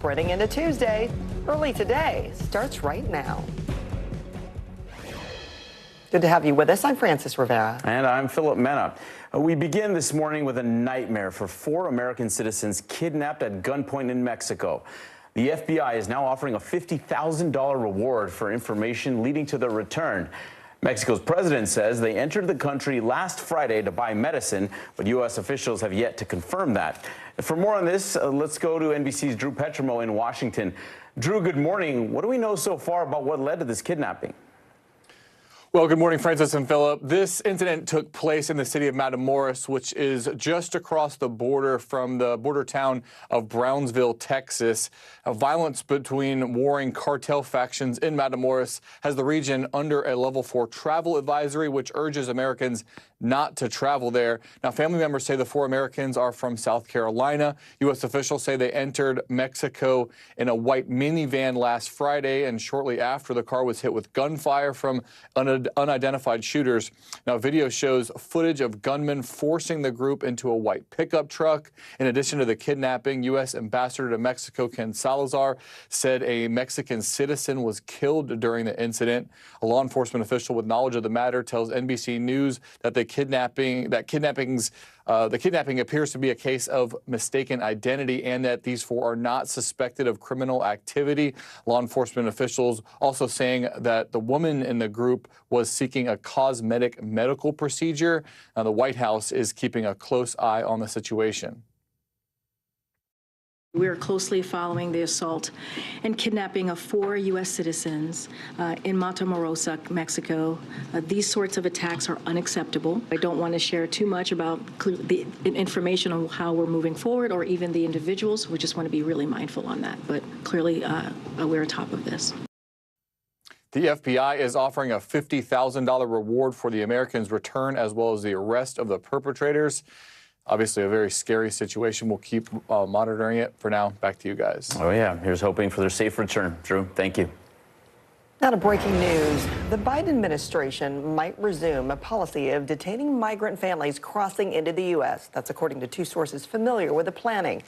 Spreading into Tuesday, early today, starts right now. Good to have you with us. I'm Frances Rivera. And I'm Philip Mena. We begin this morning with a nightmare for 4 American citizens kidnapped at gunpoint in Mexico. The FBI is now offering a $50,000 reward for information leading to their return. Mexico's president says they entered the country last Friday to buy medicine, but U.S. officials have yet to confirm that. For more on this, let's go to NBC's Drew Petrimo in Washington. Drew, good morning. What do we know so far about what led to this kidnapping? Well, good morning, Francis and Philip. This incident took place in the city of Matamoros, which is just across the border from the border town of Brownsville, Texas. Violence between warring cartel factions in Matamoros has the region under a level 4 travel advisory, which urges Americans not to travel there. Now, family members say the 4 Americans are from South Carolina. U.S. officials say they entered Mexico in a white minivan last Friday, and shortly after, the car was hit with gunfire from unidentified shooters. Now, video shows footage of gunmen forcing the group into a white pickup truck. In addition to the kidnapping, U.S. Ambassador to Mexico Ken Salazar said a Mexican citizen was killed during the incident. A law enforcement official with knowledge of the matter tells NBC News that the kidnapping appears to be a case of mistaken identity and that these 4 are not suspected of criminal activity. Law enforcement officials also saying that the woman in the group was seeking a cosmetic medical procedure. Now, the White House is keeping a close eye on the situation. We are closely following the assault and kidnapping of 4 U.S. citizens in Matamoros, Mexico. These sorts of attacks are unacceptable. I don't want to share too much about the information on how we're moving forward or even the individuals. We just want to be really mindful on that. But clearly, we're on top of this. The FBI is offering a $50,000 reward for the Americans' return as well as the arrest of the perpetrators. Obviously, a very scary situation. We'll keep monitoring it. For now, back to you guys. Oh, yeah. Here's hoping for their safe return. Drew, thank you. Now to breaking news. The Biden administration might resume a policy of detaining migrant families crossing into the U.S. That's according to 2 sources familiar with the planning.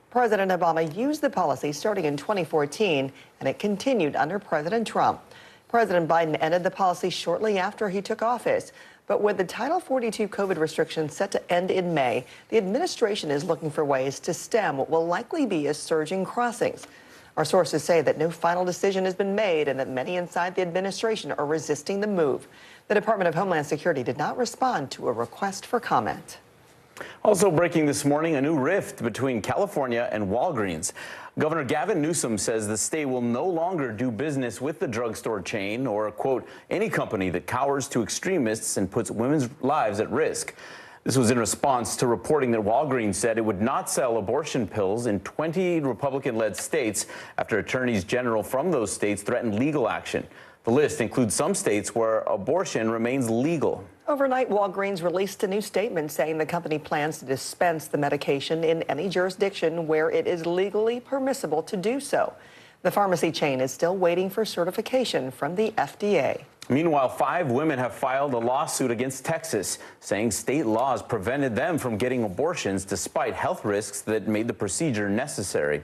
President Obama used the policy starting in 2014, and it continued under President Trump. President Biden ended the policy shortly after he took office. But with the Title 42 COVID restrictions set to end in May, the administration is looking for ways to stem what will likely be a surge in crossings. Our sources say that no final decision has been made and that many inside the administration are resisting the move. The Department of Homeland Security did not respond to a request for comment. Also breaking this morning, a new rift between California and Walgreens. Governor Gavin Newsom says the state will no longer do business with the drugstore chain or, quote, any company that cowers to extremists and puts women's lives at risk. This was in response to reporting that Walgreens said it would not sell abortion pills in 20 Republican-led states after attorneys general from those states threatened legal action. The list includes some states where abortion remains legal. Overnight, Walgreens released a new statement saying the company plans to dispense the medication in any jurisdiction where it is legally permissible to do so. The pharmacy chain is still waiting for certification from the FDA. Meanwhile, 5 women have filed a lawsuit against Texas, saying state laws prevented them from getting abortions despite health risks that made the procedure necessary.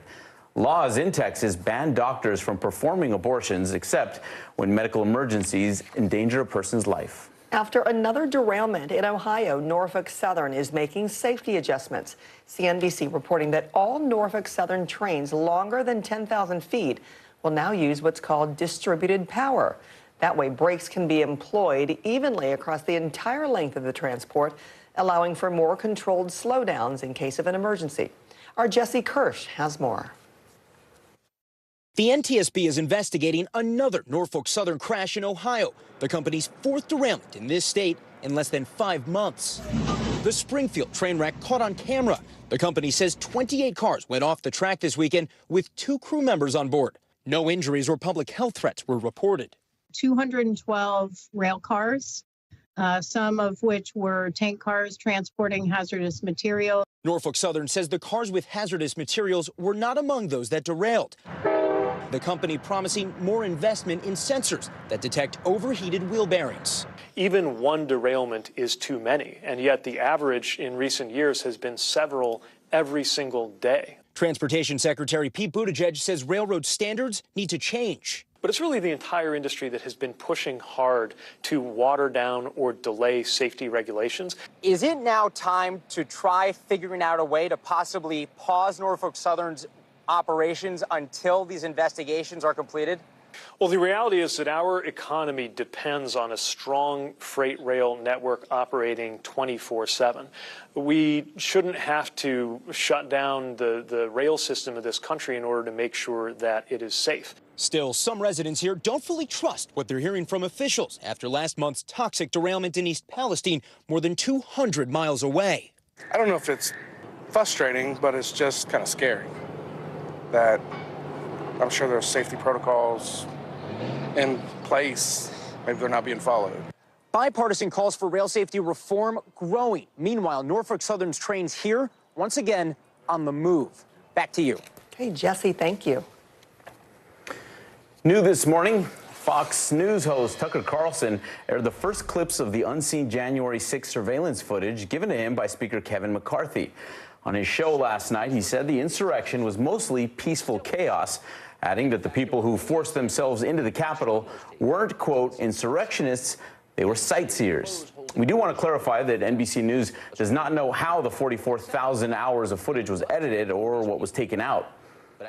Laws in Texas ban doctors from performing abortions except when medical emergencies endanger a person's life. After another derailment in Ohio, Norfolk Southern is making safety adjustments. CNBC reporting that all Norfolk Southern trains longer than 10,000 feet will now use what's called distributed power. That way, brakes can be employed evenly across the entire length of the transport, allowing for more controlled slowdowns in case of an emergency. Our Jesse Kirsch has more. The NTSB is investigating another Norfolk Southern crash in Ohio, the company's 4th derailment in this state in less than 5 months. The Springfield train wreck caught on camera. The company says 28 cars went off the track this weekend with 2 crew members on board. No injuries or public health threats were reported. 212 rail cars, some of which were tank cars transporting hazardous material. Norfolk Southern says the cars with hazardous materials were not among those that derailed. The company promising more investment in sensors that detect overheated wheel bearings. Even one derailment is too many, and yet the average in recent years has been several every single day. Transportation Secretary Pete Buttigieg says railroad standards need to change. But it's really the entire industry that has been pushing hard to water down or delay safety regulations. Is it now time to try figuring out a way to possibly pause Norfolk Southern's operations until these investigations are completed? Well, the reality is that our economy depends on a strong freight rail network operating 24/7. We shouldn't have to shut down the rail system of this country in order to make sure that it is safe. Still, some residents here don't fully trust what they're hearing from officials after last month's toxic derailment in East Palestine, more than 200 miles away. I don't know if it's frustrating, but it's just kind of scary that I'm sure there's safety protocols in place. Maybe they're not being followed. Bipartisan calls for rail safety reform growing. Meanwhile, Norfolk Southern's trains here, once again, on the move. Back to you. Hey, Jesse, thank you. New this morning, Fox News host Tucker Carlson aired the first clips of the unseen January 6th surveillance footage given to him by Speaker Kevin McCarthy. On his show last night, he said the insurrection was mostly peaceful chaos, adding that the people who forced themselves into the Capitol weren't, quote, insurrectionists, they were sightseers. We do want to clarify that NBC News does not know how the 44,000 hours of footage was edited or what was taken out.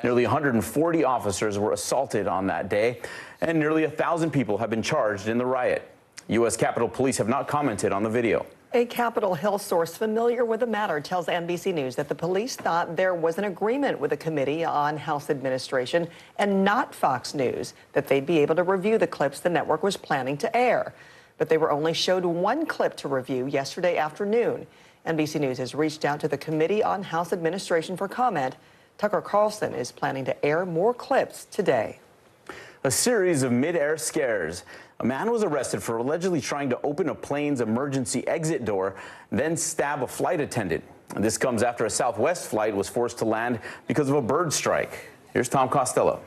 Nearly 140 officers were assaulted on that day, and nearly 1,000 people have been charged in the riot. U.S. Capitol Police have not commented on the video. A Capitol Hill source familiar with the matter tells NBC News that the police thought there was an agreement with the Committee on House Administration and not Fox News that they'd be able to review the clips the network was planning to air. But they were only showed one clip to review yesterday afternoon. NBC News has reached out to the Committee on House Administration for comment. Tucker Carlson is planning to air more clips today. A series of mid-air scares. A man was arrested for allegedly trying to open a plane's emergency exit door, then stab a flight attendant. This comes after a Southwest flight was forced to land because of a bird strike. Here's Tom Costello.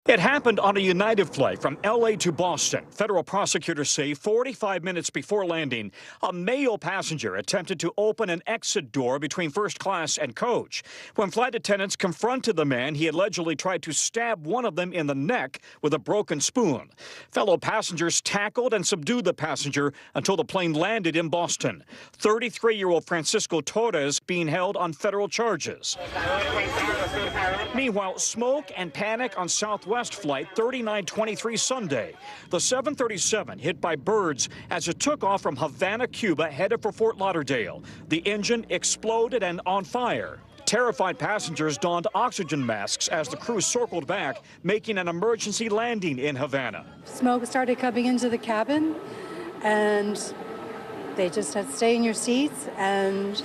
It happened on a United flight from L.A. to Boston. Federal prosecutors say 45 minutes before landing, a male passenger attempted to open an exit door between first class and coach. When flight attendants confronted the man, he allegedly tried to stab one of them in the neck with a broken spoon. Fellow passengers tackled and subdued the passenger until the plane landed in Boston. 33-year-old Francisco Torres being held on federal charges. Meanwhile, smoke and panic on Southwest flight 3923 Sunday. The 737 hit by birds as it took off from Havana, Cuba, headed for Fort Lauderdale. The engine exploded and on fire. Terrified passengers donned oxygen masks as the crew circled back, making an emergency landing in Havana. Smoke started coming into the cabin, and they just had to stay in your seats, and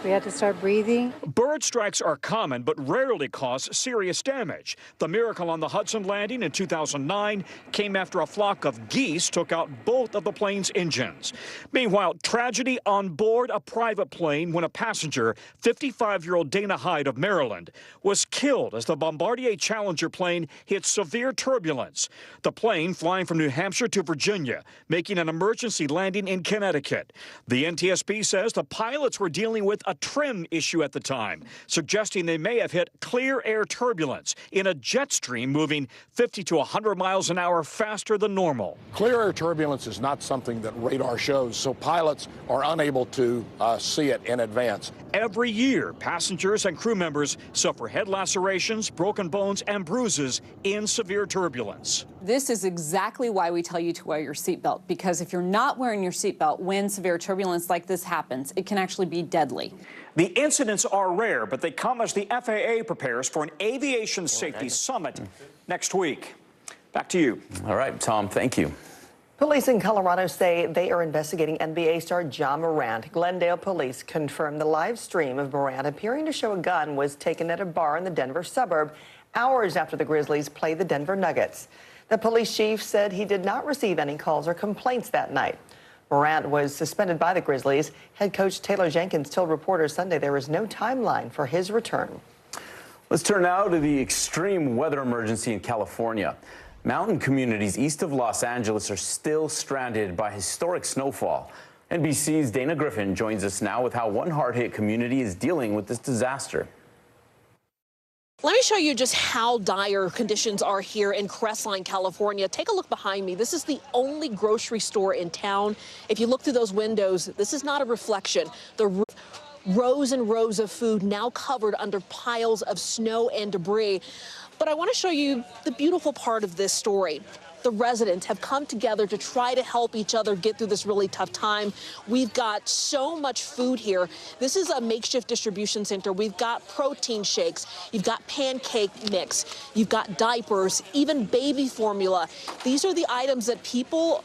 we had to start breathing. Bird strikes are common, but rarely cause serious damage. The miracle on the Hudson landing in 2009 came after a flock of geese took out both of the plane's engines. Meanwhile, tragedy on board a private plane when a passenger, 55-year-old Dana Hyde of Maryland, was killed as the Bombardier Challenger plane hit severe turbulence. The plane flying from New Hampshire to Virginia, making an emergency landing in Connecticut. The NTSB says the pilots were dealing with a trim issue at the time, suggesting they may have hit clear air turbulence in a jet stream moving 50 to 100 miles an hour faster than normal. Clear air turbulence is not something that radar shows, so pilots are unable to see it in advance. Every year, passengers and crew members suffer head lacerations, broken bones, and bruises in severe turbulence. This is exactly why we tell you to wear your seatbelt, because if you're not wearing your seatbelt when severe turbulence like this happens, it can actually be deadly. The incidents are rare, but they come as the FAA prepares for an aviation safety summit next week. Back to you. All right, Tom, thank you. Police in Colorado say they are investigating NBA star Ja Morant. Glendale police confirmed the live stream of Morant appearing to show a gun was taken at a bar in the Denver suburb hours after the Grizzlies played the Denver Nuggets. The police chief said he did not receive any calls or complaints that night. Morant was suspended by the Grizzlies. Head coach Taylor Jenkins told reporters Sunday there is no timeline for his return. Let's turn now to the extreme weather emergency in California. Mountain communities east of Los Angeles are still stranded by historic snowfall. NBC's Dana Griffin joins us now with how one hard-hit community is dealing with this disaster. Let me show you just how dire conditions are here in Crestline, California. Take a look behind me. This is the only grocery store in town. If you look through those windows, this is not a reflection. The rows and rows of food now covered under piles of snow and debris. But I want to show you the beautiful part of this story. The residents have come together to try to help each other get through this really tough time. We've got so much food here. This is a makeshift distribution center. We've got protein shakes. You've got pancake mix. You've got diapers, even baby formula. These are the items that people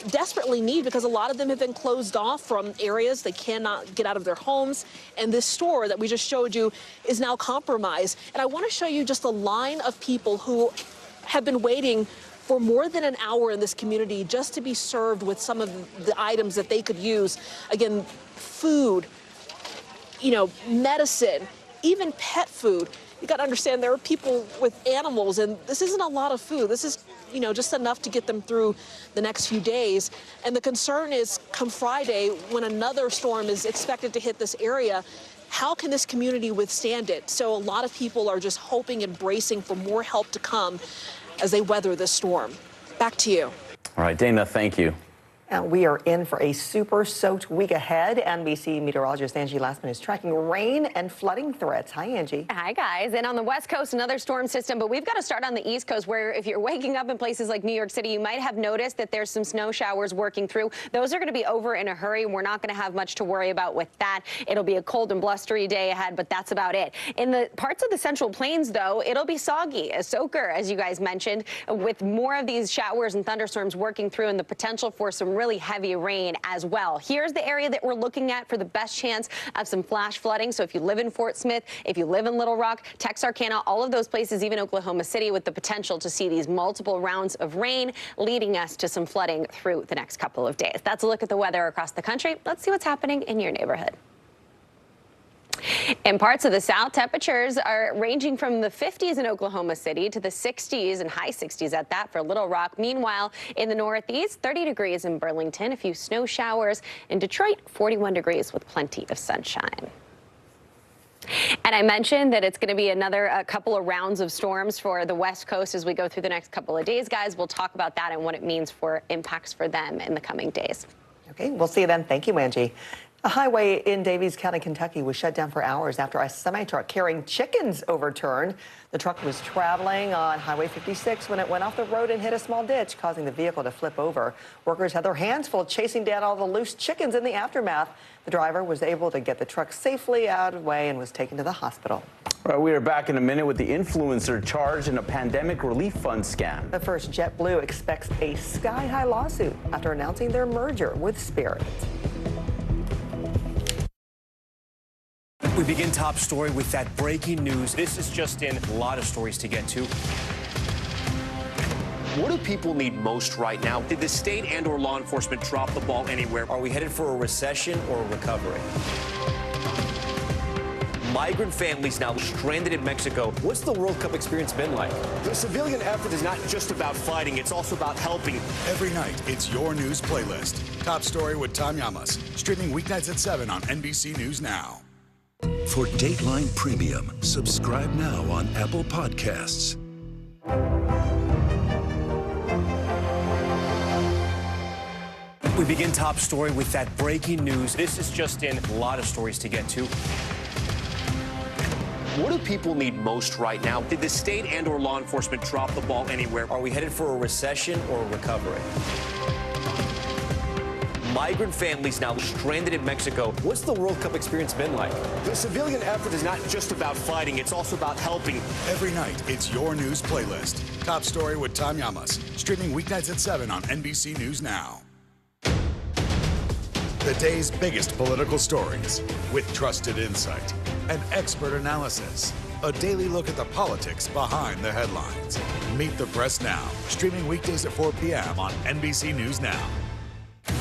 desperately need, because a lot of them have been closed off from areas they cannot get out of their homes. And this store that we just showed you is now compromised. And I want to show you just a line of people who have been waiting for more than an hour in this community just to be served with some of the items that they could use. Again, food, medicine, even pet food. You got to understand, there are people with animals, and this isn't a lot of food. This is, just enough to get them through the next few days. And the concern is, come Friday, when another storm is expected to hit this area, how can this community withstand it? So a lot of people are just hoping and bracing for more help to come as they weather this storm. Back to you. All right, Dana, thank you. We are in for a super soaked week ahead. NBC meteorologist Angie Lastman is tracking rain and flooding threats. Hi, Angie. Hi, guys. And on the West Coast, another storm system, but we've got to start on the East Coast, where if you're waking up in places like New York City, you might have noticed that there's some snow showers working through. Those are going to be over in a hurry. We're not going to have much to worry about with that. It'll be a cold and blustery day ahead, but that's about it. In the parts of the Central Plains, though, it'll be soggy, a soaker, as you guys mentioned, with more of these showers and thunderstorms working through and the potential for some really heavy rain as well. Here's the area that we're looking at for the best chance of some flash flooding. So if you live in Fort Smith, if you live in Little Rock, Texarkana, all of those places, even Oklahoma City, with the potential to see these multiple rounds of rain leading us to some flooding through the next couple of days. That's a look at the weather across the country. Let's see what's happening in your neighborhood. In parts of the South, temperatures are ranging from the 50s in Oklahoma City to the 60s and high 60s at that for Little Rock. Meanwhile, in the Northeast, 30 degrees in Burlington, a few snow showers. In Detroit, 41 degrees with plenty of sunshine. And I mentioned that it's going to be another couple of rounds of storms for the West Coast as we go through the next couple of days, guys. We'll talk about that and what it means for impacts for them in the coming days. Okay, we'll see you then. Thank you, Angie. A highway in Davies County, Kentucky was shut down for hours after a semi-truck carrying chickens overturned. The truck was traveling on Highway 56 when it went off the road and hit a small ditch, causing the vehicle to flip over. Workers had their hands full chasing down all the loose chickens in the aftermath. The driver was able to get the truck safely out of the way and was taken to the hospital. All right, we are back in a minute with the influencer charged in a pandemic relief fund scam. But first, JetBlue expects a sky-high lawsuit after announcing their merger with Spirit. We begin top story with that breaking news. This is just in, a lot of stories to get to. What do people need most right now? Did the state and or law enforcement drop the ball anywhere? Are we headed for a recession or a recovery? Migrant families now stranded in Mexico. What's the World Cup experience been like? The civilian effort is not just about fighting, it's also about helping. Every night, it's your news playlist. Top Story with Tom Llamas, streaming weeknights at 7 on NBC News Now. For Dateline Premium, subscribe now on Apple Podcasts. We begin top story with that breaking news. This is just in, a lot of stories to get to. What do people need most right now? Did the state and or law enforcement drop the ball anywhere? Are we headed for a recession or a recovery? Migrant families now stranded in Mexico. What's the World Cup experience been like? The civilian effort is not just about fighting, it's also about helping. Every night, it's your news playlist. Top Story with Tom Llamas, streaming weeknights at 7 on NBC News Now. The day's biggest political stories with trusted insight and expert analysis. A daily look at the politics behind the headlines. Meet the Press Now, streaming weekdays at 4 p.m. on NBC News Now.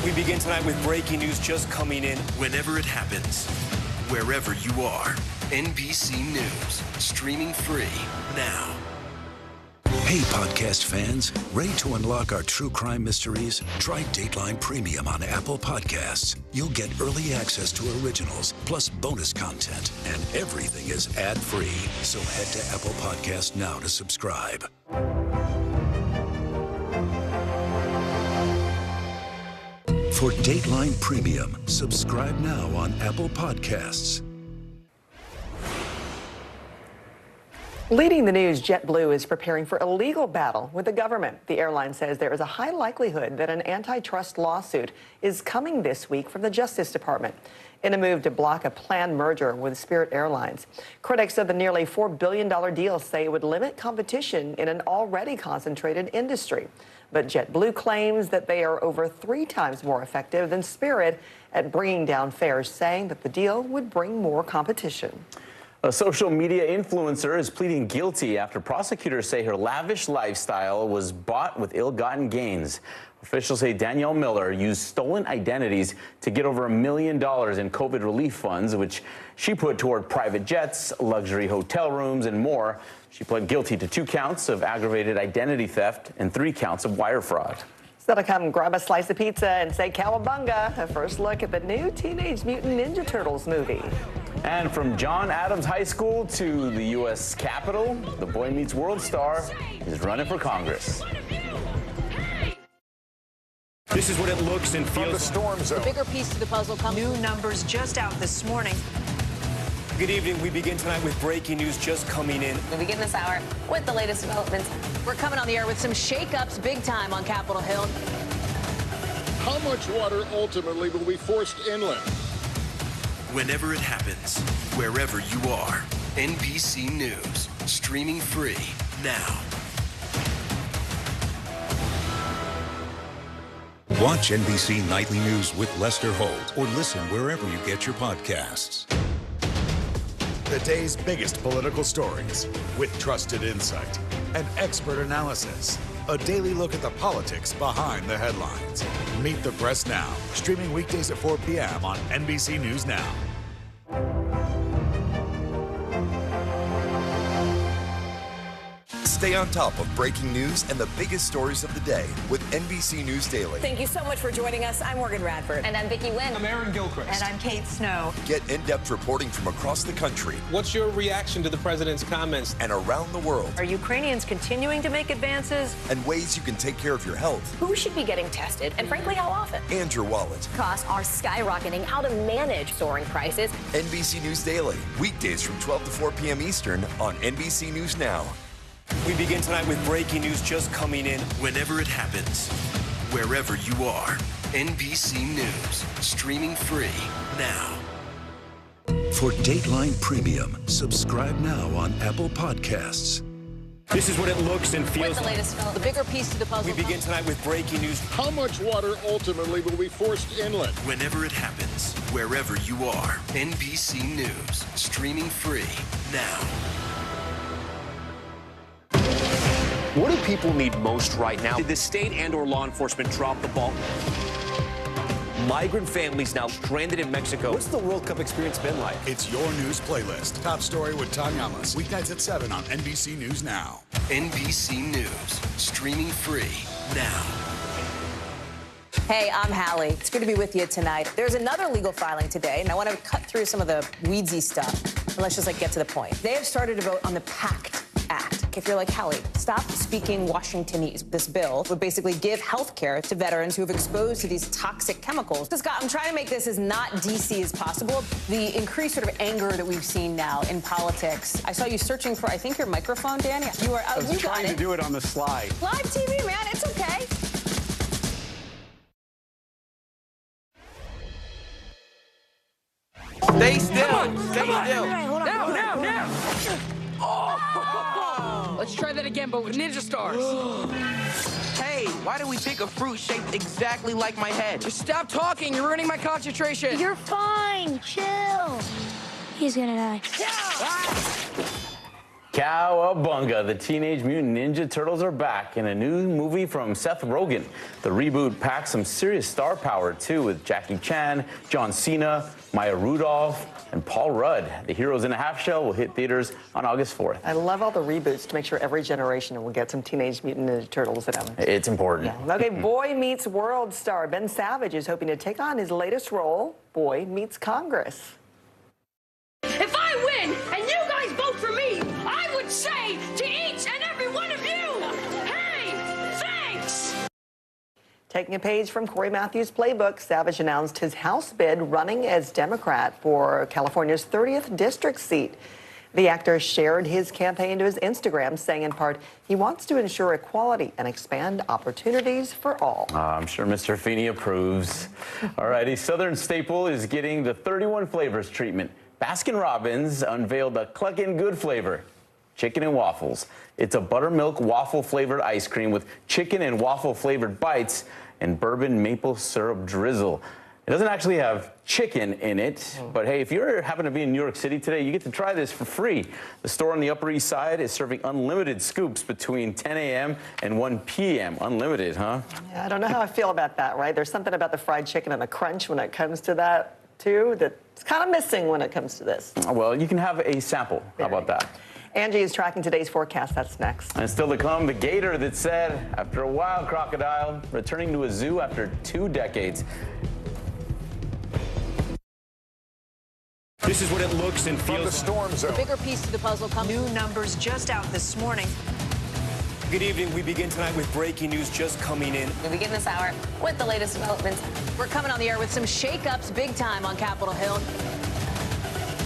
We begin tonight with breaking news just coming in. Whenever it happens, wherever you are, NBC News, streaming free now. Hey, podcast fans, ready to unlock our true crime mysteries? Try Dateline Premium on Apple Podcasts. You'll get early access to originals, plus bonus content, and everything is ad-free. So head to Apple Podcasts now to subscribe. For Dateline Premium, subscribe now on Apple Podcasts. Leading the news, JetBlue is preparing for a legal battle with the government. The airline says there is a high likelihood that an antitrust lawsuit is coming this week from the Justice Department in a move to block a planned merger with Spirit Airlines. Critics of the nearly $4 billion deal say it would limit competition in an already concentrated industry. But JetBlue claims that they are over 3 times more effective than Spirit at bringing down fares, saying that the deal would bring more competition. A social media influencer is pleading guilty after prosecutors say her lavish lifestyle was bought with ill-gotten gains. Officials say Danielle Miller used stolen identities to get over $1 million in COVID relief funds, which she put toward private jets, luxury hotel rooms, and more. She pled guilty to 2 counts of aggravated identity theft and 3 counts of wire fraud. So to come grab a slice of pizza and say cowabunga, a first look at the new Teenage Mutant Ninja Turtles movie. And from John Adams High School to the U.S. Capitol, the Boy Meets World star is running for Congress. This is what it looks and feels. From the storm zone. The bigger piece to the puzzle comes. New numbers just out this morning. Good evening. We begin tonight with breaking news just coming in. We begin this hour with the latest developments. We're coming on the air with some shakeups big time on Capitol Hill. How much water ultimately will be forced inland? Whenever it happens, wherever you are, NBC News, streaming free now. Watch NBC Nightly News with Lester Holt or listen wherever you get your podcasts. The day's biggest political stories with trusted insight and expert analysis. A daily look at the politics behind the headlines. Meet the Press Now, streaming weekdays at 4 p.m. on NBC News Now. Stay on top of breaking news and the biggest stories of the day with NBC News Daily. Thank you so much for joining us. I'm Morgan Radford. And I'm Vicki Wynn. I'm Aaron Gilchrist. And I'm Kate Snow. Get in-depth reporting from across the country. What's your reaction to the president's comments? And around the world. Are Ukrainians continuing to make advances? And ways you can take care of your health. Who should be getting tested? And frankly, how often? And your wallet. Costs are skyrocketing. How to manage soaring prices. NBC News Daily. Weekdays from 12 to 4 p.m. Eastern on NBC News Now. We begin tonight with breaking news just coming in. Whenever it happens, wherever you are, NBC News, streaming free now. For Dateline Premium, subscribe now on Apple Podcasts. This is what it looks and feels. With the latest developments. The bigger piece to the puzzle. We begin tonight with breaking news. How much water ultimately will be forced inland? Whenever it happens, wherever you are, NBC News, streaming free now. What do people need most right now? Did the state and/or law enforcement drop the ball? Migrant families now stranded in Mexico. What's the World Cup experience been like? It's your news playlist. Top story with Tom Yamas. Weeknights at 7 on NBC News Now. NBC News, streaming free now. Hey, I'm Hallie. It's good to be with you tonight. There's another legal filing today, and I want to cut through some of the weedsy stuff. And let's just get to the point. They have started to vote on the PACT Act. If you're like, Hallie, stop speaking Washingtonese. This bill would basically give health care to veterans who have exposed to these toxic chemicals. So, Scott, I'm trying to make this as not DC as possible. The increased sort of anger that we've seen now in politics. I saw you searching for, I think, your microphone, Dan. You are out. I was trying to do it on the slide. Live TV, man. It's okay. Stay still. Stay still. No. Oh. Let's try that again, but with ninja stars. Hey, why did we pick a fruit shaped exactly like my head? Just stop talking. You're ruining my concentration. You're fine. Chill. He's gonna die. Cowabunga! The Teenage Mutant Ninja Turtles are back in a new movie from Seth Rogen. The reboot packs some serious star power, too, with Jackie Chan, John Cena, Maya Rudolph, and Paul Rudd. The Heroes in a Half Shell will hit theaters on August 4th. I love all the reboots to make sure every generation will get some Teenage Mutant Ninja Turtles in them. It's important. Yeah. Okay, Boy Meets World star Ben Savage is hoping to take on his latest role, Boy Meets Congress. If I win and you guys vote for me, I would say to each and every one of you, hey, thanks! Taking a page from Corey Matthews' playbook, Savage announced his House bid running as Democrat for California's 30th district seat. The actor shared his campaign to his Instagram, saying in part, he wants to ensure equality and expand opportunities for all. I'm sure Mr. Feeney approves. All right, a Southern staple is getting the 31 flavors treatment. Baskin-Robbins unveiled a cluckin' good flavor, chicken and waffles. It's a buttermilk waffle-flavored ice cream with chicken and waffle-flavored bites and bourbon maple syrup drizzle. It doesn't actually have chicken in it, but hey, if you happen to be in New York City today, you get to try this for free. The store on the Upper East Side is serving unlimited scoops between 10 a.m. and 1 p.m. Unlimited, huh? Yeah, I don't know how I feel about that, right? There's something about the fried chicken and the crunch when it comes to that, too, that's kind of missing when it comes to this. Well, you can have a sample. How about that? Angie is tracking today's forecast. That's next. And still to come, the gator that said, after a wild crocodile, returning to a zoo after 2 decades. This is what it looks and feels. From the storm zone. The bigger piece to the puzzle comes. New numbers just out this morning. Good evening. We begin tonight with breaking news just coming in. We begin this hour with the latest developments. We're coming on the air with some shakeups big time on Capitol Hill.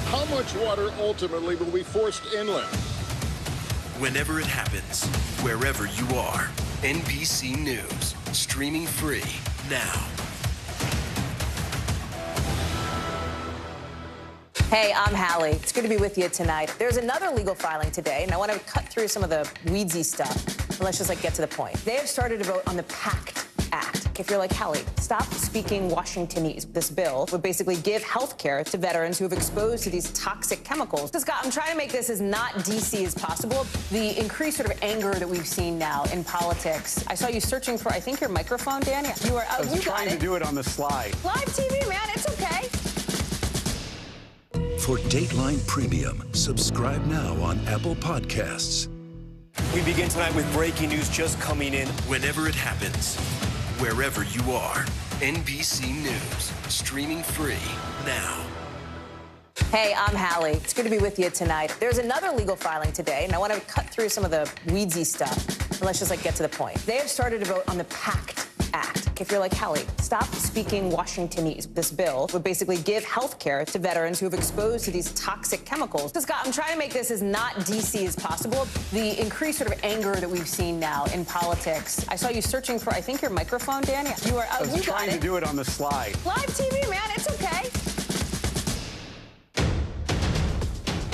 How much water ultimately will be forced inland? Whenever it happens, wherever you are, NBC News, streaming free now. Hey, I'm Hallie. It's good to be with you tonight. There's another legal filing today, and I want to cut through some of the weedsy stuff. But let's just get to the point. They have started to vote on the PACT Act. If you're like Hallie, stop speaking Washingtonese. This bill would basically give health care to veterans who have exposed to these toxic chemicals. So, Scott, I'm trying to make this as not DC as possible. The increased sort of anger that we've seen now in politics. I saw you searching for, I think, your microphone, Danny. You are. I was trying to do it on the slide. Live TV, man. It's okay. For Dateline Premium, subscribe now on Apple Podcasts. We begin tonight with breaking news just coming in. Whenever it happens, wherever you are, NBC News, streaming free now. Hey, I'm Hallie. It's good to be with you tonight. There's another legal filing today, and I want to cut through some of the weedsy stuff. But let's just get to the point. They have started to vote on the PACT Act. If you're like Hallie, stop speaking Washingtonese. This bill would basically give health care to veterans who have exposed to these toxic chemicals. So, Scott, I'm trying to make this as not DC as possible. The increased sort of anger that we've seen now in politics. I saw you searching for, I think, your microphone, Danny. You are. I was trying to do it on the slide. Live TV, man. It's okay.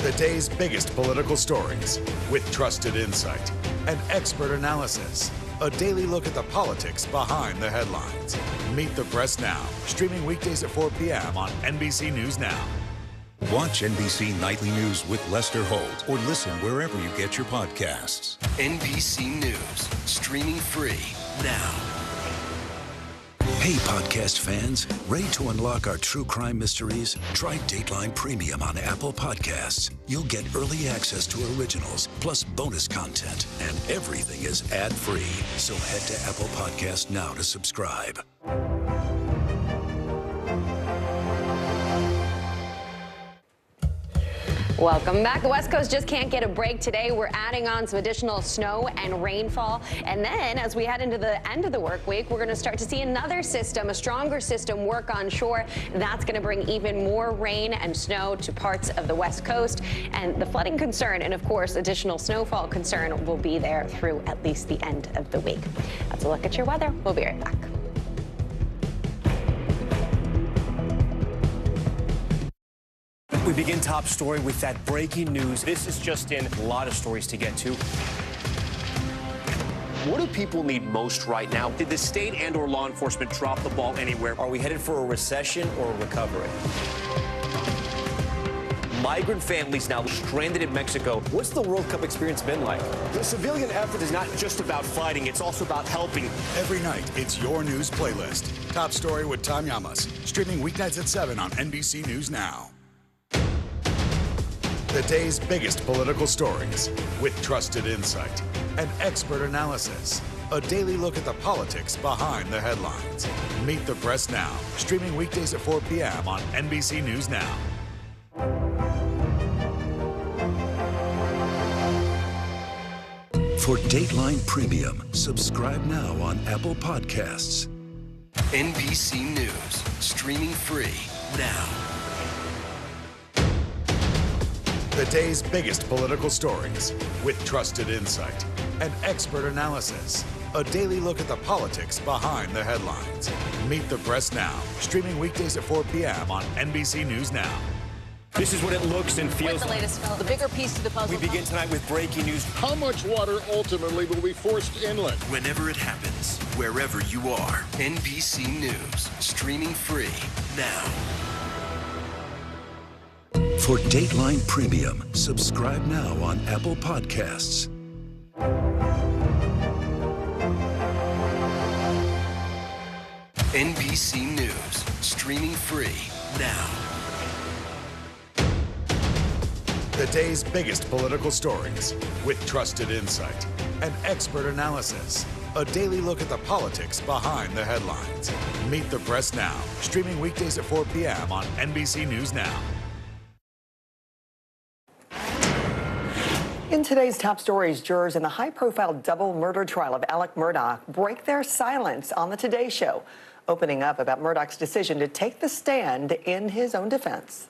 The day's biggest political stories with trusted insight and expert analysis. A daily look at the politics behind the headlines. Meet the Press Now, streaming weekdays at 4 p.m. on NBC News Now. Watch NBC Nightly News with Lester Holt or listen wherever you get your podcasts. NBC News, streaming free now. Hey, podcast fans, ready to unlock our true crime mysteries? Try Dateline Premium on Apple Podcasts. You'll get early access to originals, plus bonus content, and everything is ad-free. So head to Apple Podcasts now to subscribe. Welcome back. The West Coast just can't get a break today. We're adding on some additional snow and rainfall. And then as we head into the end of the work week, we're going to start to see another system, a stronger system, work on shore. That's going to bring even more rain and snow to parts of the West Coast. And the flooding concern and, of course, additional snowfall concern will be there through at least the end of the week. That's a look at your weather. We'll be right back. We begin top story with that breaking news. This is just in. A lot of stories to get to. What do people need most right now? Did the state and or law enforcement drop the ball anywhere? Are we headed for a recession or a recovery? migrant families now stranded in Mexico. What's the World Cup experience been like? The civilian effort is not just about fighting, it's also about helping. Every night, it's your news playlist. Top Story with Tom Llamas, streaming weeknights at 7 on NBC News Now. The day's biggest political stories with trusted insight and expert analysis. A daily look at the politics behind the headlines. Meet the Press Now, streaming weekdays at 4 p.m. on NBC News Now. For Dateline Premium, subscribe now on Apple Podcasts. NBC News, streaming free now. The day's biggest political stories with trusted insight and expert analysis. A daily look at the politics behind the headlines. Meet the Press Now, streaming weekdays at 4 p.m. on NBC News Now. This is what it looks and feels What's the latest, Phil? The bigger piece to the puzzle. We begin tonight with breaking news. How much water ultimately will be forced inland? Whenever it happens, wherever you are, NBC News, streaming free now. For Dateline Premium, subscribe now on Apple Podcasts. NBC News, streaming free now. The day's biggest political stories with trusted insight and expert analysis. A daily look at the politics behind the headlines. Meet the Press Now, streaming weekdays at 4 p.m. on NBC News Now. In today's top stories, jurors in the high-profile double murder trial of Alec Murdaugh break their silence on the Today Show, opening up about Murdaugh's decision to take the stand in his own defense.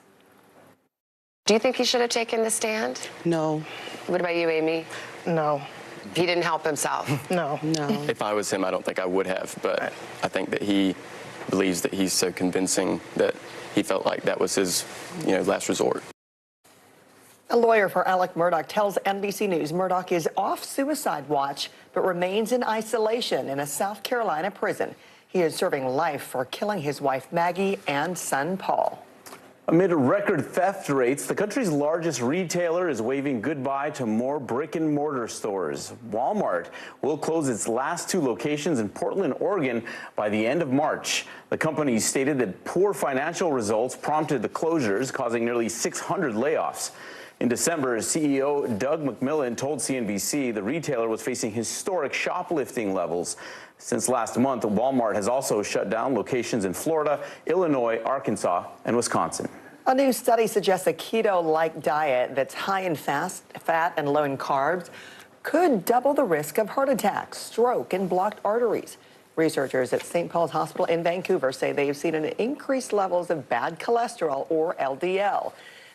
Do you think he should have taken the stand? No. What about you, Amy? No. He didn't help himself? No. If I was him, I don't think I would have, but I think that he believes that he's so convincing that he felt like that was his, last resort. A lawyer for Alec Murdaugh tells NBC News Murdaugh is off suicide watch, but remains in isolation in a South Carolina prison. He is serving life for killing his wife Maggie and son Paul. Amid record theft rates, the country's largest retailer is waving goodbye to more brick-and-mortar stores. Walmart will close its last 2 locations in Portland, Oregon by the end of March. The company stated that poor financial results prompted the closures, causing nearly 600 layoffs. In December, CEO Doug McMillon told CNBC the retailer was facing historic shoplifting levels. Since last month, Walmart has also shut down locations in Florida, Illinois, Arkansas, and Wisconsin. A new study suggests a keto-like diet that's high in fat and low in carbs could double the risk of heart attacks, stroke, and blocked arteries. Researchers at St. Paul's Hospital in Vancouver say they've seen an increased levels of bad cholesterol, or LDL.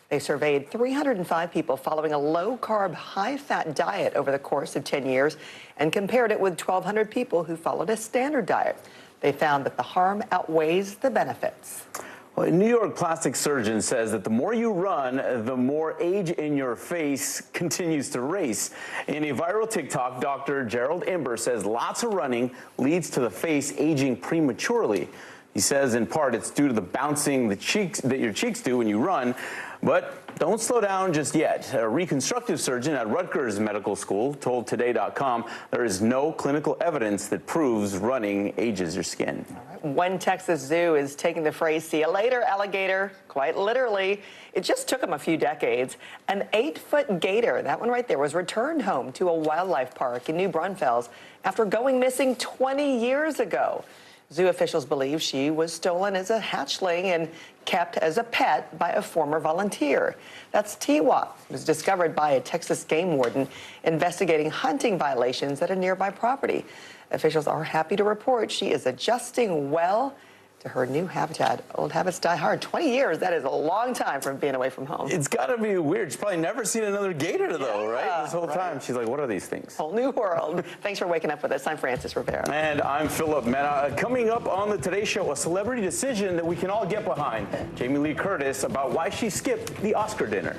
They surveyed 305 people following a low-carb, high-fat diet over the course of 10 years and compared it with 1,200 people who followed a standard diet. They found that the harm outweighs the benefits. Well, a New York plastic surgeon says that the more you run, the more age in your face continues to race. In a viral TikTok, Dr. Gerald Imber says lots of running leads to the face aging prematurely. He says in part it's due to the bouncing that your cheeks do when you run. But don't slow down just yet. A reconstructive surgeon at Rutgers Medical School told Today.com there is no clinical evidence that proves running ages your skin. One Texas zoo is taking the phrase, "See you later, alligator," quite literally. It just took them a few decades. An 8-foot gator, that one right there, was returned home to a wildlife park in New Braunfels after going missing 20 years ago. Zoo officials believe she was stolen as a hatchling and kept as a pet by a former volunteer. That's Tiwa. It was discovered by a Texas game warden investigating hunting violations at a nearby property. Officials are happy to report she is adjusting well to her new habitat. Old habits die hard. 20 years, that is a long time from being away from home. It's got to be weird. She's probably never seen another gator, though, right? This whole time. She's like, what are these things? Whole new world. Thanks for waking up with us. I'm Francis Rivera. And I'm Philip Mena. Coming up on the Today Show, a celebrity decision that we can all get behind. Jamie Lee Curtis about why she skipped the Oscar dinner.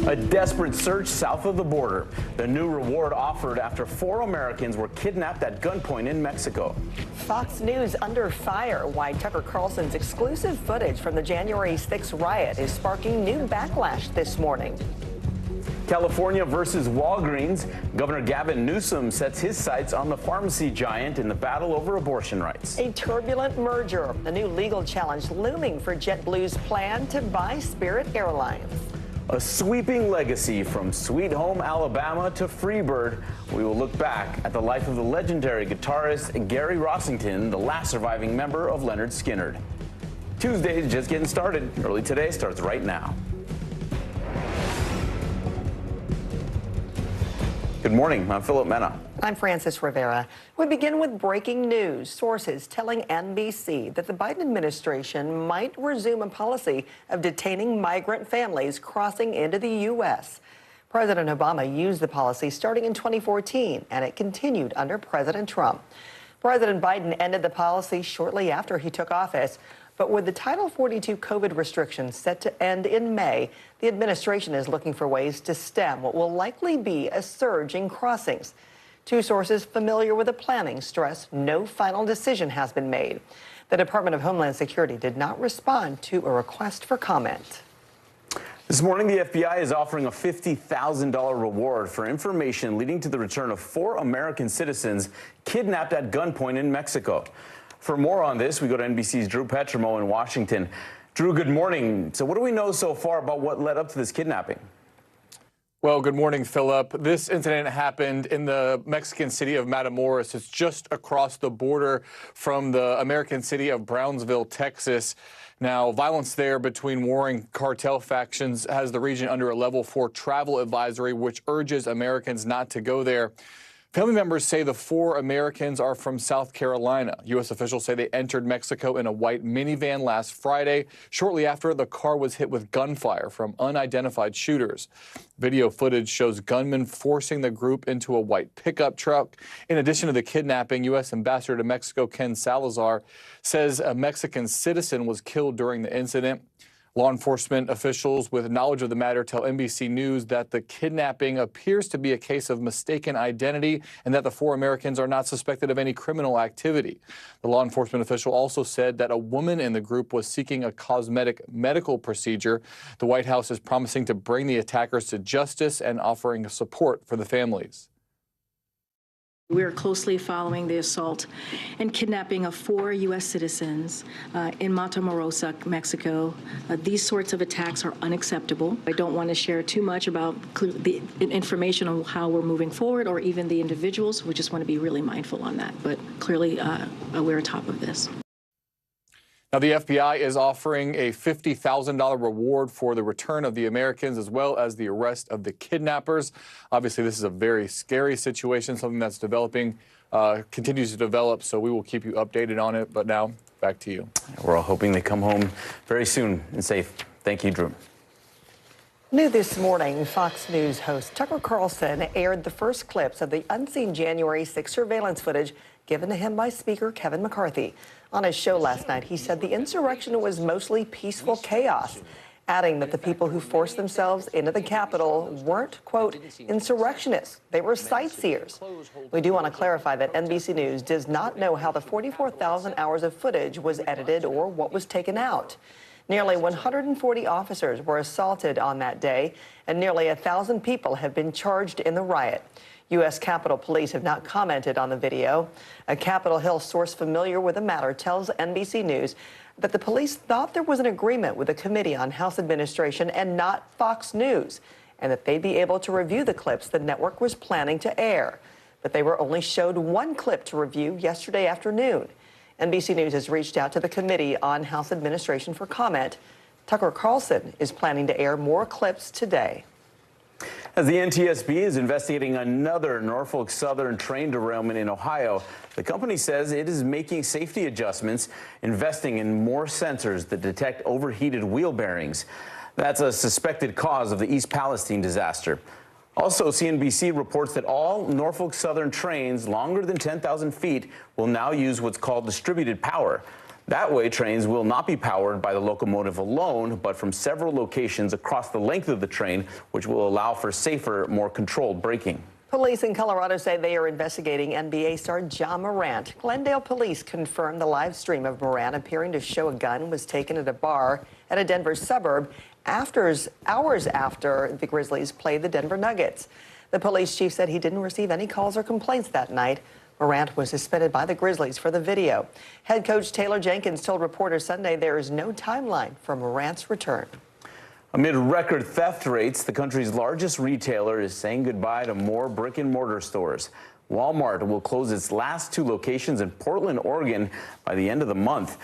A desperate search south of the border. The new reward offered after 4 Americans were kidnapped at gunpoint in Mexico. Fox News under fire. Why Tucker Carlson's exclusive footage from the January 6th riot is sparking new backlash this morning. California versus Walgreens. Governor Gavin Newsom sets his sights on the pharmacy giant in the battle over abortion rights. A turbulent merger. A new legal challenge looming for JetBlue's plan to buy Spirit Airlines. A sweeping legacy from Sweet Home Alabama to Freebird. We will look back at the life of the legendary guitarist Gary Rossington, the last surviving member of Lynyrd Skynyrd. Tuesday is just getting started. Early Today starts right now. Good morning. I'm Philip Mena. I'm Francis Rivera. We begin with breaking news. Sources telling NBC that the Biden administration might resume a policy of detaining migrant families crossing into the U.S. President Obama used the policy starting in 2014, and it continued under President Trump. President Biden ended the policy shortly after he took office. But with the Title 42 COVID restrictions set to end in May, the administration is looking for ways to stem what will likely be a surge in crossings. 2 sources familiar with the planning stress no final decision has been made. The Department of Homeland Security did not respond to a request for comment. This morning, the FBI is offering a $50,000 reward for information leading to the return of 4 American citizens kidnapped at gunpoint in Mexico. For more on this, we go to NBC's Drew Petrimo in Washington. Drew, good morning. So what do we know so far about what led up to this kidnapping? Well, good morning, Philip. This incident happened in the Mexican city of Matamoros. It's just across the border from the American city of Brownsville, Texas. Now, violence there between warring cartel factions has the region under a level 4 travel advisory, which urges Americans not to go there. Family members say the 4 Americans are from South Carolina. U.S. officials say they entered Mexico in a white minivan last Friday, shortly after the car was hit with gunfire from unidentified shooters. Video footage shows gunmen forcing the group into a white pickup truck. In addition to the kidnapping, U.S. Ambassador to Mexico Ken Salazar says a Mexican citizen was killed during the incident. Law enforcement officials with knowledge of the matter tell NBC News that the kidnapping appears to be a case of mistaken identity and that the 4 Americans are not suspected of any criminal activity. The law enforcement official also said that a woman in the group was seeking a cosmetic medical procedure. The White House is promising to bring the attackers to justice and offering support for the families. We are closely following the assault and kidnapping of 4 U.S. citizens in Matamoros, Mexico. These sorts of attacks are unacceptable. I don't want to share too much about the information on how we're moving forward or even the individuals. We just want to be really mindful on that. But clearly, we're on top of this. Now, the FBI is offering a $50,000 reward for the return of the Americans as well as the arrest of the kidnappers. Obviously, this is a very scary situation, something that's developing, continues to develop, so we will keep you updated on it. But now, back to you. We're all hoping they come home very soon and safe. Thank you, Drew. New this morning, Fox News host Tucker Carlson aired the first clips of the unseen January 6 surveillance footage given to him by Speaker Kevin McCarthy. On his show last night, he said the insurrection was mostly peaceful chaos, adding that the people who forced themselves into the Capitol weren't, quote, insurrectionists. They were sightseers. We do want to clarify that NBC News does not know how the 44,000 hours of footage was edited or what was taken out. Nearly 140 officers were assaulted on that day, and nearly 1,000 people have been charged in the riot. U.S. Capitol Police have not commented on the video. A Capitol Hill source familiar with the matter tells NBC News that the police thought there was an agreement with the Committee on House Administration and not Fox News, and that they'd be able to review the clips the network was planning to air. But they were only showed 1 clip to review yesterday afternoon. NBC News has reached out to the Committee on House Administration for comment. Tucker Carlson is planning to air more clips today. As the NTSB is investigating another Norfolk Southern train derailment in Ohio, the company says it is making safety adjustments, investing in more sensors that detect overheated wheel bearings. That's a suspected cause of the East Palestine disaster. Also, CNBC reports that all Norfolk Southern trains longer than 10,000 feet will now use what's called distributed power. That way, trains will not be powered by the locomotive alone, but from several locations across the length of the train, which will allow for safer, more controlled braking. Police in Colorado say they are investigating NBA star Ja Morant. Glendale police confirmed the live stream of Morant appearing to show a gun was taken at a bar at a Denver suburb hours after the Grizzlies played the Denver Nuggets. The police chief said he didn't receive any calls or complaints that night. Morant was suspended by the Grizzlies for the video. Head coach Taylor Jenkins told reporters Sunday there is no timeline for Morant's return. Amid record theft rates, the country's largest retailer is saying goodbye to more brick-and-mortar stores. Walmart will close its last 2 locations in Portland, Oregon by the end of the month.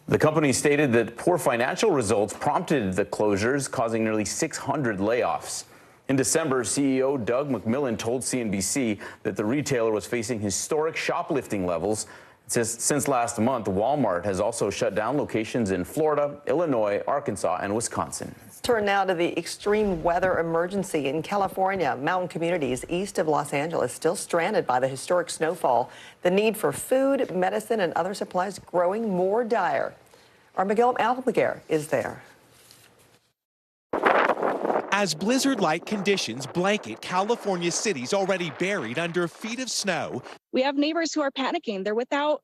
The company stated that poor financial results prompted the closures, causing nearly 600 layoffs. In December, CEO Doug McMillon told CNBC that the retailer was facing historic shoplifting levels. Since last month, Walmart has also shut down locations in Florida, Illinois, Arkansas, and Wisconsin. Let's turn now to the extreme weather emergency in California. Mountain communities east of Los Angeles still stranded by the historic snowfall. The need for food, medicine, and other supplies growing more dire. Our Miguel Almaguer is there. As blizzard-like conditions blanket California cities already buried under feet of snow. We have neighbors who are panicking. They're without,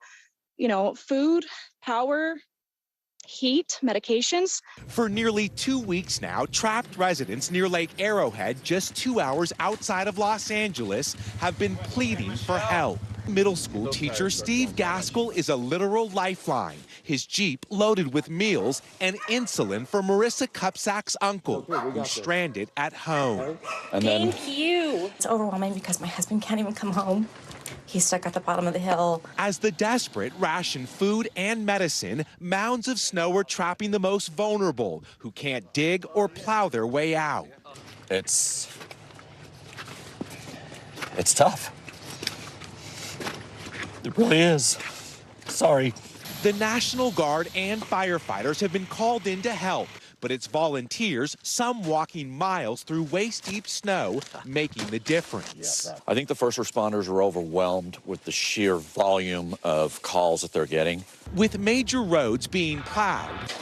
food, power, heat, medications. For nearly 2 weeks now, trapped residents near Lake Arrowhead, just 2 hours outside of Los Angeles, have been pleading for help. Middle school teacher Steve Gaskell is a literal lifeline. His Jeep loaded with meals and insulin for Marissa Cupsack's uncle, who's stranded at home. Thank you. It's overwhelming because my husband can't even come home. He's stuck at the bottom of the hill. As the desperate ration food and medicine, mounds of snow are trapping the most vulnerable, who can't dig or plow their way out. It's tough. It really is. Sorry. The National Guard and firefighters have been called in to help, but it's volunteers, some walking miles through waist-deep snow, making the difference. I think the first responders are overwhelmed with the sheer volume of calls that they're getting. With major roads being plowed,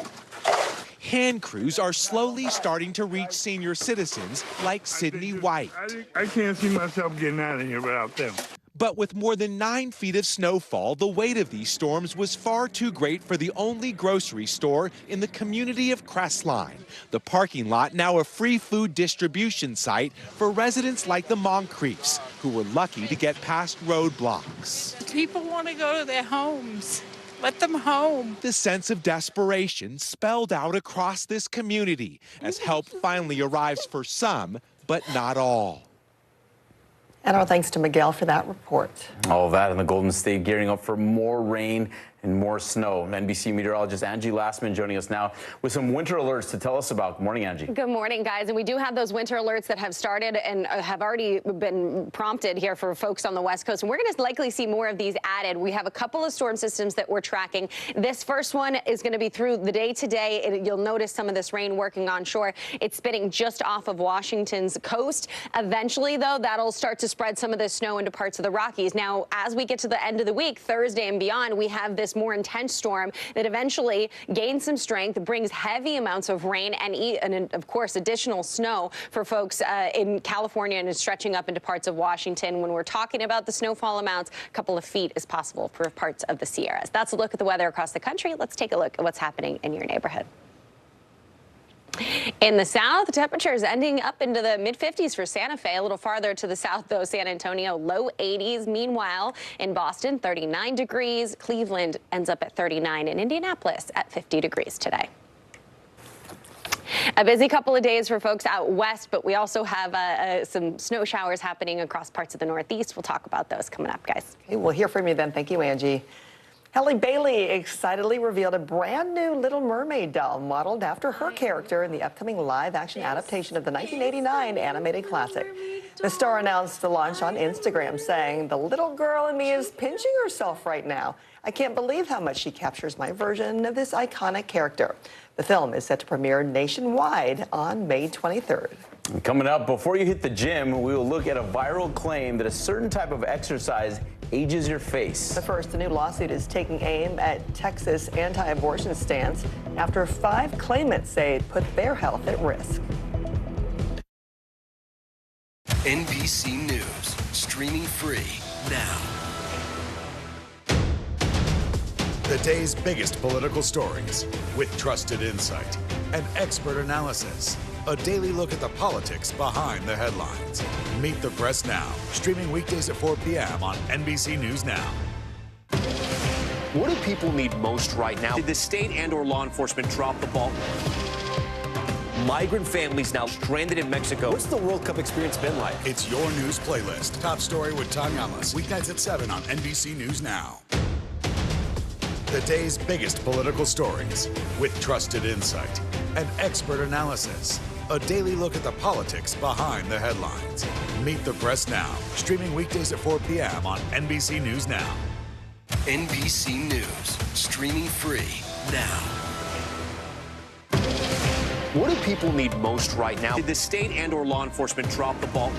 hand crews are slowly starting to reach senior citizens like Sydney White. I can't see myself getting out of here without them. But with more than 9 feet of snowfall, the weight of these storms was far too great for the only grocery store in the community of Crestline. The parking lot now a free food distribution site for residents like the Moncriefs, who were lucky to get past roadblocks. People want to go to their homes. Let them home. The sense of desperation spelled out across this community as help finally arrives for some, but not all. And our thanks to Miguel for that report. All that in the Golden State gearing up for more rain and more snow. NBC meteorologist Angie Lastman joining us now with some winter alerts to tell us about. Good morning, Angie. Good morning, guys. And we do have those winter alerts that have started and have already been prompted here for folks on the West Coast. And we're going to likely see more of these added. We have a couple of storm systems that we're tracking. This first one is going to be through the day today. You'll notice some of this rain working onshore. It's spinning just off of Washington's coast. Eventually, though, that'll start to spread some of this snow into parts of the Rockies. Now, as we get to the end of the week, Thursday and beyond, we have this more intense storm that eventually gains some strength, brings heavy amounts of rain and of course, additional snow for folks in California and is stretching up into parts of Washington. When we're talking about the snowfall amounts, a couple of feet is possible for parts of the Sierras. That's a look at the weather across the country. Let's take a look at what's happening in your neighborhood. In the south, temperatures ending up into the mid-50s for Santa Fe. A little farther to the south, though, San Antonio, low 80s. Meanwhile, in Boston, 39 degrees. Cleveland ends up at 39, and Indianapolis at 50 degrees today. A busy couple of days for folks out west, but we also have some snow showers happening across parts of the Northeast. We'll talk about those coming up, guys. Okay, we'll hear from you then. Thank you, Angie. Halle Bailey excitedly revealed a brand new Little Mermaid doll modeled after her character in the upcoming live-action adaptation of the 1989 animated classic. The star announced the launch on Instagram, saying, "The little girl in me is pinching herself right now. I can't believe how much she captures my version of this iconic character." The film is set to premiere nationwide on May 23rd. Coming up, before you hit the gym, we will look at a viral claim that a certain type of exercise ages your face. But first, a new lawsuit is taking aim at Texas anti-abortion stance after 5 claimants say it put their health at risk. NBC News, streaming free now. The day's biggest political stories with trusted insight and expert analysis. A daily look at the politics behind the headlines. Meet the Press Now, streaming weekdays at 4 p.m. on NBC News Now. What do people need most right now? Did the state and/or law enforcement drop the ball? Migrant families now stranded in Mexico. What's the World Cup experience been like? It's your news playlist. Top story with Tanya Amos. Weeknights at 7 on NBC News Now. The day's biggest political stories with trusted insight and expert analysis. A daily look at the politics behind the headlines. Meet the Press Now, streaming weekdays at 4 p.m. on NBC News Now. NBC News, streaming free now. What do people need most right now? Did the state and/or law enforcement drop the ball?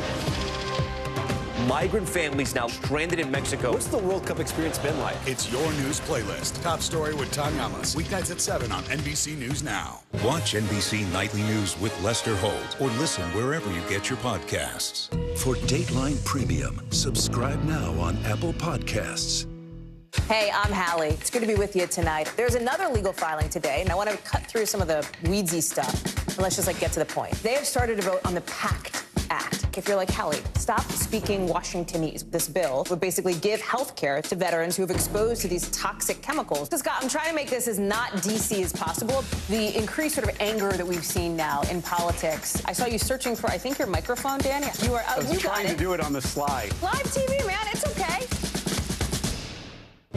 Migrant families now stranded in Mexico. What's the World Cup experience been like? It's your news playlist. Top story with Tanya Amos. Weeknights at 7 on NBC News Now. Watch NBC Nightly News with Lester Holt or listen wherever you get your podcasts. For Dateline Premium, subscribe now on Apple Podcasts. Hey, I'm Hallie. It's good to be with you tonight. There's another legal filing today, and I want to cut through some of the weedsy stuff. And let's just get to the point. They have started a vote on the PACT Act. If you're like Hallie, stop speaking Washingtonese. This bill would basically give health care to veterans who have exposed to these toxic chemicals. So, Scott, I'm trying to make this as not DC as possible. The increased sort of anger that we've seen now in politics. I saw you searching for, I think, your microphone, Dan. You are. I was trying to do it on the slide. Live TV, man. It's okay.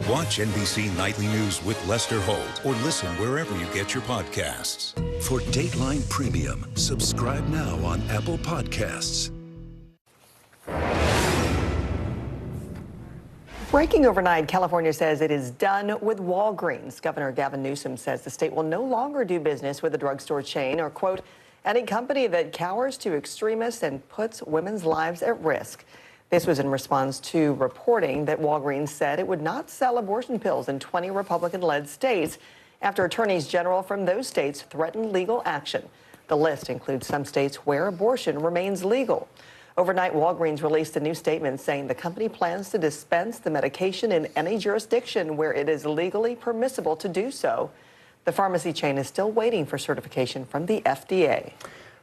Watch NBC Nightly News with Lester Holt or listen wherever you get your podcasts. For Dateline Premium, subscribe now on Apple Podcasts. Breaking overnight, California says it is done with Walgreens. Governor Gavin Newsom says the state will no longer do business with a drugstore chain or, quote, any company that cowers to extremists and puts women's lives at risk. This was in response to reporting that Walgreens said it would not sell abortion pills in 20 Republican-led states after attorneys general from those states threatened legal action. The list includes some states where abortion remains legal. Overnight, Walgreens released a new statement saying the company plans to dispense the medication in any jurisdiction where it is legally permissible to do so. The pharmacy chain is still waiting for certification from the FDA.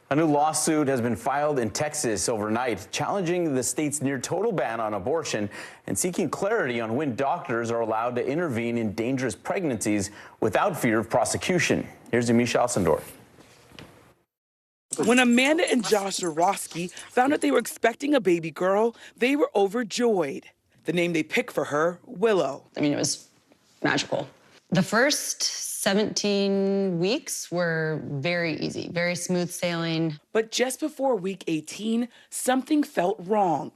A new lawsuit has been filed in Texas overnight, challenging the state's near-total ban on abortion and seeking clarity on when doctors are allowed to intervene in dangerous pregnancies without fear of prosecution. Here's Amish Alcindor. When Amanda and Josh Zorowski found out they were expecting a baby girl, they were overjoyed. The name they picked for her, Willow. I mean, it was magical. The first 17 weeks were very easy, very smooth sailing. But just before week 18, something felt wrong.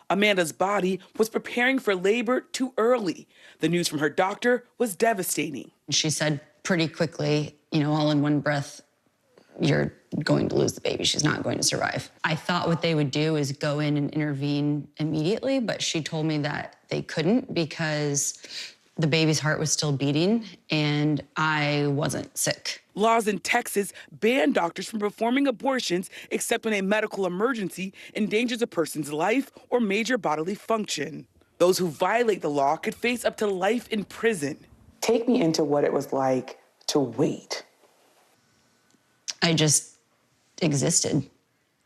Amanda's body was preparing for labor too early. The news from her doctor was devastating. She said pretty quickly, all in one breath, you're going to lose the baby. She's not going to survive. I thought what they would do is go in and intervene immediately, but she told me that they couldn't because the baby's heart was still beating and I wasn't sick. Laws in Texas ban doctors from performing abortions except when a medical emergency endangers a person's life or major bodily function. Those who violate the law could face up to life in prison. Take me into what it was like to wait. I just existed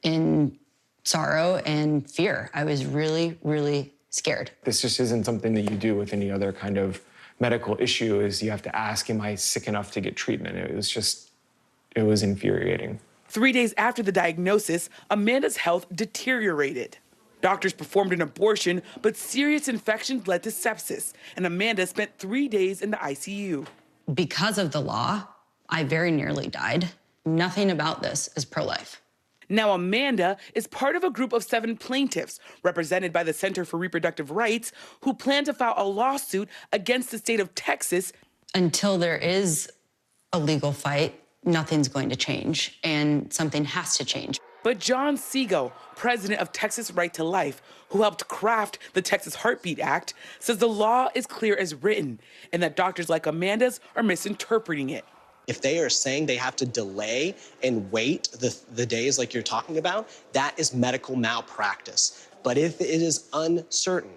in sorrow and fear. I was really, really scared. This just isn't something that you do with any other kind of medical issue, is you have to ask, am I sick enough to get treatment? It was infuriating. 3 days after the diagnosis, Amanda's health deteriorated. Doctors performed an abortion, but serious infections led to sepsis, and Amanda spent 3 days in the ICU. Because of the law, I very nearly died. Nothing about this is pro-life. Now Amanda is part of a group of 7 plaintiffs represented by the Center for Reproductive Rights who plan to file a lawsuit against the state of Texas. Until there is a legal fight, nothing's going to change, and something has to change. But John Segal, president of Texas Right to Life, who helped craft the Texas Heartbeat Act, says the law is clear as written and that doctors like Amanda's are misinterpreting it. If they are saying they have to delay and wait the days like you're talking about, that is medical malpractice. But if it is uncertain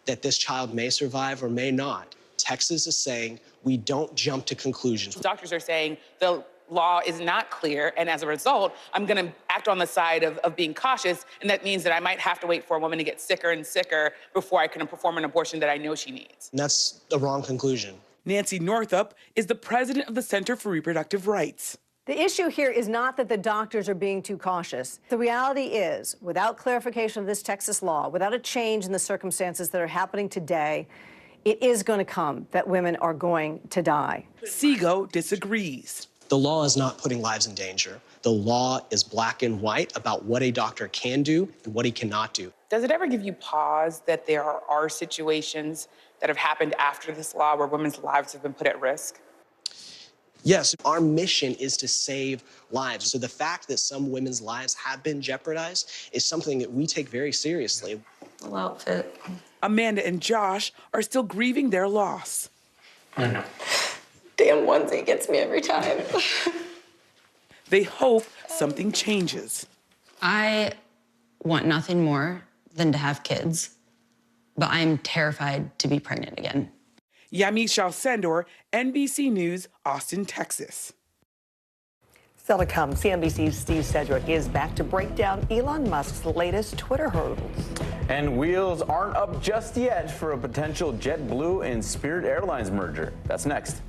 that this child may survive or may not, Texas is saying we don't jump to conclusions. Doctors are saying the law is not clear, and as a result, I'm going to act on the side of being cautious, and that means that I might have to wait for a woman to get sicker and sicker before I can perform an abortion that I know she needs. And that's the wrong conclusion. Nancy Northup is the president of the Center for Reproductive Rights. The issue here is not that the doctors are being too cautious. The reality is, without clarification of this Texas law, without a change in the circumstances that are happening today, it is going to come that women are going to die. Segal disagrees. The law is not putting lives in danger. The law is black and white about what a doctor can do and what he cannot do. Does it ever give you pause that there are situations that have happened after this law where women's lives have been put at risk? Yes, our mission is to save lives. So the fact that some women's lives have been jeopardized is something that we take very seriously. Little outfit. Amanda and Josh are still grieving their loss. I know. Damn onesie gets me every time. They hope something changes. I want nothing more than to have kids, but I'm terrified to be pregnant again. Yami Shalsendor, NBC News, Austin, Texas. Still to come, CNBC's Steve Sedgwick is back to break down Elon Musk's latest Twitter hurdles. And wheels aren't up just yet for a potential JetBlue and Spirit Airlines merger. That's next.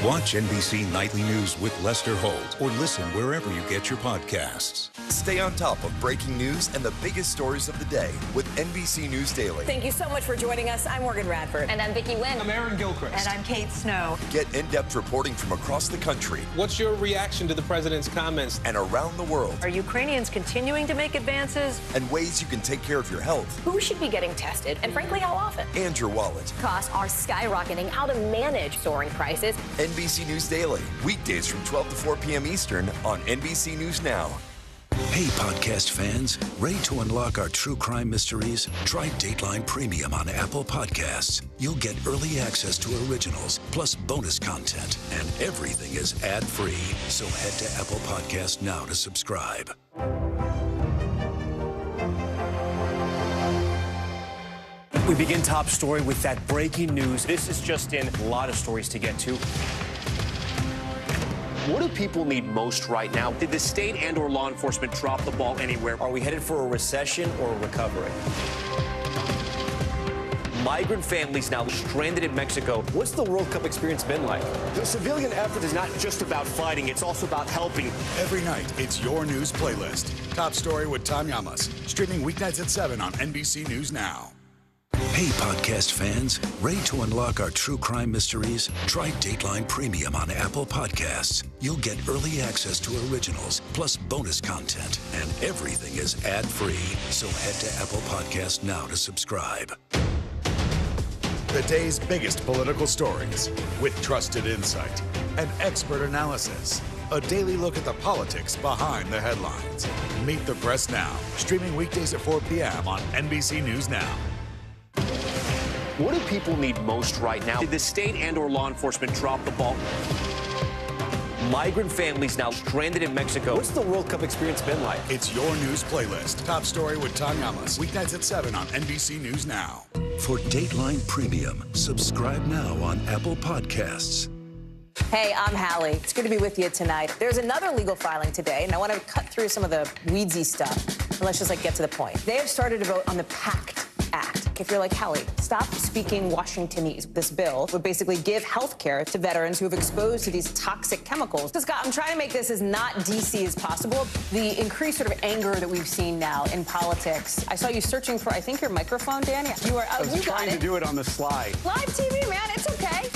Watch NBC Nightly News with Lester Holt or listen wherever you get your podcasts. Stay on top of breaking news and the biggest stories of the day with NBC News Daily. Thank you so much for joining us. I'm Morgan Radford. And I'm Vicki Lynn. I'm Aaron Gilchrist. And I'm Kate Snow. Get in-depth reporting from across the country. What's your reaction to the president's comments? And around the world. Are Ukrainians continuing to make advances? And ways you can take care of your health. Who should be getting tested? And frankly, how often? And your wallet. Costs are skyrocketing. How to manage soaring prices. NBC News Daily. Weekdays from 12 to 4 p.m. Eastern on NBC News Now. Hey, podcast fans, ready to unlock our true crime mysteries? Try Dateline Premium on Apple Podcasts. You'll get early access to originals, plus bonus content, and everything is ad-free. So head to Apple Podcasts now to subscribe. We begin top story with that breaking news. This is just in, a lot of stories to get to. What do people need most right now? Did the state and or law enforcement drop the ball anywhere? Are we headed for a recession or a recovery? Migrant families now stranded in Mexico. What's the World Cup experience been like? The civilian effort is not just about fighting, it's also about helping. Every night, it's your news playlist. Top Story with Tom Llamas. Streaming weeknights at 7 on NBC News Now. Hey, podcast fans, ready to unlock our true crime mysteries? Try Dateline Premium on Apple Podcasts. You'll get early access to originals, plus bonus content, and everything is ad-free. So head to Apple Podcasts now to subscribe. The day's biggest political stories with trusted insight and expert analysis. A daily look at the politics behind the headlines. Meet the Press Now, streaming weekdays at 4 p.m. on NBC News Now. What do people need most right now? Did the state and or law enforcement drop the ball? Migrant families now stranded in Mexico. What's the World Cup experience been like? It's your news playlist. Top Story with Tom Llamas. Weeknights at 7 on NBC News Now. For Dateline Premium, subscribe now on Apple Podcasts. Hey, I'm Hallie. It's good to be with you tonight. There's another legal filing today, and I want to cut through some of the weedsy stuff. And let's just get to the point. They have started to vote on the PACT Act. If you're like, Hallie, stop speaking Washingtonese. This bill would basically give health care to veterans who have exposed to these toxic chemicals. So, Scott, I'm trying to make this as not DC as possible. The increased sort of anger that we've seen now in politics. I saw you searching for, I think, your microphone, Dan. Yeah, you are. I was trying to do it on the slide. Live TV, man. It's okay.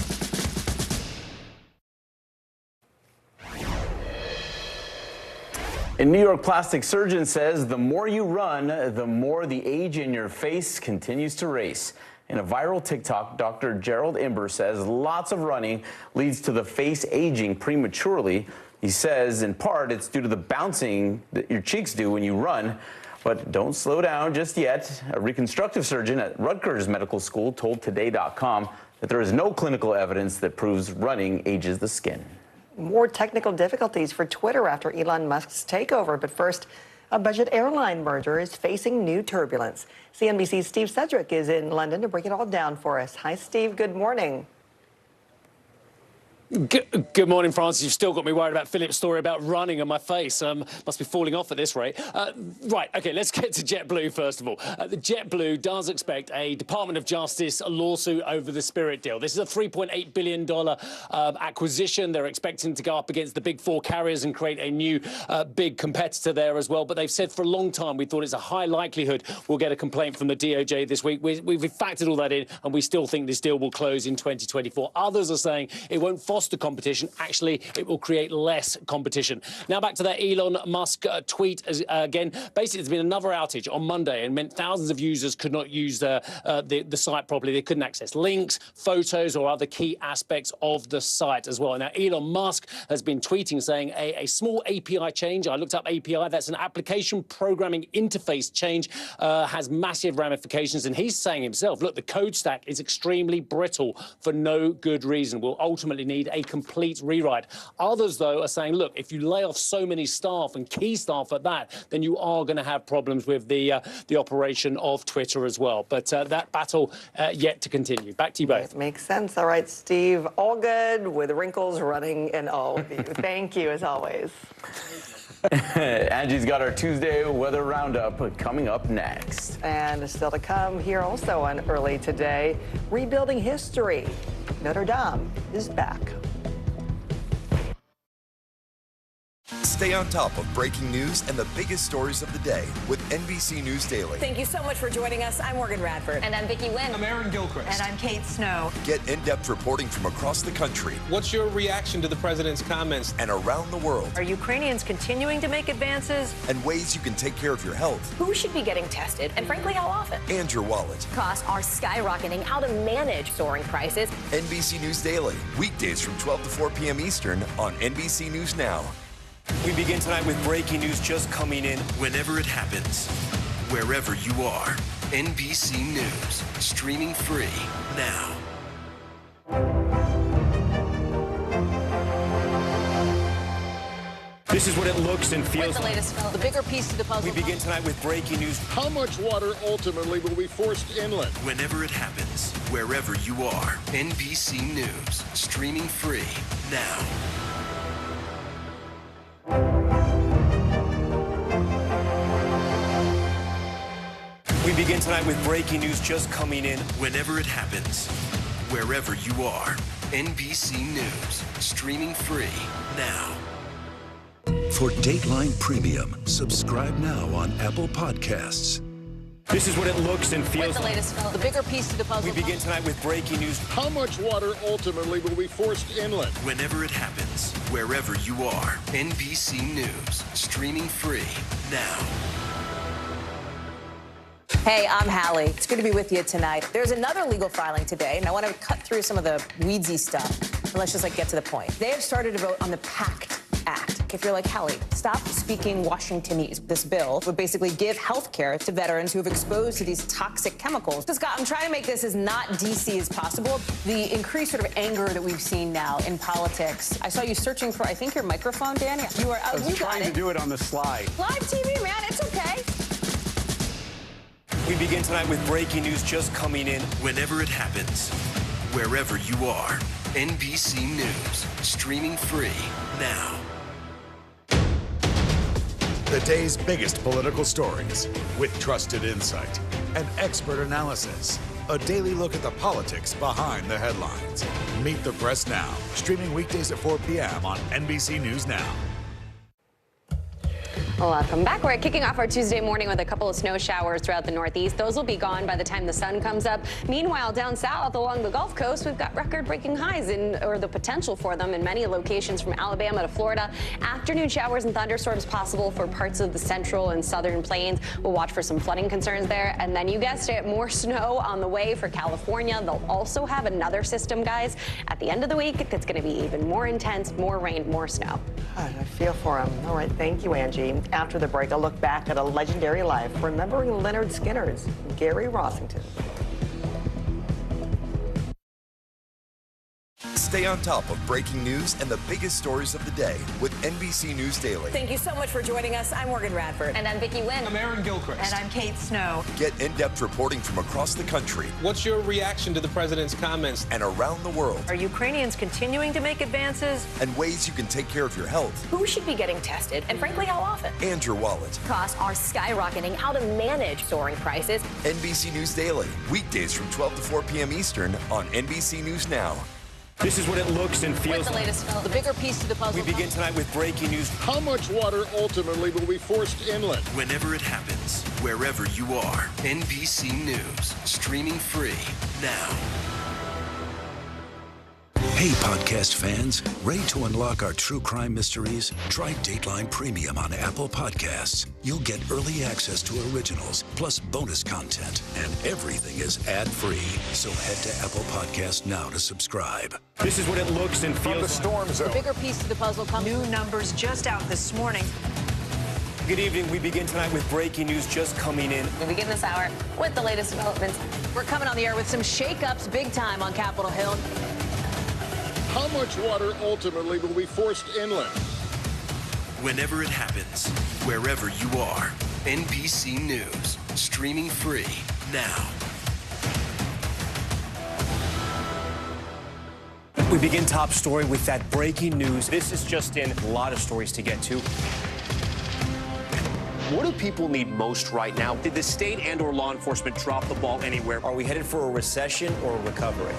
A New York plastic surgeon says the more you run, the more the age in your face continues to race. In a viral TikTok, Dr. Gerald Imber says lots of running leads to the face aging prematurely. He says, in part, it's due to the bouncing that your cheeks do when you run. But don't slow down just yet. A reconstructive surgeon at Rutgers Medical School told Today.com that there is no clinical evidence that proves running ages the skin. More technical difficulties for Twitter after Elon Musk's takeover. But first, a budget airline merger is facing new turbulence. CNBC's Steve Sedgwick is in London to break it all down for us. Hi, Steve. Good morning. Good morning, Francis. You've still got me worried about Philip's story about running on my face. Must be falling off at this rate. Right, OK, let's get to JetBlue first of all. The JetBlue does expect a Department of Justice lawsuit over the Spirit deal. This is a $3.8 billion acquisition. They're expecting to go up against the big four carriers and create a new big competitor there as well. But they've said for a long time we thought it's a high likelihood we'll get a complaint from the DOJ this week. We've factored all that in, and we still think this deal will close in 2024. Others are saying it won't foster competition. Actually, it will create less competition. Now back to that Elon Musk tweet again. Basically, there's been another outage on Monday and meant thousands of users could not use the site properly. They couldn't access links, photos, or other key aspects of the site as well. Now, Elon Musk has been tweeting saying a small API change. I looked up API. That's an application programming interface change. Has massive ramifications. And he's saying himself, look, the code stack is extremely brittle for no good reason. We'll ultimately need a complete rewrite. Others, though, are saying, look, if you lay off so many staff and key staff at that, then you are going to have problems with the operation of Twitter as well. But that battle yet to continue. Back to you both. It makes sense. All right, Steve, all good with wrinkles running in all of you. Thank you, as always. Angie's got our Tuesday weather roundup coming up next. And still to come here also on Early Today, rebuilding history. Notre Dame is back. Stay on top of breaking news and the biggest stories of the day with NBC News Daily. Thank you so much for joining us. I'm Morgan Radford. And I'm Vicki Lynn. I'm Aaron Gilchrist. And I'm Kate Snow. Get in-depth reporting from across the country What's your reaction to the president's comments? and around the world, Are Ukrainians continuing to make advances? and ways you can take care of your health Who should be getting tested? And frankly, how often? and your wallet. Costs are skyrocketing. How to manage soaring prices. NBC News Daily, weekdays from 12 to 4 p.m. Eastern on NBC News Now. We begin tonight with breaking news just coming in. Whenever it happens, wherever you are, NBC News, streaming free now. This is what it looks and feels With the latest film, the bigger piece to the puzzle. We begin tonight with breaking news. How much water ultimately will be forced inland? Whenever it happens, wherever you are, NBC News, streaming free now. We begin tonight with breaking news just coming in. Whenever it happens, wherever you are, NBC News, streaming free now. For Dateline Premium, subscribe now on Apple Podcasts. This is what it looks and feels With the latest film, the bigger piece to the puzzle. We begin tonight with breaking news. How much water ultimately will be forced inland? Whenever it happens, wherever you are, NBC News, streaming free now. Hey, I'm Hallie. It's good to be with you tonight. There's another legal filing today, and I want to cut through some of the weedsy stuff. And let's just get to the point. They have started to vote on the PACT Act. If you're like Hallie, stop speaking Washingtonese. This bill would basically give health care to veterans who have exposed to these toxic chemicals. So, Scott, I'm trying to make this as not DC as possible. The increased sort of anger that we've seen now in politics. I saw you searching for, I think, your microphone, Dan. You are. I was trying to do it on the slide. Live TV, man. It's okay. We begin tonight with breaking news just coming in. Whenever it happens, wherever you are, NBC News, streaming free now. The day's biggest political stories with trusted insight and expert analysis. A daily look at the politics behind the headlines. Meet the Press Now, streaming weekdays at 4 p.m. on NBC News Now. Welcome back. We're kicking off our Tuesday morning with a couple of snow showers throughout the Northeast. Those will be gone by the time the sun comes up. Meanwhile, down south along the Gulf Coast, we've got record-breaking highs or the potential for them in many locations from Alabama to Florida. Afternoon showers and thunderstorms possible for parts of the central and southern plains. We'll watch for some flooding concerns there. And then you guessed it, more snow on the way for California. They'll also have another system, guys, at the end of the week that's going to be even more intense, more rain, more snow. I feel for him. All right, thank you, Angie. After the break, a look back at a legendary life, remembering Leonard Skinner's Gary Rossington. Stay on top of breaking news and the biggest stories of the day with NBC News Daily. Thank you so much for joining us. I'm Morgan Radford. And I'm Vicki Wynn. I'm Aaron Gilchrist. And I'm Kate Snow. Get in-depth reporting from across the country. What's your reaction to the president's comments? And around the world. Are Ukrainians continuing to make advances? And ways you can take care of your health. Who should be getting tested, and frankly, how often? And your wallet. Costs are skyrocketing. How to manage soaring prices. NBC News Daily. Weekdays from 12 to 4 p.m. Eastern on NBC News Now. This is what it looks and feels What's the latest? The bigger piece to the puzzle. We begin tonight with breaking news. How much water ultimately will be forced inland? Whenever it happens, wherever you are, NBC News, streaming free now. Hey, podcast fans, ready to unlock our true crime mysteries? Try Dateline Premium on Apple Podcasts. You'll get early access to originals, plus bonus content, and everything is ad-free. So head to Apple Podcasts now to subscribe. This is what it looks and feels. From the storm zone. The bigger piece to the puzzle comes. New numbers just out this morning. Good evening. We begin tonight with breaking news just coming in. We begin this hour with the latest developments. We're coming on the air with some shakeups big time on Capitol Hill. How much water ultimately will be forced inland? Whenever it happens, wherever you are, NBC News, streaming free now. We begin top story with that breaking news. This is just in. A lot of stories to get to. What do people need most right now? Did the state and or law enforcement drop the ball anywhere? Are we headed for a recession or a recovery?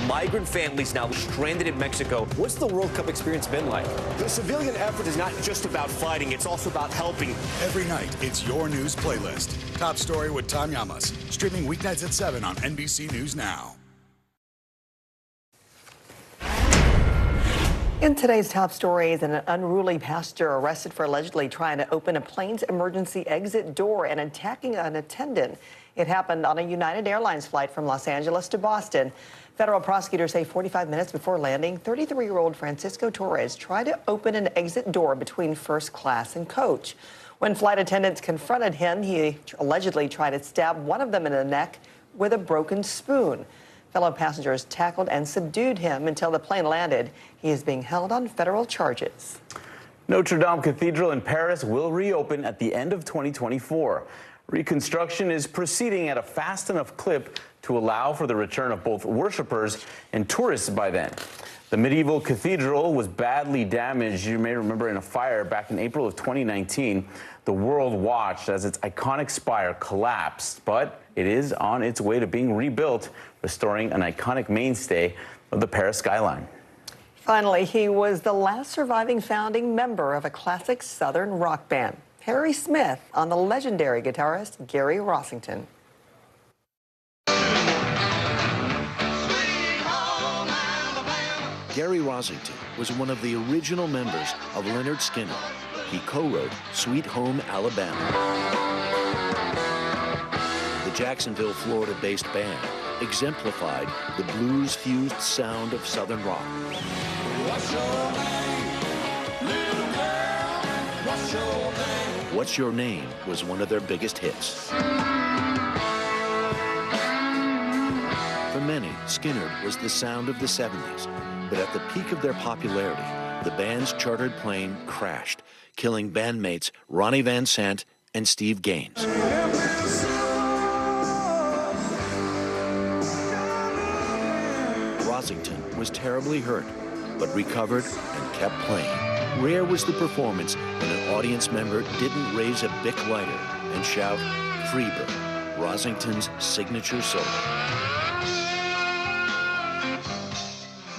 Migrant families now stranded in Mexico. What's the World Cup experience been like? The civilian effort is not just about fighting, it's also about helping. Every night, it's your news playlist. Top Story with Tom Llamas. Streaming weeknights at 7 on NBC News Now. In today's top stories, an unruly passenger arrested for allegedly trying to open a plane's emergency exit door and attacking an attendant. It happened on a United Airlines flight from Los Angeles to Boston. Federal prosecutors say 45 minutes before landing, 33-year-old Francisco Torres tried to open an exit door between first class and coach. When flight attendants confronted him, he allegedly tried to stab one of them in the neck with a broken spoon. Fellow passengers tackled and subdued him until the plane landed. He is being held on federal charges. Notre Dame Cathedral in Paris will reopen at the end of 2024. Reconstruction is proceeding at a fast enough clip to allow for the return of both worshipers and tourists by then. The medieval cathedral was badly damaged, you may remember, in a fire back in April of 2019. The world watched as its iconic spire collapsed, but it is on its way to being rebuilt, restoring an iconic mainstay of the Paris skyline. Finally, he was the last surviving founding member of a classic Southern rock band. Harry Smith on the legendary guitarist Gary Rossington. Gary Rossington was one of the original members of Lynyrd Skynyrd. He co-wrote Sweet Home Alabama. The Jacksonville, Florida-based band exemplified the blues-fused sound of Southern rock. What's your name, little girl? What's your name? What's Your Name was one of their biggest hits. For many, Skynyrd was the sound of the 70s, but at the peak of their popularity, the band's chartered plane crashed, killing bandmates Ronnie Van Sant and Steve Gaines. Rossington was terribly hurt, but recovered and kept playing. Rare was the performance when an audience member didn't raise a Bic lighter and shout, "Freebird," Rossington's signature solo.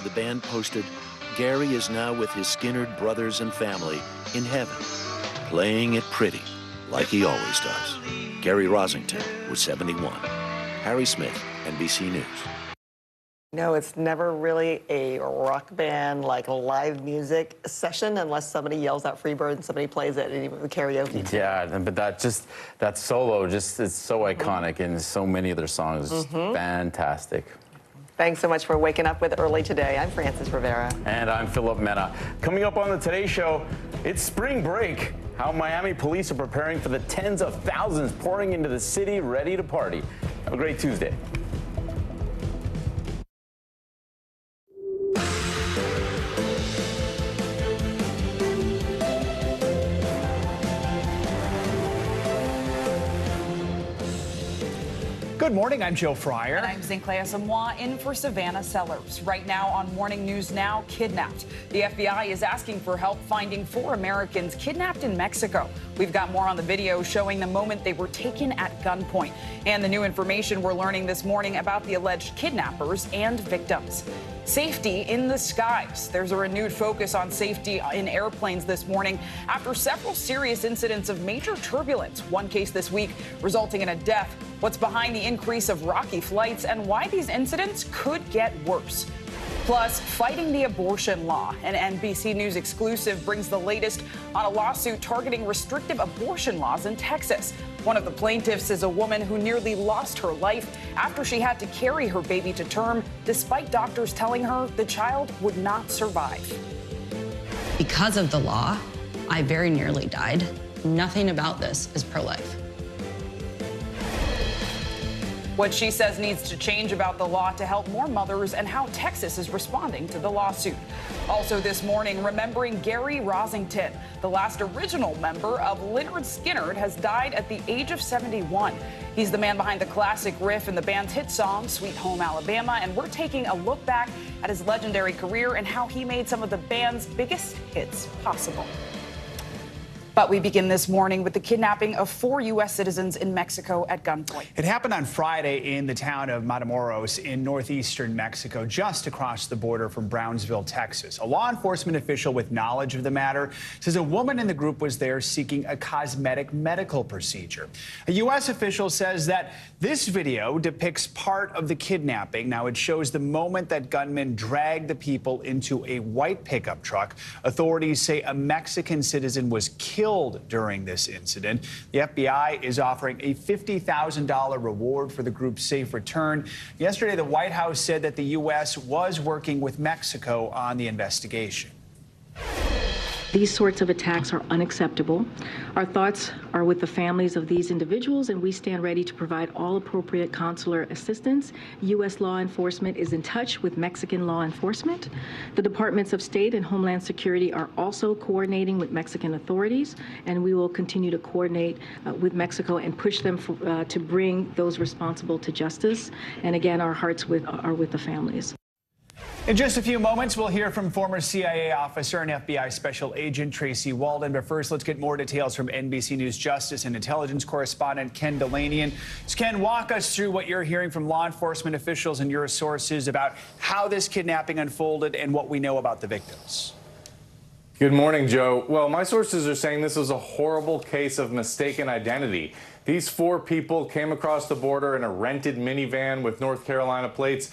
The band posted Gary is now with his Skinnerd brothers and family in heaven, playing it pretty, like he always does. Gary Rosington was 71. Harry Smith, NBC News. No, it's never really a rock band, like live music session, unless somebody yells out Freebird and somebody plays it, and even the karaoke. Yeah, but that solo just is so iconic, and so many of their songs just fantastic. Thanks so much for waking up with Early Today. I'm Frances Rivera. And I'm Philip Mena. Coming up on the Today Show, it's spring break. How Miami police are preparing for the tens of thousands pouring into the city ready to party. Have a great Tuesday. Good morning, I'm Joe Fryer. And I'm Zinclea Samoa in for Savannah Sellers. Right now on Morning News Now, kidnapped. The FBI is asking for help finding 4 Americans kidnapped in Mexico. We've got more on the video showing the moment they were taken at gunpoint. And the new information we're learning this morning about the alleged kidnappers and victims. Safety in the skies. There's a renewed focus on safety in airplanes this morning after several serious incidents of major turbulence. One case this week resulting in a death. What's behind the increase of rocky flights and why these incidents could get worse. Plus, fighting the abortion law. An NBC News exclusive brings the latest on a lawsuit targeting restrictive abortion laws in Texas. One of the plaintiffs is a woman who nearly lost her life after she had to carry her baby to term, despite doctors telling her the child would not survive. Because of the law, I very nearly died. Nothing about this is pro-life. What she says needs to change about the law to help more mothers and how Texas is responding to the lawsuit. Also this morning, remembering Gary Rosington, the last original member of Lynyrd Skynyrd, has died at the age of 71. He's the man behind the classic riff in the band's hit song, Sweet Home Alabama, and we're taking a look back at his legendary career and how he made some of the band's biggest hits possible. But we begin this morning with the kidnapping of 4 U.S. citizens in Mexico at gunpoint. It happened on Friday in the town of Matamoros in northeastern Mexico, just across the border from Brownsville, Texas. A law enforcement official with knowledge of the matter says a woman in the group was there seeking a cosmetic medical procedure. A U.S. official says that this video depicts part of the kidnapping. Now, it shows the moment that gunmen dragged the people into a white pickup truck. Authorities say a Mexican citizen was killed during this incident. The FBI is offering a $50,000 reward for the group's safe return. Yesterday, the White House said that the U.S. was working with Mexico on the investigation. These sorts of attacks are unacceptable. Our thoughts are with the families of these individuals, and we stand ready to provide all appropriate consular assistance. U.S. law enforcement is in touch with Mexican law enforcement. The Departments of State and Homeland Security are also coordinating with Mexican authorities, and we will continue to coordinate with Mexico and push them to bring those responsible to justice. And again, our hearts are with the families. In just a few moments, we'll hear from former CIA officer and FBI Special Agent Tracy Walden. But first, let's get more details from NBC News Justice and Intelligence correspondent Ken Delanian. So Ken, walk us through what you're hearing from law enforcement officials and your sources about how this kidnapping unfolded and what we know about the victims. Good morning, Joe. Well, my sources are saying this was a horrible case of mistaken identity. These 4 people came across the border in a rented minivan with North Carolina plates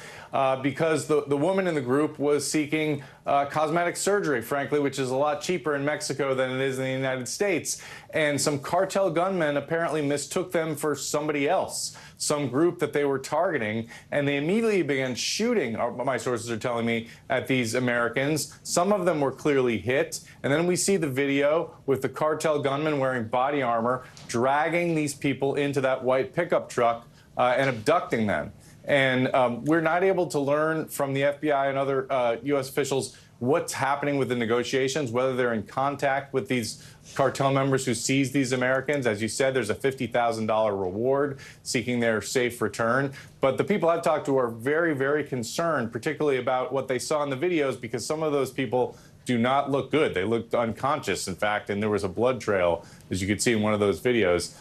because the woman in the group was seeking cosmetic surgery, frankly, which is a lot cheaper in Mexico than it is in the United States. And some cartel gunmen apparently mistook them for somebody else, some group that they were targeting, and they immediately began shooting, my sources are telling me, at these Americans. Some of them were clearly hit. And then we see the video with the cartel gunmen wearing body armor, dragging these people into that white pickup truck and abducting them. And we're not able to learn from the FBI and other U.S. officials what's happening with the negotiations, whether they're in contact with these cartel members who seized these Americans. As you said, there's a $50,000 reward seeking their safe return. But the people I've talked to are very, very concerned, particularly about what they saw in the videos, because some of those people do not look good. They looked unconscious, in fact, and there was a blood trail, as you could see in one of those videos.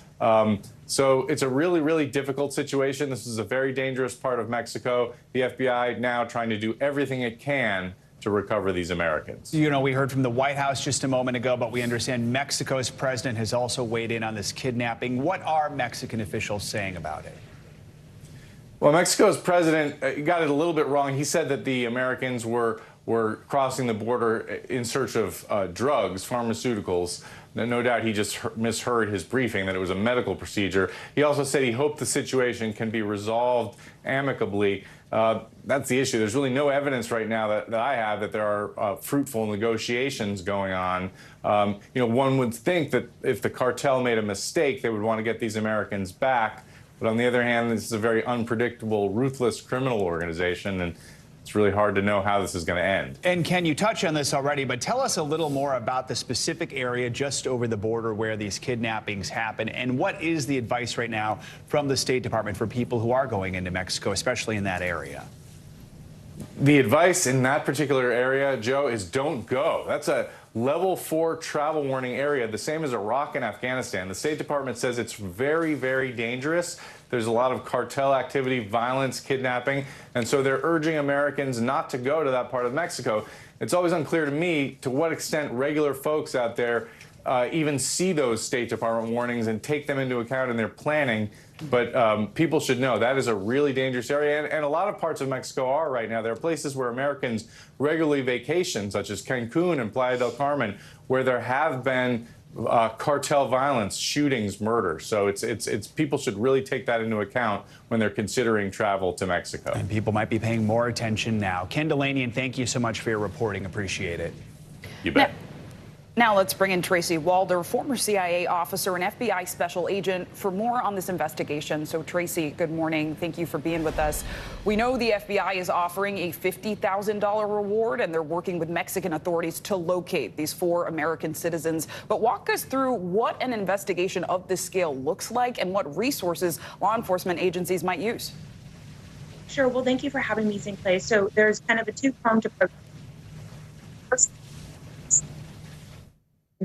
So it's a really, really difficult situation. This is a very dangerous part of Mexico. The FBI now trying to do everything it can to recover these Americans. You know, we heard from the White House just a moment ago, but we understand Mexico's president has also weighed in on this kidnapping. What are Mexican officials saying about it? Well, Mexico's president got it a little bit wrong. He said that the Americans were crossing the border in search of drugs, pharmaceuticals. No doubt he just misheard his briefing, that it was a medical procedure. He also said he hoped the situation can be resolved amicably. That's the issue. There's really no evidence right now that I have that there are fruitful negotiations going on. You know, one would think that if the cartel made a mistake, they would want to get these Americans back. But on the other hand, this is a very unpredictable, ruthless criminal organization, and it's really hard to know how this is going to end. And Ken, you touched on this already, but tell us a little more about the specific area just over the border where these kidnappings happen, and what is the advice right now from the State Department for people who are going into Mexico, especially in that area? The advice in that particular area, Joe, is don't go. That's a level 4 travel warning area, the same as Iraq and Afghanistan. The State Department says it's very, very dangerous. There's a lot of cartel activity, violence, kidnapping, and so they're urging Americans not to go to that part of Mexico. It's always unclear to me to what extent regular folks out there even see those State Department warnings and take them into account in their planning. But people should know that is a really dangerous area, and a lot of parts of Mexico are right now. There are places where Americans regularly vacation, such as Cancun and Playa del Carmen, where there have been cartel violence, shootings, murder. So it's people should really take that into account when they're considering travel to Mexico. And people might be paying more attention now. Ken Delaney, thank you so much for your reporting. Appreciate it. You bet. Now let's bring in Tracy Walder, former CIA officer and FBI special agent, for more on this investigation. So Tracy, good morning. Thank you for being with us. We know the FBI is offering a $50,000 reward, and they're working with Mexican authorities to locate these 4 American citizens. But walk us through what an investigation of this scale looks like and what resources law enforcement agencies might use. Sure. Well, thank you for having me in place. So there's kind of a two-pronged approach. First,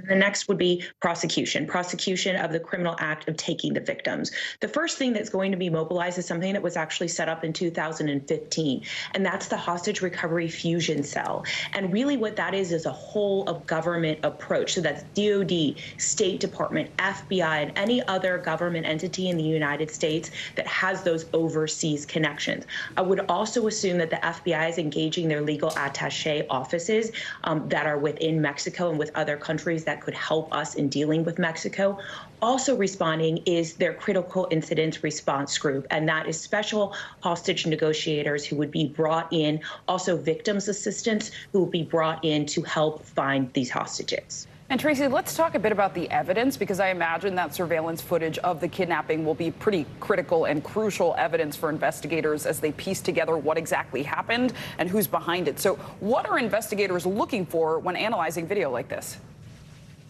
the next would be prosecution of the criminal act of taking the victims. The first thing that's going to be mobilized is something that was actually set up in 2015, and that's the Hostage Recovery Fusion Cell. And really what that is a whole of government approach. So that's DOD, State Department, FBI, and any other government entity in the United States that has those overseas connections. I would also assume that the FBI is engaging their legal attaché offices that are within Mexico and with other countries that could help us in dealing with Mexico. Also responding is their critical incident response group, and that is special hostage negotiators who would be brought in, also victims assistants who will be brought in to help find these hostages. And Tracy, let's talk a bit about the evidence, because I imagine that surveillance footage of the kidnapping will be pretty critical and crucial evidence for investigators as they piece together what exactly happened and who's behind it. So what are investigators looking for when analyzing video like this?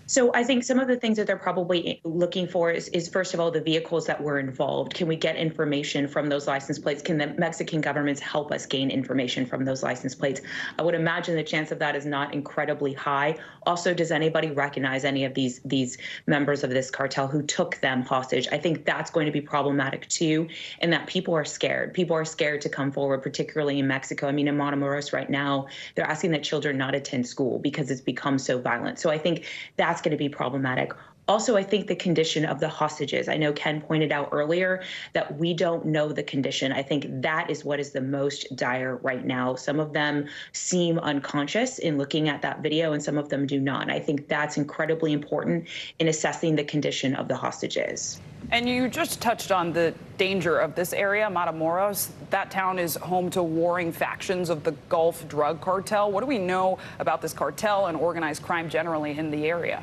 So I think some of the things that they're probably looking for is first of all, the vehicles that were involved. Can we get information from those license plates? Can the Mexican governments help us gain information from those license plates? I would imagine the chance of that is not incredibly high. Also, does anybody recognize any of these members of this cartel who took them hostage? I think that's going to be problematic too, and that people are scared. People are scared to come forward, particularly in Mexico. I mean, in Matamoros right now, they're asking that children not attend school because it's become so violent. So I think that's going to be problematic. Also, I think the condition of the hostages. I know Ken pointed out earlier that we don't know the condition. I think that is what is the most dire right now. Some of them seem unconscious in looking at that video, and some of them do not. And I think that's incredibly important in assessing the condition of the hostages. And you just touched on the danger of this area, Matamoros. That town is home to warring factions of the Gulf drug cartel. What do we know about this cartel and organized crime generally in the area?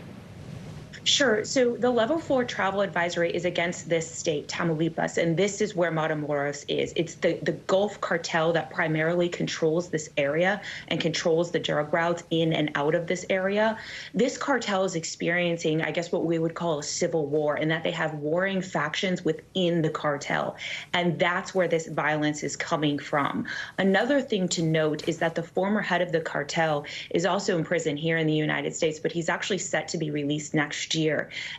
Sure. So the level 4 travel advisory is against this state, Tamaulipas, and this is where Matamoros is. It's the Gulf cartel that primarily controls this area and controls the drug routes in and out of this area. This cartel is experiencing, I guess, what we would call a civil war, in that they have warring factions within the cartel. And that's where this violence is coming from. Another thing to note is that the former head of the cartel is also in prison here in the United States, but he's actually set to be released next year.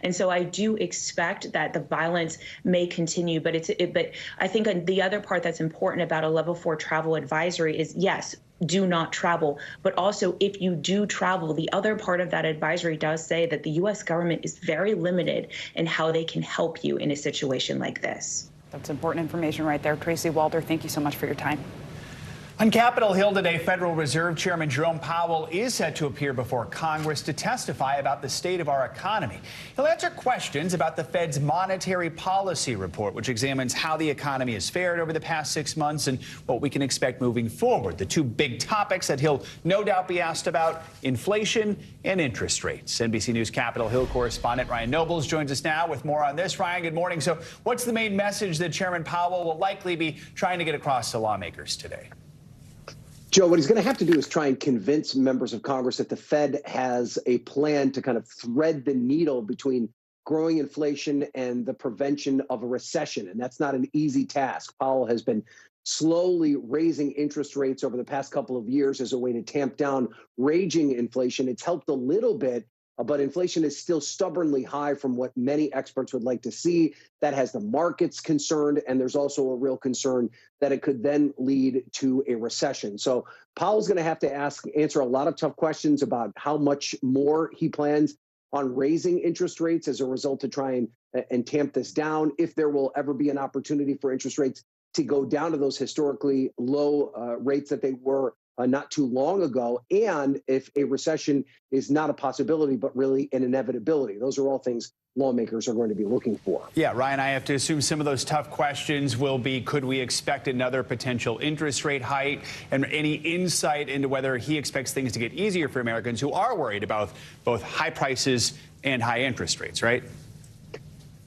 And so I do expect that the violence may continue, but I think the other part that's important about a level 4 travel advisory is, yes, do not travel. But also, if you do travel, the other part of that advisory does say that the U.S. government is very limited in how they can help you in a situation like this. That's important information right there. Tracy Walter, thank you so much for your time. On Capitol Hill today, Federal Reserve Chairman Jerome Powell is set to appear before Congress to testify about the state of our economy. He'll answer questions about the Fed's monetary policy report, which examines how the economy has fared over the past 6 months and what we can expect moving forward. The two big topics that he'll no doubt be asked about: inflation and interest rates. NBC News Capitol Hill correspondent Ryan Nobles joins us now with more on this. Ryan, good morning. So what's the main message that Chairman Powell will likely be trying to get across to lawmakers today? Joe, what he's going to have to do is try and convince members of Congress that the Fed has a plan to kind of thread the needle between growing inflation and the prevention of a recession. And that's not an easy task. Powell has been slowly raising interest rates over the past couple of years as a way to tamp down raging inflation. It's helped a little bit, but inflation is still stubbornly high from what many experts would like to see. That has the markets concerned, and there's also a real concern that it could then lead to a recession. So Powell's going to have to answer a lot of tough questions about how much more he plans on raising interest rates as a result to try and tamp this down, if there will ever be an opportunity for interest rates to go down to those historically low rates that they were not too long ago, and if a recession is not a possibility, but really an inevitability. Those are all things lawmakers are going to be looking for. Yeah, Ryan, I have to assume some of those tough questions will be, could we expect another potential interest rate hike, and any insight into whether he expects things to get easier for Americans who are worried about both high prices and high interest rates, right?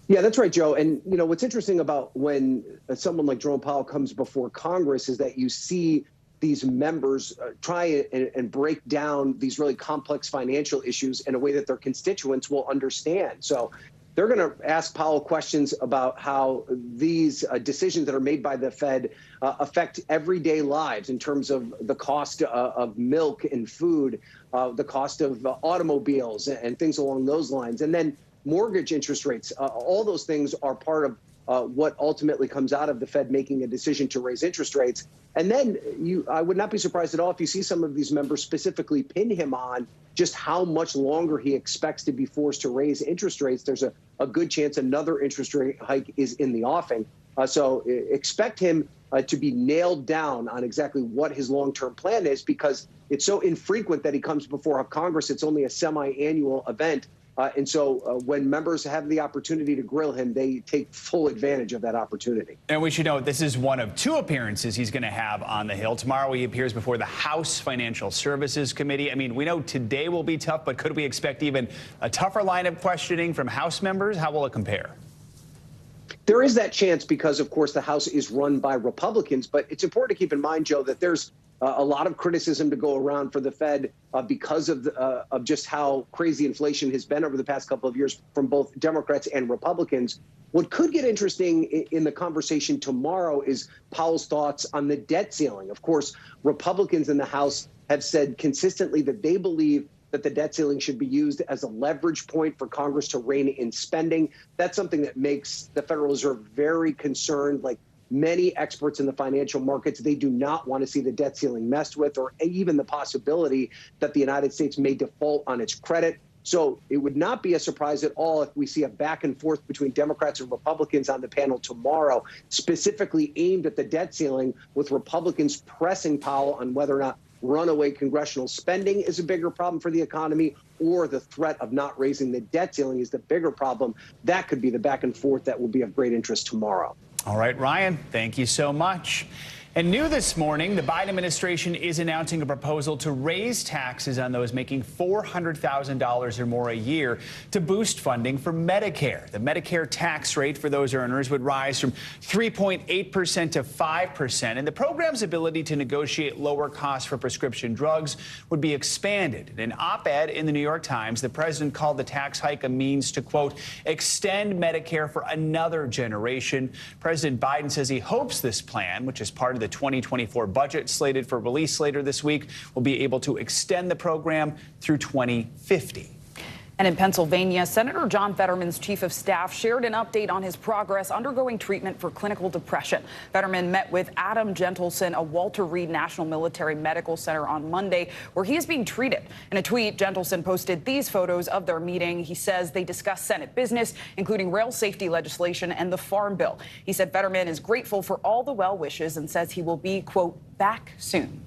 Yeah, that's right, Joe. And, you know, what's interesting about when someone like Jerome Powell comes before Congress is that you see these members try and break down these really complex financial issues in a way that their constituents will understand. So they're going to ask Powell questions about how these decisions that are made by the Fed affect everyday lives in terms of the cost of milk and food, the cost of automobiles and things along those lines. And then mortgage interest rates, all those things are part of what ultimately comes out of the Fed making a decision to raise interest rates. And then I would not be surprised at all if you see some of these members specifically pin him on just how much longer he expects to be forced to raise interest rates. There's a good chance another interest rate hike is in the offing. So expect him to be nailed down on exactly what his long-term plan is, because it's so infrequent that he comes before Congress. It's only a semi-annual event. And so when members have the opportunity to grill him, they take full advantage of that opportunity. And we should note this is one of two appearances he's going to have on the Hill. Tomorrow he appears before the House Financial Services Committee. I mean, we know today will be tough, but could we expect even a tougher line of questioning from House members? How will it compare? There is that chance because, of course, the House is run by Republicans. But it's important to keep in mind, Joe, that there's a lot of criticism to go around for the Fed because of just how crazy inflation has been over the past couple of years from both Democrats and Republicans. What could get interesting in the conversation tomorrow is Powell's thoughts on the debt ceiling. Of course, Republicans in the House have said consistently that they believe that the debt ceiling should be used as a leverage point for Congress to rein in spending. That's something that makes the Federal Reserve very concerned. Like many experts in the financial markets, they do not want to see the debt ceiling messed with, or even the possibility that the United States may default on its credit. So it would not be a surprise at all if we see a back and forth between Democrats and Republicans on the panel tomorrow, specifically aimed at the debt ceiling, with Republicans pressing Powell on whether or not runaway congressional spending is a bigger problem for the economy, or the threat of not raising the debt ceiling is the bigger problem. That could be the back and forth that will be of great interest tomorrow. All right, Ryan, thank you so much. And new this morning, the Biden administration is announcing a proposal to raise taxes on those making $400,000 or more a year to boost funding for Medicare. The Medicare tax rate for those earners would rise from 3.8% to 5%, and the program's ability to negotiate lower costs for prescription drugs would be expanded. In an op-ed in the New York Times, the president called the tax hike a means to, quote, extend Medicare for another generation. President Biden says he hopes this plan, which is part of the 2024 budget slated for release later this week, will be able to extend the program through 2050. And in Pennsylvania, Senator John Fetterman's chief of staff shared an update on his progress undergoing treatment for clinical depression. Fetterman met with Adam Gentleson, a Walter Reed National Military Medical Center, on Monday, where he is being treated. In a tweet, Gentleson posted these photos of their meeting. He says they discussed Senate business, including rail safety legislation and the Farm Bill. He said Fetterman is grateful for all the well wishes and says he will be, quote, back soon.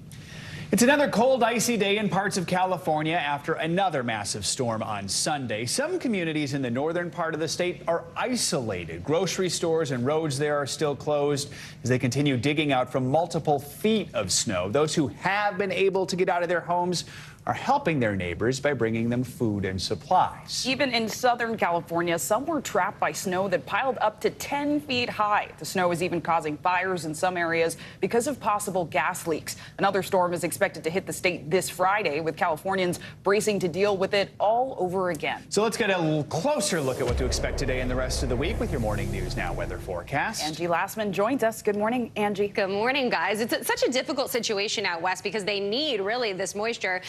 It's another cold, icy day in parts of California after another massive storm on Sunday. Some communities in the northern part of the state are isolated. Grocery stores and roads there are still closed as they continue digging out from multiple feet of snow. Those who have been able to get out of their homes are helping their neighbors by bringing them food and supplies. Even in Southern California, some were trapped by snow that piled up to 10 feet high. The snow is even causing fires in some areas because of possible gas leaks. Another storm is expected to hit the state this Friday, with Californians bracing to deal with it all over again. So let's get a little closer look at what to expect today and the rest of the week with your Morning News Now weather forecast. Angie Lassman joins us. Good morning, Angie. Good morning, guys. It's such a difficult situation out west because they need really this moisture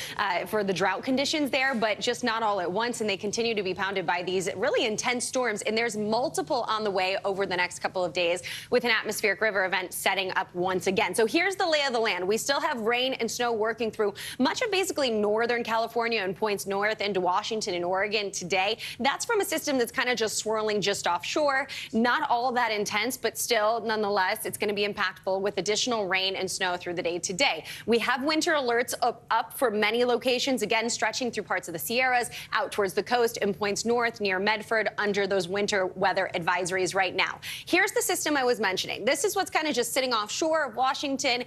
for the drought conditions there, but just not all at once, and they continue to be pounded by these really intense storms, and there's multiple on the way over the next couple of days with an atmospheric river event setting up once again. So here's the lay of the land. We still have rain and snow working through much of basically northern California and points north into Washington and Oregon today. That's from a system that's kind of just swirling just offshore. Not all that intense, but still, nonetheless, it's going to be impactful with additional rain and snow through the day today. We have winter alerts up for many locations, again stretching through parts of the Sierras, out towards the coast and points north near Medford under those winter weather advisories right now. Here's the system I was mentioning. This is what's kind of just sitting offshore of Washington,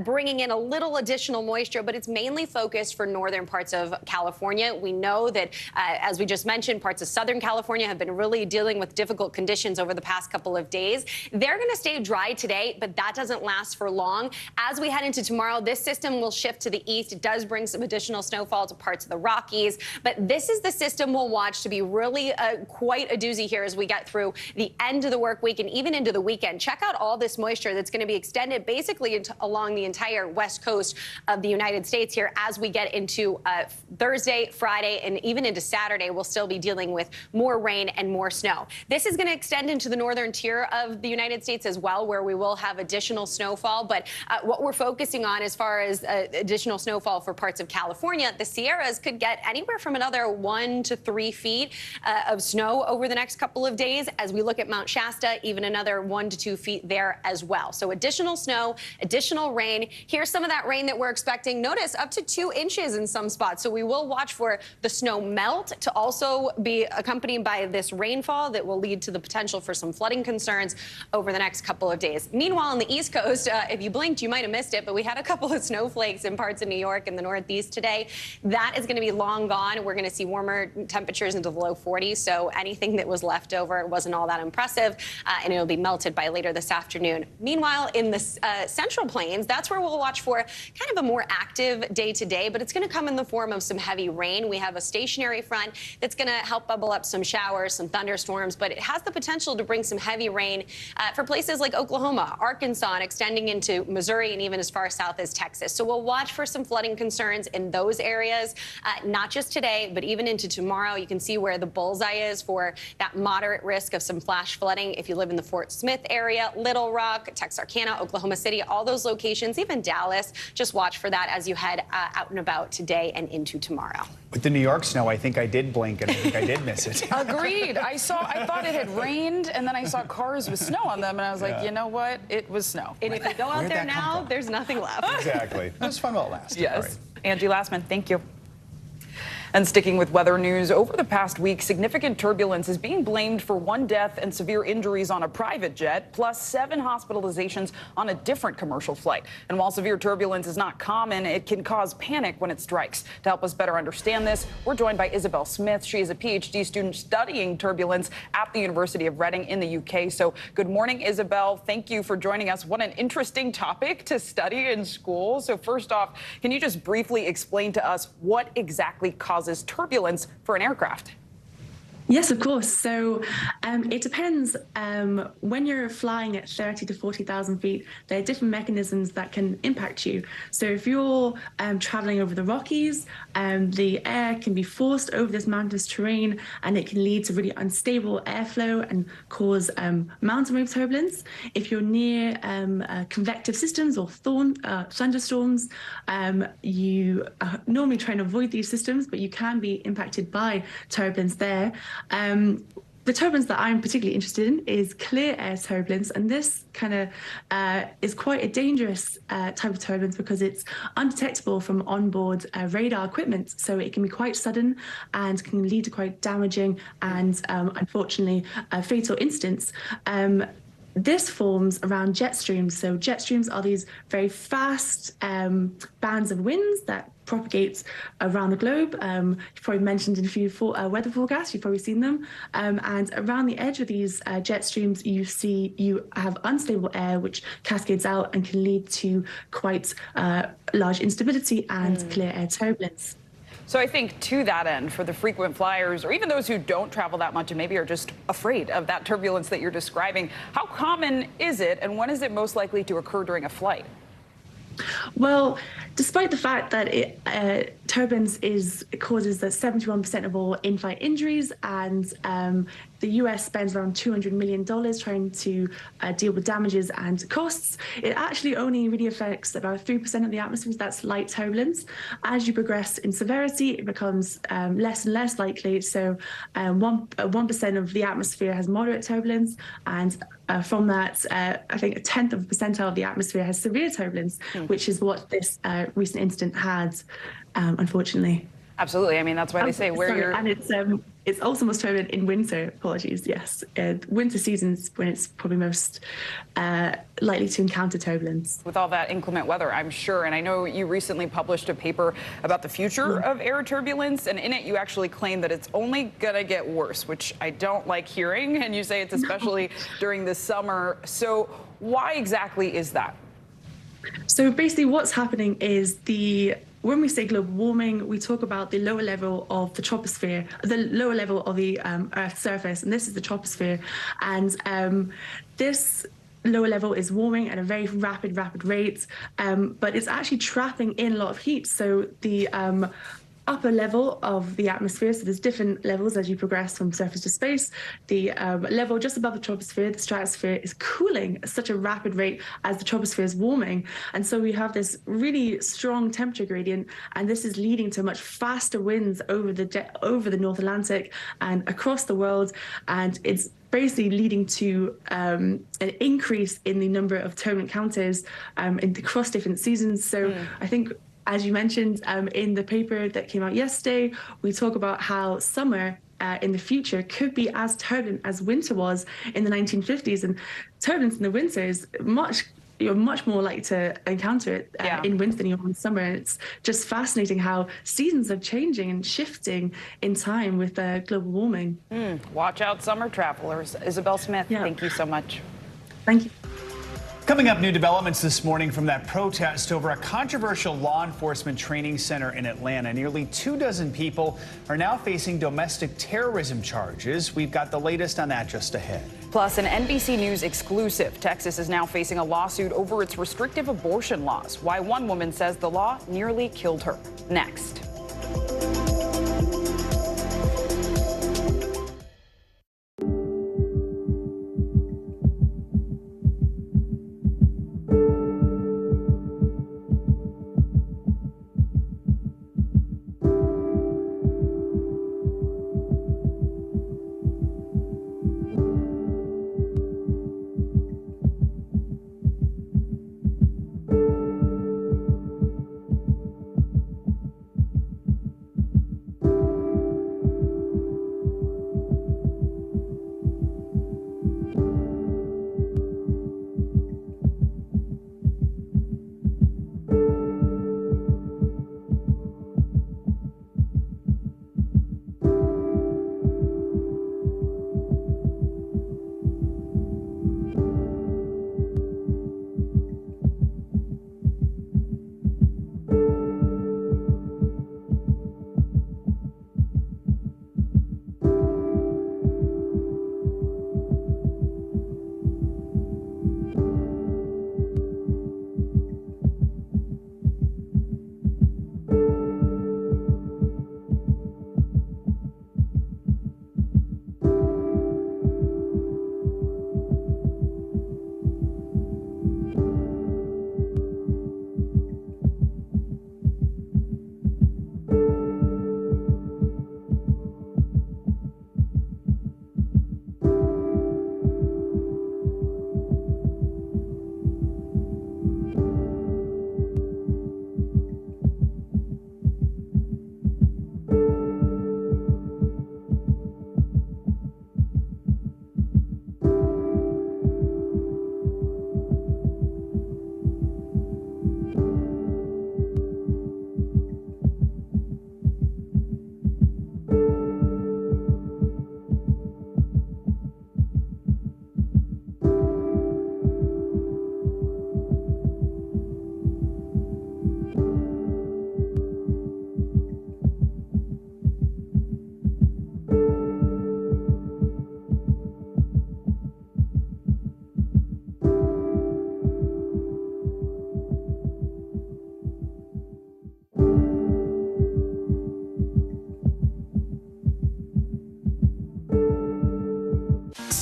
bringing in a little additional moisture, but it's mainly focused for northern parts of California. We know that, as we just mentioned, parts of Southern California have been really dealing with difficult conditions over the past couple of days. They're going to stay dry today, but that doesn't last for long. As we head into tomorrow, this system will shift to the east. It does bring some additional snowfall to parts of the Rockies, but this is the system we'll watch to be really quite a doozy here as we get through the end of the work week and even into the weekend. Check out all this moisture that's going to be extended basically along the entire west coast of the United States here as we get into Thursday, Friday, and even into Saturday. We'll still be dealing with more rain and more snow. This is going to extend into the northern tier of the United States as well, where we will have additional snowfall. But what we're focusing on as far as additional snowfall for parts of California, the Sierras could get anywhere from another 1 to 3 feet of snow over the next couple of days. As we look at Mount Shasta, even another 1 to 2 feet there as well. So additional snow, additional rain. Here's some of that rain that we're expecting. Notice up to 2 inches in some spots. So we will watch for the snow melt to also be accompanied by this rainfall that will lead to the potential for some flooding concerns over the next couple of days. Meanwhile, on the East Coast, if you blinked, you might have missed it, but we had a couple of snowflakes in parts of New York and the Northeast today. That is going to be long gone. We're going to see warmer temperatures into the low 40s, so anything that was left over wasn't all that impressive, and it'll be melted by later this afternoon. Meanwhile, in the Central Plains, that's where we'll watch for kind of a more active day today, but it's going to come in the form of some heavy rain. We have a stationary front that's going to help bubble up some showers, some thunderstorms, but it has the potential to bring some heavy rain for places like Oklahoma, Arkansas, and extending into Missouri and even as far south as Texas. So we'll watch for some flooding concerns in those areas, not just today, but even into tomorrow. You can see where the bullseye is for that moderate risk of some flash flooding if you live in the Fort Smith area, Little Rock, Texarkana, Oklahoma City, all those locations, even Dallas. Just watch for that as you head out and about today and into tomorrow. With the New York snow, I think I did blink and I think I did miss it. Agreed. I thought it had rained, and then I saw cars with snow on them, and I was like, you know what? It was snow. And if you go out there now, there's nothing left. Exactly. It was fun while it lasted. Yes. Right. Angie Lassman, thank you. And sticking with weather news, over the past week, significant turbulence is being blamed for 1 death and severe injuries on a private jet, plus 7 hospitalizations on a different commercial flight. And while severe turbulence is not common, it can cause panic when it strikes. To help us better understand this, we're joined by Isabel Smith. She is a PhD student studying turbulence at the University of Reading in the UK. So good morning, Isabel. Thank you for joining us. What an interesting topic to study in school. So first off, can you just briefly explain to us what exactly causes turbulence for an aircraft? Yes, of course. So it depends. When you're flying at 30 to 40,000 feet, there are different mechanisms that can impact you. So if you're traveling over the Rockies, the air can be forced over this mountainous terrain, and it can lead to really unstable airflow and cause mountain wave turbulence. If you're near convective systems or thunderstorms, you normally try and avoid these systems, but you can be impacted by turbulence there. The turbulence that I'm particularly interested in is clear air turbulence, and this kind of is quite a dangerous type of turbulence because it's undetectable from onboard radar equipment. So it can be quite sudden and can lead to quite damaging and unfortunately fatal incidents. This forms around jet streams. So jet streams are these very fast bands of winds that propagate around the globe. You've probably mentioned in a few weather forecasts, you've probably seen them. And around the edge of these jet streams, you have unstable air, which cascades out and can lead to quite large instability and clear air turbulence. So I think to that end, for the frequent flyers, or even those who don't travel that much and maybe are just afraid of that turbulence that you're describing, how common is it, and when is it most likely to occur during a flight? Well, despite the fact that turbulence causes 71% of all in-flight injuries, and the US spends around $200 million trying to deal with damages and costs, it actually only really affects about 3% of the atmosphere. That's light turbulence. As you progress in severity, it becomes less and less likely. So 1% of the atmosphere has moderate turbulence, and from that, I think 1/10 of a percentile of the atmosphere has severe turbulence, which is what this recent incident had, unfortunately. Absolutely. I mean, that's why they say where you're... And it's also most turbulent in winter, apologies, yes. Winter seasons when it's probably most likely to encounter turbulence. With all that inclement weather, I'm sure. And I know you recently published a paper about the future of air turbulence, and in it you actually claim that it's only going to get worse, which I don't like hearing. And you say it's especially during the summer. So why exactly is that? So basically what's happening is when we say global warming, we talk about the lower level of the troposphere, the lower level of the Earth's surface, and this is the troposphere. And this lower level is warming at a very rapid rate, but it's actually trapping in a lot of heat. So the upper level of the atmosphere, so there's different levels as you progress from surface to space. The level just above the troposphere, the stratosphere, is cooling at such a rapid rate as the troposphere is warming. And so we have this really strong temperature gradient, and this is leading to much faster winds over the North Atlantic and across the world. And it's basically leading to an increase in the number of turbulent counters across different seasons. So I think, as you mentioned in the paper that came out yesterday, we talk about how summer in the future could be as turbulent as winter was in the 1950s. And turbulence in the winter is you're much more likely to encounter it in winter than you are in summer. And it's just fascinating how seasons are changing and shifting in time with global warming. Watch out, summer travelers. Isabel Smith, thank you so much. Thank you. Coming up, new developments this morning from that protest over a controversial law enforcement training center in Atlanta. Nearly 24 people are now facing domestic terrorism charges. We've got the latest on that just ahead. Plus, an NBC News exclusive. Texas is now facing a lawsuit over its restrictive abortion laws. Why one woman says the law nearly killed her. Next.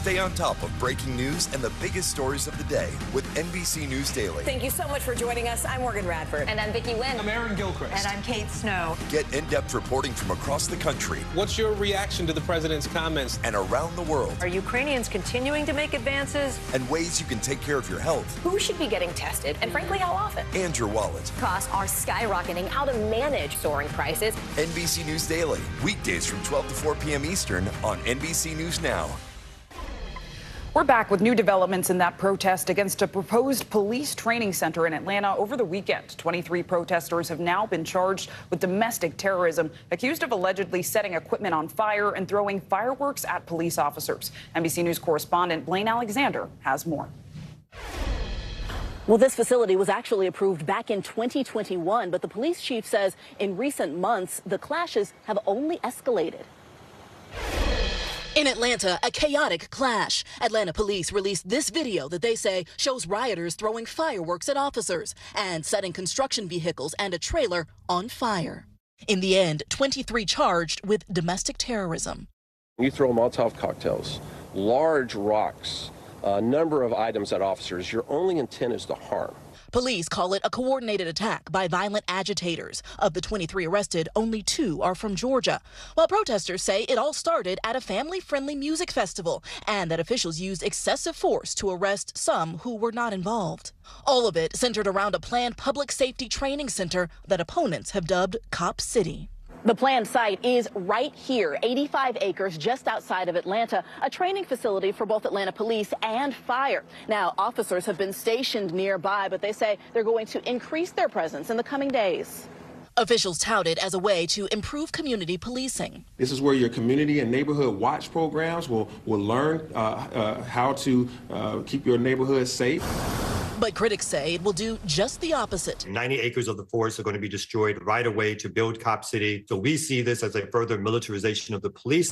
Stay on top of breaking news and the biggest stories of the day with NBC News Daily. Thank you so much for joining us. I'm Morgan Radford. And I'm Vicki Lynn. I'm Aaron Gilchrist. And I'm Kate Snow. Get in-depth reporting from across the country. What's your reaction to the president's comments? And around the world. Are Ukrainians continuing to make advances? And ways you can take care of your health. Who should be getting tested, and frankly, how often? And your wallet. Costs are skyrocketing. How to manage soaring prices. NBC News Daily. Weekdays from 12 to 4 p.m. Eastern on NBC News Now. We're back with new developments in that protest against a proposed police training center in Atlanta over the weekend. 23 protesters have now been charged with domestic terrorism, accused of allegedly setting equipment on fire and throwing fireworks at police officers. NBC News correspondent Blaine Alexander has more. Well, this facility was actually approved back in 2021, but the police chief says in recent months, the clashes have only escalated. In Atlanta, a chaotic clash. Atlanta police released this video that they say shows rioters throwing fireworks at officers and setting construction vehicles and a trailer on fire. In the end, 23 charged with domestic terrorism. You throw Molotov cocktails, large rocks, a number of items at officers, your only intent is to harm. Police call it a coordinated attack by violent agitators. Of the 23 arrested, only 2 are from Georgia, while protesters say it all started at a family-friendly music festival and that officials used excessive force to arrest some who were not involved. All of it centered around a planned public safety training center that opponents have dubbed Cop City. The planned site is right here, 85 acres just outside of Atlanta, a training facility for both Atlanta police and fire. Now, officers have been stationed nearby, but they say they're going to increase their presence in the coming days. Officials tout it as a way to improve community policing. This is where your community and neighborhood watch programs will learn how to keep your neighborhood safe. But critics say it will do just the opposite. 90 acres of the forest are going to be destroyed right away to build Cop City. So we see this as a further militarization of the police.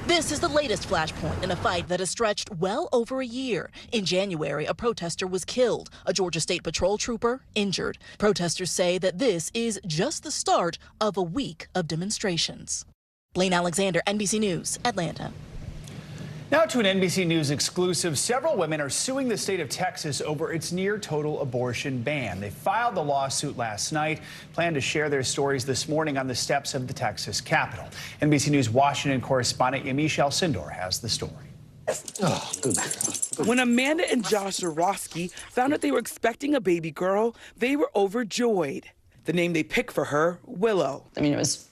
This is the latest flashpoint in a fight that has stretched well over a year. In January, a protester was killed, a Georgia State Patrol trooper injured. Protesters say that this is just the start of a week of demonstrations. Blaine Alexander, NBC News, Atlanta. Now to an NBC News exclusive. Several women are suing the state of Texas over its near-total abortion ban. They filed the lawsuit last night, plan to share their stories this morning on the steps of the Texas Capitol. NBC News Washington correspondent Yamiche Alcindor has the story. When Amanda and Josh Zarowski found out they were expecting a baby girl, they were overjoyed. The name they picked for her, Willow. I mean, it was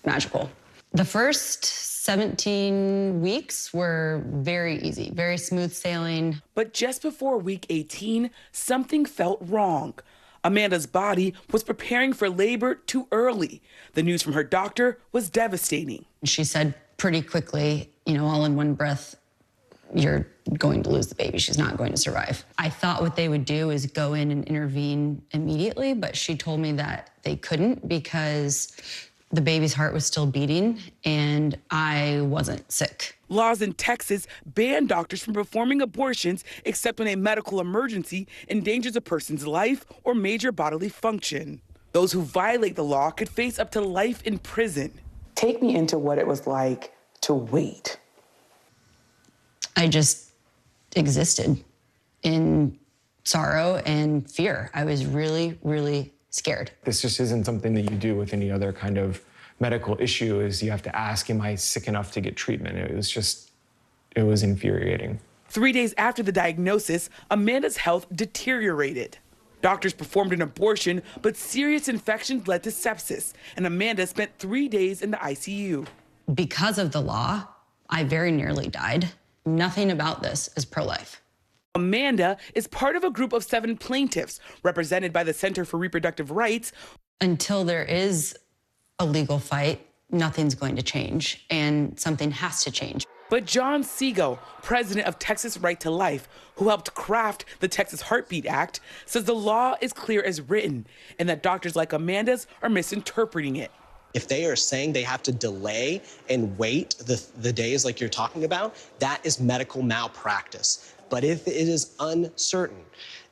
magical. The first 17 weeks were very easy, very smooth sailing. But just before week 18, something felt wrong. Amanda's body was preparing for labor too early. The news from her doctor was devastating. She said pretty quickly, all in one breath, you're going to lose the baby. She's not going to survive. I thought what they would do is go in and intervene immediately, but she told me that they couldn't because the baby's heart was still beating and I wasn't sick. Laws in Texas ban doctors from performing abortions except when a medical emergency endangers a person's life or major bodily function. Those who violate the law could face up to life in prison. Take me into what it was like to wait. I just existed in sorrow and fear. I was really, really scared. This just isn't something that you do with any other kind of medical issue, is you have to ask, am I sick enough to get treatment? It was infuriating. 3 days after the diagnosis, Amanda's health deteriorated. Doctors performed an abortion, but serious infections led to sepsis, and Amanda spent 3 days in the ICU. Because of the law, I very nearly died. Nothing about this is pro-life. Amanda is part of a group of 7 plaintiffs represented by the Center for Reproductive Rights. Until there is a legal fight, nothing's going to change, and something has to change. But John Segal, president of Texas Right to Life, who helped craft the Texas Heartbeat Act, says the law is clear as written and that doctors like Amanda's are misinterpreting it. If they are saying they have to delay and wait the days like you're talking about, that is medical malpractice. But if it is uncertain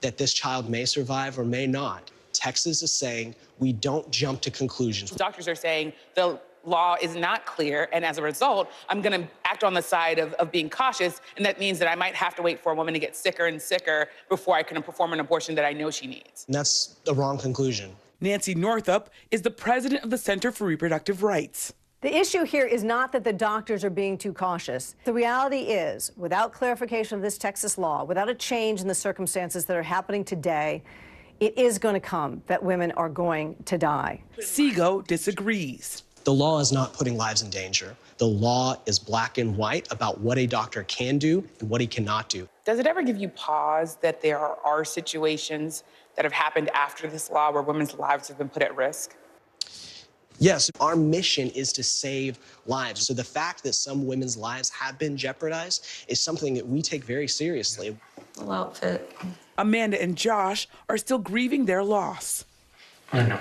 that this child may survive or may not, Texas is saying we don't jump to conclusions. Doctors are saying the law is not clear, and as a result, I'm going to act on the side of being cautious, and that means that I might have to wait for a woman to get sicker and sicker before I can perform an abortion that I know she needs. And that's the wrong conclusion. Nancy Northup is the president of the Center for Reproductive Rights. The issue here is not that the doctors are being too cautious. The reality is, without clarification of this Texas law, without a change in the circumstances that are happening today, it is going to come that women are going to die. Sego disagrees. The law is not putting lives in danger. The law is black and white about what a doctor can do and what he cannot do. Does it ever give you pause that there are situations that have happened after this law where women's lives have been put at risk? Yes, our mission is to save lives. So the fact that some women's lives have been jeopardized is something that we take very seriously. Little outfit. Amanda and Josh are still grieving their loss. I know.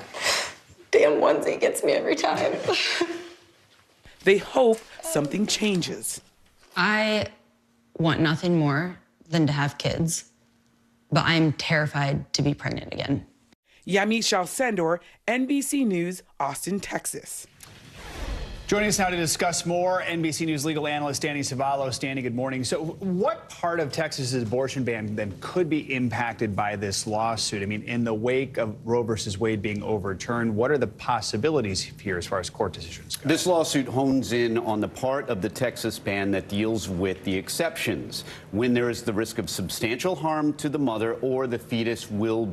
Damn onesie gets me every time. They hope something changes. I want nothing more than to have kids, but I'm terrified to be pregnant again. Yami Shalsendor, NBC News, Austin, Texas. Joining us now to discuss more, NBC News legal analyst Danny Savalos. Danny, good morning. So what part of Texas's abortion ban then could be impacted by this lawsuit? I mean, in the wake of Roe versus Wade being overturned, what are the possibilities here as far as court decisions go? This lawsuit hones in on the part of the Texas ban that deals with the exceptions, when there is the risk of substantial harm to the mother or the fetus will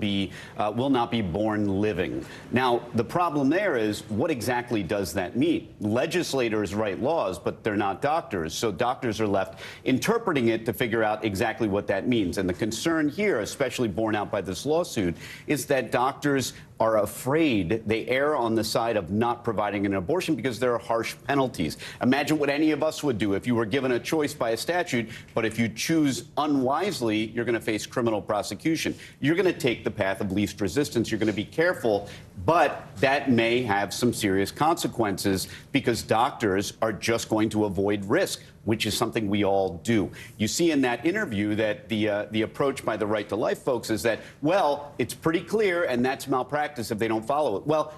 not be born living. Now, the problem there is, what exactly does that mean? Legislators write laws, but they're not doctors. So doctors are left interpreting it to figure out exactly what that means. And the concern here, especially borne out by this lawsuit, is that doctors are afraid. They err on the side of not providing an abortion because there are harsh penalties. Imagine what any of us would do if you were given a choice by a statute, but if you choose unwisely, you're going to face criminal prosecution. You're going to take the path of least resistance. You're going to be careful, but that may have some serious consequences because doctors are just going to avoid risk, which is something we all do. You see in that interview that the approach by the Right to Life folks is that, well, it's pretty clear and that's malpractice if they don't follow it. Well,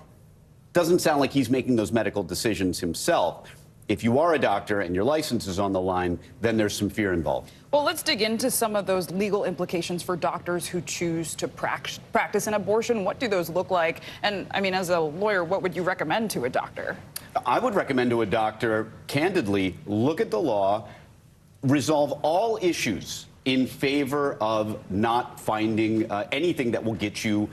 doesn't sound like he's making those medical decisions himself. If you are a doctor and your license is on the line, then there's some fear involved. Well, let's dig into some of those legal implications for doctors who choose to practice an abortion. What do those look like? And I mean, as a lawyer, what would you recommend to a doctor? I would recommend to a doctor, candidly, look at the law, resolve all issues in favor of not finding anything that will get you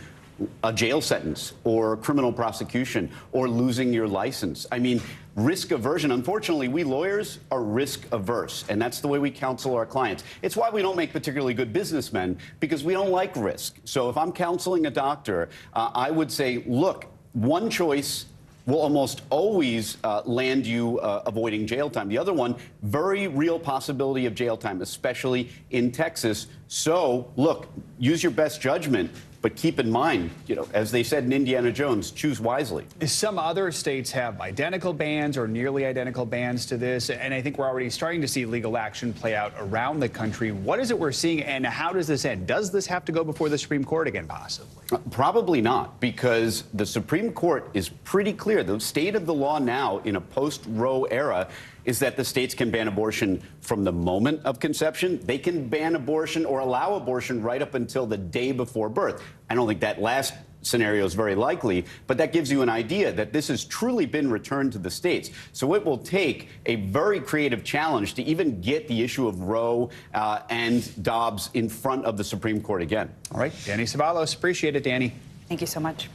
a jail sentence or criminal prosecution or losing your license. I mean, risk aversion. Unfortunately, we lawyers are risk averse, and that's the way we counsel our clients. It's why we don't make particularly good businessmen, because we don't like risk. So if I'm counseling a doctor, I would say, look, one choice will almost always land you avoiding jail time. The other one, very real possibility of jail time, especially in Texas. So, look, use your best judgment. But keep in mind, as they said in Indiana Jones, choose wisely. Some other states have identical bans or nearly identical bans to this, and I think we're already starting to see legal action play out around the country. What is it we're seeing, and how does this end? Does this have to go before the Supreme Court again, possibly? Probably not, because the Supreme Court is pretty clear. The state of the law now in a post-Roe era is that the states can ban abortion from the moment of conception. They can ban abortion or allow abortion right up until the day before birth. I don't think that last scenario is very likely, but that gives you an idea that this has truly been returned to the states. So it will take a very creative challenge to even get the issue of Roe and Dobbs in front of the Supreme Court again. All right, Danny Savalos, appreciate it, Danny. Thank you so much.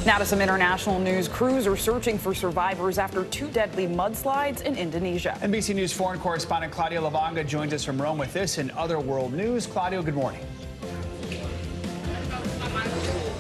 Now to some international news. Crews are searching for survivors after 2 deadly mudslides in Indonesia. NBC News foreign correspondent Claudio Lavanga joins us from Rome with this and other world news. Claudio, good morning.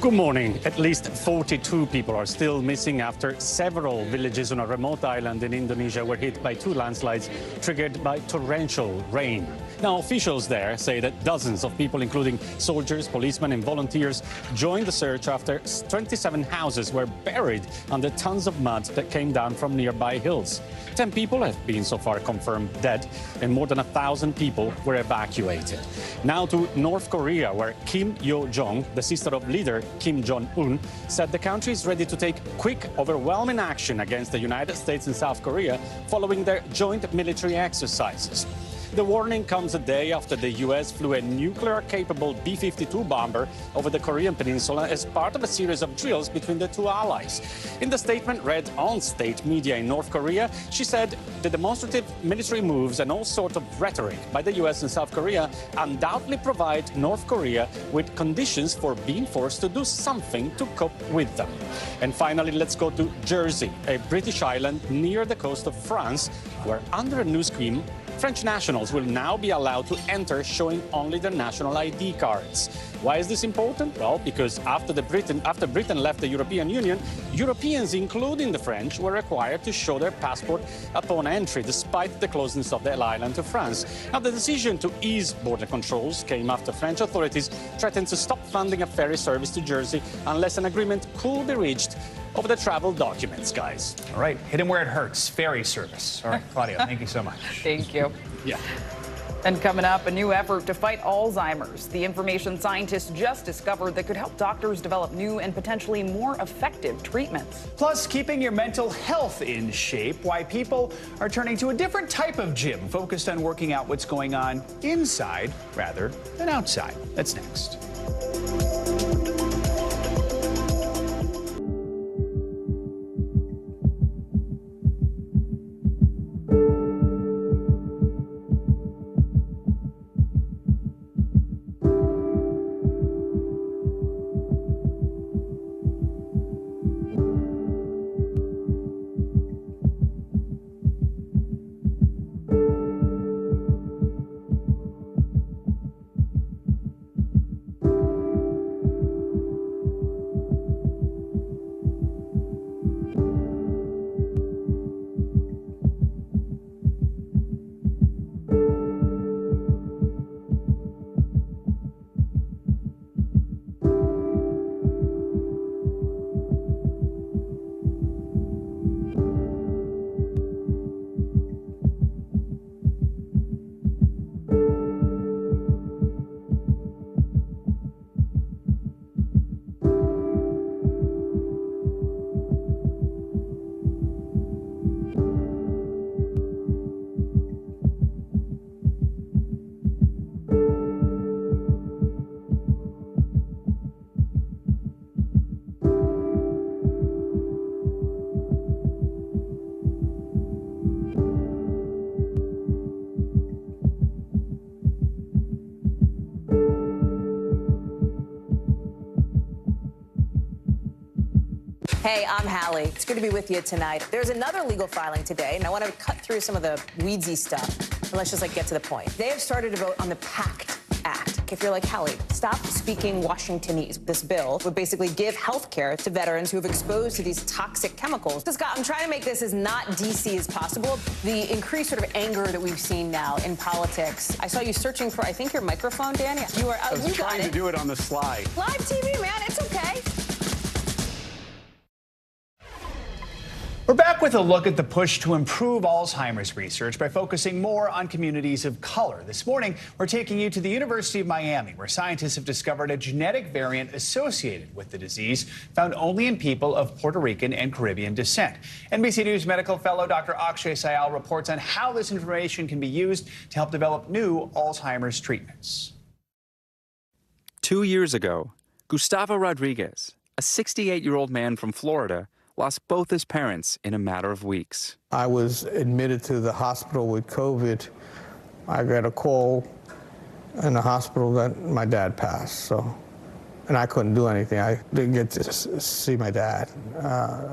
Good morning. At least 42 people are still missing after several villages on a remote island in Indonesia were hit by 2 landslides triggered by torrential rain. Now, officials there say that dozens of people, including soldiers, policemen and volunteers, joined the search after 27 houses were buried under tons of mud that came down from nearby hills. 10 people have been so far confirmed dead, and more than 1,000 people were evacuated. Now to North Korea, where Kim Yo-jong, the sister of leader Kim Jong-un, said the country is ready to take quick, overwhelming action against the United States and South Korea following their joint military exercises. The warning comes a day after the U.S. flew a nuclear-capable B-52 bomber over the Korean peninsula as part of a series of drills between the two allies. In the statement read on state media in North Korea, she said the demonstrative military moves and all sorts of rhetoric by the U.S. and South Korea undoubtedly provide North Korea with conditions for being forced to do something to cope with them. And finally, let's go to Jersey, a British island near the coast of France, where under a new scheme, French nationals will now be allowed to enter showing only their national ID cards. Why is this important? Well, because after Britain left the European Union, Europeans, including the French, were required to show their passport upon entry, despite the closeness of the island to France. Now, the decision to ease border controls came after French authorities threatened to stop funding a ferry service to Jersey unless an agreement could be reached over the travel documents, guys. All right, hit him where it hurts. Ferry service. All right, Claudia, thank you so much. Thank you. Yeah. And coming up, a new effort to fight Alzheimer's. The information scientists just discovered that could help doctors develop new and potentially more effective treatments. Plus, keeping your mental health in shape, why people are turning to a different type of gym focused on working out what's going on inside rather than outside. That's next. Hey, I'm Hallie. It's good to be with you tonight. There's another legal filing today, and I want to cut through some of the weedsy stuff. And let's just get to the point. They have started to vote on the PACT Act. If you're like, Hallie, stop speaking Washingtonese. This bill would basically give health care to veterans who have exposed to these toxic chemicals. So, Scott, I'm trying to make this as not DC as possible. The increased sort of anger that we've seen now in politics. I saw you searching for, I think, your microphone, Dan. You are. I was trying to do it on the slide. Live TV, man. It's okay. We're back with a look at the push to improve Alzheimer's research by focusing more on communities of color. This morning, we're taking you to the University of Miami, where scientists have discovered a genetic variant associated with the disease found only in people of Puerto Rican and Caribbean descent. NBC News medical fellow Dr. Akshay Syal reports on how this information can be used to help develop new Alzheimer's treatments. 2 years ago, Gustavo Rodriguez, a 68-year-old man from Florida, lost both his parents in a matter of weeks. I was admitted to the hospital with COVID. I got a call in the hospital that my dad passed, and I couldn't do anything. I didn't get to see my dad,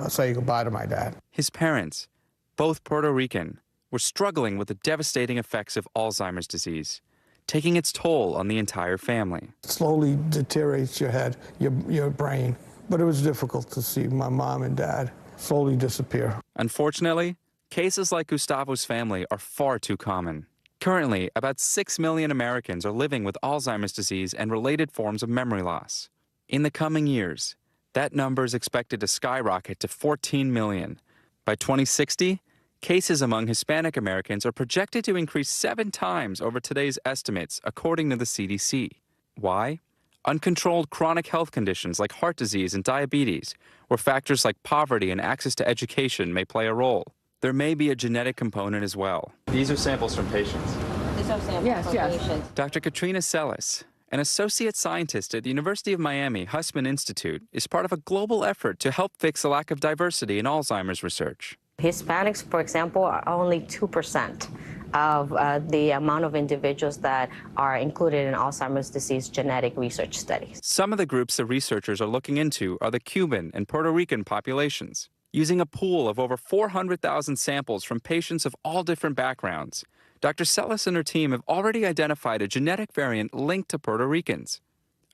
say goodbye to my dad. His parents, both Puerto Rican, were struggling with the devastating effects of Alzheimer's disease, taking its toll on the entire family. It slowly deteriorates your head, your brain. But it was difficult to see my mom and dad slowly disappear. Unfortunately, cases like Gustavo's family are far too common. Currently, about 6 million Americans are living with Alzheimer's disease and related forms of memory loss. In the coming years, that number is expected to skyrocket to 14 million. By 2060, cases among Hispanic Americans are projected to increase 7 times over today's estimates, according to the CDC. Why? uncontrolled chronic health conditions like heart disease and diabetes, where factors like poverty and access to education may play a role. There may be a genetic component as well. These are samples from patients. These are samples from patients. Dr. Katrina Sellis, an associate scientist at the University of Miami Hussman Institute, is part of a global effort to help fix the lack of diversity in Alzheimer's research. Hispanics, for example, are only 2% of the amount of individuals that are included in Alzheimer's disease genetic research studies. Some of the groups the researchers are looking into are the Cuban and Puerto Rican populations. Using a pool of over 400,000 samples from patients of all different backgrounds, Dr. Sellis and her team have already identified a genetic variant linked to Puerto Ricans,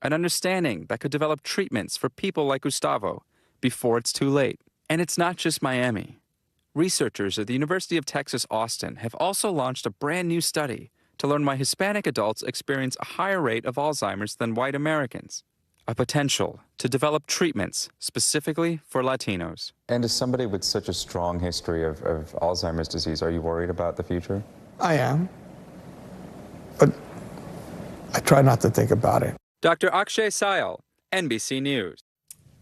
an understanding that could develop treatments for people like Gustavo before it's too late. And it's not just Miami. Researchers at the University of Texas, Austin have also launched a brand new study to learn why Hispanic adults experience a higher rate of Alzheimer's than white Americans, a potential to develop treatments specifically for Latinos. And as somebody with such a strong history of Alzheimer's disease, are you worried about the future? I am, but I try not to think about it. Dr. Akshay Sayal, NBC News.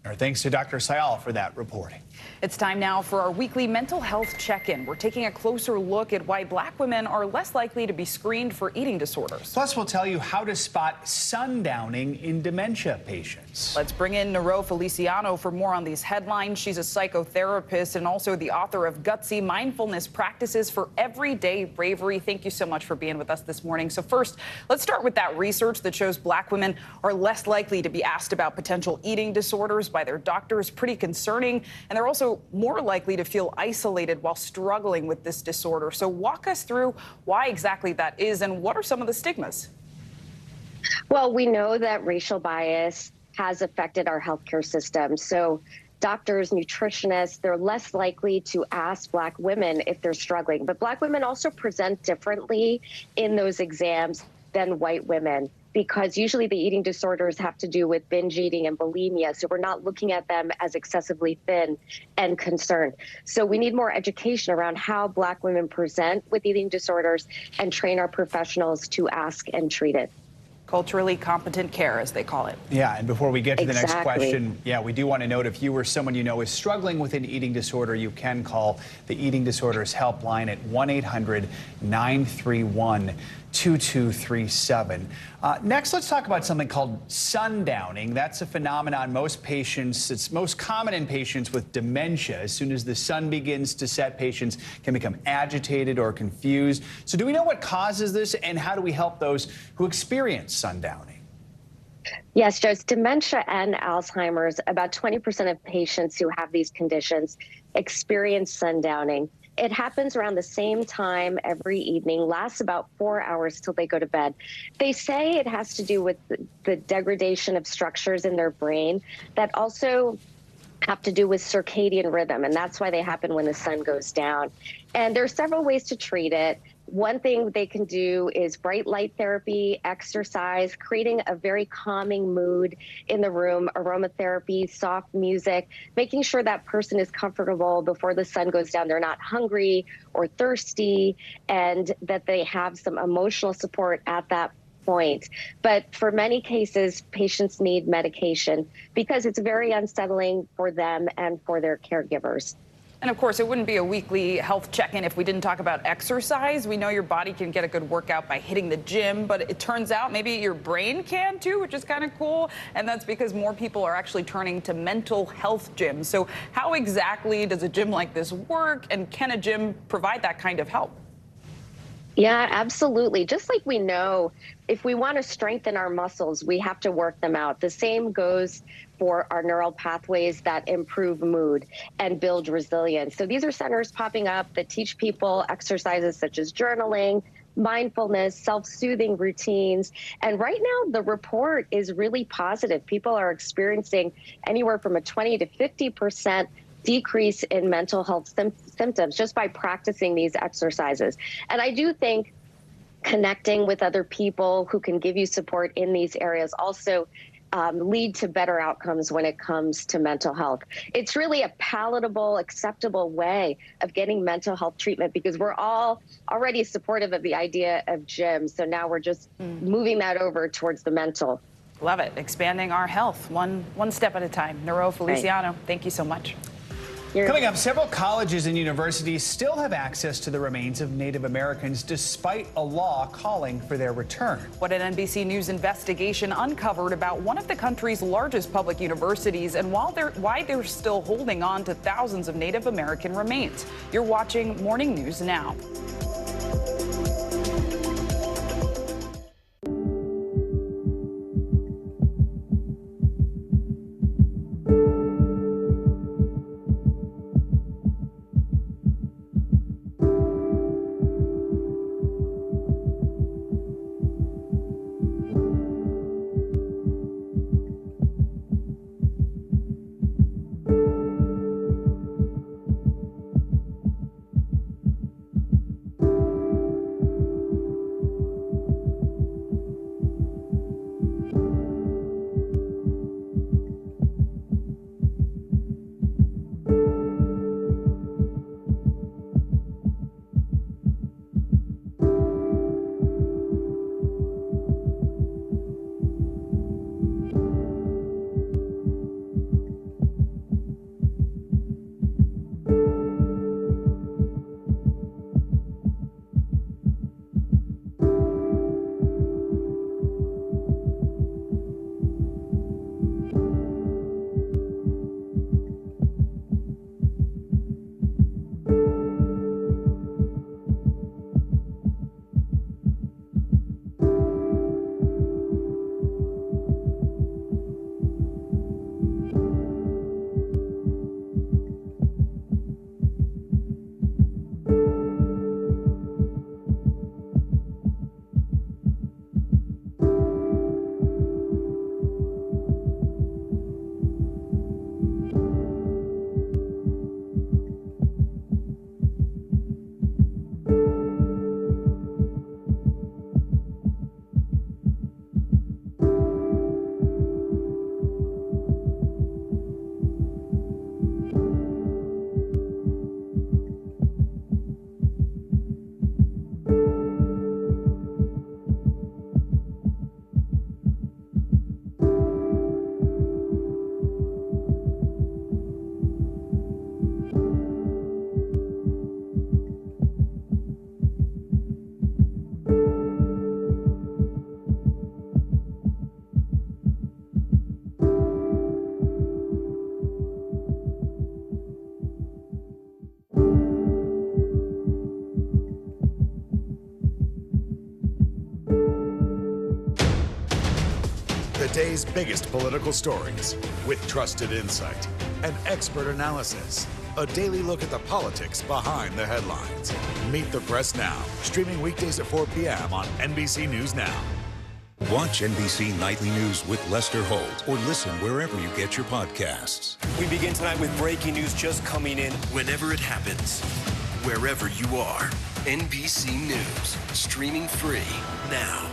Our thanks to Dr. Sayal for that reporting. It's time now for our weekly mental health check-in. We're taking a closer look at why Black women are less likely to be screened for eating disorders. Plus, we'll tell you how to spot sundowning in dementia patients. Let's bring in Nero Feliciano for more on these headlines. She's a psychotherapist and also the author of Gutsy Mindfulness Practices for Everyday Bravery. Thank you so much for being with us this morning. So first, let's start with that research that shows Black women are less likely to be asked about potential eating disorders by their doctors. Pretty concerning. And they're also more likely to feel isolated while struggling with this disorder. So walk us through why exactly that is and what are some of the stigmas? Well, we know that racial bias has affected our healthcare system. So doctors, nutritionists, they're less likely to ask Black women if they're struggling. But Black women also present differently in those exams than white women, because usually the eating disorders have to do with binge eating and bulimia. So we're not looking at them as excessively thin and concerned. So we need more education around how Black women present with eating disorders and train our professionals to ask and treat it. Culturally competent care, as they call it. Yeah, and before we get to the next Exactly. question, we do want to note if you or someone you know is struggling with an eating disorder, you can call the Eating Disorders Helpline at 1-800-931-2237. Next, let's talk about something called sundowning. That's a phenomenon it's most common in patients with dementia. As soon as the sun begins to set, patients can become agitated or confused. So do we know what causes this, and how do we help those who experience sundowning? Yes, Joe, it's dementia and Alzheimer's. About 20% of patients who have these conditions experience sundowning. It happens around the same time every evening, lasts about 4 hours till they go to bed. They say it has to do with the degradation of structures in their brain that also have to do with circadian rhythm, and that's why they happen when the sun goes down. And there are several ways to treat it. One thing they can do is bright light therapy, exercise, creating a very calming mood in the room, aromatherapy, soft music, making sure that person is comfortable before the sun goes down. They're not hungry or thirsty, and that they have some emotional support at that point. But for many cases, patients need medication because it's very unsettling for them and for their caregivers. And of course, it wouldn't be a weekly health check-in if we didn't talk about exercise. We know your body can get a good workout by hitting the gym, but it turns out maybe your brain can too, which is kind of cool. And that's because more people are actually turning to mental health gyms. So how exactly does a gym like this work, and can a gym provide that kind of help? Yeah, absolutely. Just like we know, if we want to strengthen our muscles, we have to work them out. The same goes for our neural pathways that improve mood and build resilience. So these are centers popping up that teach people exercises such as journaling, mindfulness, self-soothing routines. And right now, the report is really positive. People are experiencing anywhere from a 20 to 50% decrease in mental health symptoms just by practicing these exercises. And I do think connecting with other people who can give you support in these areas also lead to better outcomes when it comes to mental health. It's really a palatable, acceptable way of getting mental health treatment because we're all already supportive of the idea of gyms. So now we're just moving that over towards the mental. Love it. Expanding our health one step at a time. Nero Feliciano, thank you so much. Coming up, several colleges and universities still have access to the remains of Native Americans despite a law calling for their return. What an NBC News investigation uncovered about one of the country's largest public universities and why they're still holding on to thousands of Native American remains. You're watching Morning News Now. The day's biggest political stories with trusted insight and expert analysis. A daily look at the politics behind the headlines. Meet the Press Now, streaming weekdays at 4 p.m. on NBC News Now. Watch NBC Nightly News with Lester Holt or listen wherever you get your podcasts. We begin tonight with breaking news just coming in. Whenever it happens, wherever you are, NBC News, streaming free now.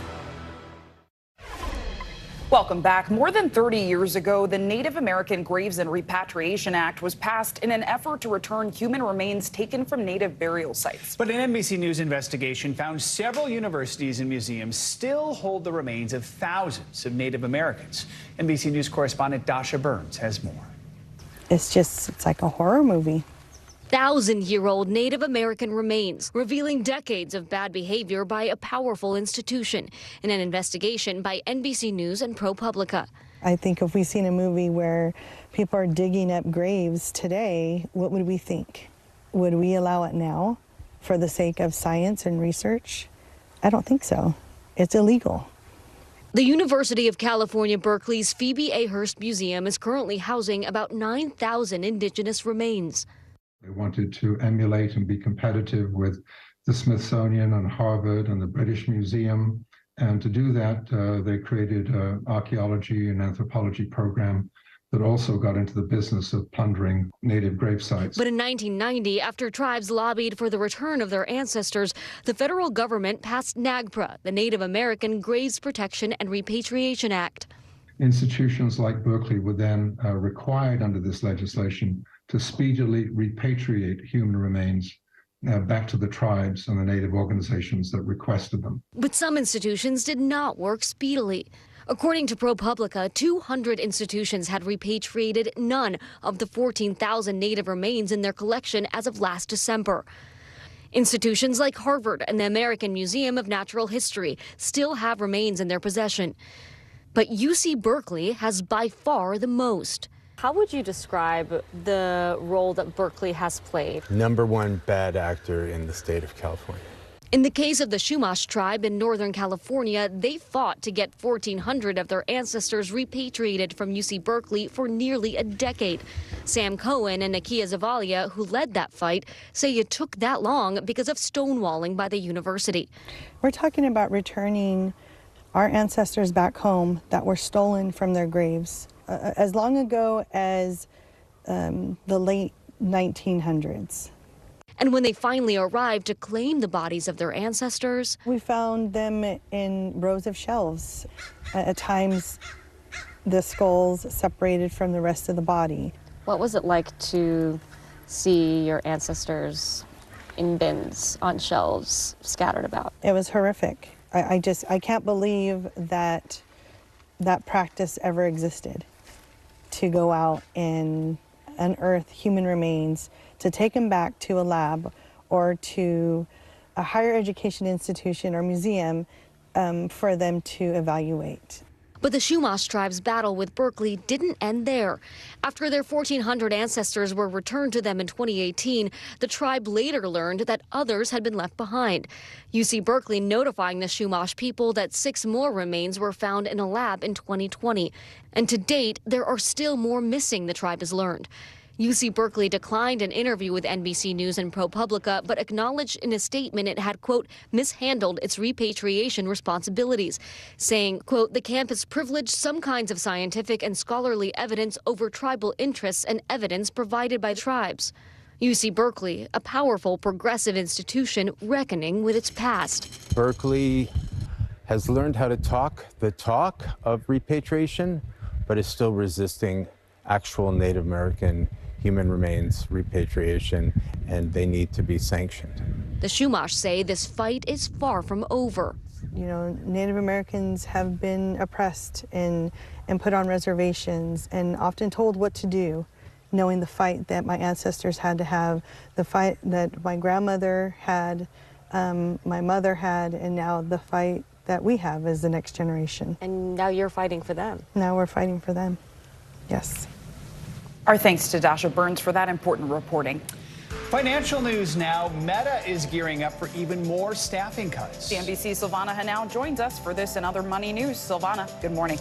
Welcome back. More than 30 years ago, the Native American Graves and Repatriation Act was passed in an effort to return human remains taken from Native burial sites. But an NBC News investigation found several universities and museums still hold the remains of thousands of Native Americans. NBC News correspondent Dasha Burns has more. It's like a horror movie. 1,000-year-old Native American remains, revealing decades of bad behavior by a powerful institution in an investigation by NBC News and ProPublica. I think if we seen a movie where people are digging up graves today, what would we think? Would we allow it now for the sake of science and research? I don't think so. It's illegal. The University of California, Berkeley's Phoebe A. Hearst Museum is currently housing about 9,000 indigenous remains. They wanted to emulate and be competitive with the Smithsonian and Harvard and the British Museum. And to do that, they created an archaeology and anthropology program that also got into the business of plundering native grave sites. But in 1990, after tribes lobbied for the return of their ancestors, the federal government passed NAGPRA, the Native American Graves Protection and Repatriation Act. Institutions like Berkeley were then required under this legislation to speedily repatriate human remains back to the tribes and the native organizations that requested them. But some institutions did not work speedily. According to ProPublica, 200 institutions had repatriated none of the 14,000 native remains in their collection as of last December. Institutions like Harvard and the American Museum of Natural History still have remains in their possession. But UC Berkeley has by far the most. How would you describe the role that Berkeley has played? #1 bad actor in the state of California. In the case of the Chumash tribe in Northern California, they fought to get 1,400 of their ancestors repatriated from UC Berkeley for nearly a decade. Sam Cohen and Nakia Zavalia, who led that fight, say it took that long because of stonewalling by the university. We're talking about returning our ancestors back home that were stolen from their graves as long ago as the late 1900s. And when they finally arrived to claim the bodies of their ancestors, we found them in rows of shelves. At times, the skulls separated from the rest of the body. What was it like to see your ancestors in bins on shelves scattered about? It was horrific. I can't believe that that practice ever existed, to go out and unearth human remains, to take them back to a lab or to a higher education institution or museum for them to evaluate. But the Chumash tribe's battle with Berkeley didn't end there. After their 1,400 ancestors were returned to them in 2018, the tribe later learned that others had been left behind. UC Berkeley notifying the Chumash people that 6 more remains were found in a lab in 2020. And to date, there are still more missing, the tribe has learned. UC Berkeley declined an interview with NBC News and ProPublica, but acknowledged in a statement it had, quote, mishandled its repatriation responsibilities, saying, quote, the campus privileged some kinds of scientific and scholarly evidence over tribal interests and evidence provided by tribes. UC Berkeley, a powerful progressive institution reckoning with its past. Berkeley has learned how to talk the talk of repatriation, but is still resisting actual Native American human remains repatriation, and they need to be sanctioned. The Chumash say this fight is far from over. You know, Native Americans have been oppressed and put on reservations and often told what to do, knowing the fight that my ancestors had to have, the fight that my grandmother had, my mother had, and now the fight that we have as the next generation. And now you're fighting for them. Now we're fighting for them, yes. Our thanks to Dasha Burns for that important reporting. Financial news now. Meta is gearing up for even more staffing cuts. CNBC's Silvana Hanau joins us for this and other money news. Silvana, good morning.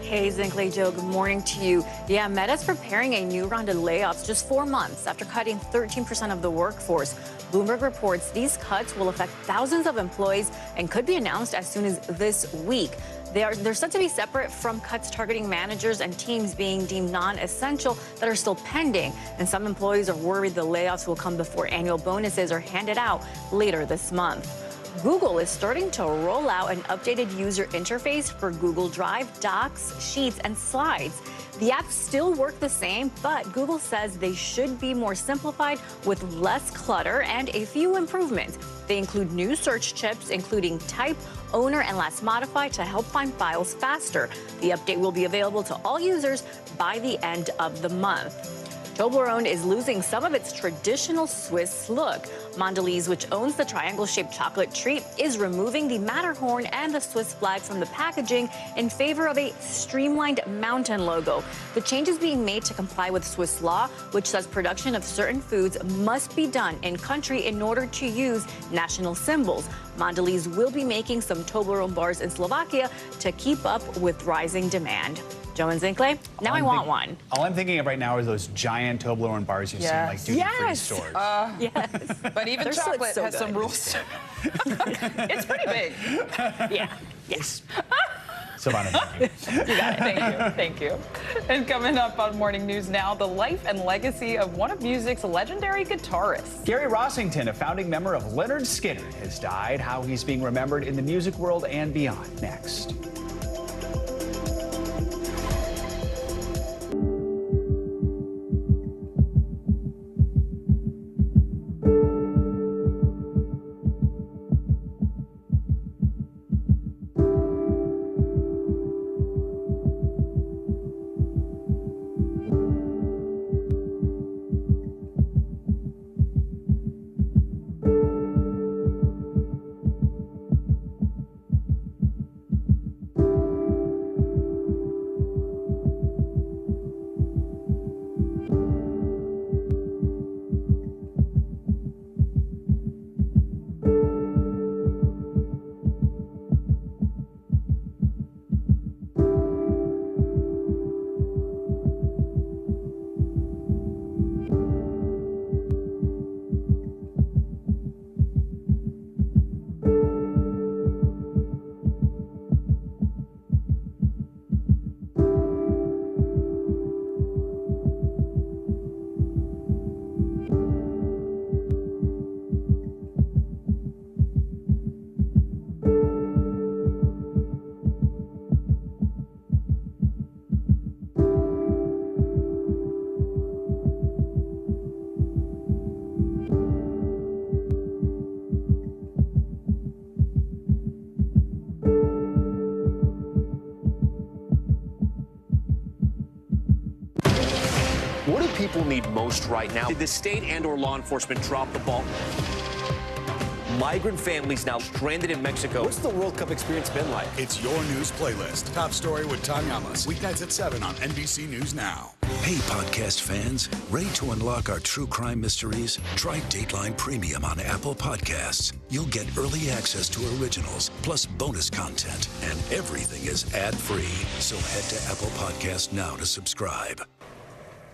Hey, Zinkley, Joe, good morning to you. Yeah, Meta's preparing a new round of layoffs just 4 months after cutting 13% of the workforce. Bloomberg reports these cuts will affect thousands of employees and could be announced as soon as this week. They're said to be separate from cuts targeting managers and teams being deemed non-essential that are still pending. And some employees are worried the layoffs will come before annual bonuses are handed out later this month. Google is starting to roll out an updated user interface for Google Drive, Docs, Sheets, and Slides. The apps still work the same, but Google says they should be more simplified with less clutter and a few improvements. They include new search tips, including type, owner, and last modified to help find files faster. The update will be available to all users by the end of the month. Toblerone is losing some of its traditional Swiss look. Mondelez, which owns the triangle-shaped chocolate treat, is removing the Matterhorn and the Swiss flag from the packaging in favor of a streamlined mountain logo. The change is being made to comply with Swiss law, which says production of certain foods must be done in country in order to use national symbols. Mondelez will be making some Toblerone bars in Slovakia to keep up with rising demand. Joe and Zinkley, now I want one. All I'm thinking of right now is those giant Toblerone bars you've seen like duty-free stores. Yes. But even chocolate has some rules. It's pretty big. Yeah. Yes. Silvana, thank you. You got it. Thank you. And coming up on Morning News Now, the life and legacy of one of music's legendary guitarists. Gary Rossington, a founding member of Lynyrd Skynyrd, has died. How he's being remembered in the music world and beyond. Next. people need most right now? Did the state and/or law enforcement drop the ball? Migrant families now stranded in Mexico. What's the World Cup experience been like? It's your news playlist. Top story with Tom Yamas. Weeknights at 7 on NBC News Now. Hey, podcast fans. Ready to unlock our true crime mysteries? Try Dateline Premium on Apple Podcasts. You'll get early access to originals, plus bonus content, and everything is ad-free. So head to Apple Podcasts now to subscribe.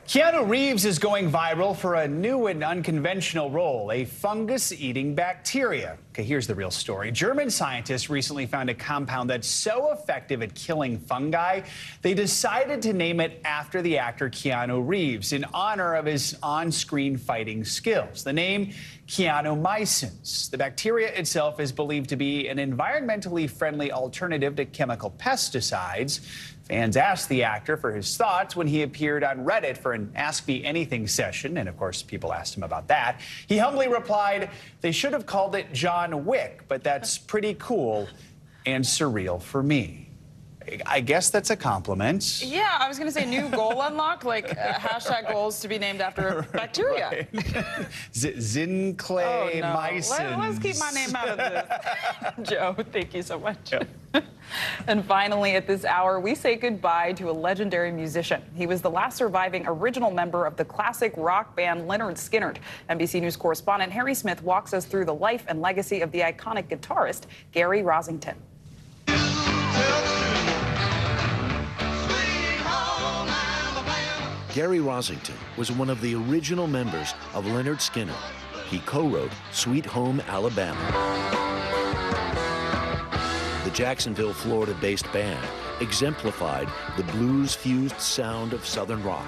Keanu Reeves is going viral for a new and unconventional role, a fungus-eating bacteria. Okay, here's the real story. German scientists recently found a compound that's so effective at killing fungi, they decided to name it after the actor Keanu Reeves in honor of his on-screen fighting skills. The name, Keanu-mycins. The bacteria itself is believed to be an environmentally friendly alternative to chemical pesticides. Fans asked the actor for his thoughts when he appeared on Reddit for an Ask Me Anything session, and of course people asked him about that. He humbly replied, "They should have called it John Wick, but that's pretty cool and surreal for me." I guess that's a compliment. Yeah, I was going to say new goal unlock, like hashtag goals to be named after a bacteria. Zinclay-mycins. Let's keep my name out of this. Joe, thank you so much. Yep. And finally, at this hour, we say goodbye to a legendary musician. He was the last surviving original member of the classic rock band Lynyrd Skynyrd. NBC News correspondent Harry Smith walks us through the life and legacy of the iconic guitarist Gary Rosington. Gary Rosington was one of the original members of Lynyrd Skynyrd. He co-wrote Sweet Home Alabama. The Jacksonville, Florida-based band exemplified the blues-fused sound of Southern rock.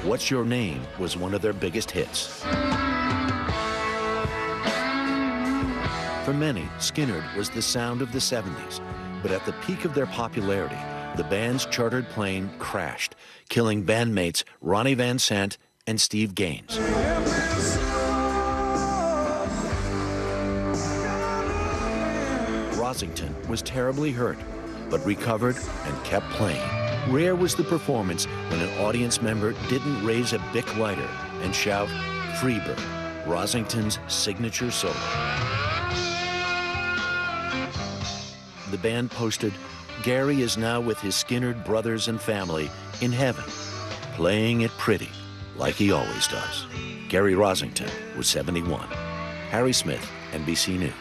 What's Your Name was one of their biggest hits. For many, Skynyrd was the sound of the 70s. But at the peak of their popularity, the band's chartered plane crashed, killing bandmates Ronnie Van Sant and Steve Gaines. Rosington was terribly hurt, but recovered and kept playing. Rare was the performance when an audience member didn't raise a Bic lighter and shout, "Freebird," Rosington's signature solo. The band posted, "Gary is now with his Skynyrd brothers and family in heaven, playing it pretty, like he always does." Gary Rosington was 71. Harry Smith, NBC News.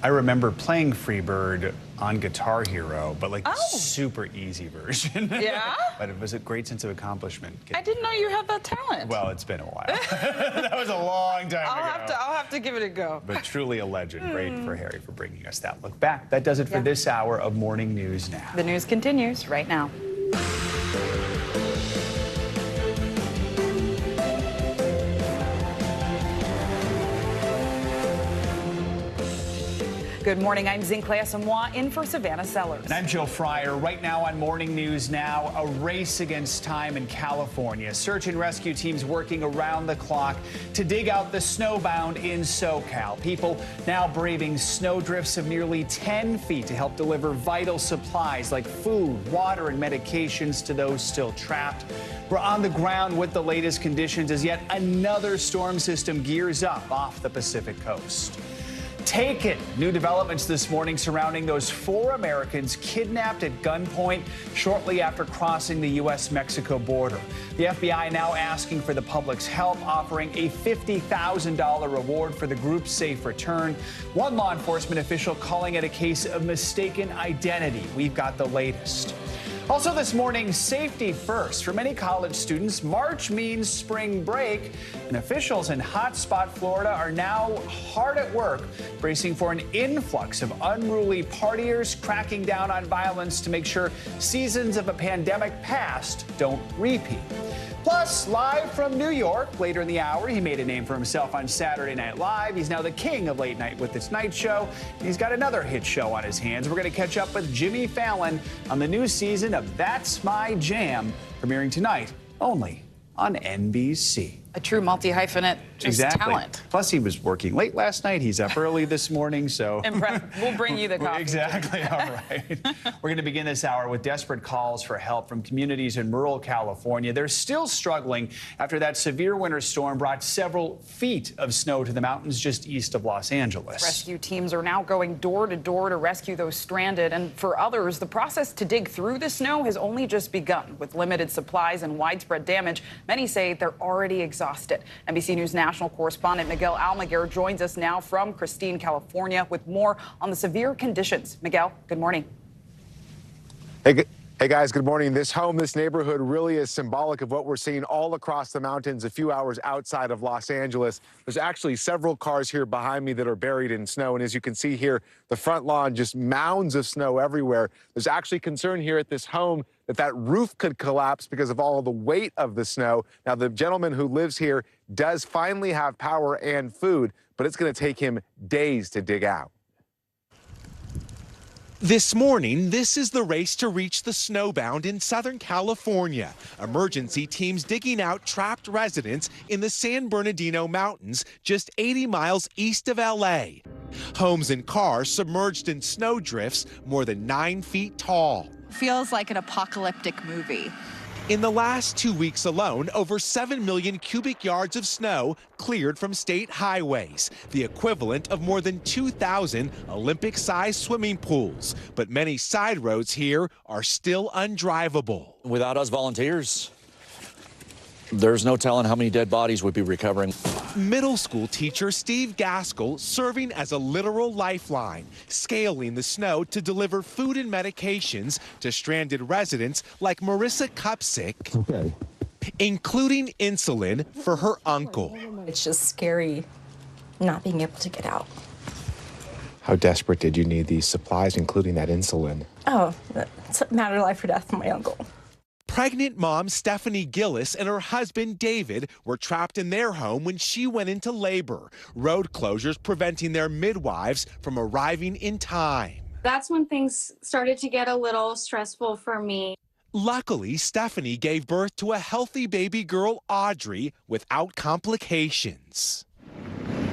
I remember playing Freebird on Guitar Hero, but like super easy version. Yeah? But it was a great sense of accomplishment. I didn't know you had that talent. Well, it's been a while. That was a long time ago. I'll have to give it a go. But truly a legend. Great for Harry for bringing us that look back. That does it for this hour of Morning News Now. The news continues right now. Good morning. I'm Zinclay Asamoah in for Savannah Sellers. And I'm Joe Fryer. Right now on Morning News Now, a race against time in California. Search and rescue teams working around the clock to dig out the snowbound in SoCal. People now braving snowdrifts of nearly 10 feet to help deliver vital supplies like food, water, and medications to those still trapped. We're on the ground with the latest conditions as yet another storm system gears up off the Pacific coast. Take it. New developments this morning surrounding those 4 Americans kidnapped at gunpoint shortly after crossing the U.S.-Mexico border. The FBI now asking for the public's help, offering a $50,000 reward for the group's safe return. One law enforcement official calling it a case of mistaken identity. We've got the latest. Also this morning, safety first. For many college students, March means spring break, and officials in hotspot Florida are now hard at work, bracing for an influx of unruly partiers, cracking down on violence to make sure seasons of a pandemic past don't repeat. Plus, live from New York, later in the hour, he made a name for himself on Saturday Night Live. He's now the king of late night with The Tonight Show. He's got another hit show on his hands. We're going to catch up with Jimmy Fallon on the new season of That's My Jam, premiering tonight only on NBC. A true multi-hyphenate, just talent. Plus, he was working late last night. He's up early this morning, so... We'll bring you the coffee. Exactly, all right. We're going to begin this hour with desperate calls for help from communities in rural California. They're still struggling after that severe winter storm brought several feet of snow to the mountains just east of Los Angeles. Rescue teams are now going door to door to rescue those stranded. And for others, the process to dig through the snow has only just begun. With limited supplies and widespread damage, many say they're already exhausted. NBC News national correspondent Miguel Almaguer joins us now from Christine, California, with more on the severe conditions. Miguel, good morning. Hey guys, good morning. This home, this neighborhood really is symbolic of what we're seeing all across the mountains a few hours outside of Los Angeles. There's actually several cars here behind me that are buried in snow. And as you can see here, the front lawn, just mounds of snow everywhere. There's actually concern here at this home that roof could collapse because of all of the weight of the snow. Now, the gentleman who lives here does finally have power and food, but it's going to take him days to dig out. This morning, this is the race to reach the snowbound in Southern California. Emergency teams digging out trapped residents in the San Bernardino Mountains, just 80 miles east of L.A. Homes and cars submerged in snow drifts more than 9 feet tall. Feels like an apocalyptic movie. In the last 2 weeks alone, over 7 million cubic yards of snow cleared from state highways, the equivalent of more than 2,000 Olympic-sized swimming pools. But many side roads here are still undrivable. Without us volunteers, there's no telling how many dead bodies we'd be recovering. Middle school teacher Steve Gaskell serving as a literal lifeline, scaling the snow to deliver food and medications to stranded residents like Marissa Kupsick, including insulin for her uncle. It's just scary not being able to get out. How desperate did you need these supplies, including that insulin? Oh, it's a matter of life or death for my uncle. Pregnant mom Stephanie Gillis and her husband David were trapped in their home when she went into labor. Road closures preventing their midwives from arriving in time. That's when things started to get a little stressful for me. Luckily, Stephanie gave birth to a healthy baby girl, Audrey, without complications.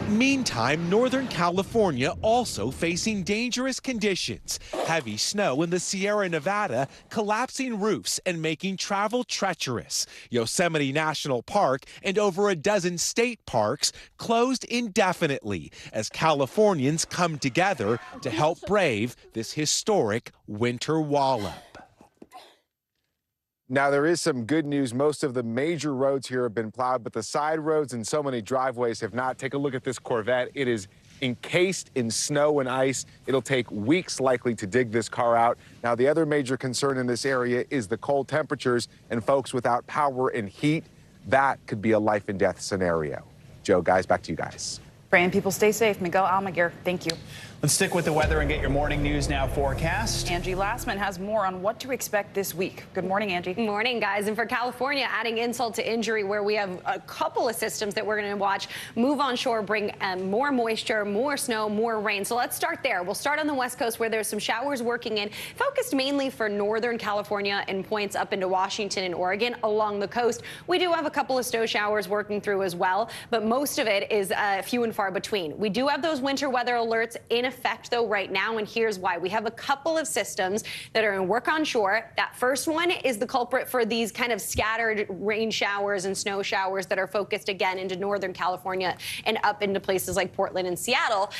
Meantime, Northern California also facing dangerous conditions. Heavy snow in the Sierra Nevada, collapsing roofs and making travel treacherous. Yosemite National Park and over a dozen state parks closed indefinitely as Californians come together to help brave this historic winter wallop. Now, there is some good news. Most of the major roads here have been plowed, but the side roads and so many driveways have not. Take a look at this Corvette. It is encased in snow and ice. It'll take weeks likely to dig this car out. Now, the other major concern in this area is the cold temperatures and folks without power and heat. That could be a life and death scenario. Joe, guys, back to you guys. Praying people stay safe. Miguel Almaguer, thank you. Let's stick with the weather and get your morning news now forecast. Angie Lassman has more on what to expect this week. Good morning, Angie. Good morning, guys. And for California, adding insult to injury, where we have a couple of systems that we're going to watch move onshore, bring more moisture, more snow, more rain. So let's start there. We'll start on the West Coast, where there's some showers working in, focused mainly for Northern California and points up into Washington and Oregon along the coast. We do have a couple of snow showers working through as well, but most of it is few and far between. We do have those winter weather alerts in effect, though, right now, and here's why. We have a couple of systems that are in work onshore. That first one is the culprit for these kind of scattered rain showers and snow showers that are focused again into Northern California and up into places like Portland and Seattle.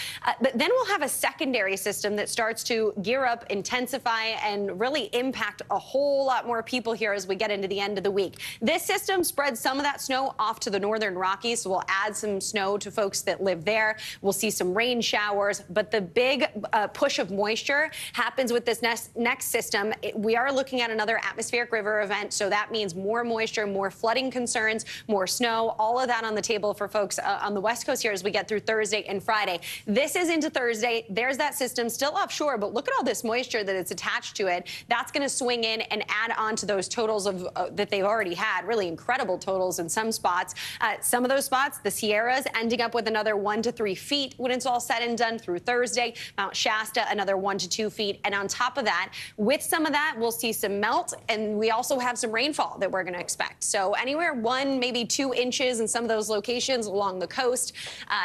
But then we'll have a secondary system that starts to gear up, intensify, and really impact a whole lot more people here as we get into the end of the week. This system spreads some of that snow off to the Northern Rockies, so we'll add some snow to folks that live there. We'll see some rain showers, but the big push of moisture happens with this next system. We are looking at another atmospheric river event, so that means more moisture, more flooding concerns, more snow, all of that on the table for folks on the West Coast here as we get through Thursday and Friday. This is into Thursday. There's that system still offshore, but look at all this moisture that it's attached to it. That's going to swing in and add on to those totals of that they've already had, really incredible totals in some spots. Some of those spots, the Sierras ending up with another another 1 to 3 feet when it's all said and done through Thursday. Mount Shasta, another 1 to 2 feet. And on top of that, with some of that, we'll see some melt, and we also have some rainfall that we're going to expect. So anywhere 1, maybe 2 inches in some of those locations along the coast.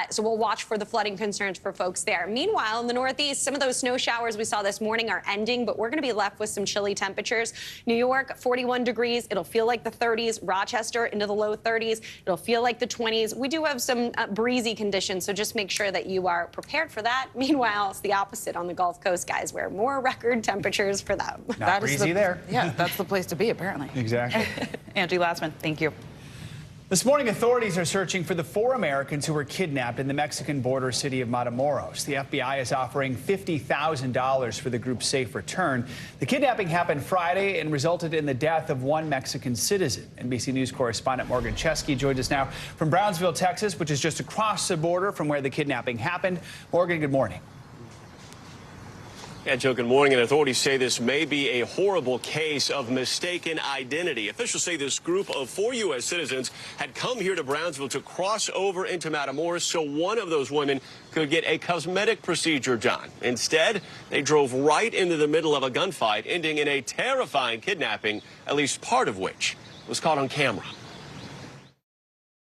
So we'll watch for the flooding concerns for folks there. Meanwhile, in the Northeast, some of those snow showers we saw this morning are ending, but we're going to be left with some chilly temperatures. New York, 41 degrees. It'll feel like the 30s. Rochester into the low 30s. It'll feel like the 20s. We do have some breezy conditions, so just make sure that you are prepared for that. Meanwhile, it's the opposite on the Gulf Coast, guys, where more record temperatures for them. Not breezy there. Yeah, that's the place to be, apparently. Exactly. Angie Lassman, thank you. This morning, authorities are searching for the 4 Americans who were kidnapped in the Mexican border city of Matamoros. The FBI is offering $50,000 for the group's safe return. The kidnapping happened Friday and resulted in the death of 1 Mexican citizen. NBC News correspondent Morgan Chesky joins us now from Brownsville, Texas, which is just across the border from where the kidnapping happened. Morgan, good morning. Yeah, Joe, good morning. And authorities say this may be a horrible case of mistaken identity. Officials say this group of 4 U.S. citizens had come here to Brownsville to cross over into Matamoros so one of those women could get a cosmetic procedure done. Instead, they drove right into the middle of a gunfight, ending in a terrifying kidnapping, at least part of which was caught on camera.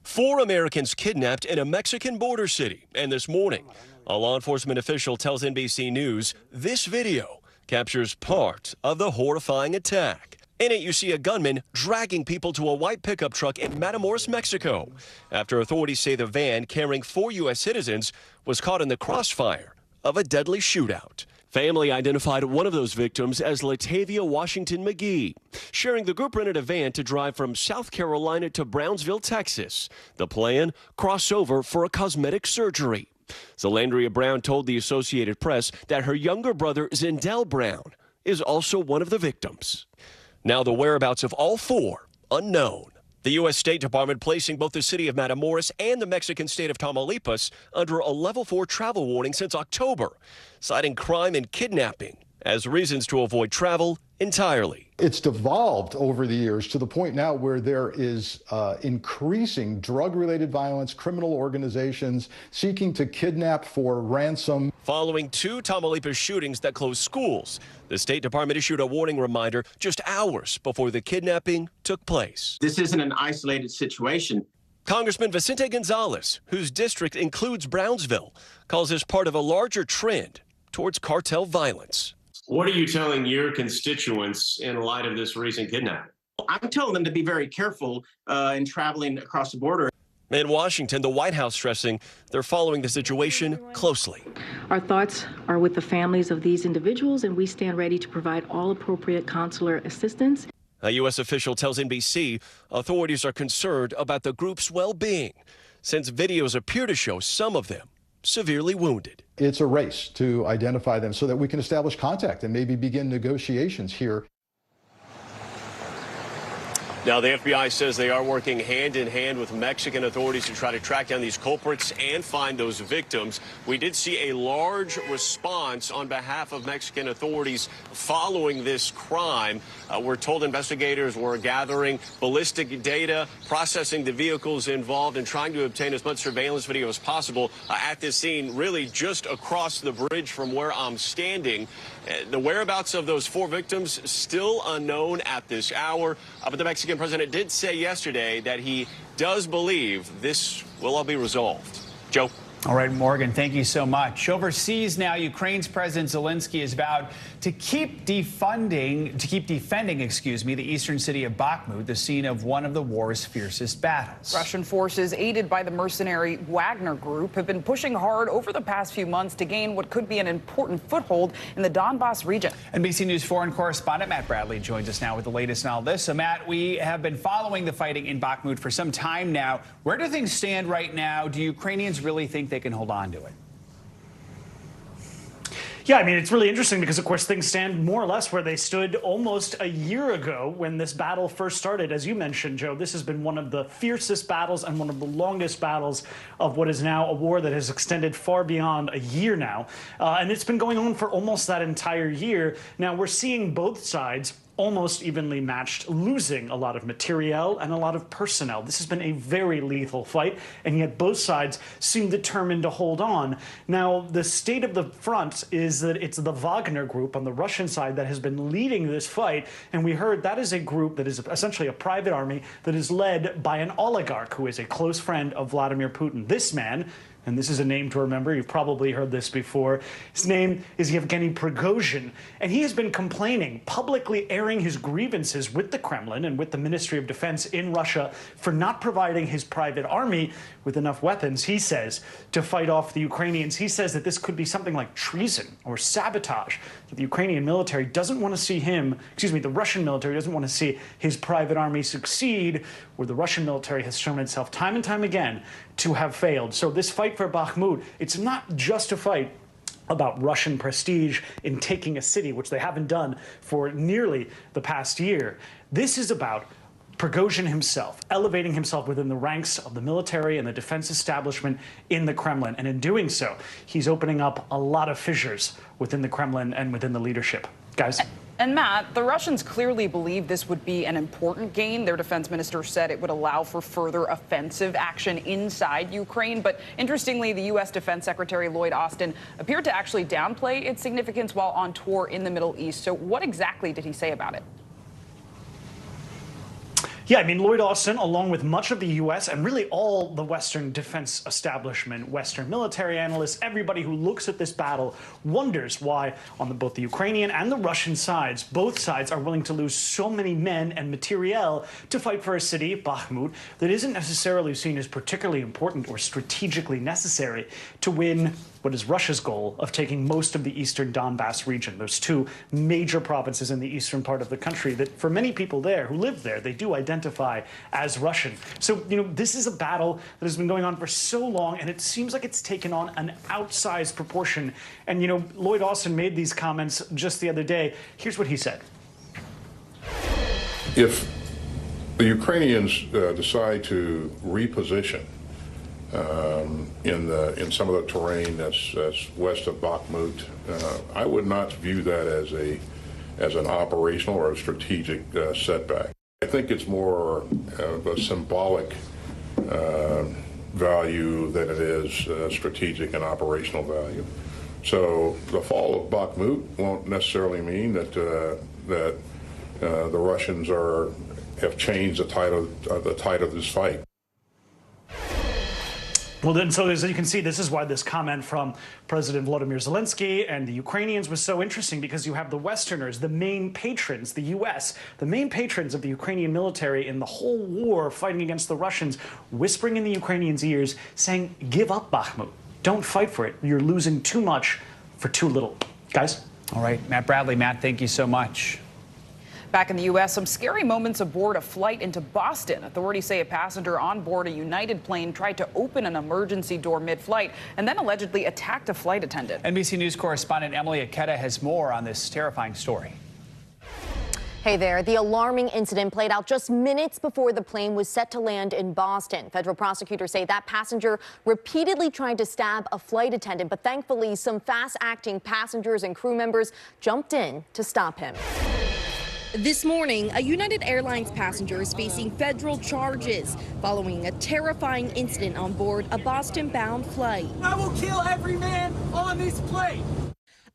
4 Americans kidnapped in a Mexican border city, and this morning, a law enforcement official tells NBC News this video captures part of the horrifying attack. In it, you see a gunman dragging people to a white pickup truck in Matamoros, Mexico, after authorities say the van carrying 4 U.S. citizens was caught in the crossfire of a deadly shootout. Family identified one of those victims as Latavia Washington McGee. Sharing, the group rented a van to drive from South Carolina to Brownsville, Texas. The plan, cross over for a cosmetic surgery. Zelandria Brown told the Associated Press that her younger brother, Zindell Brown, is also one of the victims. Now the whereabouts of all 4, unknown. The U.S. State Department placing both the city of Matamoros and the Mexican state of Tamaulipas under a level 4 travel warning since October, citing crime and kidnapping as reasons to avoid travel entirely. It's devolved over the years to the point now where there is increasing drug-related violence, criminal organizations seeking to kidnap for ransom. Following 2 Tamaulipas shootings that closed schools, the State Department issued a warning reminder just hours before the kidnapping took place. This isn't an isolated situation. Congressman Vicente Gonzalez, whose district includes Brownsville, calls this part of a larger trend towards cartel violence. What are you telling your constituents in light of this recent kidnapping? I'm telling them to be very careful in traveling across the border. In Washington, the White House stressing they're following the situation closely. Our thoughts are with the families of these individuals, and we stand ready to provide all appropriate consular assistance. A U.S. official tells NBC authorities are concerned about the group's well-being, since videos appear to show some of them severely wounded. It's a race to identify them so that we can establish contact and maybe begin negotiations here. Now, the FBI says they are working hand in hand with Mexican authorities to try to track down these culprits and find those victims. We did see a large response on behalf of Mexican authorities following this crime. We're told investigators were gathering ballistic data, processing the vehicles involved, and trying to obtain as much surveillance video as possible at this scene, really just across the bridge from where I'm standing. The whereabouts of those 4 victims still unknown at this hour, but the Mexican president did say yesterday that he does believe this will all be resolved. Joe. All right, Morgan, thank you so much. Overseas now, Ukraine's President Zelensky has vowed to keep defending, the eastern city of Bakhmut, the scene of one of the war's fiercest battles. Russian forces, aided by the mercenary Wagner Group, have been pushing hard over the past few months to gain what could be an important foothold in the Donbas region. NBC News foreign correspondent Matt Bradley joins us now with the latest on all this. So, Matt, we have been following the fighting in Bakhmut for some time now. Where do things stand right now? Do Ukrainians really think they can hold on to it? Yeah, I mean, it's really interesting because, of course, things stand more or less where they stood almost a year ago when this battle first started. As you mentioned, Joe, this has been one of the fiercest battles and one of the longest battles of what is now a war that has extended far beyond a year now. And it's been going on for almost that entire year. Now, we're seeing both sides almost evenly matched, losing a lot of materiel and a lot of personnel. This has been a very lethal fight, and yet both sides seem determined to hold on. Now, the state of the front is that it's the Wagner group on the Russian side that has been leading this fight, and we heard that is a group that is essentially a private army that is led by an oligarch who is a close friend of Vladimir Putin. This man, and this is a name to remember, you've probably heard this before, his name is Yevgeny Prigozhin, and he has been complaining, publicly airing his grievances with the Kremlin and with the Ministry of Defense in Russia for not providing his private army with enough weapons, he says, to fight off the Ukrainians. He says that this could be something like treason or sabotage, that the Ukrainian military doesn't want to see him, the Russian military doesn't want to see his private army succeed, where the Russian military has shown itself time and time again to have failed. So this fight for Bakhmut, it's not just a fight about Russian prestige in taking a city, which they haven't done for nearly the past year. This is about Prigozhin himself, elevating himself within the ranks of the military and the defense establishment in the Kremlin. And in doing so, he's opening up a lot of fissures within the Kremlin and within the leadership. Guys? And Matt, the Russians clearly believe this would be an important gain. Their defense minister said it would allow for further offensive action inside Ukraine. But interestingly, the U.S. Defense Secretary Lloyd Austin appeared to actually downplay its significance while on tour in the Middle East. So what exactly did he say about it? Yeah, I mean, Lloyd Austin, along with much of the U.S. and really all the Western defense establishment, Western military analysts, everybody who looks at this battle wonders why on both the Ukrainian and the Russian sides, both sides are willing to lose so many men and materiel to fight for a city, Bakhmut, that isn't necessarily seen as particularly important or strategically necessary to win what is Russia's goal of taking most of the eastern Donbass region. Those two major provinces in the eastern part of the country that for many people there who live there, they do identify as Russian. So, this is a battle that has been going on for so long, and it seems like it's taken on an outsized proportion. And, Lloyd Austin made these comments just the other day. Here's what he said. If the Ukrainians decide to reposition in some of the terrain that's west of Bakhmut, I would not view that as an operational or a strategic setback. I think it's more of a symbolic value than it is strategic and operational value. So the fall of Bakhmut won't necessarily mean that the Russians have changed the tide of this fight. Well, then, so as you can see, this is why this comment from President Volodymyr Zelensky and the Ukrainians was so interesting, because you have the Westerners, the main patrons, the U.S., the main patrons of the Ukrainian military in the whole war fighting against the Russians, whispering in the Ukrainians' ears, saying, give up Bakhmut. Don't fight for it. You're losing too much for too little. Guys? All right, Matt Bradley. Matt, thank you so much. Back in the U.S., some scary moments aboard a flight into Boston. Authorities say a passenger on board a United plane tried to open an emergency door mid-flight and then allegedly attacked a flight attendant. NBC News correspondent Emily Aketa has more on this terrifying story. Hey there. The alarming incident played out just minutes before the plane was set to land in Boston. Federal prosecutors say that passenger repeatedly tried to stab a flight attendant, but thankfully some fast-acting passengers and crew members jumped in to stop him. This morning, a United Airlines passenger is facing federal charges following a terrifying incident on board a Boston-bound flight. I will kill every man on this plane.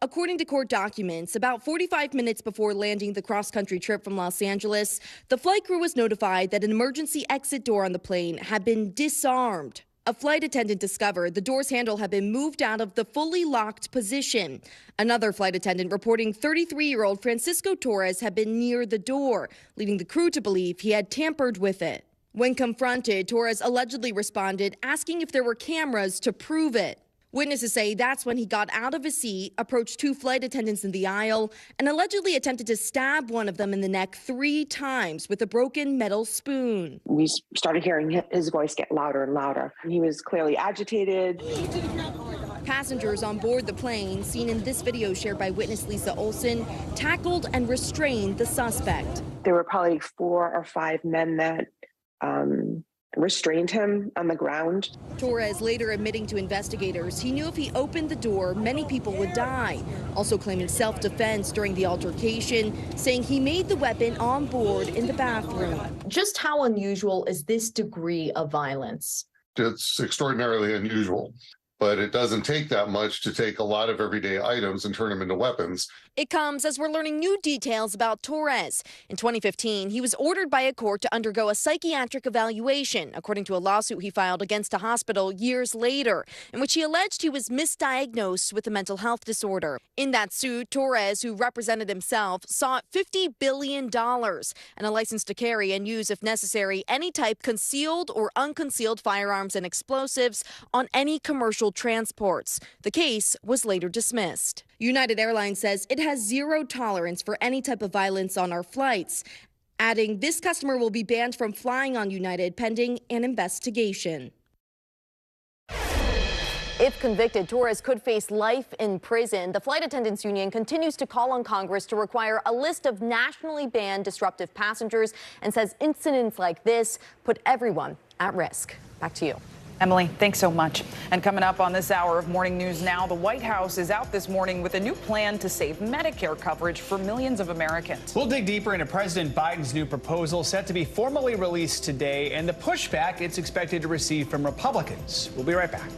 According to court documents, about 45 minutes before landing the cross-country trip from Los Angeles, the flight crew was notified that an emergency exit door on the plane had been disarmed. A flight attendant discovered the door's handle had been moved out of the fully locked position. Another flight attendant reporting 33-year-old Francisco Torres had been near the door, leading the crew to believe he had tampered with it. When confronted, Torres allegedly responded, asking if there were cameras to prove it. Witnesses say that's when he got out of his seat, approached two flight attendants in the aisle, and allegedly attempted to stab one of them in the neck 3 times with a broken metal spoon. We started hearing his voice get louder and louder. He was clearly agitated. Passengers on board the plane, seen in this video shared by witness Lisa Olson, tackled and restrained the suspect. There were probably 4 or 5 men that restrained him on the ground. Torres later admitting to investigators he knew if he opened the door, many people would die. Also claiming self-defense during the altercation, saying he made the weapon on board in the bathroom. Just how unusual is this degree of violence? It's extraordinarily unusual, but it doesn't take that much to take a lot of everyday items and turn them into weapons. It comes as we're learning new details about Torres. In 2015, he was ordered by a court to undergo a psychiatric evaluation, according to a lawsuit he filed against a hospital years later, in which he alleged he was misdiagnosed with a mental health disorder. In that suit, Torres, who represented himself, sought $50 billion and a license to carry and use, if necessary, any type concealed or unconcealed firearms and explosives on any commercial transports. The case was later dismissed. United Airlines says it has zero tolerance for any type of violence on our flights, adding this customer will be banned from flying on United pending an investigation. If convicted, Torres could face life in prison. The Flight Attendants Union continues to call on Congress to require a list of nationally banned disruptive passengers and says incidents like this put everyone at risk. Back to you. Emily, thanks so much. And coming up on this hour of Morning News Now, the White House is out this morning with a new plan to save Medicare coverage for millions of Americans. We'll dig deeper into President Biden's new proposal set to be formally released today and the pushback it's expected to receive from Republicans. We'll be right back.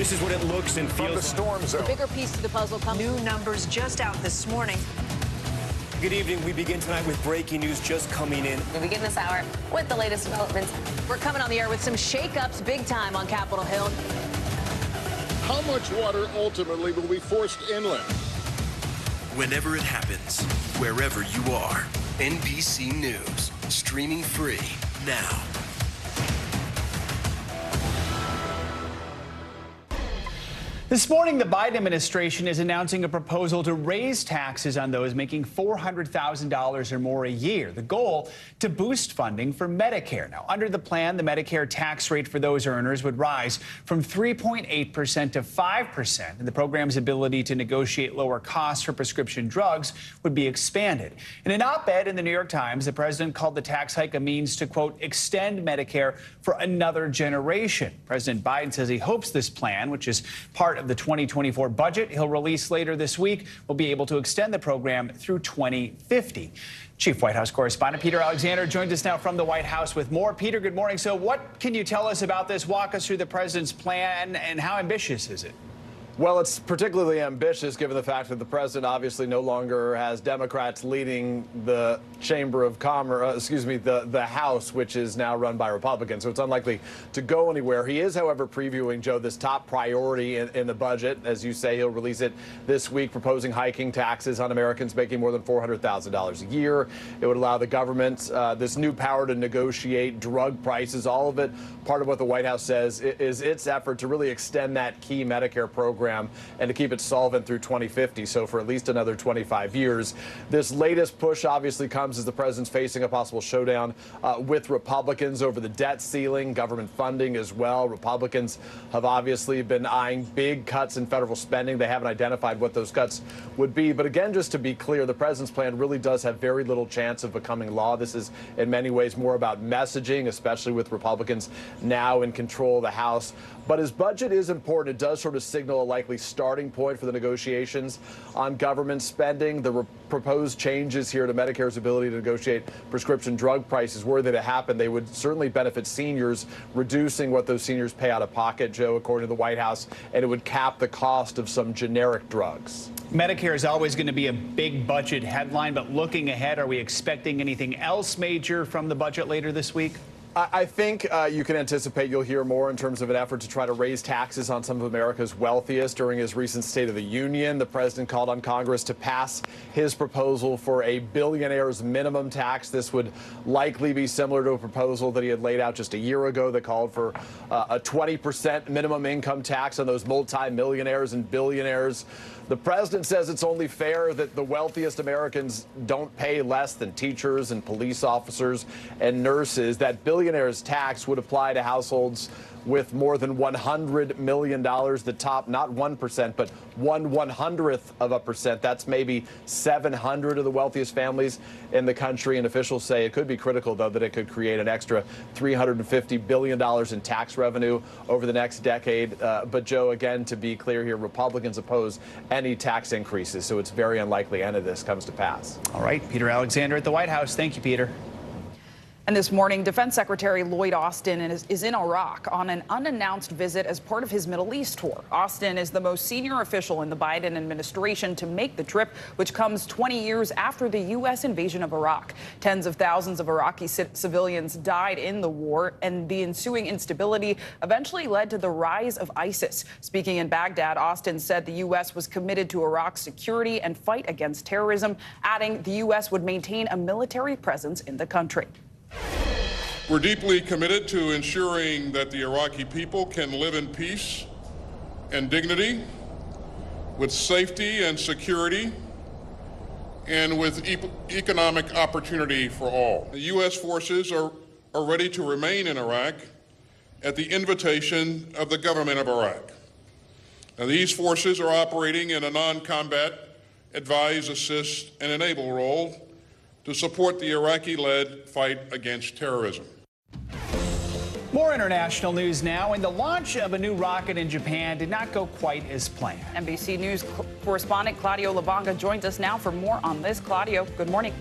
This is what it looks and feels. From the storm zone. The bigger piece to the puzzle comes. New numbers just out this morning. Good evening. We begin tonight with breaking news just coming in. We begin this hour with the latest developments. We're coming on the air with some shakeups big time on Capitol Hill. How much water ultimately will be forced inland? Whenever it happens, wherever you are, NBC News, streaming free now. This morning, the Biden administration is announcing a proposal to raise taxes on those making $400,000 or more a year. The goal, to boost funding for Medicare. Now, under the plan, the Medicare tax rate for those earners would rise from 3.8% to 5%, and the program's ability to negotiate lower costs for prescription drugs would be expanded. In an op-ed in the New York Times, the president called the tax hike a means to, quote, extend Medicare for another generation. President Biden says he hopes this plan, which is part of the 2024 budget he'll release later this week, will be able to extend the program through 2050. Chief White House correspondent Peter Alexander joins us now from the White House with more. Peter, good morning. So what can you tell us about this? Walk us through the president's plan, and how ambitious is it? Well, it's particularly ambitious given the fact that the president obviously no longer has Democrats leading the Chamber of Commerce, the House, which is now run by Republicans. So it's unlikely to go anywhere. He is, however, previewing, Joe, this top priority in the budget. As you say, he'll release it this week, proposing hiking taxes on Americans making more than $400,000 a year. It would allow the government this new power to negotiate drug prices. All of it, part of what the White House says, is its effort to really extend that key Medicare program and to keep it solvent through 2050, so for at least another 25 years. This latest push obviously comes as the president's facing a possible showdown with Republicans over the debt ceiling, government funding as well. Republicans have obviously been eyeing big cuts in federal spending. They haven't identified what those cuts would be. But again, just to be clear, the president's plan really does have very little chance of becoming law. This is in many ways more about messaging, especially with Republicans now in control of the House. But his budget is important. It does sort of signal a likely starting point for the negotiations on government spending. The proposed changes here to Medicare's ability to negotiate prescription drug prices, were they to happen, they would certainly benefit seniors, reducing what those seniors pay out of pocket, Joe, according to the White House, and it would cap the cost of some generic drugs. Medicare is always going to be a big budget headline, but looking ahead, are we expecting anything else major from the budget later this week? I think you can anticipate you'll hear more in terms of an effort to try to raise taxes on some of America's wealthiest. During his recent State of the Union, the president called on Congress to pass his proposal for a billionaire's minimum tax. This would likely be similar to a proposal that he had laid out just a year ago that called for a 20% minimum income tax on those multimillionaires and billionaires. The president says it's only fair that the wealthiest Americans don't pay less than teachers and police officers and nurses. That billionaire's tax would apply to households with more than $100 million. The top, not 1%, but 1/100%. That's maybe 700 of the wealthiest families in the country. And officials say it could be critical, though, that it could create an extra $350 billion in tax revenue over the next decade. But, Joe, again, to be clear here, Republicans oppose any tax increases, so it's very unlikely any of this comes to pass. All right, Peter Alexander at the White House. Thank you, Peter. And this morning, Defense Secretary Lloyd Austin is in Iraq on an unannounced visit as part of his Middle East tour. Austin is the most senior official in the Biden administration to make the trip, which comes 20 years after the U.S. invasion of Iraq. Tens of thousands of Iraqi civilians died in the war, and the ensuing instability eventually led to the rise of ISIS. Speaking in Baghdad, Austin said the U.S. was committed to Iraq's security and fight against terrorism, adding the U.S. would maintain a military presence in the country. We're deeply committed to ensuring that the Iraqi people can live in peace and dignity, with safety and security, and with economic opportunity for all. The U.S. forces are ready to remain in Iraq at the invitation of the government of Iraq. Now, these forces are operating in a non-combat advise, assist, and enable role to support the Iraqi-led fight against terrorism. More international news now, and the launch of a new rocket in Japan did not go quite as planned. NBC News correspondent Claudio Labonga joins us now for more on this. Claudio, good morning.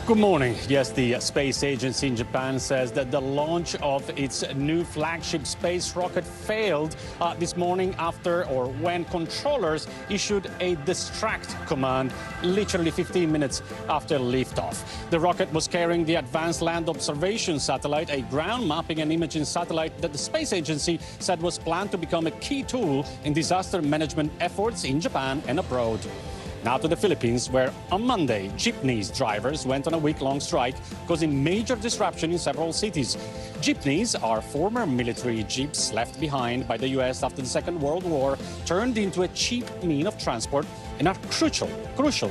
Good morning. Yes, the space agency in Japan says that the launch of its new flagship space rocket failed this morning when controllers issued a distract command literally 15 minutes after liftoff. The rocket was carrying the Advanced Land Observation Satellite, a ground mapping and imaging satellite that the space agency said was planned to become a key tool in disaster management efforts in Japan and abroad. Now to the Philippines, where on Monday, jeepneys drivers went on a week-long strike, causing major disruption in several cities. Jeepneys are former military jeeps left behind by the U.S. after the Second World War, turned into a cheap mean of transport and are crucial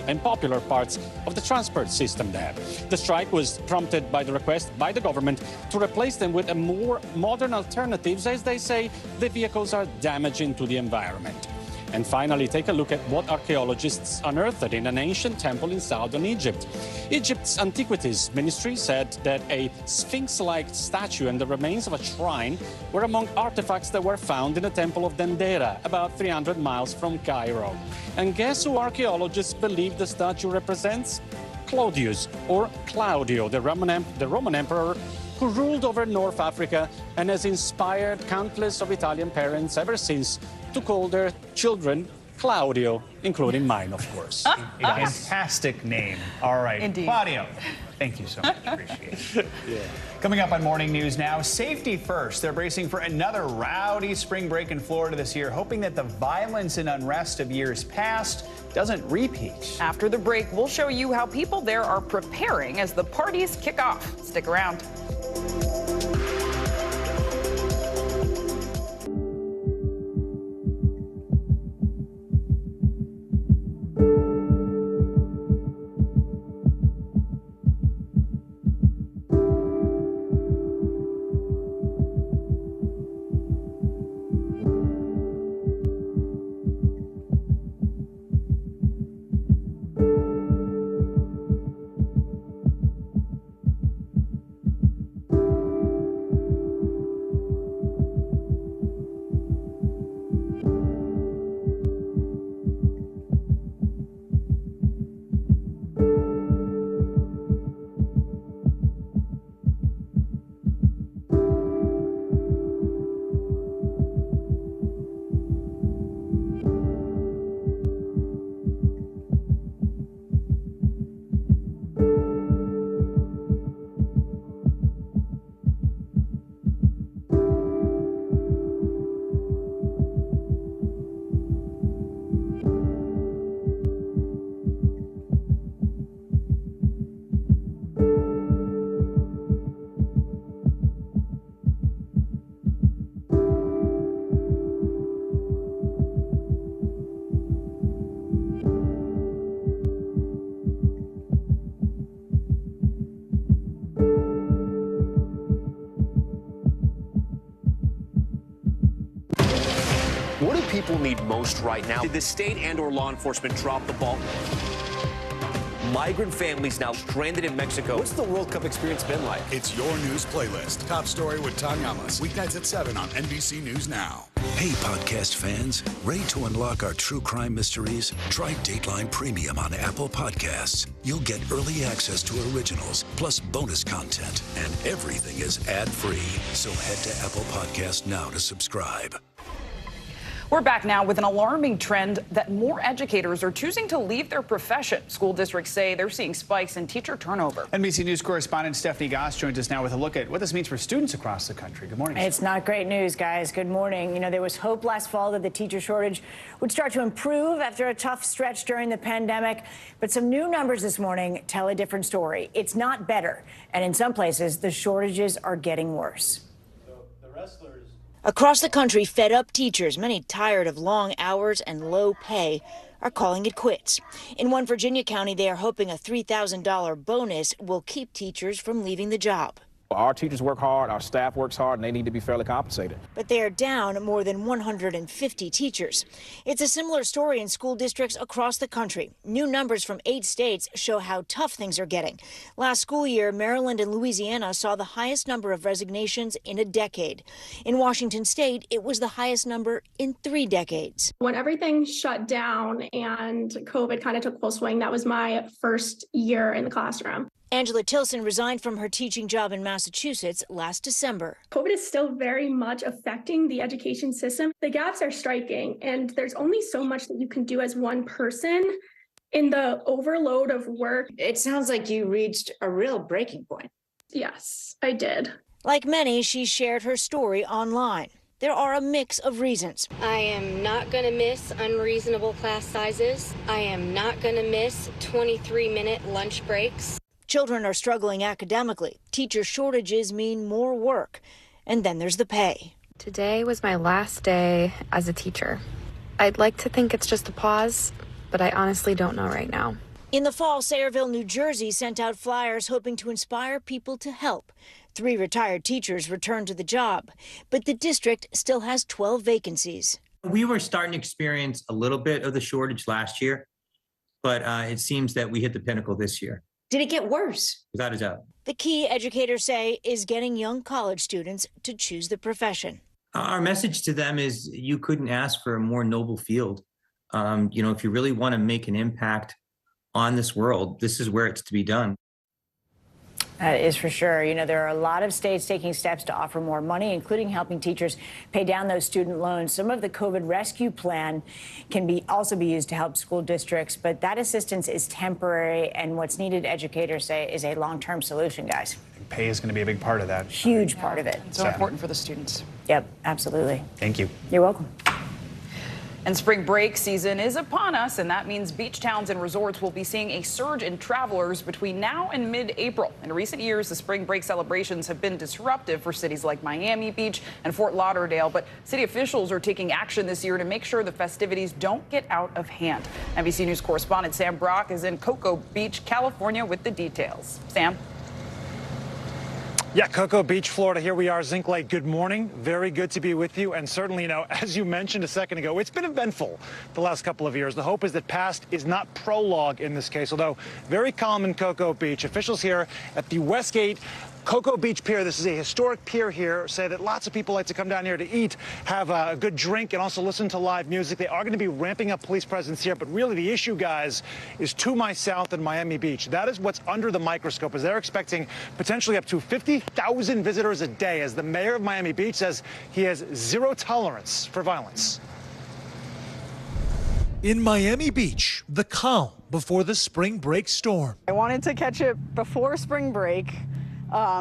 and popular parts of the transport system there. The strike was prompted by the request by the government to replace them with a more modern alternatives, as they say the vehicles are damaging to the environment. And finally, take a look at what archaeologists unearthed in an ancient temple in southern Egypt. Egypt's Antiquities Ministry said that a sphinx-like statue and the remains of a shrine were among artifacts that were found in the temple of Dendera, about 300 miles from Cairo. And guess who archaeologists believe the statue represents? Claudius, or Claudio, the Roman emperor who ruled over North Africa and has inspired countless of Italian parents ever since to call their children Claudio, including mine, of course. Fantastic name. All right. Indeed. Claudio, thank you so much. Appreciate it. Coming up on Morning News Now, safety first. They're bracing for another rowdy spring break in Florida this year, hoping that the violence and unrest of years past doesn't repeat. After the break, we'll show you how people there are preparing as the parties kick off. Stick around. What do people need most right now? Did the state and/or law enforcement drop the ball? Migrant families now stranded in Mexico. What's the World Cup experience been like? It's your news playlist. Top story with Tanya Amos. Weeknights at 7 on NBC News Now. Hey, podcast fans, ready to unlock our true crime mysteries? Try Dateline Premium on Apple Podcasts. You'll get early access to originals, plus bonus content, and everything is ad-free. So head to Apple Podcasts now to subscribe. We're back now with an alarming trend that more educators are choosing to leave their profession. School districts say they're seeing spikes in teacher turnover. NBC News correspondent Stephanie Goss joins us now with a look at what this means for students across the country. Good morning. It's not great news, guys. Good morning. You know, there was hope last fall that the teacher shortage would start to improve after a tough stretch during the pandemic. But some new numbers this morning tell a different story. It's not better. And in some places, the shortages are getting worse. Across the country, fed-up teachers, many tired of long hours and low pay, are calling it quits. In one Virginia county, they are hoping a $3,000 bonus will keep teachers from leaving the job. Our teachers work hard, our staff works hard, and they need to be fairly compensated. But they are down more than 150 teachers. It's a similar story in school districts across the country. New numbers from 8 states show how tough things are getting. Last school year, Maryland and Louisiana saw the highest number of resignations in a decade. In Washington state, it was the highest number in 3 decades. When everything shut down and COVID kind of took full swing, that was my first year in the classroom. Angela Tilson resigned from her teaching job in Massachusetts last December. COVID is still very much affecting the education system. The gaps are striking, and there's only so much that you can do as one person in the overload of work. It sounds like you reached a real breaking point. Yes, I did. Like many, she shared her story online. there are a mix of reasons. I am not going to miss unreasonable class sizes. I am not going to miss 23-minute lunch breaks. Children are struggling academically. Teacher shortages mean more work. And then there's the pay. Today was my last day as a teacher. I'd like to think it's just a pause, but I honestly don't know right now. In the fall, Sayreville, New Jersey sent out flyers hoping to inspire people to help. 3 retired teachers returned to the job, but the district still has 12 vacancies. We were starting to experience a little bit of the shortage last year, but it seems that we hit the pinnacle this year. Did it get worse? Without a doubt. The key, educators say, is getting young college students to choose the profession. Our message to them is you couldn't ask for a more noble field. If you really want to make an impact on this world, this is where it's to be done. That is for sure. There are a lot of states taking steps to offer more money, including helping teachers pay down those student loans. Some of the COVID rescue plan can also be used to help school districts, but that assistance is temporary, and what's needed, educators say, is a long-term solution, guys. Pay is going to be a big part of that. Huge part of it. So important for the students. Yep, absolutely. Thank you. You're welcome. And spring break season is upon us, and that means beach towns and resorts will be seeing a surge in travelers between now and mid-April. In recent years, the spring break celebrations have been disruptive for cities like Miami Beach and Fort Lauderdale, but city officials are taking action this year to make sure the festivities don't get out of hand. NBC News correspondent Sam Brock is in Cocoa Beach, California, with the details. Sam? Yeah, Cocoa Beach, Florida. Here we are, Zinc Lake. Good morning. Very good to be with you. And certainly, as you mentioned a second ago, it's been eventful the last couple of years. The hope is that past is not prologue in this case, although very calm in Cocoa Beach. Officials here at the Westgate Cocoa Beach Pier, this is a historic pier here, say that lots of people like to come down here to eat, have a good drink, and also listen to live music. They are going to be ramping up police presence here, but really the issue, guys, is to my south in Miami Beach. That is what's under the microscope, as they're expecting potentially up to 50,000 visitors a day, as the mayor of Miami Beach says he has zero tolerance for violence. In Miami Beach, the calm before the spring break storm. I wanted to catch it before spring break,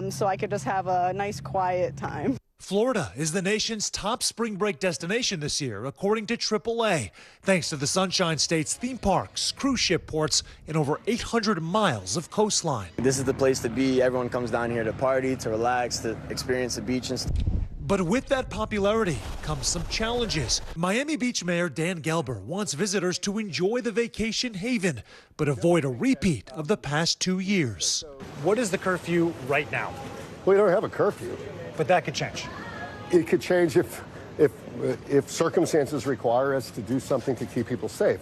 so I could just have a nice quiet time. Florida is the nation's top spring break destination this year, according to AAA, thanks to the Sunshine State's theme parks, cruise ship ports, and over 800 miles of coastline. This is the place to be. Everyone comes down here to party, to relax, to experience the beach and stuff. But with that popularity comes some challenges. Miami Beach Mayor Dan Gelber wants visitors to enjoy the vacation haven, but avoid a repeat of the past 2 years. What is the curfew right now? We don't have a curfew. But that could change. It could change if circumstances require us to do something to keep people safe.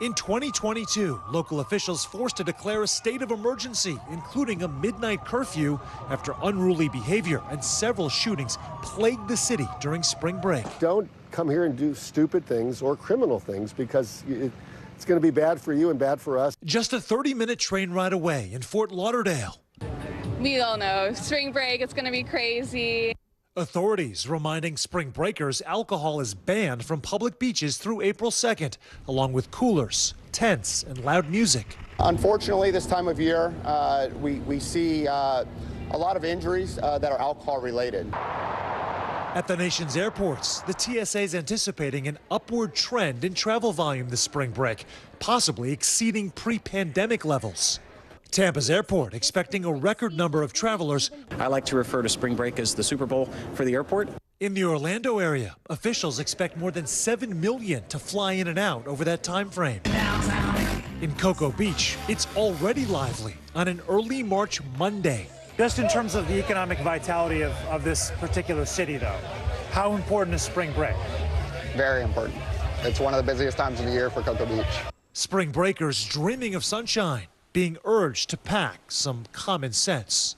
In 2022, local officials forced to declare a state of emergency, including a midnight curfew after unruly behavior and several shootings plagued the city during spring break. Don't come here and do stupid things or criminal things, because it's going to be bad for you and bad for us. Just a 30-minute train ride away in Fort Lauderdale. We don't know. Spring break, it's going to be crazy. Authorities reminding spring breakers alcohol is banned from public beaches through April 2nd, along with coolers, tents, and loud music. Unfortunately, this time of year, we see a lot of injuries that are alcohol related. At the nation's airports, the TSA is anticipating an upward trend in travel volume this spring break, possibly exceeding pre-pandemic levels. Tampa's airport expecting a record number of travelers. I like to refer to spring break as the Super Bowl for the airport. In the Orlando area, officials expect more than 7 million to fly in and out over that time frame. In Cocoa Beach, it's already lively on an early March Monday. Just in terms of the economic vitality of this particular city, though, how important is spring break? Very important. It's one of the busiest times of the year for Cocoa Beach. Spring breakers dreaming of sunshine, being urged to pack some common sense.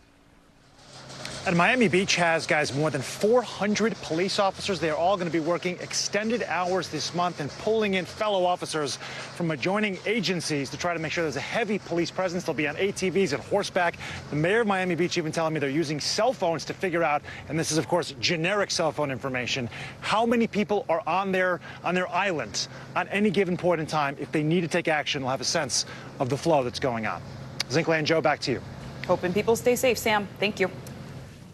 And Miami Beach has, guys, more than 400 police officers. They are all going to be working extended hours this month and pulling in fellow officers from adjoining agencies to try to make sure there's a heavy police presence. They'll be on ATVs and horseback. The mayor of Miami Beach even telling me they're using cell phones to figure out, and this is, of course, generic cell phone information, how many people are on their island on any given point in time. If they need to take action, they'll have a sense of the flow that's going on. Zinkley and Joe, back to you. Hoping people stay safe, Sam. Thank you.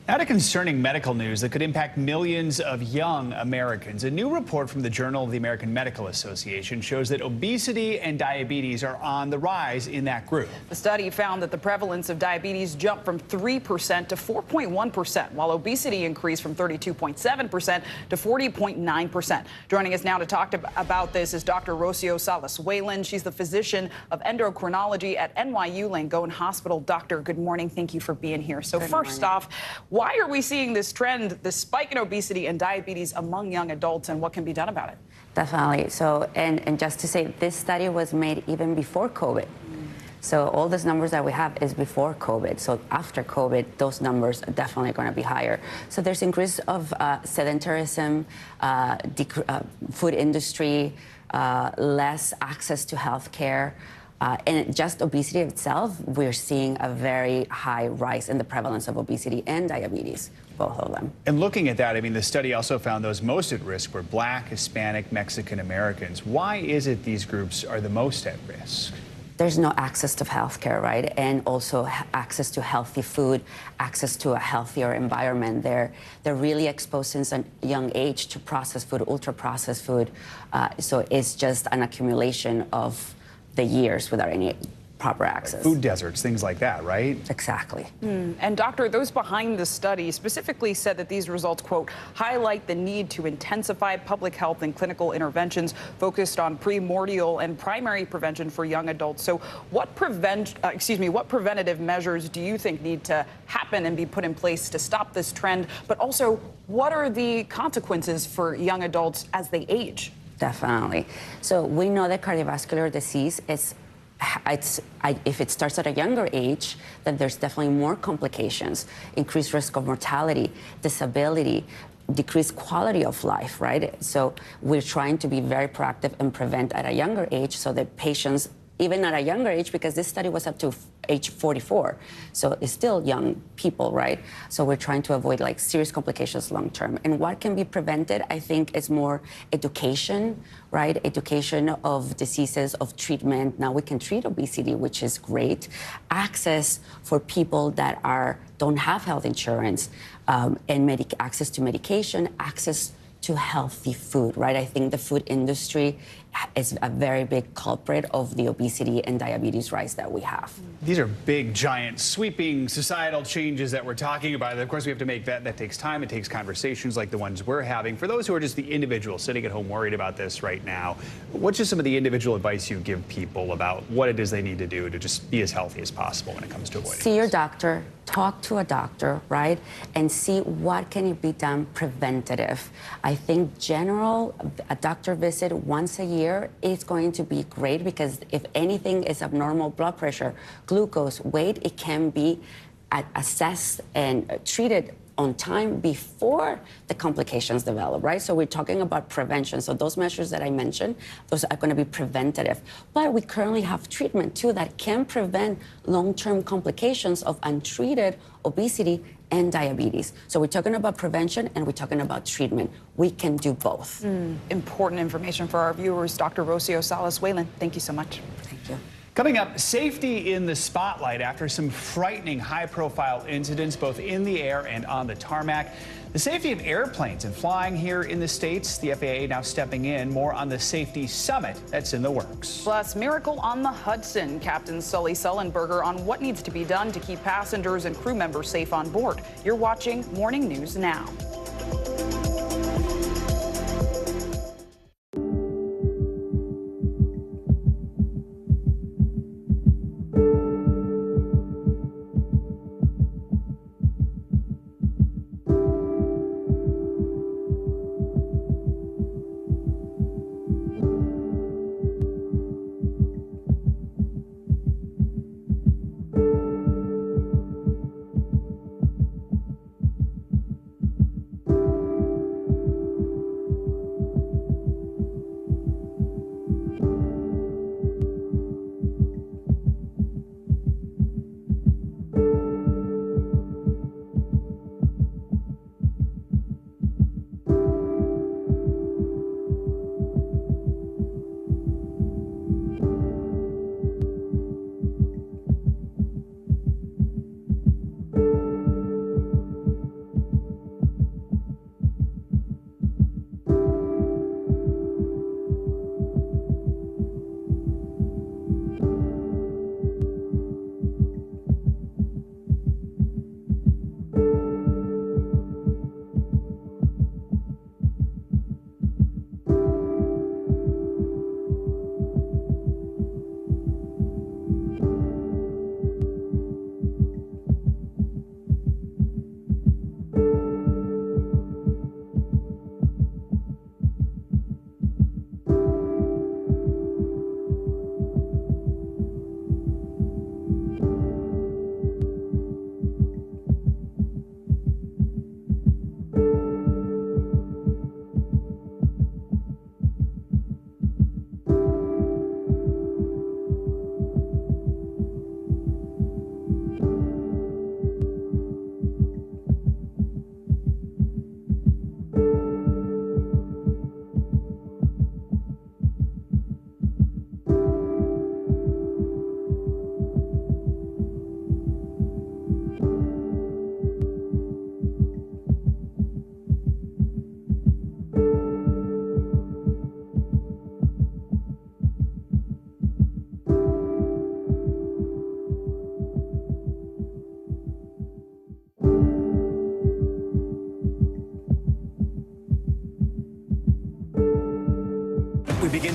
Now to concerning medical news that could impact millions of young Americans. A new report from the Journal of the American Medical Association shows that obesity and diabetes are on the rise in that group. The study found that the prevalence of diabetes jumped from 3% to 4.1%, while obesity increased from 32.7% to 40.9%. Joining us now to talk about this is Dr. Rocio Salas-Whalen. She's the physician of endocrinology at NYU Langone Hospital. Doctor, good morning. Thank you for being here. So first off, why are we seeing this trend, this spike in obesity and diabetes among young adults, and what can be done about it? Definitely. So, and just to say, this study was made even before COVID. So all those numbers that we have is before COVID. So after COVID, those numbers are definitely going to be higher. So there's increase of sedentarism, food industry, less access to health care. And just obesity itself, we're seeing a very high rise in the prevalence of obesity and diabetes, both of them. And looking at that, I mean, the study also found those most at risk were Black, Hispanic, Mexican Americans. Why is it these groups are the most at risk? There's no access to health care, right? And also access to healthy food, access to a healthier environment. They're really exposed since a young age to processed food, ultra-processed food. So it's just an accumulation of the years without any proper access. Food deserts, things like that, right? Exactly. And doctor, those behind the study specifically said that these results, quote, highlight the need to intensify public health and clinical interventions focused on primordial and primary prevention for young adults. So what preventative measures do you think need to happen and be put in place to stop this trend? But also, what are the consequences for young adults as they age? Definitely. So we know that cardiovascular disease is, if it starts at a younger age, then there's definitely more complications, increased risk of mortality, disability, decreased quality of life, right? So we're trying to be very proactive and prevent at a younger age so that patients, even at a younger age, because this study was up to age 44, so it's still young people, right? So we're trying to avoid like serious complications long term. And what can be prevented, I think, is more education, right? Education of diseases, of treatment. Now we can treat obesity, which is great. Access for people that don't have health insurance, and access to medication, access to healthy food, right? I think the food industry is a very big culprit of the obesity and diabetes rise that we have. These are big, giant, sweeping societal changes that we're talking about. And of course, we have to make that takes time. It takes conversations like the ones we're having. For those who are just the individuals sitting at home worried about this right now, what's just some of the individual advice you give people about what it is they need to do to just be as healthy as possible when it comes to avoiding See your doctor, talk to a doctor, right? And see what can be done preventative. I think a doctor visit once a year is going to be great, because if anything is abnormal, blood pressure, glucose, weight, it can be assessed and treated on time before the complications develop, right? So we're talking about prevention. So those measures that I mentioned, those are going to be preventative. But we currently have treatment too that can prevent long-term complications of untreated obesity and diabetes. So we're talking about prevention and we're talking about treatment. We can do both. Important information for our viewers. Dr. Rocio Salas-Whalen, thank you so much. Thank you. Coming up, safety in the spotlight after some frightening high-profile incidents both in the air and on the tarmac. The safety of airplanes and flying here in the States, the FAA now stepping in. More on the safety summit that's in the works. Plus, miracle on the Hudson. Captain Sully Sullenberger on what needs to be done to keep passengers and crew members safe on board. You're watching Morning News Now.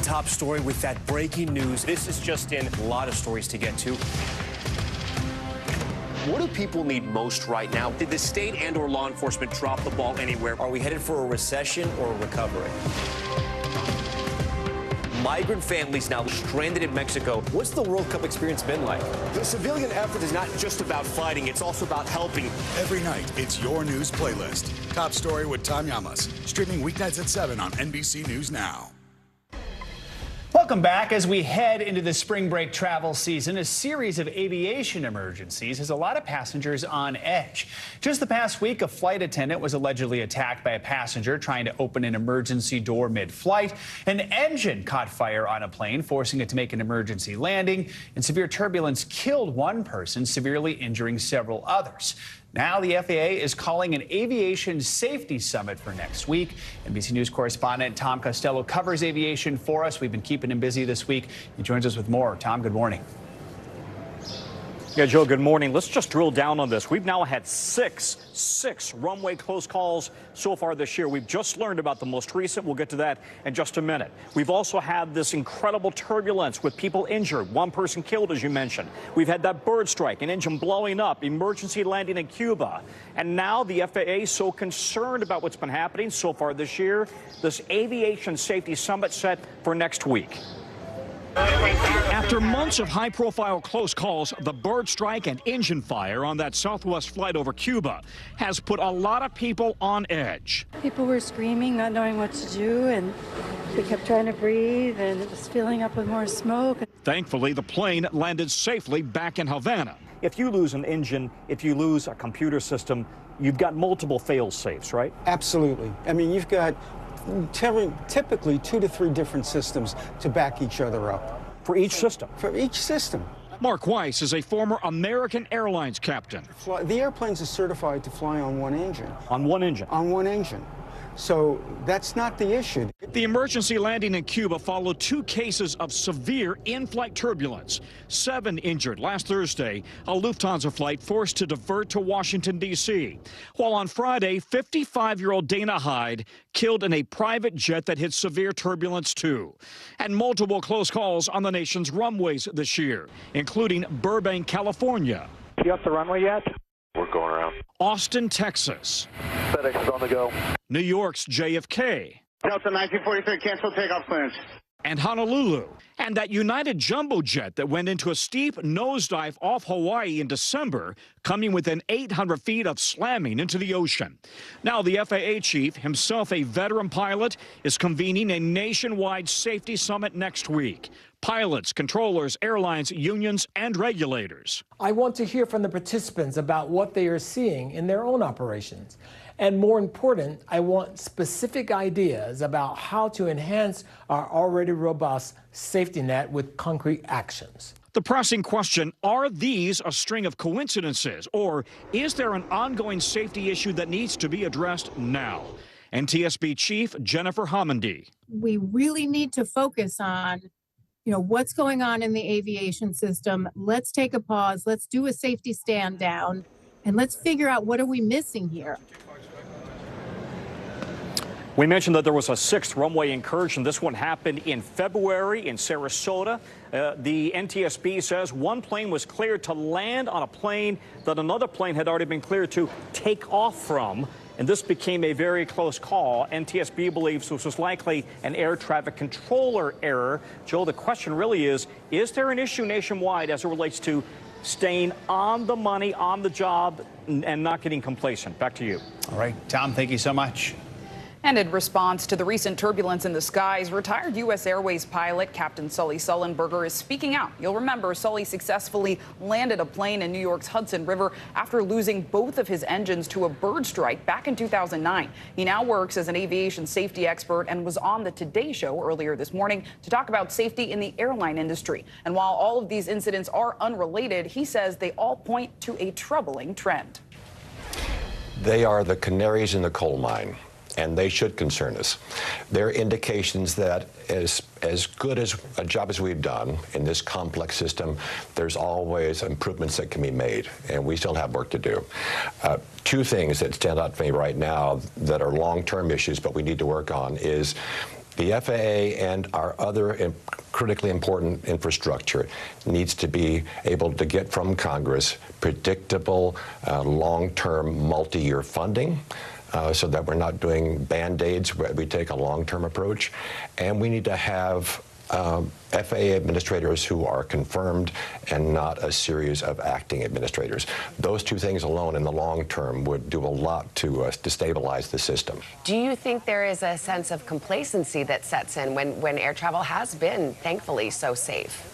top story with that breaking news. This is just in. A lot of stories to get to. What do people need most right now? Did the state and/or law enforcement drop the ball anywhere? Are we headed for a recession or a recovery? Migrant families now stranded in Mexico. What's the World Cup experience been like? The civilian effort is not just about fighting, it's also about helping. Every night, it's your news playlist. Top Story with Tom Llamas. Streaming weeknights at 7 on NBC News Now. Welcome back. As we head into the spring break travel season, a series of aviation emergencies has a lot of passengers on edge. Just the past week, a flight attendant was allegedly attacked by a passenger trying to open an emergency door mid-flight. An engine caught fire on a plane, forcing it to make an emergency landing, and severe turbulence killed one person, severely injuring several others. Now the FAA is calling an aviation safety summit for next week. NBC News correspondent Tom Costello covers aviation for us. We've been keeping him busy this week. He joins us with more. Tom, good morning. Yeah, Joe, good morning. Let's just drill down on this. We've now had six runway close calls so far this year. We've just learned about the most recent. We'll get to that in just a minute. We've also had this incredible turbulence with people injured, one person killed, as you mentioned. We've had that bird strike, an engine blowing up, emergency landing in Cuba. And now the FAA is so concerned about what's been happening so far this year, this aviation safety summit set for next week. After months of high-profile close calls, the bird strike and engine fire on that Southwest flight over Cuba has put a lot of people on edge. People were screaming, not knowing what to do, and we kept trying to breathe, and it was filling up with more smoke. Thankfully, the plane landed safely back in Havana. If you lose an engine, if you lose a computer system, you've got multiple fail-safes, right? Absolutely. I mean, you've got typically 2 to 3 different systems to back each other up. For each system? For each system. Mark Weiss is a former American Airlines captain. The airplanes are certified to fly on one engine. On one engine? On one engine. So that's not the issue. The emergency landing in Cuba followed 2 cases of severe in-flight turbulence. 7 injured last Thursday, a Lufthansa flight forced to divert to Washington, D.C. While on Friday, 55-year-old Dana Hyde killed in a private jet that hit severe turbulence too. And multiple close calls on the nation's runways this year, including Burbank, California. You up the runway yet? We're going around. Austin, Texas. FedEx is on the go. New York's JFK. Delta 1943, cancel takeoff clearance. And Honolulu. And that United jumbo jet that went into a steep nosedive off Hawaii in December, coming within 800 feet of slamming into the ocean. Now the FAA chief, himself a veteran pilot, is convening a nationwide safety summit next week. Pilots, controllers, airlines, unions, and regulators. I want to hear from the participants about what they are seeing in their own operations. And more important, I want specific ideas about how to enhance our already robust safety net with concrete actions. The pressing question, are these a string of coincidences, or is there an ongoing safety issue that needs to be addressed now? NTSB Chief Jennifer Homendy. We really need to focus on what's going on in the aviation system. Let's take a pause. Let's do a safety stand down, and let's figure out what are we missing here. We mentioned that there was a 6th runway incursion. This one happened in February in Sarasota. The NTSB says one plane was cleared to land on a plane that another plane had already been cleared to take off from. And this became a very close call. NTSB believes this was likely an air traffic controller error. Joe, the question really is there an issue nationwide as it relates to staying on the money, on the job, and not getting complacent? Back to you. All right, Tom, thank you so much. And in response to the recent turbulence in the skies, retired U.S. Airways pilot Captain Sully Sullenberger is speaking out. You'll remember Sully successfully landed a plane in New York's Hudson River after losing both of his engines to a bird strike back in 2009. He now works as an aviation safety expert and was on the Today Show earlier this morning to talk about safety in the airline industry. And while all of these incidents are unrelated, he says they all point to a troubling trend. They are the canaries in the coal mine, and they should concern us. They're indications that as good as a job as we've done in this complex system, there's always improvements that can be made, and we still have work to do. 2 things that stand out for me right now that are long-term issues but we need to work on is The FAA and our other critically important infrastructure needs to be able to get from Congress predictable, long-term, multi-year funding so that we're not doing Band-Aids. We take a long-term approach. And we need to have FAA administrators who are confirmed and not a series of acting administrators. Those two things alone in the long term would do a lot to stabilize the system. Do you think there is a sense of complacency that sets in when air travel has been, thankfully, so safe?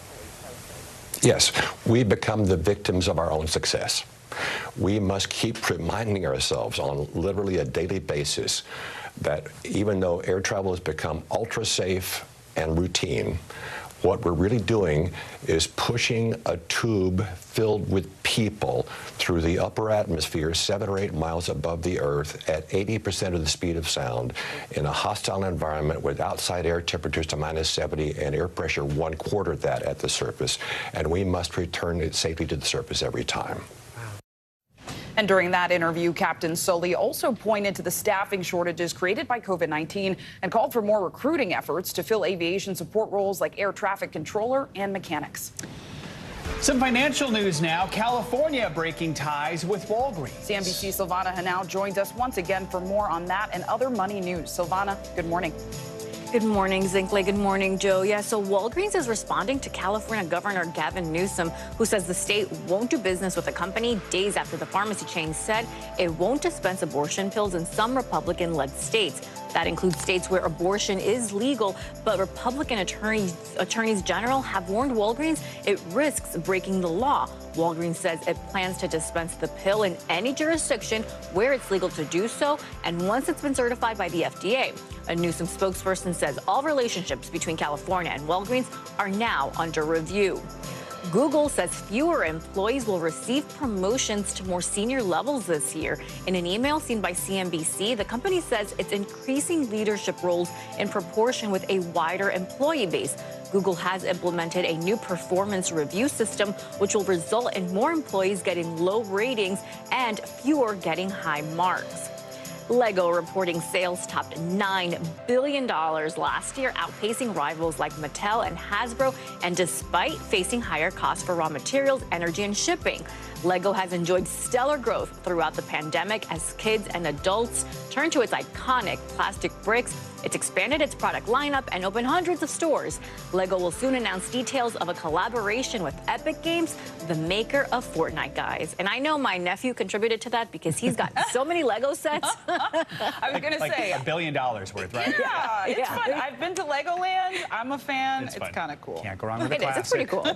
Yes, we become the victims of our own success. We must keep reminding ourselves on literally a daily basis that even though air travel has become ultra safe and routine, what we're really doing is pushing a tube filled with people through the upper atmosphere 7 or 8 miles above the Earth at 80% of the speed of sound in a hostile environment with outside air temperatures to -70 and air pressure 1/4 that at the surface. And we must return it safely to the surface every time. And during that interview, Captain Sully also pointed to the staffing shortages created by COVID-19 and called for more recruiting efforts to fill aviation support roles like air traffic controller and mechanics. Some financial news now. California breaking ties with Walgreens. CNBC's Silvana Henao joins us once again for more on that and other money news. Silvana, good morning. Good morning, Zinkley. Good morning, Joe. Yeah, so Walgreens is responding to California Governor Gavin Newsom, who says the state won't do business with the company days after the pharmacy chain said it won't dispense abortion pills in some Republican-led states. That includes states where abortion is legal, but Republican attorneys general have warned Walgreens it risks breaking the law. Walgreens says it plans to dispense the pill in any jurisdiction where it's legal to do so, and once it's been certified by the FDA. A Newsom spokesperson says all relationships between California and Walgreens are now under review. Google says fewer employees will receive promotions to more senior levels this year. In an email seen by CNBC, the company says it's increasing leadership roles in proportion with a wider employee base. Google has implemented a new performance review system, which will result in more employees getting low ratings and fewer getting high marks. Lego reporting sales topped $9 billion last year, outpacing rivals like Mattel and Hasbro, and despite facing higher costs for raw materials, energy, and shipping. Lego has enjoyed stellar growth throughout the pandemic as kids and adults turn to its iconic plastic bricks. It's expanded its product lineup and opened hundreds of stores. Lego will soon announce details of a collaboration with Epic Games, the maker of Fortnite, guys. And I know my nephew contributed to that because he's got so many Lego sets. I was going to say $1 billion worth, right? Yeah, it's fun. I've been to Legoland. I'm a fan. It's kind of cool. Can't go wrong with a classic. It's pretty cool.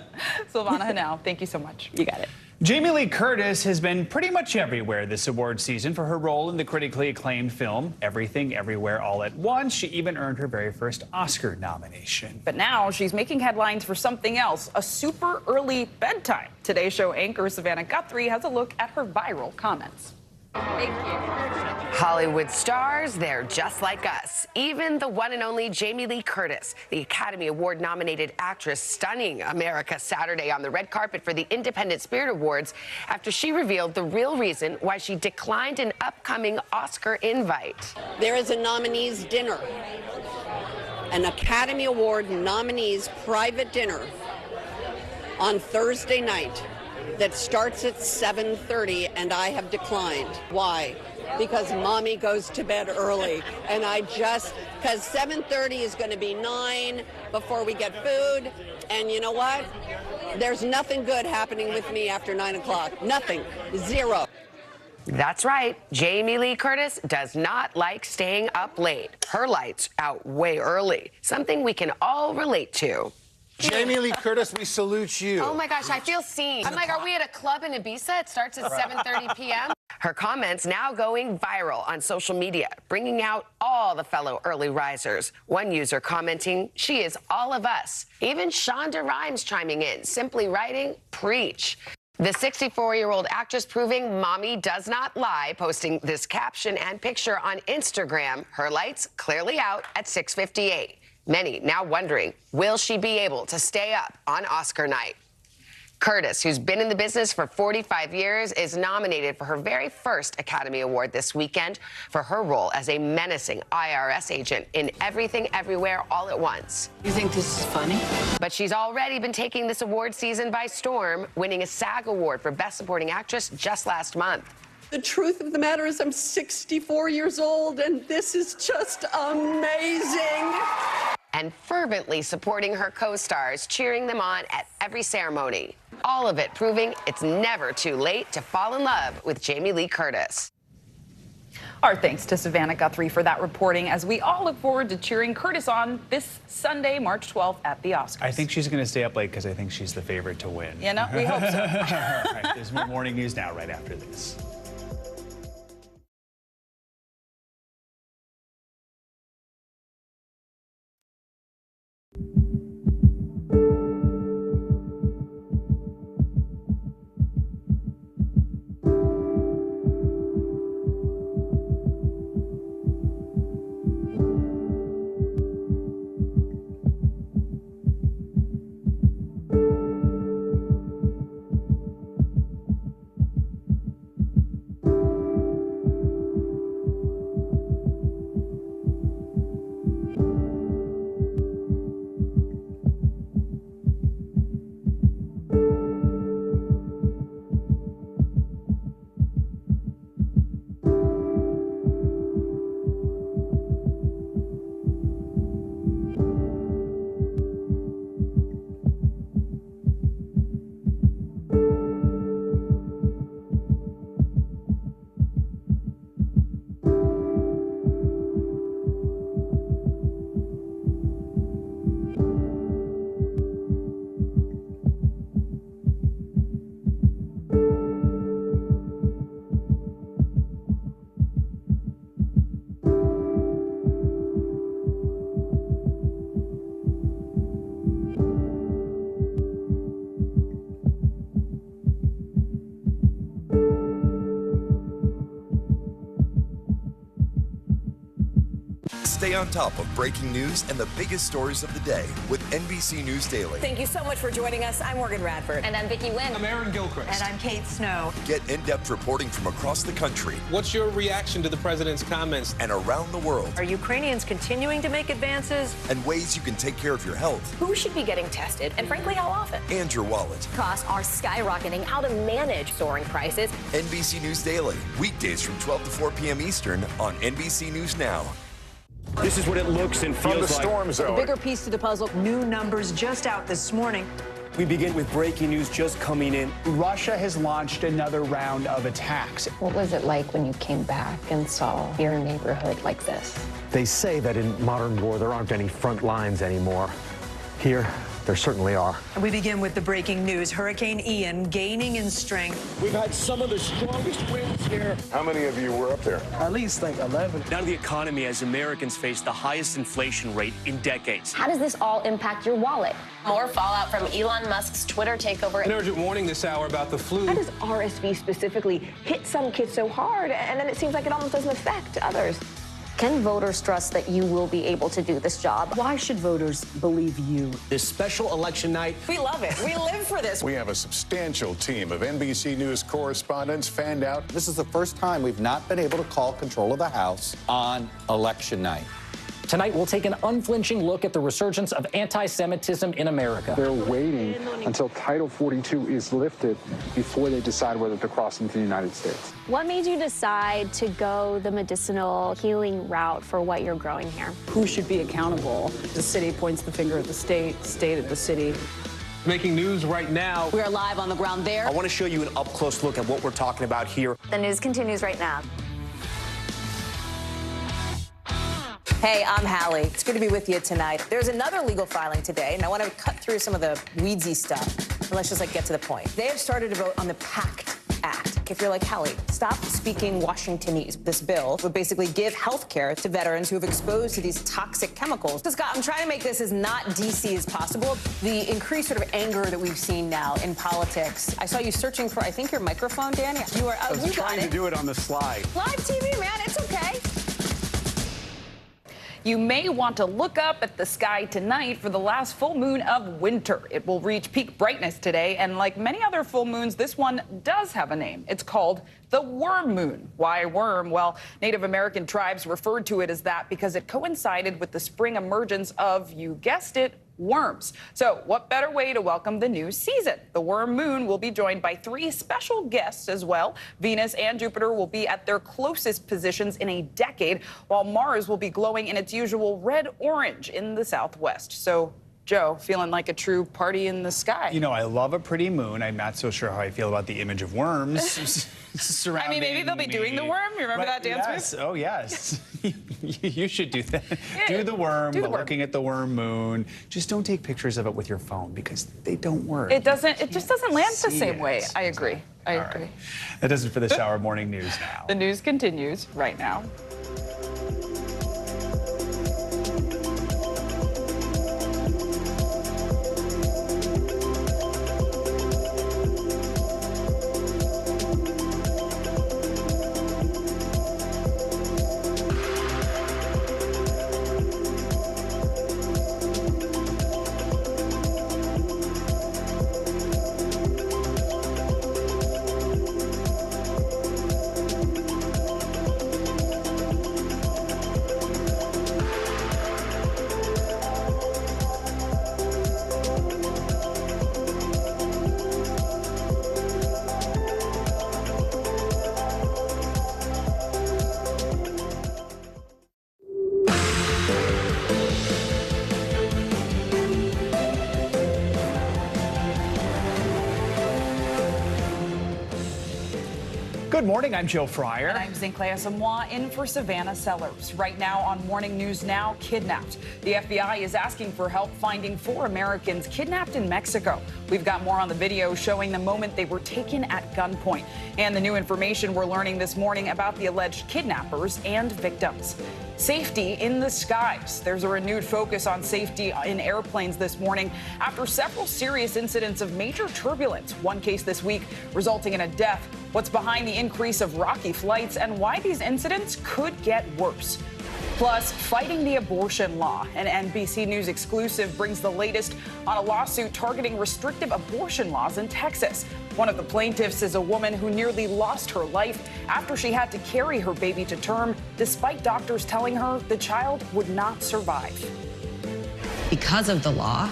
Silvana Henao, thank you so much. You got it. Jamie Lee Curtis has been pretty much everywhere this award season for her role in the critically acclaimed film Everything Everywhere All at Once. She even earned her very first Oscar nomination. But now she's making headlines for something else, a super early bedtime. Today's show anchor Savannah Guthrie has a look at her viral comments. Thank you. Hollywood stars, they're just like us. Even the one and only Jamie Lee Curtis, the Academy Award-nominated actress, stunning America Saturday on the red carpet for the Independent Spirit Awards after she revealed the real reason why she declined an upcoming Oscar invite. There is a nominees' dinner, an Academy Award nominees' private dinner on Thursday night that starts at 7:30, and I have declined. Why? Because mommy goes to bed early, and because 7:30 is going to be 9 before we get food, and you know what? There's nothing good happening with me after 9 o'clock. Nothing. Zero. That's right. Jamie Lee Curtis does not like staying up late. Her lights out way early, something we can all relate to. Jamie Lee Curtis, we salute you. Oh my gosh, I feel seen. I'm like, are we at a club in Ibiza? It starts at 7:30 p.m. Her comments now going viral on social media, bringing out all the fellow early risers. One user commenting, she is all of us. Even Shonda Rhimes chiming in, simply writing, preach. The 64-year-old actress proving mommy does not lie, posting this caption and picture on Instagram. Her lights clearly out at 6:58. Many now wondering, will she be able to stay up on Oscar night? Curtis, who's been in the business for 45 years, is nominated for her very first Academy Award this weekend for her role as a menacing IRS agent in Everything Everywhere All at Once. You think this is funny? But she's already been taking this award season by storm, winning a SAG Award for Best Supporting Actress just last month. The truth of the matter is I'm 64 years old, and this is just amazing. And fervently supporting her co-stars, cheering them on at every ceremony. All of it proving it's never too late to fall in love with Jamie Lee Curtis. Our thanks to Savannah Guthrie for that reporting, as we all look forward to cheering Curtis on this Sunday, March 12th at the Oscars. I think she's going to stay up late because I think she's the favorite to win. You know, we hope so. All right, there's more Morning News Now right after this. Stay on top of breaking news and the biggest stories of the day with NBC News Daily. Thank you so much for joining us. I'm Morgan Radford. And I'm Vicki Wynn. I'm Aaron Gilchrist. And I'm Kate Snow. Get in-depth reporting from across the country. What's your reaction to the president's comments? And around the world. Are Ukrainians continuing to make advances? And ways you can take care of your health. Who should be getting tested? And frankly, how often? And your wallet. Costs are skyrocketing. How to manage soaring prices. NBC News Daily. Weekdays from 12 to 4 p.m. Eastern on NBC News Now. This is what it looks and feels like. From the storm zone. The bigger piece to the puzzle. New numbers just out this morning. We begin with breaking news just coming in. Russia has launched another round of attacks. What was it like when you came back and saw your neighborhood like this? They say that in modern war, there aren't any front lines anymore. Here, there certainly are. We begin with the breaking news. Hurricane Ian gaining in strength. We've had some of the strongest winds here. How many of you were up there? At least like 11. Now to the economy as Americans face the highest inflation rate in decades. How does this all impact your wallet? More fallout from Elon Musk's Twitter takeover. An urgent warning this hour about the flu. How does RSV specifically hit some kids so hard, and then it seems like it almost doesn't affect others? Can voters trust that you will be able to do this job? Why should voters believe you? This special election night. We love it. We live for this. We have a substantial team of NBC News correspondents fanned out. This is the first time we've not been able to call control of the House on election night. Tonight, we'll take an unflinching look at the resurgence of anti-Semitism in America. They're waiting until Title 42 is lifted before they decide whether to cross into the United States. What made you decide to go the medicinal healing route for what you're growing here? Who should be accountable? The city points the finger at the state at the city. Making news right now. We are live on the ground there. I want to show you an up-close look at what we're talking about here. The news continues right now. Hey, I'm Hallie. It's good to be with you tonight. There's another legal filing today, and I want to cut through some of the weedsy stuff. And let's just get to the point. They have started to vote on the PACT Act. If you're like, Hallie, stop speaking Washingtonese. This bill would basically give health care to veterans who have exposed to these toxic chemicals. So, Scott, I'm trying to make this as not DC as possible. The increased sort of anger that we've seen now in politics. I saw you searching for, I think, your microphone, Dan. You are. I was trying to do it on the slide. Live TV, man. It's okay. You may want to look up at the sky tonight for the last full moon of winter. It will reach peak brightness today, and like many other full moons, this one does have a name. It's called the worm moon. Why worm? Well, Native American tribes referred to it as that because it coincided with the spring emergence of, you guessed it, worms. So what better way to welcome the new season? The worm moon will be joined by 3 special guests as well. Venus and Jupiter will be at their closest positions in a decade, while Mars will be glowing in its usual red-orange in the southwest. So, Joe, feeling like a true party in the sky. You know, I love a pretty moon. I'm not so sure how I feel about the image of worms surrounding I mean, maybe they'll be doing the worm. You remember that dance yes. move? Oh, yes. You should do that. Do the worm, but looking at the worm moon. Just don't take pictures of it with your phone because they don't work. It just doesn't land the same way. I agree. I agree. That does it for this hour of Morning News Now. The news continues right now. Good morning, I'm Joe Fryer. And I'm Zinklea Samoa in for Savannah Sellers. Right now on Morning News Now, kidnapped. The FBI is asking for help finding 4 Americans kidnapped in Mexico. We've got more on the video showing the moment they were taken at gunpoint. And the new information we're learning this morning about the alleged kidnappers and victims. Safety in the skies. There's a renewed focus on safety in airplanes this morning after several serious incidents of major turbulence. One case this week resulting in a death. What's behind the increase of rocky flights and why these incidents could get worse. Plus, fighting the abortion law. An NBC News exclusive brings the latest on a lawsuit targeting restrictive abortion laws in Texas. One of the plaintiffs is a woman who nearly lost her life after she had to carry her baby to term, despite doctors telling her the child would not survive. Because of the law,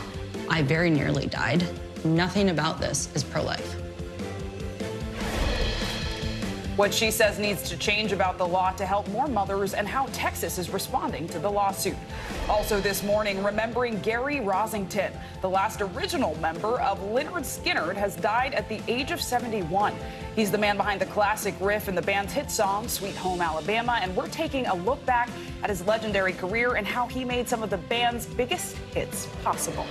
I very nearly died. Nothing about this is pro-life. What she says needs to change about the law to help more mothers and how Texas is responding to the lawsuit. Also this morning, remembering Gary Rosington, the last original member of Lynyrd Skynyrd, has died at the age of 71. He's the man behind the classic riff in the band's hit song, Sweet Home Alabama, and we're taking a look back at his legendary career and how he made some of the band's biggest hits possible.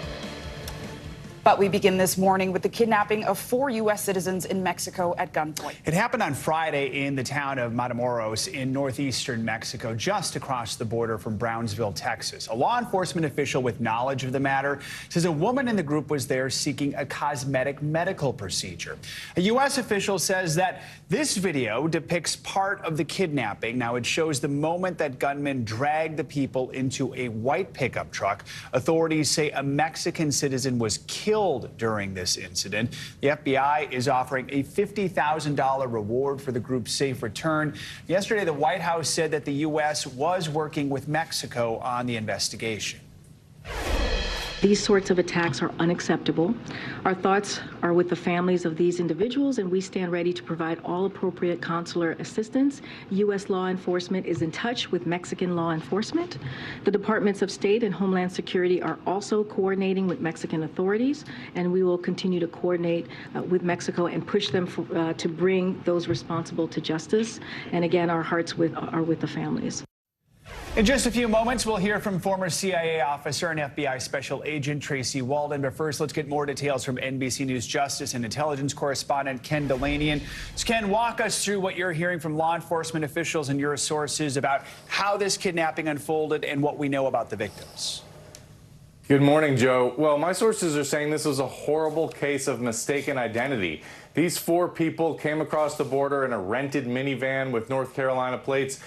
But we begin this morning with the kidnapping of 4 U.S. citizens in Mexico at gunpoint. It happened on Friday in the town of Matamoros in northeastern Mexico, just across the border from Brownsville, Texas. A law enforcement official with knowledge of the matter says a woman in the group was there seeking a cosmetic medical procedure. A U.S. official says that this video depicts part of the kidnapping. Now, it shows the moment that gunmen dragged the people into a white pickup truck. Authorities say a Mexican citizen was killed during this incident. The FBI is offering a $50,000 reward for the group's safe return. Yesterday, the White House said that the U.S. was working with Mexico on the investigation. These sorts of attacks are unacceptable. Our thoughts are with the families of these individuals, and we stand ready to provide all appropriate consular assistance. U.S. law enforcement is in touch with Mexican law enforcement. The Departments of State and Homeland Security are also coordinating with Mexican authorities, and we will continue to coordinate with Mexico and push them to bring those responsible to justice. And again, our hearts are with the families. In just a few moments, we'll hear from former CIA officer and FBI Special Agent Tracy Walden. But first, let's get more details from NBC News Justice and Intelligence correspondent Ken Delaney. Ken, walk us through what you're hearing from law enforcement officials and your sources about how this kidnapping unfolded and what we know about the victims. Good morning, Joe. Well, my sources are saying this was a horrible case of mistaken identity. These 4 people came across the border in a rented minivan with North Carolina plates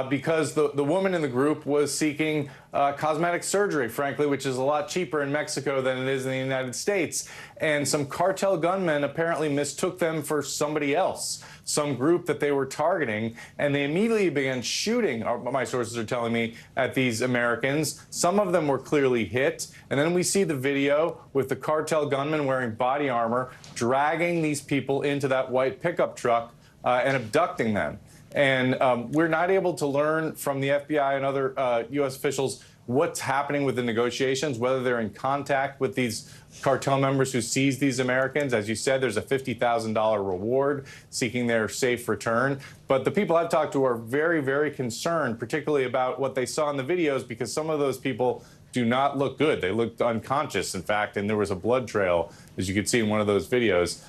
because the woman in the group was seeking cosmetic surgery, frankly, which is a lot cheaper in Mexico than it is in the United States. And some cartel gunmen apparently mistook them for somebody else, some group that they were targeting, and they immediately began shooting, my sources are telling me, at these Americans. Some of them were clearly hit. And then we see the video with the cartel gunmen wearing body armor, dragging these people into that white pickup truck and abducting them. And we're not able to learn from the FBI and other U.S. officials what's happening with the negotiations, whether they're in contact with these cartel members who seized these Americans. As you said, there's a $50,000 reward seeking their safe return. But the people I've talked to are very, very concerned, particularly about what they saw in the videos, because some of those people do not look good. They looked unconscious, in fact, and there was a blood trail, as you could see in one of those videos.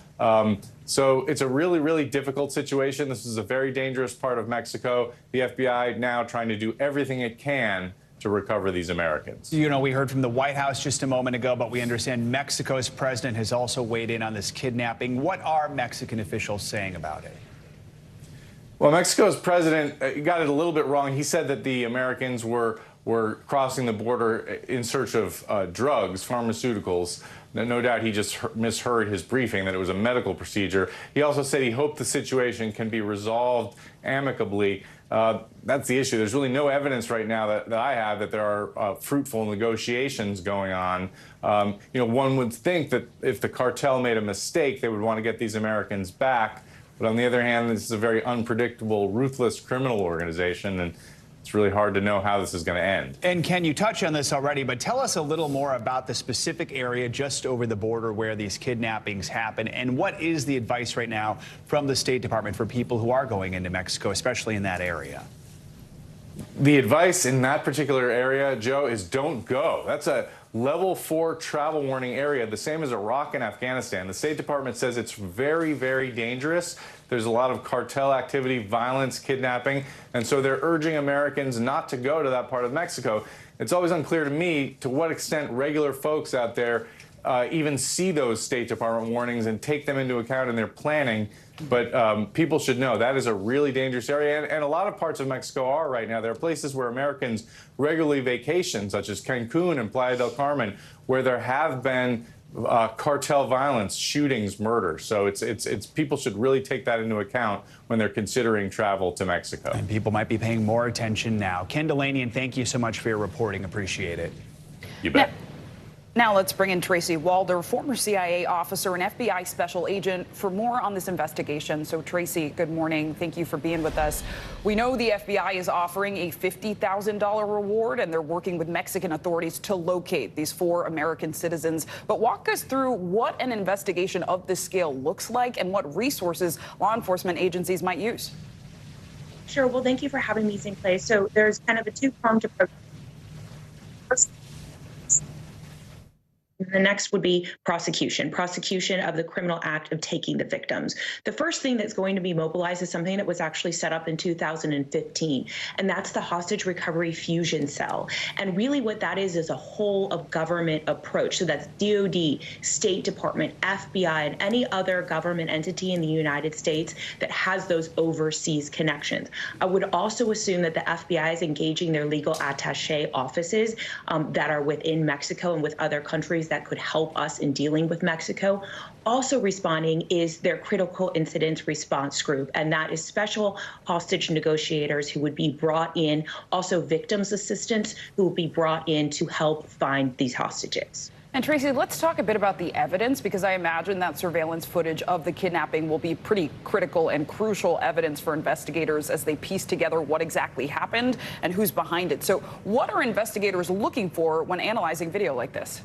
So it's a really, really difficult situation. This is a very dangerous part of Mexico. The FBI now trying to do everything it can to recover these Americans. You know, we heard from the White House just a moment ago, but we understand Mexico's president has also weighed in on this kidnapping. What are Mexican officials saying about it? Well, Mexico's president got it a little bit wrong. He said that the Americans were crossing the border in search of drugs, pharmaceuticals. No doubt he just misheard his briefing, that it was a medical procedure. He also said he hoped the situation can be resolved amicably. That's the issue. There's really no evidence right now that I have that there are fruitful negotiations going on. You know, one would think that if the cartel made a mistake, they would want to get these Americans back. But on the other hand, this is a very unpredictable, ruthless criminal organization, and it's really hard to know how this is going to end. And Ken, you touched on this already, but tell us a little more about the specific area just over the border where these kidnappings happen, and what is the advice right now from the State Department for people who are going into Mexico, especially in that area? The advice in that particular area, Joe, is don't go. That's a level 4 travel warning area, the same as Iraq and Afghanistan. The State Department says it's very, very dangerous. There's a lot of cartel activity, violence, kidnapping, and so they're urging Americans not to go to that part of Mexico. It's always unclear to me to what extent regular folks out there even see those State Department warnings and take them into account in their planning. But people should know that is a really dangerous area, and a lot of parts of Mexico are right now. There are places where Americans regularly vacation, such as Cancun and Playa del Carmen, where there have been cartel violence, shootings, murder. So it's people should really take that into account when they're considering travel to Mexico. And people might be paying more attention now. Ken Delaney, thank you so much for your reporting. Appreciate it. You bet. Now let's bring in Tracy Walder, former CIA officer and FBI special agent, for more on this investigation. So Tracy, good morning. Thank you for being with us. We know the FBI is offering a $50,000 reward, and they're working with Mexican authorities to locate these 4 American citizens. But walk us through what an investigation of this scale looks like and what resources law enforcement agencies might use. Sure. Well, thank you for having me in place. So there's kind of a 2-pronged approach. First, the next would be prosecution of the criminal act of taking the victims. The first thing that's going to be mobilized is something that was actually set up in 2015, and that's the Hostage Recovery Fusion Cell. And really what that is a whole of government approach. So that's DOD, State Department, FBI, and any other government entity in the United States that has those overseas connections. I would also assume that the FBI is engaging their legal attaché offices that are within Mexico and with other countries that could help us in dealing with Mexico. Also responding is their critical incident response group, and that is special hostage negotiators who would be brought in, also victims assistants who will be brought in to help find these hostages. And Tracy, let's talk a bit about the evidence, because I imagine that surveillance footage of the kidnapping will be pretty critical and crucial evidence for investigators as they piece together what exactly happened and who's behind it. So what are investigators looking for when analyzing video like this?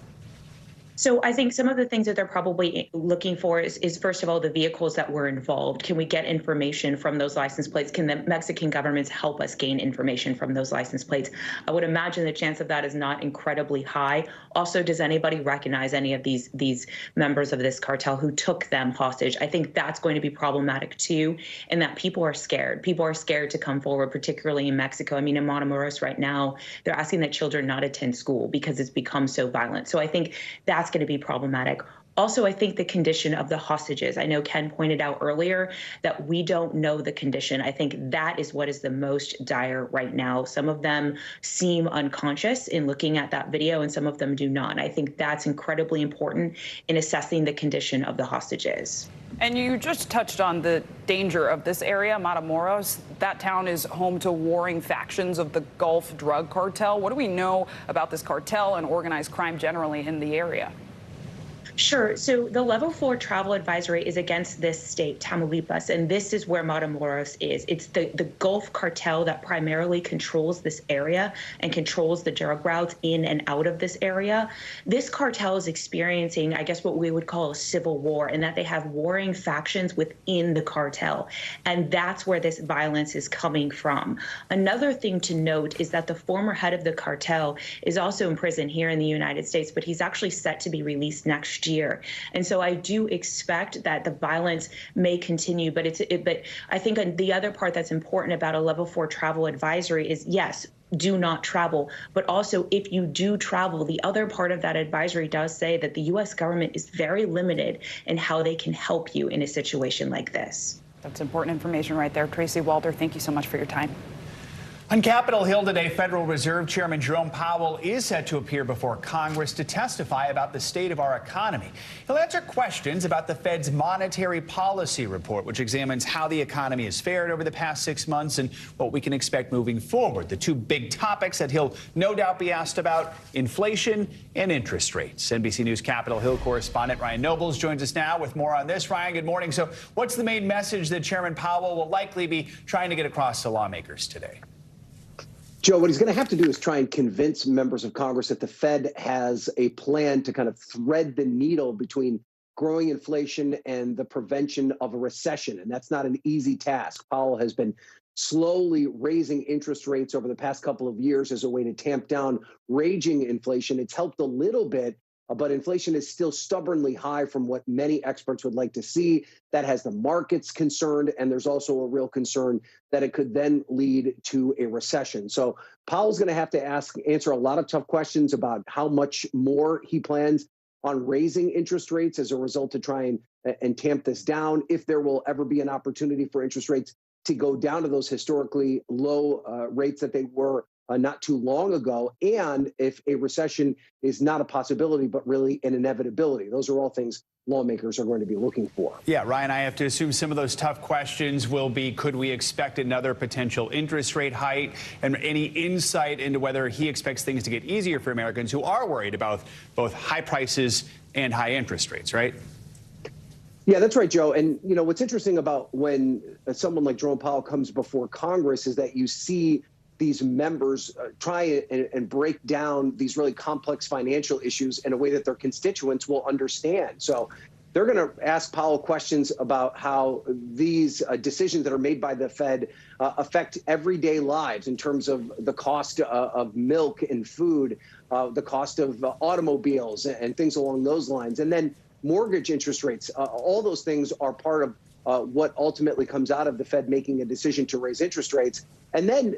So I think some of the things that they're probably looking for is first of all, the vehicles that were involved. Can we get information from those license plates? Can the Mexican governments help us gain information from those license plates? I would imagine the chance of that is not incredibly high. Also, does anybody recognize any of these members of this cartel who took them hostage? I think that's going to be problematic too, in that people are scared. People are scared to come forward, particularly in Mexico. I mean, in Matamoros right now, they're asking that children not attend school because it's become so violent. So I think that's going to be problematic. Also, I think the condition of the hostages. I know Ken pointed out earlier that we don't know the condition. I think that is what is the most dire right now. Some of them seem unconscious in looking at that video, and some of them do not. And I think that's incredibly important in assessing the condition of the hostages. And you just touched on the danger of this area, Matamoros. That town is home to warring factions of the Gulf drug cartel. What do we know about this cartel and organized crime generally in the area? Sure. So the level 4 travel advisory is against this state, Tamaulipas, and this is where Matamoros is. It's the Gulf cartel that primarily controls this area and controls the drug routes in and out of this area. This cartel is experiencing, I guess, what we would call a civil war, in that they have warring factions within the cartel. And that's where this violence is coming from. Another thing to note is that the former head of the cartel is also in prison here in the United States, but he's actually set to be released next year. And so I do expect that the violence may continue, but but I think the other part that's important about a level 4 travel advisory is, yes, do not travel, but also if you do travel, the other part of that advisory does say that the U.S. government is very limited in how they can help you in a situation like this. That's important information right there. Tracy Walter, thank you so much for your time. On Capitol Hill today, Federal Reserve Chairman Jerome Powell is set to appear before Congress to testify about the state of our economy. He'll answer questions about the Fed's monetary policy report, which examines how the economy has fared over the past 6 months and what we can expect moving forward. The two big topics that he'll no doubt be asked about: inflation and interest rates. NBC News Capitol Hill correspondent Ryan Nobles joins us now with more on this. Ryan, good morning. So what's the main message that Chairman Powell will likely be trying to get across to lawmakers today? Joe, what he's going to have to do is try and convince members of Congress that the Fed has a plan to kind of thread the needle between growing inflation and the prevention of a recession. And that's not an easy task. Powell has been slowly raising interest rates over the past couple of years as a way to tamp down raging inflation. It's helped a little bit, but inflation is still stubbornly high from what many experts would like to see. That has the markets concerned, and there's also a real concern that it could then lead to a recession. So Powell's going to have to answer a lot of tough questions about how much more he plans on raising interest rates as a result to try and tamp this down, if there will ever be an opportunity for interest rates to go down to those historically low rates that they were not too long ago, and if a recession is not a possibility, but really an inevitability. Those are all things lawmakers are going to be looking for. Yeah, Ryan, I have to assume some of those tough questions will be, could we expect another potential interest rate hike, and any insight into whether he expects things to get easier for Americans who are worried about both high prices and high interest rates, right? Yeah, that's right, Joe. And, you know, what's interesting about when someone like Jerome Powell comes before Congress is that you see these members try and break down these really complex financial issues in a way that their constituents will understand. So they're going to ask Powell questions about how these decisions that are made by the Fed affect everyday lives in terms of the cost of milk and food, the cost of automobiles and things along those lines. And then mortgage interest rates, all those things are part of what ultimately comes out of the Fed making a decision to raise interest rates. And then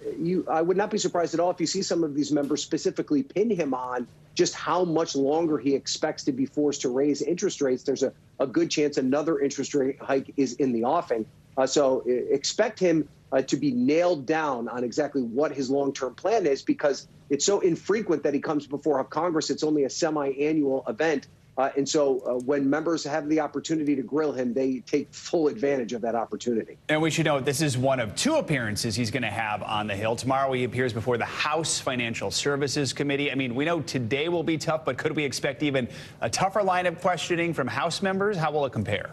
I would not be surprised at all if you see some of these members specifically pin him on just how much longer he expects to be forced to raise interest rates. There's a good chance another interest rate hike is in the offing. So expect him to be nailed down on exactly what his long-term plan is, because it's so infrequent that he comes before Congress. It's only a semi-annual event. And so when members have the opportunity to grill him, they take full advantage of that opportunity. And we should note this is one of two appearances he's going to have on the Hill. Tomorrow he appears before the House Financial Services Committee. I mean, we know today will be tough, but could we expect even a tougher line of questioning from House members? How will it compare?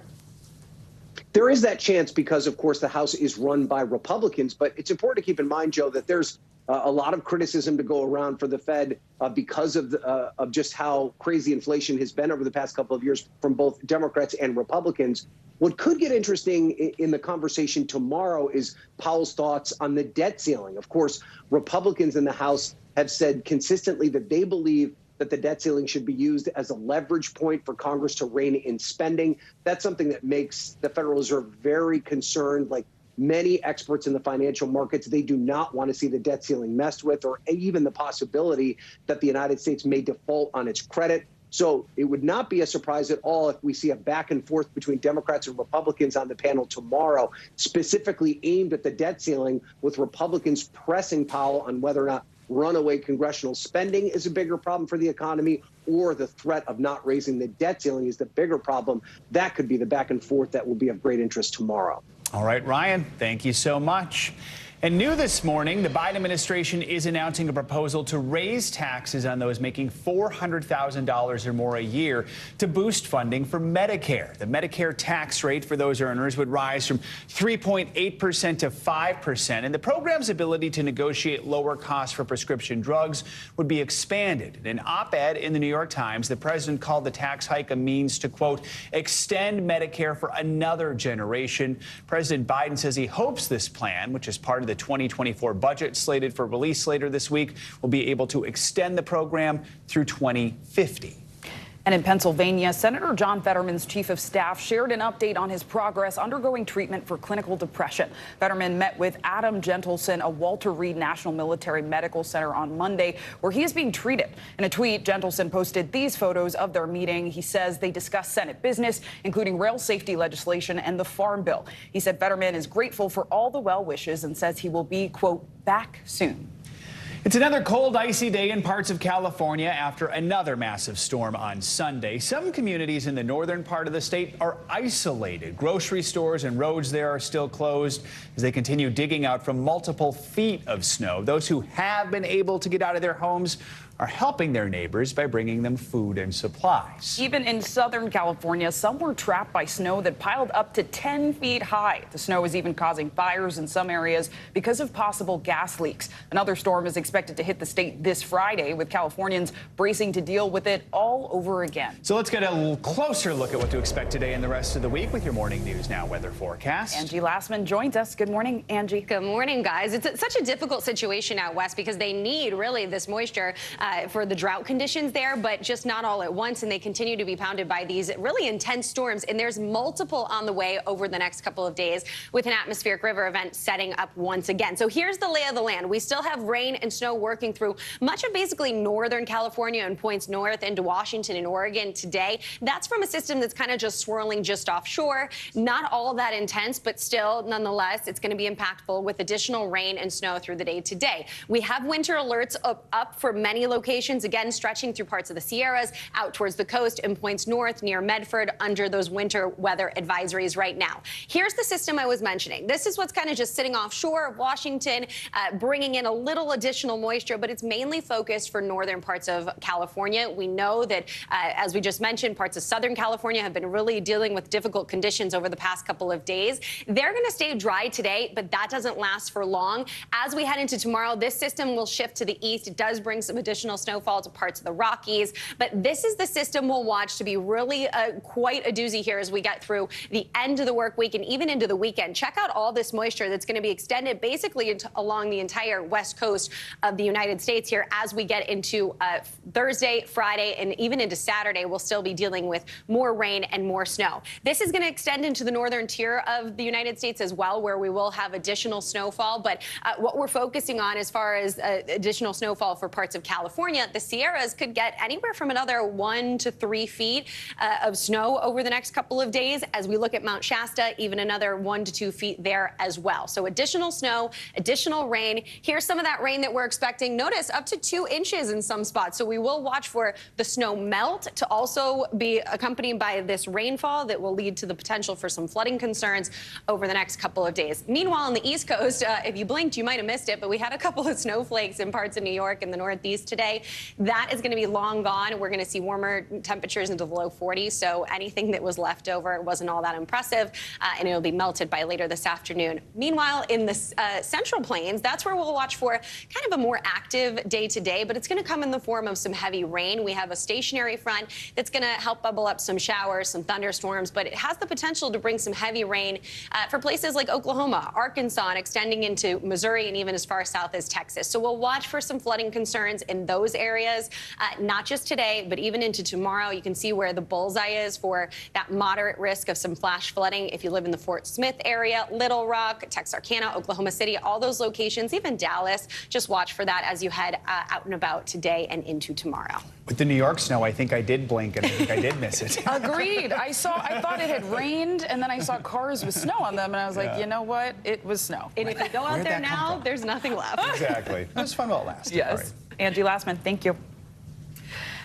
There is that chance because, of course, the House is run by Republicans. But it's important to keep in mind, Joe, that there's a lot of criticism to go around for the Fed because of just how crazy inflation has been over the past couple of years from both Democrats and Republicans. What could get interesting in the conversation tomorrow is Powell's thoughts on the debt ceiling. Of course, Republicans in the House have said consistently that they believe that the debt ceiling should be used as a leverage point for Congress to rein in spending. That's something that makes the Federal Reserve very concerned. Like many experts in the financial markets, they do not want to see the debt ceiling messed with, or even the possibility that the United States may default on its credit. So it would not be a surprise at all if we see a back and forth between Democrats and Republicans on the panel tomorrow, specifically aimed at the debt ceiling, with Republicans pressing Powell on whether or not runaway congressional spending is a bigger problem for the economy, or the threat of not raising the debt ceiling is the bigger problem. That could be the back and forth that will be of great interest tomorrow. All right, Ryan, thank you so much. And new this morning, the Biden administration is announcing a proposal to raise taxes on those making $400,000 or more a year to boost funding for Medicare. The Medicare tax rate for those earners would rise from 3.8% to 5%, and the program's ability to negotiate lower costs for prescription drugs would be expanded. In an op-ed in the New York Times, the president called the tax hike a means to, quote, extend Medicare for another generation. President Biden says he hopes this plan, which is part of the 2024 budget slated for release later this week, will be able to extend the program through 2050. And in Pennsylvania, Senator John Fetterman's chief of staff shared an update on his progress undergoing treatment for clinical depression. Fetterman met with Adam Gentleson, a Walter Reed National Military Medical Center, on Monday, where he is being treated. In a tweet, Gentleson posted these photos of their meeting. He says they discussed Senate business, including rail safety legislation and the Farm Bill. He said Fetterman is grateful for all the well wishes and says he will be, quote, back soon. It's another cold, icy day in parts of California after another massive storm on Sunday. Some communities in the northern part of the state are isolated. Grocery stores and roads there are still closed as they continue digging out from multiple feet of snow. Those who have been able to get out of their homes are helping their neighbors by bringing them food and supplies. Even in Southern California, some were trapped by snow that piled up to 10 feet high. The snow is even causing fires in some areas because of possible gas leaks. Another storm is expected to hit the state this Friday, with Californians bracing to deal with it all over again. So let's get a closer look at what to expect today and the rest of the week with your Morning News Now weather forecast. Angie Lassman joins us. Good morning, Angie. Good morning, guys. It's such a difficult situation out west because they need really this moisture for the drought conditions there, but just not all at once. And they continue to be pounded by these really intense storms. And there's multiple on the way over the next couple of days, with an atmospheric river event setting up once again. So here's the lay of the land. We still have rain and snow working through much of basically northern California and points north into Washington and Oregon today. That's from a system that's kind of just swirling just offshore. Not all that intense, but still, nonetheless, it's going to be impactful with additional rain and snow through the day today. We have winter alerts up for many locations, again, stretching through parts of the Sierras, out towards the coast and points north near Medford under those winter weather advisories right now. Here's the system I was mentioning. This is what's kind of just sitting offshore of Washington, bringing in a little additional moisture, but it's mainly focused for northern parts of California. We know that, as we just mentioned, parts of Southern California have been really dealing with difficult conditions over the past couple of days. They're going to stay dry today, but that doesn't last for long. As we head into tomorrow, this system will shift to the east. It does bring some additional snowfall to parts of the Rockies, but this is the system we'll watch to be really quite a doozy here as we get through the end of the work week and even into the weekend. Check out all this moisture that's going to be extended basically along the entire west coast of the United States here as we get into Thursday, Friday, and even into Saturday. We'll still be dealing with more rain and more snow. This is going to extend into the northern tier of the United States as well, where we will have additional snowfall. But what we're focusing on as far as additional snowfall for parts of California, the Sierras could get anywhere from another 1 to 3 feet of snow over the next couple of days. As we look at Mount Shasta, even another 1 to 2 feet there as well. So additional snow, additional rain. Here's some of that rain that we're expecting. Notice up to 2 inches in some spots. So we will watch for the snow melt to also be accompanied by this rainfall that will lead to the potential for some flooding concerns over the next couple of days. Meanwhile, on the East Coast, if you blinked, you might have missed it, but we had a couple of snowflakes in parts of New York and the Northeast today. That is going to be long gone. We're going to see warmer temperatures into the low 40s. So anything that was left over wasn't all that impressive, and it'll be melted by later this afternoon. Meanwhile, in the Central Plains, that's where we'll watch for kind of a more active day today, but it's going to come in the form of some heavy rain. We have a stationary front that's going to help bubble up some showers, some thunderstorms, but it has the potential to bring some heavy rain for places like Oklahoma, Arkansas, and extending into Missouri and even as far south as Texas. So we'll watch for some flooding concerns in those areas, not just today, but even into tomorrow. You can see where the bullseye is for that moderate risk of some flash flooding. If you live in the Fort Smith area, Little Rock, Texarkana, Oklahoma City, all those locations, even Dallas, just watch for that as you head out and about today and into tomorrow. With the New York snow, I think I did blink and I think I did miss it. Agreed. I thought it had rained, and then I saw cars with snow on them, and I was like, you know what? It was snow. And if you go out there now, there's nothing left. Exactly. It was fun while it lasted. Yes. Right. Angie Lastman, thank you.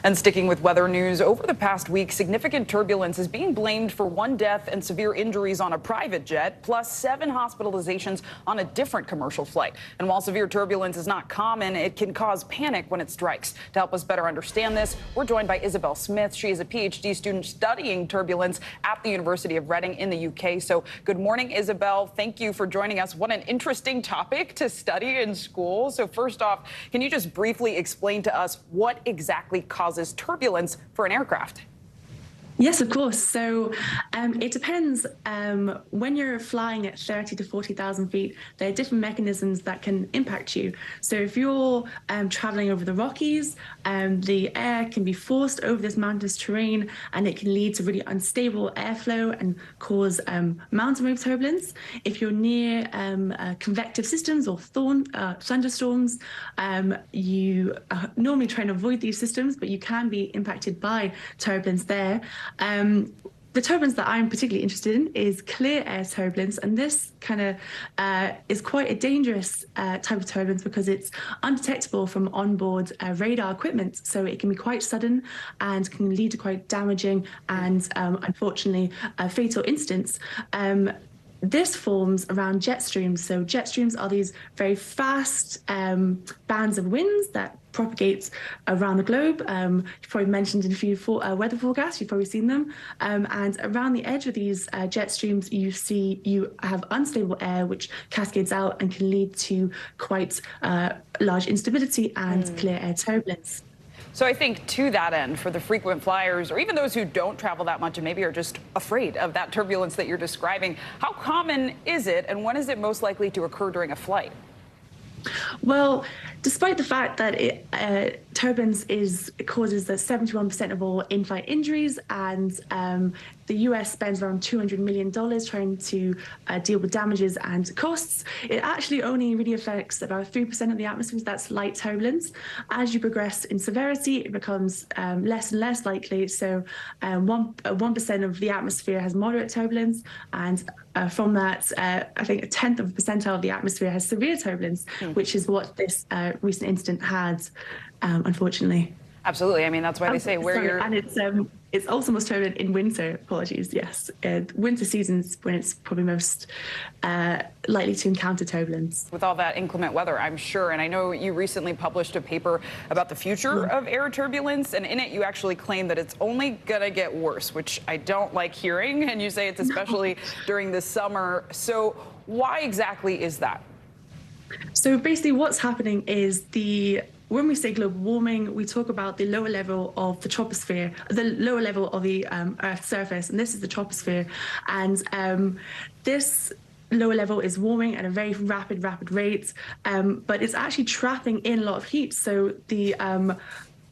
And sticking with weather news, over the past week, significant turbulence is being blamed for 1 death and severe injuries on a private jet, plus 7 hospitalizations on a different commercial flight. And while severe turbulence is not common, it can cause panic when it strikes. To help us better understand this, we're joined by Isabel Smith. She is a PhD student studying turbulence at the University of Reading in the UK. So good morning, Isabel. Thank you for joining us. What an interesting topic to study in school. So first off, can you just briefly explain to us what exactly causes turbulence for an aircraft? Yes, of course. So it depends. When you're flying at 30 to 40,000 feet, there are different mechanisms that can impact you. So if you're traveling over the Rockies, the air can be forced over this mountainous terrain, and it can lead to really unstable airflow and cause mountain wave turbulence. If you're near convective systems or thunderstorms, you normally try and avoid these systems, but you can be impacted by turbulence there. The turbulence that I'm particularly interested in is clear air turbulence, and this kind of is quite a dangerous type of turbulence because it's undetectable from onboard radar equipment. So it can be quite sudden and can lead to quite damaging and unfortunately fatal incidents. This forms around jet streams. So jet streams are these very fast bands of winds that propagates around the globe. You've probably mentioned in a few weather forecasts, you've probably seen them. And around the edge of these jet streams, you have unstable air, which cascades out and can lead to quite large instability and clear air turbulence. So I think to that end, for the frequent flyers, or even those who don't travel that much and maybe are just afraid of that turbulence that you're describing, how common is it, and when is it most likely to occur during a flight? Well, despite the fact that turbulence causes 71% of all in-flight injuries, and the US spends around $200 million trying to deal with damages and costs, it actually only really affects about 3% of the atmosphere. That's light turbulence. As you progress in severity, it becomes less and less likely. So 1% of the atmosphere has moderate turbulence, and from that, I think 1/10 of a percentile of the atmosphere has severe turbulence, which is what this recent incident had, unfortunately. Absolutely. I mean, that's why they say where you're... And it's also most turbulent in winter, apologies, yes. Winter seasons when it's probably most likely to encounter turbulence. With all that inclement weather, I'm sure. And I know you recently published a paper about the future of air turbulence, and in it you actually claim that it's only going to get worse, which I don't like hearing. And you say it's especially during the summer. So why exactly is that? So basically what's happening is when we say global warming, we talk about the lower level of the troposphere, the lower level of the Earth's surface, and this is the troposphere. And this lower level is warming at a very rapid rate, but it's actually trapping in a lot of heat. So the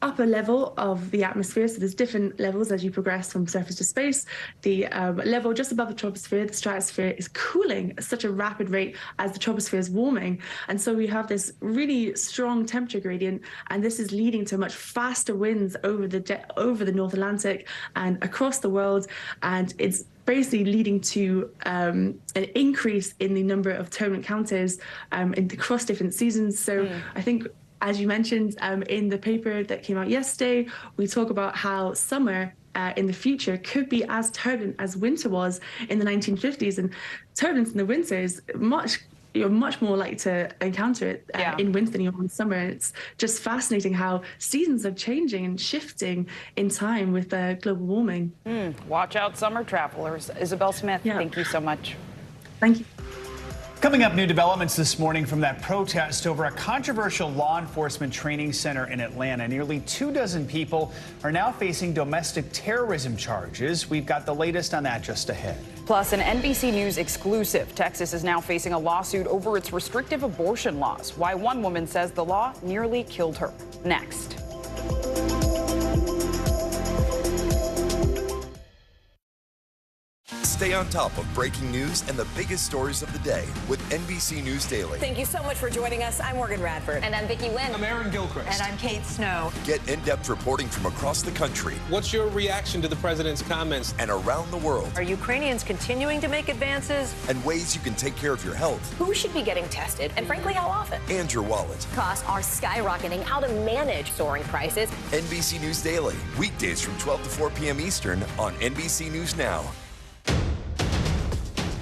upper level of the atmosphere, so there's different levels as you progress from surface to space. The level just above the troposphere, the stratosphere, is cooling at such a rapid rate as the troposphere is warming. And so we have this really strong temperature gradient, and this is leading to much faster winds over the North Atlantic and across the world. And it's basically leading to an increase in the number of turbulent counters across different seasons. So I think, as you mentioned in the paper that came out yesterday, we talk about how summer in the future could be as turbulent as winter was in the 1950s. And turbulence in the winter is you're much more likely to encounter it in winter than you are in summer. It's just fascinating how seasons are changing and shifting in time with global warming. Watch out, summer travelers. Isabel Smith, thank you so much. Thank you. Coming up, new developments this morning from that protest over a controversial law enforcement training center in Atlanta. Nearly 24 people are now facing domestic terrorism charges. We've got the latest on that just ahead. Plus, an NBC News exclusive. Texas is now facing a lawsuit over its restrictive abortion laws. Why one woman says the law nearly killed her. Next. Stay on top of breaking news and the biggest stories of the day with NBC News Daily. Thank you so much for joining us. I'm Morgan Radford. And I'm Vicki Wynn. I'm Aaron Gilchrist. And I'm Kate Snow. Get in-depth reporting from across the country. What's your reaction to the president's comments? And around the world. Are Ukrainians continuing to make advances? And ways you can take care of your health. Who should be getting tested, and frankly, how often? And your wallet. Costs are skyrocketing. How to manage soaring prices. NBC News Daily. Weekdays from 12 to 4 p.m. Eastern on NBC News Now.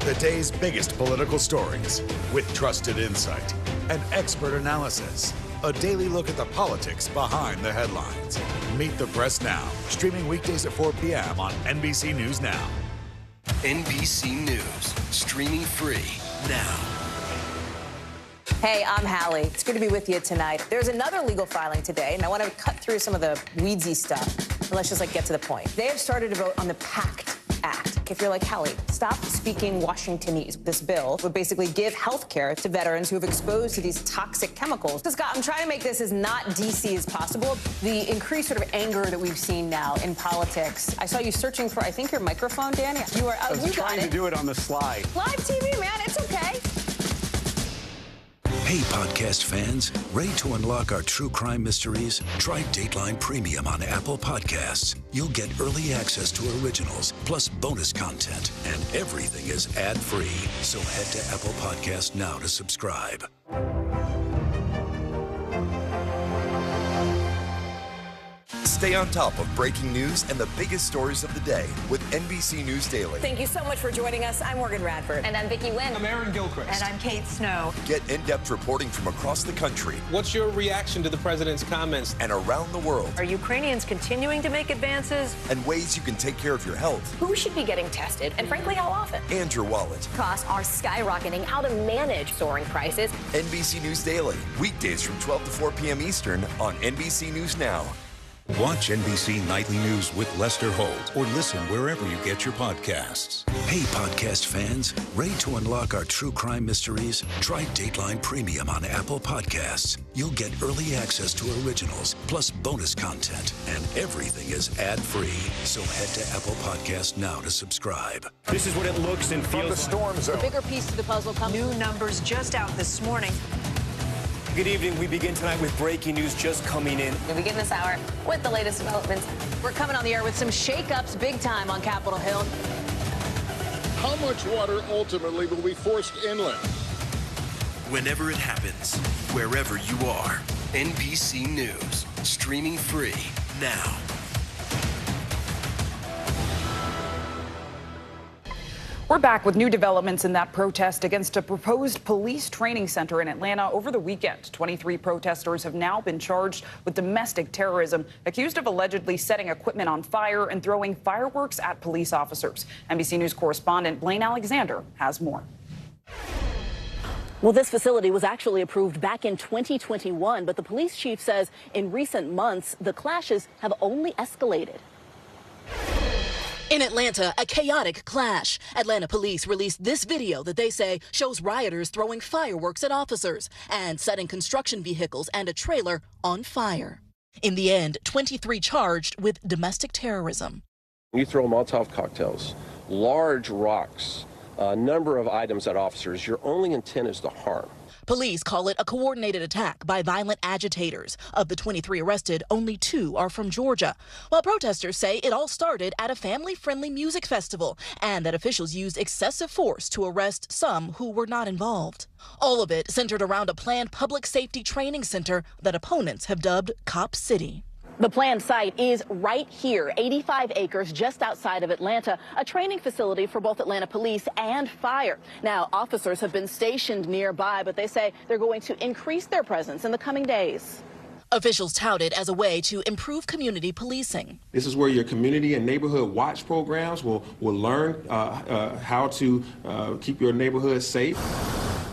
The day's biggest political stories with trusted insight and expert analysis. A daily look at the politics behind the headlines. Meet the Press Now, streaming weekdays at 4 p.m. on NBC News Now. NBC News, streaming free now. Hey, I'm Hallie. It's good to be with you tonight. There's another legal filing today, and I want to cut through some of the weedsy stuff. And let's just get to the point. They have started to vote on the PACT Act. If you're like, Hallie, stop speaking Washingtonese. This bill would basically give health care to veterans who have exposed to these toxic chemicals. So, Scott, I'm trying to make this as not DC as possible. The increased sort of anger that we've seen now in politics. I saw you searching for, I think, your microphone, Danny. You are. I was trying to do it on the slide. Live TV, man. It's okay. Hey, podcast fans, ready to unlock our true crime mysteries? Try Dateline Premium on Apple Podcasts. You'll get early access to originals, plus bonus content, and everything is ad-free. So head to Apple Podcasts now to subscribe. Stay on top of breaking news and the biggest stories of the day with NBC News Daily. Thank you so much for joining us. I'm Morgan Radford. And I'm Vicki Wynn. I'm Aaron Gilchrist. And I'm Kate Snow. Get in-depth reporting from across the country. What's your reaction to the president's comments? And around the world. Are Ukrainians continuing to make advances? And ways you can take care of your health. Who should be getting tested, and frankly, how often? And your wallet. Costs are skyrocketing. How to manage soaring prices. NBC News Daily. Weekdays from 12 to 4 p.m. Eastern on NBC News Now. Watch NBC Nightly News with Lester Holt or listen wherever you get your podcasts. Hey, podcast fans, ready to unlock our true crime mysteries? Try Dateline Premium on Apple Podcasts. You'll get early access to originals, plus bonus content, and everything is ad-free. So head to Apple Podcasts now to subscribe. This is what it looks and feels From the storm zone. The bigger piece to the puzzle comes. New numbers just out this morning. Good evening. We begin tonight with breaking news just coming in. We begin this hour with the latest developments. We're coming on the air with some shakeups big time on Capitol Hill. How much water ultimately will be forced inland? Whenever it happens, wherever you are, NBC News, streaming free now. We're back with new developments in that protest against a proposed police training center in Atlanta over the weekend. 23 protesters have now been charged with domestic terrorism, accused of allegedly setting equipment on fire and throwing fireworks at police officers. NBC News correspondent Blaine Alexander has more. Well, this facility was actually approved back in 2021, but the police chief says in recent months, the clashes have only escalated. In Atlanta, a chaotic clash. Atlanta police released this video that they say shows rioters throwing fireworks at officers and setting construction vehicles and a trailer on fire. In the end, 23 charged with domestic terrorism. You throw Molotov cocktails, large rocks, a number of items at officers, your only intent is to harm. Police call it a coordinated attack by violent agitators. Of the 23 arrested, only 2 are from Georgia, while protesters say it all started at a family-friendly music festival and that officials used excessive force to arrest some who were not involved. All of it centered around a planned public safety training center that opponents have dubbed Cop City. The planned site is right here, 85 acres just outside of Atlanta, a training facility for both Atlanta police and fire. Now, officers have been stationed nearby, but they say they're going to increase their presence in the coming days. Officials tout it as a way to improve community policing. This is where your community and neighborhood watch programs will learn how to keep your neighborhood safe.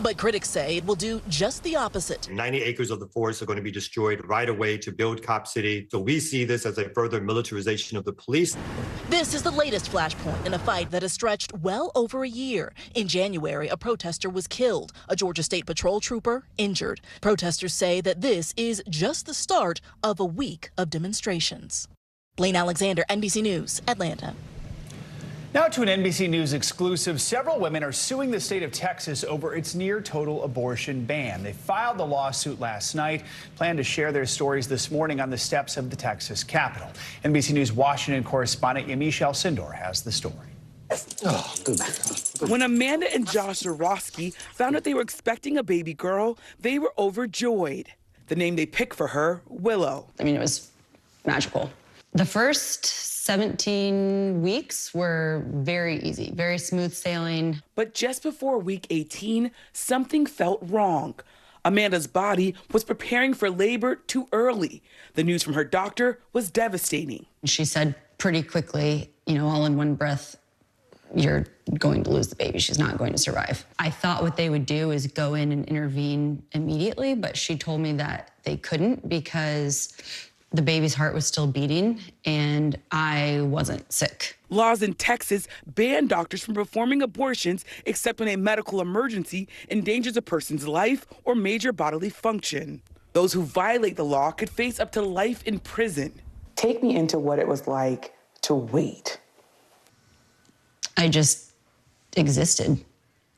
But critics say it will do just the opposite. 90 acres of the forest are going to be destroyed right away to build Cop City. So we see this as a further militarization of the police. This is the latest flashpoint in a fight that has stretched well over a year. In January, a protester was killed, a Georgia State Patrol trooper injured. Protesters say that this is just the start of a week of demonstrations. Blaine Alexander, NBC News, Atlanta. Now to an NBC News exclusive. Several women are suing the state of Texas over its near-total abortion ban. They filed the lawsuit last night, plan to share their stories this morning on the steps of the Texas Capitol. NBC News Washington correspondent Yamiche Alcindor has the story. Oh, good. When Amanda and Josh Zarowski found out they were expecting a baby girl, they were overjoyed. The name they picked for her, Willow. I mean, it was magical. The first 17 weeks were very easy, very smooth sailing. But just before week 18, something felt wrong. Amanda's body was preparing for labor too early. The news from her doctor was devastating. She said pretty quickly, all in one breath, you're going to lose the baby. She's not going to survive. I thought what they would do is go in and intervene immediately, but she told me that they couldn't because the baby's heart was still beating and I wasn't sick. Laws in Texas ban doctors from performing abortions except when a medical emergency endangers a person's life or major bodily function. Those who violate the law could face up to life in prison. Take me into what it was like to wait. I just existed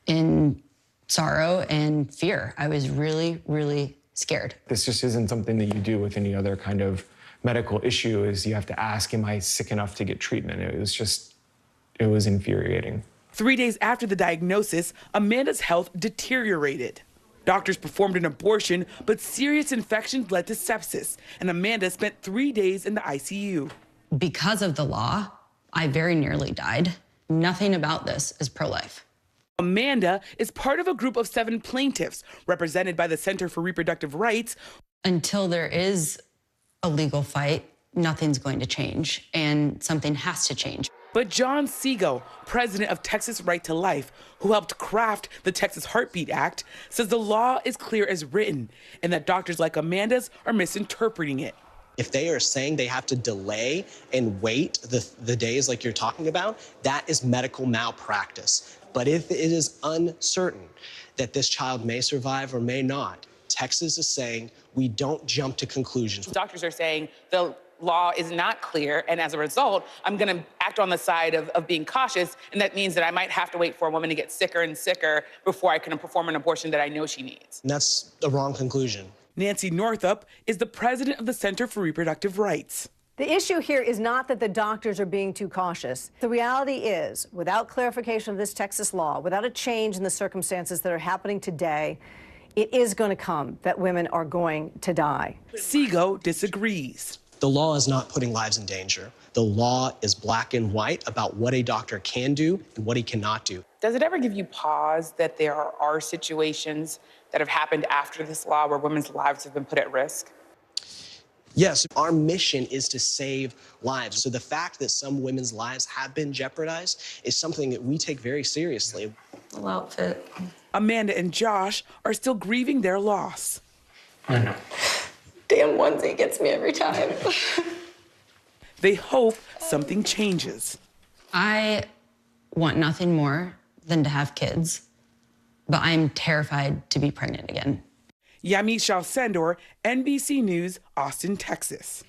in sorrow and fear. I was really, really scared. This just isn't something that you do with any other kind of medical issue, is you have to ask, am I sick enough to get treatment? It was infuriating. 3 days after the diagnosis, Amanda's health deteriorated. Doctors performed an abortion, but serious infections led to sepsis, and Amanda spent 3 days in the ICU. Because of the law, I very nearly died. Nothing about this is pro-life. Amanda is part of a group of 7 plaintiffs represented by the Center for Reproductive Rights. Until there is a legal fight, nothing's going to change, and something has to change. But John Segal, president of Texas Right to Life, who helped craft the Texas Heartbeat Act, says the law is clear as written and that doctors like Amanda's are misinterpreting it. If they are saying they have to delay and wait the days like you're talking about, that is medical malpractice. But if it is uncertain that this child may survive or may not, Texas is saying we don't jump to conclusions. Doctors are saying the law is not clear, and as a result, I'm going to act on the side of being cautious, and that means that I might have to wait for a woman to get sicker and sicker before I can perform an abortion that I know she needs. And that's the wrong conclusion. Nancy Northup is the president of the Center for Reproductive Rights. The issue here is not that the doctors are being too cautious. The reality is, without clarification of this Texas law, without a change in the circumstances that are happening today, it is going to come that women are going to die. Segal disagrees. The law is not putting lives in danger. The law is black and white about what a doctor can do and what he cannot do. Does it ever give you pause that there are situations that have happened after this law where women's lives have been put at risk? Yes, our mission is to save lives. So the fact that some women's lives have been jeopardized is something that we take very seriously. Little outfit. Amanda and Josh are still grieving their loss. I know. Damn onesie gets me every time. They hope something changes. I want nothing more than to have kids, but I'm terrified to be pregnant again. Yamiche Alcindor, NBC News, Austin, Texas.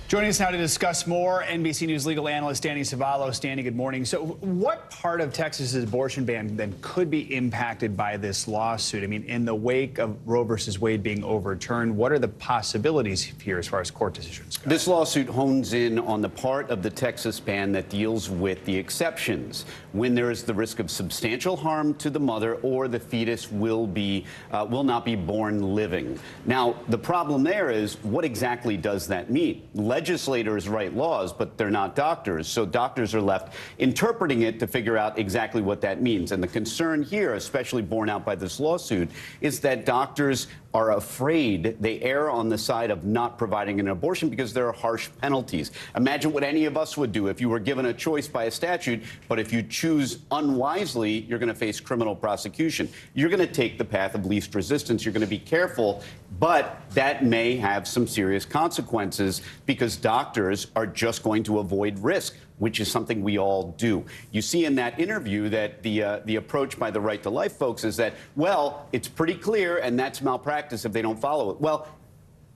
Joining us now to discuss more, NBC News legal analyst Danny Savalos. Danny, good morning. So what part of Texas's abortion ban then could be impacted by this lawsuit? I mean, in the wake of Roe versus Wade being overturned, what are the possibilities here as far as court decisions go? This lawsuit hones in on the part of the Texas ban that deals with the exceptions, when there is the risk of substantial harm to the mother or the fetus will not be born living. Now, the problem there is, what exactly does that mean? Legislators write laws, but they're not doctors. So doctors are left interpreting it to figure out exactly what that means. And the concern here, especially borne out by this lawsuit, is that doctors are afraid. They err on the side of not providing an abortion because there are harsh penalties. Imagine what any of us would do if you were given a choice by a statute, but if you choose unwisely, you're going to face criminal prosecution. You're going to take the path of least resistance. You're going to be careful, but that may have some serious consequences because doctors are just going to avoid risk. which is something we all do. You see in that interview that the approach by the Right to Life folks is that, well, it's pretty clear and that's malpractice if they don't follow it. Well,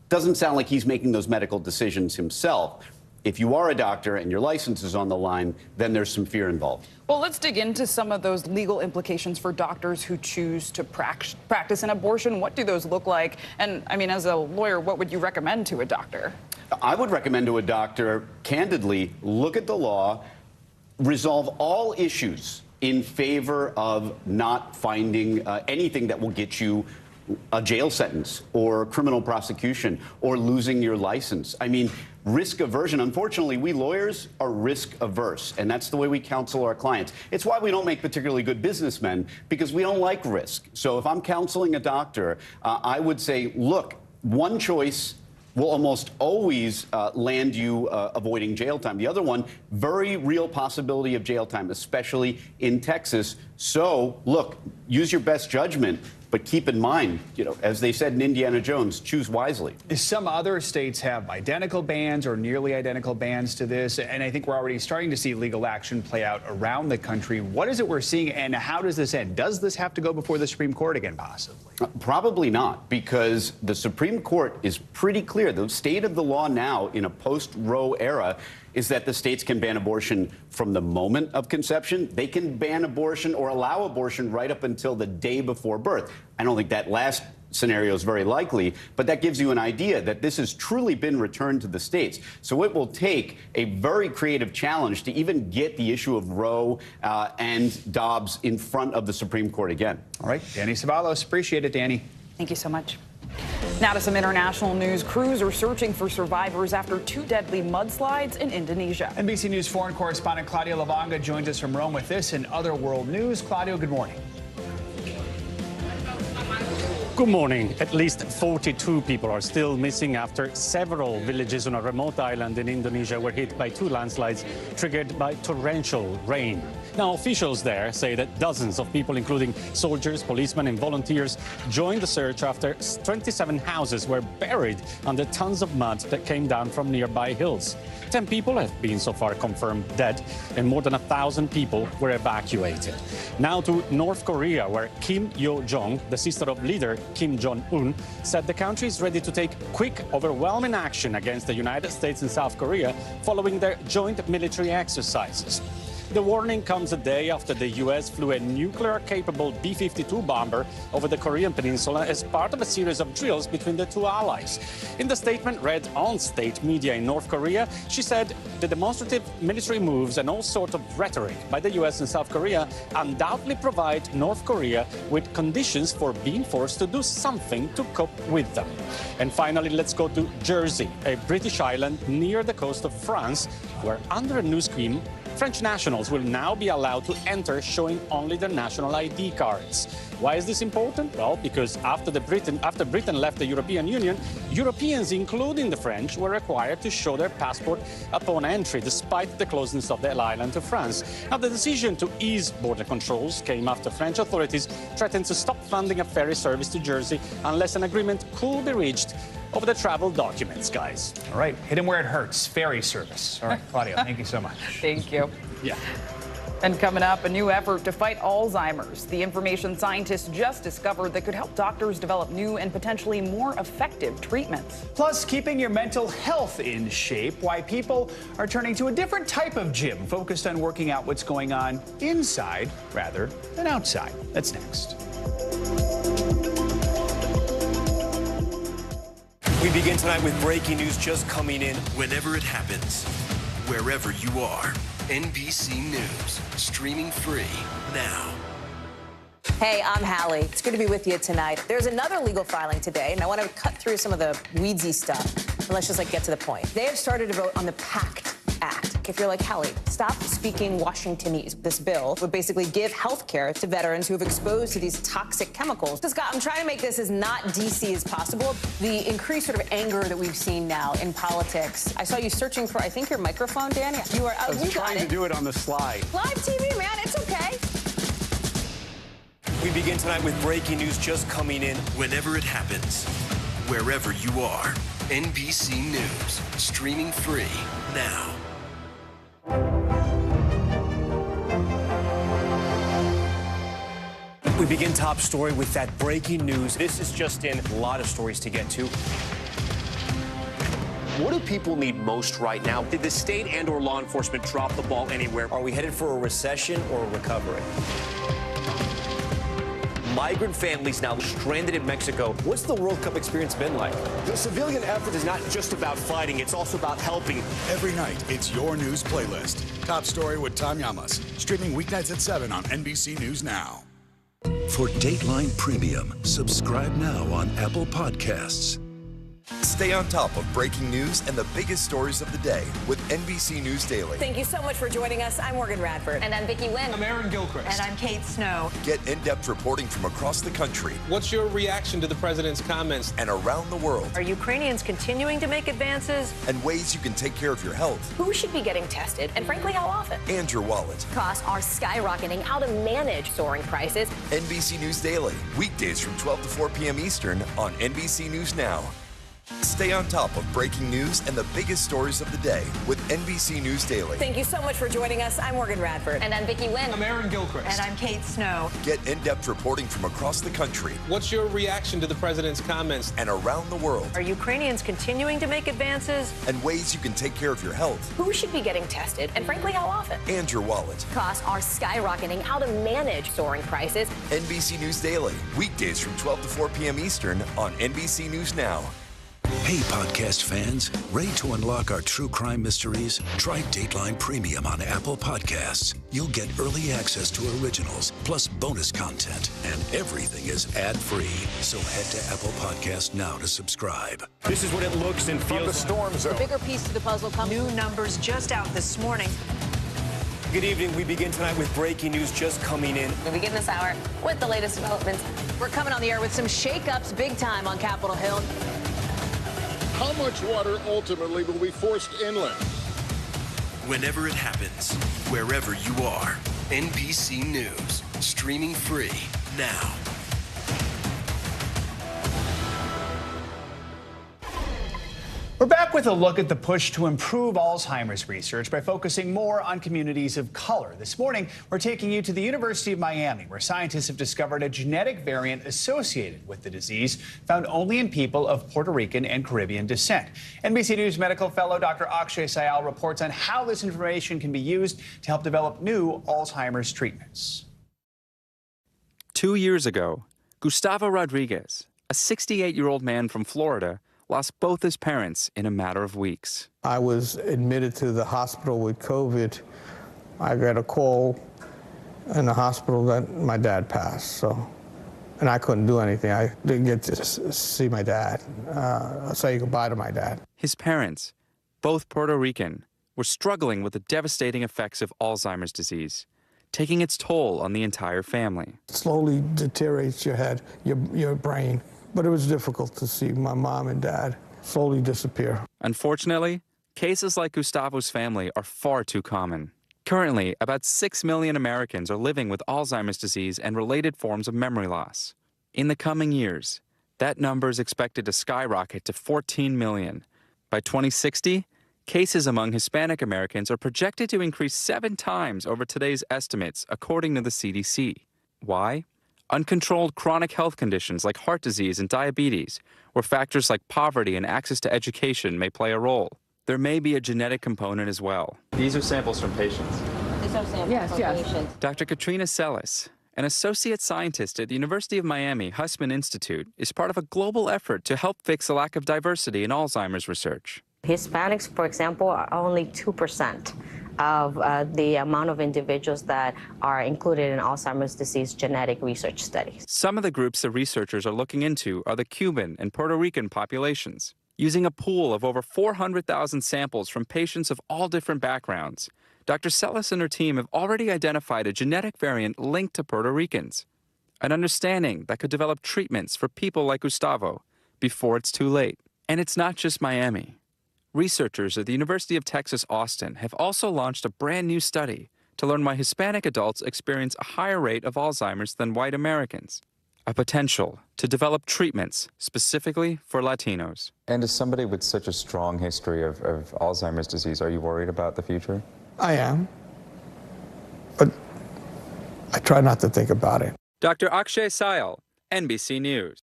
doesn't sound like he's making those medical decisions himself. If you are a doctor and your license is on the line, then there's some fear involved. Well, let's dig into some of those legal implications for doctors who choose to practice an abortion. What do those look like? And I mean, as a lawyer, what would you recommend to a doctor? I would recommend to a doctor, candidly, look at the law, resolve all issues in favor of not finding anything that will get you a jail sentence or criminal prosecution or losing your license. I mean, risk aversion. Unfortunately, we lawyers are risk averse, and that's the way we counsel our clients. It's why we don't make particularly good businessmen, because we don't like risk. So if I'm counseling a doctor, I would say, look, one choice will almost always land you avoiding jail time. The other one, very real possibility of jail time, especially in Texas. So, look, use your best judgment. But keep in mind, you know, as they said in Indiana Jones, choose wisely. Some other states have identical bans or nearly identical bans to this, and I think we're already starting to see legal action play out around the country. What is it we're seeing, and how does this end? Does this have to go before the Supreme Court again, possibly? Probably not, because the Supreme Court is pretty clear. The state of the law now in a post-Roe era is that the states can ban abortion from the moment of conception. They can ban abortion or allow abortion right up until the day before birth. I don't think that last scenario is very likely, but that gives you an idea that this has truly been returned to the states. So it will take a very creative challenge to even get the issue of Roe and Dobbs in front of the Supreme Court again. All right, Danny Ceballos, appreciate it, Danny. Thank you so much. Now to some international news. Crews are searching for survivors after 2 deadly mudslides in Indonesia. NBC News foreign correspondent Claudio Lavanga joins us from Rome with this and other world news. Claudio, good morning. Good morning. At least 42 people are still missing after several villages on a remote island in Indonesia were hit by 2 landslides triggered by torrential rain. Now, officials there say that dozens of people, including soldiers, policemen and volunteers, joined the search after 27 houses were buried under tons of mud that came down from nearby hills. 10 people have been so far confirmed dead, and more than 1,000 people were evacuated. Now to North Korea, where Kim Yo-jong, the sister of leader Kim Jong-un, said the country is ready to take quick, overwhelming action against the United States and South Korea following their joint military exercises. The warning comes a day after the U.S. flew a nuclear-capable B-52 bomber over the Korean peninsula as part of a series of drills between the two allies. In the statement read on state media in North Korea, she said the demonstrative military moves and all sorts of rhetoric by the U.S. and South Korea undoubtedly provide North Korea with conditions for being forced to do something to cope with them. And finally, let's go to Jersey, a British island near the coast of France, where under a new scheme, French nationals will now be allowed to enter showing only their national ID cards. Why is this important? Well, because after Britain left the European Union, Europeans, including the French, were required to show their passport upon entry, despite the closeness of the island to France. Now, the decision to ease border controls came after French authorities threatened to stop funding a ferry service to Jersey unless an agreement could be reached over the travel documents, guys. All right, hit him where it hurts. Ferry service. All right, Claudio, thank you so much. Thank you. Yeah. And coming up, a new effort to fight Alzheimer's. The information scientists just discovered that could help doctors develop new and potentially more effective treatments. Plus, keeping your mental health in shape, why people are turning to a different type of gym focused on working out what's going on inside rather than outside. That's next. We begin tonight with breaking news just coming in. Whenever it happens, wherever you are, NBC News, streaming free now. Hey, I'm Hallie. It's good to be with you tonight. There's another legal filing today, and I want to cut through some of the weedsy stuff. And let's just get to the point. They have started to vote on the PACT Act. If you're like Hallie, stop speaking Washingtonese. This bill would basically give health care to veterans who have exposed to these toxic chemicals. So, Scott, I'm trying to make this as not DC as possible. The increased sort of anger that we've seen now in politics. I saw you searching for, I think, your microphone, Danny. You are. I was trying to do it on the slide. Live TV, man. It's okay. We begin tonight with breaking news just coming in. Whenever it happens, wherever you are, NBC News, streaming free now. We begin top story with that breaking news. This is just in, a lot of stories to get to. What do people need most right now? Did the state and/or law enforcement drop the ball anywhere? Are we headed for a recession or a recovery? Migrant families now stranded in Mexico. What's the World Cup experience been like? The civilian effort is not just about fighting, it's also about helping. Every night, it's your news playlist. Top Story with Tom Llamas. Streaming weeknights at 7 on NBC News Now. For Dateline Premium, subscribe now on Apple Podcasts. Stay on top of breaking news and the biggest stories of the day with NBC News Daily. Thank you so much for joining us. I'm Morgan Radford. And I'm Vicki Wynn. I'm Aaron Gilchrist. And I'm Kate Snow. Get in-depth reporting from across the country. What's your reaction to the president's comments? And around the world. Are Ukrainians continuing to make advances? And ways you can take care of your health. Who should be getting tested? And frankly, how often? And your wallet. Costs are skyrocketing. How to manage soaring prices. NBC News Daily. Weekdays from 12 to 4 p.m. Eastern on NBC News Now. Stay on top of breaking news and the biggest stories of the day with NBC News Daily. Thank you so much for joining us. I'm Morgan Radford. And I'm Vicki Wynn. I'm Aaron Gilchrist. And I'm Kate Snow. Get in-depth reporting from across the country. What's your reaction to the president's comments? And around the world. Are Ukrainians continuing to make advances? And ways you can take care of your health. Who should be getting tested? And frankly, how often? And your wallet. Costs are skyrocketing. How to manage soaring prices. NBC News Daily. Weekdays from 12 to 4 p.m. Eastern on NBC News Now. Hey, podcast fans, ready to unlock our true crime mysteries? Try Dateline Premium on Apple Podcasts. You'll get early access to originals, plus bonus content, and everything is ad-free. So head to Apple Podcasts now to subscribe. This is what it looks and feels. From the storm zone. The bigger piece to the puzzle comes. New numbers just out this morning. Good evening. We begin tonight with breaking news just coming in. We begin this hour with the latest developments. We're coming on the air with some shakeups big time on Capitol Hill. How much water ultimately will be forced inland? Whenever it happens, wherever you are, NBC News, streaming free now. We're back with a look at the push to improve Alzheimer's research by focusing more on communities of color. This morning, we're taking you to the University of Miami, where scientists have discovered a genetic variant associated with the disease found only in people of Puerto Rican and Caribbean descent. NBC News medical fellow Dr. Akshay Syal reports on how this information can be used to help develop new Alzheimer's treatments. 2 years ago, Gustavo Rodriguez, a 68-year-old man from Florida, lost both his parents in a matter of weeks. I was admitted to the hospital with COVID. I got a call in the hospital that my dad passed, and I couldn't do anything. I didn't get to see my dad, say goodbye to my dad. His parents, both Puerto Rican, were struggling with the devastating effects of Alzheimer's disease, taking its toll on the entire family. It slowly deteriorates your head, your brain. But it was difficult to see my mom and dad slowly disappear. Unfortunately, cases like Gustavo's family are far too common. Currently, about 6 million Americans are living with Alzheimer's disease and related forms of memory loss. In the coming years, that number is expected to skyrocket to 14 million. By 2060, cases among Hispanic Americans are projected to increase 7 times over today's estimates, according to the CDC. Why? Uncontrolled chronic health conditions like heart disease and diabetes, where factors like poverty and access to education may play a role. There may be a genetic component as well. These are samples from patients. These are samples from patients. Dr. Katrina Celis, an associate scientist at the University of Miami Hussman Institute, is part of a global effort to help fix the lack of diversity in Alzheimer's research. Hispanics, for example, are only 2% of the amount of individuals that are included in Alzheimer's disease genetic research studies. Some of the groups the researchers are looking into are the Cuban and Puerto Rican populations. Using a pool of over 400,000 samples from patients of all different backgrounds, Dr. Celis and her team have already identified a genetic variant linked to Puerto Ricans, an understanding that could develop treatments for people like Gustavo before it's too late. And it's not just Miami. Researchers at the University of Texas, Austin have also launched a brand new study to learn why Hispanic adults experience a higher rate of Alzheimer's than white Americans, a potential to develop treatments specifically for Latinos. And as somebody with such a strong history of Alzheimer's disease, are you worried about the future? I am, but I try not to think about it. Dr. Akshay Sayal, NBC News.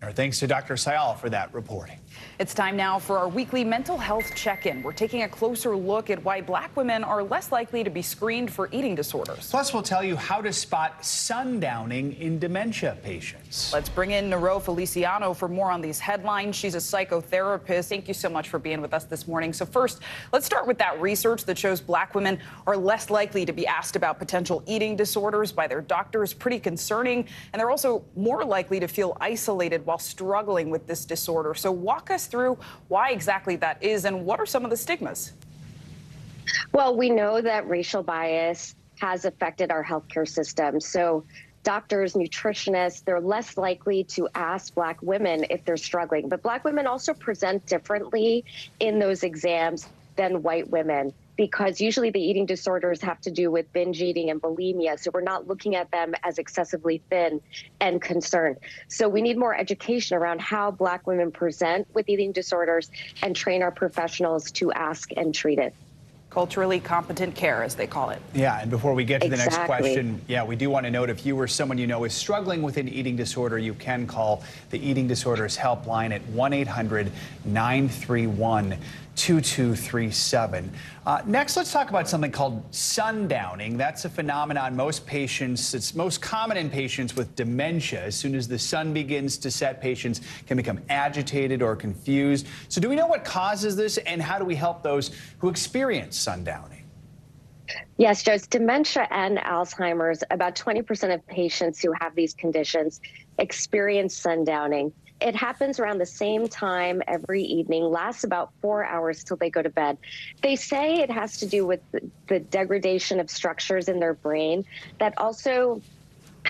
Our thanks to Dr. Sayal for that reporting. It's time now for our weekly mental health check-in. We're taking a closer look at why Black women are less likely to be screened for eating disorders. Plus, we'll tell you how to spot sundowning in dementia patients. Let's bring in Nero Feliciano for more on these headlines. She's a psychotherapist. Thank you so much for being with us this morning. So first, let's start with that research that shows Black women are less likely to be asked about potential eating disorders by their doctors. Pretty concerning. And they're also more likely to feel isolated while struggling with this disorder. So walk us through why exactly that is and what are some of the stigmas? Well, we know that racial bias has affected our healthcare system. So doctors, nutritionists, they're less likely to ask Black women if they're struggling. But Black women also present differently in those exams than white women, because usually the eating disorders have to do with binge eating and bulimia. So we're not looking at them as excessively thin and concerned. So we need more education around how Black women present with eating disorders and train our professionals to ask and treat it. Culturally competent care, as they call it. Yeah, and before we get to the next Exactly. question, we do want to note if you or someone you know is struggling with an eating disorder, you can call the Eating Disorders Helpline at 1-800-931-2237. Next, let's talk about something called sundowning. That's a phenomenon it's most common in patients with dementia. As soon as the sun begins to set, patients can become agitated or confused. So do we know what causes this, and how do we help those who experience sundowning? Yes, Joe, it's dementia and Alzheimer's. About 20% of patients who have these conditions experience sundowning. It happens around the same time every evening, lasts about 4 hours till they go to bed. They say it has to do with the degradation of structures in their brain that also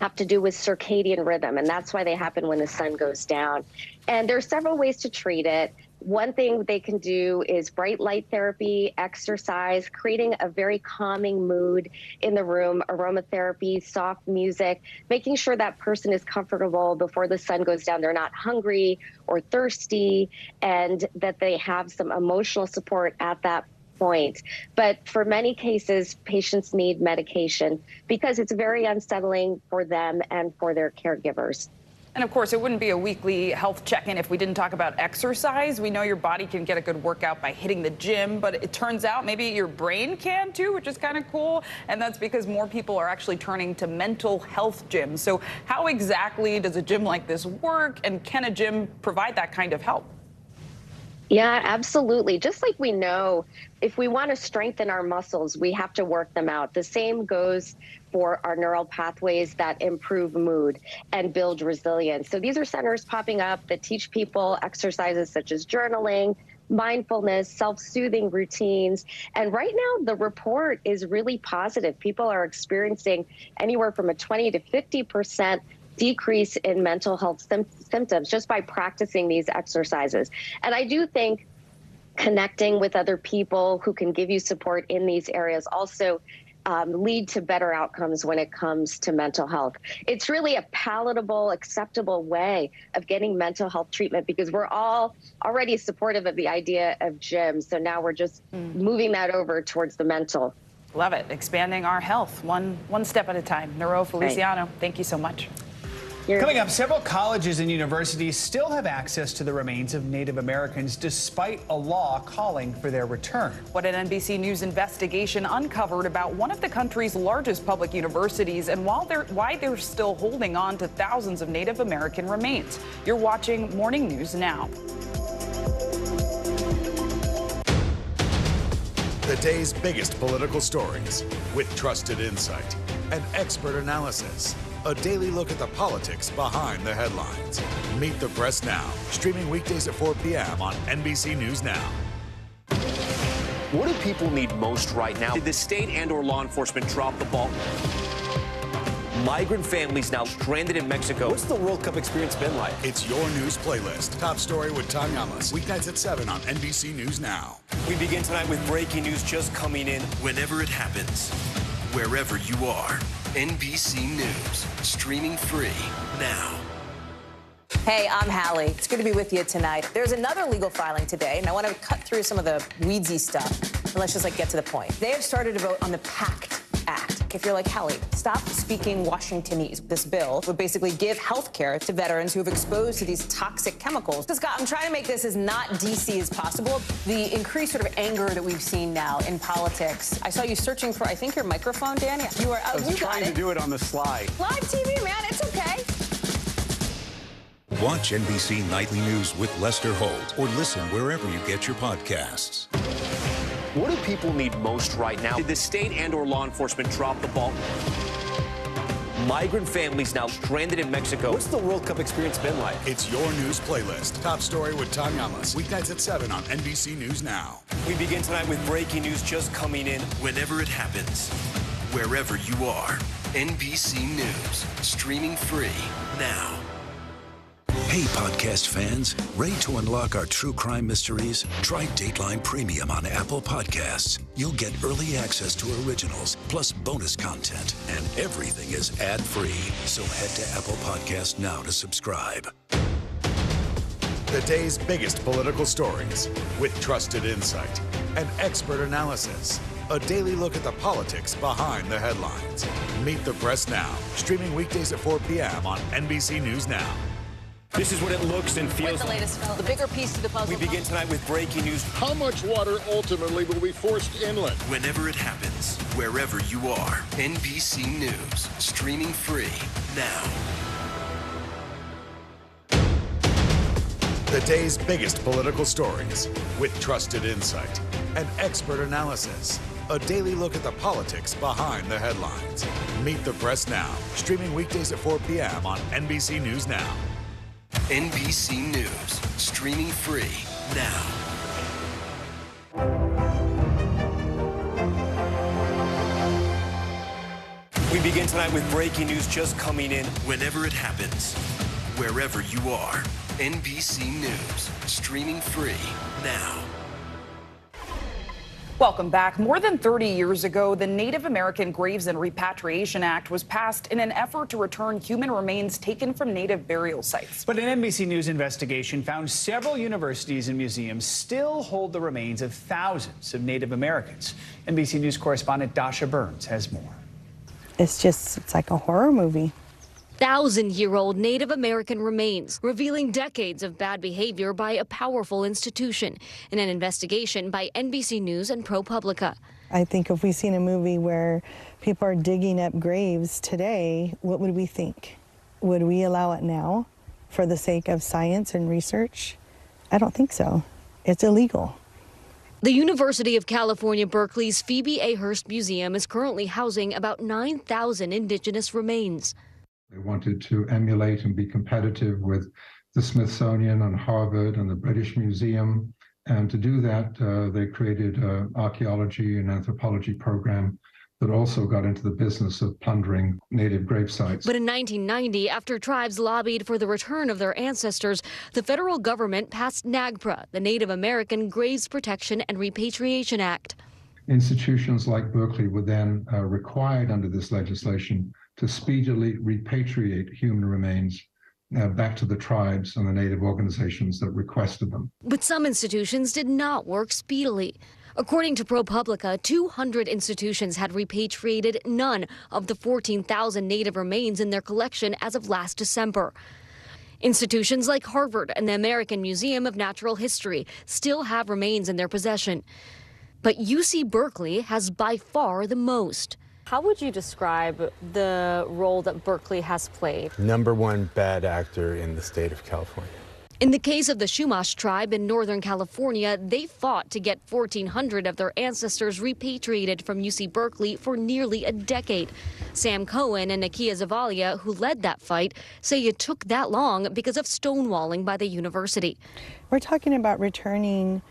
have to do with circadian rhythm, and that's why they happen when the sun goes down. And there are several ways to treat it. One thing they can do is bright light therapy, exercise, creating a very calming mood in the room, aromatherapy, soft music, making sure that person is comfortable before the sun goes down. They're not hungry or thirsty, and that they have some emotional support at that point. But for many cases, patients need medication because it's very unsettling for them and for their caregivers. And of course, it wouldn't be a weekly health check-in if we didn't talk about exercise. We know your body can get a good workout by hitting the gym, but it turns out maybe your brain can too, which is kind of cool. And that's because more people are actually turning to mental health gyms. So how exactly does a gym like this work, and can a gym provide that kind of help? Yeah, absolutely. Just like we know, if we want to strengthen our muscles, we have to work them out. The same goes for our neural pathways that improve mood and build resilience. So these are centers popping up that teach people exercises such as journaling, mindfulness, self-soothing routines. And right now, the report is really positive. People are experiencing anywhere from a 20 to 50% decrease in mental health symptoms just by practicing these exercises. And I do think connecting with other people who can give you support in these areas also lead to better outcomes when it comes to mental health. It's really a palatable, acceptable way of getting mental health treatment because we're all already supportive of the idea of gyms. So now we're just moving that over towards the mental. Love it. Expanding our health one step at a time. Nero Feliciano, Right. Thank you so much. Coming up, several colleges and universities still have access to the remains of Native Americans despite a law calling for their return. What an NBC News investigation uncovered about one of the country's largest public universities and why they're still holding on to thousands of Native American remains. You're watching Morning News Now. The day's biggest political stories with trusted insight and expert analysis. A daily look at the politics behind the headlines. Meet the Press Now, streaming weekdays at 4 p.m. on NBC News Now. What do people need most right now? Did the state and/or law enforcement drop the ball? Migrant families now stranded in Mexico. What's the World Cup experience been like? It's your news playlist. Top story with Tom Yamas. Weeknights at 7 on NBC News Now. We begin tonight with breaking news just coming in. Whenever it happens, wherever you are, NBC News, streaming free now. Hey, I'm Hallie. It's good to be with you tonight. There's another legal filing today, and I want to cut through some of the weedsy stuff. And let's just get to the point. They have started a vote on the PACT Act. if you're like, Hallie, stop speaking Washingtonese. This bill would basically give health care to veterans who have exposed to these toxic chemicals. So, Scott, I'm trying to make this as not DC as possible. The increased sort of anger that we've seen now in politics. I saw you searching for, I think, your microphone, Dan. You are. I was trying to do it on the slide. Live TV, man. It's okay. Watch NBC Nightly News with Lester Holt or listen wherever you get your podcasts. What do people need most right now? Did the state and/or law enforcement drop the ball? Migrant families now stranded in Mexico. What's the World Cup experience been like? It's your news playlist. Top story with Tanya Amos. Weeknights at 7 on NBC News Now. We begin tonight with breaking news just coming in. Whenever it happens, wherever you are, NBC News, streaming free now. Hey, podcast fans, ready to unlock our true crime mysteries? Try Dateline Premium on Apple Podcasts. You'll get early access to originals, plus bonus content, and everything is ad-free. So head to Apple Podcasts now to subscribe. The day's biggest political stories with trusted insight and expert analysis. A daily look at the politics behind the headlines. Meet the Press Now, streaming weekdays at 4 p.m. on NBC News Now. This is what it looks and feels What's the latest, Phil? The bigger piece to the puzzle. We begin tonight with breaking news. How much water ultimately will be forced inland? Whenever it happens, wherever you are, NBC News, streaming free now. The day's biggest political stories with trusted insight and expert analysis. A daily look at the politics behind the headlines. Meet the Press Now, streaming weekdays at 4 p.m. on NBC News Now. NBC News, streaming free now. We begin tonight with breaking news just coming in. Whenever it happens, wherever you are, NBC News, streaming free now. Welcome back. More than 30 years ago, the Native American Graves and Repatriation Act was passed in an effort to return human remains taken from Native burial sites. But an NBC News investigation found several universities and museums still hold the remains of thousands of Native Americans. NBC News correspondent Dasha Burns has more. It's like a horror movie. 1,000-year-old Native American remains, revealing decades of bad behavior by a powerful institution in an investigation by NBC News and ProPublica. I think if we seen a movie where people are digging up graves today, what would we think? Would we allow it now for the sake of science and research? I don't think so. It's illegal. The University of California, Berkeley's Phoebe A. Hearst Museum is currently housing about 9,000 indigenous remains. They wanted to emulate and be competitive with the Smithsonian and Harvard and the British Museum. And to do that, they created an archaeology and anthropology program that also got into the business of plundering native grave sites. But in 1990, after tribes lobbied for the return of their ancestors, the federal government passed NAGPRA, the Native American Graves Protection and Repatriation Act. Institutions like Berkeley were then required under this legislation to speedily repatriate human remains back to the tribes and the native organizations that requested them. But some institutions did not work speedily. According to ProPublica, 200 institutions had repatriated none of the 14,000 native remains in their collection as of last December. Institutions like Harvard and the American Museum of Natural History still have remains in their possession. But UC Berkeley has by far the most. How would you describe the role that Berkeley has played? #1 bad actor in the state of California. In the case of the Chumash tribe in Northern California, they fought to get 1,400 of their ancestors repatriated from UC Berkeley for nearly a decade. Sam Cohen and Nakia Zavalia, who led that fight, say it took that long because of stonewalling by the university. We're talking about returning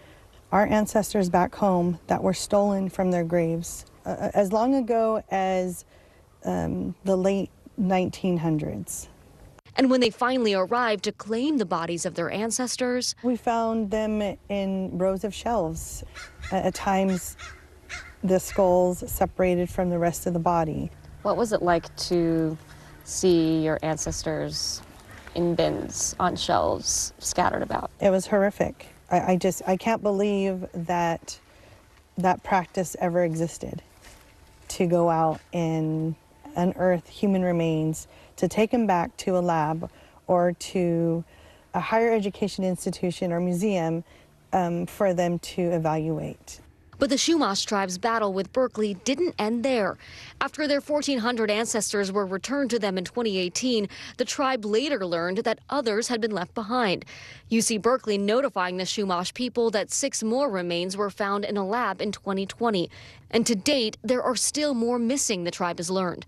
our ancestors back home that were stolen from their graves as long ago as the late 1900s. And when they finally arrived to claim the bodies of their ancestors, we found them in rows of shelves. At times, the skulls separated from the rest of the body. What was it like to see your ancestors in bins on shelves scattered about? It was horrific. I can't believe that that practice ever existed. to go out and unearth human remains, to take them back to a lab or to a higher education institution or museum for them to evaluate. But the Chumash tribe's battle with Berkeley didn't end there. After their 1,400 ancestors were returned to them in 2018, the tribe later learned that others had been left behind. UC Berkeley notifying the Chumash people that 6 more remains were found in a lab in 2020. And to date, there are still more missing, the tribe has learned.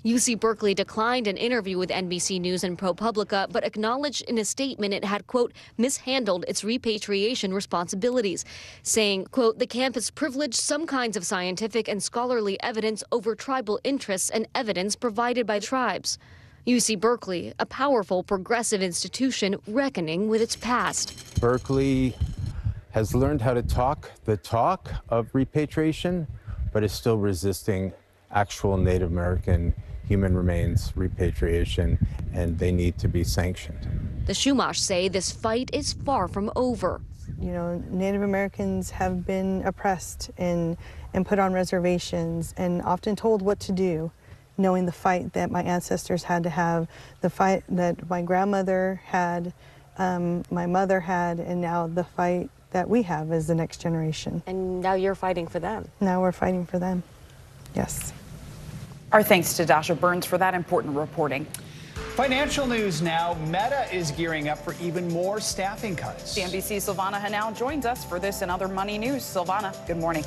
UC Berkeley declined an interview with NBC News and ProPublica, but acknowledged in a statement it had, quote, mishandled its repatriation responsibilities, saying, quote, the campus privileged some kinds of scientific and scholarly evidence over tribal interests and evidence provided by tribes. UC Berkeley, a powerful progressive institution reckoning with its past. Berkeley has learned how to talk the talk of repatriation, but is still resisting actual Native American human remains repatriation, and they need to be sanctioned. The Chumash say this fight is far from over. You know, Native Americans have been oppressed and put on reservations and often told what to do, knowing the fight that my ancestors had to have, the fight that my grandmother had, my mother had, and now the fight that we have as the next generation. And now you're fighting for them. Now we're fighting for them, yes. Our thanks to Dasha Burns for that important reporting. Financial news now. Meta is gearing up for even more staffing cuts. CNBC's Silvana Hanau joins us for this and other money news. Silvana, good morning.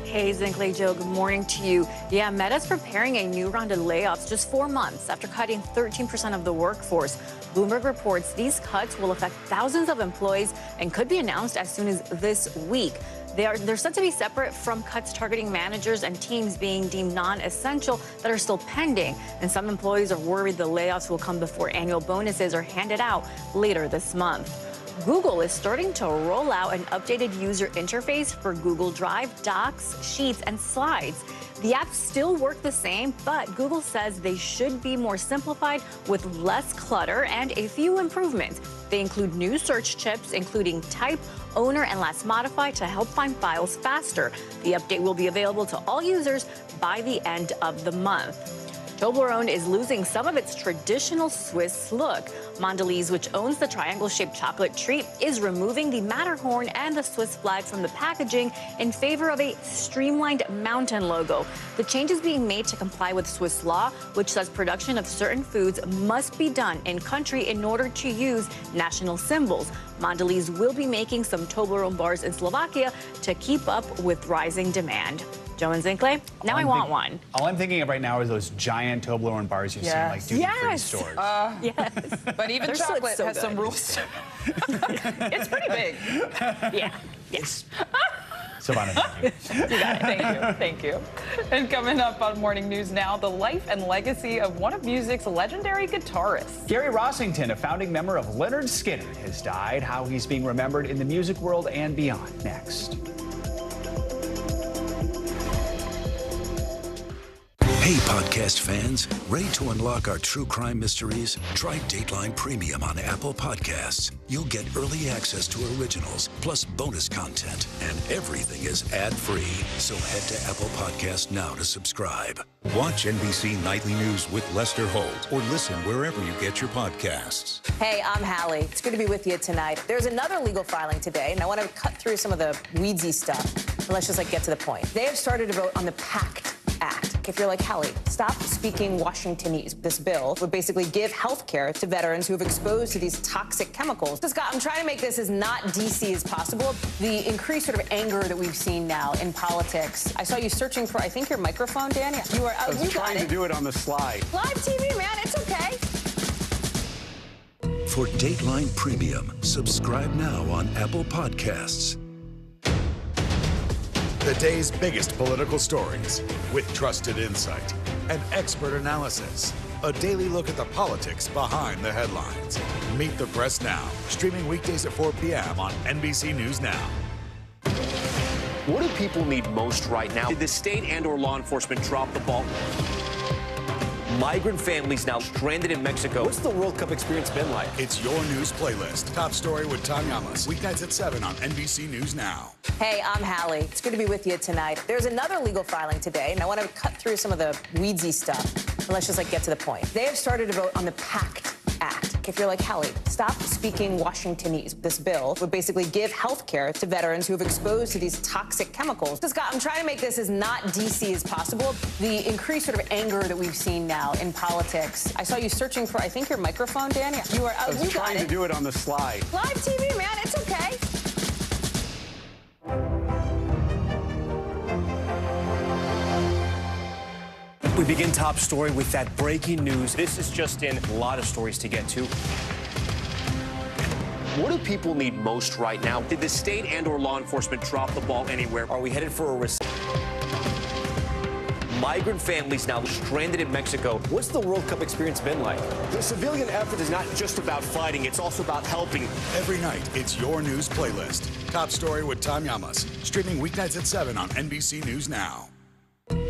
Hey, Zinkley, Joe, good morning to you. Yeah, Meta's preparing a new round of layoffs just 4 months after cutting 13% of the workforce. Bloomberg reports these cuts will affect thousands of employees and could be announced as soon as this week. They're said to be separate from cuts targeting managers and teams being deemed non-essential that are still pending. And some employees are worried the layoffs will come before annual bonuses are handed out later this month. Google is starting to roll out an updated user interface for Google Drive, Docs, Sheets, and Slides. The apps still work the same, but Google says they should be more simplified with less clutter and a few improvements. They include new search tips, including type, owner, and last modified to help find files faster. The update will be available to all users by the end of the month. Toblerone is losing some of its traditional Swiss look. Mondelez, which owns the triangle-shaped chocolate treat, is removing the Matterhorn and the Swiss flag from the packaging in favor of a streamlined mountain logo. The change is being made to comply with Swiss law, which says production of certain foods must be done in country in order to use national symbols. Mondelez will be making some Toblerone bars in Slovakia to keep up with rising demand. Joe and Zinkley, now I want one. All I'm thinking of right now is those giant Toblerone bars you see in like duty-free stores. Yes. But even chocolate has some rules. It's pretty big. Yeah. Yes. Silvana, thank you. You got it. Thank you. And coming up on Morning News Now, the life and legacy of one of music's legendary guitarists. Gary Rossington, a founding member of Lynyrd Skynyrd, has died. How he's being remembered in the music world and beyond. Next. Hey, podcast fans, ready to unlock our true crime mysteries? Try Dateline Premium on Apple Podcasts. You'll get early access to originals, plus bonus content, and everything is ad-free. So head to Apple Podcasts now to subscribe. Watch NBC Nightly News with Lester Holt or listen wherever you get your podcasts. Hey, I'm Hallie. It's good to be with you tonight. There's another legal filing today, and I want to cut through some of the weedsy stuff. And let's just get to the point. They have started to vote on the PACT Act. If you're like, Hallie, stop speaking Washingtonese. This bill would basically give health care to veterans who have exposed to these toxic chemicals. So, Scott, I'm trying to make this as not DC as possible. The increased sort of anger that we've seen now in politics. I saw you searching for, I think, your microphone, Dan. You are out. I was trying to do it on the slide. Live TV, man. It's okay. For Dateline Premium, subscribe now on Apple Podcasts. The day's biggest political stories with trusted insight and expert analysis. A daily look at the politics behind the headlines. Meet the Press Now, streaming weekdays at 4 p.m. on NBC News Now. What do people need most right now? Did the state and/or law enforcement drop the ball? Migrant families now stranded in Mexico. What's the World Cup experience been like? It's your news playlist. Top story with Tom Llamas. Weeknights at 7 on NBC News Now. Hey, I'm Hallie. It's good to be with you tonight. There's another legal filing today, and I want to cut through some of the weedsy stuff. And let's just get to the point. They have started to vote on the PACT Act. If you're like, Hallie, stop speaking Washingtonese. This bill would basically give health care to veterans who have exposed to these toxic chemicals. So, Scott, I'm trying to make this as not DC as possible. The increased sort of anger that we've seen now in politics. I saw you searching for, I think, your microphone, Danny. You are out. I was trying to do it on the slide. Live TV, man. It's okay. We begin top story with that breaking news. This is just in. A lot of stories to get to. What do people need most right now? Did the state and/or law enforcement drop the ball anywhere? Are we headed for a recession? Migrant families now stranded in Mexico. What's the World Cup experience been like? The civilian effort is not just about fighting, it's also about helping. Every night, it's your news playlist. Top story with Tom Llamas. Streaming weeknights at 7 on NBC News Now.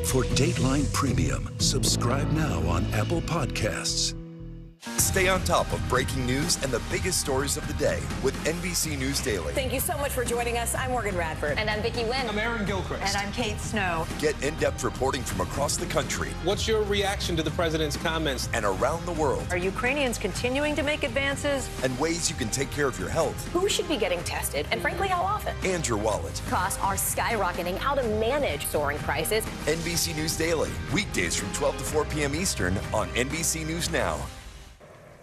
For Dateline Premium, subscribe now on Apple Podcasts. Stay on top of breaking news and the biggest stories of the day with NBC News Daily. Thank you so much for joining us. I'm Morgan Radford. And I'm Vicki Wynn. I'm Aaron Gilchrist. And I'm Kate Snow. Get in-depth reporting from across the country. What's your reaction to the president's comments? And around the world. Are Ukrainians continuing to make advances? And ways you can take care of your health. Who should be getting tested? And frankly, how often? And your wallet. Costs are skyrocketing. How to manage soaring prices. NBC News Daily. Weekdays from 12 to 4 p.m. Eastern on NBC News Now.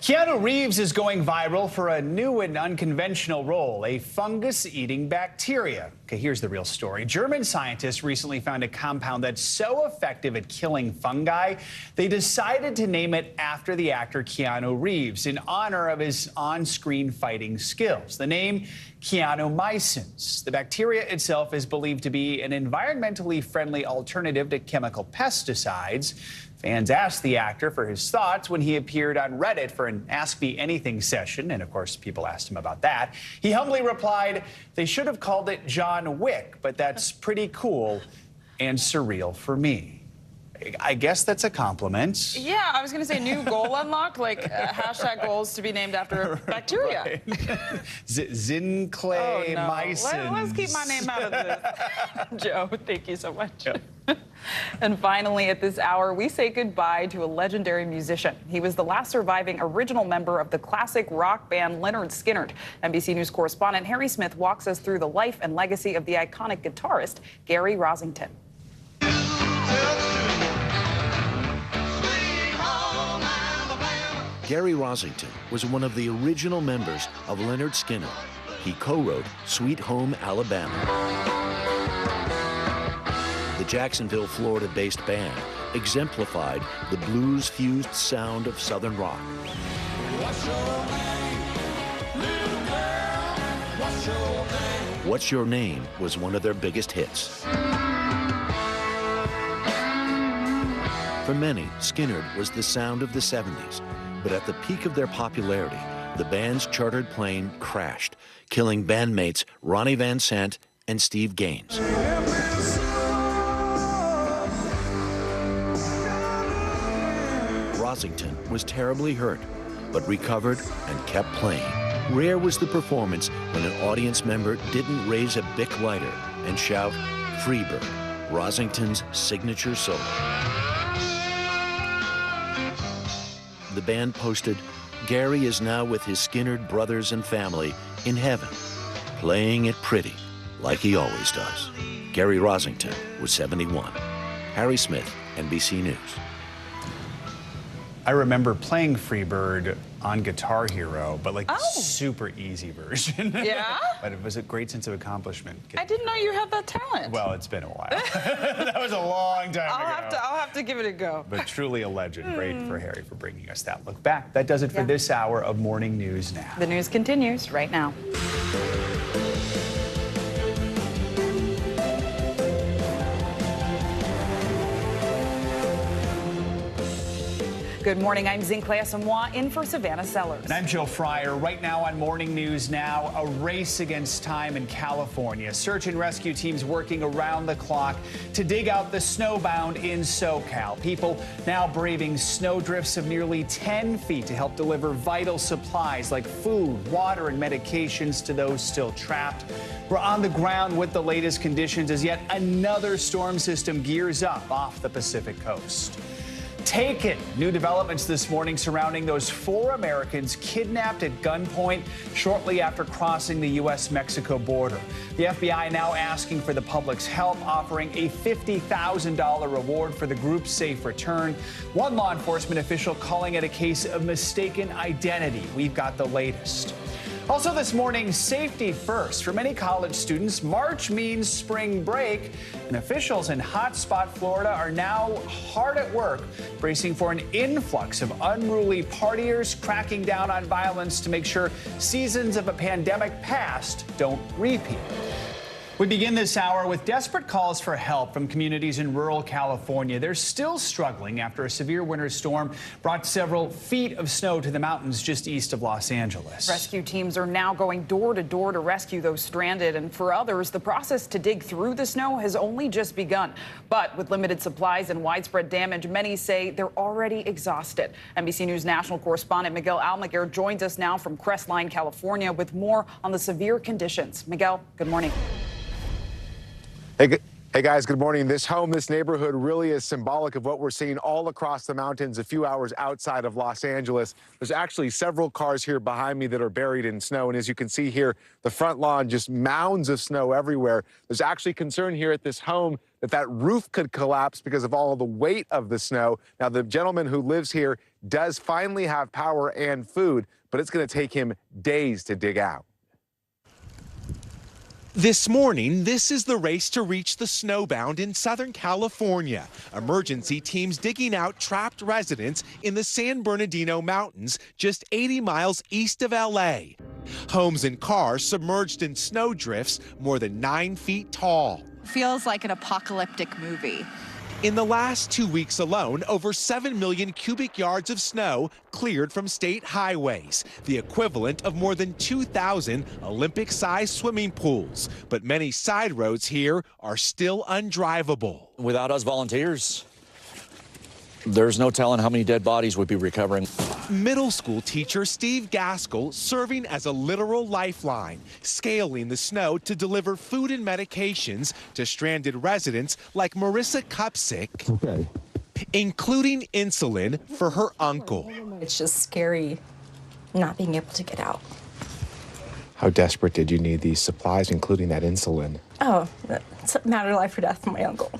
Keanu Reeves is going viral for a new and unconventional role, a fungus-eating bacteria. Okay, here's the real story. German scientists recently found a compound that's so effective at killing fungi, they decided to name it after the actor Keanu Reeves in honor of his on-screen fighting skills. The name, Keanumycins. The bacteria itself is believed to be an environmentally friendly alternative to chemical pesticides. Fans asked the actor for his thoughts when he appeared on Reddit for an Ask Me Anything session, and of course, people asked him about that. He humbly replied, "They should have called it John Wick, but that's pretty cool and surreal for me." I guess that's a compliment. Yeah, I was going to say new goal unlocked, like hashtag goals to be named after bacteria. Zinclaymycin. Let's keep my name out of this. Joe, thank you so much. Yep. And finally, at this hour, we say goodbye to a legendary musician. He was the last surviving original member of the classic rock band Lynyrd Skynyrd. NBC News correspondent Harry Smith walks us through the life and legacy of the iconic guitarist, Gary Rosington. Gary Rosington was one of the original members of Lynyrd Skynyrd. He co-wrote Sweet Home Alabama. The Jacksonville, Florida-based band exemplified the blues-fused sound of Southern rock. What's Your Name was one of their biggest hits. For many, Skynyrd was the sound of the 70s. But at the peak of their popularity, the band's chartered plane crashed, killing bandmates Ronnie Van Sant and Steve Gaines. Rosington was terribly hurt, but recovered and kept playing. Rare was the performance when an audience member didn't raise a Bic lighter and shout, "Freebird," Rosington's signature solo. The band posted, "Gary is now with his Skynyrd brothers and family in heaven, playing it pretty, like he always does." Gary Rosington was 71. Harry Smith, NBC News. I remember playing Freebird on Guitar Hero, but like the super easy version. Yeah? But it was a great sense of accomplishment. I didn't know you had that talent. Well, it's been a while. That was a long time ago. I'll have to give it a go. But truly a legend. Great for Harry for bringing us that look back. That does it for this hour of Morning News Now. The news continues right now. Good morning. I'm Zincle Asamoah in for Savannah Sellers. And I'm Joe Fryer. Right now on Morning News Now, a race against time in California. Search and rescue teams working around the clock to dig out the snowbound in SoCal. People now braving snow drifts of nearly 10 feet to help deliver vital supplies like food, water, and medications to those still trapped. We're on the ground with the latest conditions as yet another storm system gears up off the Pacific coast. Taken. New developments this morning surrounding those 4 Americans kidnapped at gunpoint shortly after crossing the U.S.-Mexico border. The FBI now asking for the public's help, offering a $50,000 reward for the group's safe return. One law enforcement official calling it a case of mistaken identity. We've got the latest. Also this morning, safety first. For many college students, March means spring break, and officials in hotspot Florida are now hard at work, bracing for an influx of unruly partiers, cracking down on violence to make sure seasons of a pandemic past don't repeat. We begin this hour with desperate calls for help from communities in rural California. They're still struggling after a severe winter storm brought several feet of snow to the mountains just east of Los Angeles. Rescue teams are now going door to door to rescue those stranded. And for others, the process to dig through the snow has only just begun. But with limited supplies and widespread damage, many say they're already exhausted. NBC News national correspondent Miguel Almaguer joins us now from Crestline, California, with more on the severe conditions. Miguel, good morning. Hey guys, good morning. This home, this neighborhood really is symbolic of what we're seeing all across the mountains a few hours outside of Los Angeles. There's actually several cars here behind me that are buried in snow. And as you can see here, the front lawn, just mounds of snow everywhere. There's actually concern here at this home that roof could collapse because of all the weight of the snow. Now, the gentleman who lives here does finally have power and food, but it's going to take him days to dig out. This morning, this is the race to reach the snowbound in Southern California. Emergency teams digging out trapped residents in the San Bernardino Mountains, just 80 miles east of L.A. Homes and cars submerged in snow drifts more than 9 feet tall. Feels like an apocalyptic movie. In the last 2 weeks alone, over 7 million cubic yards of snow cleared from state highways, the equivalent of more than 2,000 Olympic-sized swimming pools. But many side roads here are still undrivable. Without us volunteers, there's no telling how many dead bodies we'd be recovering. Middle school teacher Steve Gaskell serving as a literal lifeline, scaling the snow to deliver food and medications to stranded residents like Marissa Kupsick, including insulin for her uncle. It's just scary not being able to get out. How desperate did you need these supplies, including that insulin? Oh, it's a matter of life or death for my uncle.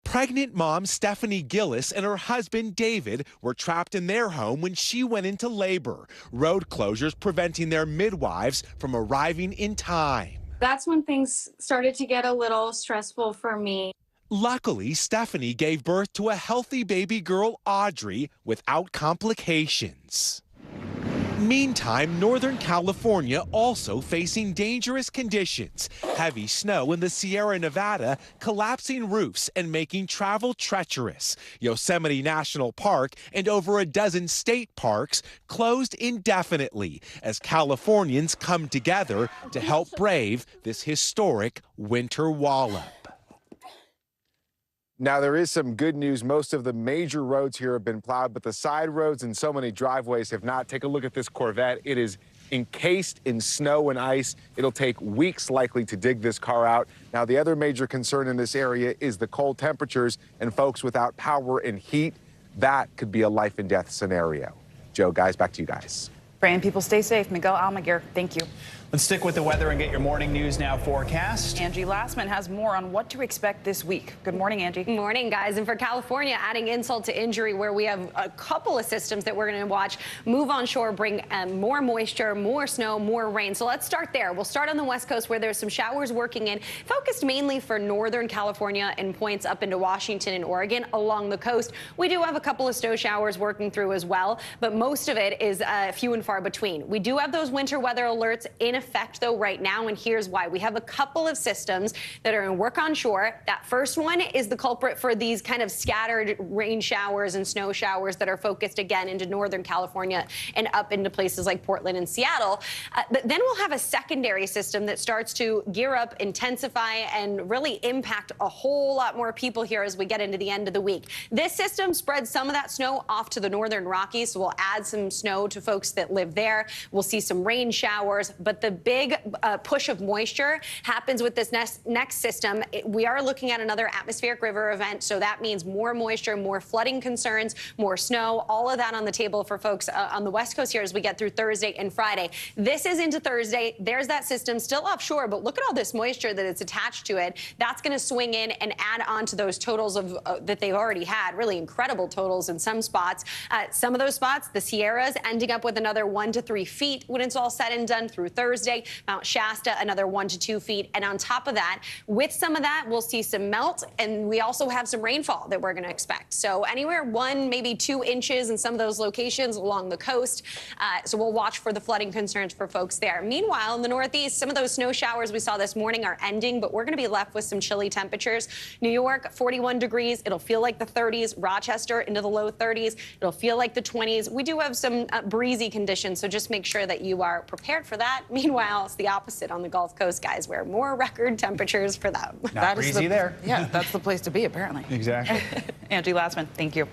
Pregnant mom Stephanie Gillis and her husband David were trapped in their home when she went into labor. Road closures preventing their midwives from arriving in time. That's when things started to get a little stressful for me. Luckily, Stephanie gave birth to a healthy baby girl, Audrey, without complications. Meantime, Northern California also facing dangerous conditions. Heavy snow in the Sierra Nevada, collapsing roofs and making travel treacherous. Yosemite National Park and over a dozen state parks closed indefinitely as Californians come together to help brave this historic winter wallop. Now, there is some good news. Most of the major roads here have been plowed, but the side roads and so many driveways have not. Take a look at this Corvette. It is encased in snow and ice. It'll take weeks likely to dig this car out. Now, the other major concern in this area is the cold temperatures and folks without power and heat. That could be a life and death scenario. Joe, guys, back to you guys. Praying people stay safe. Miguel Almaguer, thank you. Let's stick with the weather and get your Morning News Now forecast. Angie Lassman has more on what to expect this week. Good morning, Angie. Good morning, guys. And for California, adding insult to injury, where we have a couple of systems that we're going to watch move on shore, bring more moisture, more snow, more rain. So let's start there. We'll start on the West Coast, where there's some showers working in, focused mainly for Northern California and points up into Washington and Oregon along the coast. We do have a couple of snow showers working through as well, but most of it is few and far between. We do have those winter weather alerts in effect effect, though, right now, and here's why. We have a couple of systems that are in work on shore. That first one is the culprit for these kind of scattered rain showers and snow showers that are focused, again, into Northern California and up into places like Portland and Seattle. But then we'll have a secondary system that starts to gear up, intensify, and really impact a whole lot more people here as we get into the end of the week. This system spreads some of that snow off to the northern Rockies, so we'll add some snow to folks that live there. We'll see some rain showers, but the big push of moisture happens with this next system. We are looking at another atmospheric river event, so that means more moisture, more flooding concerns, more snow, all of that on the table for folks on the West Coast here as we get through Thursday and Friday. This is into Thursday. There's that system still offshore, but look at all this moisture that it's attached to it. That's going to swing in and add on to those totals of that they've already had, really incredible totals in some spots. Some of those spots, the Sierras, ending up with another 1 to 3 feet when it's all said and done through Thursday. Mount Shasta, another 1 to 2 feet. And on top of that, with some of that, we'll see some melt, and we also have some rainfall that we're going to expect. So anywhere 1, maybe 2 inches in some of those locations along the coast. So we'll watch for the flooding concerns for folks there. Meanwhile, in the Northeast, some of those snow showers we saw this morning are ending, but we're going to be left with some chilly temperatures. New York, 41 degrees. It'll feel like the 30s. Rochester into the low 30s. It'll feel like the 20s. We do have some breezy conditions, so just make sure that you are prepared for that. Meanwhile, it's the opposite on the Gulf Coast, guys, where more record temperatures for them. Not breezy there. Yeah, that's the place to be, apparently. Exactly. Angie Lassman, thank you.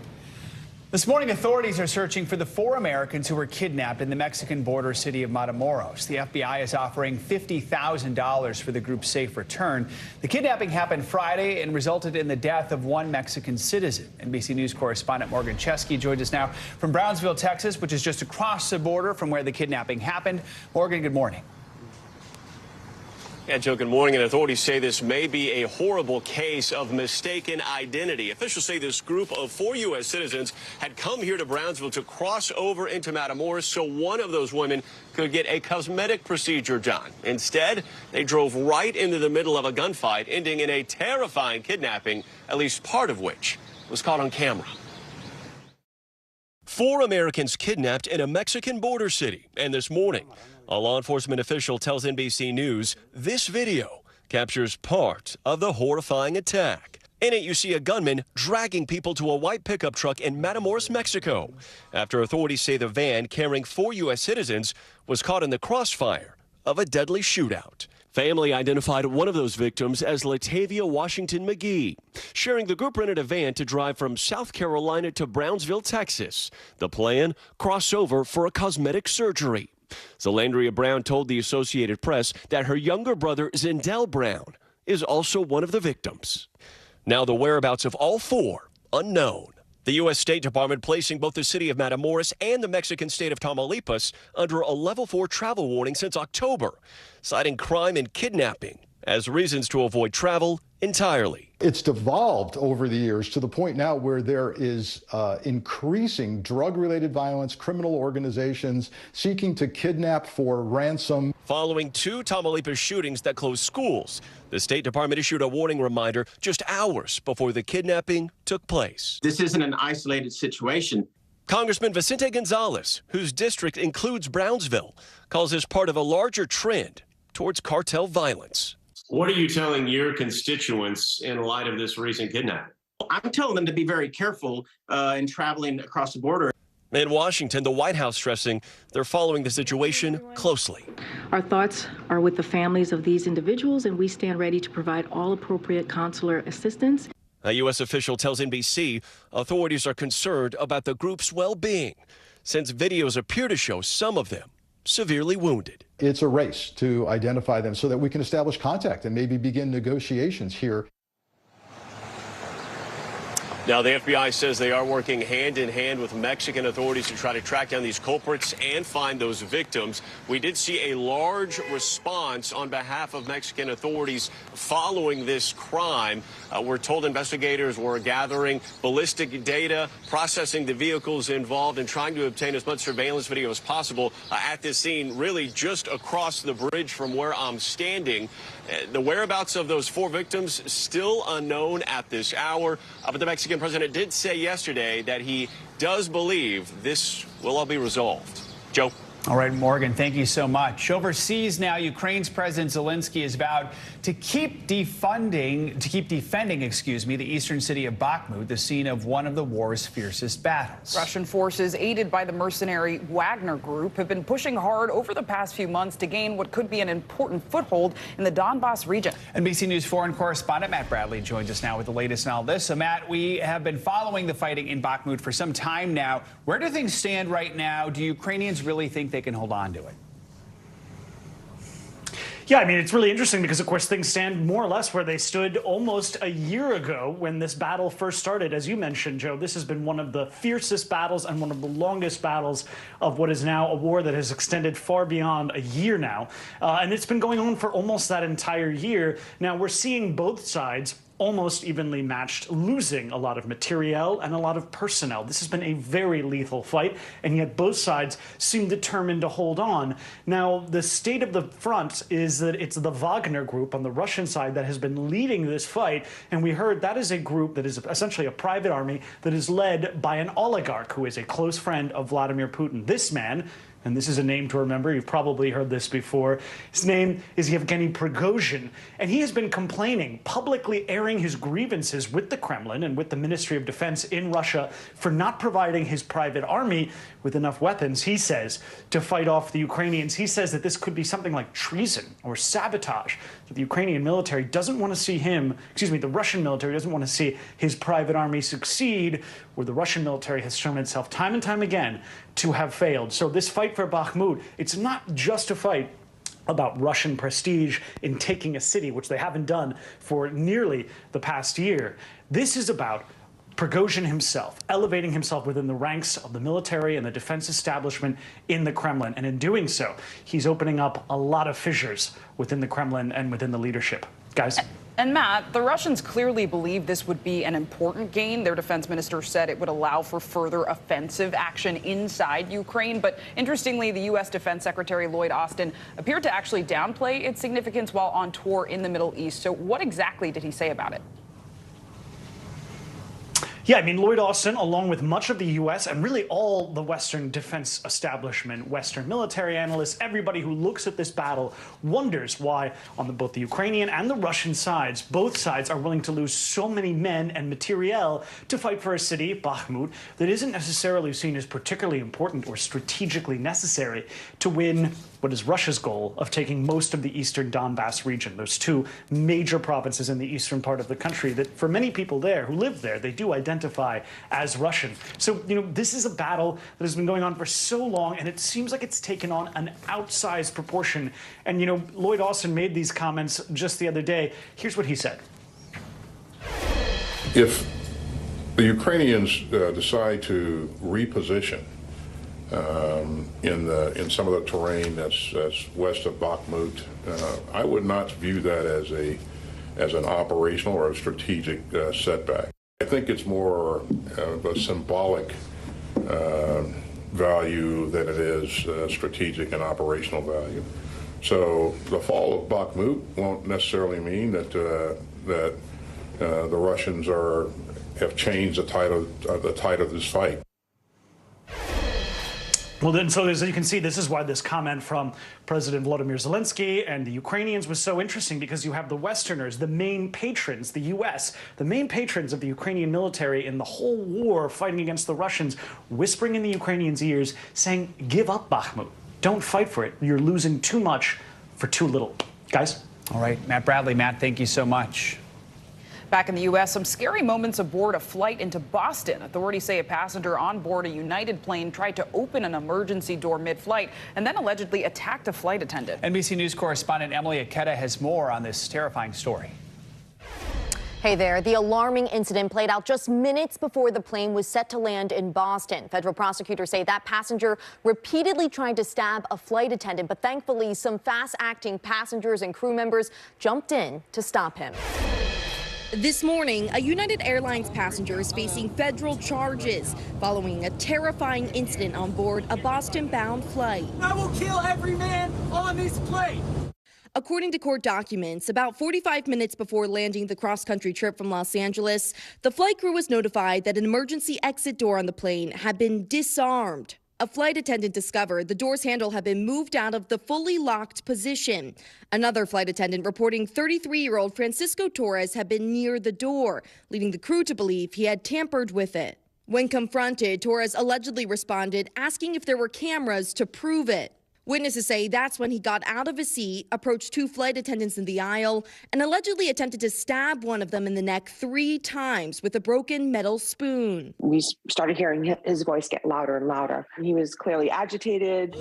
This morning, authorities are searching for the 4 Americans who were kidnapped in the Mexican border city of Matamoros. The FBI is offering $50,000 for the group's safe return. The kidnapping happened Friday and resulted in the death of 1 Mexican citizen. NBC News correspondent Morgan Chesky joins us now from Brownsville, Texas, which is just across the border from where the kidnapping happened. Morgan, good morning. Yeah, Joe, good morning. And authorities say this may be a horrible case of mistaken identity. Officials say this group of 4 U.S. citizens had come here to Brownsville to cross over into Matamoros so one of those women could get a cosmetic procedure done. Instead, they drove right into the middle of a gunfight, ending in a terrifying kidnapping, at least part of which was caught on camera. 4 Americans kidnapped in a Mexican border city, and this morning, a law enforcement official tells NBC News this video captures part of the horrifying attack. In it, you see a gunman dragging people to a white pickup truck in Matamoros, Mexico, after authorities say the van carrying 4 U.S. citizens was caught in the crossfire of a deadly shootout. Family identified one of those victims as Latavia Washington McGee. Sharing, the group rented a van to drive from South Carolina to Brownsville, Texas. The plan, cross over for a cosmetic surgery. Zelandria Brown told the Associated Press that her younger brother, Zendel Brown, is also one of the victims. Now the whereabouts of all 4, unknown. The U.S. State Department placing both the city of Matamoros and the Mexican state of Tamaulipas under a level 4 travel warning since October, citing crime and kidnapping as reasons to avoid travel entirely. It's devolved over the years to the point now where there is increasing drug-related violence, criminal organizations seeking to kidnap for ransom. Following 2 Tamaulipas shootings that closed schools, the State Department issued a warning reminder just hours before the kidnapping took place. This isn't an isolated situation. Congressman Vicente Gonzalez, whose district includes Brownsville, calls this part of a larger trend towards cartel violence. What are you telling your constituents in light of this recent kidnapping? I'm telling them to be very careful in traveling across the border. In Washington, the White House stressing they're following the situation closely. Our thoughts are with the families of these individuals, and we stand ready to provide all appropriate consular assistance. A U.S. official tells NBC authorities are concerned about the group's well-being, since videos appear to show some of them severely wounded. It's a race to identify them so that we can establish contact and maybe begin negotiations here. Now, the FBI says they are working hand in hand with Mexican authorities to try to track down these culprits and find those victims. We did see a large response on behalf of Mexican authorities following this crime. We're told investigators were gathering ballistic data, processing the vehicles involved, and trying to obtain as much surveillance video as possible at this scene, really just across the bridge from where I'm standing. The whereabouts of those 4 victims still unknown at this hour, but the Mexican president did say yesterday that he does believe this will all be resolved. Joe? All right, Morgan, thank you so much. Overseas now, Ukraine's President Zelensky is vowed to keep defending, the eastern city of Bakhmut, the scene of one of the war's fiercest battles. Russian forces, aided by the mercenary Wagner Group, have been pushing hard over the past few months to gain what could be an important foothold in the Donbas region. NBC News foreign correspondent Matt Bradley joins us now with the latest on all this. So, Matt, we have been following the fighting in Bakhmut for some time now. Where do things stand right now? Do Ukrainians really think they can hold on to it? Yeah, I mean, it's really interesting because, of course, things stand more or less where they stood almost a year ago when this battle first started. As you mentioned, Joe, this has been one of the fiercest battles and one of the longest battles of what is now a war that has extended far beyond a year now. And it's been going on for almost that entire year. Now, we're seeing both sides almost evenly matched, losing a lot of materiel and a lot of personnel. This has been a very lethal fight, and yet both sides seem determined to hold on. Now, the state of the front is that it's the Wagner Group on the Russian side that has been leading this fight, and we heard that is a group that is essentially a private army that is led by an oligarch who is a close friend of Vladimir Putin. This man, and this is a name to remember, you've probably heard this before, his name is Yevgeny Prigozhin, and he has been complaining, publicly airing his grievances with the Kremlin and with the Ministry of Defense in Russia for not providing his private army with enough weapons, he says, to fight off the Ukrainians. He says that this could be something like treason or sabotage, that the Ukrainian military doesn't want to see the Russian military doesn't want to see his private army succeed, where the Russian military has shown itself time and time again to have failed. So this fight for Bakhmut, it's not just a fight about Russian prestige in taking a city, which they haven't done for nearly the past year. This is about Prigozhin himself, elevating himself within the ranks of the military and the defense establishment in the Kremlin. And in doing so, he's opening up a lot of fissures within the Kremlin and within the leadership. Guys? And Matt, the Russians clearly believe this would be an important gain. Their defense minister said it would allow for further offensive action inside Ukraine. But interestingly, the U.S. Defense Secretary Lloyd Austin appeared to actually downplay its significance while on tour in the Middle East. So what exactly did he say about it? Yeah, I mean, Lloyd Austin, along with much of the U.S. and really all the Western defense establishment, Western military analysts, everybody who looks at this battle wonders why on both the Ukrainian and the Russian sides, both sides are willing to lose so many men and materiel to fight for a city, Bakhmut, that isn't necessarily seen as particularly important or strategically necessary to win what is Russia's goal of taking most of the eastern Donbas region, those two major provinces in the eastern part of the country that for many people there who live there, they do identify as Russian. So, this is a battle that has been going on for so long, and it seems like it's taken on an outsized proportion. And, Lloyd Austin made these comments just the other day. Here's what he said. If the Ukrainians decide to reposition in some of the terrain that's west of Bakhmut, I would not view that as an operational or a strategic setback. I think it's more of a symbolic value than it is strategic and operational value. So the fall of Bakhmut won't necessarily mean that the Russians have changed the tide of this fight. Well, then, so as you can see, this is why this comment from President Volodymyr Zelensky and the Ukrainians was so interesting, because you have the Westerners, the main patrons, the U.S., the main patrons of the Ukrainian military in the whole war fighting against the Russians, whispering in the Ukrainians' ears, saying, give up Bakhmut. Don't fight for it. You're losing too much for too little. Guys? All right, Matt Bradley. Matt, thank you so much. Back in the U.S., some scary moments aboard a flight into Boston. Authorities say a passenger on board a United plane tried to open an emergency door mid-flight and then allegedly attacked a flight attendant. NBC News correspondent Emily Aketa has more on this terrifying story. Hey there. The alarming incident played out just minutes before the plane was set to land in Boston. Federal prosecutors say that passenger repeatedly tried to stab a flight attendant, but thankfully some fast-acting passengers and crew members jumped in to stop him. This morning, a United Airlines passenger is facing federal charges following a terrifying incident on board a Boston-bound flight. I will kill every man on this plane. According to court documents, about 45 minutes before landing the cross-country trip from Los Angeles, the flight crew was notified that an emergency exit door on the plane had been disarmed. a flight attendant discovered the door's handle had been moved out of the fully locked position. Another flight attendant reporting 33-year-old Francisco Torres had been near the door, leading the crew to believe he had tampered with it. When confronted, Torres allegedly responded, asking if there were cameras to prove it. Witnesses say that's when he got out of his seat, approached 2 flight attendants in the aisle, and allegedly attempted to stab one of them in the neck 3 times with a broken metal spoon. We started hearing his voice get louder and louder. He was clearly agitated.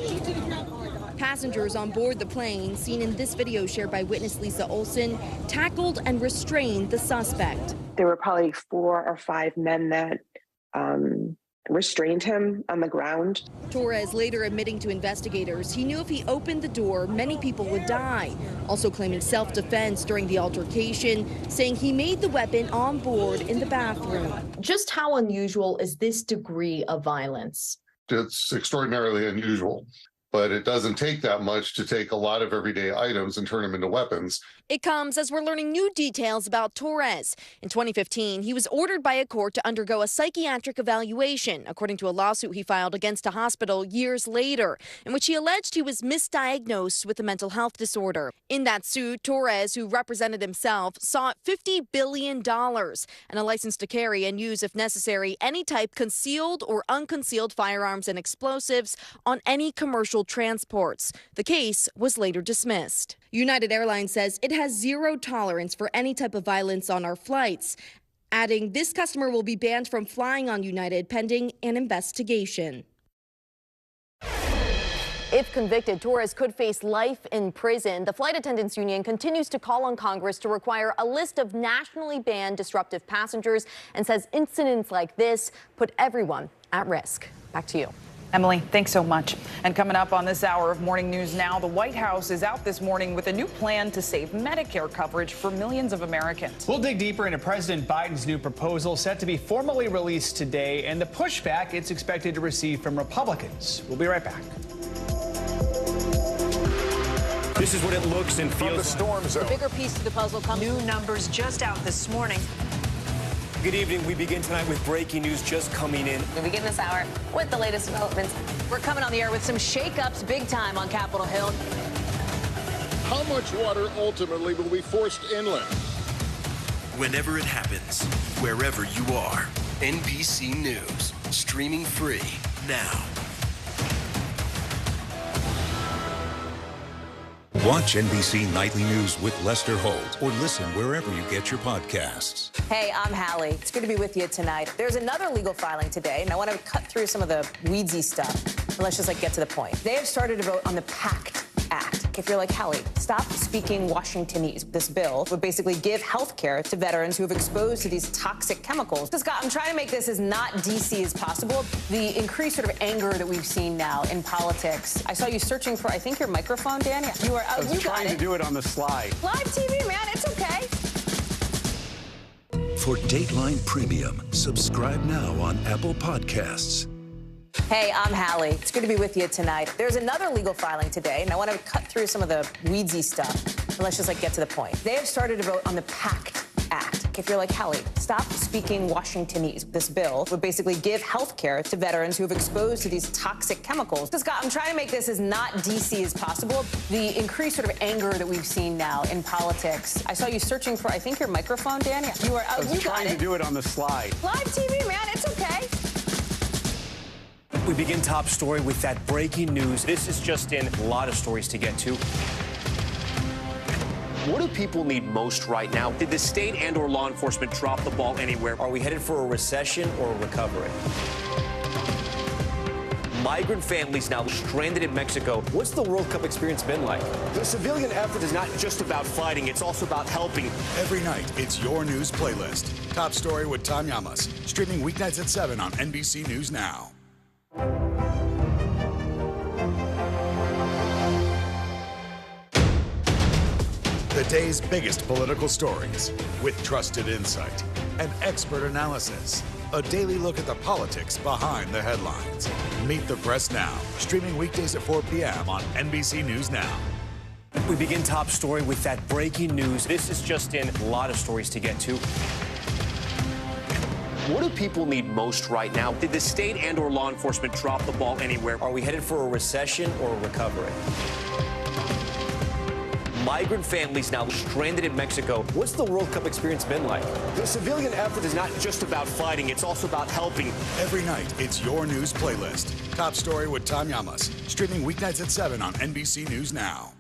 Passengers on board the plane, seen in this video shared by witness Lisa Olson, tackled and restrained the suspect. There were probably 4 or 5 men that restrained him on the ground. Torres later admitting to investigators he knew if he opened the door, many people would die. Also claiming self-defense during the altercation, saying he made the weapon on board in the bathroom. Just how unusual is this degree of violence? It's extraordinarily unusual, but it doesn't take that much to take a lot of everyday items and turn them into weapons. It comes as we're learning new details about Torres. In 2015, he was ordered by a court to undergo a psychiatric evaluation, according to a lawsuit he filed against a hospital years later, in which he alleged he was misdiagnosed with a mental health disorder. In that suit, Torres, who represented himself, sought $50 billion and a license to carry and use, if necessary, any type concealed or unconcealed firearms and explosives on any commercial transports. The case was later dismissed. United Airlines says it has zero tolerance for any type of violence on our flights, adding this customer will be banned from flying on United pending an investigation. If convicted, Torres could face life in prison. The Flight Attendants Union continues to call on Congress to require a list of nationally banned disruptive passengers and says incidents like this put everyone at risk. Back to you. Emily, thanks so much. And coming up on this hour of Morning News Now, the White House is out this morning with a new plan to save Medicare coverage for millions of Americans. We'll dig deeper into President Biden's new proposal set to be formally released today and the pushback it's expected to receive from Republicans. We'll be right back. This is what it looks and feels. From the storm zone. The bigger piece of the puzzle comes. New numbers just out this morning. Good evening. We begin tonight with breaking news just coming in. We begin this hour with the latest developments. We're coming on the air with some shakeups big time on Capitol Hill. How much water ultimately will be forced inland? Whenever it happens, wherever you are, NBC News, streaming free now. Watch NBC Nightly News with Lester Holt or listen wherever you get your podcasts. Hey, I'm Hallie. It's good to be with you tonight. There's another legal filing today, and I want to cut through some of the weedsy stuff. And let's just get to the point. They have started to vote on the PACT Act. If you're like Hallie, stop speaking Washingtonese. This bill would basically give health care to veterans who have exposed to these toxic chemicals. So, Scott, I'm trying to make this as not DC as possible. The increased sort of anger that we've seen now in politics. I saw you searching for, I think, your microphone, Dan. You are. I was trying to do it on the slide. Live TV, man. It's okay. For Dateline Premium, subscribe now on Apple Podcasts. Hey, I'm Hallie. It's good to be with you tonight. There's another legal filing today, and I want to cut through some of the weedsy stuff. And let's just get to the point. They have started to vote on the PACT Act. If you're like Hallie, stop speaking Washingtonese. This bill would basically give health care to veterans who have exposed to these toxic chemicals. So, Scott, I'm trying to make this as not DC as possible. The increased sort of anger that we've seen now in politics. I saw you searching for, I think, your microphone, Dan. You are. I was trying to do it on the slide. Live TV, man. It's okay. We begin top story with that breaking news. This is just in. A lot of stories to get to. What do people need most right now? Did the state and or law enforcement drop the ball anywhere? Are we headed for a recession or a recovery? Migrant families now stranded in Mexico. What's the World Cup experience been like? The civilian effort is not just about fighting, it's also about helping. Every night, it's your news playlist. Top Story with Tom Llamas. Streaming weeknights at 7 on NBC News Now. The day's biggest political stories with trusted insight and expert analysis. A daily look at the politics behind the headlines. Meet the Press Now, streaming weekdays at 4 p.m. on NBC News Now. We begin top story with that breaking news. This is just in. A lot of stories to get to. What do people need most right now? Did the state and or law enforcement drop the ball anywhere? Are we headed for a recession or a recovery? Migrant families now stranded in Mexico. What's the World Cup experience been like? The civilian effort is not just about fighting, it's also about helping. Every night, it's your news playlist. Top Story with Tom Llamas, streaming weeknights at 7 on NBC News Now.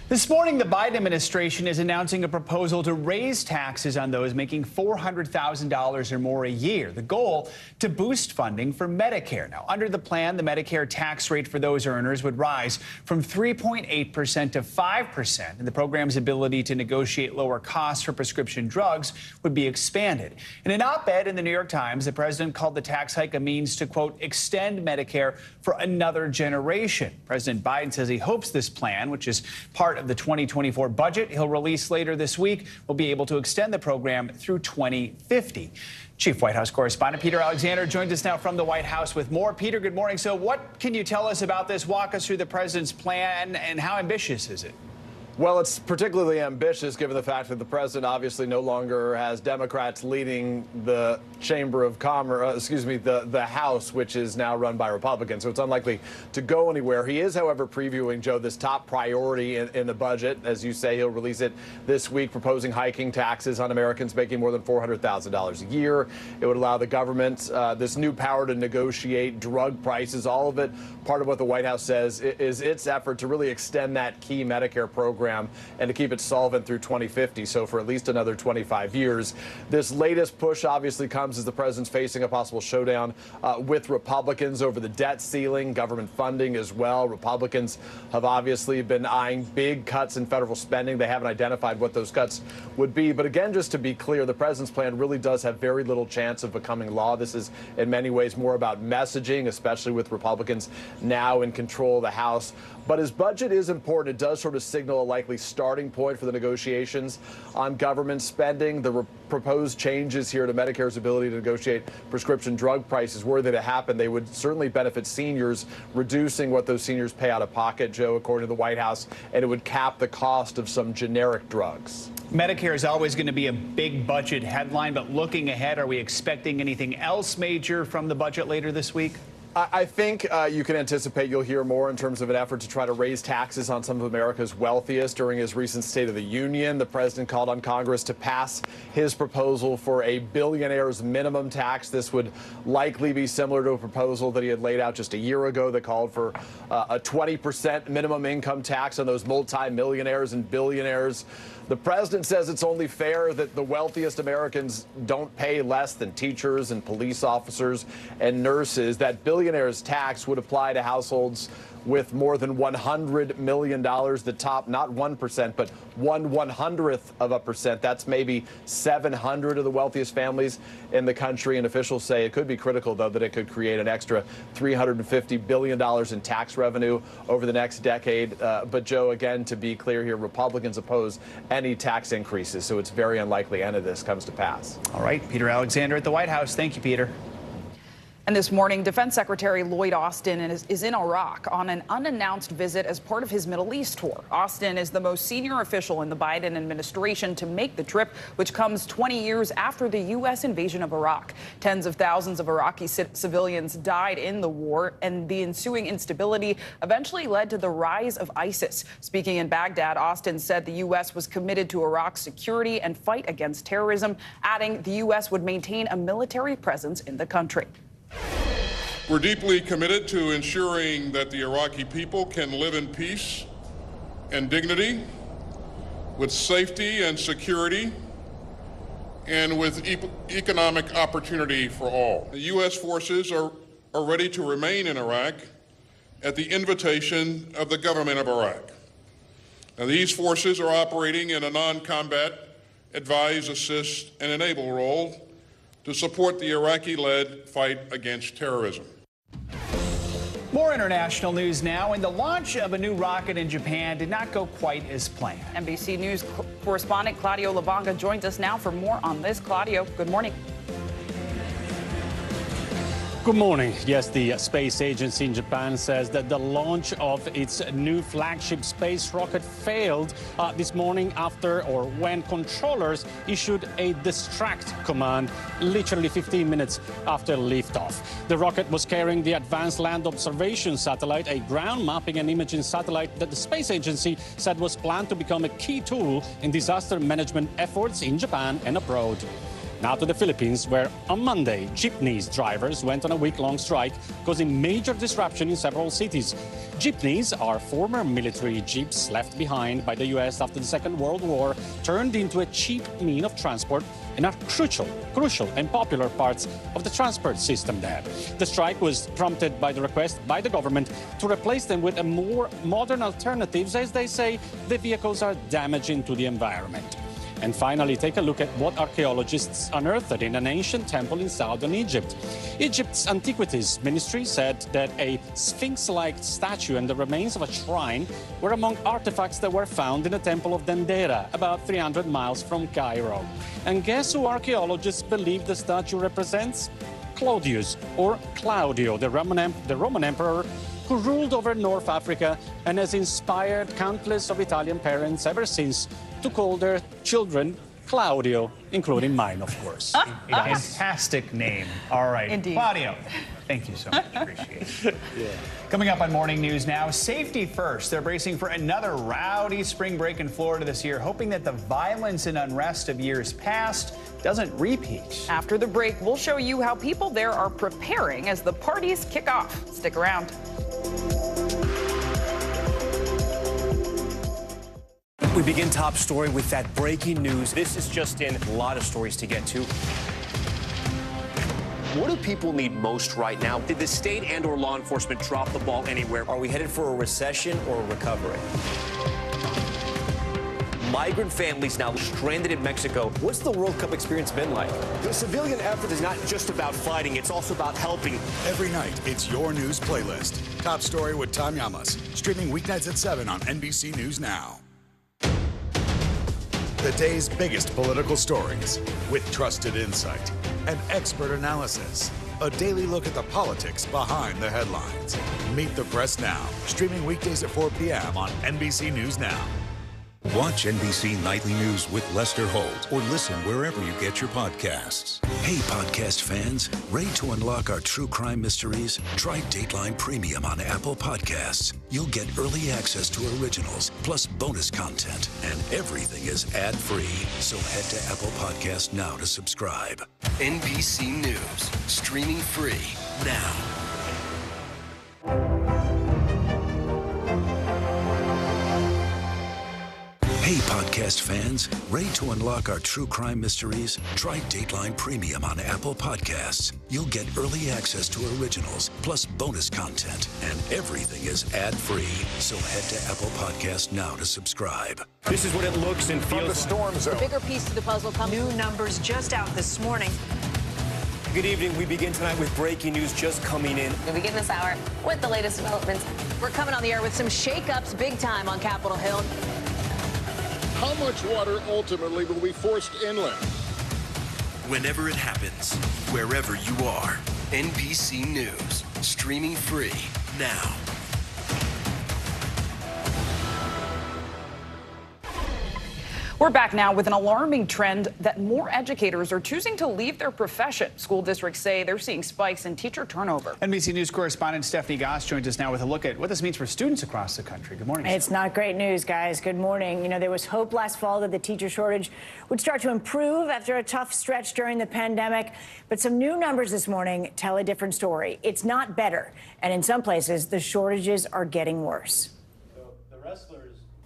This morning, the Biden administration is announcing a proposal to raise taxes on those making $400,000 or more a year. The goal, to boost funding for Medicare. Now, under the plan, the Medicare tax rate for those earners would rise from 3.8% to 5%, and the program's ability to negotiate lower costs for prescription drugs would be expanded. In an op-ed in the New York Times, the president called the tax hike a means to, quote, extend Medicare for another generation. President Biden says he hopes this plan, which is part of the 2024 budget he'll release later this week, will be able to extend the program through 2050. Chief White House correspondent Peter Alexander joins us now from the White House with more. Peter, good morning. So what can you tell us about this? Walk us through the president's plan, and how ambitious is it? Well, it's particularly ambitious given the fact that the president obviously no longer has Democrats leading the Chamber of Commerce, the House, which is now run by Republicans. So it's unlikely to go anywhere. He is, however, previewing, Joe, this top priority in the budget. As you say, he'll release it this week, proposing hiking taxes on Americans making more than $400,000 a year. It would allow the government this new power to negotiate drug prices, all of it. Part of what the White House says is its effort to really extend that key Medicare program and to keep it solvent through 2050, so for at least another 25 years. This latest push obviously comes as the president's facing a possible showdown with Republicans over the debt ceiling, government funding as well. Republicans have obviously been eyeing big cuts in federal spending. They haven't identified what those cuts would be. But again, just to be clear, the president's plan really does have very little chance of becoming law. This is in many ways more about messaging, especially with Republicans now in control of the House. But his budget is important. It does sort of signal a likely starting point for the negotiations on government spending. The proposed changes here to Medicare's ability to negotiate prescription drug prices, were they to happen, they would certainly benefit seniors, reducing what those seniors pay out of pocket, Joe, according to the White House, and it would cap the cost of some generic drugs. Medicare is always going to be a big budget headline, but looking ahead, are we expecting anything else major from the budget later this week? I think you can anticipate you'll hear more in terms of an effort to try to raise taxes on some of America's wealthiest. During his recent State of the Union, the president called on Congress to pass his proposal for a billionaire's minimum tax. This would likely be similar to a proposal that he had laid out just a year ago that called for a 20% minimum income tax on those multimillionaires and billionaires. The president says it's only fair that the wealthiest Americans don't pay less than teachers and police officers and nurses. That billionaire's tax would apply to households with more than $100 million. The top, not 1%, but 1/100th%. That's maybe 700 of the wealthiest families in the country. And officials say it could be critical, though, that it could create an extra $350 billion in tax revenue over the next decade. But, Joe, again, to be clear here, Republicans oppose any tax increases, so it's very unlikely any of this comes to pass. All right, Peter Alexander at the White House. Thank you, Peter. And this morning, Defense Secretary Lloyd Austin is in Iraq on an unannounced visit as part of his Middle East tour. Austin is the most senior official in the Biden administration to make the trip, which comes 20 years after the U.S. invasion of Iraq. Tens of thousands of Iraqi civilians died in the war, and the ensuing instability eventually led to the rise of ISIS. Speaking in Baghdad, Austin said the U.S. was committed to Iraq's security and fight against terrorism, adding the U.S. would maintain a military presence in the country. We're deeply committed to ensuring that the Iraqi people can live in peace and dignity, with safety and security, and with economic opportunity for all. The U.S. forces are ready to remain in Iraq at the invitation of the government of Iraq. Now, these forces are operating in a non-combat advise, assist, and enable role to support the Iraqi-led fight against terrorism. More international news now, and the launch of a new rocket in Japan did not go quite as planned. NBC News correspondent Claudio Lavanga joins us now for more on this. Claudio, good morning. Good morning. Yes, the space agency in Japan says that the launch of its new flagship space rocket failed this morning when controllers issued a distract command literally 15 minutes after liftoff. The rocket was carrying the Advanced Land Observation Satellite, a ground mapping and imaging satellite that the space agency said was planned to become a key tool in disaster management efforts in Japan and abroad. Now to the Philippines, where on Monday, jeepneys drivers went on a week-long strike, causing major disruption in several cities. Jeepneys are former military jeeps left behind by the U.S. after the Second World War, turned into a cheap means of transport and are crucial and popular parts of the transport system there. The strike was prompted by the request by the government to replace them with a more modern alternatives, as they say the vehicles are damaging to the environment. And finally, take a look at what archaeologists unearthed in an ancient temple in southern Egypt. Egypt's Antiquities Ministry said that a sphinx-like statue and the remains of a shrine were among artifacts that were found in the temple of Dendera, about 300 miles from Cairo. And guess who archaeologists believe the statue represents? Claudius, or Claudio, the Roman emperor who ruled over North Africa and has inspired countless of Italian parents ever since to call their children Claudio, including mine, of course. Fantastic name. All right. Indeed. Claudio, thank you so much. Appreciate it. Yeah. Coming up on Morning News Now, safety first. They're bracing for another rowdy spring break in Florida this year, hoping that the violence and unrest of years past doesn't repeat. After the break, we'll show you how people there are preparing as the parties kick off. Stick around. We begin top story with that breaking news. This is just in, a lot of stories to get to. What do people need most right now? Did the state and or law enforcement drop the ball anywhere? Are we headed for a recession or a recovery? Migrant families now stranded in Mexico. What's the World Cup experience been like? The civilian effort is not just about fighting, it's also about helping. Every night, it's your news playlist. Top Story with Tom Llamas. Streaming weeknights at 7 on NBC News Now. The day's biggest political stories with trusted insight and expert analysis. A daily look at the politics behind the headlines. Meet the Press Now. Streaming weekdays at 4 p.m. on NBC News Now. Watch NBC Nightly News with Lester Holt or listen wherever you get your podcasts. Hey, podcast fans, ready to unlock our true crime mysteries? Try Dateline Premium on Apple Podcasts. You'll get early access to originals, plus bonus content, and everything is ad-free. So head to Apple Podcasts now to subscribe. NBC News, streaming free now. Hey, podcast fans, ready to unlock our true crime mysteries? Try Dateline Premium on Apple Podcasts. You'll get early access to originals, plus bonus content, and everything is ad-free. So head to Apple Podcasts now to subscribe. This is what it looks and feels. From the storm zone. The bigger piece to the puzzle comes. New numbers just out this morning. Good evening. We begin tonight with breaking news just coming in. We begin this hour with the latest developments. We're coming on the air with some shakeups big time on Capitol Hill. How much water ultimately will be forced inland? Whenever it happens, wherever you are, NBC News, streaming free now. We're back now with an alarming trend that more educators are choosing to leave their profession. School districts say they're seeing spikes in teacher turnover. NBC News correspondent Stephanie Goss joins us now with a look at what this means for students across the country. Good morning. It's not great news, guys. Good morning. You know, there was hope last fall that the teacher shortage would start to improve after a tough stretch during the pandemic. But some new numbers this morning tell a different story. It's not better. And in some places, the shortages are getting worse.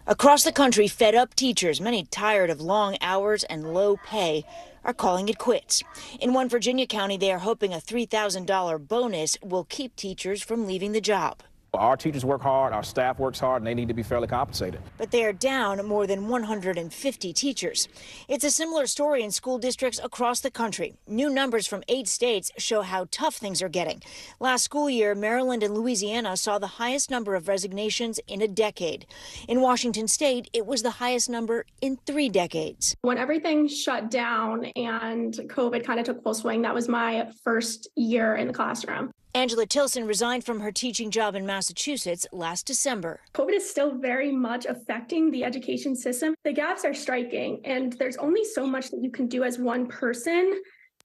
Across the country, fed-up teachers, many tired of long hours and low pay, are calling it quits. In one Virginia county, they are hoping a $3,000 bonus will keep teachers from leaving the job. Our teachers work hard, our staff works hard, and they need to be fairly compensated. But they are down more than 150 teachers. It's a similar story in school districts across the country. New numbers from 8 states show how tough things are getting. Last school year, Maryland and Louisiana saw the highest number of resignations in a decade. In Washington state, it was the highest number in 3 decades. When everything shut down and COVID kind of took full swing, that was my first year in the classroom. Angela Tilson resigned from her teaching job in Massachusetts last December. COVID is still very much affecting the education system. The gaps are striking, and there's only so much that you can do as one person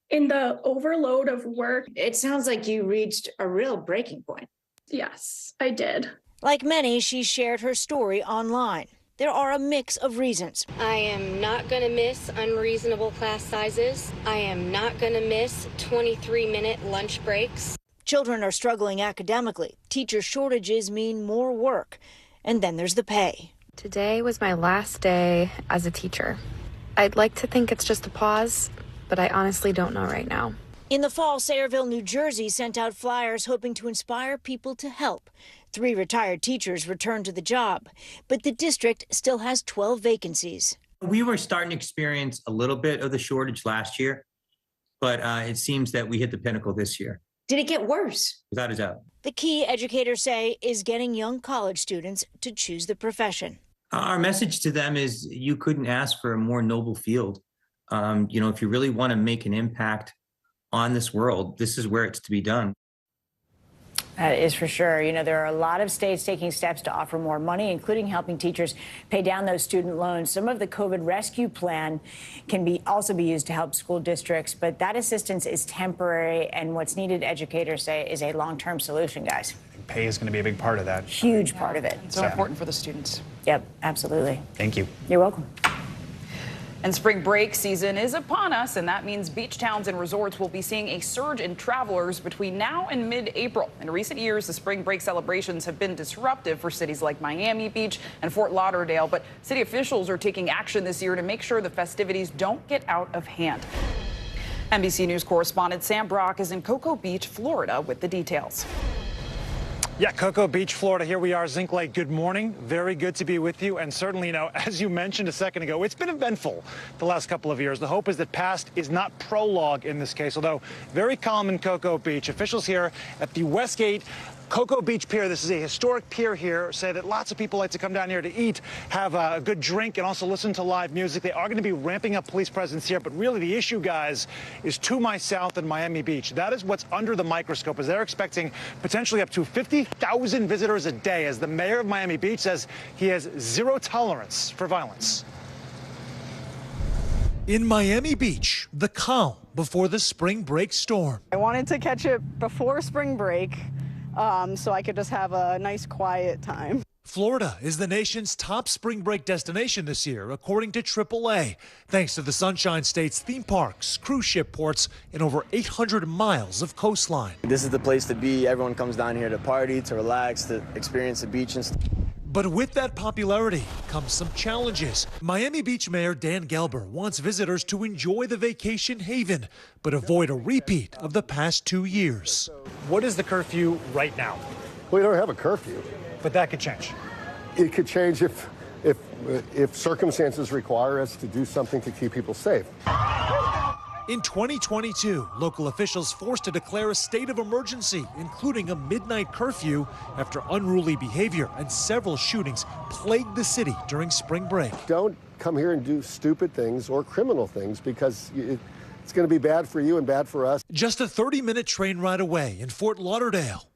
in the overload of work. It sounds like you reached a real breaking point. Yes, I did. Like many, she shared her story online. There are a mix of reasons. I am not going to miss unreasonable class sizes. I am not going to miss 23-minute lunch breaks. Children are struggling academically. Teacher shortages mean more work. And then there's the pay. Today was my last day as a teacher. I'd like to think it's just a pause, but I honestly don't know right now. In the fall, Sayreville, New Jersey sent out flyers hoping to inspire people to help. 3 retired teachers returned to the job, but the district still has 12 vacancies. We were starting to experience a little bit of the shortage last year, but it seems that we hit the pinnacle this year. Did it get worse? Without a doubt. The key, educators say, is getting young college students to choose the profession. Our message to them is you couldn't ask for a more noble field. If you really want to make an impact on this world, this is where it's to be done. That is for sure. There are a lot of states taking steps to offer more money, including helping teachers pay down those student loans. Some of the COVID rescue plan can also be used to help school districts, but that assistance is temporary, and what's needed, educators say, is a long-term solution, guys. Pay is going to be a big part of that. Huge part of it. It's so important for the students. Yep, absolutely. Thank you. You're welcome. And spring break season is upon us, and that means beach towns and resorts will be seeing a surge in travelers between now and mid-April. In recent years, the spring break celebrations have been disruptive for cities like Miami Beach and Fort Lauderdale, but city officials are taking action this year to make sure the festivities don't get out of hand. NBC News correspondent Sam Brock is in Cocoa Beach, Florida, with the details. Yeah, Cocoa Beach, Florida. Here we are, Zinc Lake. Good morning. Very good to be with you. And certainly, as you mentioned a second ago, it's been eventful the last couple of years. The hope is that past is not prologue in this case, although very calm in Cocoa Beach. Officials here at the Westgate Cocoa Beach Pier, this is a historic pier here, say that lots of people like to come down here to eat, have a good drink, and also listen to live music. They are going to be ramping up police presence here, but really the issue, guys, is to my south in Miami Beach. That is what's under the microscope, as they're expecting potentially up to 50,000 visitors a day, as the mayor of Miami Beach says he has zero tolerance for violence. In Miami Beach, the calm before the spring break storm. I wanted to catch it before spring break, so I could just have a nice quiet time. Florida is the nation's top spring break destination this year, according to AAA, thanks to the Sunshine State's theme parks, cruise ship ports, and over 800 miles of coastline. This is the place to be. Everyone comes down here to party, to relax, to experience the beach and stuff. But with that popularity comes some challenges. Miami Beach Mayor Dan Gelber wants visitors to enjoy the vacation haven, but avoid a repeat of the past 2 years. What is the curfew right now? We don't have a curfew. But that could change. It could change if circumstances require us to do something to keep people safe. In 2022, local officials forced to declare a state of emergency, including a midnight curfew after unruly behavior and several shootings plagued the city during spring break. Don't come here and do stupid things or criminal things, because it's going to be bad for you and bad for us. Just a 30-minute train ride away in Fort Lauderdale.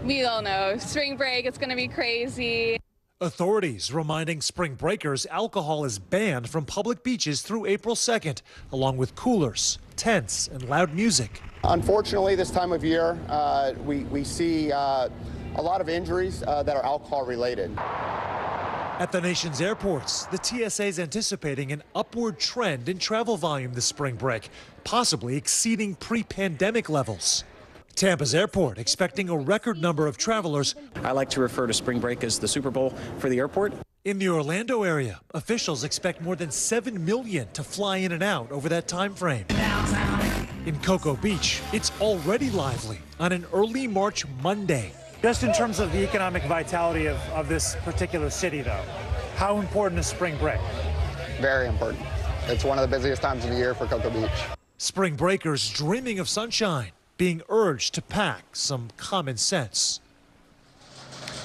We all know spring break, it's going to be crazy. Authorities reminding spring breakers alcohol is banned from public beaches through April 2nd, along with coolers, tents, and loud music. Unfortunately, this time of year, we see a lot of injuries that are alcohol related. At the nation's airports, the TSA is anticipating an upward trend in travel volume this spring break, possibly exceeding pre-pandemic levels. Tampa's airport expecting a record number of travelers. I like to refer to spring break as the Super Bowl for the airport. In the Orlando area, officials expect more than 7 million to fly in and out over that time frame. In Cocoa Beach, it's already lively on an early March Monday. Just in terms of the economic vitality of this particular city, though, how important is spring break? Very important. It's one of the busiest times of the year for Cocoa Beach. Spring breakers dreaming of sunshine, being urged to pack some common sense.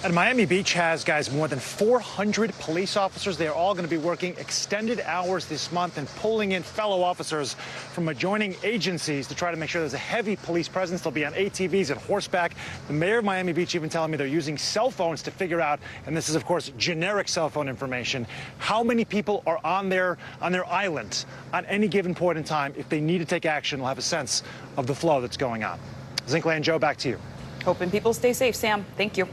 And Miami Beach has, guys, more than 400 police officers. They are all going to be working extended hours this month and pulling in fellow officers from adjoining agencies to try to make sure there's a heavy police presence. They'll be on ATVs and horseback. The mayor of Miami Beach even telling me they're using cell phones to figure out, and this is, of course, generic cell phone information, how many people are on their island on any given point in time. If they need to take action, they'll have a sense of the flow that's going on. Zinkley and Joe, back to you. Hoping people stay safe, Sam. Thank you.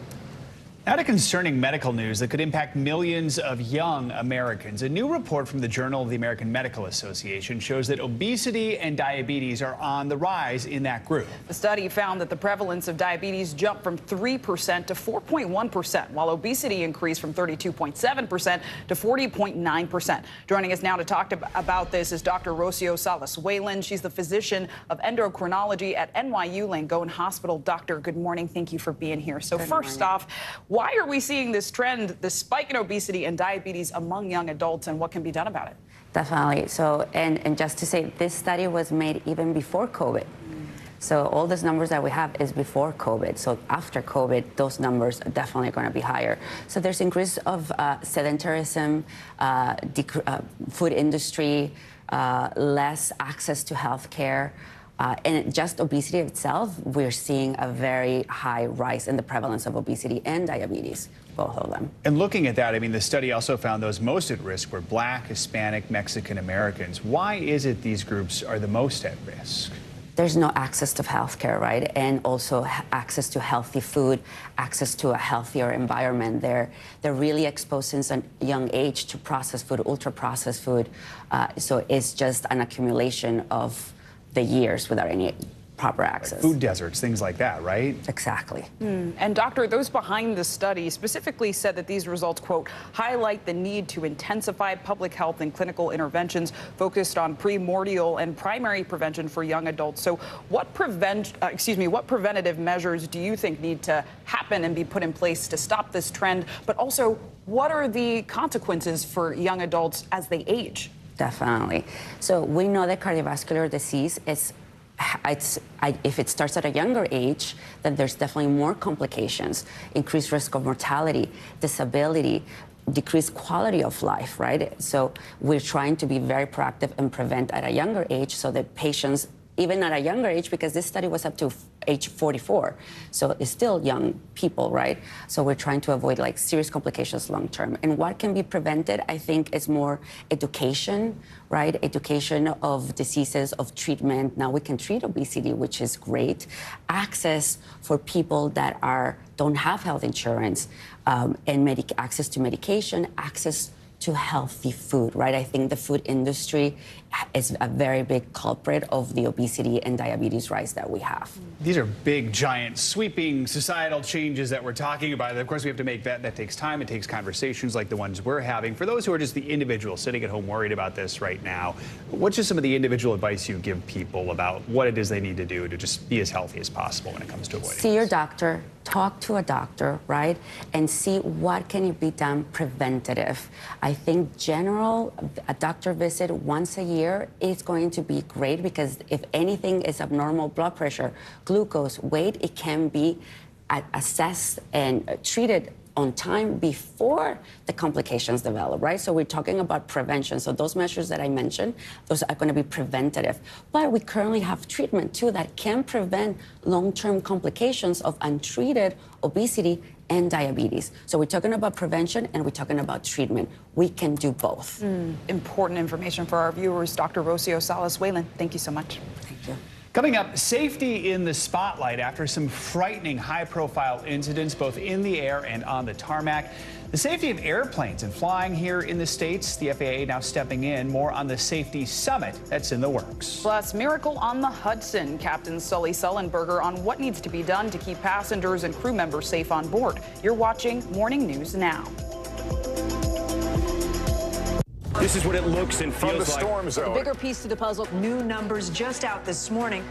Now to concerning medical news that could impact millions of young Americans. A new report from the Journal of the American Medical Association shows that obesity and diabetes are on the rise in that group. The study found that the prevalence of diabetes jumped from 3% to 4.1%, while obesity increased from 32.7% to 40.9%. Joining us now to talk about this is Dr. Rocio Salas-Whalen. She's the physician of endocrinology at NYU Langone Hospital. Doctor, good morning. Thank you for being here. So first off, why are we seeing this trend, this spike in obesity and diabetes among young adults, and what can be done about it? Definitely. So, and just to say, this study was made even before COVID. So all these numbers that we have is before COVID. So after COVID, those numbers are definitely going to be higher. So there's increase of sedentarism, food industry, less access to health care. And just obesity itself, we're seeing a very high rise in the prevalence of obesity and diabetes, both of them. And looking at that, I mean, the study also found those most at risk were Black, Hispanic, Mexican Americans. Why is it these groups are the most at risk? There's no access to health care, right? And also access to healthy food, access to a healthier environment. They're really exposed since a young age to processed food, ultra-processed food. So it's just an accumulation of the years without any proper access. Like food deserts, things like that, right? Exactly. And doctor, those behind the study specifically said that these results, quote, highlight the need to intensify public health and clinical interventions focused on primordial and primary prevention for young adults. So what preventative measures do you think need to happen and be put in place to stop this trend? But also, what are the consequences for young adults as they age? Definitely. So we know that cardiovascular disease is, if it starts at a younger age, then there's definitely more complications, increased risk of mortality, disability, decreased quality of life, right? So we're trying to be very proactive and prevent at a younger age so that patients, even at a younger age, because this study was up to age 44, so it's still young people, right? So we're trying to avoid like serious complications long term. And what can be prevented, I think, is more education, right? Education of diseases, of treatment. Now we can treat obesity, which is great. Access for people that don't have health insurance, and access to medication, access to healthy food, right? I think the food industry is a very big culprit of the obesity and diabetes rise that we have. These are big, giant, sweeping societal changes that we're talking about. And of course, we have to make that takes time. It takes conversations like the ones we're having. For those who are just the individuals sitting at home worried about this right now, what's just some of the individual advice you give people about what it is they need to do to just be as healthy as possible when it comes to avoiding? See your doctor, talk to a doctor, right? And see what can be done preventative. I think a doctor visit once a year is going to be great, because if anything is abnormal, blood pressure, glucose, weight, it can be assessed and treated on time before the complications develop, right? So we're talking about prevention. So those measures that I mentioned, those are going to be preventative. But we currently have treatment too that can prevent long-term complications of untreated obesity and diabetes. So we're talking about prevention and we're talking about treatment. We can do both. Important information for our viewers. Dr. Rocio Salas-Whalen, thank you so much. Thank you. Coming up, safety in the spotlight after some frightening high-profile incidents both in the air and on the tarmac. The safety of airplanes and flying here in the States, the FAA now stepping in. More on the safety summit that's in the works. Plus, miracle on the Hudson. Captain Sully Sullenberger on what needs to be done to keep passengers and crew members safe on board. You're watching Morning News Now. This is what it looks and feels like. The bigger piece to the puzzle, new numbers just out this morning.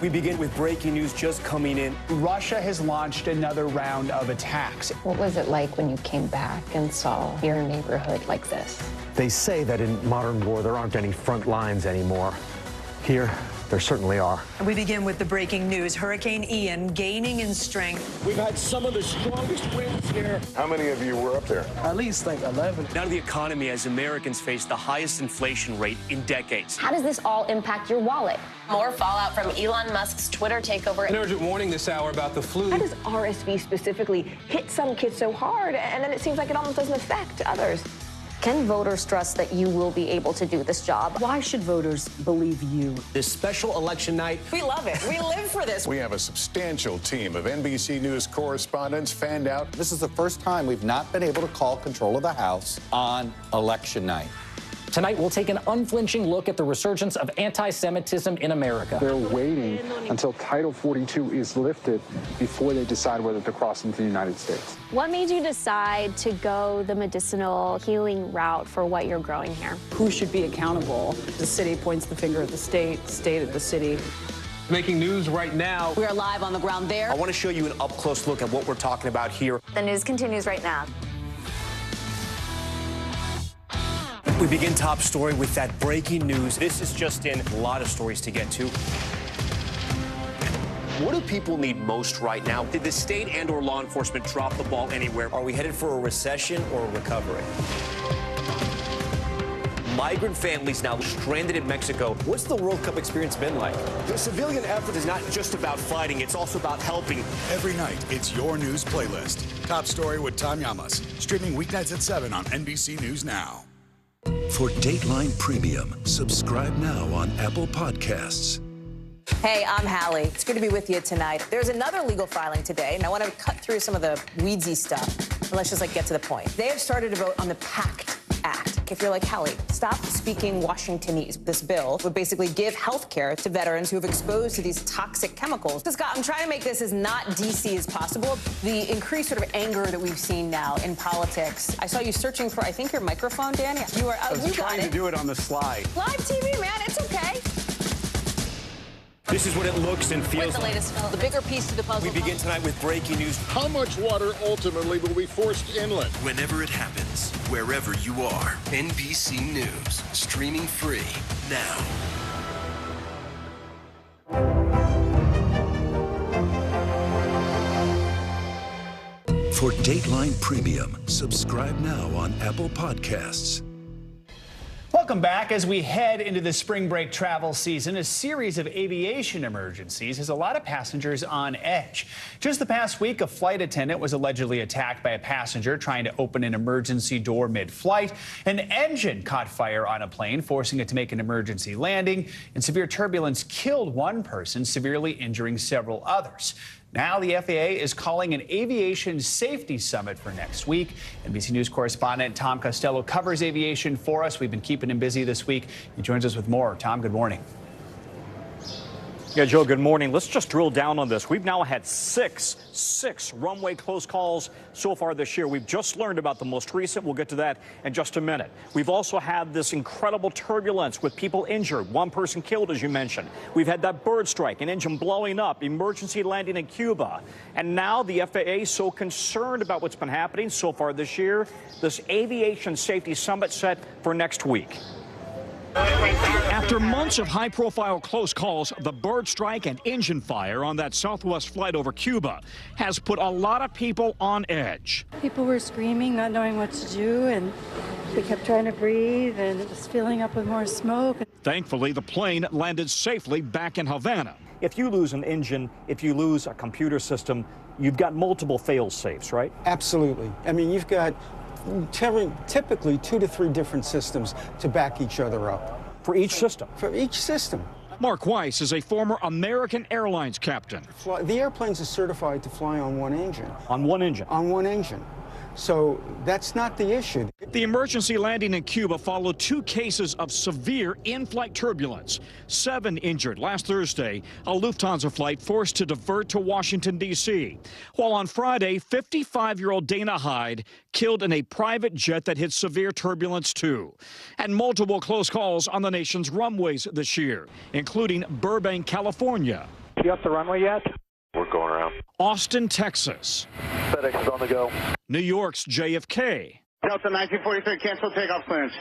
We begin with breaking news just coming in. Russia has launched another round of attacks. What was it like when you came back and saw your neighborhood like this? They say that in modern war, there aren't any front lines anymore. Here, there certainly are. We begin with the breaking news. Hurricane Ian gaining in strength. We've had some of the strongest winds here. How many of you were up there? At least like 11. Now to the economy as Americans face the highest inflation rate in decades. How does this all impact your wallet? More fallout from Elon Musk's Twitter takeover. An urgent warning this hour about the flu. How does RSV specifically hit some kids so hard, and then it seems like it almost doesn't affect others? Can voters trust that you will be able to do this job? Why should voters believe you? This special election night. We love it. We live for this. We have a substantial team of NBC News correspondents fanned out. This is the first time we've not been able to call control of the House on election night. Tonight, we'll take an unflinching look at the resurgence of anti-Semitism in America. They're waiting until Title 42 is lifted before they decide whether to cross into the United States. What made you decide to go the medicinal healing route for what you're growing here? Who should be accountable? The city points the finger at the state at the city. Making news right now. We are live on the ground there. I want to show you an up-close look at what we're talking about here. The news continues right now. We begin top story with that breaking news. This is just in, a lot of stories to get to. What do people need most right now? Did the state and or law enforcement drop the ball anywhere? Are we headed for a recession or a recovery? Migrant families now stranded in Mexico. What's the World Cup experience been like? The civilian effort is not just about fighting, it's also about helping. Every night, it's your news playlist. Top Story with Tom Llamas. Streaming weeknights at 7 on NBC News Now. For Dateline Premium, subscribe now on Apple Podcasts. Hey, I'm Hallie. It's good to be with you tonight. There's another legal filing today, and I want to cut through some of the weedsy stuff. And let's just get to the point. They have started to vote on the PACT Act. If you're like, Hallie, stop speaking Washingtonese. This bill would basically give health care to veterans who have exposed to these toxic chemicals. So, Scott, I'm trying to make this as not DC as possible. The increased sort of anger that we've seen now in politics. I saw you searching for, I think, your microphone, Dan. You were I was trying to do it on the slide. Live TV, man. It's okay. This is what it looks and feels the latest film, the bigger piece to the puzzle. We begin tonight with breaking news. How much water ultimately will be forced inland? Whenever it happens, wherever you are, NBC News, streaming free now. For Dateline Premium, subscribe now on Apple Podcasts. Welcome back. As we head into the spring break travel season, a series of aviation emergencies has a lot of passengers on edge. Just the past week, a flight attendant was allegedly attacked by a passenger trying to open an emergency door mid-flight. An engine caught fire on a plane, forcing it to make an emergency landing, and severe turbulence killed one person, severely injuring several others. Now the FAA is calling an aviation safety summit for next week. NBC News correspondent Tom Costello covers aviation for us. We've been keeping him busy this week. He joins us with more. Tom, good morning. Yeah, Joe, good morning. Let's just drill down on this. We've now had six runway close calls so far this year. We've just learned about the most recent. We'll get to that in just a minute. We've also had this incredible turbulence with people injured, one person killed, as you mentioned. We've had that bird strike, an engine blowing up, emergency landing in Cuba. And now the FAA is so concerned about what's been happening so far this year, this aviation safety summit set for next week. After months of high-profile close calls, the bird strike and engine fire on that Southwest flight over Cuba has put a lot of people on edge. People were screaming, not knowing what to do, and we kept trying to breathe, and it was filling up with more smoke. Thankfully, the plane landed safely back in Havana. If you lose an engine, if you lose a computer system, you've got multiple fail-safes, right? Absolutely. I mean, you've got typically 2 to 3 different systems to back each other up. For each system? For each system. Mark Weiss is a former American Airlines captain. The airplanes are certified to fly on one engine. On one engine? On one engine. So that's not the issue. The emergency landing in Cuba followed 2 cases of severe in-flight turbulence. 7 injured last Thursday, a Lufthansa flight forced to divert to Washington, D.C. While on Friday, 55-year-old Dana Hyde killed in a private jet that hit severe turbulence too. And multiple close calls on the nation's runways this year, including Burbank, California. You up the runway yet? We're going around. Austin, Texas. FedEx is on the go. New York's JFK. Delta 1943, cancel takeoff clearance.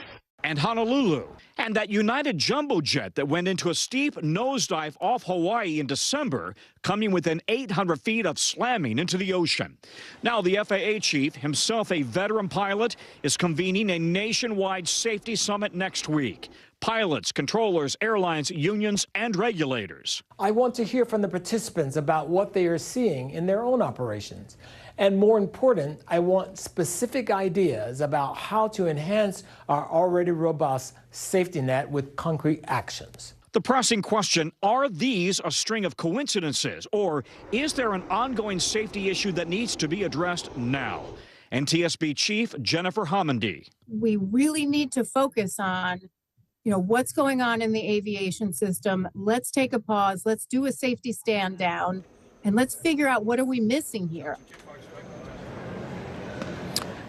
And Honolulu. And that United jumbo jet that went into a steep nosedive off Hawaii in December, coming within 800 feet of slamming into the ocean. Now, the FAA chief, himself a veteran pilot, is convening a nationwide safety summit next week. Pilots, controllers, airlines, unions, and regulators. I want to hear from the participants about what they are seeing in their own operations. And more important, I want specific ideas about how to enhance our already robust safety net with concrete actions. The pressing question, are these a string of coincidences, or is there an ongoing safety issue that needs to be addressed now? NTSB Chief Jennifer Homendy. We really need to focus on what's going on in the aviation system. Let's take a pause. Let's do a safety stand down, and let's figure out what are we missing here.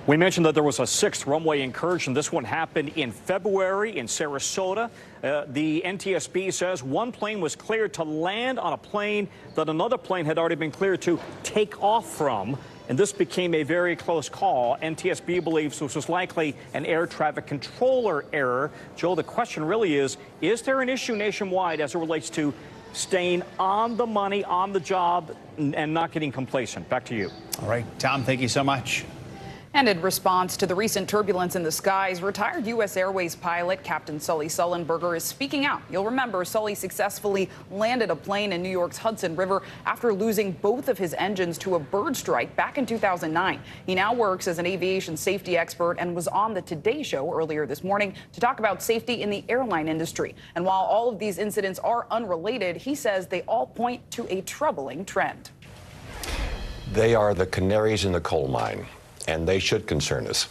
We mentioned that there was a 6th runway incursion. This one happened in February in Sarasota. The NTSB says one plane was cleared to land on a plane that another plane had already been cleared to take off from. And this became a very close call. NTSB believes this was likely an air traffic controller error. Joe, the question really is there an issue nationwide as it relates to staying on the money, on the job, and not getting complacent? Back to you. All right, Tom, thank you so much. And in response to the recent turbulence in the skies, retired U.S. Airways pilot Captain Sully Sullenberger is speaking out. You'll remember Sully successfully landed a plane in New York's Hudson River after losing both of his engines to a bird strike back in 2009. He now works as an aviation safety expert and was on the Today Show earlier this morning to talk about safety in the airline industry. And while all of these incidents are unrelated, he says they all point to a troubling trend. They are the canaries in the coal mine, and they should concern us.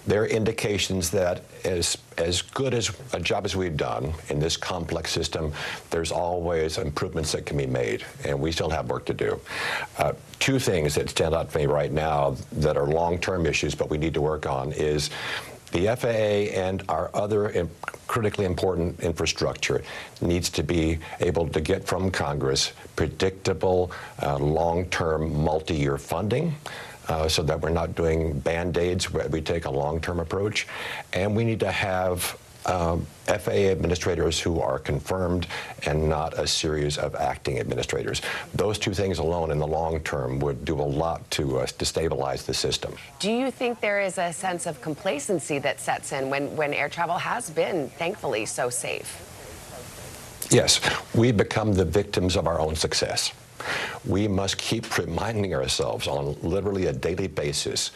They're indications that as good as a job as we've done in this complex system, there's always improvements that can be made, and we still have work to do. Two things that stand out for me right now that are long-term issues, but we need to work on, is the FAA and our other critically important infrastructure needs to be able to get from Congress predictable, long-term, multi-year funding. So that we're not doing Band-Aids, where we take a long-term approach. And we need to have FAA administrators who are confirmed and not a series of acting administrators. Those two things alone in the long term would do a lot to stabilize the system. Do you think there is a sense of complacency that sets in when air travel has been, thankfully, so safe? Yes, we become the victims of our own success. We must keep reminding ourselves on literally a daily basis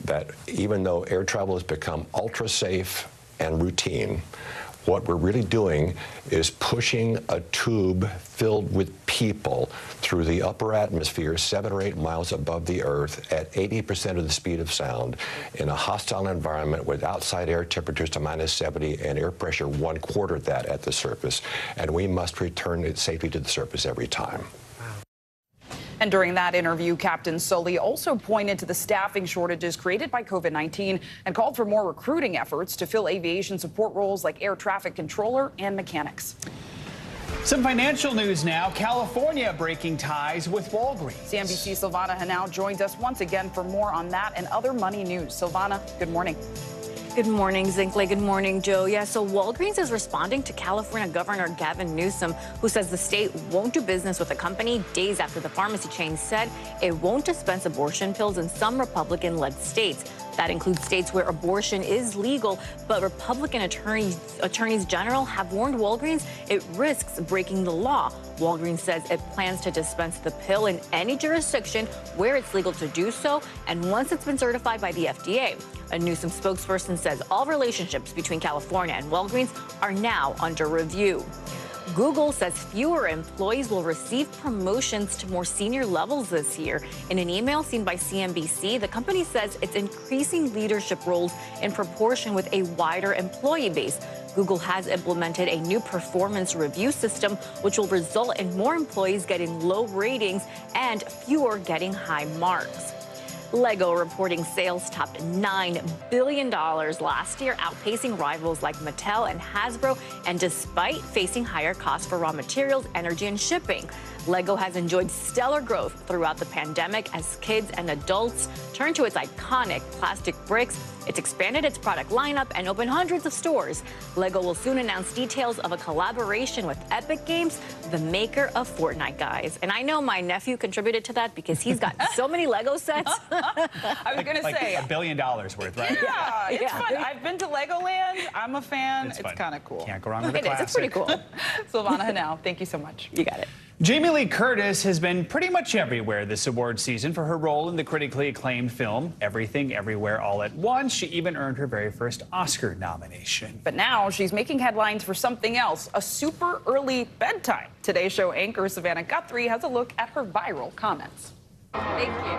that even though air travel has become ultra safe and routine, what we're really doing is pushing a tube filled with people through the upper atmosphere 7 or 8 miles above the Earth at 80% of the speed of sound in a hostile environment with outside air temperatures to -70 and air pressure 1/4 that at the surface. And we must return it safely to the surface every time. And during that interview, Captain Sully also pointed to the staffing shortages created by COVID-19 and called for more recruiting efforts to fill aviation support roles like air traffic controller and mechanics. Some financial news now. California breaking ties with Walgreens. CNBC's Silvana Henao joins us once again for more on that and other money news. Silvana, good morning. Good morning, Zinkley. Good morning, Joe. Yeah, so Walgreens is responding to California Governor Gavin Newsom, who says the state won't do business with the company days after the pharmacy chain said it won't dispense abortion pills in some Republican-led states. That includes states where abortion is legal, but Republican attorneys general have warned Walgreens it risks breaking the law. Walgreens says it plans to dispense the pill in any jurisdiction where it's legal to do so, and once it's been certified by the FDA. A Newsom spokesperson says all relationships between California and Walgreens are now under review. Google says fewer employees will receive promotions to more senior levels this year. In an email seen by CNBC, the company says it's increasing leadership roles in proportion with a wider employee base. Google has implemented a new performance review system, which will result in more employees getting low ratings and fewer getting high marks. Lego reporting sales topped $9 billion last year, outpacing rivals like Mattel and Hasbro, and despite facing higher costs for raw materials, energy, and shipping. Lego has enjoyed stellar growth throughout the pandemic as kids and adults turn to its iconic plastic bricks. It's expanded its product lineup and opened hundreds of stores. Lego will soon announce details of a collaboration with Epic Games, the maker of Fortnite, guys. And I know my nephew contributed to that because he's got so many Lego sets. I was going to say $1 billion worth, right? Yeah, it's fun. I've been to Legoland. I'm a fan. It's kind of cool. Can't go wrong with a classic. It's pretty cool. Silvana Hanau, thank you so much. You got it. Jamie Lee Curtis has been pretty much everywhere this award season for her role in the critically acclaimed film Everything Everywhere All at Once. She even earned her very first Oscar nomination. But now she's making headlines for something else, a super early bedtime. Today's show anchor Savannah Guthrie has a look at her viral comments. Thank you.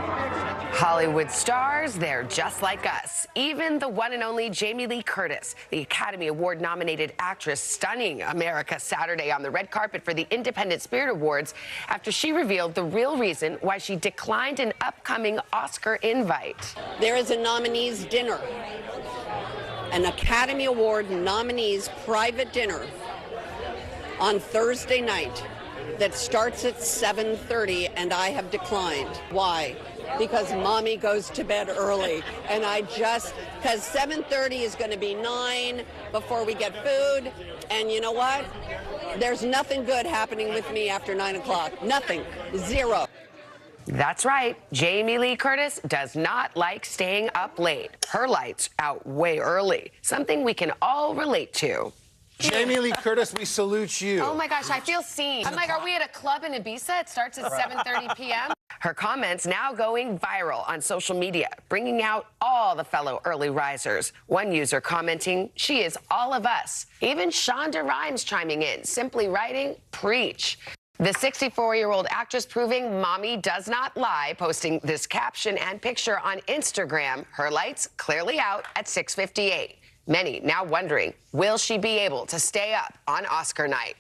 Hollywood stars, they're just like us. Even the one and only Jamie Lee Curtis, the Academy Award-nominated actress, stunning America Saturday on the red carpet for the Independent Spirit Awards after she revealed the real reason why she declined an upcoming Oscar invite. There is a nominees' dinner, an Academy Award nominees' private dinner on Thursday night that starts at 7:30, and I have declined. Why? Because mommy goes to bed early, and because 7:30 is going to be 9 before we get food, and you know what? There's nothing good happening with me after 9 o'clock. Nothing. Zero. That's right. Jamie Lee Curtis does not like staying up late. Her lights out way early, something we can all relate to. Jamie Lee Curtis, we salute you. Oh my gosh, I feel seen. I'm like, are we at a club in Ibiza? It starts at 7:30 p.m. Her comments now going viral on social media, bringing out all the fellow early risers. One user commenting, she is all of us. Even Shonda Rhimes chiming in, simply writing, preach. The 64-year-old actress proving mommy does not lie, posting this caption and picture on Instagram. Her lights clearly out at 6:58. Many now wondering, will she be able to stay up on Oscar night?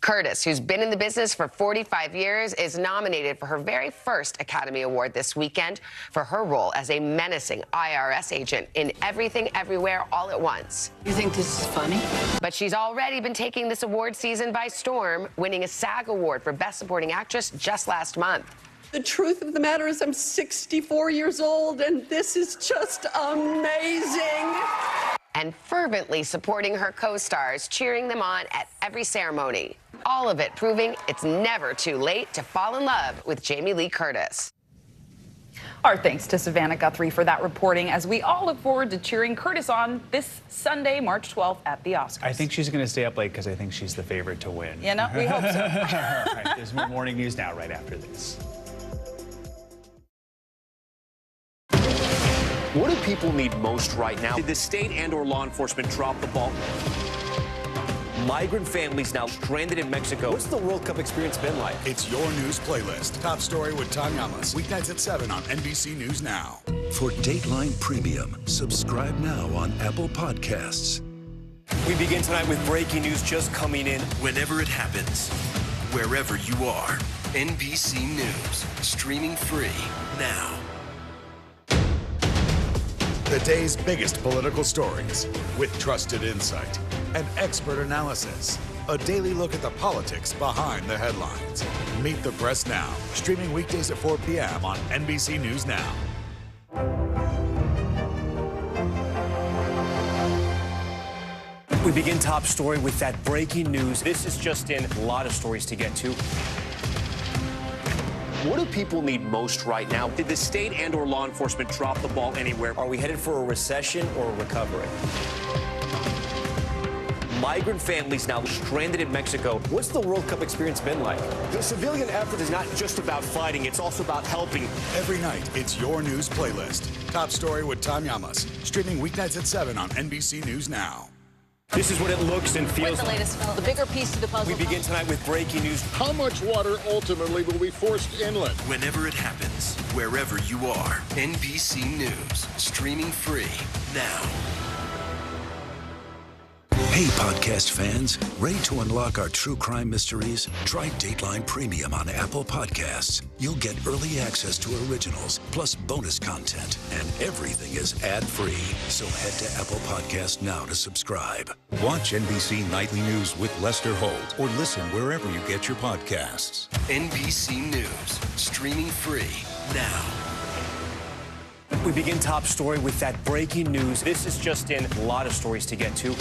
Curtis, who's been in the business for 45 years, is nominated for her very first Academy Award this weekend for her role as a menacing IRS agent in Everything Everywhere All at Once. You think this is funny? But she's already been taking this award season by storm, winning a SAG Award for Best Supporting Actress just last month. The truth of the matter is I'm 64 years old, and this is just amazing. And fervently supporting her co-stars, cheering them on at every ceremony. All of it proving it's never too late to fall in love with Jamie Lee Curtis. Our thanks to Savannah Guthrie for that reporting as we all look forward to cheering Curtis on this Sunday, March 12th at the Oscars. I think she's going to stay up late because I think she's the favorite to win. You know, we hope so. All right, there's more morning news now right after this. What do people need most right now? Did the state and/or law enforcement drop the ball? Migrant families now stranded in Mexico. What's the World Cup experience been like? It's your news playlist. Top story with Tom Yamas. Weeknights at 7 on NBC News Now. For Dateline Premium, subscribe now on Apple Podcasts. We begin tonight with breaking news just coming in. Whenever it happens, wherever you are, NBC News, streaming free now. The day's biggest political stories with trusted insight and expert analysis. A daily look at the politics behind the headlines. Meet the Press Now, streaming weekdays at 4 p.m. on NBC News Now. We begin top story with that breaking news. This is just in, a lot of stories to get to. What do people need most right now? Did the state and/or law enforcement drop the ball anywhere? Are we headed for a recession or a recovery? Migrant families now stranded in Mexico. What's the World Cup experience been like? The civilian effort is not just about fighting, it's also about helping. Every night, it's your news playlist. Top story with Tom Yamas, streaming weeknights at 7 on NBC News Now. This is what it looks and feels What's the latest, Phil? The bigger piece of the puzzle. We begin tonight with breaking news. How much water ultimately will be forced inland? Whenever it happens, wherever you are, NBC News, streaming free now. Hey, podcast fans, ready to unlock our true crime mysteries? Try Dateline Premium on Apple Podcasts. You'll get early access to originals, plus bonus content, and everything is ad-free. So head to Apple Podcasts now to subscribe. Watch NBC Nightly News with Lester Holt or listen wherever you get your podcasts. NBC News, streaming free now. We begin top story with that breaking news. This is just in, a lot of stories to get to.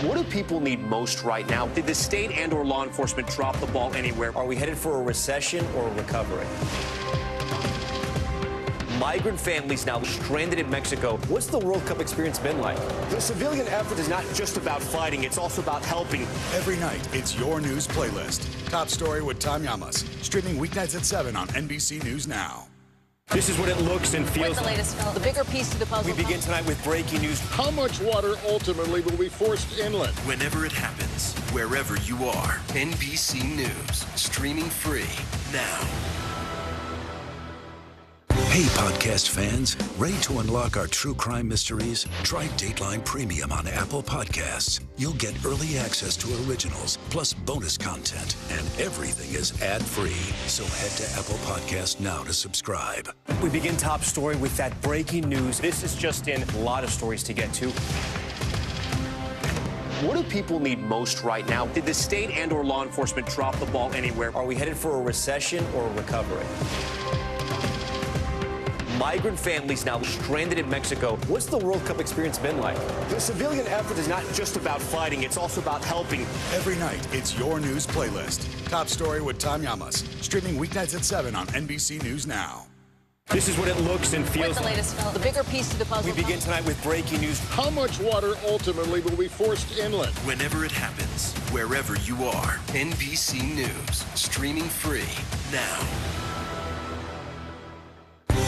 What do people need most right now? Did the state and or law enforcement drop the ball anywhere? Are we headed for a recession or a recovery? Migrant families now stranded in Mexico. What's the World Cup experience been like? The civilian effort is not just about fighting, it's also about helping. Every night, it's your news playlist. Top Story with Tom Llamas, streaming weeknights at 7 on NBC News Now. This is what it looks and feels. With the latest film, the bigger piece to the puzzle. We begin tonight with breaking news. How much water ultimately will be forced inland? Whenever it happens, wherever you are, NBC News, streaming free now. Hey, podcast fans, ready to unlock our true crime mysteries? Try Dateline Premium on Apple Podcasts. You'll get early access to originals, plus bonus content, and everything is ad-free. So head to Apple Podcasts now to subscribe. We begin top story with that breaking news. This is just in, a lot of stories to get to. What do people need most right now? Did the state and or law enforcement drop the ball anywhere? Are we headed for a recession or a recovery? Migrant families now stranded in Mexico. What's the World Cup experience been like? The civilian effort is not just about fighting, it's also about helping. Every night, it's your news playlist. Top Story with Tom Llamas, streaming weeknights at 7 on NBC News Now. This is what it looks and feels. With the latest film, the bigger piece to the puzzle. We begin tonight with breaking news. How much water ultimately will be forced inland? Whenever it happens, wherever you are, NBC News, streaming free now.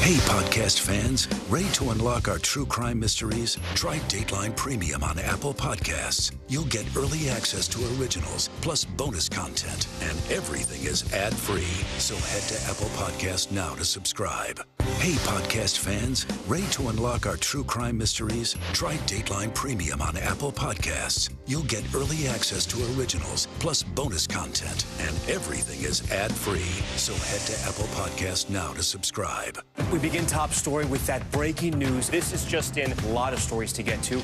Hey, podcast fans, ready to unlock our true crime mysteries? Try Dateline Premium on Apple Podcasts. You'll get early access to originals, plus bonus content, and everything is ad-free. So head to Apple Podcasts now to subscribe. Hey, podcast fans, ready to unlock our true crime mysteries? Try Dateline Premium on Apple Podcasts. You'll get early access to originals, plus bonus content, and everything is ad-free. So head to Apple Podcasts now to subscribe. We begin top story with that breaking news. This is just in, a lot of stories to get to.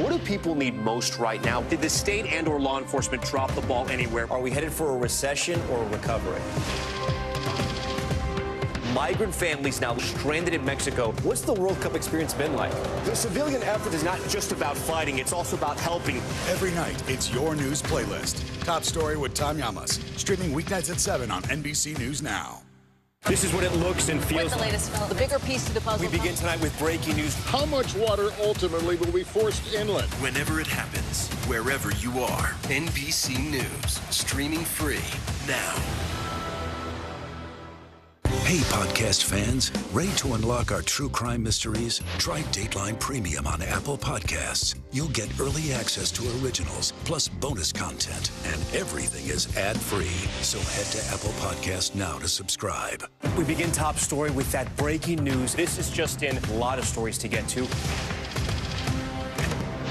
What do people need most right now? Did the state and or law enforcement drop the ball anywhere? Are we headed for a recession or a recovery? Migrant families now stranded in Mexico. What's the World Cup experience been like? The civilian effort is not just about fighting, it's also about helping. Every night, it's your news playlist. Top Story with Tom Llamas, streaming weeknights at 7 on NBC News Now. This is what it looks and feels. With the latest film, the bigger piece to the puzzle. We begin tonight with breaking news. How much water ultimately will be forced inland? Whenever it happens, wherever you are, NBC News, streaming free now. Hey, podcast fans, ready to unlock our true crime mysteries? Try Dateline Premium on Apple Podcasts. You'll get early access to originals, plus bonus content, and everything is ad-free. So head to Apple Podcasts now to subscribe. We begin top story with that breaking news. This is just in, a lot of stories to get to.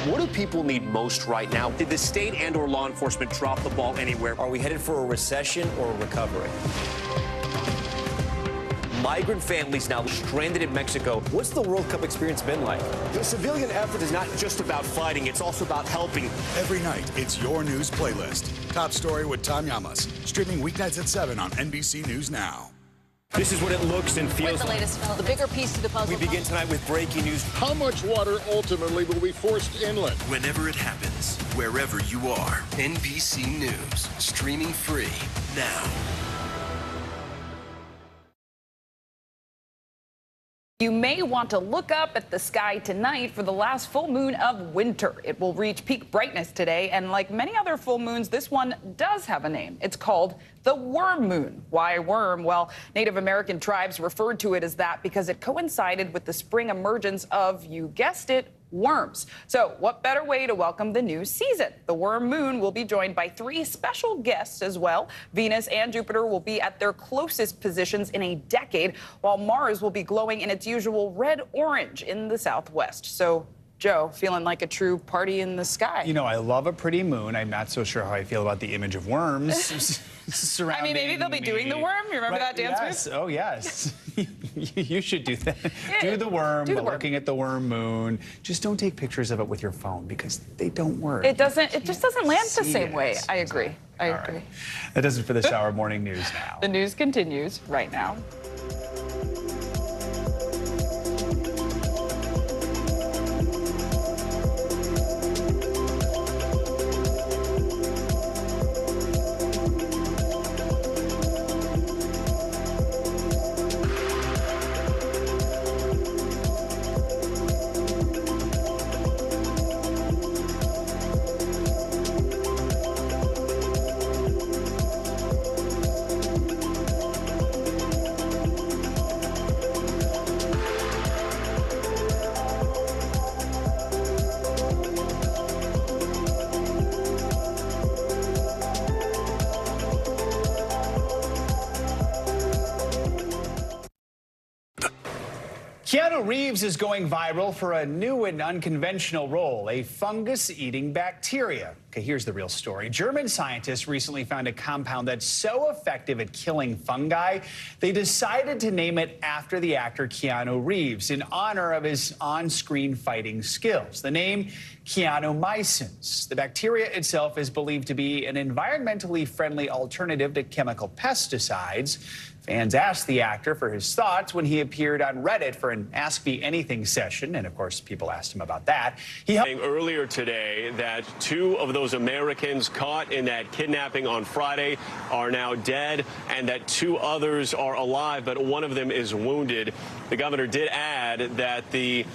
What do people need most right now? Did the state and or law enforcement drop the ball anywhere? Are we headed for a recession or a recovery? Migrant families now stranded in Mexico. What's the World Cup experience been like? The civilian effort is not just about fighting, it's also about helping. Every night, it's your news playlist. Top Story with Tom Llamas, streaming weeknights at 7 on NBC News Now. This is what it looks and feels. With the latest film, the bigger piece to the puzzle. We begin tonight with breaking news. How much water ultimately will be forced inland? Whenever it happens, wherever you are, NBC News, streaming free now. You may want to look up at the sky tonight for the last full moon of winter. It will reach peak brightness today, and like many other full moons, this one does have a name. It's called the worm moon. Why worm? Well, Native American tribes referred to it as that because it coincided with the spring emergence of, you guessed it, worms. So what better way to welcome the new season? The worm moon will be joined by 3 special guests as well. Venus and Jupiter will be at their closest positions in a decade, while Mars will be glowing in its usual red-orange in the southwest. So Joe, feeling like a true party in the sky. You know, I love a pretty moon. I'm not so sure how I feel about the image of worms surrounding I mean, maybe they'll be doing the worm. You remember that dance move? Oh, yes. You should do that. Do the worm, but looking at the worm moon. Just don't take pictures of it with your phone because they don't work. It just doesn't land the same way. I agree. I agree. Right. That does it for this hour of Morning News Now. The news continues right now. Keanu Reeves is going viral for a new and unconventional role, a fungus-eating bacteria. Okay, here's the real story. German scientists recently found a compound that's so effective at killing fungi, they decided to name it after the actor Keanu Reeves in honor of his on-screen fighting skills. The name, Keanumycins. The bacteria itself is believed to be an environmentally friendly alternative to chemical pesticides. Fans asked the actor for his thoughts when he appeared on Reddit for an Ask Me Anything session, and of course, people asked him about that. He saying earlier today that 2 of those Americans caught in that kidnapping on Friday are now dead, and that 2 others are alive, but one of them is wounded. The governor did add that the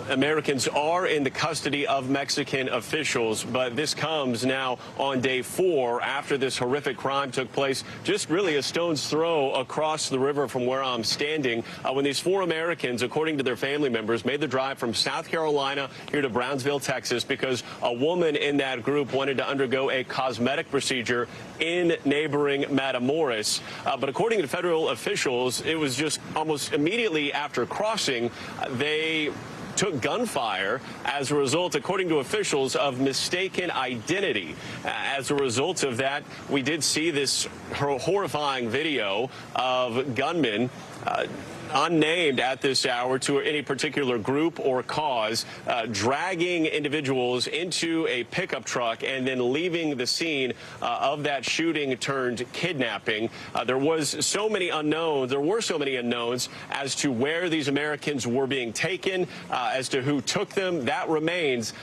Americans are in the custody of Mexican officials, but this comes now on day 4 after this horrific crime took place, just really a stone's throw across the river from where I'm standing, when these 4 Americans, according to their family members, made the drive from South Carolina here to Brownsville, Texas, because a woman in that group wanted to undergo a cosmetic procedure in neighboring Matamoros. But according to federal officials, it was just almost immediately after crossing, they took gunfire as a result, according to officials, of mistaken identity. As a result of that, we did see this horrifying video of gunmen unnamed at this hour to any particular group or cause, dragging individuals into a pickup truck and then leaving the scene of that shooting turned kidnapping. There were so many unknowns as to where these Americans were being taken, as to who took them. That remains.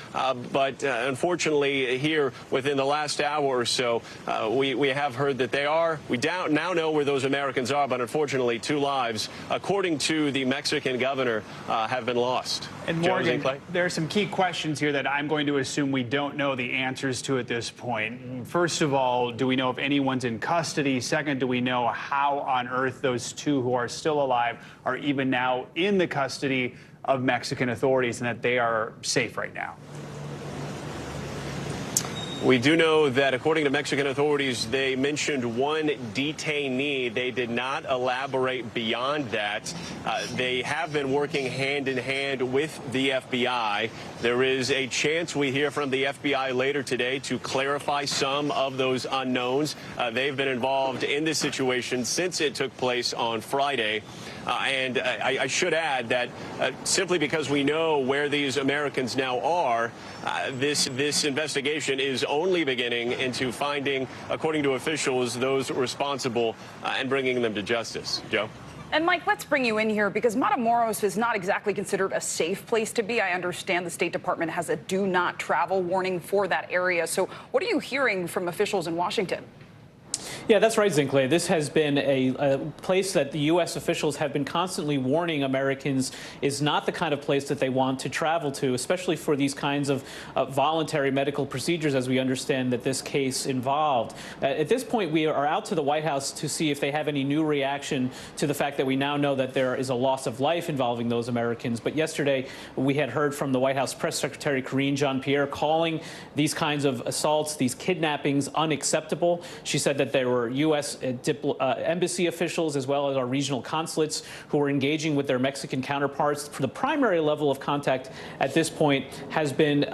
But unfortunately, here within the last hour or so, we have heard that we now know where those Americans are, but unfortunately 2 lives, according to the Mexican governor, have been lost. And Morgan, there are some key questions here that I'm going to assume we don't know the answers to at this point. First of all, do we know if anyone's in custody? Second, do we know how on earth those 2 who are still alive are even now in the custody of Mexican authorities and that they are safe right now? We do know that, according to Mexican authorities, they mentioned 1 detainee. They did not elaborate beyond that. They have been working hand in hand with the FBI. There is a chance we hear from the FBI later today to clarify some of those unknowns. They've been involved in this situation since it took place on Friday. And I should add that simply because we know where these Americans now are, this investigation is only beginning into finding, according to officials, those responsible and bringing them to justice. Joe? And Mike, let's bring you in here because Matamoros is not exactly considered a safe place to be. I understand the State Department has a do not travel warning for that area. So what are you hearing from officials in Washington? Yeah, that's right, Zinkley. This has been a place that the U.S. officials have been constantly warning Americans is not the kind of place that they want to travel to, especially for these kinds of voluntary medical procedures, as we understand that this case involved. At this point, we are out to the White House to see if they have any new reaction to the fact that we now know that there is a loss of life involving those Americans. But yesterday, we had heard from the White House Press Secretary Karine Jean-Pierre calling these kinds of assaults, these kidnappings, unacceptable. She said that there were U.S. embassy officials as well as our regional consulates who were engaging with their Mexican counterparts. For the primary level of contact at this point has been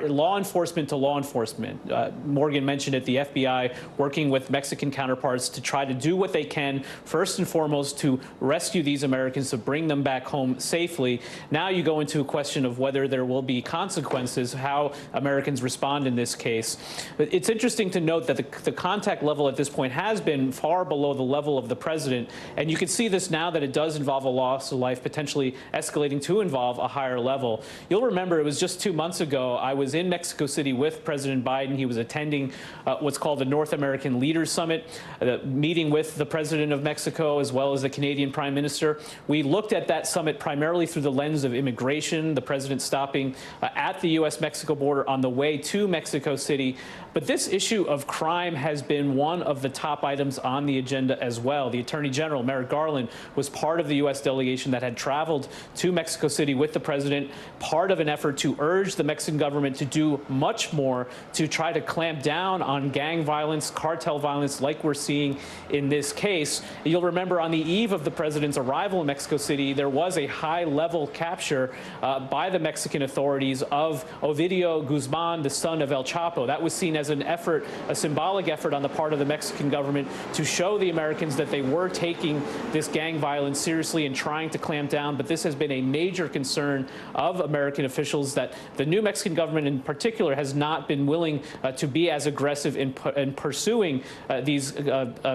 law enforcement to law enforcement. Morgan mentioned it, the FBI working with Mexican counterparts to try to do what they can, first and foremost, to rescue these Americans, to bring them back home safely. Now you go into a question of whether there will be consequences, how Americans respond in this case. But it's interesting to note that the contact level at this point has been far below the level of the president. And you can see this now that it does involve a loss of life, potentially escalating to involve a higher level. You'll remember it was just 2 months ago. I was in Mexico City with President Biden. He was attending what's called the North American Leaders Summit, meeting with the president of Mexico as well as the Canadian Prime Minister. We looked at that summit primarily through the lens of immigration, the president stopping at the U.S.-Mexico border on the way to Mexico City. But this issue of crime has been one of the top items on the agenda as well. The Attorney General, Merrick Garland, was part of the U.S. delegation that had traveled to Mexico City with the president, part of an effort to urge the Mexican government to do much more to try to clamp down on gang violence, cartel violence, like we're seeing in this case. You'll remember on the eve of the president's arrival in Mexico City, there was a high-level capture by the Mexican authorities of Ovidio Guzman, the son of El Chapo. That was seen as an effort, a symbolic effort on the part of the Mexican government to show the Americans that they were taking this gang violence seriously and trying to clamp down. But this has been a major concern of American officials, that the new Mexican government in particular has not been willing to be as aggressive in pursuing these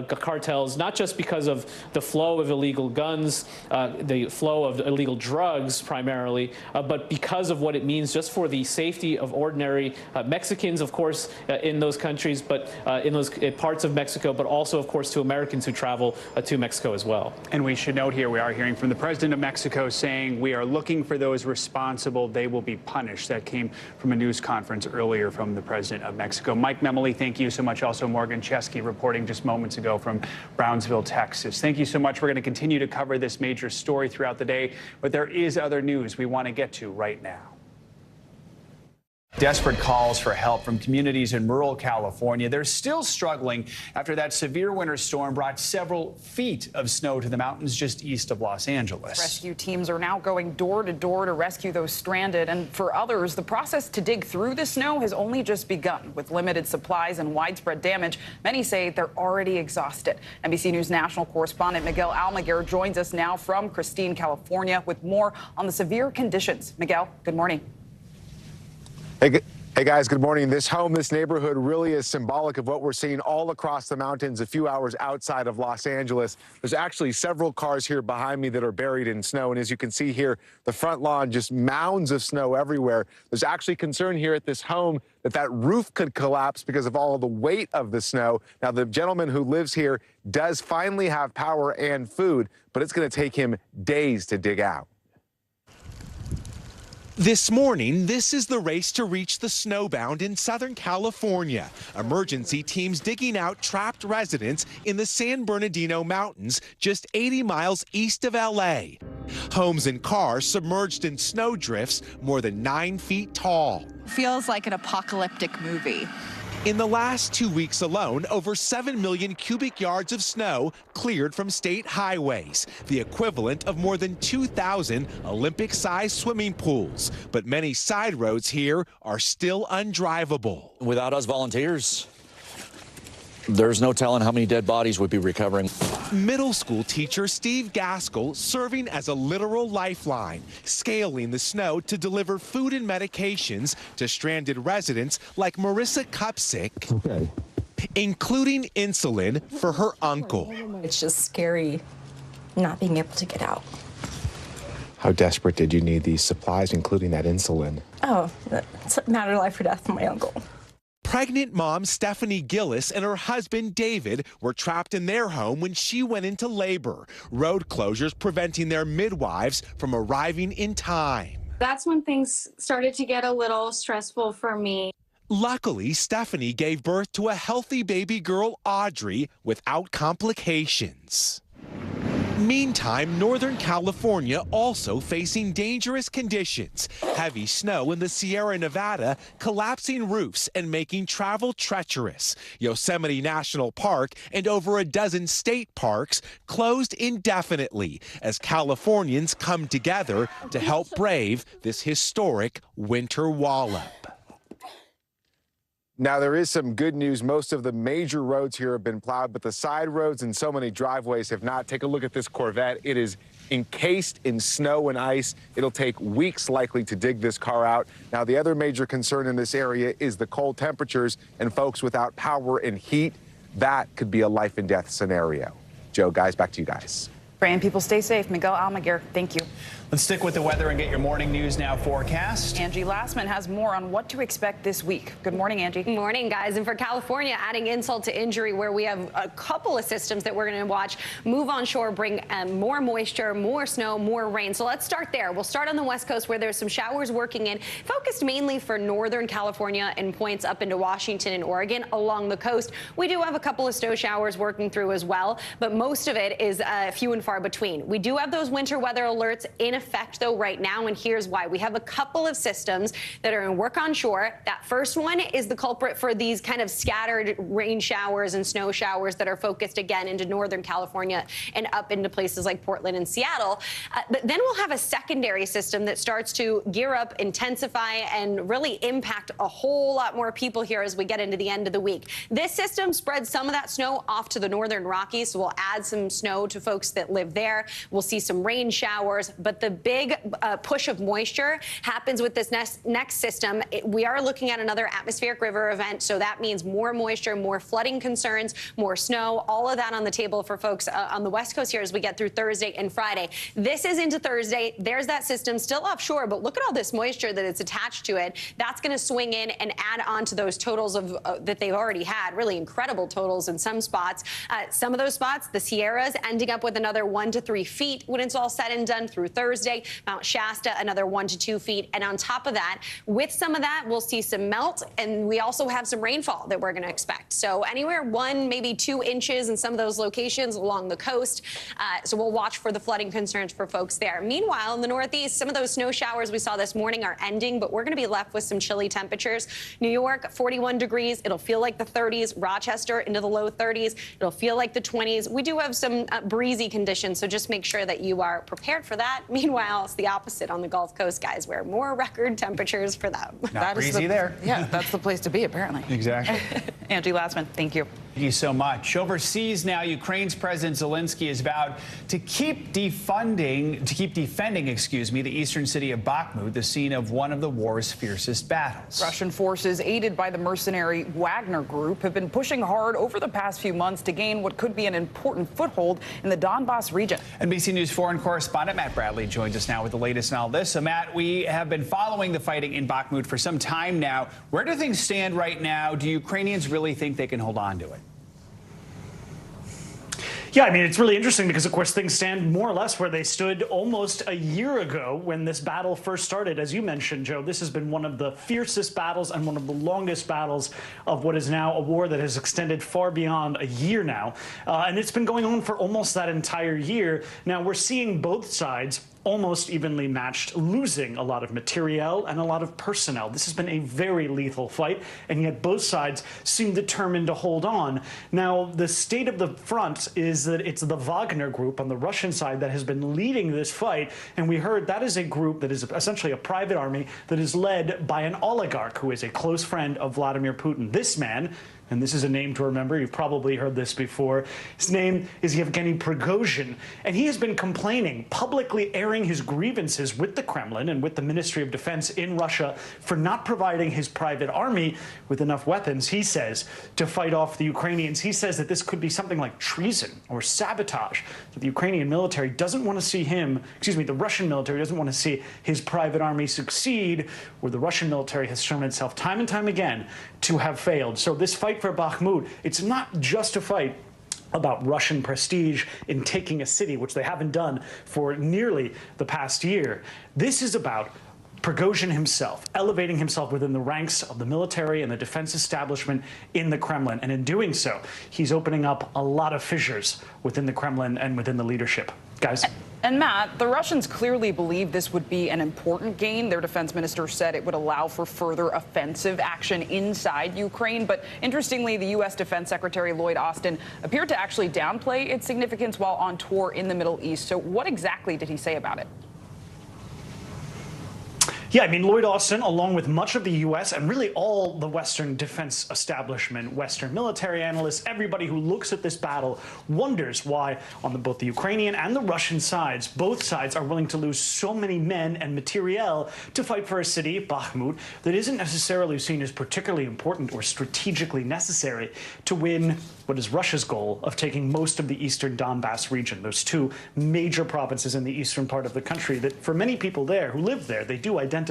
cartels, not just because of the flow of illegal guns, the flow of illegal drugs primarily, but because of what it means just for the safety of ordinary Mexicans, of course, in those countries, but in those parts of Mexico, but also, of course, to Americans who travel to Mexico as well. And we should note here, we are hearing from the president of Mexico saying we are looking for those responsible. They will be punished. That came from a news conference earlier from the president of Mexico. Mike Memoli, thank you so much. Also, Morgan Chesky reporting just moments ago from Brownsville, Texas. Thank you so much. We're going to continue to cover this major story throughout the day, but there is other news we want to get to right now. Desperate calls for help from communities in rural California. They're still struggling after that severe winter storm brought several feet of snow to the mountains just east of Los Angeles. Rescue teams are now going door to door to rescue those stranded. And for others, the process to dig through the snow has only just begun. With limited supplies and widespread damage, many say they're already exhausted. NBC News national correspondent Miguel Almaguer joins us now from Christine, California, with more on the severe conditions. Miguel, good morning. Hey guys, good morning. This home, this neighborhood really is symbolic of what we're seeing all across the mountains a few hours outside of Los Angeles. There's actually several cars here behind me that are buried in snow. And as you can see here, the front lawn, just mounds of snow everywhere. There's actually concern here at this home that that roof could collapse because of all of the weight of the snow. Now, the gentleman who lives here does finally have power and food, but it's going to take him days to dig out. This morning, this is the race to reach the snowbound in Southern California. Emergency teams digging out trapped residents in the San Bernardino Mountains, just 80 miles east of L.A. Homes and cars submerged in snow drifts more than 9 feet tall. Feels like an apocalyptic movie. In the last 2 weeks alone, over 7 million cubic yards of snow cleared from state highways, the equivalent of more than 2,000 Olympic-sized swimming pools. But many side roads here are still undrivable. Without us volunteers, there's no telling how many dead bodies we'd be recovering. Middle school teacher Steve Gaskell serving as a literal lifeline, scaling the snow to deliver food and medications to stranded residents like Marissa Kupsick, including insulin for her uncle. It's just scary not being able to get out. How desperate did you need these supplies, including that insulin? Oh, it's a matter of life or death for my uncle. Pregnant mom Stephanie Gillis and her husband David were trapped in their home when she went into labor. Road closures preventing their midwives from arriving in time. That's when things started to get a little stressful for me. Luckily, Stephanie gave birth to a healthy baby girl, Audrey, without complications. Meantime, Northern California also facing dangerous conditions. Heavy snow in the Sierra Nevada, collapsing roofs and making travel treacherous. Yosemite National Park and over a dozen state parks closed indefinitely as Californians come together to help brave this historic winter wallop. Now, there is some good news. Most of the major roads here have been plowed, but the side roads and so many driveways have not. Take a look at this Corvette. It is encased in snow and ice. It'll take weeks likely to dig this car out. Now, the other major concern in this area is the cold temperatures and folks without power and heat. That could be a life and death scenario. Joe, guys, back to you guys. Praying people stay safe. Miguel Almaguer, thank you. Let's stick with the weather and get your morning news now forecast. Angie Lassman has more on what to expect this week. Good morning, Angie. Good morning, guys. And for California, adding insult to injury, where we have a couple of systems that we're going to watch move onshore, bring more moisture, more snow, more rain. So let's start there. We'll start on the West Coast, where there's some showers working in, focused mainly for Northern California and points up into Washington and Oregon along the coast. We do have a couple of snow showers working through as well, but most of it is few and far between. We do have those winter weather alerts in effect, though, right now, and here's why. We have a couple of systems that are in work onshore. That first one is the culprit for these kind of scattered rain showers and snow showers that are focused again into Northern California and up into places like Portland and Seattle. But then we'll have a secondary system that starts to gear up, intensify, and really impact a whole lot more people here as we get into the end of the week. This system spreads some of that snow off to the Northern Rockies, so we'll add some snow to folks that live there. We'll see some rain showers, but the big push of moisture happens with this next system. We are looking at another atmospheric river event, so that means more moisture, more flooding concerns, more snow, all of that on the table for folks on the West Coast here as we get through Thursday and Friday. This is into Thursday. There's that system still offshore, but look at all this moisture that it's attached to it. That's going to swing in and add on to those totals of that they've already had, really incredible totals in some spots. Some of those spots, the Sierras ending up with another 1 to 3 feet when it's all said and done through Thursday. Mount Shasta, another 1 to 2 feet. And on top of that, with some of that, we'll see some melt, and we also have some rainfall that we're going to expect. So anywhere 1, maybe 2 inches in some of those locations along the coast. So we'll watch for the flooding concerns for folks there. Meanwhile, in the Northeast, some of those snow showers we saw this morning are ending, but we're going to be left with some chilly temperatures. New York, 41 degrees. It'll feel like the 30s. Rochester into the low 30s. It'll feel like the 20s. We do have some breezy conditions, so just make sure that you are prepared for that. Meanwhile, it's the opposite on the Gulf Coast, guys, where more record temperatures for them. Not breezy there. Yeah, that's the place to be, apparently. Exactly. Angie Lassman, thank you. Thank you so much. Overseas now, Ukraine's President Zelensky is vowed to keep defending, the eastern city of Bakhmut, the scene of one of the war's fiercest battles. Russian forces, aided by the mercenary Wagner Group, have been pushing hard over the past few months to gain what could be an important foothold in the Donbass region. NBC News foreign correspondent Matt Bradley joins us now with the latest on all this. So, Matt, we have been following the fighting in Bakhmut for some time now. Where do things stand right now? Do Ukrainians really think they can hold on to it? Yeah, I mean, it's really interesting because, of course, things stand more or less where they stood almost a year ago when this battle first started. As you mentioned, Joe, this has been one of the fiercest battles and one of the longest battles of what is now a war that has extended far beyond a year now. And it's been going on for almost that entire year. Now, we're seeing both sides almost evenly matched, losing a lot of materiel and a lot of personnel. This has been a very lethal fight, and yet both sides seem determined to hold on. Now, the state of the front is that it's the Wagner Group on the Russian side that has been leading this fight, and we heard that is a group that is essentially a private army that is led by an oligarch who is a close friend of Vladimir Putin. This man And this is a name to remember. You've probably heard this before. His name is Yevgeny Prigozhin, and he has been complaining, publicly airing his grievances with the Kremlin and with the Ministry of Defense in Russia for not providing his private army with enough weapons, he says, to fight off the Ukrainians. He says that this could be something like treason or sabotage, that the Ukrainian military doesn't want to see him, the Russian military doesn't want to see his private army succeed, where the Russian military has shown itself time and time again to have failed. So this fight for Bakhmut, it's not just a fight about Russian prestige in taking a city, which they haven't done for nearly the past year. This is about Prigozhin himself, elevating himself within the ranks of the military and the defense establishment in the Kremlin. And in doing so, he's opening up a lot of fissures within the Kremlin and within the leadership. Guys? And Matt, the Russians clearly believe this would be an important gain. Their defense minister said it would allow for further offensive action inside Ukraine. But interestingly, the U.S. Defense Secretary Lloyd Austin appeared to actually downplay its significance while on tour in the Middle East. So what exactly did he say about it? Yeah, I mean, Lloyd Austin, along with much of the U.S. and really all the Western defense establishment, Western military analysts, everybody who looks at this battle wonders why on both the Ukrainian and the Russian sides, both sides are willing to lose so many men and materiel to fight for a city, Bakhmut, that isn't necessarily seen as particularly important or strategically necessary to win what is Russia's goal of taking most of the eastern Donbass region, those two major provinces in the eastern part of the country that for many people there who live there, they do identify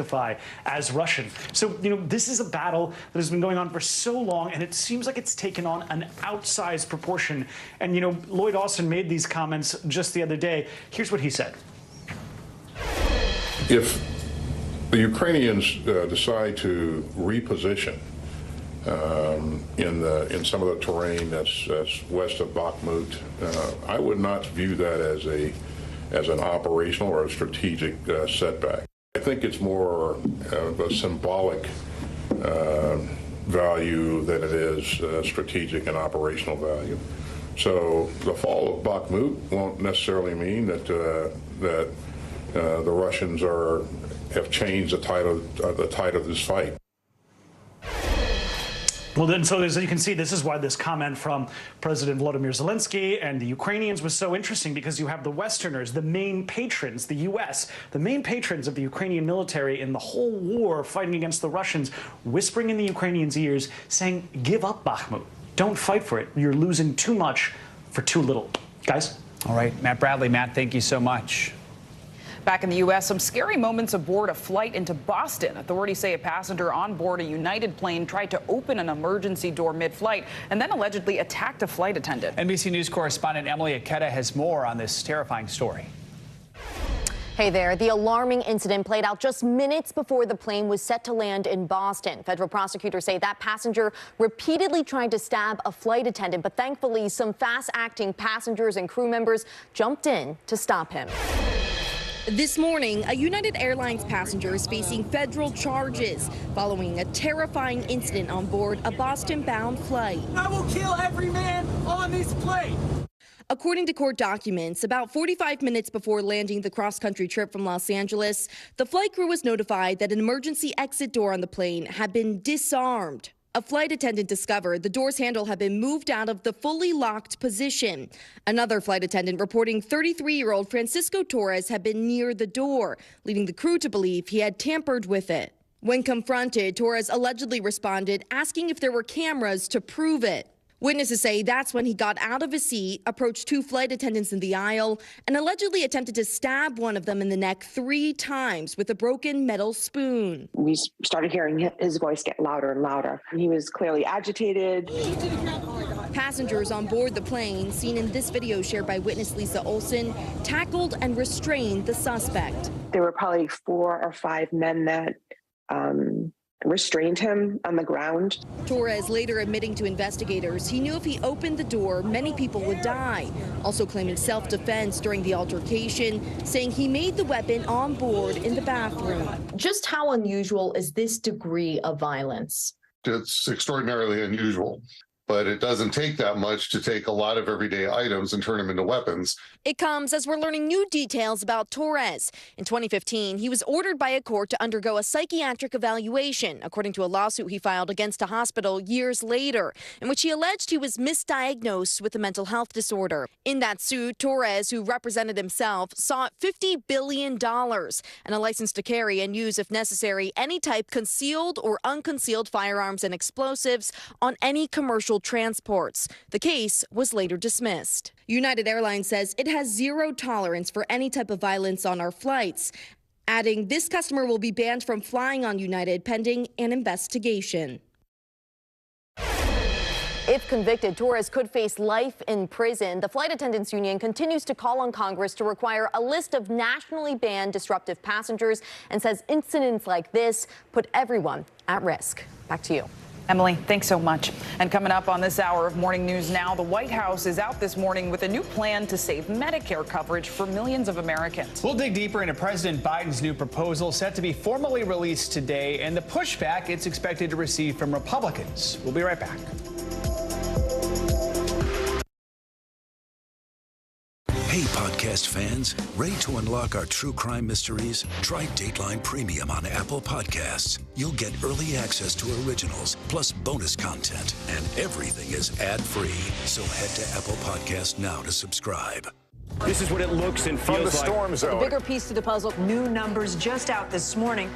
as Russian. So, this is a battle that has been going on for so long, and it seems like it's taken on an outsized proportion. And, Lloyd Austin made these comments just the other day. Here's what he said. If the Ukrainians decide to reposition in some of the terrain that's west of Bakhmut, I would not view that as an operational or a strategic setback. I think it's more of a symbolic value than it is strategic and operational value. So the fall of Bakhmut won't necessarily mean that the Russians have changed the tide of this fight. Well, then, so as you can see, this is why this comment from President Volodymyr Zelensky and the Ukrainians was so interesting, because you have the Westerners, the main patrons, the U.S., the main patrons of the Ukrainian military in the whole war fighting against the Russians, whispering in the Ukrainians' ears, saying, give up Bakhmut. Don't fight for it. You're losing too much for too little. Guys? All right, Matt Bradley. Matt, thank you so much. Back in the U.S., some scary moments aboard a flight into Boston. Authorities say a passenger on board a United plane tried to open an emergency door mid-flight and then allegedly attacked a flight attendant. NBC News correspondent Emily Aketa has more on this terrifying story. Hey there. The alarming incident played out just minutes before the plane was set to land in Boston. Federal prosecutors say that passenger repeatedly tried to stab a flight attendant, but thankfully some fast-acting passengers and crew members jumped in to stop him. This morning, a United Airlines passenger is facing federal charges following a terrifying incident on board a Boston-bound flight. I will kill every man on this plane. According to court documents, about 45 minutes before landing the cross-country trip from Los Angeles, the flight crew was notified that an emergency exit door on the plane had been disarmed. A flight attendant discovered the door's handle had been moved out of the fully locked position. Another flight attendant reporting 33-year-old Francisco Torres had been near the door, leading the crew to believe he had tampered with it. When confronted, Torres allegedly responded, asking if there were cameras to prove it. Witnesses say that's when he got out of his seat, approached two flight attendants in the aisle, and allegedly attempted to stab one of them in the neck 3 times with a broken metal spoon. We started hearing his voice get louder and louder. He was clearly agitated. Passengers on board the plane, seen in this video shared by witness Lisa Olson, tackled and restrained the suspect. There were probably 4 or 5 men that restrained him on the ground. Torres later admitting to investigators he knew if he opened the door, many people would die. Also claiming self-defense during the altercation, saying he made the weapon on board in the bathroom. Just how unusual is this degree of violence? It's extraordinarily unusual. but it doesn't take that much to take a lot of everyday items and turn them into weapons. It comes as we're learning new details about Torres. In 2015, he was ordered by a court to undergo a psychiatric evaluation, according to a lawsuit he filed against a hospital years later, in which he alleged he was misdiagnosed with a mental health disorder. In that suit, Torres, who represented himself, sought $50 billion and a license to carry and use, if necessary, any type concealed or unconcealed firearms and explosives on any commercial transports. The case was later dismissed. United Airlines says it has zero tolerance for any type of violence on our flights, adding this customer will be banned from flying on United pending an investigation. If convicted, Torres could face life in prison. The Flight Attendants Union continues to call on Congress to require a list of nationally banned disruptive passengers and says incidents like this put everyone at risk. Back to you. Emily, thanks so much. And coming up on this hour of Morning News Now, the White House is out this morning with a new plan to save Medicare coverage for millions of Americans. We'll dig deeper into President Biden's new proposal set to be formally released today and the pushback it's expected to receive from Republicans. We'll be right back. Hey, podcast fans, ready to unlock our true crime mysteries? Try Dateline Premium on Apple Podcasts. You'll get early access to originals, plus bonus content, and everything is ad-free. So head to Apple Podcasts now to subscribe. This is what it looks and feels From the storm zone. The bigger piece to the puzzle, new numbers just out this morning.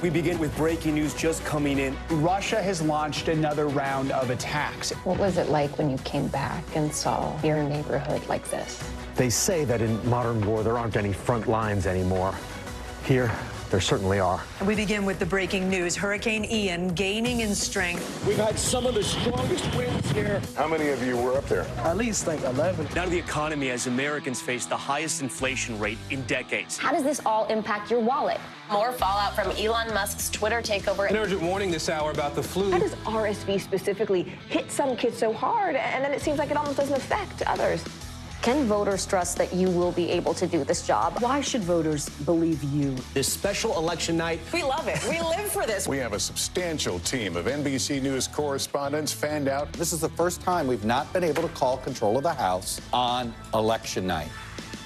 We begin with breaking news just coming in. Russia has launched another round of attacks. What was it like when you came back and saw your neighborhood like this? They say that in modern war, there aren't any front lines anymore. Here, there certainly are. And we begin with the breaking news. Hurricane Ian gaining in strength. We've had some of the strongest winds here. How many of you were up there? At least like 11. Now to the economy as Americans face the highest inflation rate in decades. How does this all impact your wallet? More fallout from Elon Musk's Twitter takeover. An urgent warning this hour about the flu. How does RSV specifically hit some kids so hard, and then it seems like it almost doesn't affect others? Can voters trust that you will be able to do this job? Why should voters believe you? This special election night. We love it. We live for this. We have a substantial team of NBC News correspondents fanned out. This is the first time we've not been able to call control of the House on election night.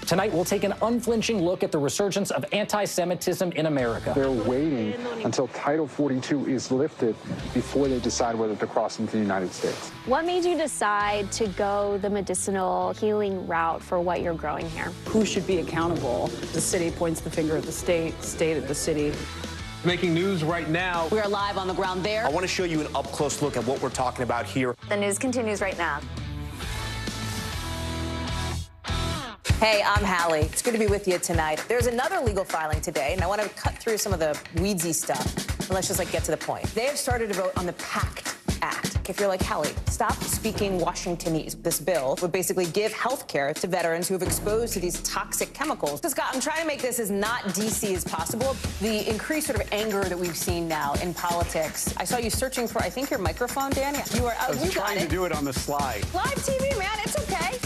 Tonight, we'll take an unflinching look at the resurgence of anti-Semitism in America. They're waiting until Title 42 is lifted before they decide whether to cross into the United States. What made you decide to go the medicinal healing route for what you're growing here? Who should be accountable? The city points the finger at the state, state at the city. Making news right now. We are live on the ground there. I want to show you an up-close look at what we're talking about here. The news continues right now. Hey, I'm Hallie. It's good to be with you tonight. There's another legal filing today, and I want to cut through some of the weedsy stuff. And let's just get to the point. They have started to vote on the PACT Act. If you're like Hallie, stop speaking Washingtonese. This bill would basically give health care to veterans who have exposed to these toxic chemicals. So, Scott, I'm trying to make this as not DC as possible. The increased sort of anger that we've seen now in politics. I saw you searching for, I think, your microphone, Danny. You are. I was trying to do it on the slide. Live TV, man. It's okay.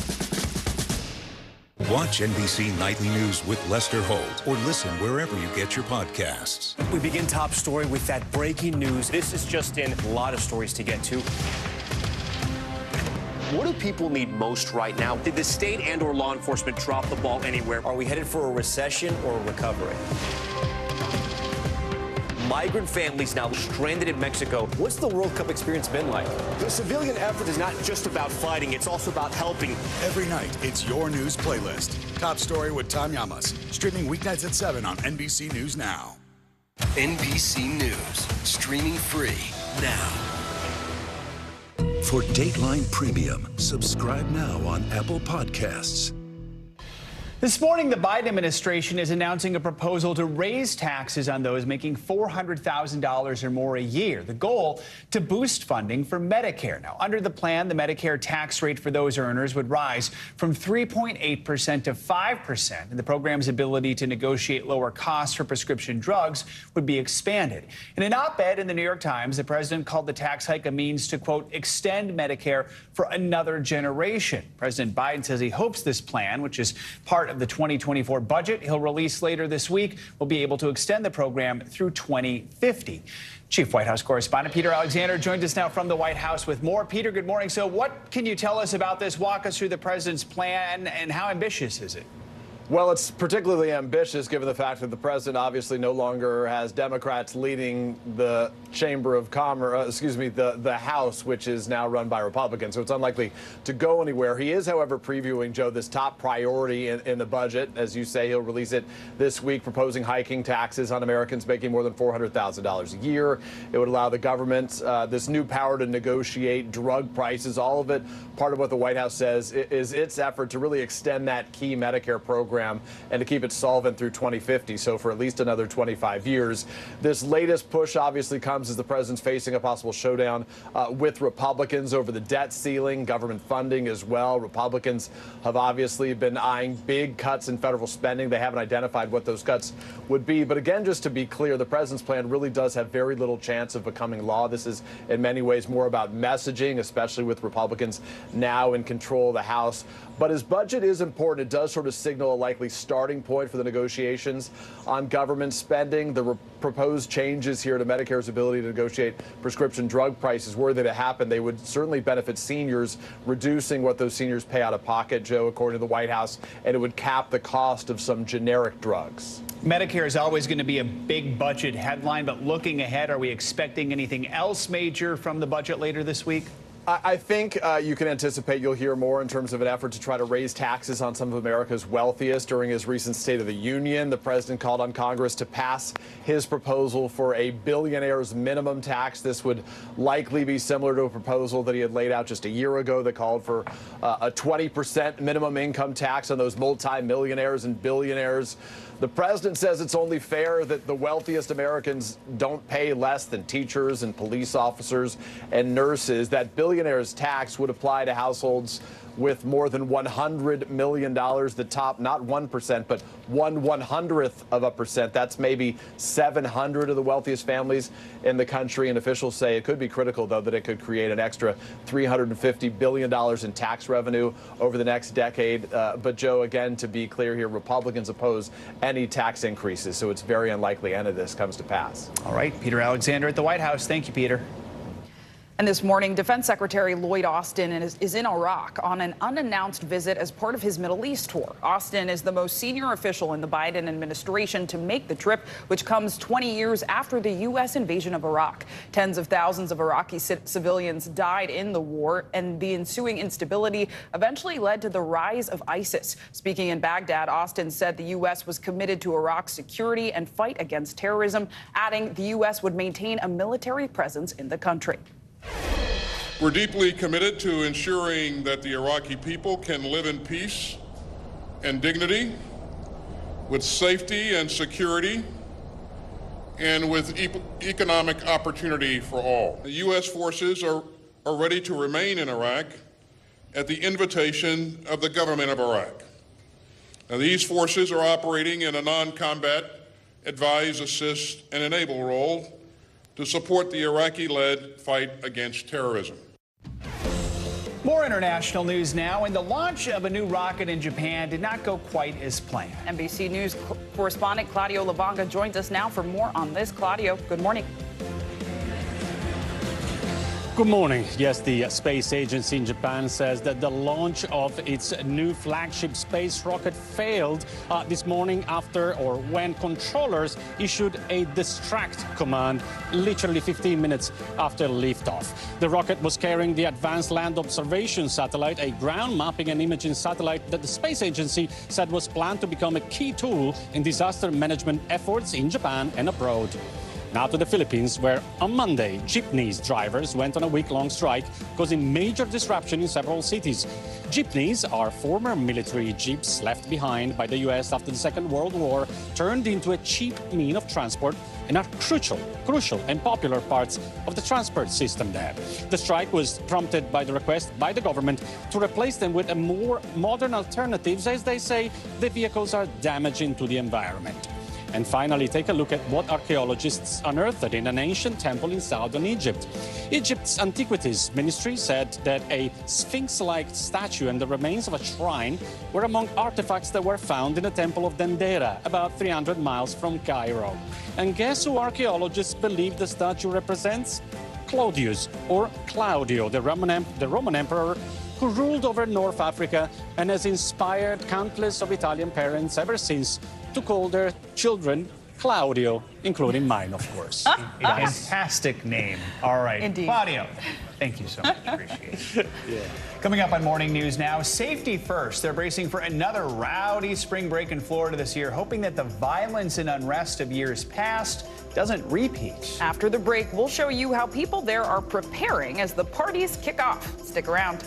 Watch NBC Nightly News with Lester Holt or listen wherever you get your podcasts. We begin top story with that breaking news. This is just in a lot of stories to get to. What do people need most right now? Did the state and or law enforcement drop the ball anywhere? Are we headed for a recession or a recovery? Migrant families now stranded in Mexico. What's the World Cup experience been like? The civilian effort is not just about fighting, it's also about helping. Every night, it's your news playlist. Top Story with Tom Llamas. Streaming weeknights at 7 on NBC News Now. NBC News, streaming free now. For Dateline Premium, subscribe now on Apple Podcasts. This morning, the Biden administration is announcing a proposal to raise taxes on those making $400,000 or more a year. The goal, to boost funding for Medicare. Now, under the plan, the Medicare tax rate for those earners would rise from 3.8% to 5%, and the program's ability to negotiate lower costs for prescription drugs would be expanded. In an op-ed in the New York Times, the president called the tax hike a means to, quote, extend Medicare for another generation. President Biden says he hopes this plan, which is part of the 2024 budget he'll release later this week will be able to extend the program through 2050. Chief White House correspondent Peter Alexander joins us now from the White House with more. Peter, good morning. So what can you tell us about this? Walk us through the president's plan and how ambitious is it? Well, it's particularly ambitious given the fact that the president obviously no longer has Democrats leading the Chamber of Commerce, the House, which is now run by Republicans. So it's unlikely to go anywhere. He is, however, previewing, Joe, this top priority in the budget. As you say, he'll release it this week, proposing hiking taxes on Americans making more than $400,000 a year. It would allow the government this new power to negotiate drug prices. All of it, part of what the White House says, is its effort to really extend that key Medicare program and to keep it solvent through 2050, so for at least another 25 years. This latest push obviously comes as the president's facing a possible showdown with Republicans over the debt ceiling, government funding as well. Republicans have obviously been eyeing big cuts in federal spending. They haven't identified what those cuts would be. But again, just to be clear, the president's plan really does have very little chance of becoming law. This is in many ways more about messaging, especially with Republicans now in control of the House. But his budget is important. It does sort of signal a likely starting point for the negotiations on government spending. The proposed changes here to Medicare's ability to negotiate prescription drug prices, were they to happen, they would certainly benefit seniors, reducing what those seniors pay out of pocket, Joe, according to the White House, and it would cap the cost of some generic drugs. Medicare is always going to be a big budget headline, but looking ahead, are we expecting anything else major from the budget later this week? I think you can anticipate you'll hear more in terms of an effort to try to raise taxes on some of America's wealthiest. During his recent State of the Union, the president called on Congress to pass his proposal for a billionaire's minimum tax. This would likely be similar to a proposal that he had laid out just a year ago that called for a 20% minimum income tax on those multimillionaires and billionaires. The president says it's only fair that the wealthiest Americans don't pay less than teachers and police officers and nurses. That billionaire's tax would apply to households with more than $100 million. The top, not 1%, but 1/100%. That's maybe 700 of the wealthiest families in the country. And officials say it could be critical, though, that it could create an extra $350 billion in tax revenue over the next decade. But, Joe, again, to be clear here, Republicans oppose any tax increases, so it's very unlikely any of this comes to pass. All right, Peter Alexander at the White House. Thank you, Peter. And this morning, Defense Secretary Lloyd Austin is in Iraq on an unannounced visit as part of his Middle East tour. Austin is the most senior official in the Biden administration to make the trip, which comes 20 years after the U.S. invasion of Iraq. Tens of thousands of Iraqi civilians died in the war, and the ensuing instability eventually led to the rise of ISIS. Speaking in Baghdad, Austin said the U.S. was committed to Iraq's security and fight against terrorism, adding the U.S. would maintain a military presence in the country. We're deeply committed to ensuring that the Iraqi people can live in peace and dignity, with safety and security, and with economic opportunity for all. The U.S. forces are ready to remain in Iraq at the invitation of the government of Iraq. Now, these forces are operating in a non-combat advise, assist, and enable role to support the Iraqi-led fight against terrorism. More international news now, and the launch of a new rocket in Japan did not go quite as planned. NBC News correspondent Claudio Lavanga joins us now for more on this. Claudio, good morning. Good morning. Yes, the space agency in Japan says that the launch of its new flagship space rocket failed this morning when controllers issued a distract command literally 15 minutes after liftoff. The rocket was carrying the Advanced Land Observation Satellite, a ground mapping and imaging satellite that the space agency said was planned to become a key tool in disaster management efforts in Japan and abroad. Now to the Philippines, where on Monday, jeepneys drivers went on a week-long strike, causing major disruption in several cities. Jeepneys are former military jeeps left behind by the U.S. after the Second World War, turned into a cheap means of transport, and are crucial and popular parts of the transport system there. The strike was prompted by the request by the government to replace them with a more modern alternatives, as they say the vehicles are damaging to the environment. And finally, take a look at what archaeologists unearthed in an ancient temple in southern Egypt. Egypt's Antiquities Ministry said that a sphinx-like statue and the remains of a shrine were among artifacts that were found in the temple of Dendera, about 300 miles from Cairo. And guess who archaeologists believe the statue represents? Claudius, or Claudio, the Roman emperor who ruled over North Africa and has inspired countless of Italian parents ever since to call their children Claudio, including mine, of course. Fantastic name. All right. Indeed. Claudio, thank you so much. Appreciate it. Coming up on Morning News Now, safety first. They're bracing for another rowdy spring break in Florida this year, hoping that the violence and unrest of years past doesn't repeat. After the break, we'll show you how people there are preparing as the parties kick off. Stick around.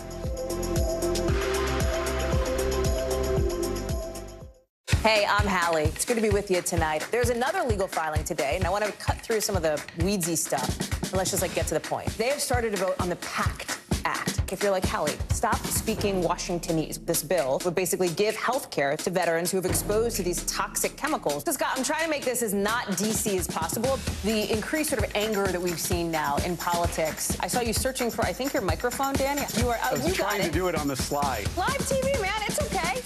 Hey, I'm Hallie. It's good to be with you tonight. There's another legal filing today, and I want to cut through some of the weedsy stuff. And let's just get to the point. They have started to vote on the PACT Act. If you're like Hallie, stop speaking Washingtonese. This bill would basically give health care to veterans who have exposed to these toxic chemicals. So, Scott, I'm trying to make this as not DC as possible. The increased sort of anger that we've seen now in politics. I saw you searching for, I think, your microphone, Dan. You are. I was trying to do it on the slide. Live TV, man. It's okay.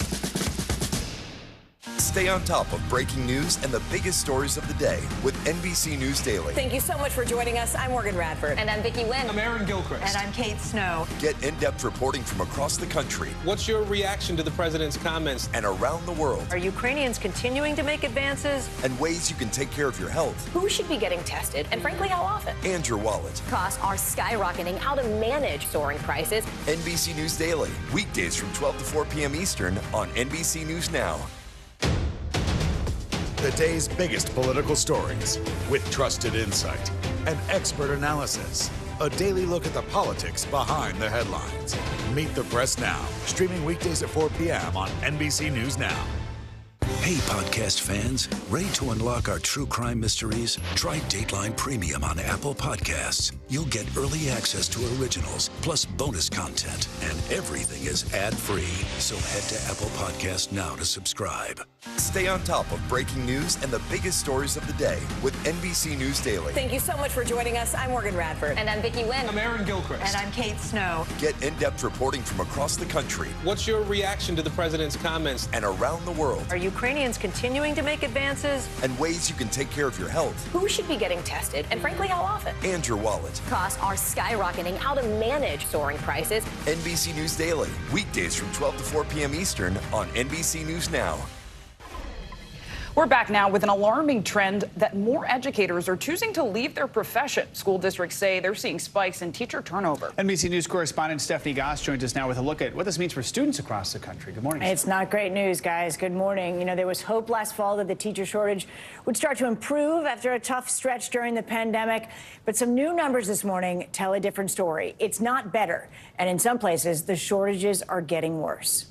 Stay on top of breaking news and the biggest stories of the day with NBC News Daily. Thank you so much for joining us. I'm Morgan Radford. And I'm Vicki Wynn. I'm Aaron Gilchrist. And I'm Kate Snow. Get in-depth reporting from across the country. What's your reaction to the president's comments? And around the world. Are Ukrainians continuing to make advances? And ways you can take care of your health. Who should be getting tested? And frankly, how often? And your wallet. Costs are skyrocketing. How to manage soaring prices. NBC News Daily. Weekdays from 12 to 4 p.m. Eastern on NBC News Now. The day's biggest political stories with trusted insight and expert analysis. A daily look at the politics behind the headlines. Meet the Press Now, streaming weekdays at 4 p.m. on NBC News Now. Hey, podcast fans, ready to unlock our true crime mysteries? Try Dateline Premium on Apple Podcasts. You'll get early access to originals, plus bonus content, and everything is ad-free. So head to Apple Podcasts now to subscribe. Stay on top of breaking news and the biggest stories of the day with NBC News Daily. Thank you so much for joining us. I'm Morgan Radford. And I'm Vicki Wynn. I'm Aaron Gilchrist. And I'm Kate Snow. Get in-depth reporting from across the country. What's your reaction to the president's comments? And around the world. Are Ukrainians continuing to make advances? And ways you can take care of your health. Who should be getting tested? And frankly, how often? And your wallet. Costs are skyrocketing. How to manage soaring prices. NBC News Daily. Weekdays from 12 to 4 p.m. Eastern on NBC News Now. We're back now with an alarming trend that more educators are choosing to leave their profession. School districts say they're seeing spikes in teacher turnover. NBC News correspondent Stephanie Goss joins us now with a look at what this means for students across the country. Good morning. It's not great news, guys. Good morning. You know, there was hope last fall that the teacher shortage would start to improve after a tough stretch during the pandemic. But some new numbers this morning tell a different story. It's not better. And in some places, the shortages are getting worse.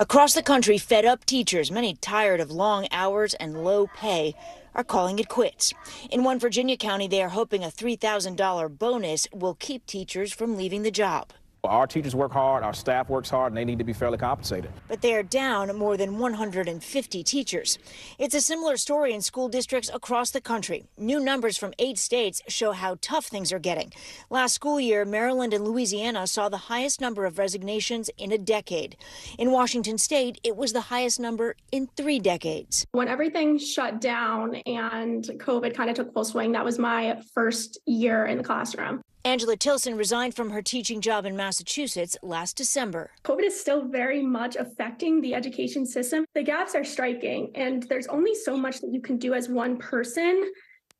Across the country, fed-up teachers, many tired of long hours and low pay, are calling it quits. In one Virginia county, they are hoping a $3,000 bonus will keep teachers from leaving the job. Our teachers work hard, our staff works hard, and they need to be fairly compensated. But they are down more than 150 teachers. It's a similar story in school districts across the country. New numbers from 8 states show how tough things are getting. Last school year, Maryland and Louisiana saw the highest number of resignations in a decade. In Washington state, it was the highest number in 3 decades. When everything shut down and COVID kind of took full swing, that was my first year in the classroom. Angela Tilson resigned from her teaching job in Massachusetts last December. COVID is still very much affecting the education system. The gaps are striking, and there's only so much that you can do as one person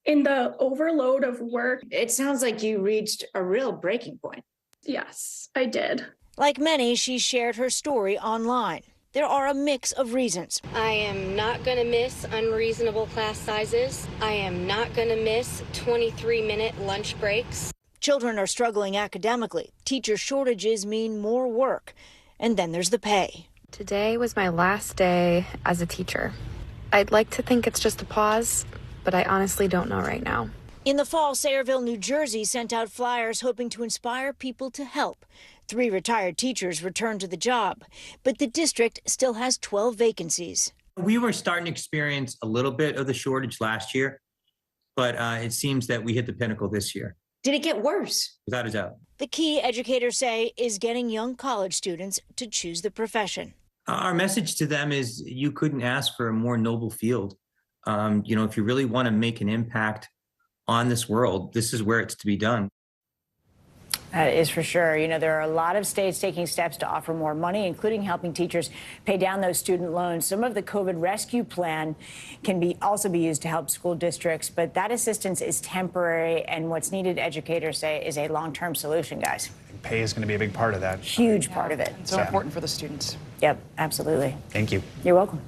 in the overload of work. It sounds like you reached a real breaking point. Yes, I did. Like many, she shared her story online. There are a mix of reasons. I am not going to miss unreasonable class sizes. I am not going to miss 23-minute lunch breaks. Children are struggling academically. Teacher shortages mean more work. And then there's the pay. Today was my last day as a teacher. I'd like to think it's just a pause, but I honestly don't know right now. In the fall, Sayreville, New Jersey sent out flyers hoping to inspire people to help. 3 retired teachers returned to the job, but the district still has 12 vacancies. We were starting to experience a little bit of the shortage last year, but it seems that we hit the pinnacle this year. Did it get worse? Without a doubt. The key, educators say, is getting young college students to choose the profession. Our message to them is you couldn't ask for a more noble field. If you really want to make an impact on this world, this is where it's to be done. That is for sure. There are a lot of states taking steps to offer more money, including helping teachers pay down those student loans. Some of the COVID rescue plan can also be used to help school districts, but that assistance is temporary, and what's needed, educators say, is a long-term solution, guys. Pay is going to be a big part of that. Huge part of it. It's so important for the students. Yep, absolutely. Thank you. You're welcome.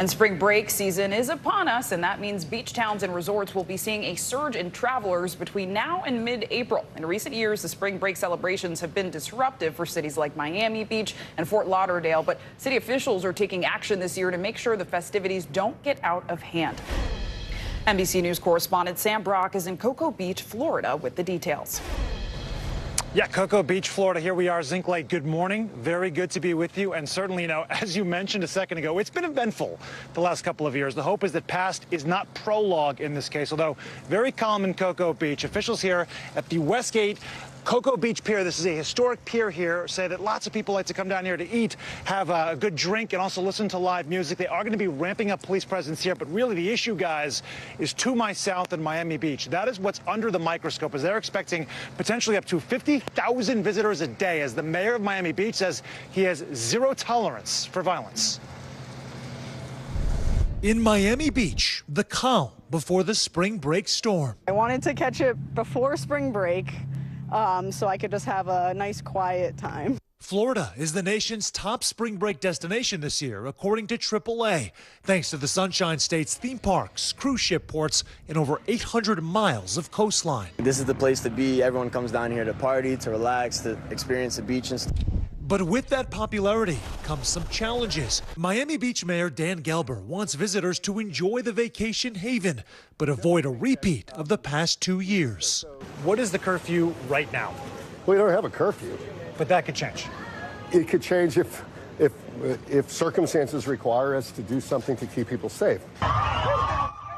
And spring break season is upon us, and that means beach towns and resorts will be seeing a surge in travelers between now and mid-April. In recent years, the spring break celebrations have been disruptive for cities like Miami Beach and Fort Lauderdale, but city officials are taking action this year to make sure the festivities don't get out of hand. NBC News correspondent Sam Brock is in Cocoa Beach, Florida, with the details. Yeah, Cocoa Beach, Florida. Here we are, Zinkley. Good morning. Very good to be with you. And certainly, as you mentioned a second ago, it's been eventful the last couple of years. The hope is that past is not prologue in this case, although very calm in Cocoa Beach. Officials here at the Westgate Cocoa Beach Pier, this is a historic pier here, say that lots of people like to come down here to eat, have a good drink, and also listen to live music. They are going to be ramping up police presence here, but really the issue, guys, is to my south in Miami Beach. That is what's under the microscope, as they're expecting potentially up to 50,000 visitors a day, as the mayor of Miami Beach says he has zero tolerance for violence. In Miami Beach, the calm before the spring break storm. I wanted to catch it before spring break, so I could just have a nice quiet time. Florida is the nation's top spring break destination this year, according to AAA, thanks to the Sunshine State's theme parks, cruise ship ports, and over 800 miles of coastline. This is the place to be. Everyone comes down here to party, to relax, to experience the beach and stuff. But with that popularity comes some challenges. Miami Beach Mayor Dan Gelber wants visitors to enjoy the vacation haven, but avoid a repeat of the past 2 years. What is the curfew right now? We don't have a curfew. But that could change. It could change if circumstances require us to do something to keep people safe.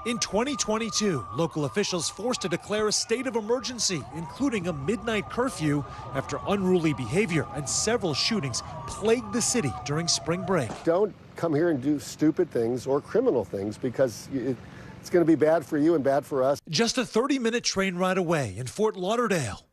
In 2022, local officials forced to declare a state of emergency, including a midnight curfew after unruly behavior and several shootings plagued the city during spring break. Don't come here and do stupid things or criminal things, because it's going to be bad for you and bad for us. Just a 30-minute train ride away in Fort Lauderdale.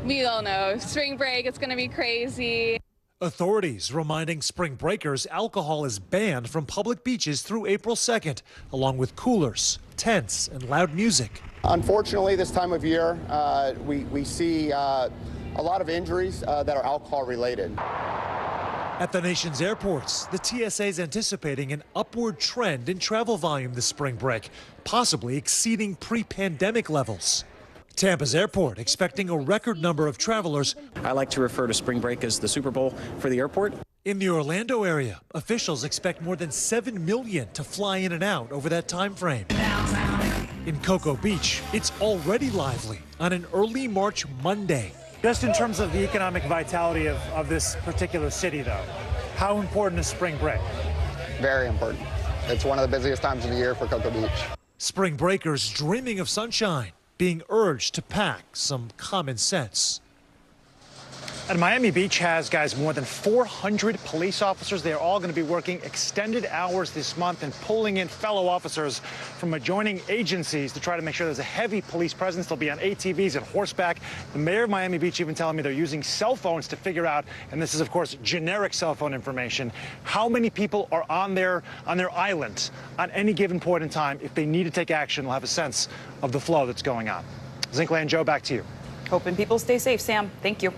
We don't know. Spring break, it's going to be crazy. Authorities reminding spring breakers alcohol is banned from public beaches through April 2nd, along with coolers, tents, and loud music. Unfortunately, this time of year, we see a lot of injuries that are alcohol related. At the nation's airports, the TSA is anticipating an upward trend in travel volume this spring break, possibly exceeding pre-pandemic levels. Tampa's airport expecting a record number of travelers. I like to refer to spring break as the Super Bowl for the airport. In the Orlando area, officials expect more than 7 million to fly in and out over that time frame. In Cocoa Beach, it's already lively on an early March Monday. Just in terms of the economic vitality of this particular city, though, how important is spring break? Very important. It's one of the busiest times of the year for Cocoa Beach. Spring breakers dreaming of sunshine, being urged to pack some common sense. And Miami Beach has, guys, more than 400 police officers. They are all going to be working extended hours this month and pulling in fellow officers from adjoining agencies to try to make sure there's a heavy police presence. They'll be on ATVs and horseback. The mayor of Miami Beach even telling me they're using cell phones to figure out, and this is, of course, generic cell phone information, how many people are on their island on any given point in time. If they need to take action, they'll have a sense of the flow that's going on. Zinkley and Joe, back to you. Hoping people stay safe, Sam. Thank you.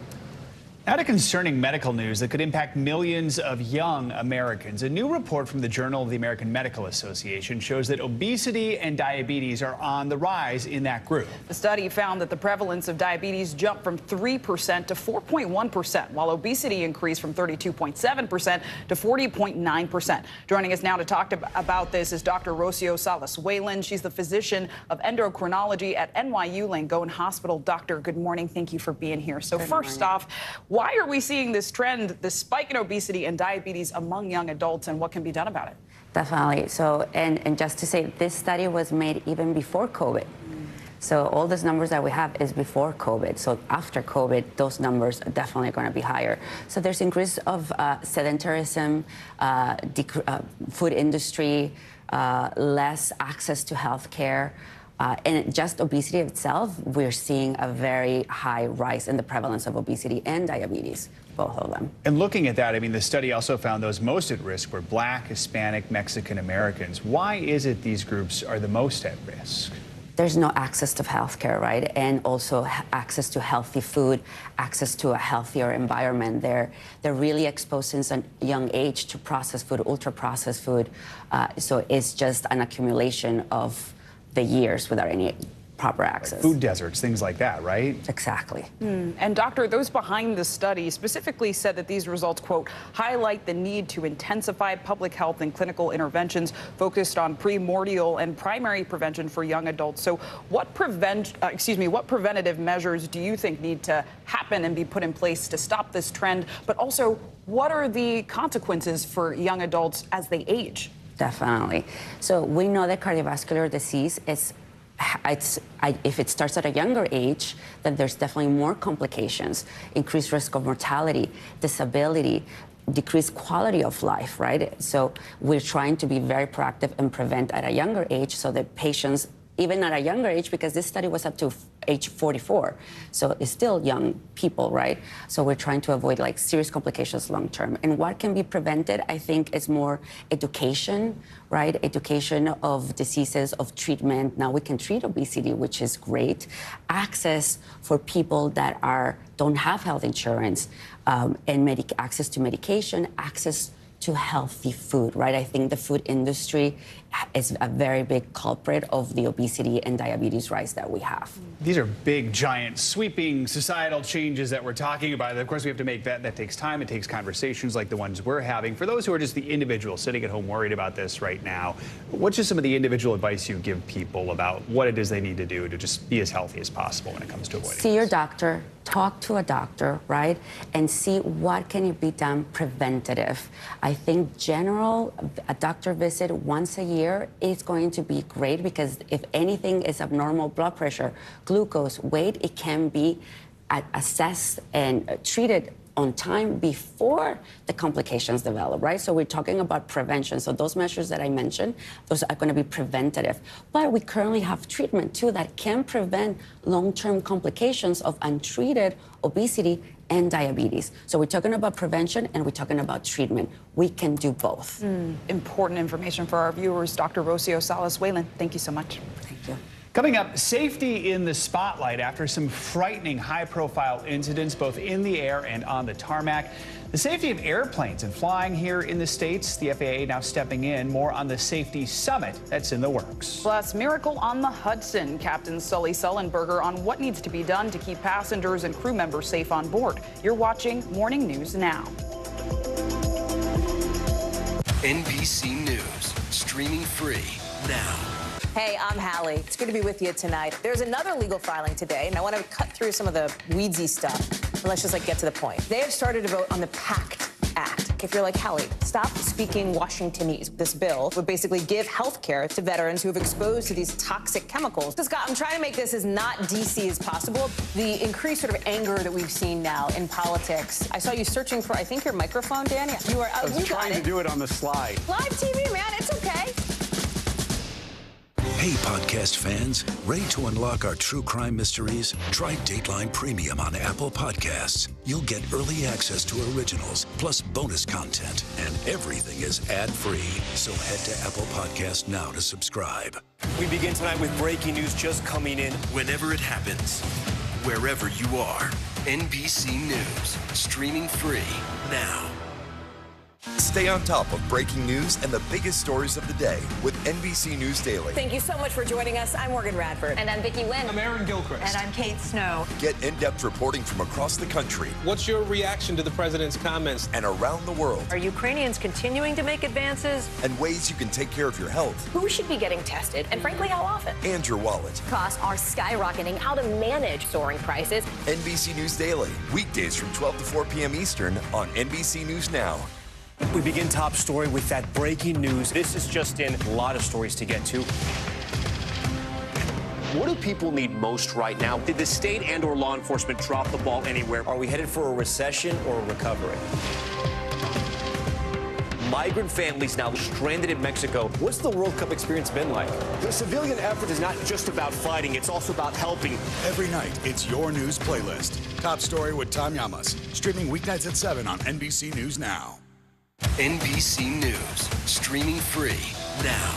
Now to concerning medical news that could impact millions of young Americans. A new report from the Journal of the American Medical Association shows that obesity and diabetes are on the rise in that group. The study found that the prevalence of diabetes jumped from 3% to 4.1%, while obesity increased from 32.7% to 40.9%. Joining us now to talk about this is Dr. Rocio Salas-Wayland. She's the physician of endocrinology at NYU Langone Hospital. Doctor, good morning. Thank you for being here. So first off, Why are we seeing this trend, this spike in obesity and diabetes among young adults, and what can be done about it? Definitely. So, and just to say, this study was made even before COVID. So all those numbers that we have is before COVID. So after COVID, those numbers are definitely going to be higher. So there's increase of sedentarism, food industry, less access to health care. And just obesity itself, we're seeing a very high rise in the prevalence of obesity and diabetes, both of them. And looking at that, I mean, the study also found those most at risk were Black, Hispanic, Mexican Americans. Why is it these groups are the most at risk? There's no access to health care, right? And also access to healthy food, access to a healthier environment. They're really exposed since a young age to processed food, ultra-processed food. So it's just an accumulation of the years without any proper access. Like food deserts, things like that, right? Exactly. And doctor, those behind the study specifically said that these results, quote, highlight the need to intensify public health and clinical interventions focused on primordial and primary prevention for young adults. So what preventative measures do you think need to happen and be put in place to stop this trend? But also, what are the consequences for young adults as they age? Definitely. So we know that cardiovascular disease is, if it starts at a younger age, then there's definitely more complications, increased risk of mortality, disability, decreased quality of life, right? So we're trying to be very proactive and prevent at a younger age so that patients, even at a younger age, because this study was up to age 44, so it's still young people, right? So we're trying to avoid like serious complications long term. And what can be prevented, I think, is more education, right? Education of diseases, of treatment. Now we can treat obesity, which is great. Access for people that don't have health insurance, and access to medication, access to healthy food, right? I think the food industry is a very big culprit of the obesity and diabetes rise that we have. These are big, giant, sweeping societal changes that we're talking about. Of course, we have to make that. That takes time. It takes conversations like the ones we're having. For those who are just the individuals sitting at home worried about this right now, what's just some of the individual advice you give people about what it is they need to do to just be as healthy as possible when it comes to avoiding See your doctor. Talk to a doctor, right? And see what can be done preventative. I think a doctor visit once a year is going to be great because if anything is abnormal, blood pressure, glucose, weight, it can be assessed and treated on time before the complications develop, right? So we're talking about prevention. So those measures that I mentioned, those are going to be preventative. But we currently have treatment too that can prevent long-term complications of untreated obesity and diabetes. So we're talking about prevention and we're talking about treatment. We can do both. Important information for our viewers. Dr. Rocio Salas-Whalen, thank you so much. Thank you. Coming up, safety in the spotlight after some frightening high-profile incidents both in the air and on the tarmac. The safety of airplanes and flying here in the States, the FAA now stepping in. More on the safety summit that's in the works. Plus, miracle on the Hudson. Captain Sully Sullenberger on what needs to be done to keep passengers and crew members safe on board. You're watching Morning News Now. NBC News, streaming free now. Hey, I'm Hallie. It's good to be with you tonight. There's another legal filing today, and I want to cut through some of the weedsy stuff. And let's just get to the point. They have started to vote on the PACT Act. If you're like, Hallie, stop speaking Washingtonese. This bill would basically give health care to veterans who have exposed to these toxic chemicals. So, Scott, I'm trying to make this as not DC as possible. The increased sort of anger that we've seen now in politics. I saw you searching for, I think, your microphone, Danny. You were I was trying to do it on the slide. Live TV, man. It's okay. Hey, podcast fans, ready to unlock our true crime mysteries? Try Dateline Premium on Apple Podcasts. You'll get early access to originals, plus bonus content, and everything is ad-free. So head to Apple Podcasts now to subscribe. We begin tonight with breaking news just coming in. Whenever it happens, wherever you are, NBC News, streaming free now. Stay on top of breaking news and the biggest stories of the day with NBC News Daily. Thank you so much for joining us. I'm Morgan Radford. And I'm Vicki Wynn. I'm Aaron Gilchrist. And I'm Kate Snow. Get in-depth reporting from across the country. What's your reaction to the president's comments? And around the world. Are Ukrainians continuing to make advances? And ways you can take care of your health. Who should be getting tested? And frankly, how often? And your wallet. Costs are skyrocketing. How to manage soaring prices. NBC News Daily. Weekdays from 12 to 4 p.m. Eastern on NBC News Now. We begin top story with that breaking news. This is just in, a lot of stories to get to. What do people need most right now? Did the state and or law enforcement drop the ball anywhere? Are we headed for a recession or a recovery? Migrant families now stranded in Mexico. What's the World Cup experience been like? The civilian effort is not just about fighting, it's also about helping. Every night, it's your news playlist. Top Story with Tom Llamas. Streaming weeknights at 7 on NBC News Now. NBC News, streaming free now.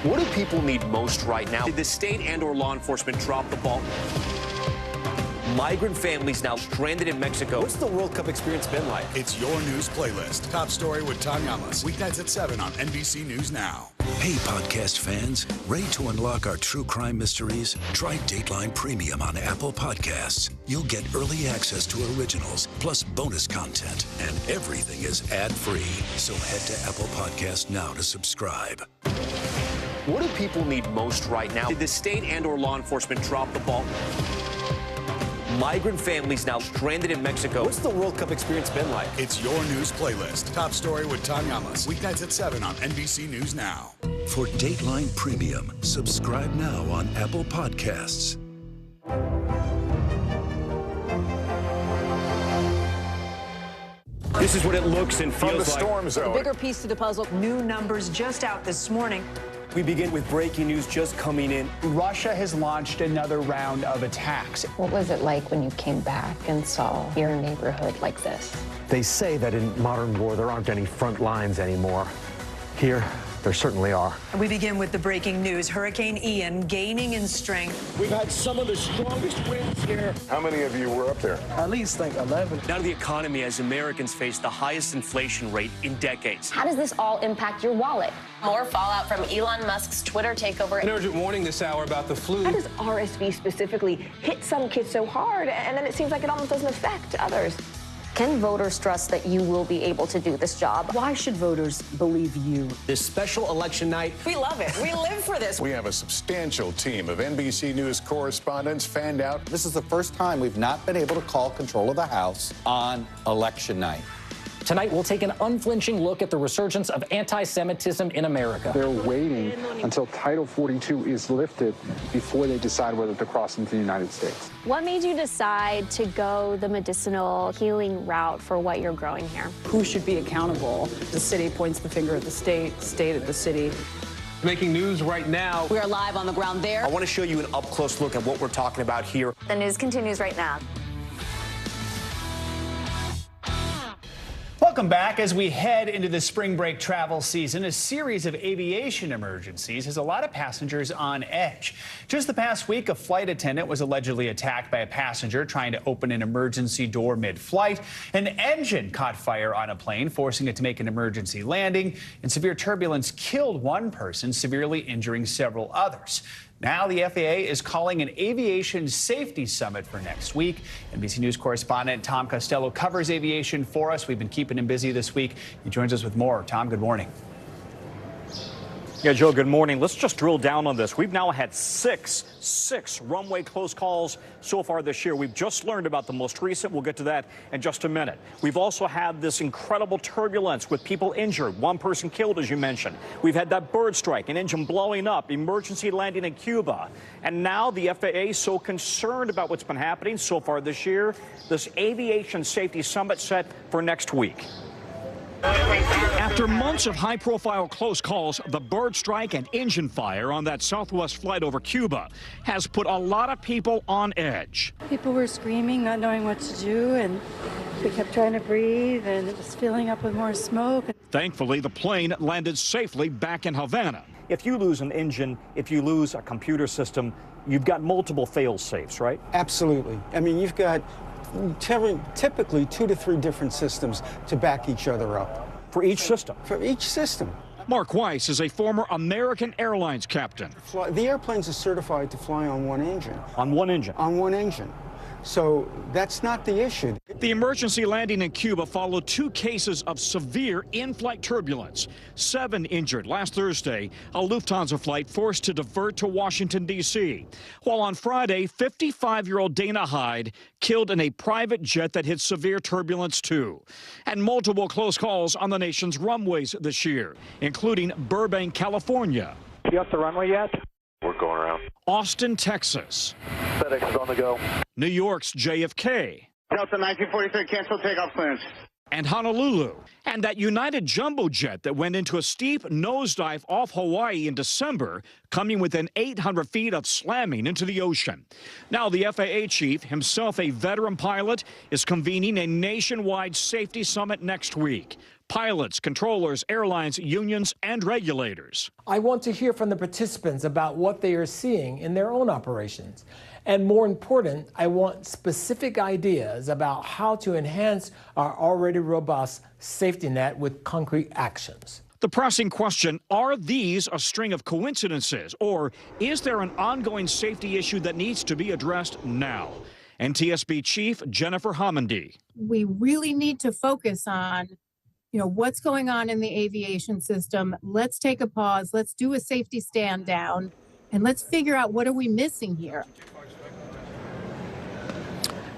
What do people need most right now? Did the state and or law enforcement drop the ball? Migrant families now stranded in Mexico. What's the World Cup experience been like? It's your news playlist. Top Story with Tom Llamas. Weeknights at 7 on NBC News Now. Hey, podcast fans, ready to unlock our true crime mysteries? Try Dateline Premium on Apple Podcasts. You'll get early access to originals, plus bonus content, and everything is ad-free. So head to Apple Podcasts now to subscribe. What do people need most right now? Did the state and or law enforcement drop the ball? Migrant families now stranded in Mexico. What's the World Cup experience been like? It's your news playlist. Top Story with Tom Llamas. Weeknights at 7 on NBC News Now. For Dateline Premium, subscribe now on Apple Podcasts. This is what it looks and feels From the storm like. zone. The bigger piece to the puzzle, new numbers just out this morning. We begin with breaking news just coming in. Russia has launched another round of attacks. What was it like when you came back and saw your neighborhood like this? They say that in modern war, there aren't any front lines anymore. Here, there certainly are. We begin with the breaking news. Hurricane Ian gaining in strength. We've had some of the strongest winds here. How many of you were up there? At least like 11. Now to the economy as Americans face the highest inflation rate in decades. How does this all impact your wallet? More fallout from Elon Musk's Twitter takeover. An urgent warning this hour about the flu. How does RSV specifically hit some kids so hard, and then it seems like it almost doesn't affect others? Can voters trust that you will be able to do this job? Why should voters believe you? This special election night. We love it. We live for this. We have a substantial team of NBC News correspondents fanned out. This is the first time we've not been able to call control of the House on election night. Tonight, we'll take an unflinching look at the resurgence of anti-Semitism in America. They're waiting until Title 42 is lifted before they decide whether to cross into the United States. What made you decide to go the medicinal healing route for what you're growing here? Who should be accountable? The city points the finger at the state at the city. Making news right now. We are live on the ground there. I want to show you an up-close look at what we're talking about here. The news continues right now. Welcome back. As we head into the spring break travel season, a series of aviation emergencies has a lot of passengers on edge. Just the past week, a flight attendant was allegedly attacked by a passenger trying to open an emergency door mid-flight. An engine caught fire on a plane, forcing it to make an emergency landing, and severe turbulence killed one person, severely injuring several others. Now the FAA is calling an aviation safety summit for next week. NBC News correspondent Tom Costello covers aviation for us. We've been keeping him busy this week. He joins us with more. Tom, good morning. Yeah, Joe, good morning. Let's just drill down on this. We've now had six runway close calls so far this year. We've just learned about the most recent. We'll get to that in just a minute. We've also had this incredible turbulence with people injured, one person killed, as you mentioned. We've had that bird strike, an engine blowing up, emergency landing in Cuba. And now the FAA is so concerned about what's been happening so far this year, this aviation safety summit set for next week. After months of high-profile close calls, the bird strike and engine fire on that Southwest flight over Cuba has put a lot of people on edge. People were screaming, not knowing what to do, and we kept trying to breathe, and it was filling up with more smoke. Thankfully, the plane landed safely back in Havana. If you lose an engine, if you lose a computer system, you've got multiple fail-safes, right? Absolutely. I mean, you've got typically 2 to 3 different systems to back each other up. For each system? For each system. Mark Weiss is a former American Airlines captain. The airplanes are certified to fly on one engine. On one engine? On one engine. So that's not the issue. The emergency landing in Cuba followed 2 cases of severe in-flight turbulence. 7 injured last Thursday, a Lufthansa flight forced to divert to Washington, D.C. While on Friday, 55-year-old Dana Hyde killed in a private jet that hit severe turbulence too. And multiple close calls on the nation's runways this year, including Burbank, California. You up the runway yet? We're going around. Austin, Texas. FedEx is on the go. New York's JFK. Delta 1943, cancel takeoff clearance. And Honolulu. And that United jumbo jet that went into a steep nosedive off Hawaii in December, coming within 800 feet of slamming into the ocean. Now the FAA chief, himself a veteran pilot, is convening a nationwide safety summit next week. Pilots, controllers, airlines, unions, and regulators. I want to hear from the participants about what they are seeing in their own operations. And more important, I want specific ideas about how to enhance our already robust safety net with concrete actions. The pressing question, are these a string of coincidences, or is there an ongoing safety issue that needs to be addressed now? NTSB Chief Jennifer Homendy. We really need to focus on what's going on in the aviation system. Let's take a pause. Let's do a safety stand down, and let's figure out what are we missing here.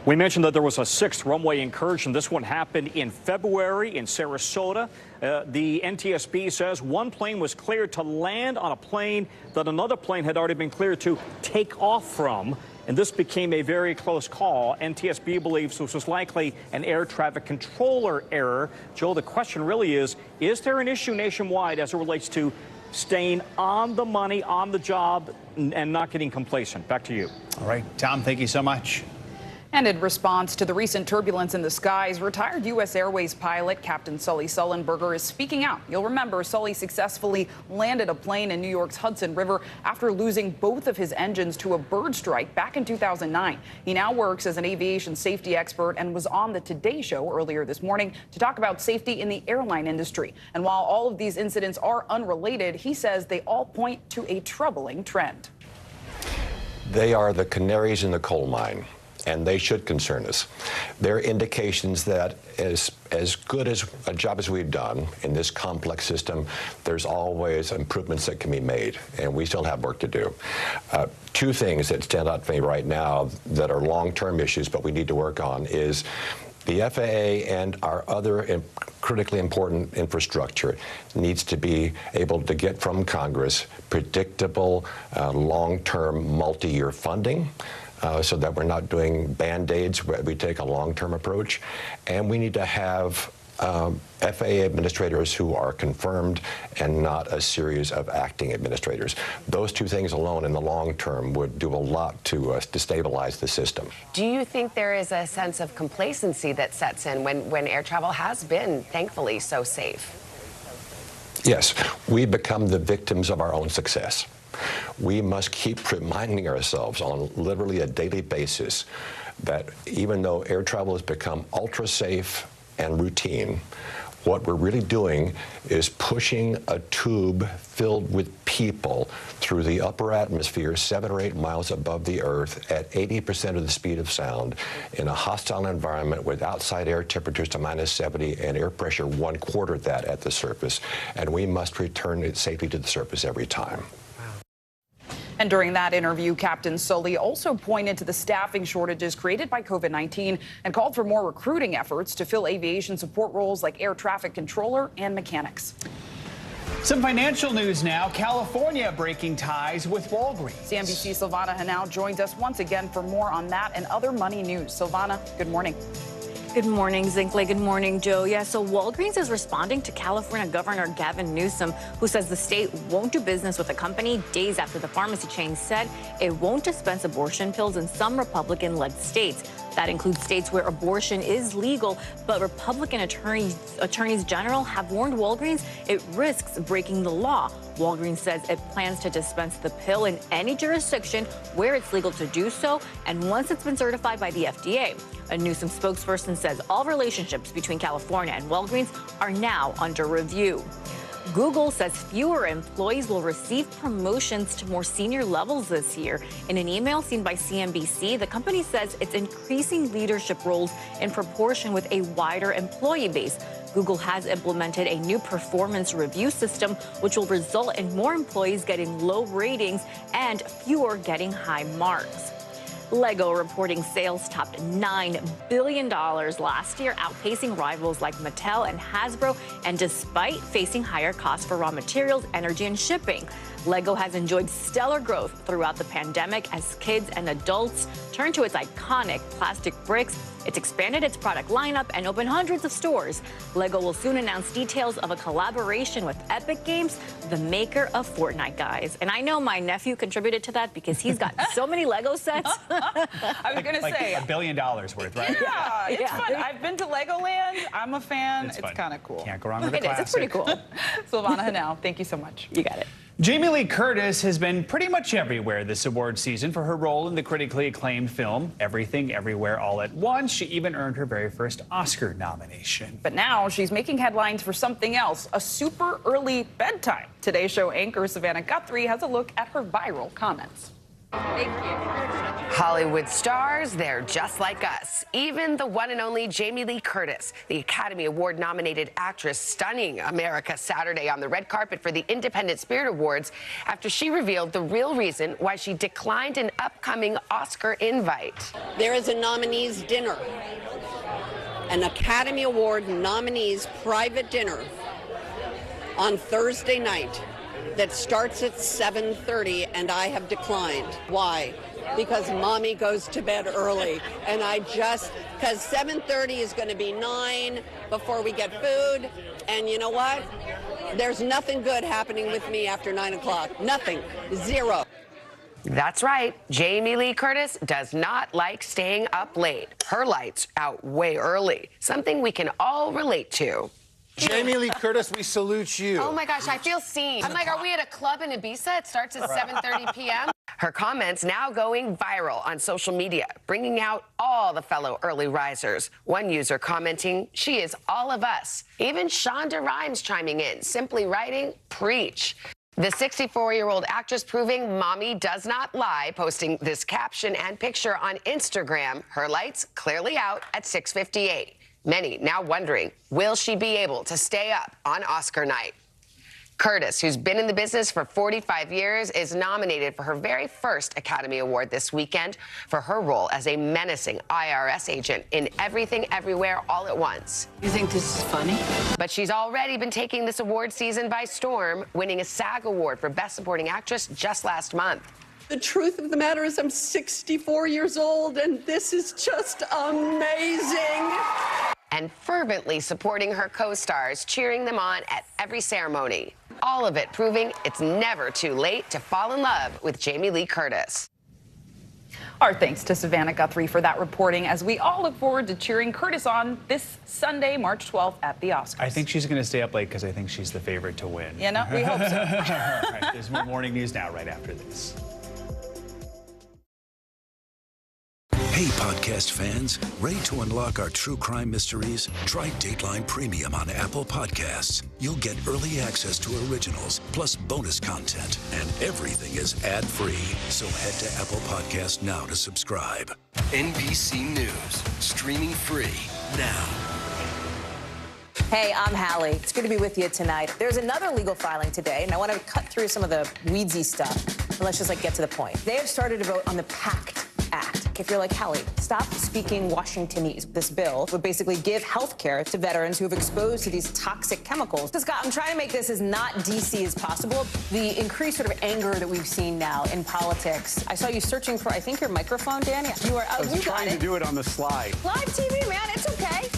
We mentioned that there was a 6th runway incursion. This one happened in February in Sarasota. The NTSB says one plane was cleared to land on a plane that another plane had already been cleared to take off from. And this became a very close call. NTSB believes this was likely an air traffic controller error. Joe, the question really is there an issue nationwide as it relates to staying on the money, on the job, and not getting complacent? Back to you. All right, Tom, thank you so much. And in response to the recent turbulence in the skies, retired U.S. Airways pilot Captain Sully Sullenberger is speaking out. You'll remember Sully successfully landed a plane in New York's Hudson River after losing both of his engines to a bird strike back in 2009. He now works as an aviation safety expert and was on the Today Show earlier this morning to talk about safety in the airline industry. And while all of these incidents are unrelated, he says they all point to a troubling trend. They are the canaries in the coal mine, and they should concern us. They're indications that as good as a job as we've done in this complex system, there's always improvements that can be made, and we still have work to do. 2 things that stand out for me right now that are long-term issues, but we need to work on is the FAA and our other critically important infrastructure needs to be able to get from Congress predictable, long-term, multi-year funding. So that we're not doing Band-Aids, we take a long-term approach. And we need to have FAA administrators who are confirmed and not a series of acting administrators. Those 2 things alone in the long term would do a lot to stabilize the system. Do you think there is a sense of complacency that sets in when air travel has been, thankfully, so safe? Yes, we become the victims of our own success. We must keep reminding ourselves on literally a daily basis that even though air travel has become ultra safe and routine, what we're really doing is pushing a tube filled with people through the upper atmosphere 7 or 8 miles above the Earth at 80% of the speed of sound in a hostile environment with outside air temperatures to -70 and air pressure 1/4 that at the surface. And we must return it safely to the surface every time. And during that interview, Captain Sully also pointed to the staffing shortages created by COVID-19 and called for more recruiting efforts to fill aviation support roles like air traffic controller and mechanics. Some financial news now. California breaking ties with Walgreens. CNBC's Silvana Henao joins us once again for more on that and other money news. Silvana, good morning. Good morning, Zinkley. Good morning, Joe. Yeah, so Walgreens is responding to California Governor Gavin Newsom, who says the state won't do business with the company days after the pharmacy chain said it won't dispense abortion pills in some Republican-led states. That includes states where abortion is legal, but Republican attorneys general have warned Walgreens it risks breaking the law. Walgreens says it plans to dispense the pill in any jurisdiction where it's legal to do so, and once it's been certified by the FDA. A Newsom spokesperson says all relationships between California and Walgreens are now under review. Google says fewer employees will receive promotions to more senior levels this year. In an email seen by CNBC, the company says it's increasing leadership roles in proportion with a wider employee base. Google has implemented a new performance review system, which will result in more employees getting low ratings and fewer getting high marks. Lego reporting sales topped $9 billion last year, outpacing rivals like Mattel and Hasbro, and despite facing higher costs for raw materials, energy, and shipping. Lego has enjoyed stellar growth throughout the pandemic as kids and adults turn to its iconic plastic bricks. It's expanded its product lineup and opened hundreds of stores. Lego will soon announce details of a collaboration with Epic Games, the maker of Fortnite, guys. And I know my nephew contributed to that because he's got so many Lego sets. I was going to say $1 billion worth, right? Yeah, it's fun. I've been to Legoland. I'm a fan. It's kind of cool. Can't go wrong with a classic. It's pretty cool. Silvana Hanel, thank you so much. You got it. Jamie Lee Curtis has been pretty much everywhere this award season for her role in the critically acclaimed film Everything Everywhere All at Once. She even earned her very first Oscar nomination. But now she's making headlines for something else, a super early bedtime. Today's show anchor Savannah Guthrie has a look at her viral comments. Thank you. Hollywood stars, they're just like us. Even the one and only Jamie Lee Curtis, the Academy Award nominated actress, stunning America Saturday on the red carpet for the Independent Spirit Awards after she revealed the real reason why she declined an upcoming Oscar invite. There is a nominees dinner, an Academy Award nominees private dinner on Thursday night that starts at 7:30, and I have declined. Why? Because mommy goes to bed early, and because 7:30 is going to be 9 before we get food, and you know what? There's nothing good happening with me after 9 o'clock. Nothing. Zero. That's right. Jamie Lee Curtis does not like staying up late. Her lights out way early, something we can all relate to. Jamie Lee Curtis, we salute you. Oh my gosh, I feel seen. I'm like, are we at a club in Ibiza? It starts at 7:30 p.m. Her comments now going viral on social media, bringing out all the fellow early risers. One user commenting, she is all of us. Even Shonda Rhimes chiming in, simply writing, preach. The 64-year-old actress proving mommy does not lie, posting this caption and picture on Instagram. Her lights clearly out at 6:58. Many now wondering, will she be able to stay up on Oscar night? Curtis, who's been in the business for 45 years, is nominated for her very first Academy Award this weekend for her role as a menacing IRS agent in Everything Everywhere All at Once. You think this is funny? But she's already been taking this award season by storm, winning a SAG Award for Best Supporting Actress just last month. The truth of the matter is I'm 64 years old, and this is just amazing. And fervently supporting her co-stars, cheering them on at every ceremony. All of it proving it's never too late to fall in love with Jamie Lee Curtis. Our thanks to Savannah Guthrie for that reporting, as we all look forward to cheering Curtis on this Sunday, March 12th at the Oscars. I think she's going to stay up late because I think she's the favorite to win. You know, we hope so. All right, there's more morning news now right after this. Hey, podcast fans, ready to unlock our true crime mysteries? Try Dateline Premium on Apple Podcasts. You'll get early access to originals, plus bonus content, and everything is ad-free. So head to Apple Podcasts now to subscribe. NBC News, streaming free now. Hey, I'm Hallie. It's good to be with you tonight. There's another legal filing today, and I want to cut through some of the weedsy stuff. And let's just get to the point. They have started to vote on the PACT Act. If you're like, Hallie, stop speaking Washingtonese. This bill would basically give health care to veterans who have exposed to these toxic chemicals. So, Scott, I'm trying to make this as not DC as possible. The increased sort of anger that we've seen now in politics. I saw you searching for, I think, your microphone, Danny. You are. I was trying to do it on the slide. Live TV, man. It's okay.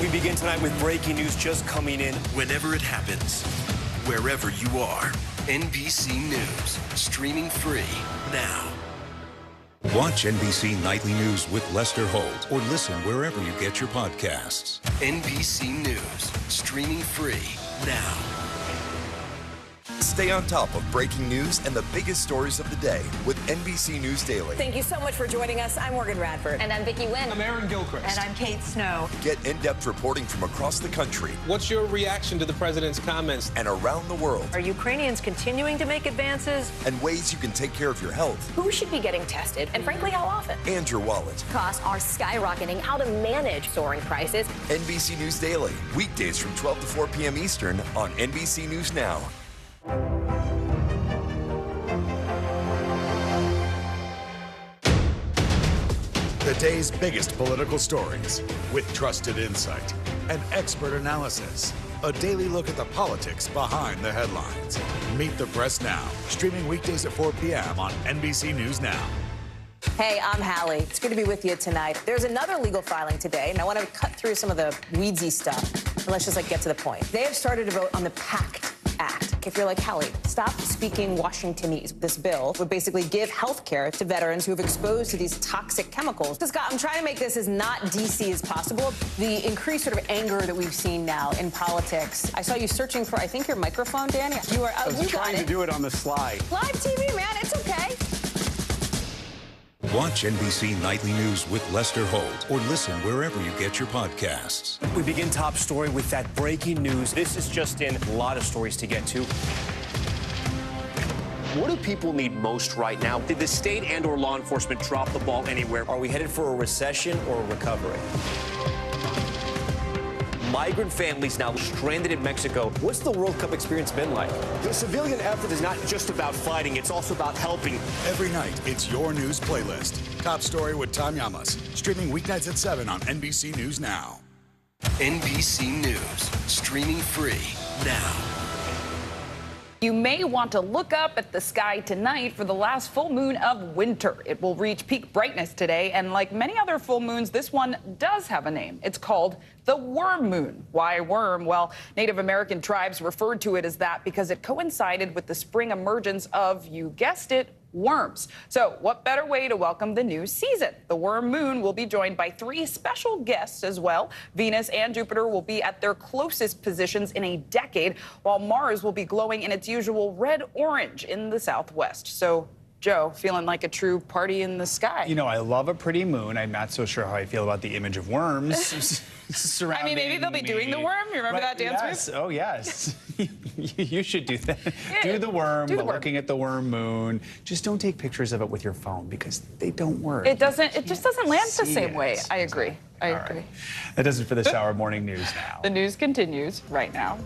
We begin tonight with breaking news just coming in. Whenever it happens, wherever you are, NBC News, streaming free now. Watch NBC Nightly News with Lester Holt or listen wherever you get your podcasts. NBC News, streaming free now. Stay on top of breaking news and the biggest stories of the day with NBC News Daily. Thank you so much for joining us. I'm Morgan Radford. And I'm Vicki Wynn. I'm Aaron Gilchrist. And I'm Kate Snow. Get in-depth reporting from across the country. What's your reaction to the president's comments? And around the world. Are Ukrainians continuing to make advances? And ways you can take care of your health. Who should be getting tested? And frankly, how often? And your wallet. Costs are skyrocketing. How to manage soaring prices. NBC News Daily. Weekdays from 12 to 4 p.m. Eastern on NBC News Now. The day's biggest political stories with trusted insight and expert analysis. A daily look at the politics behind the headlines. Meet the Press Now, streaming weekdays at 4 p.m. on NBC News Now. Hey, I'm Hallie. It's good to be with you tonight. There's another legal filing today, and I want to cut through some of the weedsy stuff. And let's just get to the point. They have started to vote on the PACT Act. If you're like, Hallie, stop speaking Washingtonese. This bill would basically give health care to veterans who have exposed to these toxic chemicals. So, Scott, I'm trying to make this as not DC as possible. The increased sort of anger that we've seen now in politics. I saw you searching for, I think, your microphone, Dan. You are. I was trying to do it on the slide. Live TV, man. It's okay. Watch NBC Nightly News with Lester Holt or listen wherever you get your podcasts. We begin top story with that breaking news. This is just in. A lot of stories to get to. What do people need most right now? Did the state and or law enforcement drop the ball anywhere? Are we headed for a recession or a recovery? Migrant families now stranded in Mexico. What's the World Cup experience been like? The civilian effort is not just about fighting, it's also about helping. Every night, it's your news playlist. Top Story with Tom Llamas, streaming weeknights at 7 on NBC News Now. NBC News, streaming free now. You may want to look up at the sky tonight for the last full moon of winter. It will reach peak brightness today, and like many other full moons, this one does have a name. It's called the worm moon. Why worm? Well, Native American tribes referred to it as that because it coincided with the spring emergence of, you guessed it, worms. So what better way to welcome the new season? The worm moon will be joined by 3 special guests as well. Venus and Jupiter will be at their closest positions in a decade, while Mars will be glowing in its usual red-orange in the southwest. So, Joe, feeling like a true party in the sky. You know, I love a pretty moon. I'm not so sure how I feel about the image of worms surrounding I mean, maybe they'll be doing the worm. You remember that dance move? Oh, yes. You should do that. Yeah, do the worm, but looking at the worm moon. Just don't take pictures of it with your phone because they don't work. It doesn't. It just doesn't land the same way. I agree. I agree. Right. That does it for this hour of morning news now. The news continues right now.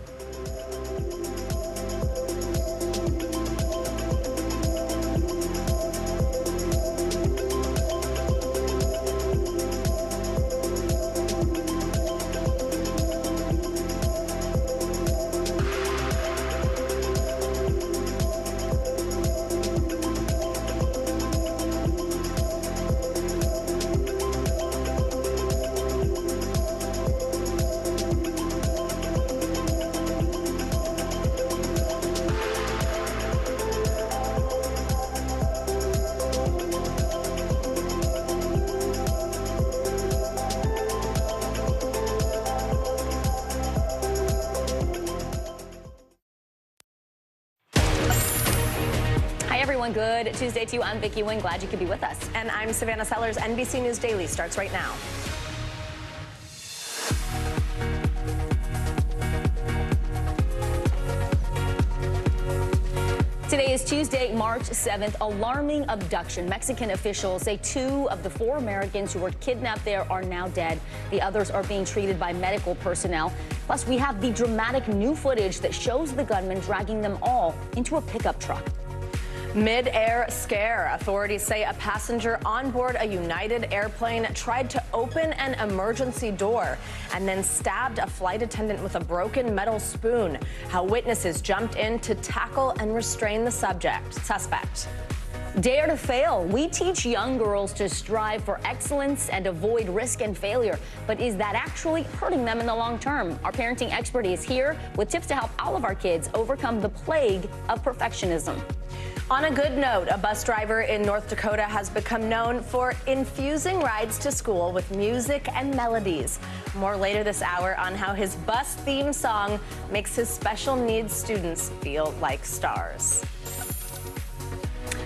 Good Tuesday to you. I'm Vicki Wynn. Glad you could be with us. And I'm Savannah Sellers. NBC News Daily starts right now. Today is Tuesday, March 7th. Alarming abduction. Mexican officials say 2 of the 4 Americans who were kidnapped there are now dead. The others are being treated by medical personnel. Plus, we have the dramatic new footage that shows the gunman dragging them all into a pickup truck. Mid-air scare. Authorities say a passenger on board a United airplane tried to open an emergency door and then stabbed a flight attendant with a broken metal spoon. How witnesses jumped in to tackle and restrain the suspect. Dare to fail. We teach young girls to strive for excellence and avoid risk and failure. But is that actually hurting them in the long term? Our parenting expert is here with tips to help all of our kids overcome the plague of perfectionism. On a good note, a bus driver in North Dakota has become known for infusing rides to school with music and melodies. More later this hour on how his bus theme song makes his special needs students feel like stars.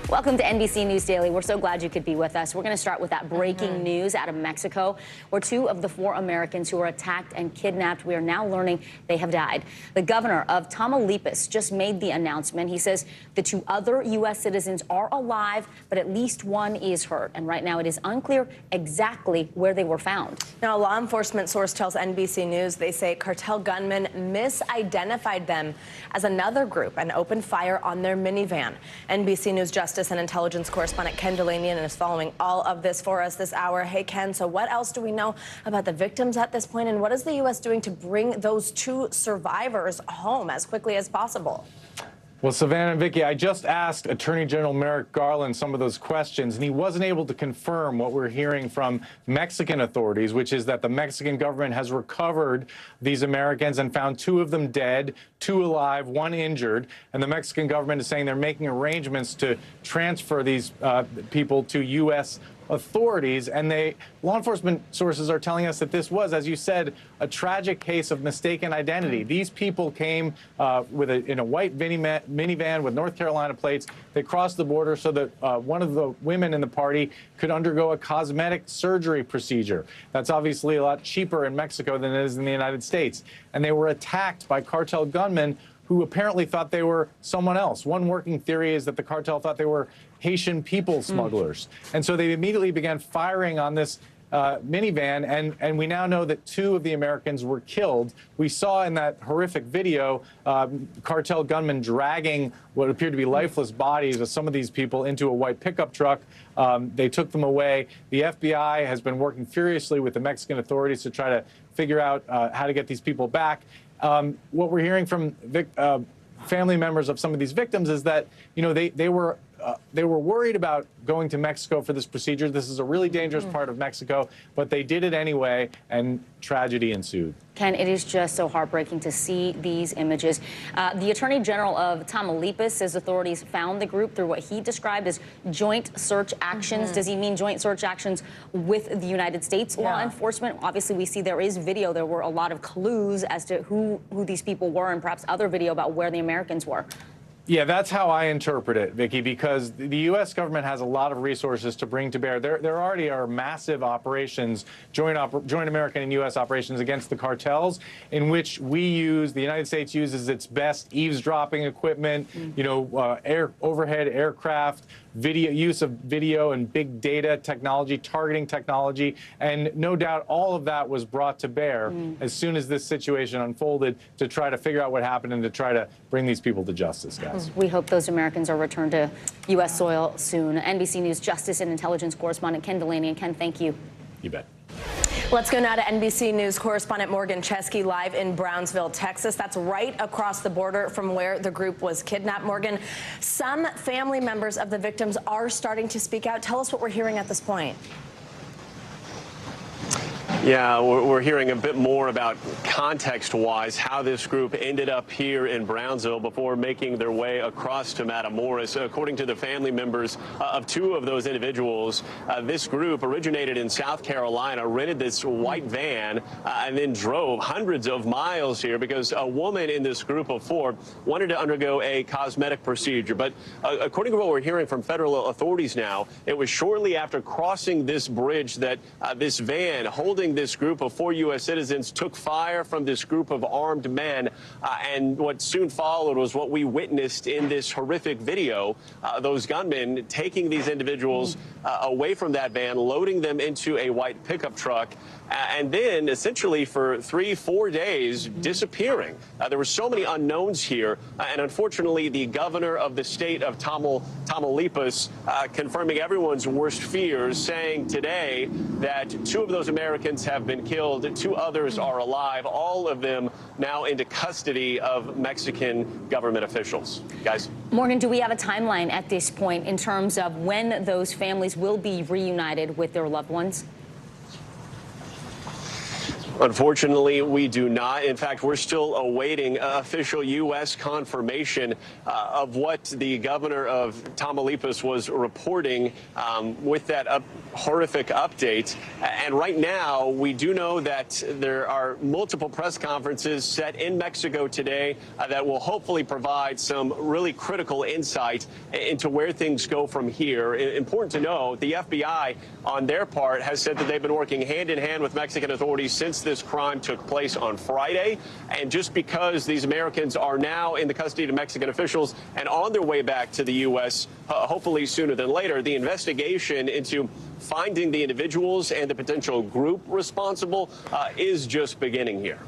Welcome to NBC News Daily. We're so glad you could be with us. We're going to start with that breaking news out of Mexico, where 2 of the 4 Americans who were attacked and kidnapped, we are now learning they have died. The governor of Tamaulipas just made the announcement. He says the 2 other U.S. citizens are alive, but at least one is hurt. And right now it is unclear exactly where they were found. Now, a law enforcement source tells NBC News they say cartel gunmen misidentified them as another group and opened fire on their minivan. NBC News Justice and Intelligence correspondent Ken Delanian is following all of this for us this hour. Hey, Ken, so what else do we know about the victims at this point, and what is the U.S. doing to bring those 2 survivors home as quickly as possible? Well, Savannah and Vicky, I just asked Attorney General Merrick Garland some of those questions, and he wasn't able to confirm what we're hearing from Mexican authorities, which is that the Mexican government has recovered these Americans and found 2 of them dead, 2 alive, 1 injured. And the Mexican government is saying they're making arrangements to transfer these people to U.S. authorities, and law enforcement sources are telling us that this was, as you said, a tragic case of mistaken identity. These people came in a white minivan with North Carolina plates. They crossed the border so that one of the women in the party could undergo a cosmetic surgery procedure. That's obviously a lot cheaper in Mexico than it is in the United States. And they were attacked by cartel gunmen who apparently thought they were someone else. One working theory is that the cartel thought they were Haitian people smugglers. And so they immediately began firing on this minivan, and we now know that 2 of the Americans were killed. We saw in that horrific video cartel gunmen dragging what appeared to be lifeless bodies of some of these people into a white pickup truck. They took them away. The FBI has been working furiously with the Mexican authorities to try to figure out how to get these people back. What we're hearing from family members of some of these victims is that, you know, they were worried about going to Mexico for this procedure. This is a really dangerous part of Mexico, but they did it anyway, and tragedy ensued. Ken, it is just so heartbreaking to see these images. The Attorney General of Tamaulipas says authorities found the group through what he described as joint search actions. Does he mean joint search actions with the United States law enforcement? Obviously, we see there is video. There were a lot of clues as to who these people were, and perhaps other video about where the Americans were. Yeah, that's how I interpret it, Vicky, because the U.S. government has a lot of resources to bring to bear. There already are massive operations, joint American and U.S. operations against the cartels, in which the United States uses its best eavesdropping equipment, you know, overhead aircraft, use of video and big data technology, targeting technology, and no doubt all of that was brought to bear as soon as this situation unfolded to try to figure out what happened and to try to bring these people to justice, guys. We hope those Americans are returned to U.S. soil soon. NBC News Justice and Intelligence correspondent Ken Delanian. Ken, thank you. You bet. Let's go now to NBC News correspondent Morgan Chesky live in Brownsville, Texas. That's right across the border from where the group was kidnapped. Morgan, some family members of the victims are starting to speak out. Tell us what we're hearing at this point. Yeah, we're hearing a bit more about context-wise how this group ended up here in Brownsville before making their way across to Matamoros. According to the family members of 2 of those individuals, this group originated in South Carolina, rented this white van, and then drove hundreds of miles here because a woman in this group of 4 wanted to undergo a cosmetic procedure. But according to what we're hearing from federal authorities now, it was shortly after crossing this bridge that this van holding this group of 4 U.S. citizens took fire from this group of armed men, and what soon followed was what we witnessed in this horrific video, those gunmen taking these individuals away from that van, loading them into a white pickup truck, and then essentially for 3-4 days disappearing. There were so many unknowns here, and unfortunately the governor of the state of Tamaulipas confirming everyone's worst fears, saying today that 2 of those Americans have been killed, 2 others are alive, all of them now into custody of Mexican government officials. Guys? Morgan, do we have a timeline at this point in terms of when those families will be reunited with their loved ones? Unfortunately, we do not. In fact, we're still awaiting official U.S. confirmation of what the governor of Tamaulipas was reporting with that horrific update. And right now, we do know that there are multiple press conferences set in Mexico today that will hopefully provide some really critical insight into where things go from here. Important to know, the FBI, on their part, has said that they've been working hand in hand with Mexican authorities since this crime took place on Friday. And just because these Americans are now in the custody of Mexican officials and on their way back to the U.S., hopefully sooner than later, the investigation into finding the individuals and the potential group responsible is just beginning here.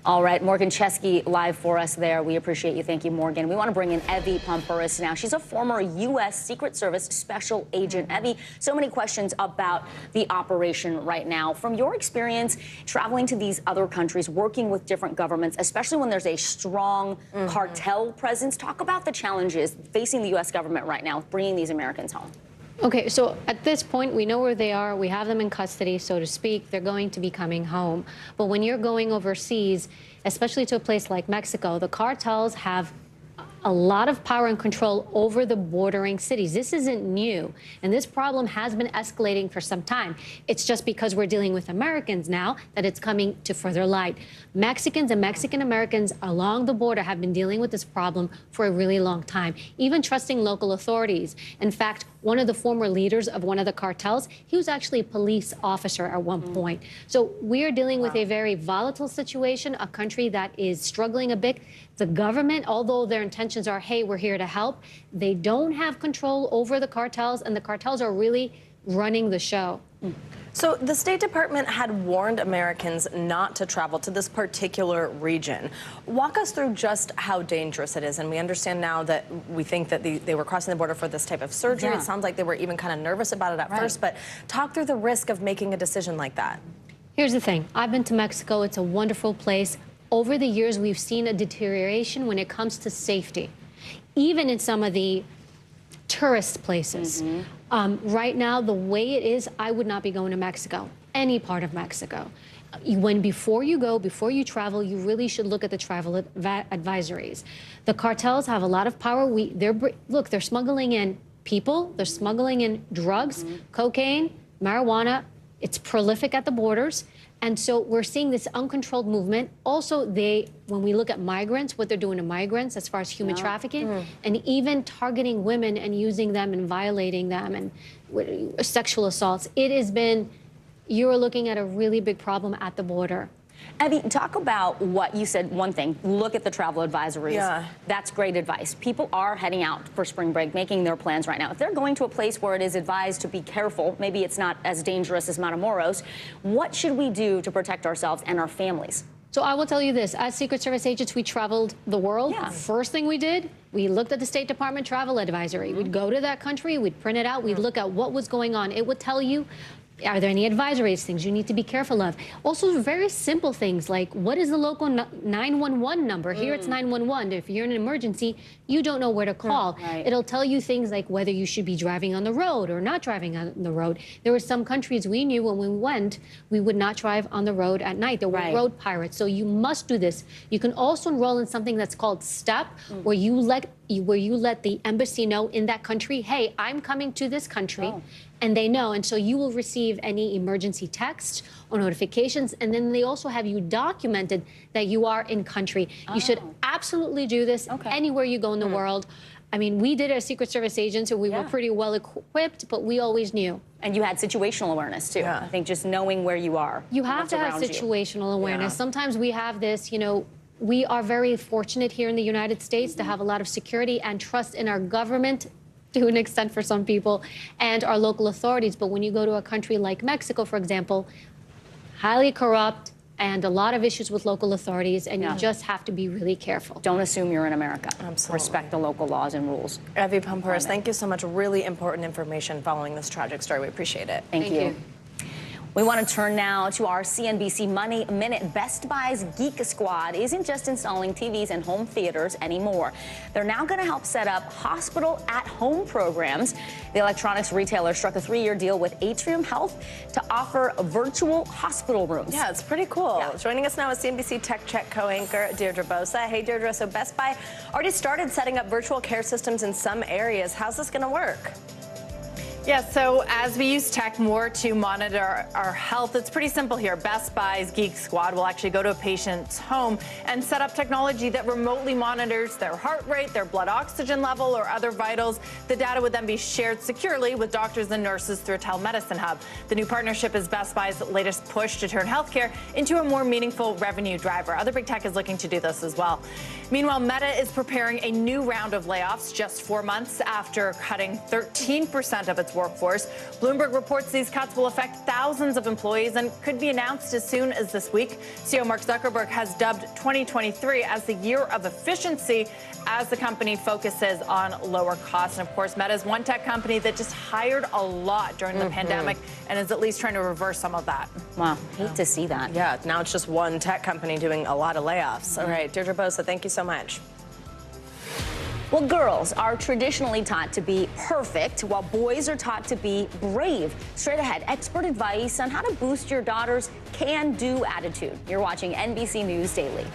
All right, Morgan Chesky live for us there. We appreciate you. Thank you, Morgan. We want to bring in Evie Pompuris now. She's a former U.S. Secret Service special agent. Evie, so many questions about the operation right now. From your experience traveling to these other countries, working with different governments, especially when there's a strong cartel presence, talk about the challenges facing the U.S. government right now, bringing these Americans home. Okay, so at this point, we know where they are. We have them in custody, so to speak. They're going to be coming home. But when you're going overseas, especially to a place like Mexico, the cartels have a lot of power and control over the bordering cities. This isn't new, and this problem has been escalating for some time. It's just because we're dealing with Americans now that it's coming to further light. Mexicans and Mexican Americans along the border have been dealing with this problem for a really long time, even trusting local authorities. In fact, one of the former leaders of one of the cartels, he was actually a police officer at one point. So we're dealing with a very volatile situation, a country that is struggling a bit. The government, although their intentions are, hey, we're here to help, they don't have control over the cartels, and the cartels are really running the show. So the State Department had warned Americans not to travel to this particular region. Walk us through just how dangerous it is. And we understand now that we think that they were crossing the border for this type of surgery. Yeah. It sounds like they were even kind of nervous about it at first. But talk through the risk of making a decision like that. Here's the thing. I've been to Mexico. It's a wonderful place. Over the years, we've seen a deterioration when it comes to safety, even in some of the tourist places. Right now, the way it is, I would not be going to Mexico, any part of Mexico. Before you go, before you travel, you really should look at the travel advisories. The cartels have a lot of power. Look, they're smuggling in people, they're smuggling in drugs, cocaine, marijuana. It's prolific at the borders. And so we're seeing this uncontrolled movement. Also, when we look at migrants, what they're doing to migrants as far as human trafficking, and even targeting women and using them and violating them and sexual assaults. It has been, you're looking at a really big problem at the border. Evie, talk about what you said. One thing, look at the travel advisories. Yeah. That's great advice. People are heading out for spring break, making their plans right now. If they're going to a place where it is advised to be careful, maybe it's not as dangerous as Matamoros, what should we do to protect ourselves and our families? So I will tell you this, as Secret Service agents, we traveled the world. First thing we did, we looked at the State Department travel advisory. We'd go to that country, we'd print it out, we'd look at what was going on. It would tell you, are there any advisories, things you need to be careful of? Also, very simple things like, what is the local 911 number? Here it's 911. If you're in an emergency, you don't know where to call. It'll tell you things like whether you should be driving on the road or not driving on the road. There were some countries we knew when we went, we would not drive on the road at night. There were road pirates. So you must do this. You can also enroll in something that's called STEP, where you let the embassy know in that country, hey, I'm coming to this country. And they know, and so you will receive any emergency text or notifications, and then they also have you documented that you are in country. You should absolutely do this anywhere you go in the world. I mean, we did it as Secret Service agents, and we were pretty well equipped, but we always knew. And you had situational awareness, too. I think just knowing where you are. You have to have situational awareness. Sometimes we have this, we are very fortunate here in the United States to have a lot of security and trust in our government, to an extent for some people, and our local authorities. But when you go to a country like Mexico, for example, highly corrupt and a lot of issues with local authorities, and you just have to be really careful. Don't assume you're in America. Absolutely. Respect the local laws and rules. Evie Pompuris, thank you so much. Really important information following this tragic story. We appreciate it. Thank you. We want to turn now to our CNBC Money Minute. Best Buy's Geek Squad isn't just installing TVs in home theaters anymore. They're now going to help set up hospital at-home programs. The electronics retailer struck a 3-year deal with Atrium Health to offer virtual hospital rooms. Yeah, it's pretty cool. Yeah. Joining us now is CNBC Tech Check co-anchor Deirdre Bosa. Hey, Deirdre, so Best Buy already started setting up virtual care systems in some areas. How's this going to work? Yeah, so as we use tech more to monitor our health, it's pretty simple here. Best Buy's Geek Squad will actually go to a patient's home and set up technology that remotely monitors their heart rate, their blood oxygen level, or other vitals. The data would then be shared securely with doctors and nurses through a telemedicine hub. The new partnership is Best Buy's latest push to turn healthcare into a more meaningful revenue driver. Other big tech is looking to do this as well. Meanwhile, Meta is preparing a new round of layoffs just 4 months after cutting 13% of its workforce. Bloomberg reports these cuts will affect thousands of employees and could be announced as soon as this week. CEO Mark Zuckerberg has dubbed 2023 as the year of efficiency as the company focuses on lower costs. And of course, Meta is one tech company that just hired a lot during the pandemic and is at least trying to reverse some of that. Wow, hate to see that. Yeah, now it's just one tech company doing a lot of layoffs. All right, Deirdre Bosa, thank you so much. Well, girls are traditionally taught to be perfect, while boys are taught to be brave. Straight ahead, expert advice on how to boost your daughter's can-do attitude. You're watching NBC News Daily.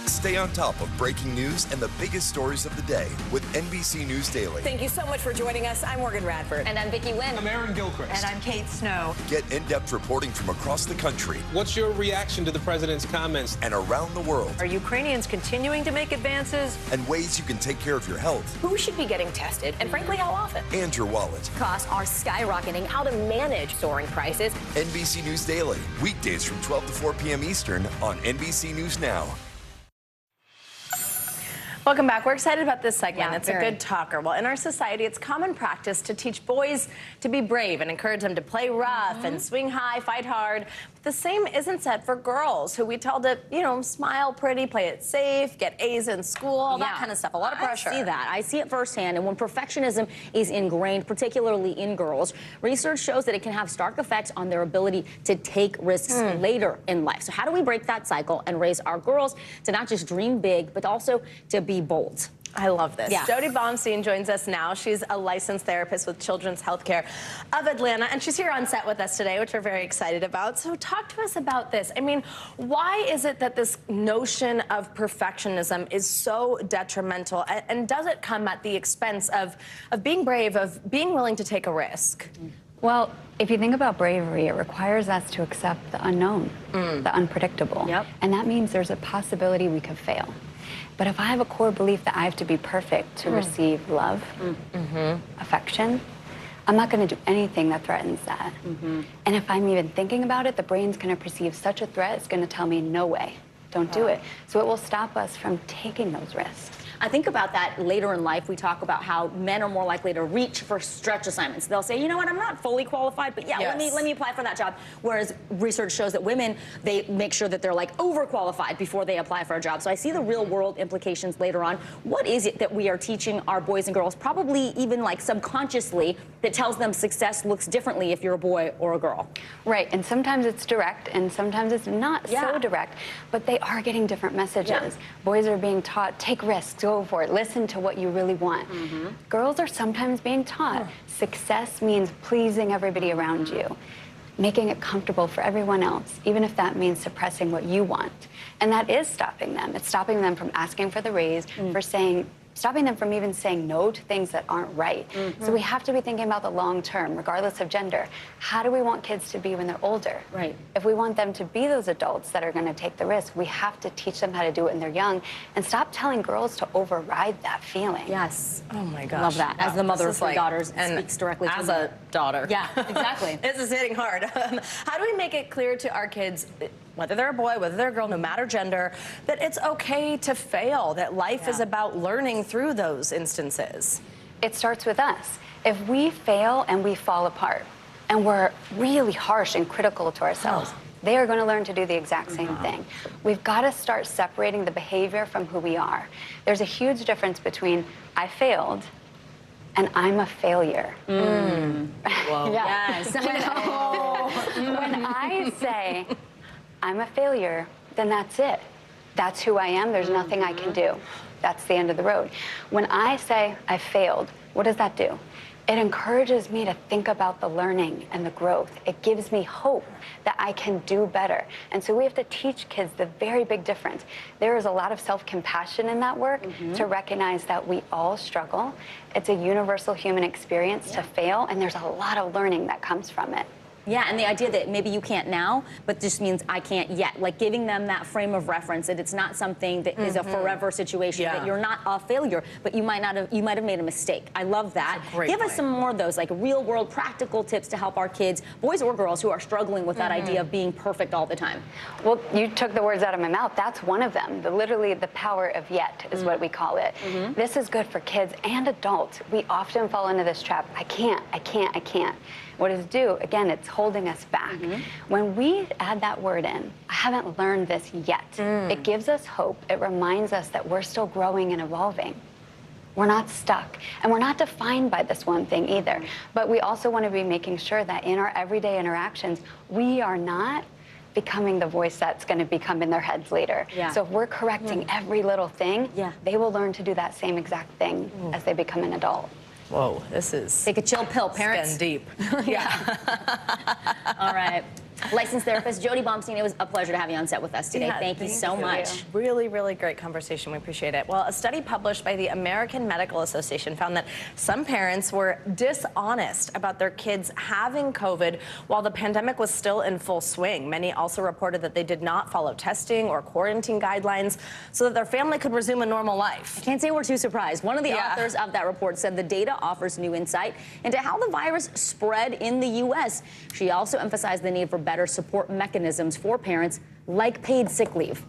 Stay on top of breaking news and the biggest stories of the day with NBC News Daily. Thank you so much for joining us. I'm Morgan Radford. And I'm Vicki Wynn. I'm Aaron Gilchrist. And I'm Kate Snow. Get in-depth reporting from across the country. What's your reaction to the president's comments? And around the world. Are Ukrainians continuing to make advances? And ways you can take care of your health. Who should be getting tested? And frankly, how often? And your wallet. Costs are skyrocketing. How to manage soaring prices. NBC News Daily. Weekdays from 12 to 4 p.m. Eastern on NBC News Now. Welcome back. We're excited about this segment. Yeah, it's a good talker. Well, in our society, it's common practice to teach boys to be brave and encourage them to play rough and swing high, fight hard. But the same isn't said for girls, who we tell to, smile pretty, play it safe, get A's in school, all that kind of stuff. A lot of pressure. I see that. I see it firsthand. And when perfectionism is ingrained, particularly in girls, research shows that it can have stark effects on their ability to take risks later in life. So how do we break that cycle and raise our girls to not just dream big, but also to be bold? I love this. Yeah. Jody Baumstein joins us now. She's a licensed therapist with Children's Healthcare of Atlanta, and she's here on set with us today, which we're very excited about. So talk to us about this. I mean, why is it that this notion of perfectionism is so detrimental, and does it come at the expense of being brave, of being willing to take a risk? Well, if you think about bravery, it requires us to accept the unknown, the unpredictable. Yep. And that means there's a possibility we could fail. But if I have a core belief that I have to be perfect to receive love, affection, I'm not going to do anything that threatens that. And if I'm even thinking about it, the brain's going to perceive such a threat, it's going to tell me, no way, don't do it. So it will stop us from taking those risks. I think about that later in life. We talk about how men are more likely to reach for stretch assignments. They'll say, you know what, I'm not fully qualified, but yeah, Yes. let me apply for that job. Whereas research shows that women, they make sure that they're like overqualified before they apply for a job. So I see the real world implications later on. What is it that we are teaching our boys and girls, probably even like subconsciously, that tells them success looks differently if you're a boy or a girl? Right, and sometimes it's direct and sometimes it's not so direct, but they are getting different messages. Boys are being taught, take risks, go for it, listen to what you really want. Girls are sometimes being taught, success means pleasing everybody around you, making it comfortable for everyone else, even if that means suppressing what you want. And that is stopping them. It's stopping them from asking for the raise, for stopping them from even saying no to things that aren't right. So we have to be thinking about the long term, regardless of gender. How do we want kids to be when they're older? Right. If we want them to be those adults that are going to take the risk, we have to teach them how to do it when they're young and stop telling girls to override that feeling. Yes. Oh my gosh. Love that. As the mother This of three is daughters, it speaks directly to as them. a daughter. Yeah, exactly. This is hitting hard. How do we make it clear to our kids, whether they're a boy, whether they're a girl, no matter gender, that it's okay to fail, that life is about learning through those instances? It starts with us. If we fail and we fall apart and we're really harsh and critical to ourselves, they are going to learn to do the exact same thing. We've got to start separating the behavior from who we are. There's a huge difference between I failed and I'm a failure. Whoa. Yes. When I say I'm a failure, then that's it. That's who I am. There's nothing I can do. That's the end of the road. When I say I failed, what does that do? It encourages me to think about the learning and the growth. It gives me hope that I can do better. And so we have to teach kids the very big difference. There is a lot of self-compassion in that work to recognize that we all struggle. It's a universal human experience to fail, and there's a lot of learning that comes from it. Yeah, and the idea that maybe you can't now, but just means I can't yet. Like giving them that frame of reference that it's not something that is a forever situation. That you're not a failure, but you might have made a mistake. I love that. Give us some more of those, like real world practical tips to help our kids, boys or girls, who are struggling with that idea of being perfect all the time. Well, you took the words out of my mouth. That's one of them. Literally, the power of yet is what we call it. This is good for kids and adults. We often fall into this trap. I can't. What does it do? Again, it's holding us back. When we add that word in, I haven't learned this yet. It gives us hope. It reminds us that we're still growing and evolving. We're not stuck. And we're not defined by this one thing either. But we also want to be making sure that in our everyday interactions, we are not becoming the voice that's going to become in their heads later. So if we're correcting every little thing, they will learn to do that same exact thing as they become an adult. Whoa, this is... Take a chill pill, parents. Skin deep. All right. Licensed therapist Jody Baumstein, it was a pleasure to have you on set with us today. Thank you so much. Really, really great conversation. We appreciate it. Well, a study published by the American Medical Association found that some parents were dishonest about their kids having COVID while the pandemic was still in full swing. Many also reported that they did not follow testing or quarantine guidelines so that their family could resume a normal life. I can't say we're too surprised. One of the authors of that report said the data offers new insight into how the virus spread in the U.S. She also emphasized the need for better support mechanisms for parents, like paid sick leave.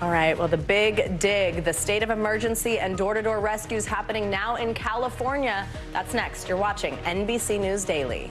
All right, well, the big dig, the state of emergency and door-to-door rescues happening now in California. That's next. You're watching NBC News Daily.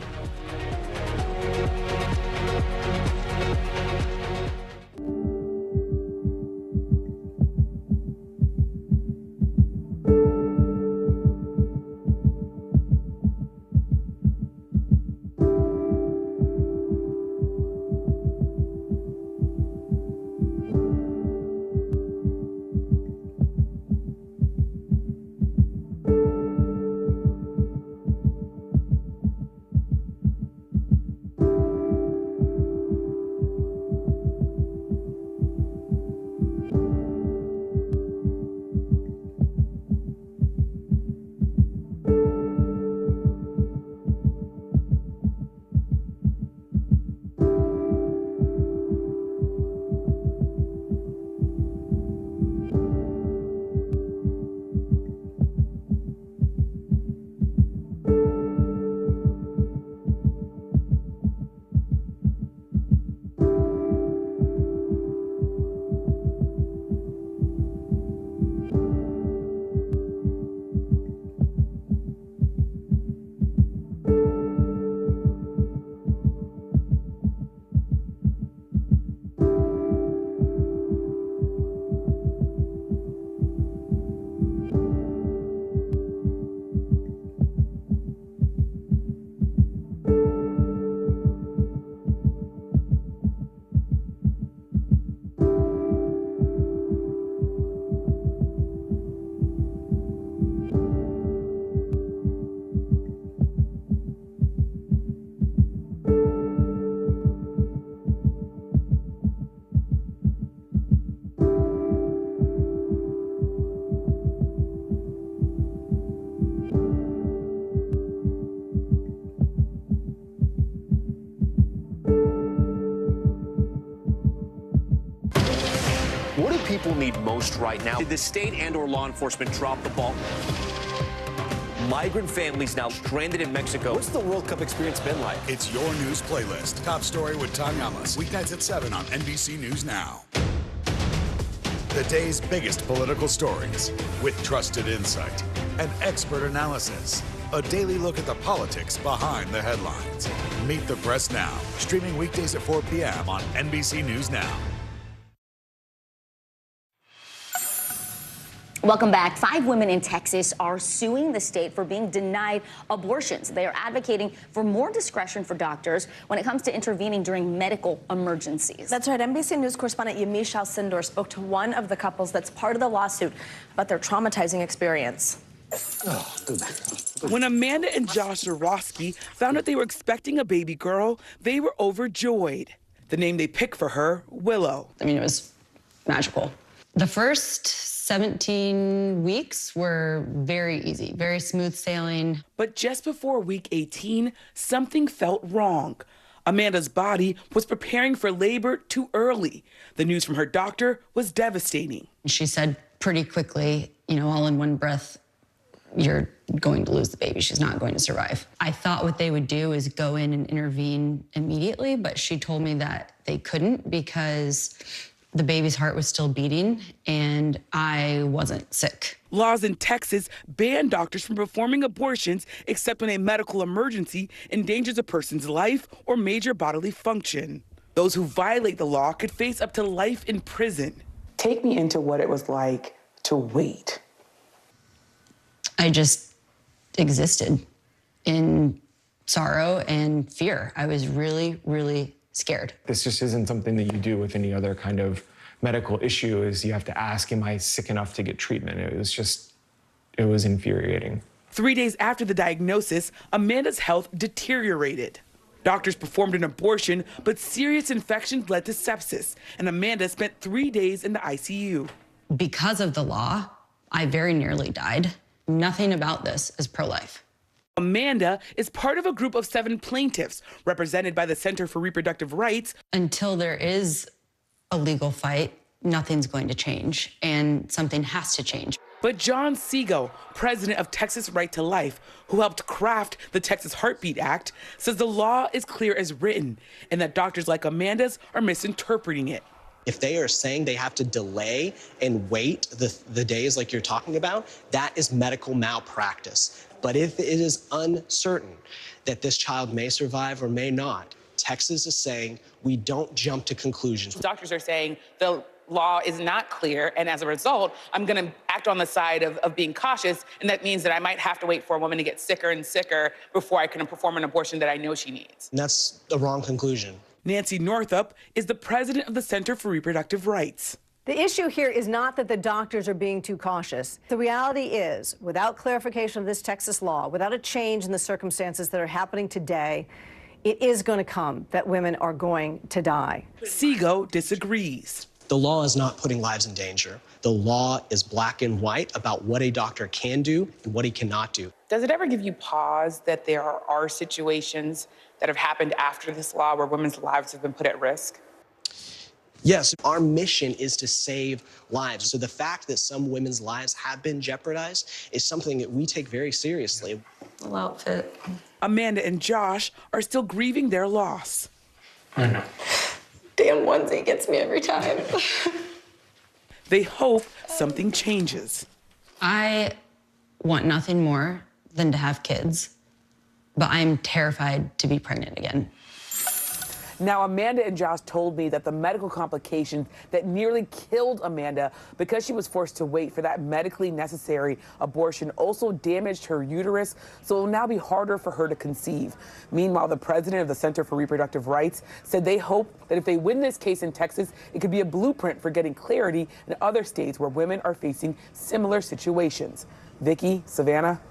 people need most right now. Did the state and/or law enforcement drop the ball? Migrant families now stranded in Mexico. What's the World Cup experience been like? It's your news playlist. Top story with Tom Yamas. Weeknights at 7 on NBC News Now. The day's biggest political stories with trusted insight and expert analysis. A daily look at the politics behind the headlines. Meet the Press Now. Streaming weekdays at 4 p.m. on NBC News Now. Welcome back. 5 women in Texas are suing the state for being denied abortions. They are advocating for more discretion for doctors when it comes to intervening during medical emergencies. That's right. NBC News correspondent Yamiche Alcindor spoke to one of the couples that's part of the lawsuit about their traumatizing experience. When Amanda and Josh Zarowski found out they were expecting a baby girl, they were overjoyed. The name they picked for her, Willow. I mean, it was magical. The first 17 weeks were very easy, very smooth sailing. But just before week 18, something felt wrong. Amanda's body was preparing for labor too early. The news from her doctor was devastating. She said pretty quickly, all in one breath, you're going to lose the baby. She's not going to survive. I thought what they would do is go in and intervene immediately, but she told me that they couldn't because the baby's heart was still beating and I wasn't sick. Laws in Texas ban doctors from performing abortions except when a medical emergency endangers a person's life or major bodily function. Those who violate the law could face up to life in prison. Take me into what it was like to wait. I just existed in sorrow and fear. I was really, really scared. This just isn't something that you do with any other kind of medical issue, is you have to ask, am I sick enough to get treatment? It was infuriating. 3 days after the diagnosis, Amanda's health deteriorated. Doctors performed an abortion, but serious infections led to sepsis, and Amanda spent 3 days in the ICU. Because of the law, I very nearly died. Nothing about this is pro-life. Amanda is part of a group of 7 plaintiffs represented by the Center for Reproductive Rights. Until there is a legal fight, nothing's going to change, and something has to change. But John Segal, president of Texas Right to Life, who helped craft the Texas Heartbeat Act, says the law is clear as written and that doctors like Amanda's are misinterpreting it. If they are saying they have to delay and wait the days like you're talking about, that is medical malpractice. But if it is uncertain that this child may survive or may not, Texas is saying we don't jump to conclusions. Doctors are saying the law is not clear, and as a result, I'm going to act on the side of being cautious, and that means that I might have to wait for a woman to get sicker and sicker before I can perform an abortion that I know she needs. And that's the wrong conclusion. Nancy Northup is the president of the Center for Reproductive Rights. The issue here is not that the doctors are being too cautious. The reality is, without clarification of this Texas law, without a change in the circumstances that are happening today, it is going to come that women are going to die. Segal disagrees. The law is not putting lives in danger. The law is black and white about what a doctor can do and what he cannot do. Does it ever give you pause that there are situations that have happened after this law where women's lives have been put at risk? Yes, our mission is to save lives. So the fact that some women's lives have been jeopardized is something that we take very seriously. Little outfit. Amanda and Josh are still grieving their loss. I know. Damn onesie gets me every time. They hope something changes. I want nothing more than to have kids, but I'm terrified to be pregnant again. Now, Amanda and Josh told me that the medical complications that nearly killed Amanda because she was forced to wait for that medically necessary abortion also damaged her uterus, so it will now be harder for her to conceive. Meanwhile, the president of the Center for Reproductive Rights said they hope that if they win this case in Texas, it could be a blueprint for getting clarity in other states where women are facing similar situations. Vicki, Savannah.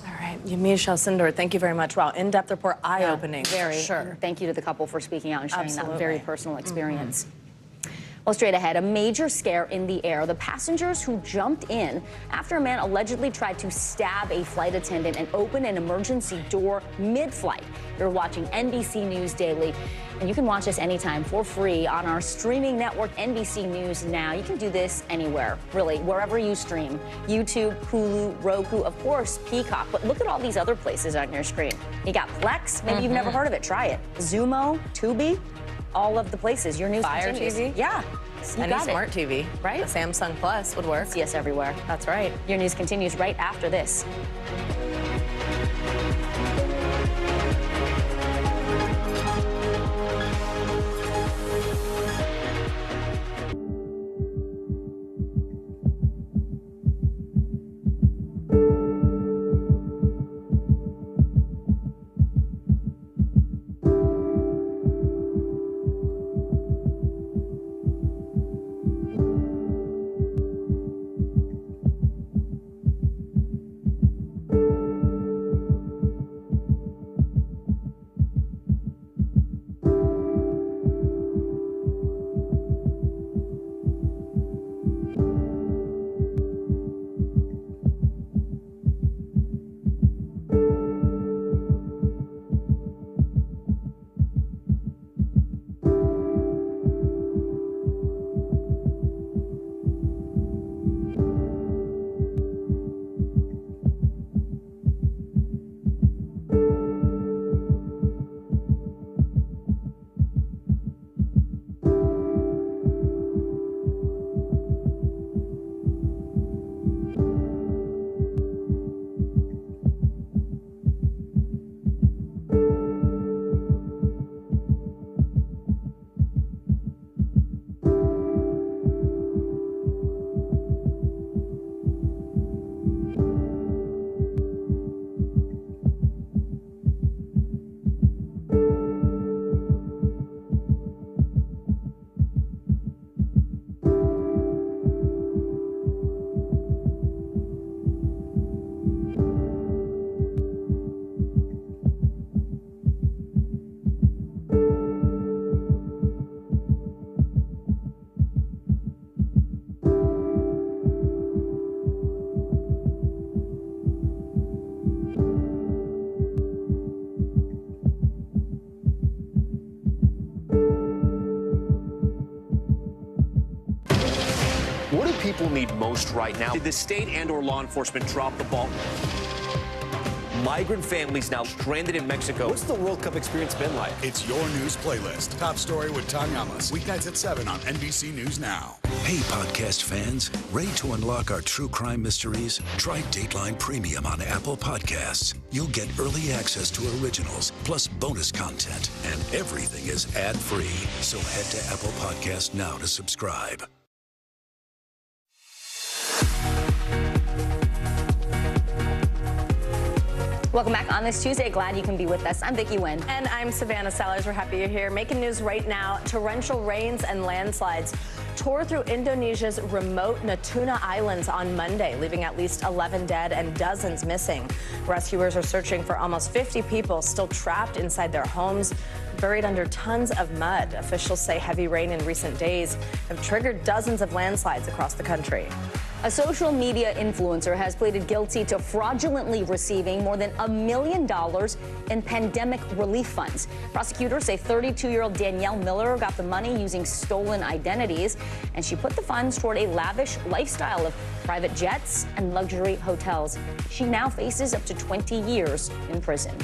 All right, Yamiche Alcindor, thank you very much. Wow, in-depth report, eye-opening. Very. Sure. Thank you to the couple for speaking out and sharing that very personal experience. Well, straight ahead, a major scare in the air. The passengers who jumped in after a man allegedly tried to stab a flight attendant and open an emergency door mid-flight. You're watching NBC News Daily, and you can watch us anytime for free on our streaming network, NBC News Now. You can do this anywhere, really, wherever you stream. YouTube, Hulu, Roku, of course, Peacock. But look at all these other places on your screen. You got Plex. Maybe you've never heard of it. Try it. Zumo, Tubi. All of the places. Your news Fire continues. TV? Yeah. Any smart TV, right? The Samsung Plus would work. See us everywhere. That's right. Your news continues right after this. What do people need most right now? Did the state and/or law enforcement drop the ball? Migrant families now stranded in Mexico. What's the World Cup experience been like? It's your news playlist. Top story with Tanya Amos. Weeknights at 7 on NBC News Now. Hey, podcast fans. Ready to unlock our true crime mysteries? Try Dateline Premium on Apple Podcasts. You'll get early access to originals, plus bonus content, and everything is ad-free. So head to Apple Podcasts now to subscribe. Welcome back on this Tuesday. Glad you can be with us. I'm Vicki Nguyen. And I'm Savannah Sellers. We're happy you're here. Making news right now. Torrential rains and landslides tore through Indonesia's remote Natuna Islands on Monday, leaving at least 11 dead and dozens missing. Rescuers are searching for almost 50 people still trapped inside their homes, buried under tons of mud. Officials say heavy rain in recent days have triggered dozens of landslides across the country. A social media influencer has pleaded guilty to fraudulently receiving more than $1 million in pandemic relief funds. Prosecutors say 32-year-old Danielle Miller got the money using stolen identities, and she put the funds toward a lavish lifestyle of private jets and luxury hotels. She now faces up to 20 years in prison.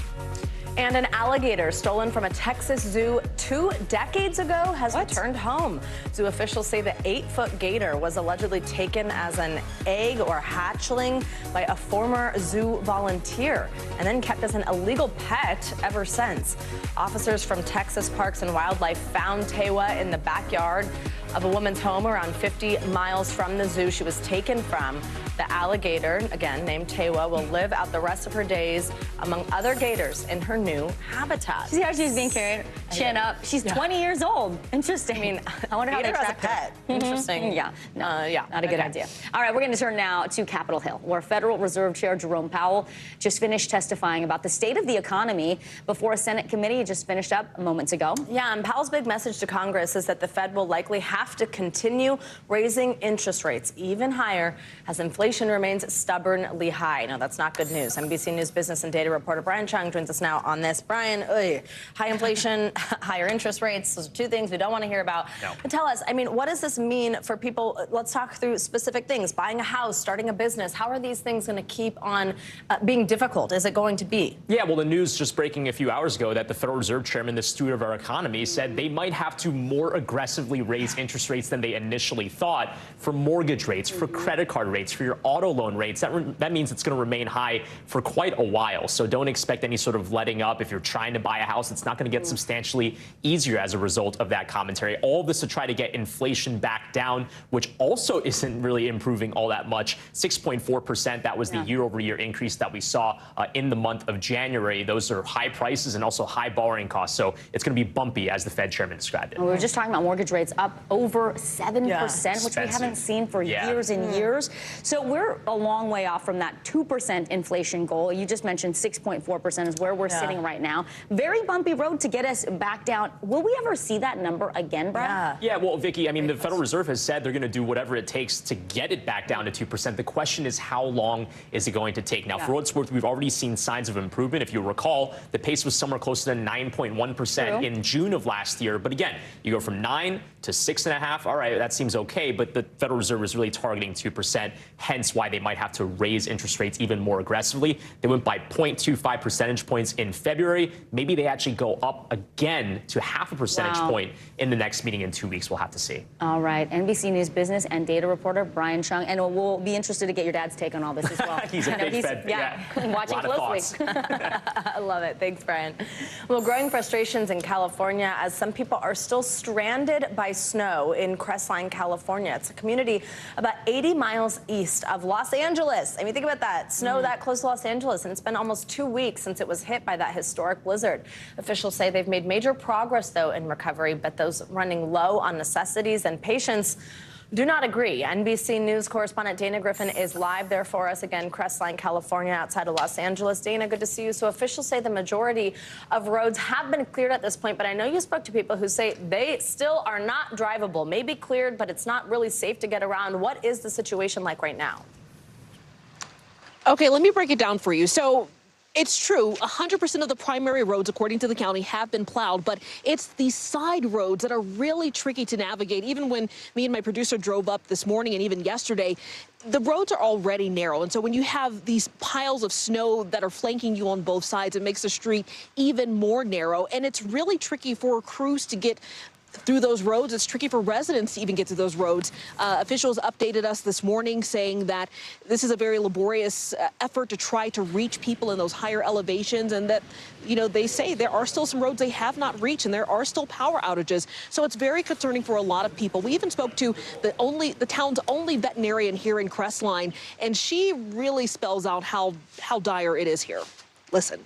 And an alligator stolen from a Texas zoo 2 decades ago has returned home. Zoo officials say the 8-foot gator was allegedly taken as an egg or hatchling by a former zoo volunteer and then kept as an illegal pet ever since. Officers from Texas Parks and Wildlife found Tewa in the backyard of a woman's home around 50 miles from the zoo she was taken from. The The alligator, again named Tewa, will live out the rest of her days among other gators in her new habitat. See how she's being carried, chin up. She's 20 years old. Interesting. I mean, I wonder how they gator as a track her. pet. Interesting. Yeah, no, yeah, not a good idea. All right, we're going to turn now to Capitol Hill, where Federal Reserve Chair Jerome Powell just finished testifying about the state of the economy before a Senate committee just finished up moments ago. Yeah, and Powell's big message to Congress is that the Fed will likely have to continue raising interest rates even higher as inflation remains stubbornly high. Now, that's not good news. NBC News business and data reporter Brian Chung joins us now on this. Brian, high inflation, higher interest rates, those are two things we don't want to hear about. No. But tell us, I mean, what does this mean for people? Let's talk through specific things. Buying a house, starting a business. How are these things going to keep on being difficult? Is it going to be? Yeah, well, the news just breaking a few hours ago that the Federal Reserve Chairman, the steward of our economy, said they might have to more aggressively raise interest rates than they initially thought for mortgage rates, for credit card rates, for your auto loan rates. That means it's going to remain high for quite a while. So don't expect any sort of letting up. If you're trying to buy a house, it's not going to get substantially easier as a result of that commentary. All of this to try to get inflation back down, which also isn't really improving all that much. 6.4%, that was the year-over-year increase that we saw in the month of January. Those are high prices and also high borrowing costs. So it's going to be bumpy, as the Fed chairman described it. We were just talking about mortgage rates up over 7%, which we haven't seen for years and years. So we're a long way off from that 2% inflation goal. You just mentioned 6.4% is where we're sitting right now. Very bumpy road to get us back down. Will we ever see that number again, Brad? Yeah, well, Vicky, I mean, the Federal Reserve has said they're going to do whatever it takes to get it back down to 2%. The question is, how long is it going to take? Now, for what it's worth, we've already seen signs of improvement. If you recall, the pace was somewhere close to 9.1% in June of last year. But again, you go from 9 to 6.5. All right, that seems okay. But the Federal Reserve is really targeting 2%, hence why they might have to raise interest rates even more aggressively. They went by 0.25 percentage points in February. Maybe they actually go up again to half a percentage point in the next meeting in 2 weeks. We'll have to see. All right. NBC News business and data reporter Brian Chung. And we'll be interested to get your dad's take on all this as well. He's a big Fed. Watching closely. I love it. Thanks, Brian. Well, growing frustrations in California as some people are still stranded by snow in Crestline, California. It's a community about 80 miles east of Los Angeles. I mean, think about that. Snow that close to Los Angeles, and it's been almost 2 weeks since it was hit by that historic blizzard. Officials say they've made major progress, though, in recovery, but those running low on necessities and patience do not agree. NBC News correspondent Dana Griffin is live there for us again, Crestline, California, outside of Los Angeles. Dana, good to see you. So officials say the majority of roads have been cleared at this point, but I know you spoke to people who say they still are not drivable. Maybe cleared, but it's not really safe to get around. What is the situation like right now? Okay, let me break it down for you. So it's true, 100% of the primary roads, according to the county, have been plowed, but it's these side roads that are really tricky to navigate. Even when me and my producer drove up this morning and even yesterday, the roads are already narrow. And so when you have these piles of snow that are flanking you on both sides, it makes the street even more narrow. And it's really tricky for crews to get through those roads. It's tricky for residents to even get to those roads. Officials updated us this morning saying that this is a very laborious effort to try to reach people in those higher elevations, and that, you know, they say there are still some roads they have not reached and there are still power outages. So it's very concerning for a lot of people. We even spoke to the town's only veterinarian here in Crestline, and she really spells out how dire it is here. Listen.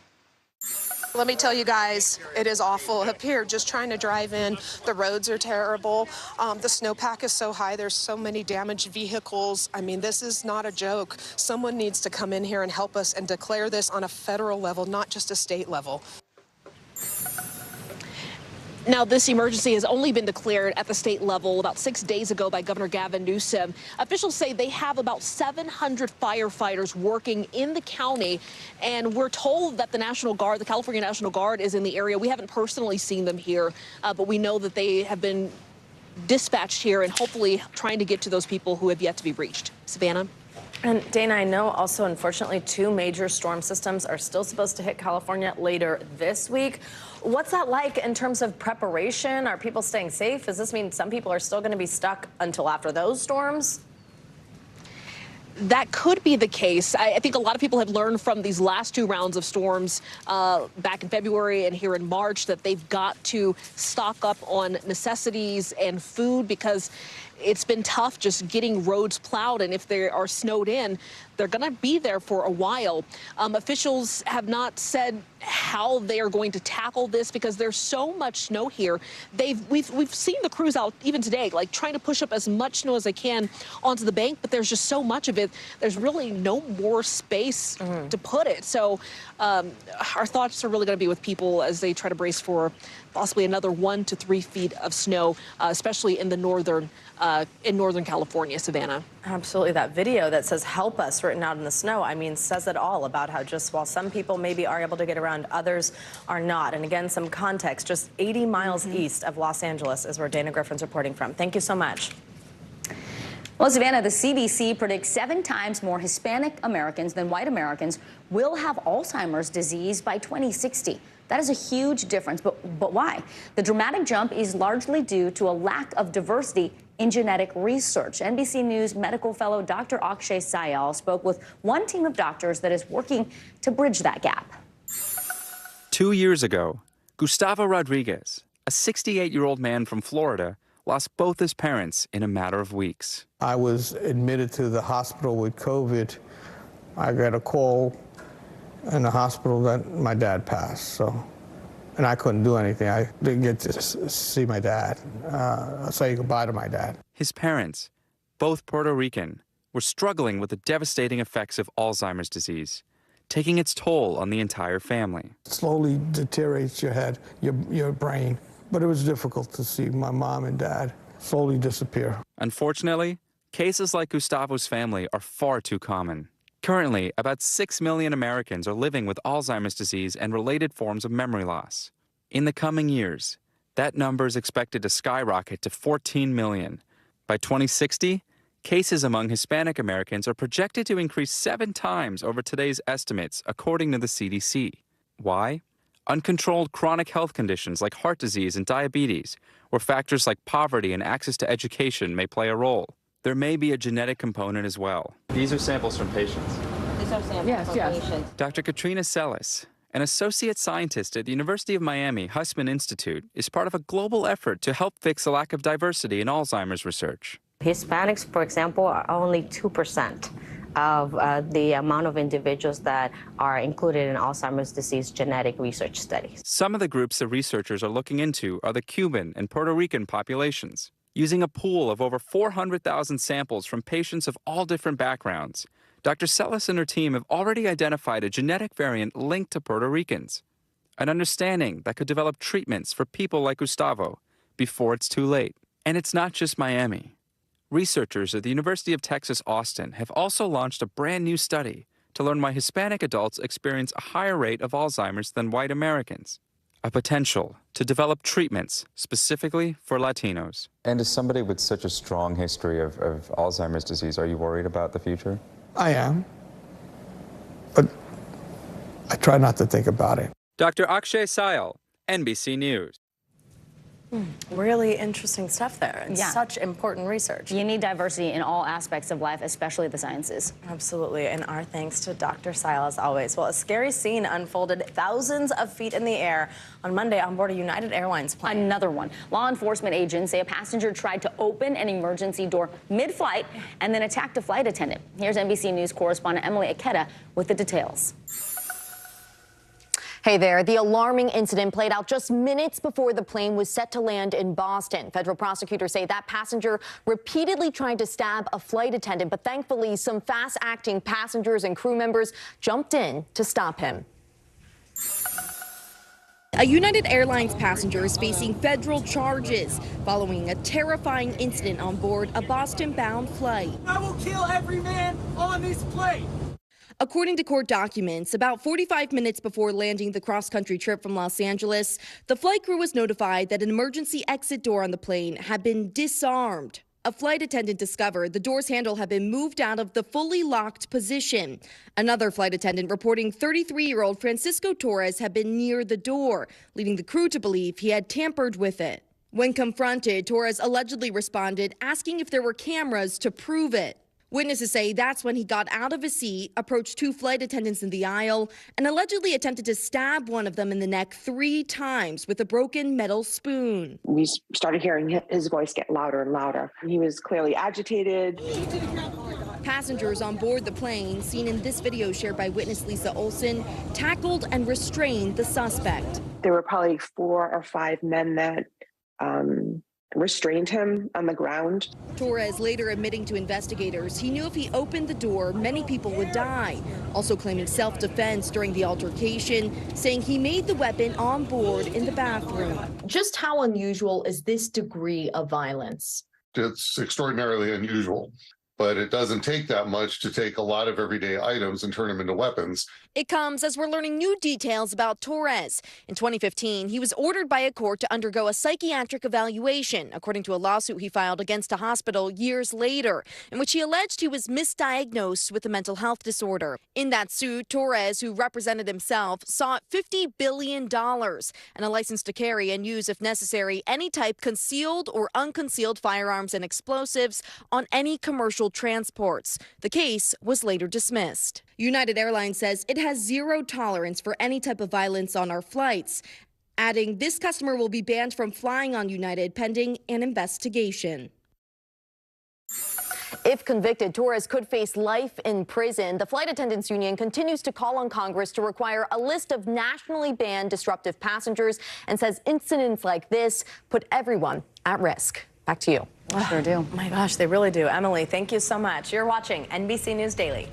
Let me tell you guys, it is awful up here just trying to drive in. The roads are terrible. The snowpack is so high. There's so many damaged vehicles. I mean, this is not a joke. Someone needs to come in here and help us and declare this on a federal level, not just a state level. Now, this emergency has only been declared at the state level about 6 days ago by Governor Gavin Newsom. Officials say they have about 700 firefighters working in the county, and we're told that the National Guard, the California National Guard, is in the area. We haven't personally seen them here, but we know that they have been dispatched here and hopefully trying to get to those people who have yet to be reached. Savannah? And Dana, I know also, unfortunately, 2 major storm systems are still supposed to hit California later this week. What's that like in terms of preparation? Are people staying safe? Does this mean some people are still going to be stuck until after those storms? That could be the case. I think a lot of people have learned from these last 2 rounds of storms back in February and here in March that they've got to stock up on necessities and food, because it's been tough just getting roads plowed, and if they are snowed in, they're going to be there for a while. Officials have not said how they are going to tackle this because there's so much snow here. We've seen the crews out even today, like trying to push up as much snow as they can onto the bank, but there's just so much of it. There's really no more space to put it. So our thoughts are really going to be with people as they try to brace for possibly another 1 to 3 feet of snow, especially in the northern California, Savannah. Absolutely. That video that says "help us" written out in the snow, I mean, says it all about how just while some people maybe are able to get around, others are not. And again, some context, just 80 miles east of Los Angeles is where Dana Griffin's reporting from. Thank you so much. Well, Savannah, the CDC predicts 7 times more Hispanic Americans than white Americans will have Alzheimer's disease by 2060. That is a huge difference, but why? The dramatic jump is largely due to a lack of diversity in genetic research. NBC News medical fellow Dr. Akshay Sayal spoke with one team of doctors that is working to bridge that gap. 2 years ago, Gustavo Rodriguez, a 68-year-old man from Florida, lost both his parents in a matter of weeks. I was admitted to the hospital with COVID. I got a call in the hospital that my dad passed, and I couldn't do anything. I didn't get to see my dad, say goodbye to my dad. His parents, both Puerto Rican, were struggling with the devastating effects of Alzheimer's disease, taking its toll on the entire family. It slowly deteriorates your head, your brain, but it was difficult to see my mom and dad slowly disappear. Unfortunately, cases like Gustavo's family are far too common. Currently, about 6 million Americans are living with Alzheimer's disease and related forms of memory loss. In the coming years, that number is expected to skyrocket to 14 million. By 2060, cases among Hispanic Americans are projected to increase 7 times over today's estimates, according to the CDC. Why? Uncontrolled chronic health conditions like heart disease and diabetes, where factors like poverty and access to education may play a role. There may be a genetic component as well. These are samples from patients. These are samples from patients. Dr. Katrina Celis, an associate scientist at the University of Miami Hussman Institute, is part of a global effort to help fix the lack of diversity in Alzheimer's research. Hispanics, for example, are only 2% of the amount of individuals that are included in Alzheimer's disease genetic research studies. Some of the groups the researchers are looking into are the Cuban and Puerto Rican populations. Using a pool of over 400,000 samples from patients of all different backgrounds, Dr. Celis and her team have already identified a genetic variant linked to Puerto Ricans, an understanding that could develop treatments for people like Gustavo before it's too late. And it's not just Miami. Researchers at the University of Texas, Austin have also launched a brand new study to learn why Hispanic adults experience a higher rate of Alzheimer's than white Americans. A potential to develop treatments specifically for Latinos. And as somebody with such a strong history of Alzheimer's disease, are you worried about the future? I am, but I try not to think about it. Dr. Akshay Sayal, NBC News. Really interesting stuff there, and such important research. You need diversity in all aspects of life, especially the sciences. Absolutely, and our thanks to Dr. Sayal as always. Well, a scary scene unfolded thousands of feet in the air on Monday on board a United Airlines plane. Another one. Law enforcement agents say a passenger tried to open an emergency door mid-flight and then attacked a flight attendant. Here's NBC News correspondent Emily Aketa with the details. Hey there. The alarming incident played out just minutes before the plane was set to land in Boston. Federal prosecutors say that passenger repeatedly tried to stab a flight attendant, but thankfully some fast-acting passengers and crew members jumped in to stop him. A United Airlines passenger is facing federal charges following a terrifying incident on board a Boston-bound flight. I will kill every man on this plane. According to court documents, about 45 minutes before landing the cross-country trip from Los Angeles, the flight crew was notified that an emergency exit door on the plane had been disarmed. A flight attendant discovered the door's handle had been moved out of the fully locked position. Another flight attendant reporting 33-year-old Francisco Torres had been near the door, leading the crew to believe he had tampered with it. When confronted, Torres allegedly responded, asking if there were cameras to prove it. Witnesses say that's when he got out of his seat, approached 2 flight attendants in the aisle, and allegedly attempted to stab one of them in the neck 3 times with a broken metal spoon. We started hearing his voice get louder and louder. He was clearly agitated. Passengers on board the plane, seen in this video shared by witness Lisa Olson, tackled and restrained the suspect. There were probably 4 or 5 men that restrained him on the ground. Torres later admitting to investigators he knew if he opened the door, many people would die. Also claiming self-defense during the altercation, saying he made the weapon on board in the bathroom. Just how unusual is this degree of violence? It's extraordinarily unusual, but it doesn't take that much to take a lot of everyday items and turn them into weapons. It comes as we're learning new details about Torres. In 2015, he was ordered by a court to undergo a psychiatric evaluation, according to a lawsuit he filed against a hospital years later, in which he alleged he was misdiagnosed with a mental health disorder. In that suit, Torres, who represented himself, sought $50 billion and a license to carry and use, if necessary, any type concealed or unconcealed firearms and explosives on any commercial transports. The case was later dismissed. United Airlines says it has zero tolerance for any type of violence on our flights, adding this customer will be banned from flying on United pending an investigation. If convicted, Torres could face life in prison. The Flight Attendants Union continues to call on Congress to require a list of nationally banned disruptive passengers and says incidents like this put everyone at risk. Back to you. Sure do. Oh my gosh, they really do. Emily, thank you so much. You're watching NBC News Daily.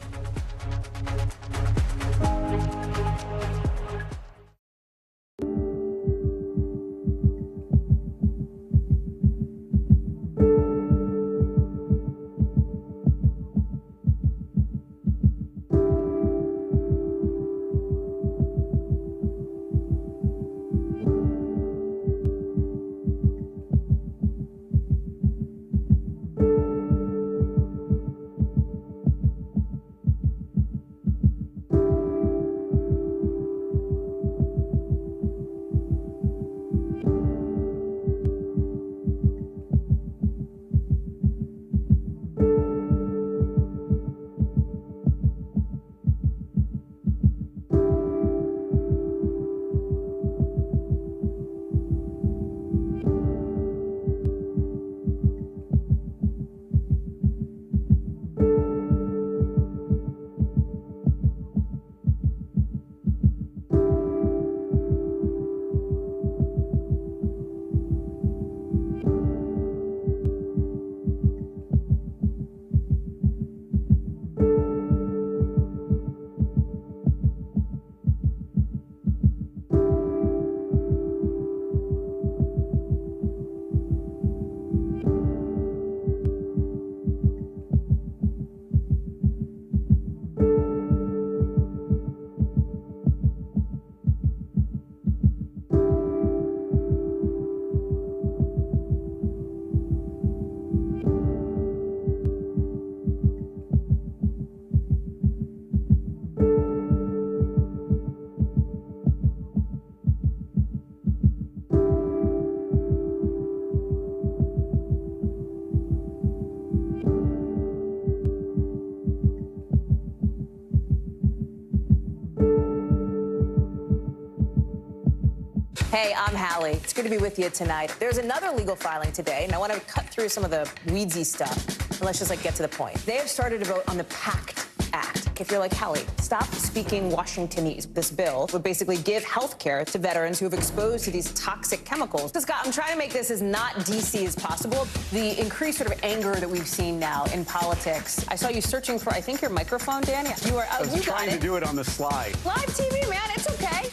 Hey, I'm Hallie. It's good to be with you tonight. There's another legal filing today, and I want to cut through some of the weedsy stuff. And let's just get to the point. They have started to vote on the PACT Act. If you're like, Hallie, stop speaking Washingtonese. This bill would basically give health care to veterans who have exposed to these toxic chemicals. So, Scott, I'm trying to make this as not DC as possible. The increased sort of anger that we've seen now in politics. I saw you searching for, I think, your microphone, Dan. Yeah. You are. I was trying to do it on the slide. Live TV, man. It's okay.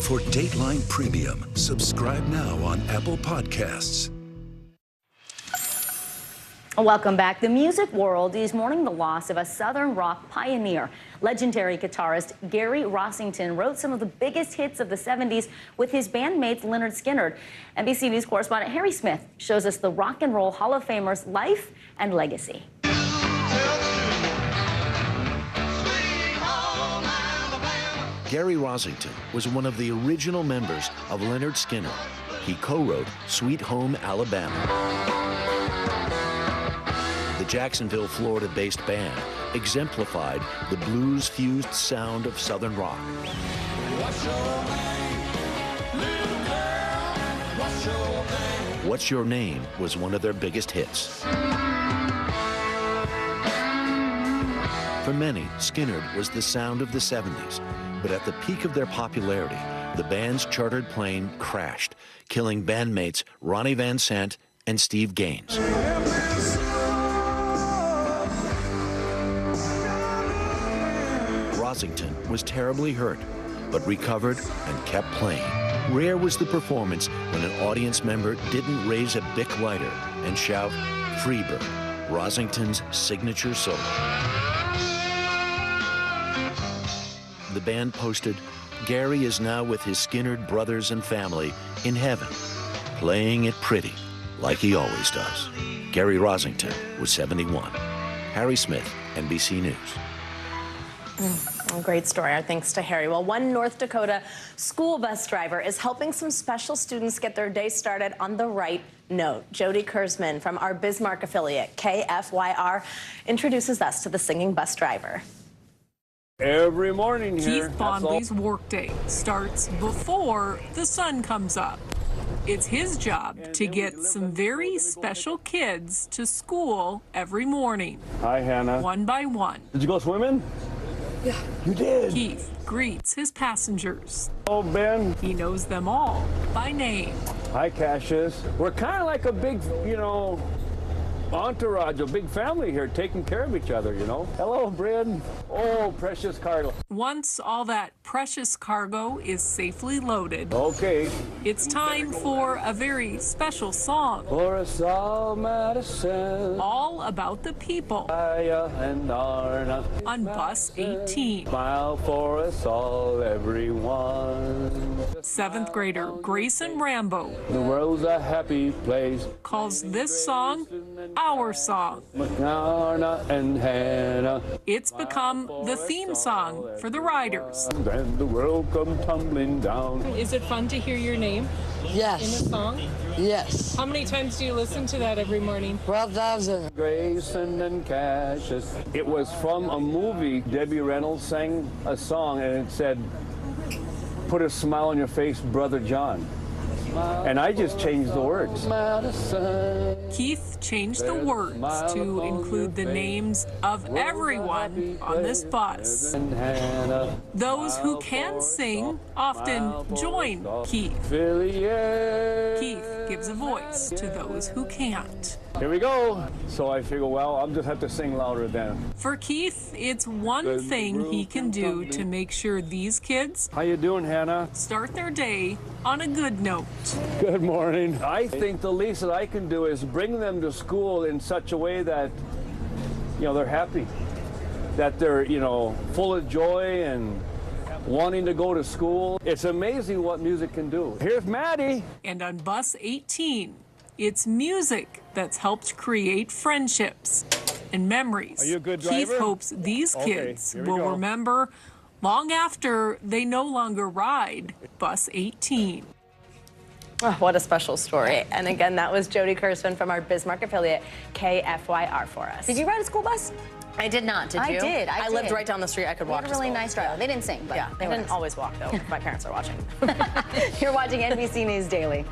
For Dateline Premium, subscribe now on Apple Podcasts. Welcome back. The music world is mourning the loss of a Southern rock pioneer. Legendary guitarist Gary Rossington wrote some of the biggest hits of the 70s with his bandmates Lynyrd Skynyrd. NBC News correspondent Harry Smith shows us the Rock and Roll Hall of Famer's life and legacy. Gary Rossington was one of the original members of Lynyrd Skynyrd. He co-wrote Sweet Home Alabama. the Jacksonville, Florida-based band, exemplified the blues-fused sound of Southern rock. What's your name, little girl? What's your name? What's Your Name was one of their biggest hits. For many, Skynyrd was the sound of the 70s, but at the peak of their popularity, the band's chartered plane crashed, killing bandmates Ronnie Van Sant and Steve Gaines. Rosington was terribly hurt, but recovered and kept playing. Rare was the performance when an audience member didn't raise a Bic lighter and shout, "Freebird," Rosington's signature solo. The band posted, "Gary is now with his Skynyrd brothers and family in heaven, playing it pretty, like he always does." Gary Rosington was 71. Harry Smith, NBC News. Great story. Our thanks to Harry. Well, one North Dakota school bus driver is helping some special students get their day started on the right note. Jody Kurzman from our Bismarck affiliate, KFYR, introduces us to the singing bus driver. Every morning here. Keith Bondley's workday starts before the sun comes up. It's his job to get some very special kids to school every morning. Hi, Hannah. One by one. Did you go swimming? Yeah. You did? Keith greets his passengers. Oh, Ben. He knows them all by name. Hi, Cassius. We're kind of like a big, entourage, a big family here, taking care of each other, Hello, Bryn. Oh, precious cargo. Once all that precious cargo is safely loaded, okay, it's time for a very special song. For us all, Madison. All about the people. And on Bus 18. Smile for us all, everyone. 7th grader Grayson Rambo. The world's a happy place. Calls this song our song. McNarna and Hannah. It's become the theme song for the riders. Then the world come tumbling down. Is it fun to hear your name? Yes. In the song? Yes. How many times do you listen to that every morning? 12,000. Grayson and Cassius. It was from a movie. Debbie Reynolds sang a song and it said, "Put a smile on your face, Brother John." And I just changed the words. Keith changed the words to include the names of everyone on this bus. Those who can sing often join Keith. Keith gives a voice to those who can't. Here we go. So I figure, well, I'll just have to sing louder then. For Keith, it's one thing he can do to make sure these kids, how you doing, Hannah? Start their day on a good note. Good morning. I think the least that I can do is bring them to school in such a way that, they're happy, that they're, full of joy and wanting to go to school. It's amazing what music can do. Here's Maddie. And on Bus 18, it's music that's helped create friendships and memories. Are you a good driver? Keith hopes these kids will remember long after they no longer ride Bus 18. Oh, what a special story. And again, that was Jody Kurzman from our Bismarck affiliate, KFYR, for us. Did you ride a school bus? I did not. Did you? I did. I lived right down the street. I could walk had a to really school. nice driver. They didn't sing, but yeah, they I were didn't nice. always walk, though, if my parents are watching. You're watching NBC News Daily.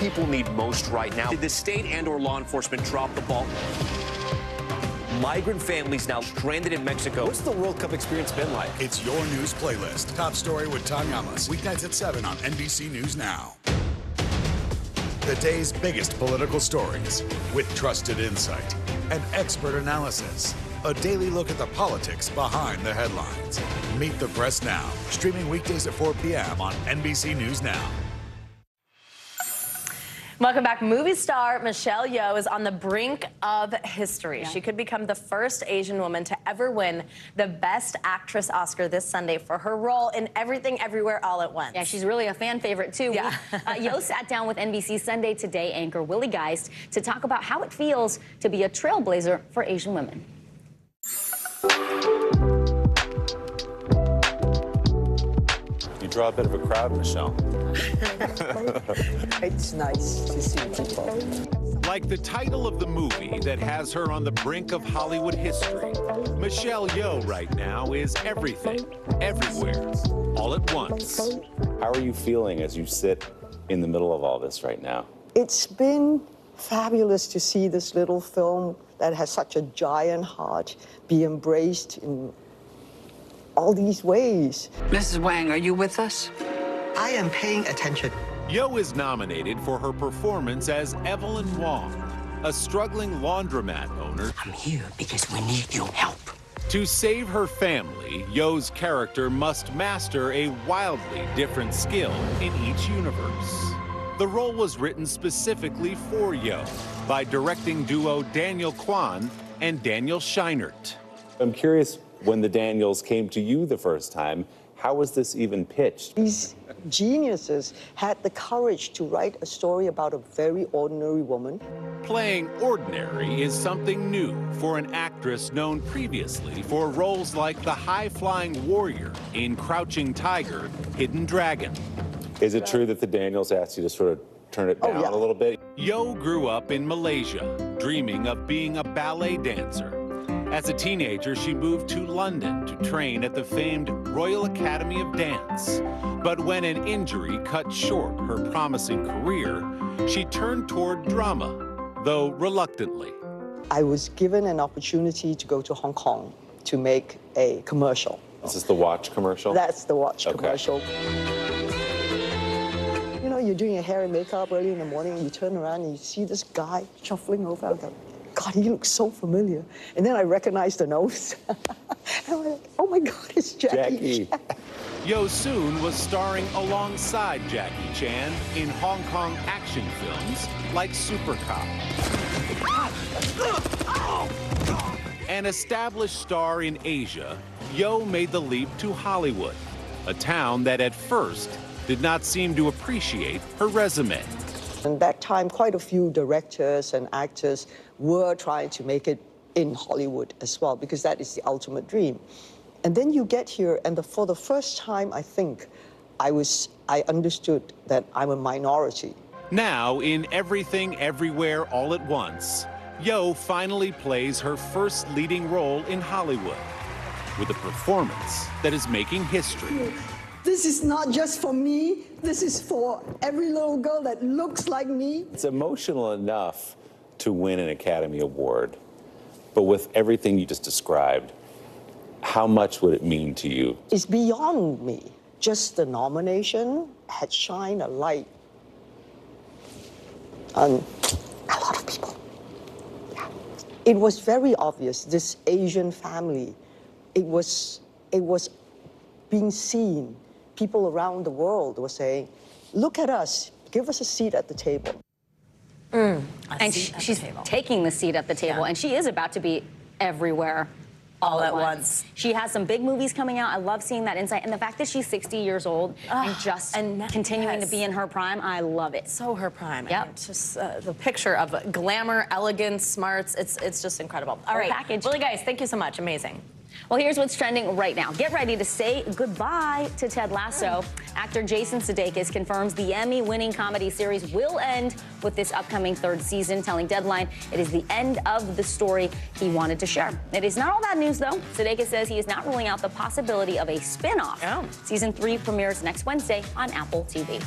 people need most right now? Did the state and/or law enforcement drop the ball? Migrant families now stranded in Mexico. What's the World Cup experience been like? It's your news playlist. Top story with Tom Yamas. Weeknights at 7 on NBC News Now. The day's biggest political stories with trusted insight and expert analysis. A daily look at the politics behind the headlines. Meet the Press Now. Streaming weekdays at 4 p.m. on NBC News Now. Welcome back. Movie star Michelle Yeoh is on the brink of history. She could become the first Asian woman to ever win the Best Actress Oscar this Sunday for her role in Everything Everywhere All at Once. Yeah, she's really a fan favorite, too. Yeah. Yeoh sat down with NBC Sunday Today anchor Willie Geist to talk about how it feels to be a trailblazer for Asian women. You draw a bit of a crowd, Michelle. It's nice to see people. Like the title of the movie that has her on the brink of Hollywood history, Michelle Yeoh right now is everything, everywhere, all at once. How are you feeling as you sit in the middle of all this right now? It's been fabulous to see this little film that has such a giant heart be embraced in all these ways. Mrs. Wang, are you with us? I am paying attention. Yeoh is nominated for her performance as Evelyn Wong, a struggling laundromat owner. I'm here because we need your help. To save her family, Yeoh's character must master a wildly different skill in each universe. The role was written specifically for Yeoh by directing duo Daniel Kwan and Daniel Scheinert. I'm curious, when the Daniels came to you the first time, how was this even pitched? These geniuses had the courage to write a story about a very ordinary woman. Playing ordinary is something new for an actress known previously for roles like the high-flying warrior in Crouching Tiger, Hidden Dragon. Is it true that the Daniels asked you to sort of turn it down a little bit? Yeoh grew up in Malaysia, dreaming of being a ballet dancer. As a teenager, she moved to London to train at the famed Royal Academy of Dance. But when an injury cut short her promising career, she turned toward drama, though reluctantly. I was given an opportunity to go to Hong Kong to make a commercial. Is this the watch commercial? That's the watch commercial. You know, you're doing your hair and makeup early in the morning, and you turn around and you see this guy shuffling over. I go, God, he looks so familiar. And then I recognized the nose. And I'm like, oh my God, it's Jackie. Yeoh soon was starring alongside Jackie Chan in Hong Kong action films like Super Cop. An established star in Asia, Yeoh made the leap to Hollywood, a town that at first did not seem to appreciate her resume. And that time, quite a few directors and actors were trying to make it in Hollywood as well, because that is the ultimate dream. And then you get here, and for the first time, I think, I understood that I'm a minority. Now, in Everything Everywhere All at Once, Yeoh finally plays her first leading role in Hollywood with a performance that is making history. This is not just for me. This is for every little girl that looks like me. It's emotional enough to win an Academy Award, but with everything you just described, how much would it mean to you? It's beyond me. Just the nomination had shined a light on a lot of people. Yeah. It was very obvious, this Asian family, it was being seen. People around the world were saying, look at us, give us a seat at the table. And she's taking the seat at the table, and she is about to be everywhere all at once. She has some big movies coming out. I love seeing that insight. And the fact that she's 60 years old and just continuing to be in her prime, I love it. So her prime. Yep. It's just the picture of glamour, elegance, smarts. It's just incredible. All right. Willie Geist, thank you so much. Amazing. Well, here's what's trending right now. Get ready to say goodbye to Ted Lasso. Actor Jason Sudeikis confirms the Emmy-winning comedy series will end with this upcoming third season, telling Deadline it is the end of the story he wanted to share. It is not all bad news, though. Sudeikis says he is not ruling out the possibility of a spin-off. Season 3 premieres next Wednesday on Apple TV.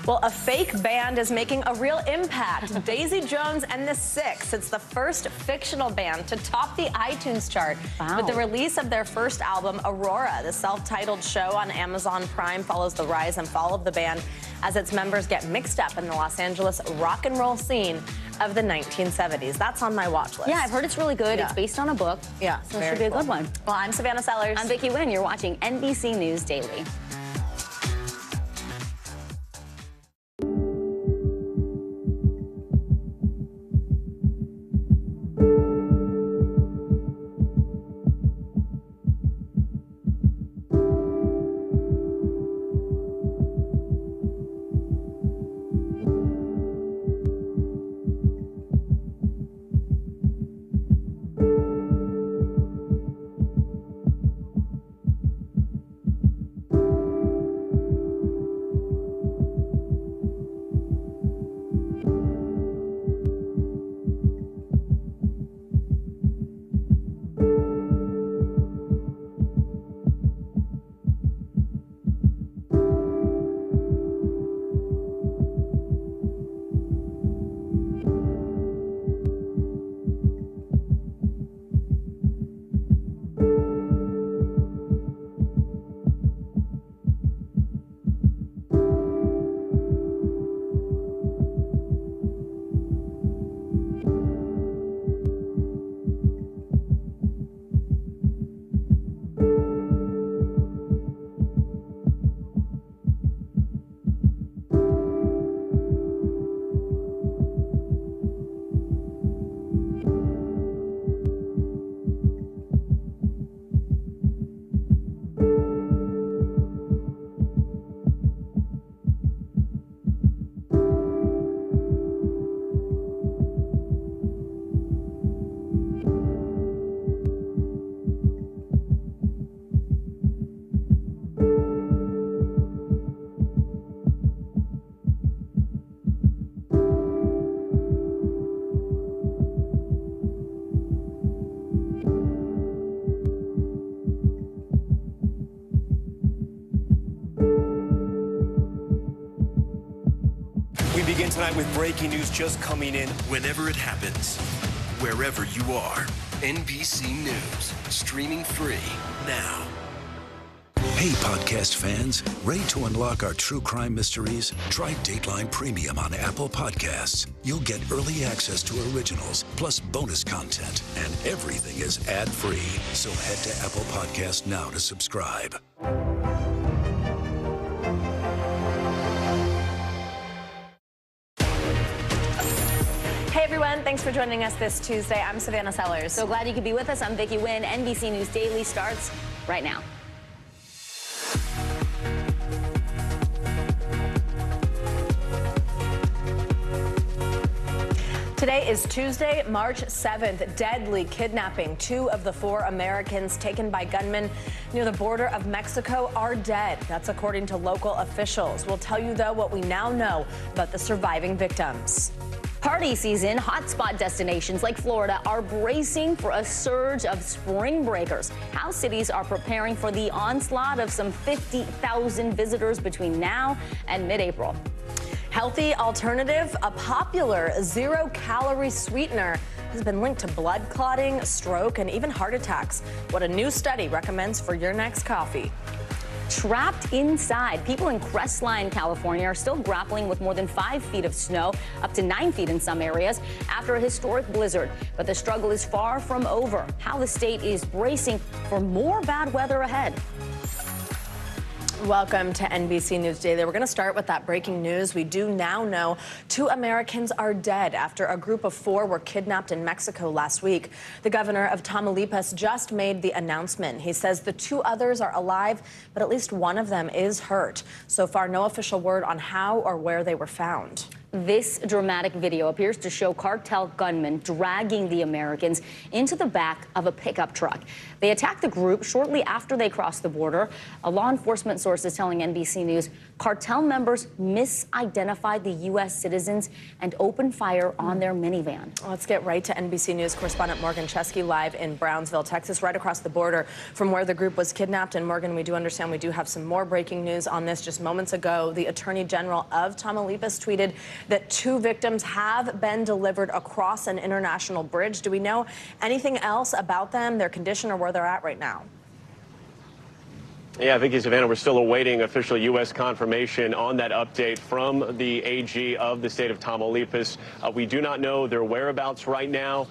Well, a fake band is making a real impact. Daisy Jones and the Six. It's the first fictional band to top the iTunes chart. Wow. With the release of their first album, Aurora, the self-titled show on Amazon Prime follows the rise and fall of the band as its members get mixed up in the Los Angeles rock and roll scene of the 1970s. That's on my watch list. Yeah, I've heard it's really good. Yeah. It's based on a book. Yeah, so it should be a good one. Well, I'm Savannah Sellers. I'm Vicki Wynn. You're watching NBC News Daily. We begin tonight with breaking news just coming in. Whenever it happens, wherever you are, NBC News, streaming free now. Hey, podcast fans, ready to unlock our true crime mysteries? Try Dateline Premium on Apple Podcasts. You'll get early access to originals, plus bonus content, and everything is ad-free. So head to Apple Podcasts now to subscribe. Hey everyone, thanks for joining us this Tuesday. I'm Savannah Sellers. So glad you could be with us. I'm Vicki Wynn. NBC News Daily starts right now. Today is Tuesday, March 7th. Deadly kidnapping. 2 of the 4 Americans taken by gunmen near the border of Mexico are dead. That's according to local officials. We'll tell you, though, what we now know about the surviving victims. Party season, hotspot destinations like Florida are bracing for a surge of spring breakers. How cities are preparing for the onslaught of some 50,000 visitors between now and mid-April. Healthy alternative, a popular zero-calorie sweetener has been linked to blood clotting, stroke, and even heart attacks. What a new study recommends for your next coffee. Trapped inside. People in Crestline, California are still grappling with more than 5 feet of snow, up to 9 feet in some areas, after a historic blizzard. But the struggle is far from over. How the state is bracing for more bad weather ahead. Welcome to NBC News Daily. We're going to start with that breaking news. We do now know 2 Americans are dead after a group of 4 were kidnapped in Mexico last week. The governor of Tamaulipas just made the announcement. He says the 2 others are alive, but at least one of them is hurt. So far, no official word on how or where they were found. This dramatic video appears to show cartel gunmen dragging the Americans into the back of a pickup truck. They attacked the group shortly after they crossed the border. A law enforcement source is telling NBC News cartel members misidentified the U.S. citizens and opened fire on their minivan. Let's get right to NBC News correspondent Morgan Chesky live in Brownsville, Texas, right across the border from where the group was kidnapped. And Morgan, we do understand we do have some more breaking news on this. Just moments ago, the Attorney General of Tamaulipas tweeted that 2 victims have been delivered across an international bridge. Do we know anything else about them, their condition, or where they're at right now? Yeah, Vicki, Savannah, we're still awaiting official U.S. confirmation on that update from the AG of the state of Tamaulipas. We do not know their whereabouts right now.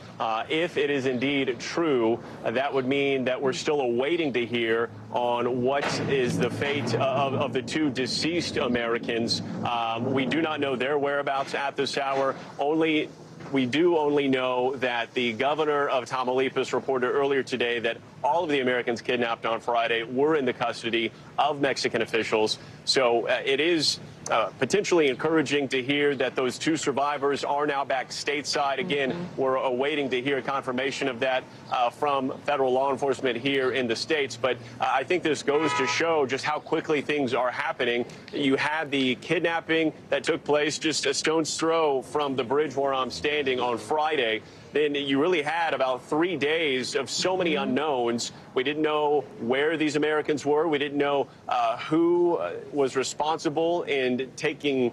If it is indeed true, that would mean that we're still awaiting to hear on what is the fate of the 2 deceased Americans. We do not know their whereabouts at this hour. We do only know that the governor of Tamaulipas reported earlier today that all of the Americans kidnapped on Friday were in the custody of Mexican officials. So it is potentially encouraging to hear that those 2 survivors are now back stateside. Again, we're awaiting to hear confirmation of that from federal law enforcement here in the States. But I think this goes to show just how quickly things are happening. You had the kidnapping that took place just a stone's throw from the bridge where I'm standing on Friday. Then you really had about 3 days of so many unknowns. We didn't know where these Americans were. We didn't know who was responsible in taking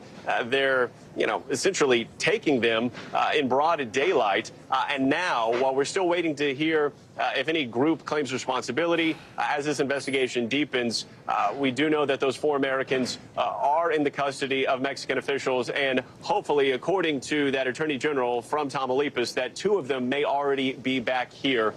essentially taking them in broad daylight. And now, while we're still waiting to hear if any group claims responsibility, as this investigation deepens, we do know that those 4 Americans are in the custody of Mexican officials. And hopefully, according to that Attorney General from Tamaulipas, that 2 of them may already be back here.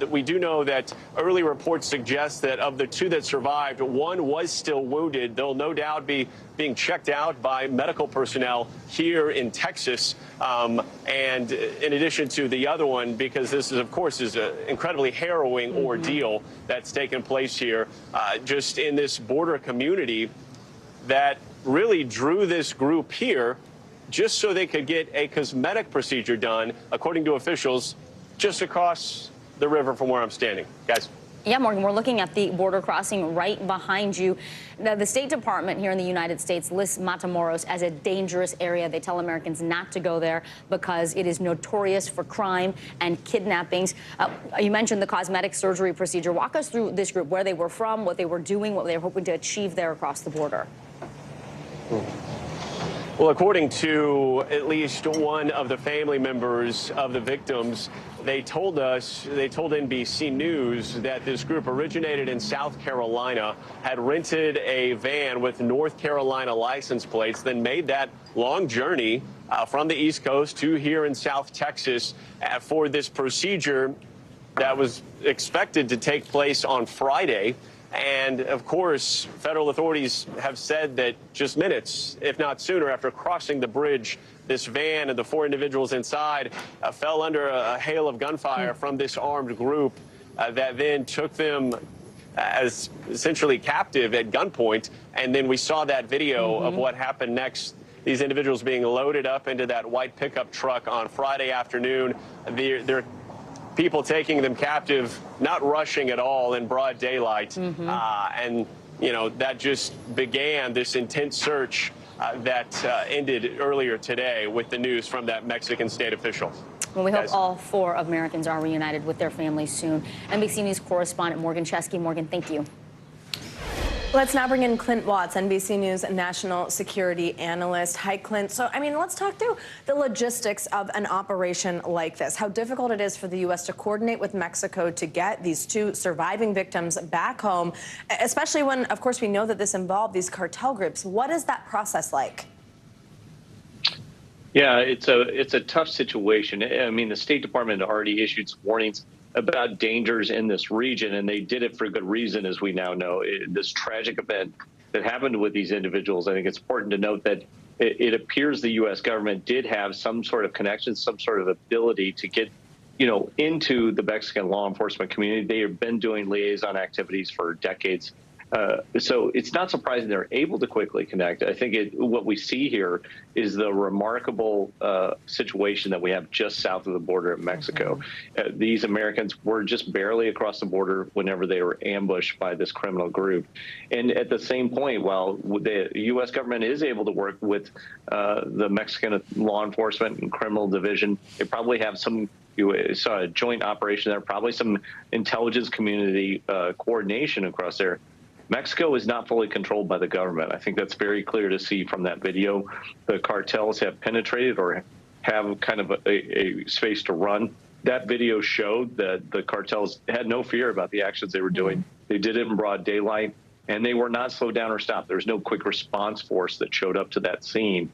We do know that early reports suggest that of the 2 that survived, 1 was still wounded. They'll no doubt be being checked out by medical personnel here in Texas. And in addition to the other one, because this is, of course, is an incredibly harrowing ordeal that's taken place here, just in this border community that really drew this group here just so they could get a cosmetic procedure done, according to officials, just across the river from where I'm standing. Guys. Yeah, Morgan, we're looking at the border crossing right behind you. Now, the State Department here in the United States lists Matamoros as a dangerous area. They tell Americans not to go there because it is notorious for crime and kidnappings. You mentioned the cosmetic surgery procedure. Walk us through this group, where they were from, what they were doing, what they were hoping to achieve there across the border. Well, according to at least one of the family members of the victims, they told NBC News that this group originated in South Carolina, had rented a van with North Carolina license plates, then made that long journey from the East Coast to here in South Texas for this procedure that was expected to take place on Friday. And, of course, federal authorities have said that just minutes, if not sooner, after crossing the bridge, this van and the 4 individuals inside fell under a hail of gunfire from this armed group that then took them as essentially captive at gunpoint. And then we saw that video of what happened next. These individuals being loaded up into that white pickup truck on Friday afternoon. They're people taking them captive, not rushing at all in broad daylight. And, you know, that just began this intense search that ended earlier today with the news from that Mexican state official. Well, we hope all 4 Americans are reunited with their families soon. NBC News correspondent Morgan Chesky. Morgan, thank you. Let's now bring in Clint Watts, NBC News national security analyst. Hi, Clint. So, I mean, let's talk through the logistics of an operation like this, how difficult it is for the U.S. to coordinate with Mexico to get these 2 surviving victims back home, especially when, of course, we know that this involved these cartel groups. What is that process like? Yeah, it's a tough situation. I mean, the State Department already issued some warnings about dangers in this region, and they did it for good reason, as we now know. This tragic event that happened with these individuals, I think it's important to note that it appears the U.S. government did have some sort of connection, some sort of ability to get, into the Mexican law enforcement community. They have been doing liaison activities for decades. So it's not surprising they're able to quickly connect. I think what we see here is the remarkable situation that we have just south of the border of Mexico. These Americans were just barely across the border whenever they were ambushed by this criminal group. And at the same point, while the U.S. government is able to work with the Mexican law enforcement and criminal division, they probably have some saw a joint operation there, probably some intelligence community coordination across there. Mexico is not fully controlled by the government. I think that's very clear to see from that video. The cartels have penetrated or have kind of a space to run. That video showed that the cartels had no fear about the actions they were doing. They did it in broad daylight, and they were not slowed down or stopped. There was no quick response force that showed up to that scene.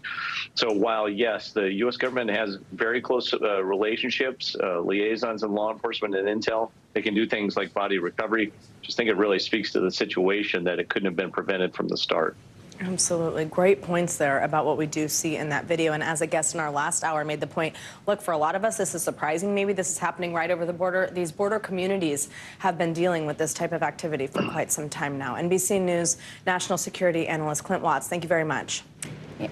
So while, yes, the U.S. government has very close relationships, liaisons in law enforcement and intel, they can do things like body recovery. Just think it really speaks to the situation that it couldn't have been prevented from the start. Absolutely. Great points there about what we do see in that video. And as a guest in our last hour made the point, look, for a lot of us, this is surprising. Maybe this is happening right over the border. These border communities have been dealing with this type of activity for quite some time now. NBC News national security analyst Clint Watts, thank you very much. Yeah.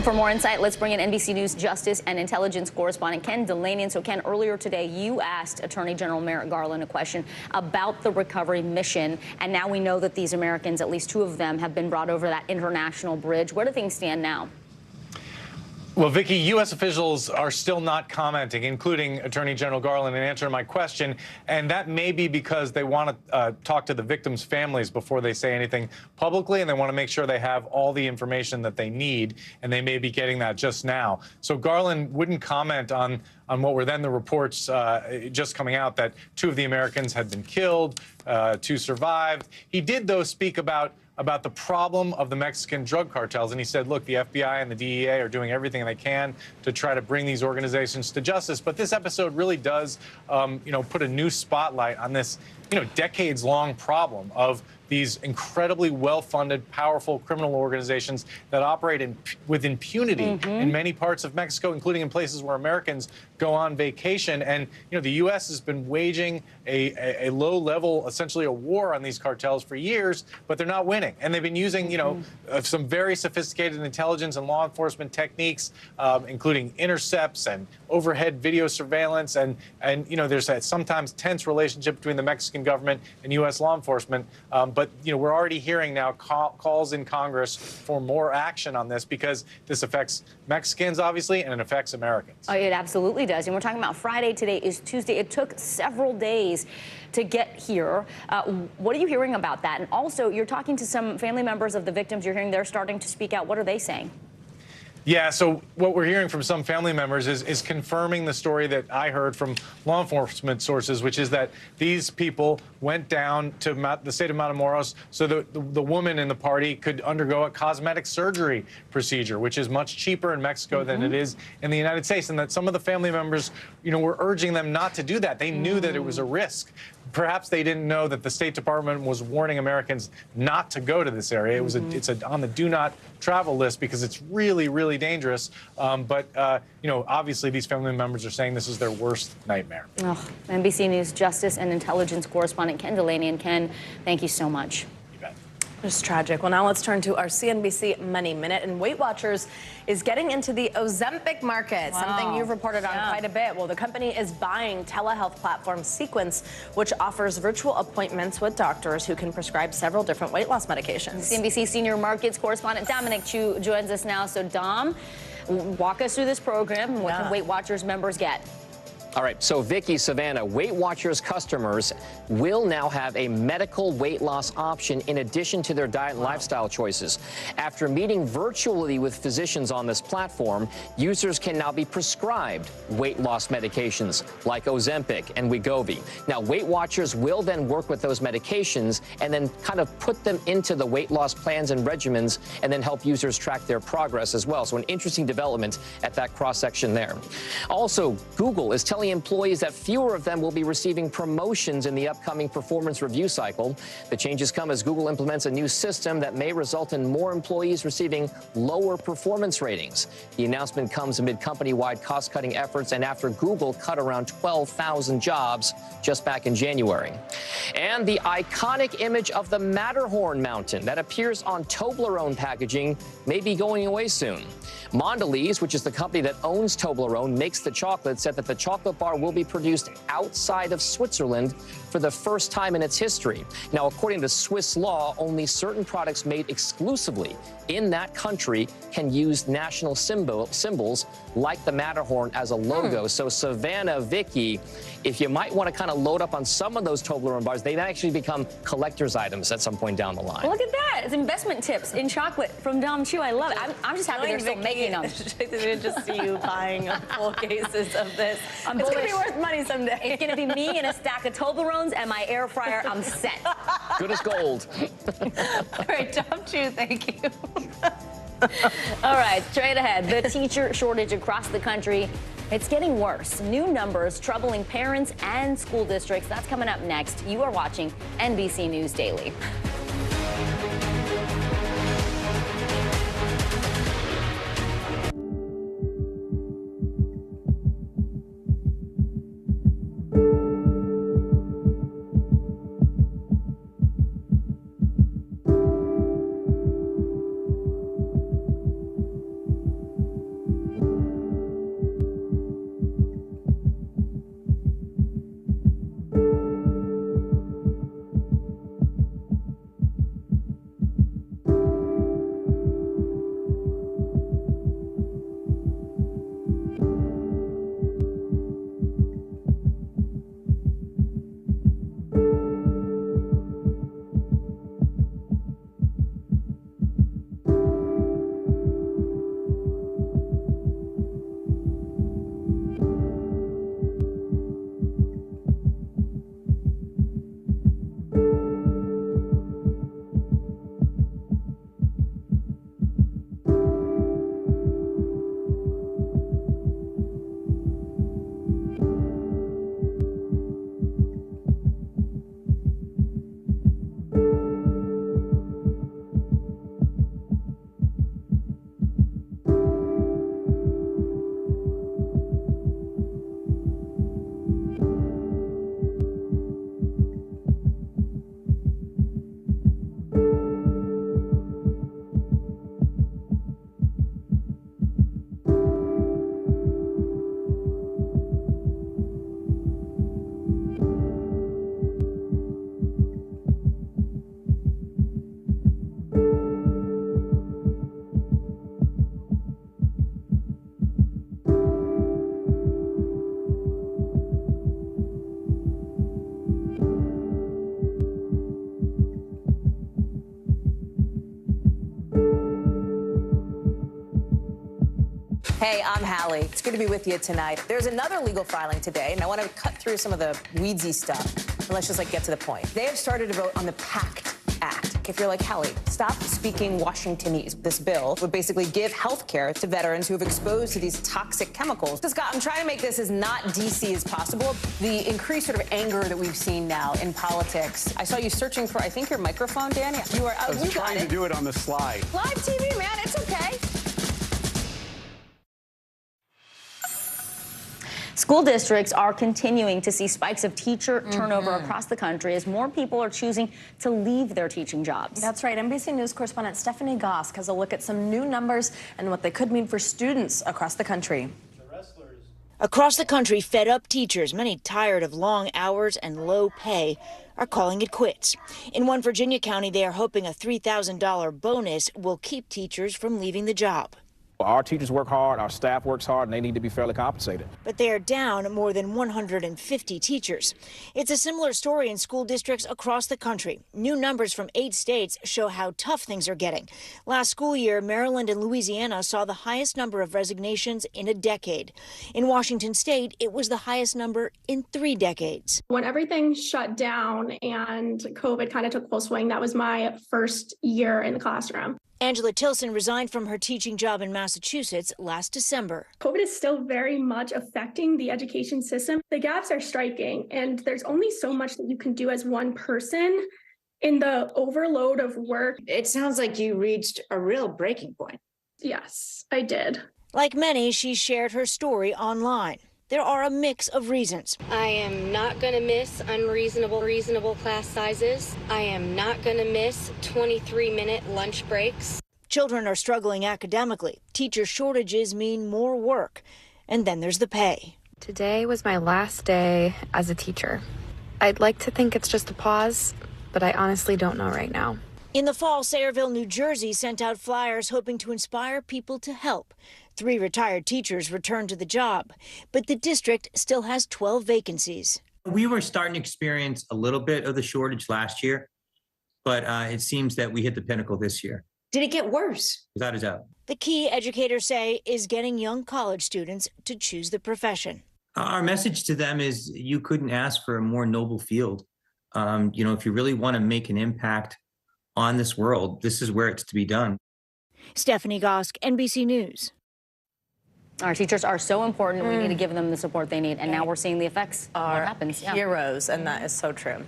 For more insight, let's bring in NBC News Justice and Intelligence correspondent Ken Delaney. And so, Ken, earlier today, you asked Attorney General Merrick Garland a question about the recovery mission. And now we know that these Americans, at least two of them, have been brought over that international bridge. Where do things stand now? Well, Vicki, U.S. officials are still not commenting, including Attorney General Garland, in answer to my question. And that may be because they want to talk to the victims' families before they say anything publicly, and they want to make sure they have all the information that they need, and they may be getting that just now. So Garland wouldn't comment on what were then the reports just coming out that two of the Americans had been killed, two survived. He did, though, speak about the problem of the Mexican drug cartels. And he said, look, the FBI and the DEA are doing everything they can to try to bring these organizations to justice. But this episode really does, put a new spotlight on this, decades-long problem of these incredibly well-funded, powerful criminal organizations that operate with impunity in many parts of Mexico, including in places where Americans go on vacation. And, the U.S. has been waging a low-level, essentially a war on these cartels for years, but they're not winning. And they've been using, some very sophisticated intelligence and law enforcement techniques, including intercepts and overhead video surveillance. And there's a sometimes tense relationship between the Mexican government and U.S. law enforcement. But, we're already hearing now calls in Congress for more action on this because this affects Mexicans, obviously, and it affects Americans. Oh, it absolutely does. And we're talking about Friday. Today is Tuesday. It took several days to get here. What are you hearing about that? And also, you're talking to some family members of the victims. You're hearing they're starting to speak out. What are they saying? Yeah, so what we're hearing from some family members is confirming the story that I heard from law enforcement sources, which is that these people went down to the state of Matamoros so that the woman in the party could undergo a cosmetic surgery procedure, which is much cheaper in Mexico than it is in the United States, and that some of the family members, were urging them not to do that. They knew that it was a risk. Perhaps they didn't know that the State Department was warning Americans not to go to this area. It's on the do not travel list because it's really, really dangerous. But obviously these family members are saying this is their worst nightmare. Oh, NBC News Justice and Intelligence correspondent Ken Delaney. And Ken, thank you so much. It's tragic. Well, now let's turn to our CNBC Money Minute. And Weight Watchers is getting into the Ozempic market, something you've reported on quite a bit. Well, the company is buying telehealth platform Sequence, which offers virtual appointments with doctors who can prescribe several different weight loss medications. CNBC senior markets correspondent Dominic Chu joins us now. So, Dom, walk us through this program. What can Weight Watchers members get? All right, so Vicki, Savannah, Weight Watchers customers will now have a medical weight loss option in addition to their diet and lifestyle choices. After meeting virtually with physicians on this platform, users can now be prescribed weight loss medications like Ozempic and Wegovy. Now, Weight Watchers will then work with those medications and then kind of put them into the weight loss plans and regimens and then help users track their progress as well. So an interesting development at that cross-section there. Also, Google is telling employees that fewer of them will be receiving promotions in the upcoming performance review cycle. The changes come as Google implements a new system that may result in more employees receiving lower performance ratings. The announcement comes amid company-wide cost-cutting efforts and after Google cut around 12,000 jobs just back in January. And the iconic image of the Matterhorn mountain that appears on Toblerone packaging may be going away soon. Mondelez, which is the company that owns Toblerone, makes the chocolate, said that the chocolate bar will be produced outside of Switzerland for the first time in its history. Now, according to Swiss law, only certain products made exclusively in that country can use national symbols like the Matterhorn as a logo. So, Savannah, Vicky, if you might want to kind of load up on some of those Toblerone bars, they actually become collector's items at some point down the line. Look at that. It's investment tips in chocolate from Dom Chu. I love it. I'm just happy they're still making them. I just see you buying full cases of this. It's going to be worth money someday. It's going to be me and a stack of Toblerones and my air fryer. I'm set. Good as gold. All right, Dom Chu, thank you. All right, straight ahead. The teacher shortage across the country. It's getting worse. New numbers troubling parents and school districts. That's coming up next. You are watching NBC News Daily. Hey, I'm Hallie. It's good to be with you tonight. There's another legal filing today, and I want to cut through some of the weedsy stuff. And let's just get to the point. They have started to vote on the PACT Act. If you're like Hallie, stop speaking Washingtonese. This bill would basically give health care to veterans who have exposed to these toxic chemicals. So, Scott, I'm trying to make this as not DC as possible. The increased sort of anger that we've seen now in politics. I saw you searching for, I think, your microphone, Danny. You are. I was trying to do it on the slide. Live TV, man. It's okay. School districts are continuing to see spikes of teacher turnover across the country as more people are choosing to leave their teaching jobs. That's right. NBC News correspondent Stephanie Gosk has a look at some new numbers and what they could mean for students across the country. Across the country, fed-up teachers, many tired of long hours and low pay, are calling it quits. In one Virginia county, they are hoping a $3,000 bonus will keep teachers from leaving the job. Our teachers work hard, our staff works hard, and they need to be fairly compensated. But they are down more than 150 teachers. It's a similar story in school districts across the country. New numbers from 8 states show how tough things are getting. Last school year, Maryland and Louisiana saw the highest number of resignations in a decade. In Washington state, it was the highest number in 3 decades. When everything shut down and COVID kind of took full swing, that was my first year in the classroom. Angela Tilson resigned from her teaching job in Massachusetts last December. COVID is still very much affecting the education system. The gaps are striking, and there's only so much that you can do as one person in the overload of work. It sounds like you reached a real breaking point. Yes, I did. Like many, she shared her story online. there are a mix of reasons. I am not going to miss reasonable class sizes. I am not going to miss 23-minute lunch breaks. Children are struggling academically. Teacher shortages mean more work. And then there's the pay. Today was my last day as a teacher. I'd like to think it's just a pause, but I honestly don't know right now. In the fall, Sayreville, New Jersey sent out flyers hoping to inspire people to help. 3 retired teachers returned to the job, but the district still has 12 vacancies. We were starting to experience a little bit of the shortage last year, but it seems that we hit the pinnacle this year. Did it get worse? Without a doubt. The key, educators say, is getting young college students to choose the profession. Our message to them is you couldn't ask for a more noble field. If you really want to make an impact on this world, this is where it's to be done. Stephanie Gosk, NBC News. Our teachers are so important. We need to give them the support they need. And now we're seeing the effects of what happens. Heroes, and that is so true.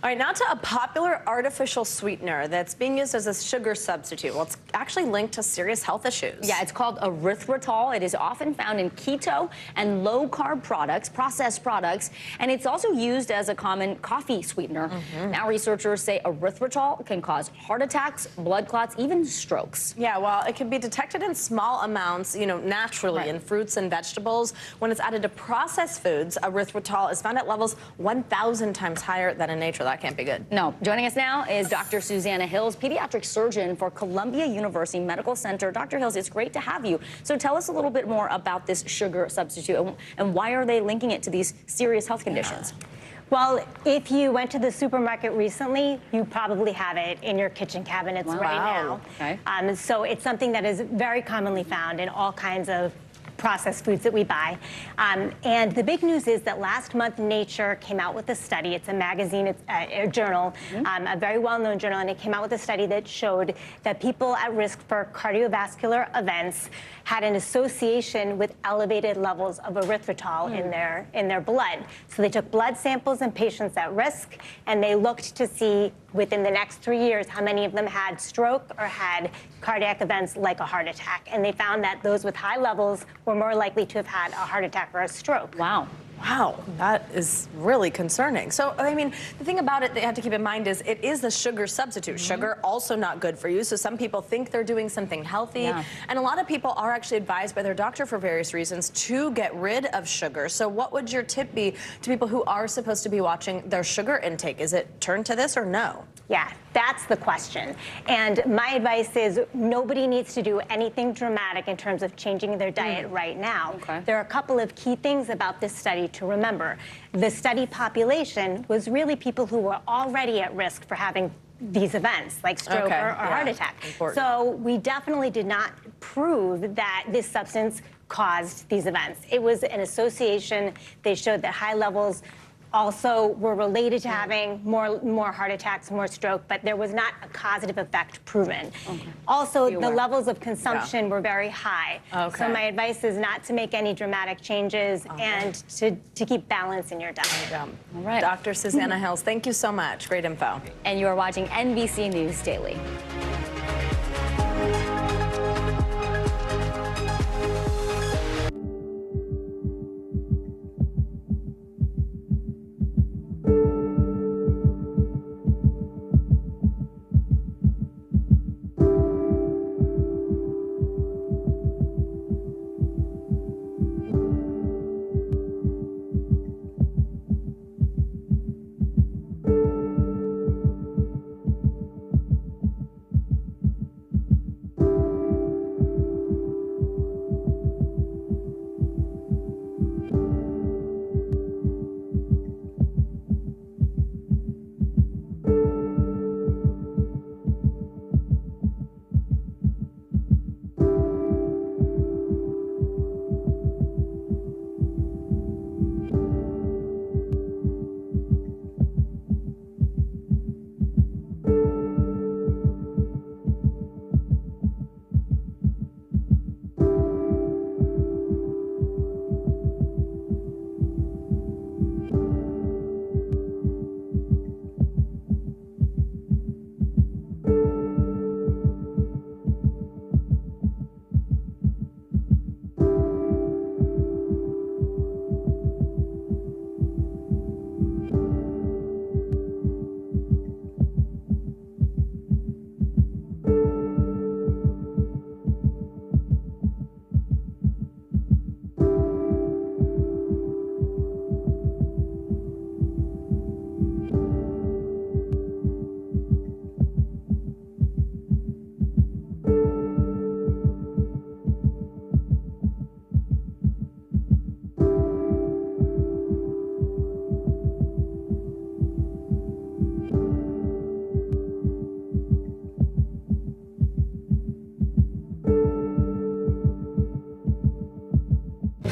All right, now to a popular artificial sweetener that's being used as a sugar substitute. Well, it's actually linked to serious health issues. Yeah, it's called erythritol. It is often found in keto and low-carb products, processed products, and it's also used as a common coffee sweetener. Now researchers say erythritol can cause heart attacks, blood clots, even strokes. Yeah, well, it can be detected in small amounts, naturally in fruits and vegetables. When it's added to processed foods, erythritol is found at levels 1,000 times higher than in nature. That can't be good. No. Joining us now is Dr. Susanna Hills, pediatric surgeon for Columbia University Medical Center. Dr. Hills, it's great to have you. So tell us a little bit more about this sugar substitute and why are they linking it to these serious health conditions? Well, if you went to the supermarket recently, you probably have it in your kitchen cabinets right now. Okay. So it's something that is very commonly found in all kinds of processed foods that we buy. And the big news is that last month Nature came out with a study. It's a magazine, it's a journal, a very well-known journal, and it came out with a study that showed that people at risk for cardiovascular events had an association with elevated levels of erythritol in their blood. So they took blood samples in patients at risk, and they looked to see within the next 3 years how many of them had stroke or had cardiac events like a heart attack. And they found that those with high levels were more likely to have had a heart attack or a stroke. Wow. Wow, that is really concerning. So, I mean, the thing about it that you have to keep in mind is it is a sugar substitute. Sugar also not good for you. So some people think they're doing something healthy. And a lot of people are actually advised by their doctor for various reasons to get rid of sugar. So what would your tip be to people who are supposed to be watching their sugar intake? Is it turn to this or no? Yeah, that's the question. And my advice is nobody needs to do anything dramatic in terms of changing their diet right now. There are a couple of key things about this study to remember. The study population was really people who were already at risk for having these events like stroke or heart attack. So we definitely did not prove that this substance caused these events. It was an association. They showed that high levels also were related to having more heart attacks, more stroke, but there was not a causative effect proven. Also, the levels of consumption were very high. So my advice is not to make any dramatic changes and to keep balance in your diet. All right. Dr. Susanna Hills, thank you so much. Great info. And you are watching NBC News Daily.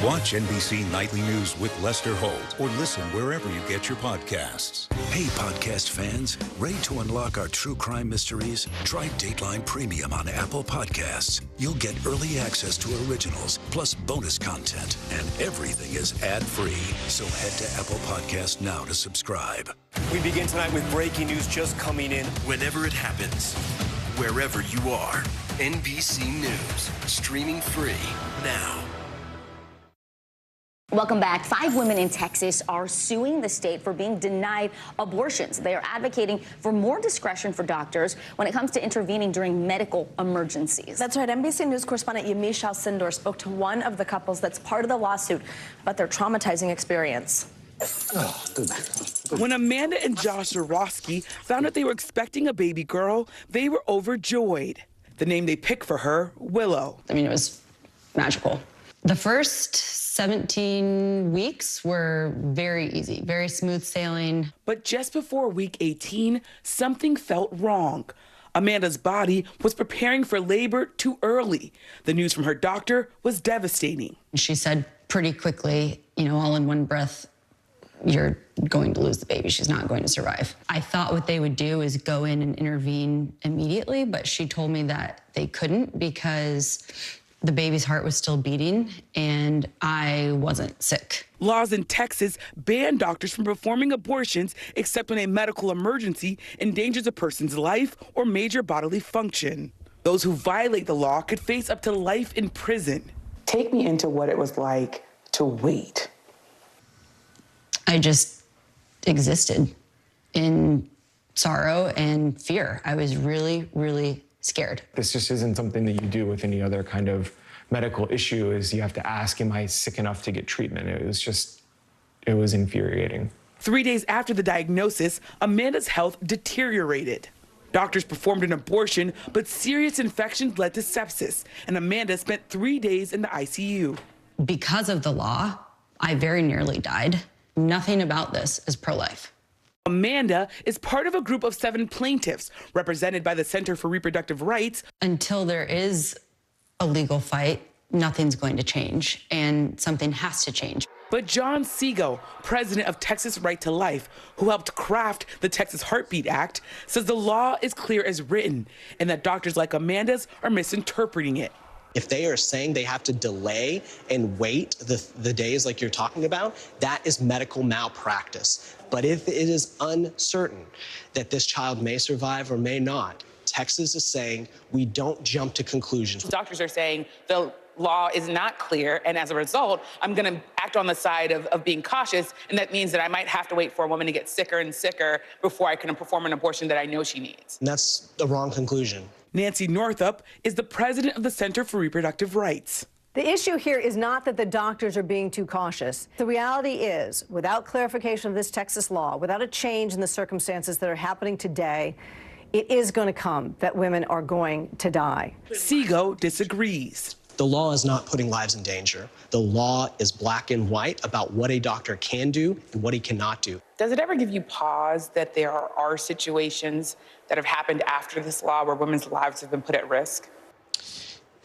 Watch NBC Nightly News with Lester Holt or listen wherever you get your podcasts. Hey, podcast fans, ready to unlock our true crime mysteries? Try Dateline Premium on Apple Podcasts. You'll get early access to originals, plus bonus content, and everything is ad-free. So head to Apple Podcasts now to subscribe. We begin tonight with breaking news just coming in. Whenever it happens, wherever you are, NBC News, streaming free now. Welcome back. 5 women in Texas are suing the state for being denied abortions. They are advocating for more discretion for doctors when it comes to intervening during medical emergencies. That's right. NBC News correspondent Yamiche Alcindor spoke to one of the couples that's part of the lawsuit about their traumatizing experience. When Amanda and Josh Zarowski found out they were expecting a baby girl, they were overjoyed. The name they picked for her, Willow. I mean, it was magical. The first 17 weeks were very easy, very smooth sailing. But just before week 18, something felt wrong. Amanda's body was preparing for labor too early. The news from her doctor was devastating. She said pretty quickly, all in one breath, you're going to lose the baby. She's not going to survive. I thought what they would do is go in and intervene immediately, but she told me that they couldn't because the baby's heart was still beating and I wasn't sick. Laws in Texas ban doctors from performing abortions except when a medical emergency endangers a person's life or major bodily function. Those who violate the law could face up to life in prison. Take me into what it was like to wait. I just existed in sorrow and fear. I was really, really scared. This just isn't something that you do with any other kind of medical issue, is you have to ask, am I sick enough to get treatment? It was infuriating. 3 days after the diagnosis, Amanda's health deteriorated. Doctors performed an abortion, but serious infections led to sepsis, and Amanda spent 3 days in the ICU. Because of the law, I very nearly died. Nothing about this is pro-life. Amanda is part of a group of 7 plaintiffs represented by the Center for Reproductive Rights. Until there is a legal fight, nothing's going to change, and something has to change. But John Segal, president of Texas Right to Life, who helped craft the Texas Heartbeat Act, says the law is clear as written and that doctors like Amanda's are misinterpreting it. If they are saying they have to delay and wait the days like you're talking about, that is medical malpractice. But if it is uncertain that this child may survive or may not, Texas is saying we don't jump to conclusions. Doctors are saying the law is not clear, and as a result, I'm going to act on the side of being cautious, and that means that I might have to wait for a woman to get sicker and sicker before I can perform an abortion that I know she needs. And that's the wrong conclusion. Nancy Northup is the president of the Center for Reproductive Rights. The issue here is not that the doctors are being too cautious. The reality is, without clarification of this Texas law, without a change in the circumstances that are happening today, it is going to come that women are going to die. Segal disagrees. The law is not putting lives in danger. The law is black and white about what a doctor can do and what he cannot do. Does it ever give you pause that there are situations that have happened after this law where women's lives have been put at risk?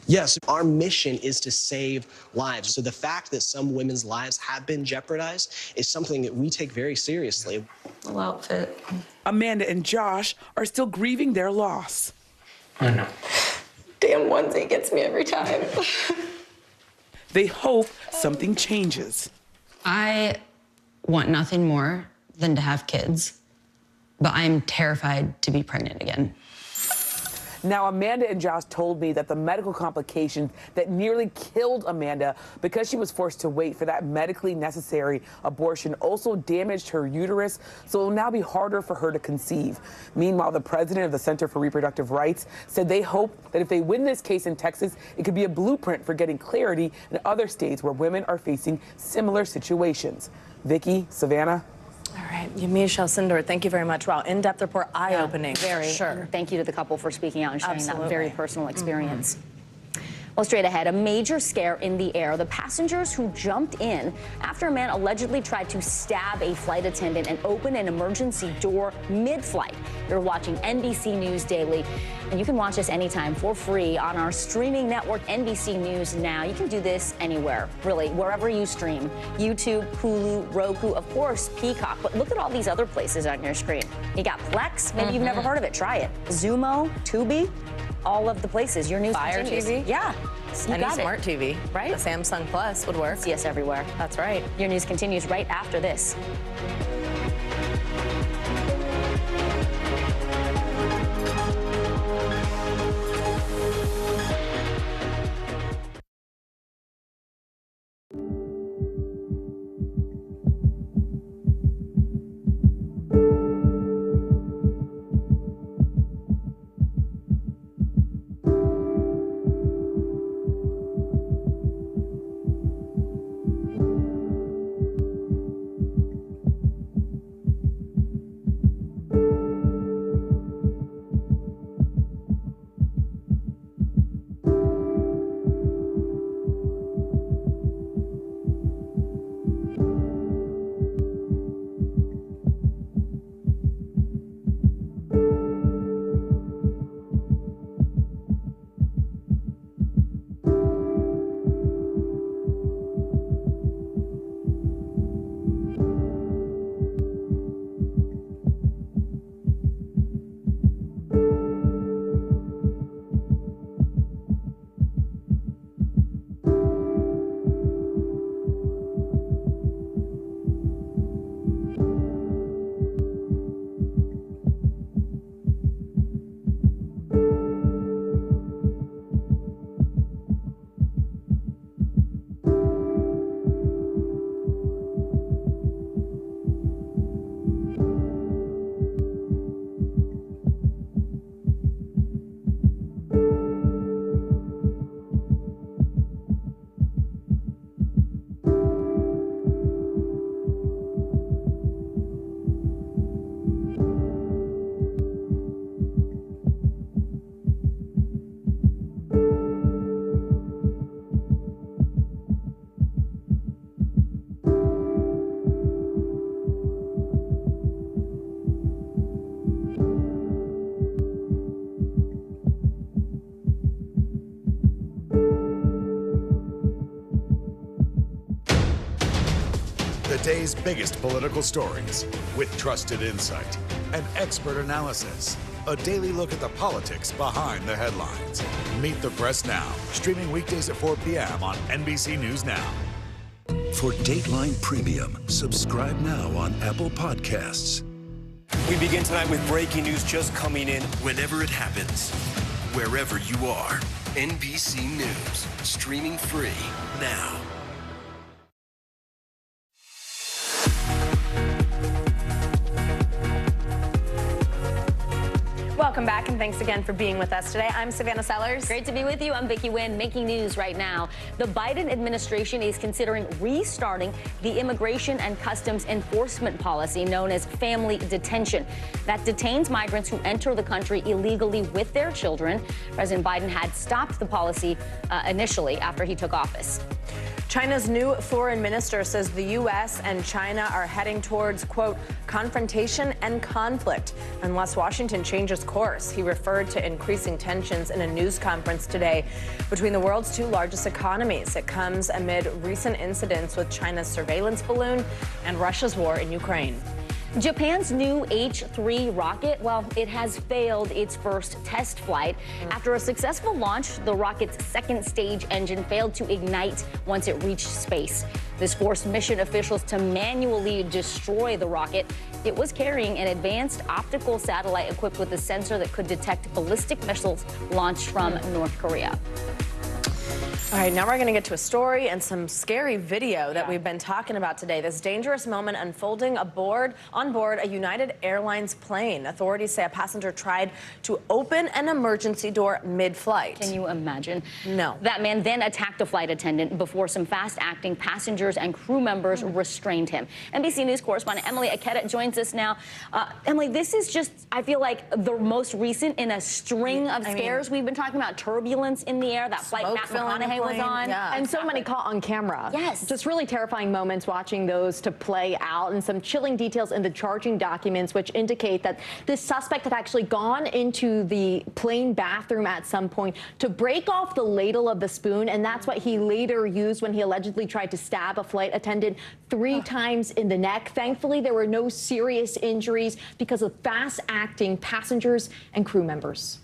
Yes, our mission is to save lives. So the fact that some women's lives have been jeopardized is something that we take very seriously. Little outfit. Amanda and Josh are still grieving their loss. I know. Damn onesie gets me every time. They hope something changes. I want nothing more than to have kids, but I'm terrified to be pregnant again. Now, Amanda and Josh told me that the medical complications that nearly killed Amanda because she was forced to wait for that medically necessary abortion also damaged her uterus, so it will now be harder for her to conceive. Meanwhile, the president of the Center for Reproductive Rights said they hope that if they win this case in Texas, it could be a blueprint for getting clarity in other states where women are facing similar situations. Vicki, Savannah. All right, Yamiche Alcindor, thank you very much. Wow, in-depth report, eye-opening. Very. Sure. Thank you to the couple for speaking out and sharing that very personal experience. Well, straight ahead, a major scare in the air. The passengers who jumped in after a man allegedly tried to stab a flight attendant and open an emergency door mid-flight. You're watching NBC News Daily, and you can watch us anytime for free on our streaming network, NBC News Now. You can do this anywhere, really, wherever you stream. YouTube, Hulu, Roku, of course, Peacock. But look at all these other places on your screen. You got Plex. Maybe you've never heard of it. Try it. Zumo, Tubi. All of the places. Your news Fire continues. TV? Yeah. Any smart TV, right? The Samsung Plus would work. See us everywhere. That's right. Your news continues right after this. The day's biggest political stories with trusted insight and expert analysis. A daily look at the politics behind the headlines. Meet the Press Now, streaming weekdays at 4 p.m. on NBC News Now. For Dateline Premium, subscribe now on Apple Podcasts. We begin tonight with breaking news just coming in whenever it happens, wherever you are. NBC News, streaming free now. Welcome back, and thanks again for being with us today. I'm Savannah Sellers. Great to be with you. I'm Vicki Nguyen. Making news right now. The Biden administration is considering restarting the Immigration and Customs Enforcement policy known as family detention that detains migrants who enter the country illegally with their children. President Biden had stopped the policy initially after he took office. China's new foreign minister says the U.S. and China are heading towards, quote, confrontation and conflict unless Washington changes course. He referred to increasing tensions in a news conference today between the world's two largest economies. It comes amid recent incidents with China's surveillance balloon and Russia's war in Ukraine. Japan's new H-3 rocket, well, it has failed its first test flight. After a successful launch, the rocket's second stage engine failed to ignite once it reached space. This forced mission officials to manually destroy the rocket. It was carrying an advanced optical satellite equipped with a sensor that could detect ballistic missiles launched from North Korea. All right, now we're going to get to a story and some scary video that we've been talking about today. This dangerous moment unfolding on board a United Airlines plane. Authorities say a passenger tried to open an emergency door mid-flight. Can you imagine? No. That man then attacked a flight attendant before some fast-acting passengers and crew members restrained him. NBC News correspondent Emily Aketa joins us now. Emily, this is just, I feel like, the most recent in a string of scares. We've been talking about turbulence in the air. That flight Matt McConaughey was on. Yeah, and so many caught on camera. Yes. Just really terrifying moments watching those to play out, and some chilling details in the charging documents which indicate that this suspect had actually gone into the plane bathroom at some point to break off the ladle of the spoon, and that's what he later used when he allegedly tried to stab a flight attendant 3 times in the neck. Thankfully, there were no serious injuries because of fast-acting passengers and crew members.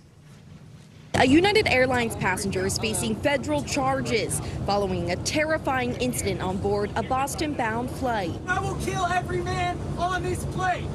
A United Airlines passenger is facing federal charges following a terrifying incident on board a Boston-bound flight. I will kill every man on this plane.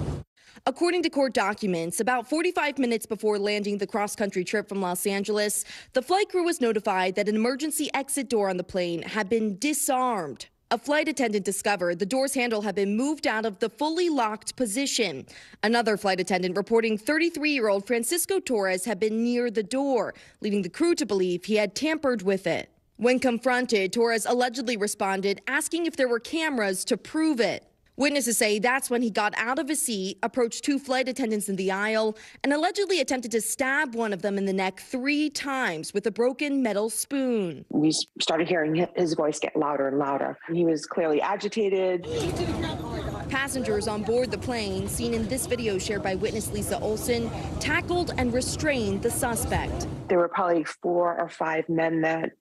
According to court documents, about 45 minutes before landing the cross-country trip from Los Angeles, the flight crew was notified that an emergency exit door on the plane had been disarmed. A flight attendant discovered the door's handle had been moved out of the fully locked position. Another flight attendant reporting 33-year-old Francisco Torres had been near the door, leading the crew to believe he had tampered with it. When confronted, Torres allegedly responded, asking if there were cameras to prove it. Witnesses say that's when he got out of his seat, approached 2 flight attendants in the aisle, and allegedly attempted to stab one of them in the neck 3 times with a broken metal spoon. We started hearing his voice get louder and louder. He was clearly agitated. Passengers on board the plane, seen in this video shared by witness Lisa Olson, tackled and restrained the suspect. There were probably 4 or 5 men that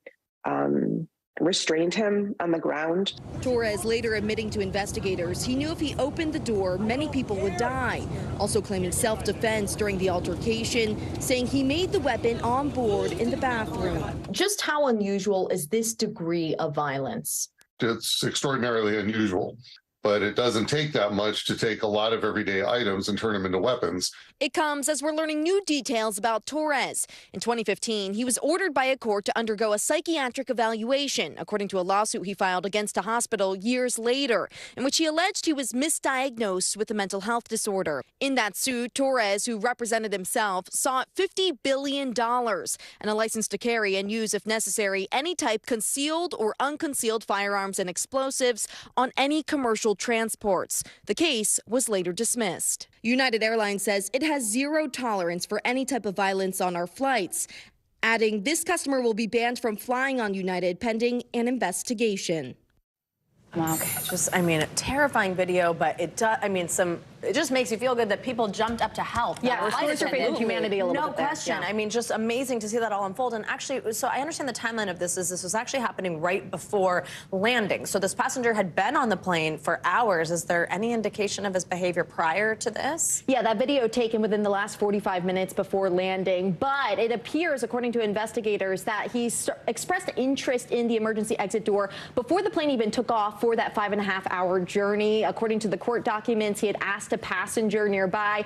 restrained him on the ground. Torres later admitting to investigators he knew if he opened the door, many people would die. Also claiming self-defense during the altercation, saying he made the weapon on board in the bathroom. Just how unusual is this degree of violence? It's extraordinarily unusual, but it doesn't take that much to take a lot of everyday items and turn them into weapons. It comes as we're learning new details about Torres. In 2015, he was ordered by a court to undergo a psychiatric evaluation, according to a lawsuit he filed against a hospital years later, in which he alleged he was misdiagnosed with a mental health disorder. In that suit, Torres, who represented himself, sought $50 billion and a license to carry and use, if necessary, any type concealed or unconcealed firearms and explosives on any commercial transports. The case was later dismissed. United Airlines says it has zero tolerance for any type of violence on our flights, adding this customer will be banned from flying on United pending an investigation. Okay, just, a terrifying video, but it does, it just makes you feel good that people jumped up to help. Yeah, restores your faith in humanity a little bit. No question. Yeah. Just amazing to see that all unfold. And actually, so I understand the timeline of this was actually happening right before landing. So this passenger had been on the plane for hours. Is there any indication of his behavior prior to this? Yeah, that video taken within the last 45 minutes before landing. But it appears, according to investigators, that he expressed interest in the emergency exit door before the plane even took off for that 5.5-hour journey. According to the court documents, he had asked a passenger nearby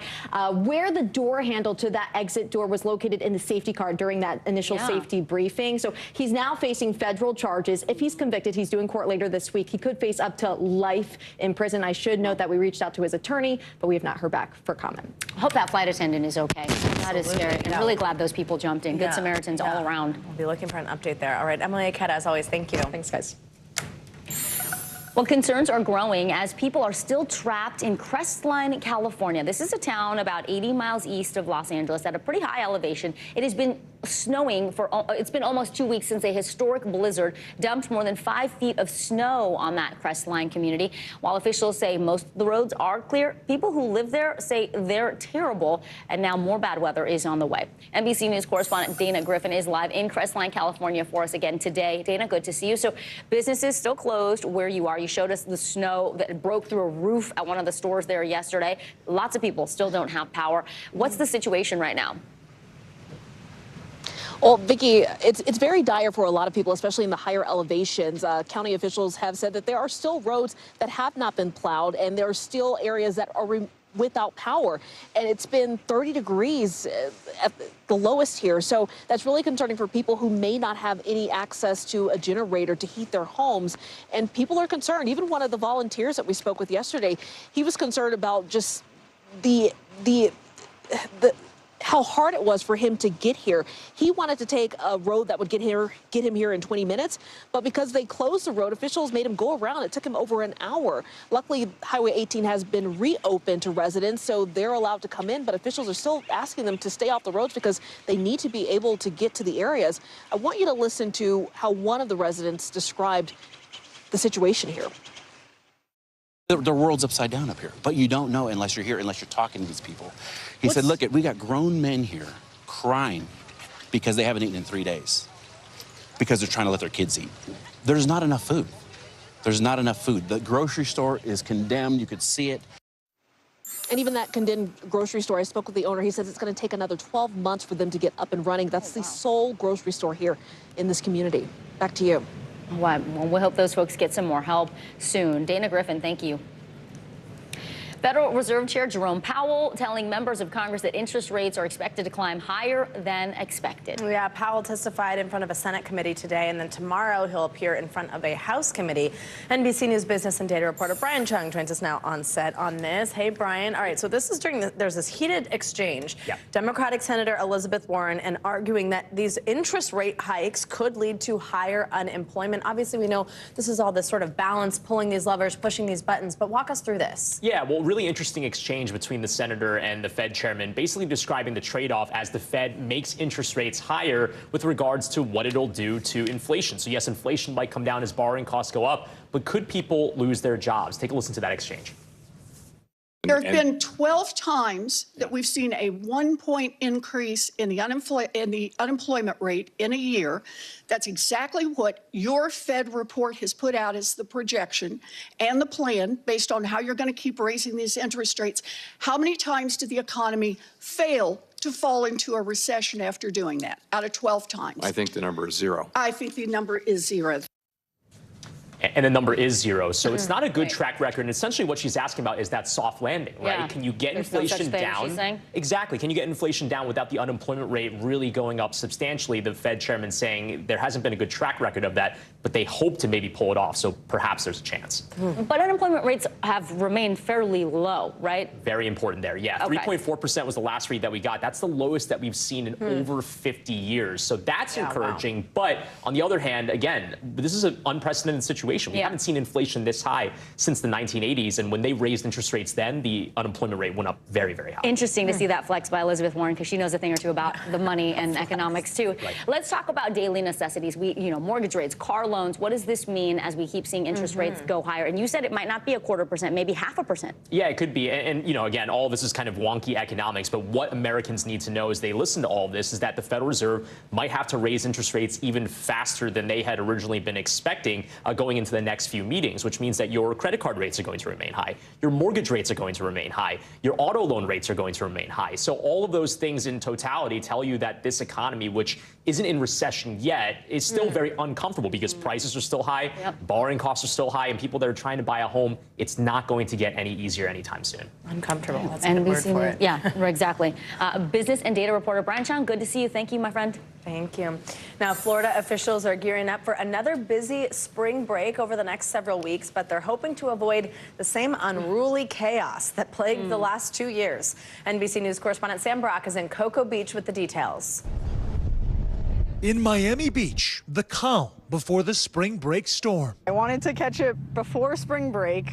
where the door handle to that exit door was located in the safety car during that initial safety briefing. So he's now facing federal charges. If he's convicted, he's due in court later this week. He could face up to life in prison. I should note that we reached out to his attorney, but we have not heard back for comment. I hope that flight attendant is okay. That is scary. I'm really glad those people jumped in. Good Samaritans all around. We'll be looking for an update there. All right, Emily Aketa, as always, thank you. Thanks, guys. Well, concerns are growing as people are still trapped in Crestline, California. This is a town about 80 miles east of Los Angeles at a pretty high elevation. It has been snowing it's been almost 2 weeks since a historic blizzard dumped more than 5 feet of snow on that Crestline community. While officials say most of the roads are clear, people who live there say they're terrible, and now more bad weather is on the way. NBC News correspondent Dana Griffin is live in Crestline, California for us again today. Dana, good to see you. So businesses still closed where you are. You showed us the snow that broke through a roof at one of the stores there yesterday. Lots of people still don't have power. What's the situation right now? Well, Vicki, it's very dire for a lot of people, especially in the higher elevations. County officials have said that there are still roads that have not been plowed, and there are still areas that without power, and it's been 30 degrees at the lowest here. So that's really concerning for people who may not have any access to a generator to heat their homes. And people are concerned. Even one of the volunteers that we spoke with yesterday, he was concerned about just how hard it was for him to get here. He wanted to take a road that would get him here in 20 minutes, but because they closed the road, officials made him go around. It took him over an hour. Luckily, Highway 18 has been reopened to residents, so they're allowed to come in, but officials are still asking them to stay off the roads because they need to be able to get to the areas. I want you to listen to how one of the residents described the situation here. The world's upside down up here, but you don't know unless you're here, unless you're talking to these people. He said, look, we got grown men here crying because they haven't eaten in 3 days, because they're trying to let their kids eat. There's not enough food. There's not enough food. The grocery store is condemned. You could see it. And even that condemned grocery store, I spoke with the owner. He says it's going to take another 12 months for them to get up and running. That's the sole grocery store here in this community. Back to you. Well, we hope those folks get some more help soon. Dana Griffin, thank you. Federal Reserve Chair Jerome Powell telling members of Congress that interest rates are expected to climb higher than expected. Yeah, Powell testified in front of a Senate committee today, and then tomorrow he'll appear in front of a House committee. NBC News business and data reporter Brian Chung joins us now on set on this. Hey, Brian. All right, so this is there's this heated exchange. Yeah. Democratic Senator Elizabeth Warren and arguing that these interest rate hikes could lead to higher unemployment. Obviously, we know this is all this sort of balance, pulling these levers, pushing these buttons, but walk us through this. Yeah, well, really interesting exchange between the senator and the Fed chairman, basically describing the trade-off as the Fed makes interest rates higher with regards to what it'll do to inflation. So yes, inflation might come down as borrowing costs go up, but could people lose their jobs? Take a listen to that exchange. There have been 12 times that we've seen a 1-point increase in the unemployment rate in a year. That's exactly what your Fed report has put out as the projection and the plan based on how you're going to keep raising these interest rates. How many times did the economy fail to fall into a recession after doing that? Out of 12 times. I think the number is 0. I think the number is 0. And the number is 0. So it's not a good track record. And essentially what she's asking about is that soft landing, right? Yeah. Can you get There's no inflation such thing, down? she's saying. Exactly. Can you get inflation down without the unemployment rate really going up substantially? The Fed chairman saying there hasn't been a good track record of that, but they hope to maybe pull it off. So perhaps there's a chance. But unemployment rates have remained fairly low, right? Very important there. Yeah. Okay. 3.4% was the last read that we got. That's the lowest that we've seen in over 50 years. So that's encouraging. Wow. But on the other hand, again, this is an unprecedented situation. We haven't seen inflation this high since the 1980s. And when they raised interest rates then, the unemployment rate went up very, very high. Interesting to see that flex by Elizabeth Warren, because she knows a thing or two about the money and economics too. Right. Let's talk about daily necessities. Mortgage rates, car loans. What does this mean as we keep seeing interest rates go higher? And you said it might not be 0.25%, maybe 0.5%. Yeah, it could be. And again, all of this is kind of wonky economics. But what Americans need to know as they listen to all of this is that the Federal Reserve might have to raise interest rates even faster than they had originally been expecting going into the next few meetings, which means that your credit card rates are going to remain high. Your mortgage rates are going to remain high. Your auto loan rates are going to remain high. So all of those things in totality tell you that this economy, which isn't in recession yet, is still very uncomfortable because prices are still high, borrowing costs are still high, and people that are trying to buy a home, it's not going to get any easier anytime soon. Uncomfortable. That's a good word for it. Yeah, exactly. Business and data reporter Brian Chung, good to see you. Thank you, my friend. Thank you. Now, Florida officials are gearing up for another busy spring break over the next several weeks, but they're hoping to avoid the same unruly chaos that plagued the last 2 years. NBC News correspondent Sam Brock is in Cocoa Beach with the details. In Miami Beach, the calm before the spring break storm. I wanted to catch it before spring break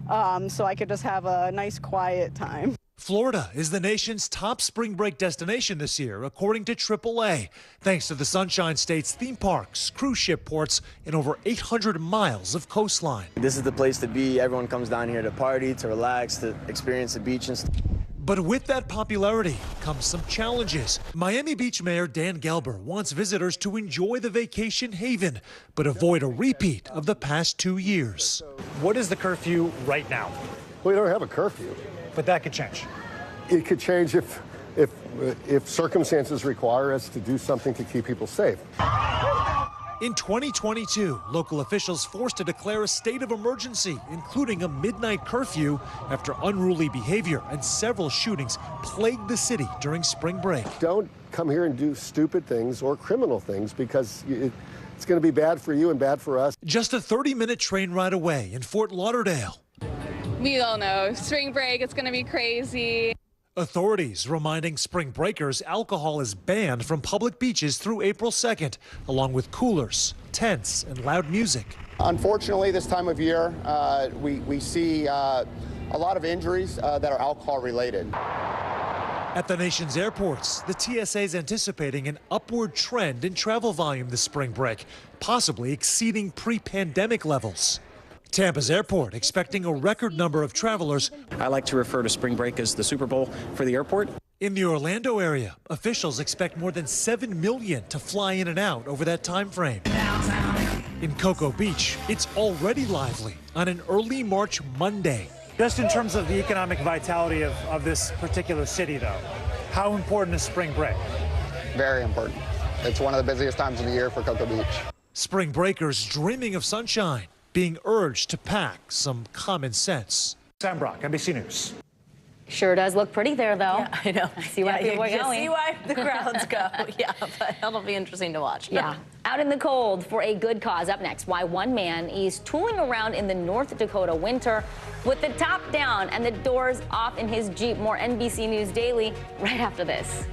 so I could just have a nice quiet time. Florida is the nation's top spring break destination this year, according to AAA, thanks to the Sunshine State's theme parks, cruise ship ports, and over 800 miles of coastline. This is the place to be. Everyone comes down here to party, to relax, to experience the beach and stuff. But with that popularity comes some challenges. Miami Beach Mayor Dan Gelber wants visitors to enjoy the vacation haven, but avoid a repeat of the past 2 years. What is the curfew right now? We don't have a curfew. But that could change. It could change if circumstances require us to do something to keep people safe. In 2022, local officials forced to declare a state of emergency, including a midnight curfew, after unruly behavior and several shootings plagued the city during spring break. Don't come here and do stupid things or criminal things, because it's going to be bad for you and bad for us. Just a 30-minute train ride away in Fort Lauderdale. We all know, spring break, it's going to be crazy. Authorities reminding spring breakers alcohol is banned from public beaches through April 2nd, along with coolers, tents, and loud music. Unfortunately, this time of year, we see a lot of injuries that are alcohol related. At the nation's airports, the TSA is anticipating an upward trend in travel volume this spring break, possibly exceeding pre-pandemic levels. Tampa's airport expecting a record number of travelers. I like to refer to spring break as the Super Bowl for the airport. In the Orlando area, officials expect more than 7 million to fly in and out over that time frame. In Cocoa Beach, it's already lively on an early March Monday. Just in terms of the economic vitality of this particular city, though, how important is spring break? Very important. It's one of the busiest times of the year for Cocoa Beach. Spring breakers dreaming of sunshine, being urged to pack some common sense. Sam Brock, NBC News. Sure does look pretty there, though. Yeah, I know. See why people are going. See why the crowds go. Yeah, but it'll be interesting to watch. Yeah. Out in the cold for a good cause. Up next, why one man is tooling around in the North Dakota winter with the top down and the doors off in his Jeep. More NBC News Daily right after this.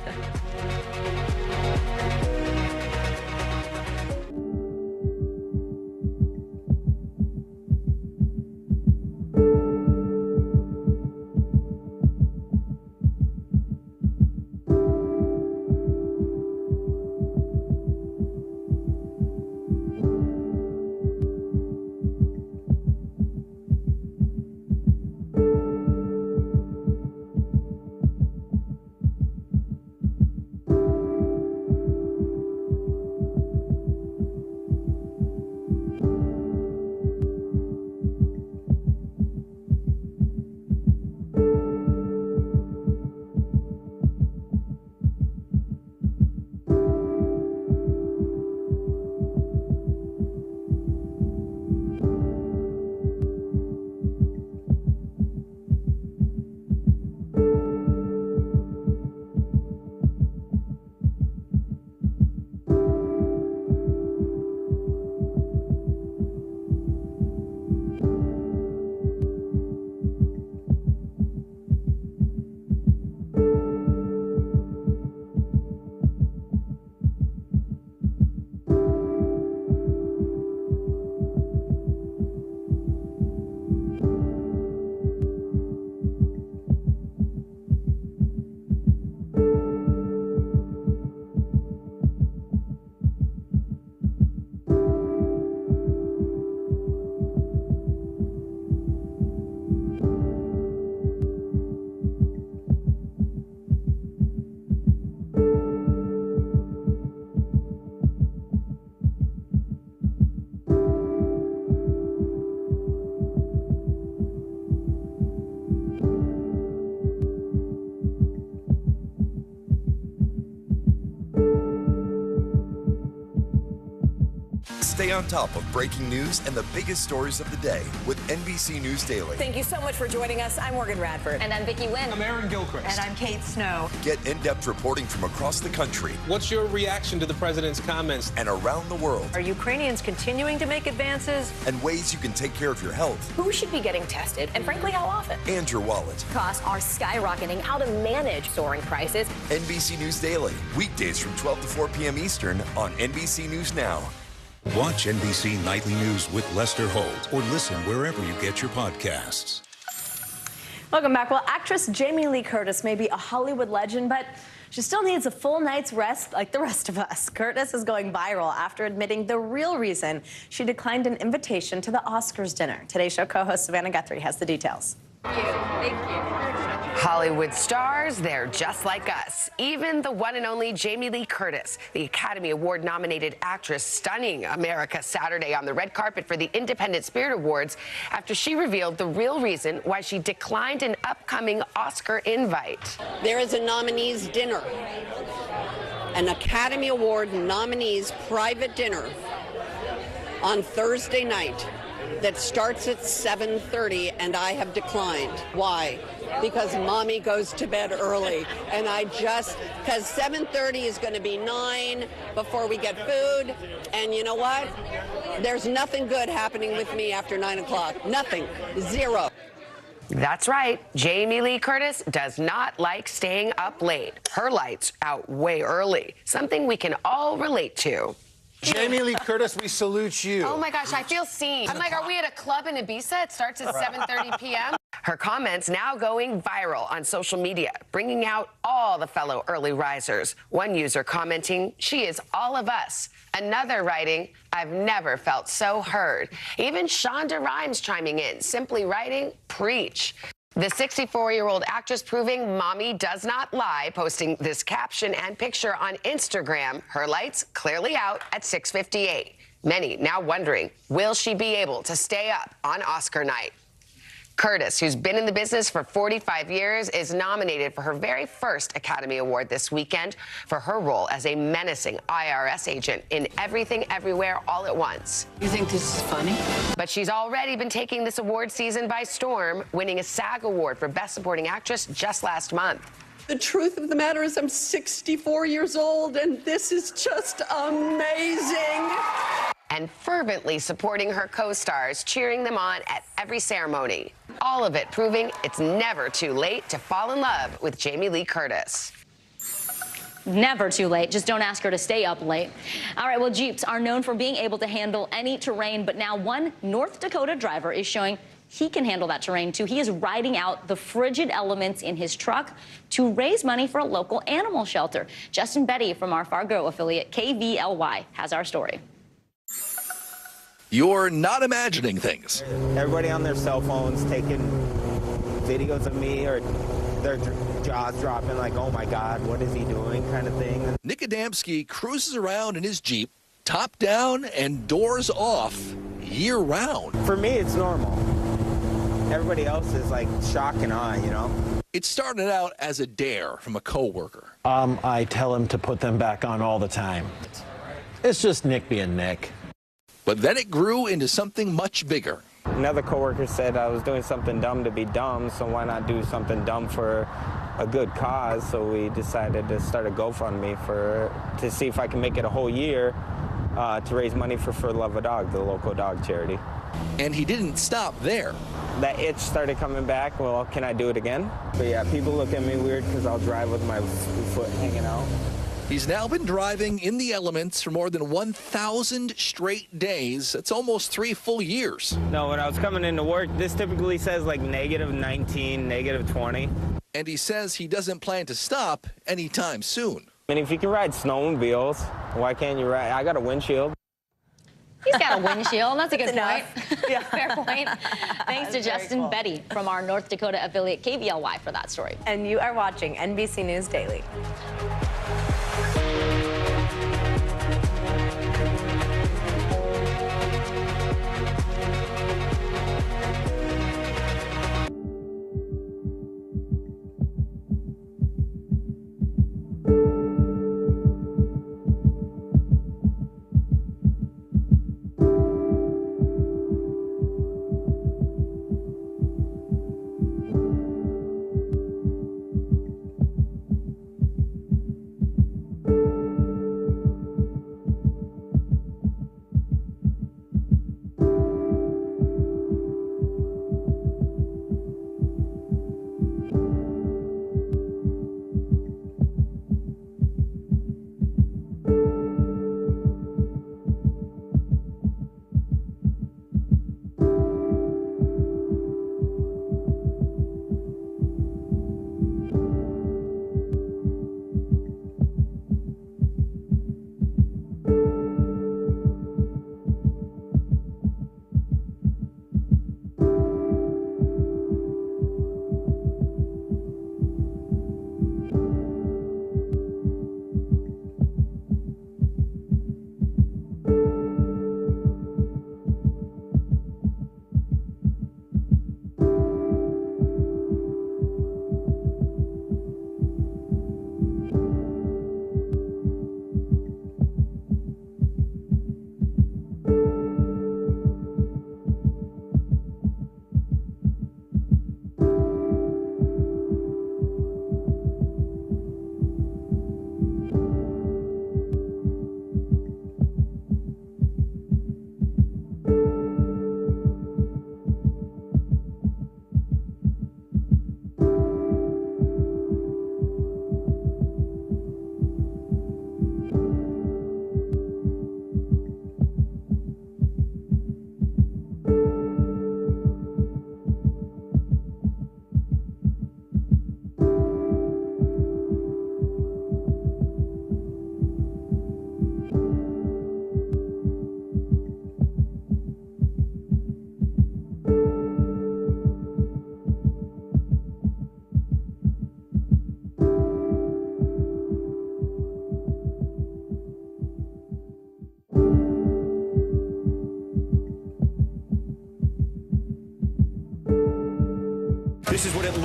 Stay on top of breaking news and the biggest stories of the day with NBC News Daily. Thank you so much for joining us. I'm Morgan Radford. And I'm Vicki Wynn. I'm Aaron Gilchrist. And I'm Kate Snow. Get in-depth reporting from across the country. What's your reaction to the president's comments? And around the world. Are Ukrainians continuing to make advances? And ways you can take care of your health. Who should be getting tested? And frankly, how often? And your wallet. Costs are skyrocketing. How to manage soaring prices. NBC News Daily. Weekdays from 12 to 4 p.m. Eastern on NBC News Now. Watch NBC Nightly News with Lester Holt or listen wherever you get your podcasts. Welcome back. Well, actress Jamie Lee Curtis may be a Hollywood legend, but she still needs a full night's rest like the rest of us. Curtis is going viral after admitting the real reason she declined an invitation to the Oscars dinner. Today's show co-host Savannah Guthrie has the details. Thank you. Hollywood stars, they're just like us. Even the one and only Jamie Lee Curtis, the Academy Award-nominated actress, stunning America Saturday on the red carpet for the Independent Spirit Awards after she revealed the real reason why she declined an upcoming Oscar invite. There is a nominees dinner, an Academy Award nominees private dinner on Thursday night that starts at 7:30, and I have declined. Why? Because mommy goes to bed early, and because 7:30 is going to be 9 before we get food, and you know what? There's nothing good happening with me after 9 o'clock. Nothing. Zero. That's right. Jamie Lee Curtis does not like staying up late. Her lights out way early, something we can all relate to. Jamie Lee Curtis, we salute you. Oh my gosh, I feel seen. I'm like, are we at a club in Ibiza? It starts at 7:30 p.m. Her comments now going viral on social media, bringing out all the fellow early risers. One user commenting, "She is all of us." Another writing, "I've never felt so heard." Even Shonda Rhimes chiming in, simply writing, "Preach." The 64-year-old actress proving mommy does not lie, posting this caption and picture on Instagram. Her lights clearly out at 6:58. Many now wondering, will she be able to stay up on Oscar night? Curtis, who's been in the business for 45 years, is nominated for her very first Academy Award this weekend for her role as a menacing IRS agent in Everything Everywhere All at Once. You think this is funny? But she's already been taking this award season by storm, winning a SAG Award for Best Supporting Actress just last month. The truth of the matter is I'm 64 years old, and this is just amazing. And fervently supporting her co-stars, cheering them on at every ceremony. All of it proving it's never too late to fall in love with Jamie Lee Curtis. Never too late. Just don't ask her to stay up late. All right, well, Jeeps are known for being able to handle any terrain, but now one North Dakota driver is showing he can handle that terrain too. He is riding out the frigid elements in his truck to raise money for a local animal shelter. Justin Betty from our Fargo affiliate KVLY has our story. You're not imagining things. Everybody on their cell phones taking videos of me or their jaws dropping like, oh my God, what is he doing kind of thing. Nick Adamski cruises around in his Jeep, top down and doors off, year round. For me, it's normal. Everybody else is like shock and awe, you know? It started out as a dare from a coworker. I tell him to put them back on all the time. It's just Nick being Nick. But then it grew into something much bigger. Another coworker said I was doing something dumb to be dumb, so why not do something dumb for a good cause? So we decided to start a GoFundMe to see if I can make it a whole year to raise money for Love a Dog, the local dog charity. And he didn't stop there. That itch started coming back. Well, can I do it again? But yeah, people look at me weird because I'll drive with my foot hanging out. He's now been driving in the elements for more than 1,000 straight days. That's almost 3 full years. No, when I was coming into work, this typically says like -19, -20. And he says he doesn't plan to stop anytime soon. And if you can ride snowmobiles, why can't you ride? I got a windshield. He's got a windshield. That's a good point. Yeah. Fair point. Thanks to Justin Betty from our North Dakota affiliate KVLY for that story. And you are watching NBC News Daily.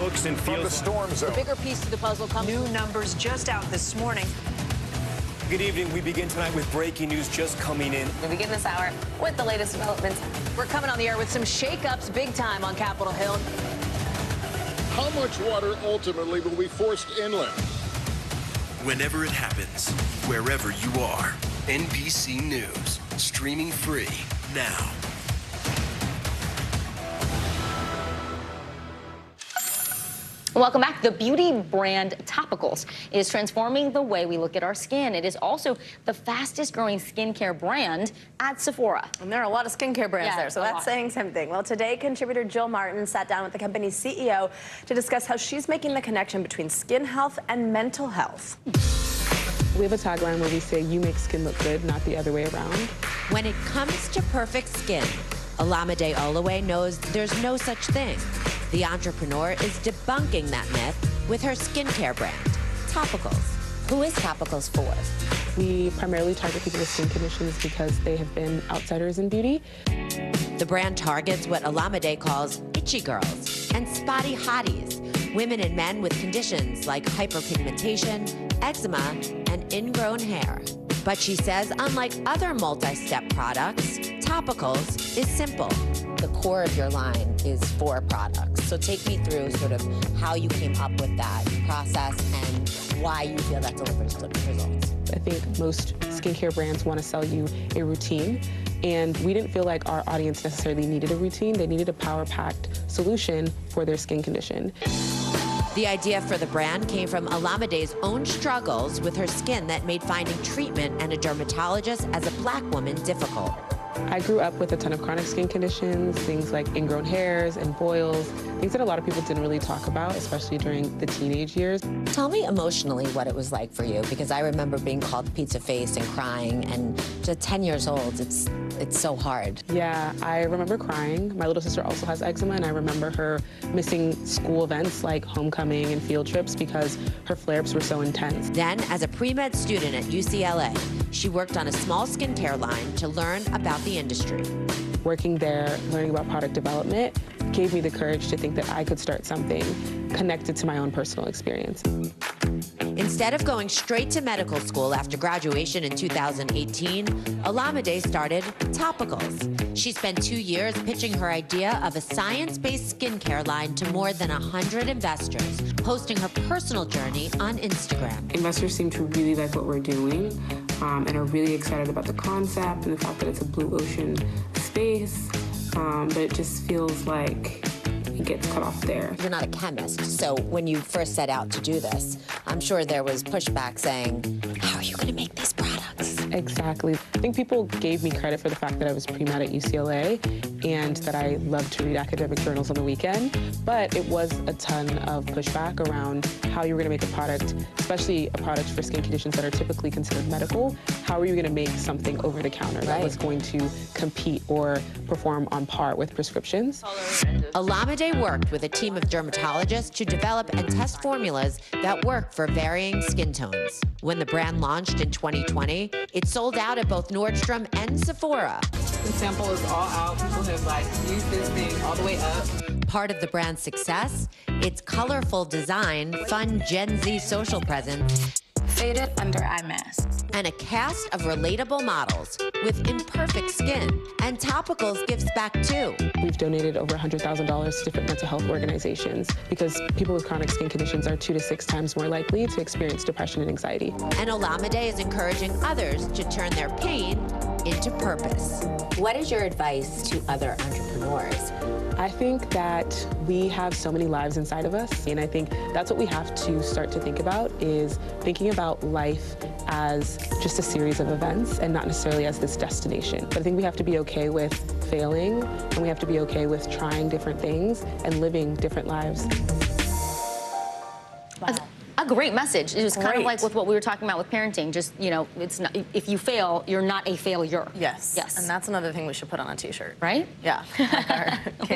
looks and feels. From the storm zone. The bigger piece to the puzzle comes. New numbers just out this morning. Good evening. We begin tonight with breaking news just coming in. We begin this hour with the latest developments. We're coming on the air with some shakeups big time on Capitol Hill. How much water ultimately will be forced inland? Whenever it happens, wherever you are, NBC News, streaming free now. Welcome back. The beauty brand Topicals is transforming the way we look at our skin. It is also the fastest growing skincare brand at Sephora. And there are a lot of skincare brands there, so that's saying something. Well, today, contributor Jill Martin sat down with the company's CEO to discuss how she's making the connection between skin health and mental health. We have a tagline where we say, you make skin look good, not the other way around. When it comes to perfect skin, Olamide Oluwe knows there's no such thing. The entrepreneur is debunking that myth with her skincare brand, Topicals. Who is Topicals for? We primarily target people with skin conditions because they have been outsiders in beauty. The brand targets what Olamide calls itchy girls and spotty hotties, women and men with conditions like hyperpigmentation, eczema, and ingrown hair. But she says, unlike other multi-step products, Topicals is simple. The core of your line is 4 products. So take me through sort of how you came up with that process and why you feel that delivers good results. I think most skincare brands want to sell you a routine, and we didn't feel like our audience necessarily needed a routine. They needed a power-packed solution for their skin condition. The idea for the brand came from Olamide's own struggles with her skin that made finding treatment and a dermatologist as a Black woman difficult. I grew up with a ton of chronic skin conditions, things like ingrown hairs and boils, things that a lot of people didn't really talk about, especially during the teenage years. Tell me emotionally what it was like for you, because I remember being called pizza face and crying, and just 10 years old, it's so hard. Yeah, I remember crying. My little sister also has eczema, and I remember her missing school events like homecoming and field trips because her flare-ups were so intense. Then, as a pre-med student at UCLA, she worked on a small skincare line to learn about the industry. Working there, learning about product development, gave me the courage to think that I could start something connected to my own personal experience. Instead of going straight to medical school after graduation in 2018, Olamide started Topicals. She spent 2 years pitching her idea of a science-based skincare line to more than 100 investors, posting her personal journey on Instagram. Investors seem to really like what we're doing and are really excited about the concept and the fact that it's a blue ocean space, but it just feels like it gets cut off there. You're not a chemist, so when you first set out to do this, I'm sure there was pushback saying, how are you going to make these products? Exactly. I think people gave me credit for the fact that I was pre-med at UCLA and that I loved to read academic journals on the weekend, but it was a ton of pushback around how you were going to make a product, especially a product for skin conditions that are typically considered medical. How are you going to make something over the counter that was going to compete or perform on par with prescriptions? Olamide worked with a team of dermatologists to develop and test formulas that work for varying skin tones. When the brand launched in 2020, it sold out at both Nordstrom and Sephora. The sample is all out. People have used this thing all the way up. Part of the brand's success, its colorful design, fun Gen Z social presence, Faded under eye masks, and a cast of relatable models with imperfect skin. And Topicals gives back too. We've donated over $100,000 to different mental health organizations because people with chronic skin conditions are 2 to 6 times more likely to experience depression and anxiety. And Olamide is encouraging others to turn their pain into purpose. What is your advice to other entrepreneurs? I think that we have so many lives inside of us, and I think that's what we have to start to think about, is thinking about life as just a series of events and not necessarily as this destination. But I think we have to be okay with failing, and we have to be okay with trying different things and living different lives. Wow. A great message. It was kind of like with what we were talking about with parenting. Just, you know, it's not, if you fail, you're not a failure. Yes. Yes. And that's another thing we should put on a t-shirt. Right? Yeah. We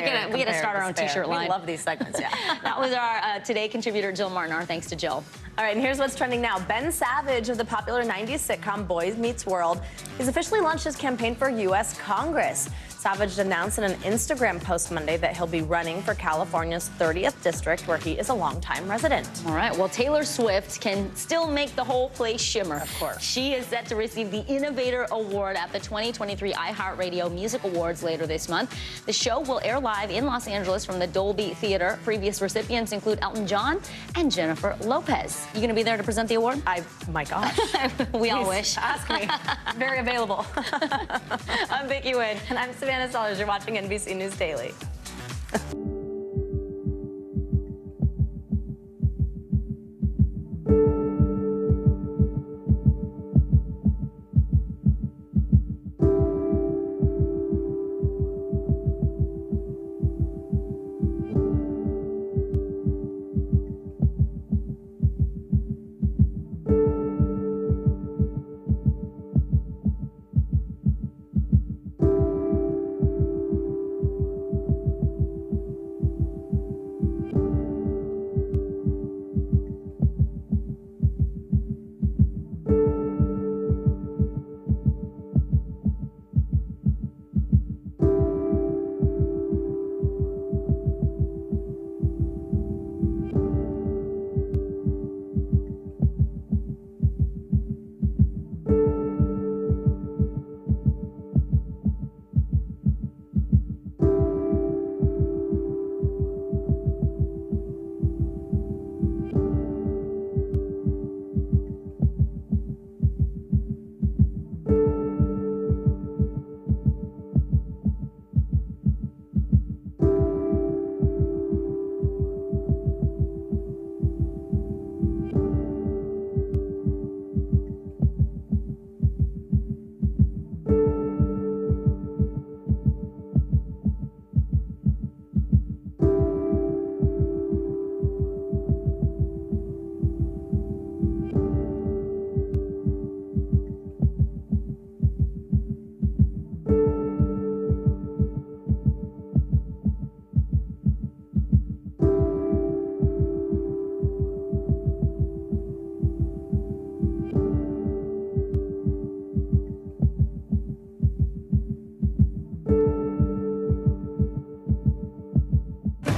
gotta start our own t-shirt line. We love these segments, yeah. That was our Today contributor, Jill Martin. Our thanks to Jill. All right, and here's what's trending now. Ben Savage of the popular 90s sitcom Boy Meets World has officially launched his campaign for U.S. Congress. Savage announced in an Instagram post Monday that he'll be running for California's 30th district, where he is a longtime resident. All right, well, Taylor Swift can still make the whole place shimmer. Of course. She is set to receive the Innovator Award at the 2023 iHeartRadio Music Awards later this month. The show will air live in Los Angeles from the Dolby Theater. Previous recipients include Elton John and Jennifer Lopez. You going to be there to present the award? My gosh. We all wish. Ask me. Very available. I'm Vicki Wynn. And I'm Savannah Sellers. You're watching NBC News Daily.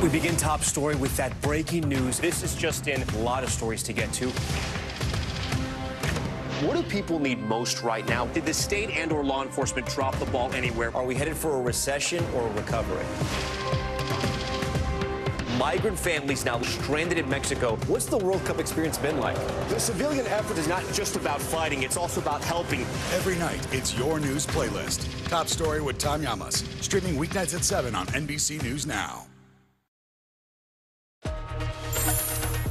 We begin top story with that breaking news. This is just in. A lot of stories to get to. What do people need most right now? Did the state and/or law enforcement drop the ball anywhere? Are we headed for a recession or a recovery? Migrant families now stranded in Mexico. What's the World Cup experience been like? The civilian effort is not just about fighting, it's also about helping. Every night, it's your news playlist. Top Story with Tom Llamas. Streaming weeknights at 7 on NBC News Now.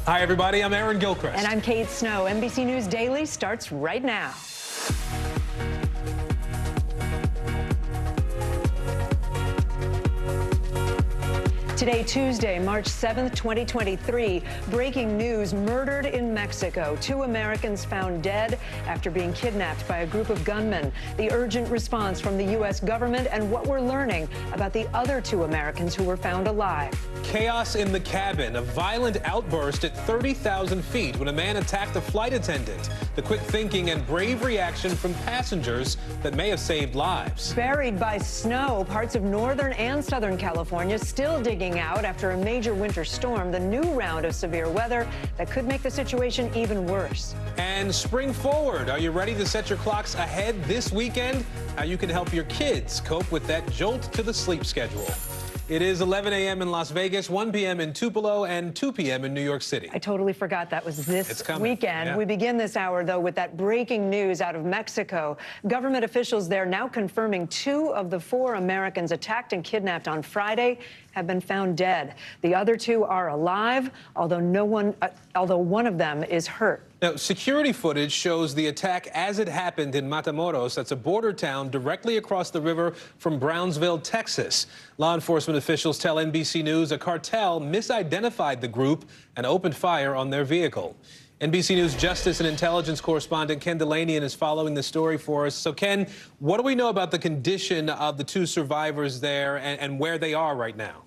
Hi, everybody. I'm Aaron Gilchrist. And I'm Kate Snow. NBC News Daily starts right now. Today, Tuesday, March 7th, 2023, breaking news: murdered in Mexico. 2 Americans found dead after being kidnapped by a group of gunmen. The urgent response from the U.S. government and what we're learning about the other 2 Americans who were found alive. Chaos in the cabin. A violent outburst at 30,000 feet when a man attacked a flight attendant. The quick thinking and brave reaction from passengers that may have saved lives. Buried by snow, parts of northern and southern California still digging out after a major winter storm, the new round of severe weather that could make the situation even worse. And spring forward. Are you ready to set your clocks ahead this weekend? How you can help your kids cope with that jolt to the sleep schedule. It is 11 a.m. in Las Vegas, 1 p.m. in Tupelo, and 2 p.m. in New York City. I totally forgot that was this weekend. Yeah. We begin this hour, though, with that breaking news out of Mexico. Government officials there now confirming 2 of the 4 Americans attacked and kidnapped on Friday have been found dead. The other 2 are alive, although one of them is hurt. Now, security footage shows the attack as it happened in Matamoros. That's a border town directly across the river from Brownsville, Texas. Law enforcement officials tell NBC News a cartel misidentified the group and opened fire on their vehicle. NBC News Justice and Intelligence correspondent Ken Delaney is following the story for us. So, Ken, what do we know about the condition of the 2 survivors there and where they are right now?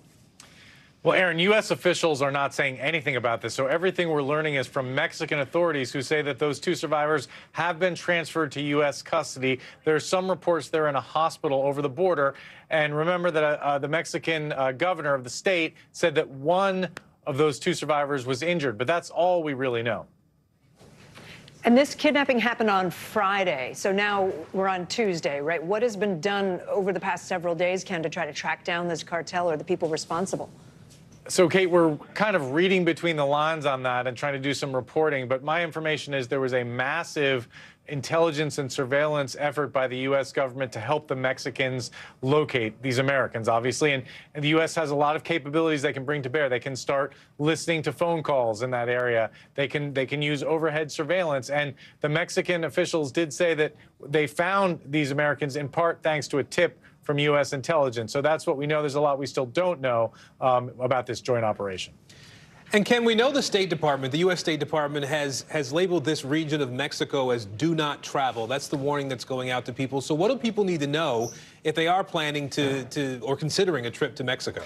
Well, Aaron, U.S. officials are not saying anything about this, so everything we're learning is from Mexican authorities who say that those 2 survivors have been transferred to U.S. custody. There's some reports they're in a hospital over the border. And remember that the Mexican governor of the state said that 1 of those 2 survivors was injured, but that's all we really know. And this kidnapping happened on Friday, so now we're on Tuesday, right? What has been done over the past several days, Ken, to try to track down this cartel or the people responsible? So, Kate, we're kind of reading between the lines on that and trying to do some reporting. But my information is there was a massive intelligence and surveillance effort by the U.S. government to help the Mexicans locate these Americans, obviously. And the U.S. has a lot of capabilities they can bring to bear. They can start listening to phone calls in that area. They can use overhead surveillance. And the Mexican officials did say that they found these Americans in part thanks to a tip from U.S. intelligence. So that's what we know. There's a lot we still don't know about this joint operation. And Ken, we know the State Department, the U.S. State Department has labeled this region of Mexico as do not travel. That's the warning that's going out to people. So what do people need to know if they are planning to or considering a trip to Mexico?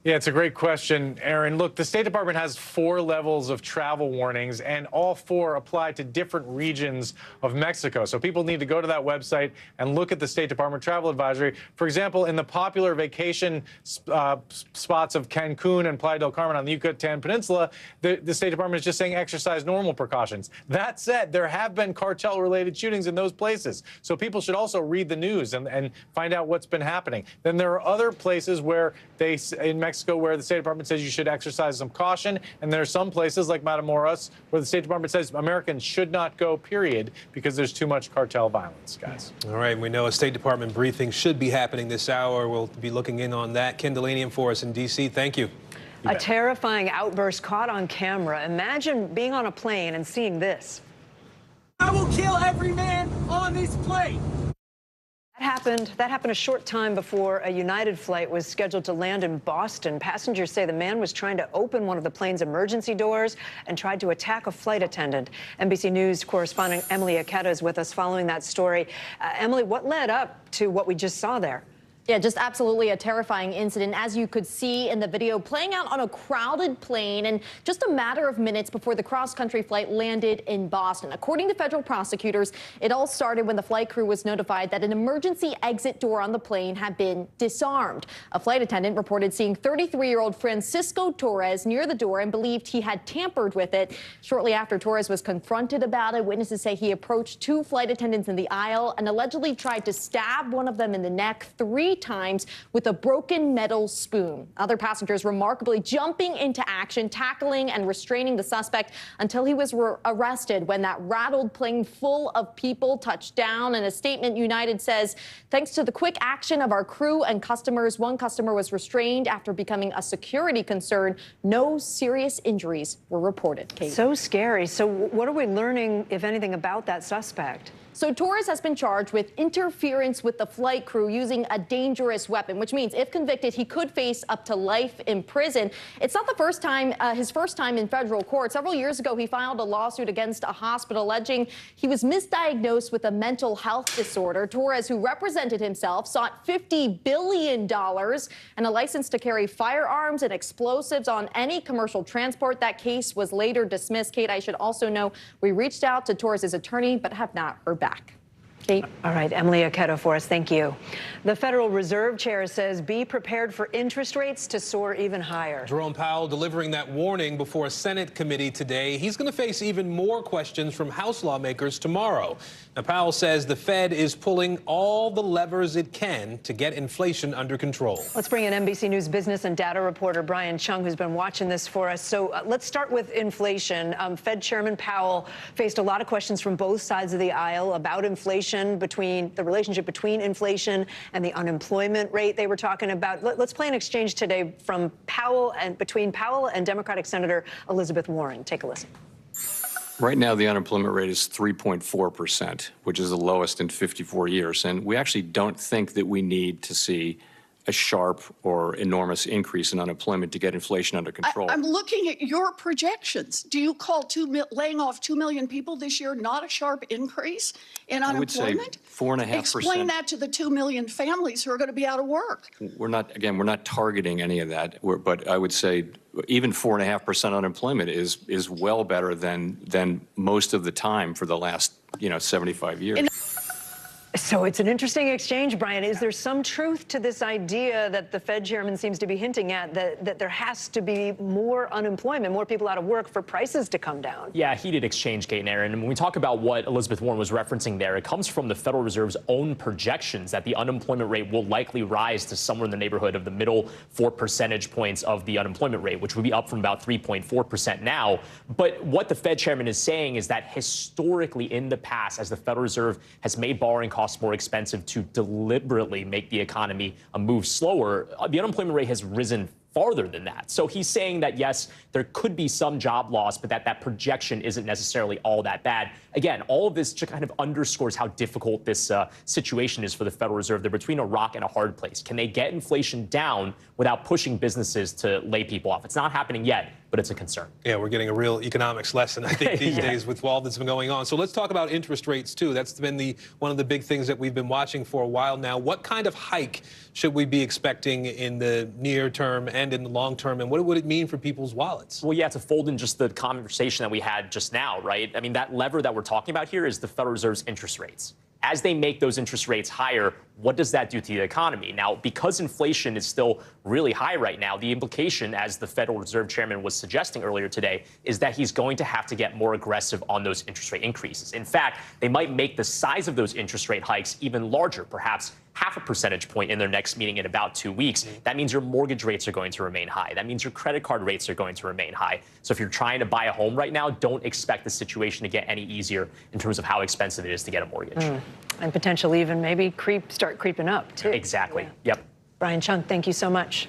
Yeah, it's a great question, Aaron. Look, the State Department has 4 levels of travel warnings, and all 4 apply to different regions of Mexico. So people need to go to that website and look at the State Department travel advisory. For example, in the popular vacation spots of Cancun and Playa del Carmen on the Yucatan Peninsula, the State Department is just saying exercise normal precautions. That said, there have been cartel-related shootings in those places. So people should also read the news and find out what's been happening. Then there are other places where in Mexico where the State Department says you should exercise some caution, and there are some places like Matamoros where the State Department says Americans should not go, period, because there's too much cartel violence, guys. All right, we know a State Department briefing should be happening this hour. We'll be looking in on that. Ken Delanian for us in D.C. Thank you. A terrifying outburst caught on camera. Imagine being on a plane and seeing this. I will kill every man on this plane. That happened a short time before a United flight was scheduled to land in Boston. Passengers say the man was trying to open one of the plane's emergency doors and tried to attack a flight attendant. NBC News correspondent Emily Aketa is with us following that story. Emily, what led up to what we just saw there? Yeah, just absolutely a terrifying incident, as you could see in the video, playing out on a crowded plane and just a matter of minutes before the cross-country flight landed in Boston. According to federal prosecutors, it all started when the flight crew was notified that an emergency exit door on the plane had been disarmed. A flight attendant reported seeing 33-year-old Francisco Torres near the door and believed he had tampered with it. Shortly after Torres was confronted about it, witnesses say he approached 2 flight attendants in the aisle and allegedly tried to stab one of them in the neck 3 times with a broken metal spoon. Other passengers remarkably jumping into action, tackling and restraining the suspect until he was arrested when that rattled plane full of people touched down. In a statement, United says, thanks to the quick action of our crew and customers, 1 customer was restrained after becoming a security concern. No serious injuries were reported. Kate. So scary. So what are we learning, if anything, about that suspect? So Torres has been charged with interference with the flight crew using a dangerous weapon, which means if convicted, he could face up to life in prison. It's not the first time, his first time in federal court. Several years ago, he filed a lawsuit against a hospital alleging he was misdiagnosed with a mental health disorder. Torres, who represented himself, sought $50 billion and a license to carry firearms and explosives on any commercial transport. That case was later dismissed. Kate, I should also know we reached out to Torres' attorney, but have not heard back. Kate. All right, Emily Aketa for us. Thank you. The Federal Reserve Chair says be prepared for interest rates to soar even higher. Jerome Powell delivering that warning before a Senate committee today. He's going to face even more questions from House lawmakers tomorrow. Now, Powell says the Fed is pulling all the levers it can to get inflation under control. Let's bring in NBC News business and data reporter Brian Chung, who's been watching this for us. So let's start with inflation. Fed Chairman Powell faced a lot of questions from both sides of the aisle about inflation, between the relationship between inflation and the unemployment rate they were talking about. Let's play an exchange today from between Powell and Democratic Senator Elizabeth Warren. Take a listen. Right now, the unemployment rate is 3.4%, which is the lowest in 54 years. And we actually don't think that we need to see a sharp or enormous increase in unemployment to get inflation under control. I'm looking at your projections. Do you call laying off 2 million people this year not a sharp increase in unemployment? I would say 4.5%. Explain that to the 2 million families who are going to be out of work. We're not targeting any of that, but I would say even 4.5% unemployment is well better than most of the time for the last 75 years. So it's an interesting exchange, Brian. Is there some truth to this idea that the Fed chairman seems to be hinting at, that there has to be more unemployment, more people out of work for prices to come down? Yeah, heated exchange, Kate and Aaron. And when we talk about what Elizabeth Warren was referencing there, it comes from the Federal Reserve's own projections that the unemployment rate will likely rise to somewhere in the neighborhood of the middle 4 percentage points of the unemployment rate, which would be up from about 3.4% now. But what the Fed chairman is saying is that historically in the past, as the Federal Reserve has made borrowing costs more expensive to deliberately make the economy move slower, the unemployment rate has risen farther than that. So he's saying that, yes, there could be some job loss, but that projection isn't necessarily all that bad. Again, all of this just kind of underscores how difficult this situation is for the Federal Reserve. They're between a rock and a hard place. Can they get inflation down without pushing businesses to lay people off? It's not happening yet, but it's a concern. Yeah, we're getting a real economics lesson, I think, these Yeah. days with all that's been going on. So let's talk about interest rates, too. That's been one of the big things that we've been watching for a while now. What kind of hike should we be expecting in the near term and in the long term, and what would it mean for people's wallets? Well, yeah, to fold in just the conversation that we had just now, right? I mean, that lever that we're talking about here is the Federal Reserve's interest rates. As they make those interest rates higher, what does that do to the economy? Now, because inflation is still really high right now, the implication, as the Federal Reserve Chairman was suggesting earlier today, is that he's going to have to get more aggressive on those interest rate increases. In fact, they might make the size of those interest rate hikes even larger, perhaps half a percentage point in their next meeting in about 2 weeks. That means your mortgage rates are going to remain high. That means your credit card rates are going to remain high. So if you're trying to buy a home right now, don't expect the situation to get any easier in terms of how expensive it is to get a mortgage. And potentially even maybe start creeping up, too. Exactly. Yep. Brian Chung, thank you so much.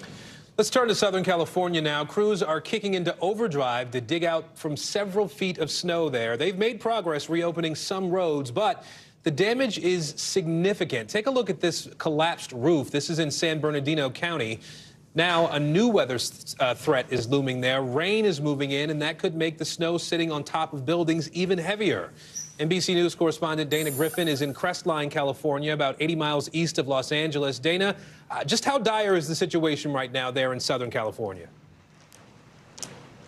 Let's turn to Southern California now. Crews are kicking into overdrive to dig out from several feet of snow there. They've made progress reopening some roads, but the damage is significant. Take a look at this collapsed roof. This is in San Bernardino County. Now, a new weather threat is looming there. Rain is moving in, and that could make the snow sitting on top of buildings even heavier. NBC News correspondent Dana Griffin is in Crestline, California, about 80 miles east of Los Angeles. Dana, just how dire is the situation right now there in Southern California?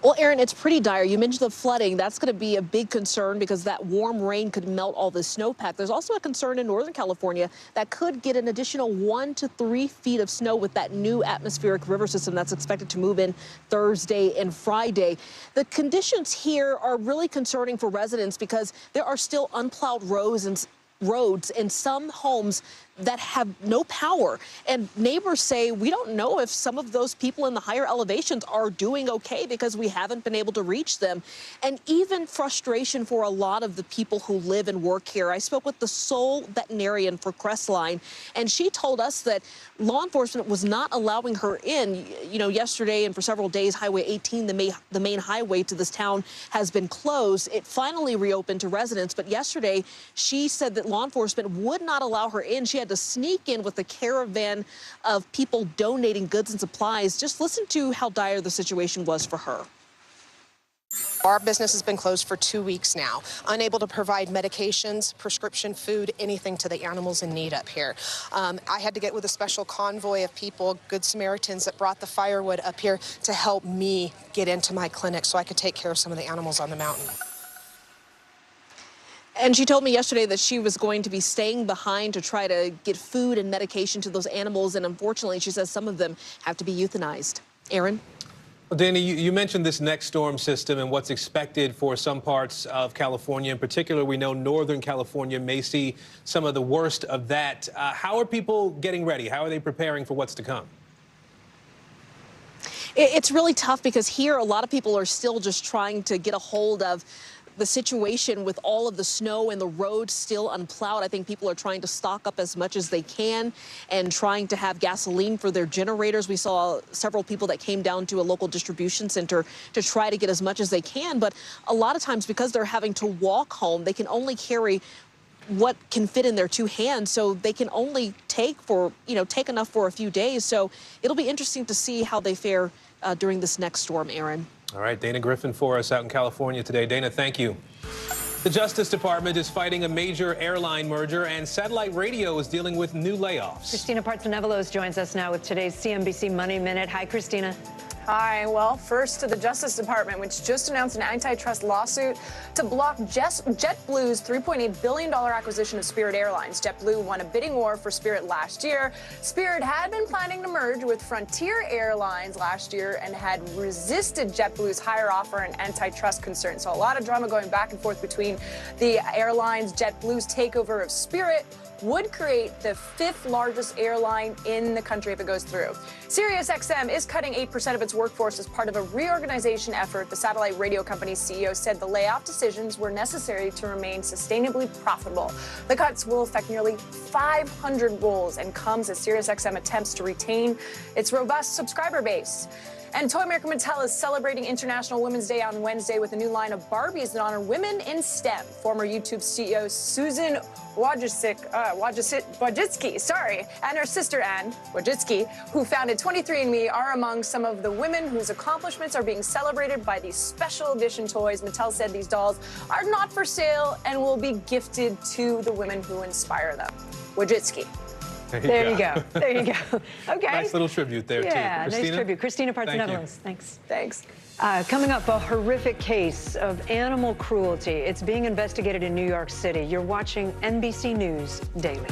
Well, Aaron, it's pretty dire. You mentioned the flooding. That's going to be a big concern because that warm rain could melt all the snowpack. There's also a concern in Northern California that could get an additional 1 to 3 feet of snow with that new atmospheric river system that's expected to move in Thursday and Friday. The conditions here are really concerning for residents because there are still unplowed roads and some homes that have no power. And neighbors say, we don't know if some of those people in the higher elevations are doing okay because we haven't been able to reach them. And even frustration for a lot of the people who live and work here. I spoke with the sole veterinarian for Crestline, and she told us that law enforcement was not allowing her in. You know, yesterday and for several days, Highway 18, the main highway to this town, has been closed. It finally reopened to residents, but yesterday she said that law enforcement would not allow her in. She had to sneak in with a caravan of people donating goods and supplies. Just listen to how dire the situation was for her. Our business has been closed for 2 weeks now, unable to provide medications, prescription food, anything to the animals in need up here. I had to get with a special convoy of people, Good Samaritans, that brought the firewood up here to help me get into my clinic so I could take care of some of the animals on the mountain. And she told me yesterday that she was going to be staying behind to try to get food and medication to those animals. And unfortunately, she says some of them have to be euthanized. Aaron? Well, Danny, you mentioned this next storm system and what's expected for some parts of California. In particular, we know Northern California may see some of the worst of that. How are people getting ready? How are they preparing for what's to come? It's really tough because here a lot of people are still just trying to get a hold of the situation with all of the snow and the roads still unplowed. I think people are trying to stock up as much as they can and trying to have gasoline for their generators. We saw several people that came down to a local distribution center to try to get as much as they can. But a lot of times, because they're having to walk home, they can only carry what can fit in their two hands, so they can only take enough for a few days. So it'll be interesting to see how they fare during this next storm, Aaron. All right, Dana Griffin for us out in California today. Dana, thank you. The Justice Department is fighting a major airline merger, and satellite radio is dealing with new layoffs. Christina Partsinevelos joins us now with today's CNBC Money Minute. Hi, Christina. Hi. Well, first to the Justice Department, which just announced an antitrust lawsuit to block JetBlue's $3.8 billion acquisition of Spirit Airlines. JetBlue won a bidding war for Spirit last year. Spirit had been planning to merge with Frontier Airlines last year and had resisted JetBlue's higher offer and antitrust concerns. So a lot of drama going back and forth between the airlines. JetBlue's takeover of Spirit would create the 5th largest airline in the country if it goes through. SiriusXM is cutting 8% of its workforce as part of a reorganization effort. The satellite radio company's CEO said the layoff decisions were necessary to remain sustainably profitable. The cuts will affect nearly 500 roles and comes as SiriusXM attempts to retain its robust subscriber base. And toy maker Mattel is celebrating International Women's Day on Wednesday with a new line of Barbies that honor women in STEM. Former YouTube CEO Susan Wojcicki, and her sister Ann Wojcicki, who founded 23andMe, are among some of the women whose accomplishments are being celebrated by these special edition toys. Mattel said these dolls are not for sale and will be gifted to the women who inspire them. Wojcicki. There you go. There you go. Okay. Nice little tribute there, too. Yeah, Christina? nice tribute. Christina Partsinevelos. Thanks. Coming up, a horrific case of animal cruelty. It's being investigated in New York City. You're watching NBC News Daily.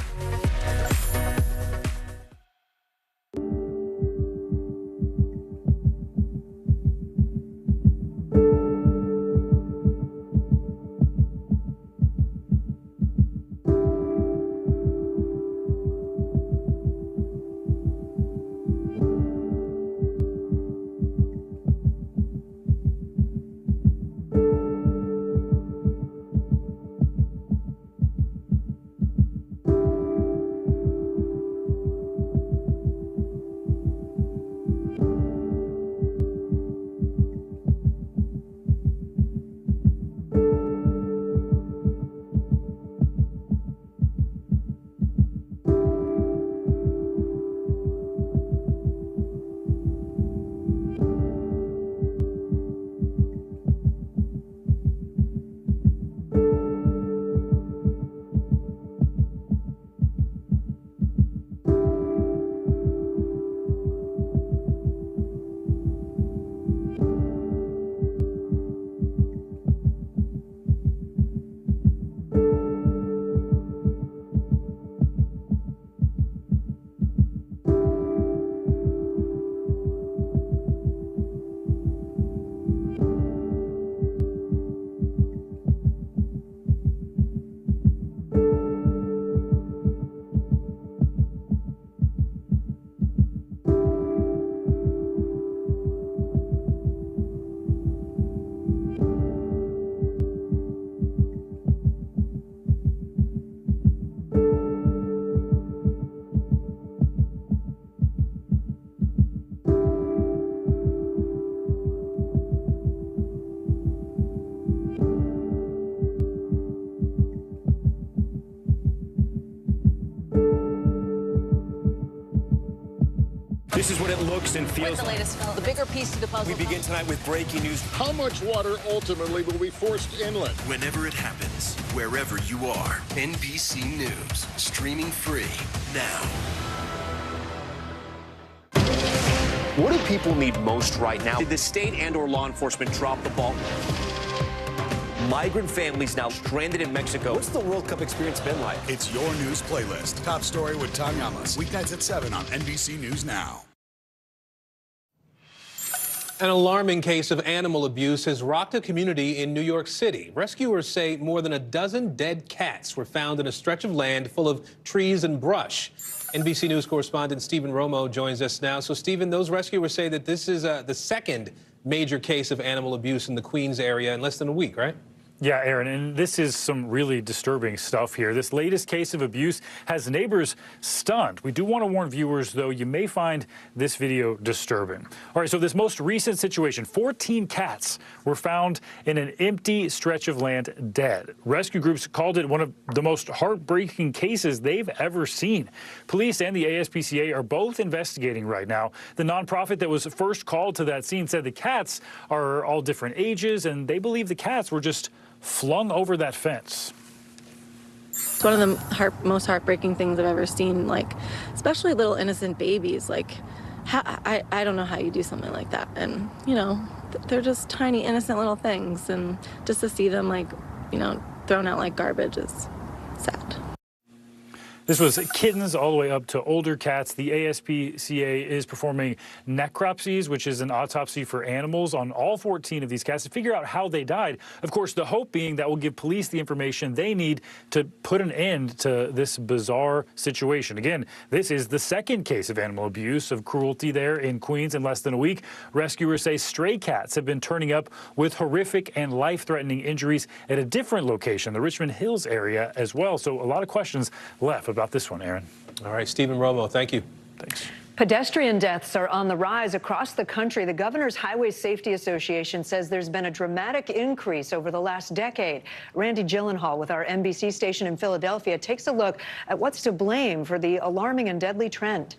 This is what it looks and feels the latest film, the bigger piece of the puzzle. We begin tonight with breaking news. How much water ultimately will be forced inland? Whenever it happens, wherever you are, NBC News, streaming free now. What do people need most right now? Did the state and/or law enforcement drop the ball? Migrant families now stranded in Mexico. What's the World Cup experience been like? It's your news playlist. Top story with Tom Llamas. Weeknights at 7 on NBC News Now. An alarming case of animal abuse has rocked a community in New York City. Rescuers say more than a dozen dead cats were found in a stretch of land full of trees and brush. NBC News correspondent Stephen Romo joins us now. So, Stephen, those rescuers say that this is the second major case of animal abuse in the Queens area in less than a week, right? Yeah, Aaron, and this is some really disturbing stuff here. This latest case of abuse has neighbors stunned. We do want to warn viewers, though, you may find this video disturbing. All right, so this most recent situation, 14 cats were found in an empty stretch of land dead. Rescue groups called it one of the most heartbreaking cases they've ever seen. Police and the ASPCA are both investigating right now. The nonprofit that was first called to that scene said the cats are all different ages, and they believe the cats were just flung over that fence. It's one of the most heartbreaking things I've ever seen, like, especially little innocent babies. Like, I don't know how you do something like that. And, you know, they're just tiny, innocent little things. And just to see them, like, you know, thrown out like garbage is sad. This was kittens all the way up to older cats. The ASPCA is performing necropsies, which is an autopsy for animals, on all 14 of these cats to figure out how they died. Of course, the hope being that will give police the information they need to put an end to this bizarre situation. Again, this is the second case of animal abuse, of cruelty there in Queens in less than a week. Rescuers say stray cats have been turning up with horrific and life-threatening injuries at a different location, the Richmond Hills area as well. So a lot of questions left about this one, Aaron. All right, Stephen Romo, thank you. Thanks. Pedestrian deaths are on the rise across the country. The Governor's Highway Safety Association says there's been a dramatic increase over the last decade. Randy Gyllenhaal with our NBC station in Philadelphia takes a look at what's to blame for the alarming and deadly trend.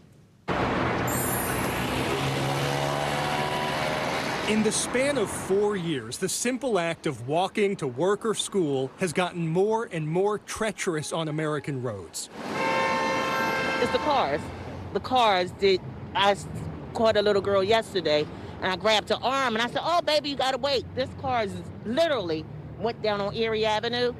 In the span of 4 years, the simple act of walking to work or school has gotten more and more treacherous on American roads. It's the cars. The cars did. I caught a little girl yesterday, and I grabbed her arm, and I said, "Oh, baby, you gotta wait." This car is literally went down on Erie Avenue,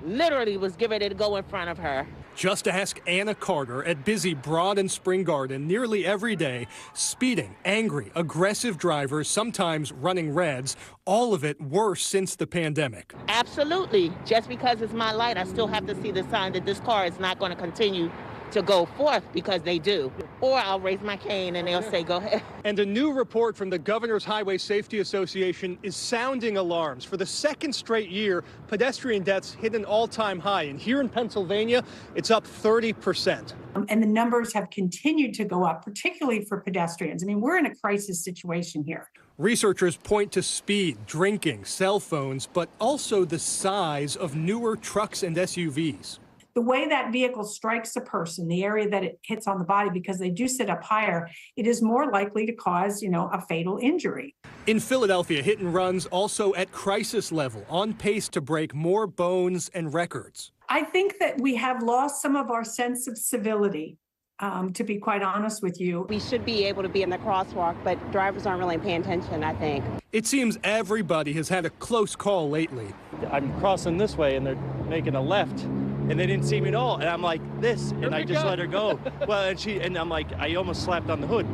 literally was getting ready to go in front of her. Just ask Anna Carter at busy Broad and Spring Garden nearly every day. Speeding, angry, aggressive drivers, sometimes running reds, all of it worse since the pandemic. Absolutely. Just because it's my light, I still have to see the sign that this car is not going to continue to go forth, because they do. Or I'll raise my cane and they'll say, go ahead. And a new report from the Governor's Highway Safety Association is sounding alarms. For the second straight year, pedestrian deaths hit an all-time high. And here in Pennsylvania, it's up 30%. And the numbers have continued to go up, particularly for pedestrians. I mean, we're in a crisis situation here. Researchers point to speed, drinking, cell phones, but also the size of newer trucks and SUVs. The way that vehicle strikes a person, the area that it hits on the body, because they do sit up higher, it is more likely to cause, you know, a fatal injury. In Philadelphia, hit and runs also at crisis level, on pace to break more bones and records. I think that we have lost some of our sense of civility, to be quite honest with you. We should be able to be in the crosswalk, but drivers aren't really paying attention, I think. It seems everybody has had a close call lately. I'm crossing this way and they're making a left, and they didn't see me at all. And I'm like this, and I just let her go. Well, and I'm like, I almost slapped on the hood.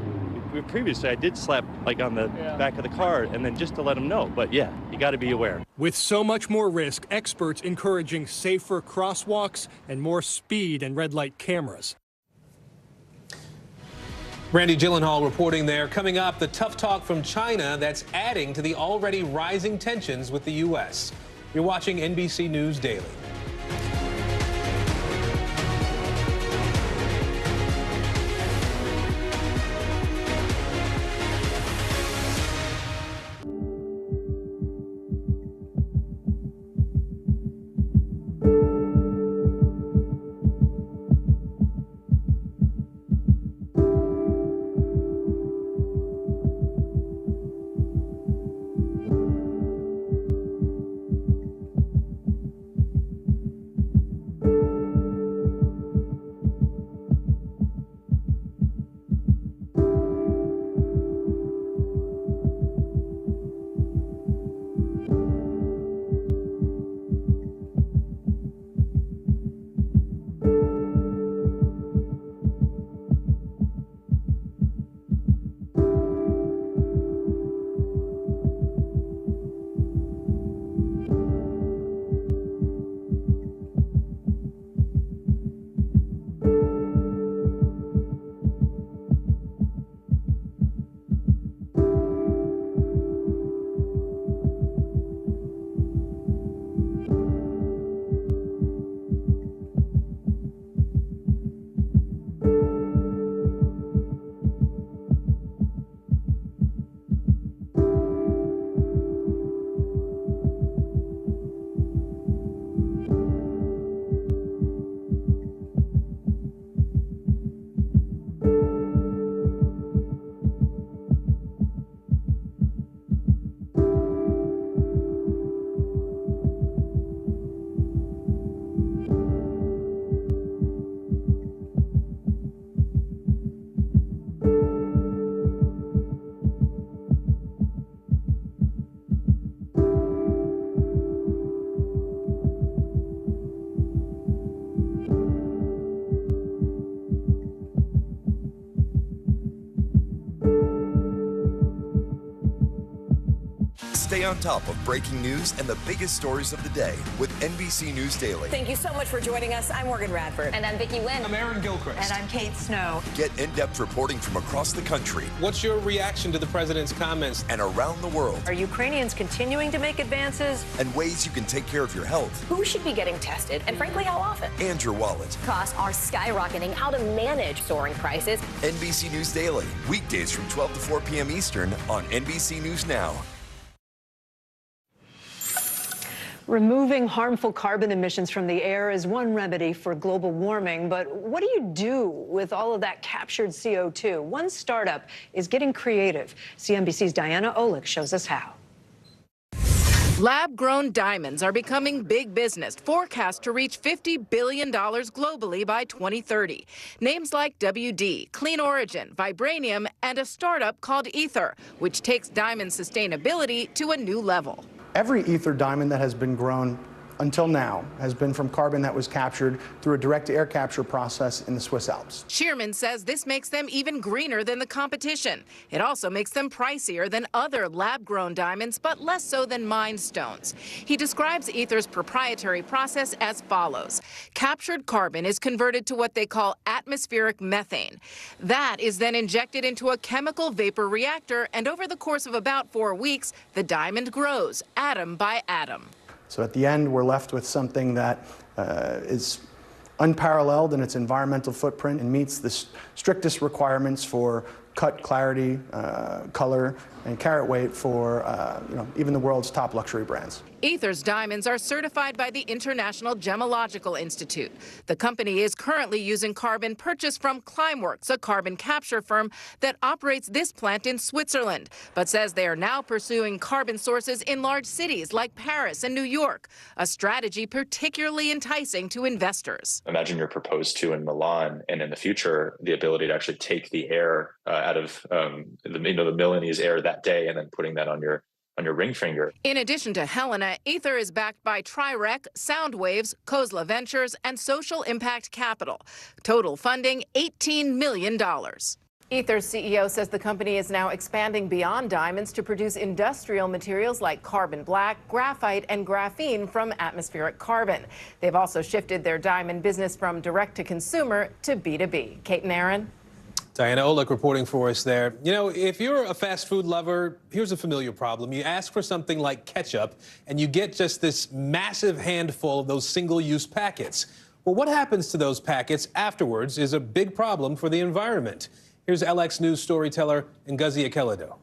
Previously, I did slap like on the back of the car, and then just to let them know. But yeah, you got to be aware. With so much more risk, experts encouraging safer crosswalks and more speed and red light cameras. Randy Gyllenhaal reporting there. Coming up, the tough talk from China that's adding to the already rising tensions with the U.S. You're watching NBC News Daily. Stay on top of breaking news and the biggest stories of the day with NBC News Daily. Thank you so much for joining us. I'm Morgan Radford. And I'm Vicki Wynn. I'm Aaron Gilchrist. And I'm Kate Snow. Get in-depth reporting from across the country. What's your reaction to the president's comments? And around the world. Are Ukrainians continuing to make advances? And ways you can take care of your health. Who should be getting tested? And frankly, how often? And your wallet. Costs are skyrocketing. How to manage soaring prices. NBC News Daily. Weekdays from 12 to 4 p.m. Eastern on NBC News Now. Removing harmful carbon emissions from the air is one remedy for global warming, but what do you do with all of that captured CO2? One startup is getting creative. CNBC's Diana Olick shows us how. Lab-grown diamonds are becoming big business, forecast to reach $50 billion globally by 2030. Names like WD, Clean Origin, Vibranium, and a startup called Ether, which takes diamond sustainability to a new level. Every ether diamond that has been grown until now has been from carbon that was captured through a direct air capture process in the Swiss Alps. Shearman says this makes them even greener than the competition. It also makes them pricier than other lab-grown diamonds, but less so than mined stones. He describes Ether's proprietary process as follows. Captured carbon is converted to what they call atmospheric methane. That is then injected into a chemical vapor reactor, and over the course of about 4 weeks, the diamond grows, atom by atom. So at the end, we're left with something that is unparalleled in its environmental footprint and meets the strictest requirements for cut, clarity, color, and carat weight for even the world's top luxury brands. Ether's diamonds are certified by the International Gemological Institute. The company is currently using carbon purchased from Climeworks, a carbon capture firm that operates this plant in Switzerland, but says they are now pursuing carbon sources in large cities like Paris and New York, a strategy particularly enticing to investors. Imagine you're proposed to in Milan, and in the future, the ability to actually take the air out of the Milanese air that day and then putting that on your ring finger. In addition to Helena, Ether is backed by Trirec, Soundwaves, Kozla Ventures, and Social Impact Capital. Total funding, $18 million. Ether's CEO says the company is now expanding beyond diamonds to produce industrial materials like carbon black, graphite, and graphene from atmospheric carbon. They've also shifted their diamond business from direct to consumer to B2B. Kate and Aaron. Diana Olick reporting for us there. You know, if you're a fast food lover, here's a familiar problem. You ask for something like ketchup, and you get just this massive handful of those single-use packets. Well, what happens to those packets afterwards is a big problem for the environment. Here's LX News storyteller Ngozi Akeledo.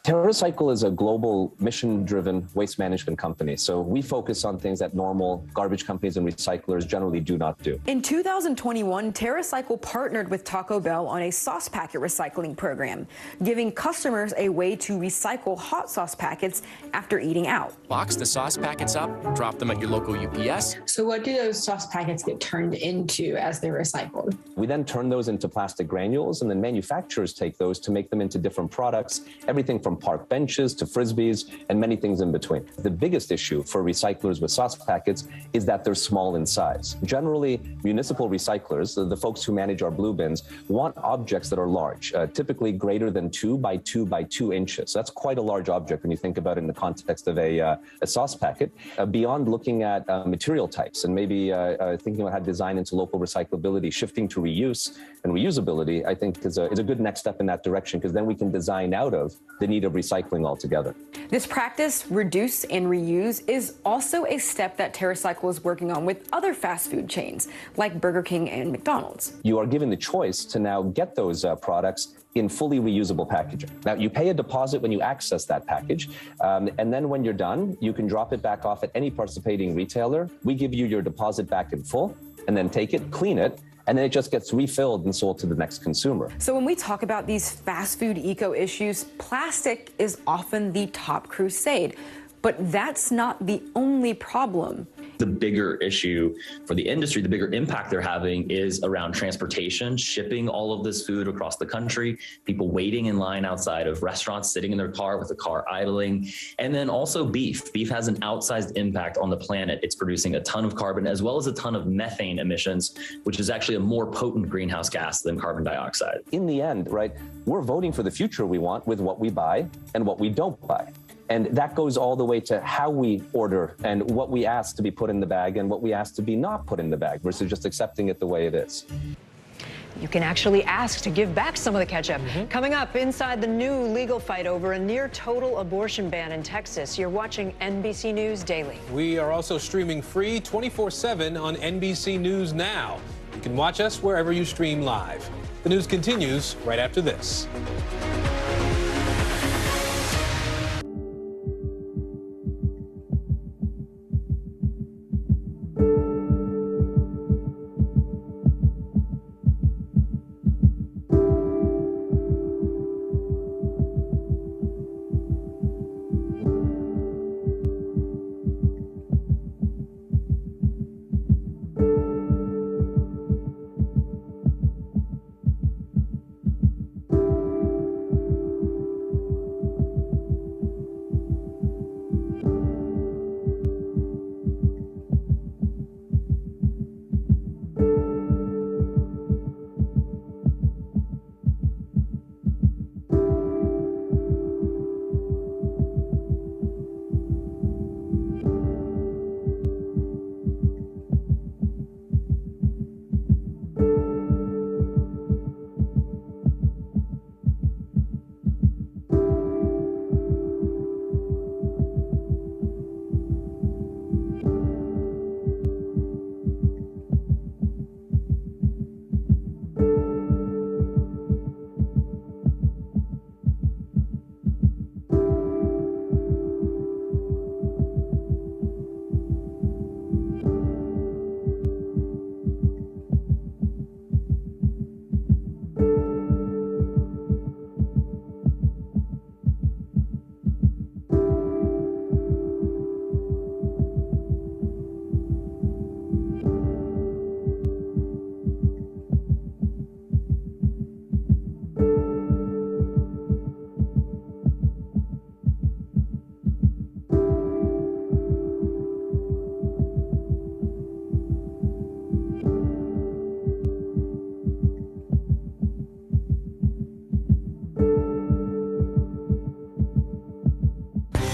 TerraCycle is a global mission-driven waste management company, so we focus on things that normal garbage companies and recyclers generally do not do. In 2021, TerraCycle partnered with Taco Bell on a sauce packet recycling program, giving customers a way to recycle hot sauce packets after eating out. Box the sauce packets up, drop them at your local UPS. So what do those sauce packets get turned into as they're recycled? We then turn those into plastic granules, and then manufacturers take those to make them into different products, everything from park benches to frisbees and many things in between. The biggest issue for recyclers with sauce packets is that they're small in size. Generally, municipal recyclers, the folks who manage our blue bins, want objects that are large, typically greater than 2 by 2 by 2 inches. So that's quite a large object when you think about it in the context of a sauce packet. Beyond looking at material types and maybe thinking about how to design into local recyclability, shifting to reuse and reusability, I think is a good next step in that direction, because then we can design out of the need of recycling altogether. This practice, reduce and reuse, is also a step that TerraCycle is working on with other fast food chains like Burger King and McDonald's. You are given the choice to now get those products in fully reusable packaging. Now, you pay a deposit when you access that package, and then when you're done, you can drop it back off at any participating retailer. We give you your deposit back in full, and then take it, clean it, and then it just gets refilled and sold to the next consumer. So when we talk about these fast food eco issues, plastic is often the top crusade, but that's not the only problem. The bigger issue for the industry, the bigger impact they're having is around transportation, shipping all of this food across the country, people waiting in line outside of restaurants, sitting in their car with the car idling, and then also beef. Beef has an outsized impact on the planet. It's producing a ton of carbon as well as a ton of methane emissions, which is actually a more potent greenhouse gas than carbon dioxide. In the end, right, we're voting for the future we want with what we buy and what we don't buy. And that goes all the way to how we order and what we ask to be put in the bag and what we ask to be not put in the bag versus just accepting it the way it is. You can actually ask to give back some of the ketchup. Coming up, inside the new legal fight over a near-total abortion ban in Texas. You're watching NBC News Daily. We are also streaming free 24/7 on NBC News Now. You can watch us wherever you stream live. The news continues right after this.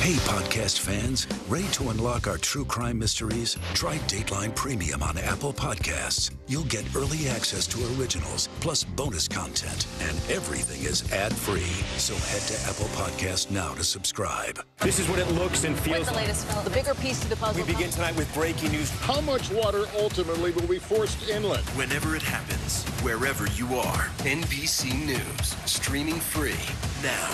Hey, podcast fans, ready to unlock our true crime mysteries? Try Dateline Premium on Apple Podcasts. You'll get early access to originals, plus bonus content, and everything is ad-free. So head to Apple Podcasts now to subscribe. This is what it looks and feels What's the latest, Phil? The bigger piece to the puzzle. We begin tonight with breaking news. How much water ultimately will be forced inland? Whenever it happens, wherever you are, NBC News, streaming free now.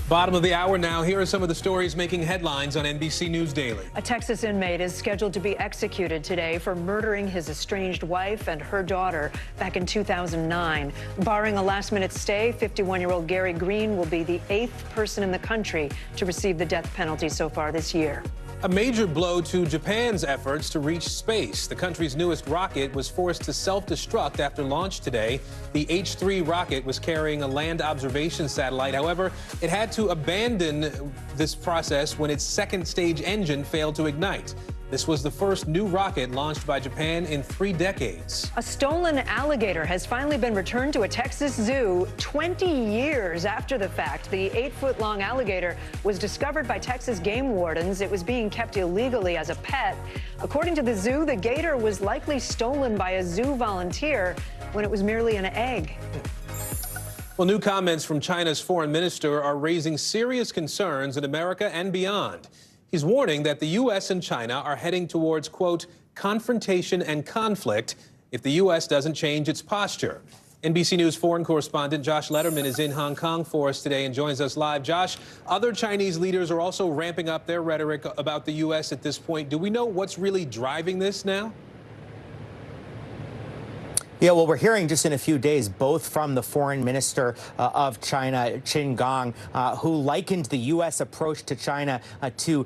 Bottom of the hour now. Here are some of the stories making headlines on NBC News Daily. A Texas inmate is scheduled to be executed today for murdering his estranged wife and her daughter back in 2009. Barring a last-minute stay, 51-year-old Gary Green will be the 8th person in the country to receive the death penalty so far this year. A major blow to Japan's efforts to reach space. The country's newest rocket was forced to self-destruct after launch today. The H-3 rocket was carrying a land observation satellite. However, it had to abandon this process when its second stage engine failed to ignite. This was the first new rocket launched by Japan in 3 decades. A stolen alligator has finally been returned to a Texas zoo 20 years after the fact. The 8-foot-long alligator was discovered by Texas game wardens. It was being kept illegally as a pet. According to the zoo, the gator was likely stolen by a zoo volunteer when it was merely an egg. Well, new comments from China's foreign minister are raising serious concerns in America and beyond. He's warning that the U.S. and China are heading towards, quote, confrontation and conflict if the U.S. doesn't change its posture. NBC News foreign correspondent Josh Letterman is in Hong Kong for us today and joins us live. Josh, other Chinese leaders are also ramping up their rhetoric about the U.S. at this point. Do we know what's really driving this now? Yeah, well, we're hearing just in a few days, both from the foreign minister of China, Qin Gang, who likened the U.S. approach to China to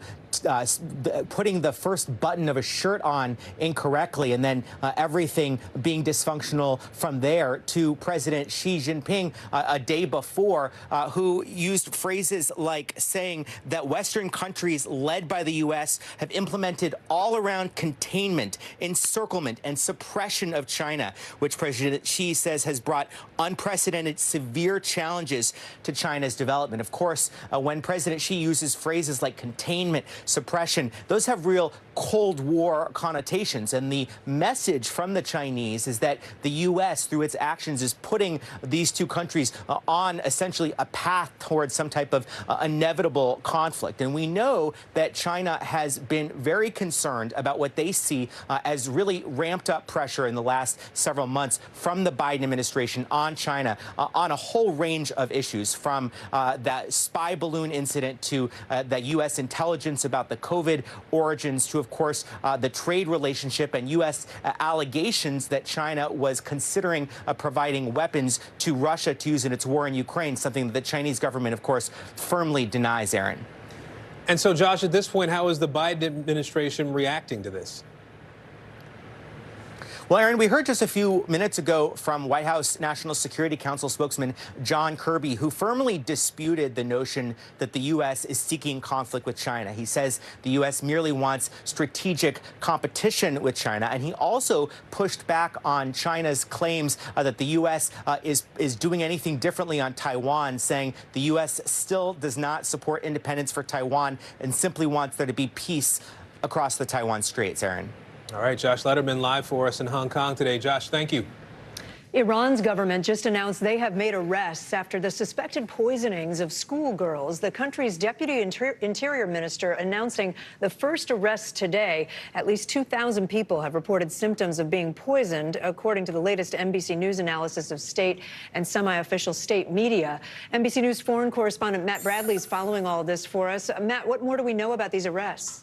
putting the first button of a shirt on incorrectly, and then everything being dysfunctional from there, to President Xi Jinping a day before, who used phrases like saying that Western countries led by the U.S. have implemented all-around containment, encirclement, and suppression of China, which President Xi says has brought unprecedented severe challenges to China's development. Of course, when President Xi uses phrases like containment, suppression, those have real Cold War connotations. And the message from the Chinese is that the U.S., through its actions, is putting these two countries on essentially a path towards some type of inevitable conflict. And we know that China has been very concerned about what they see as really ramped up pressure in the last several months from the Biden administration on China on a whole range of issues, from that spy balloon incident to the U.S. intelligence about the COVID origins to, of course, the trade relationship and U.S. allegations that China was considering providing weapons to Russia to use in its war in Ukraine, something that the Chinese government, of course, firmly denies, Aaron. And so, Josh, at this point, how is the Biden administration reacting to this? Well, Aaron, we heard just a few minutes ago from White House National Security Council spokesman John Kirby, who firmly disputed the notion that the U.S. is seeking conflict with China. He says the U.S. merely wants strategic competition with China. And he also pushed back on China's claims that the U.S. is doing anything differently on Taiwan, saying the U.S. still does not support independence for Taiwan and simply wants there to be peace across the Taiwan Straits, Aaron. All right, Josh Letterman live for us in Hong Kong today. Josh, thank you. Iran's government just announced they have made arrests after the suspected poisonings of schoolgirls. The country's deputy interior minister announcing the first arrests today. At least 2,000 people have reported symptoms of being poisoned, according to the latest NBC News analysis of state and semi-official state media. NBC News foreign correspondent Matt Bradley is following all of this for us. Matt, what more do we know about these arrests?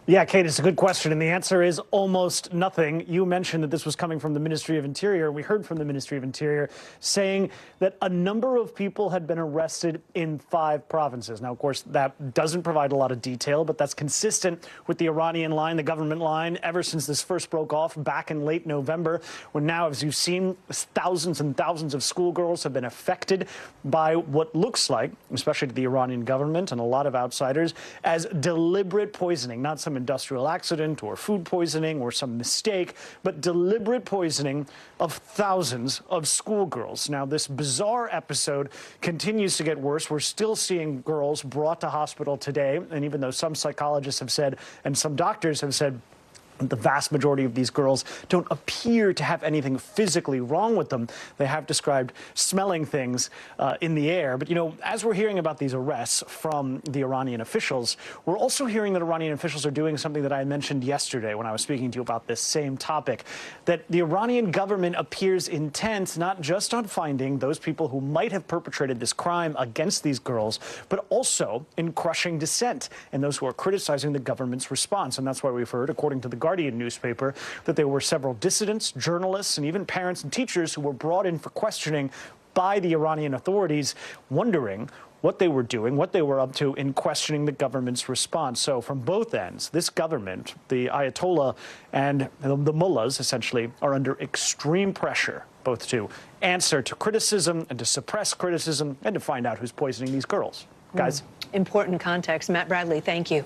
Yeah, Kate, it's a good question, and the answer is almost nothing. You mentioned that this was coming from the Ministry of Interior. We heard from the Ministry of Interior saying that a number of people had been arrested in 5 provinces. Now, of course, that doesn't provide a lot of detail, but that's consistent with the Iranian line, the government line, ever since this first broke off back in late November, when now, as you've seen, thousands and thousands of schoolgirls have been affected by what looks like, especially to the Iranian government and a lot of outsiders, as deliberate poisoning, not some industrial accident or food poisoning or some mistake, but deliberate poisoning of thousands of schoolgirls. Now, this bizarre episode continues to get worse. We're still seeing girls brought to hospital today, and even though some psychologists have said and some doctors have said the vast majority of these girls don't appear to have anything physically wrong with them, they have described smelling things in the air. But, you know, as we're hearing about these arrests from the Iranian officials, we're also hearing that Iranian officials are doing something that I mentioned yesterday when I was speaking to you about this same topic, that the Iranian government appears intent not just on finding those people who might have perpetrated this crime against these girls, but also in crushing dissent and those who are criticizing the government's response. And that's why we've heard, according to the Guardian newspaper, that there were several dissidents, journalists, and even parents and teachers who were brought in for questioning by the Iranian authorities, wondering what they were doing, what they were up to in questioning the government's response. So from both ends, this government, the Ayatollah and the mullahs, essentially, are under extreme pressure, both to answer to criticism and to suppress criticism and to find out who's poisoning these girls. Guys? Important context. Matt Bradley, thank you.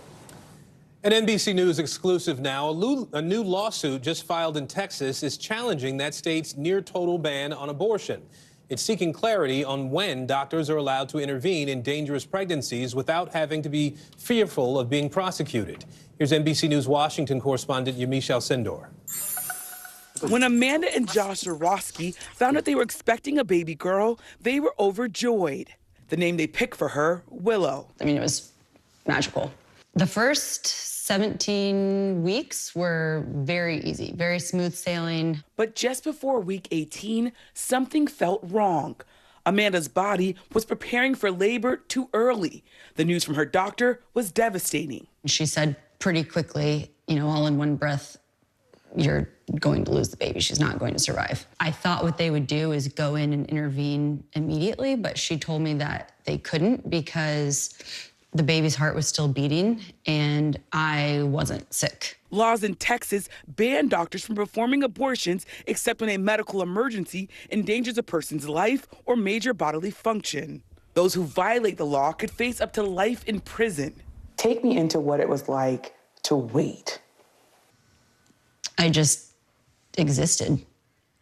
An NBC News exclusive now. A new lawsuit just filed in Texas is challenging that state's near-total ban on abortion. It's seeking clarity on when doctors are allowed to intervene in dangerous pregnancies without having to be fearful of being prosecuted. Here's NBC News Washington correspondent Yamiche Alcindor. When Amanda and Josh Zarowski found out they were expecting a baby girl, they were overjoyed. The name they picked for her, Willow. I mean, it was magical. The first 17 weeks were very easy, very smooth sailing. But just before week 18, something felt wrong. Amanda's body was preparing for labor too early. The news from her doctor was devastating. She said pretty quickly, you know, all in one breath, you're going to lose the baby. She's not going to survive. I thought what they would do is go in and intervene immediately, but she told me that they couldn't because The baby's heart was still beating, and I wasn't sick. Laws in Texas ban doctors from performing abortions except when a medical emergency endangers a person's life or major bodily function. Those who violate the law could face up to life in prison. Take me into what it was like to wait. I just existed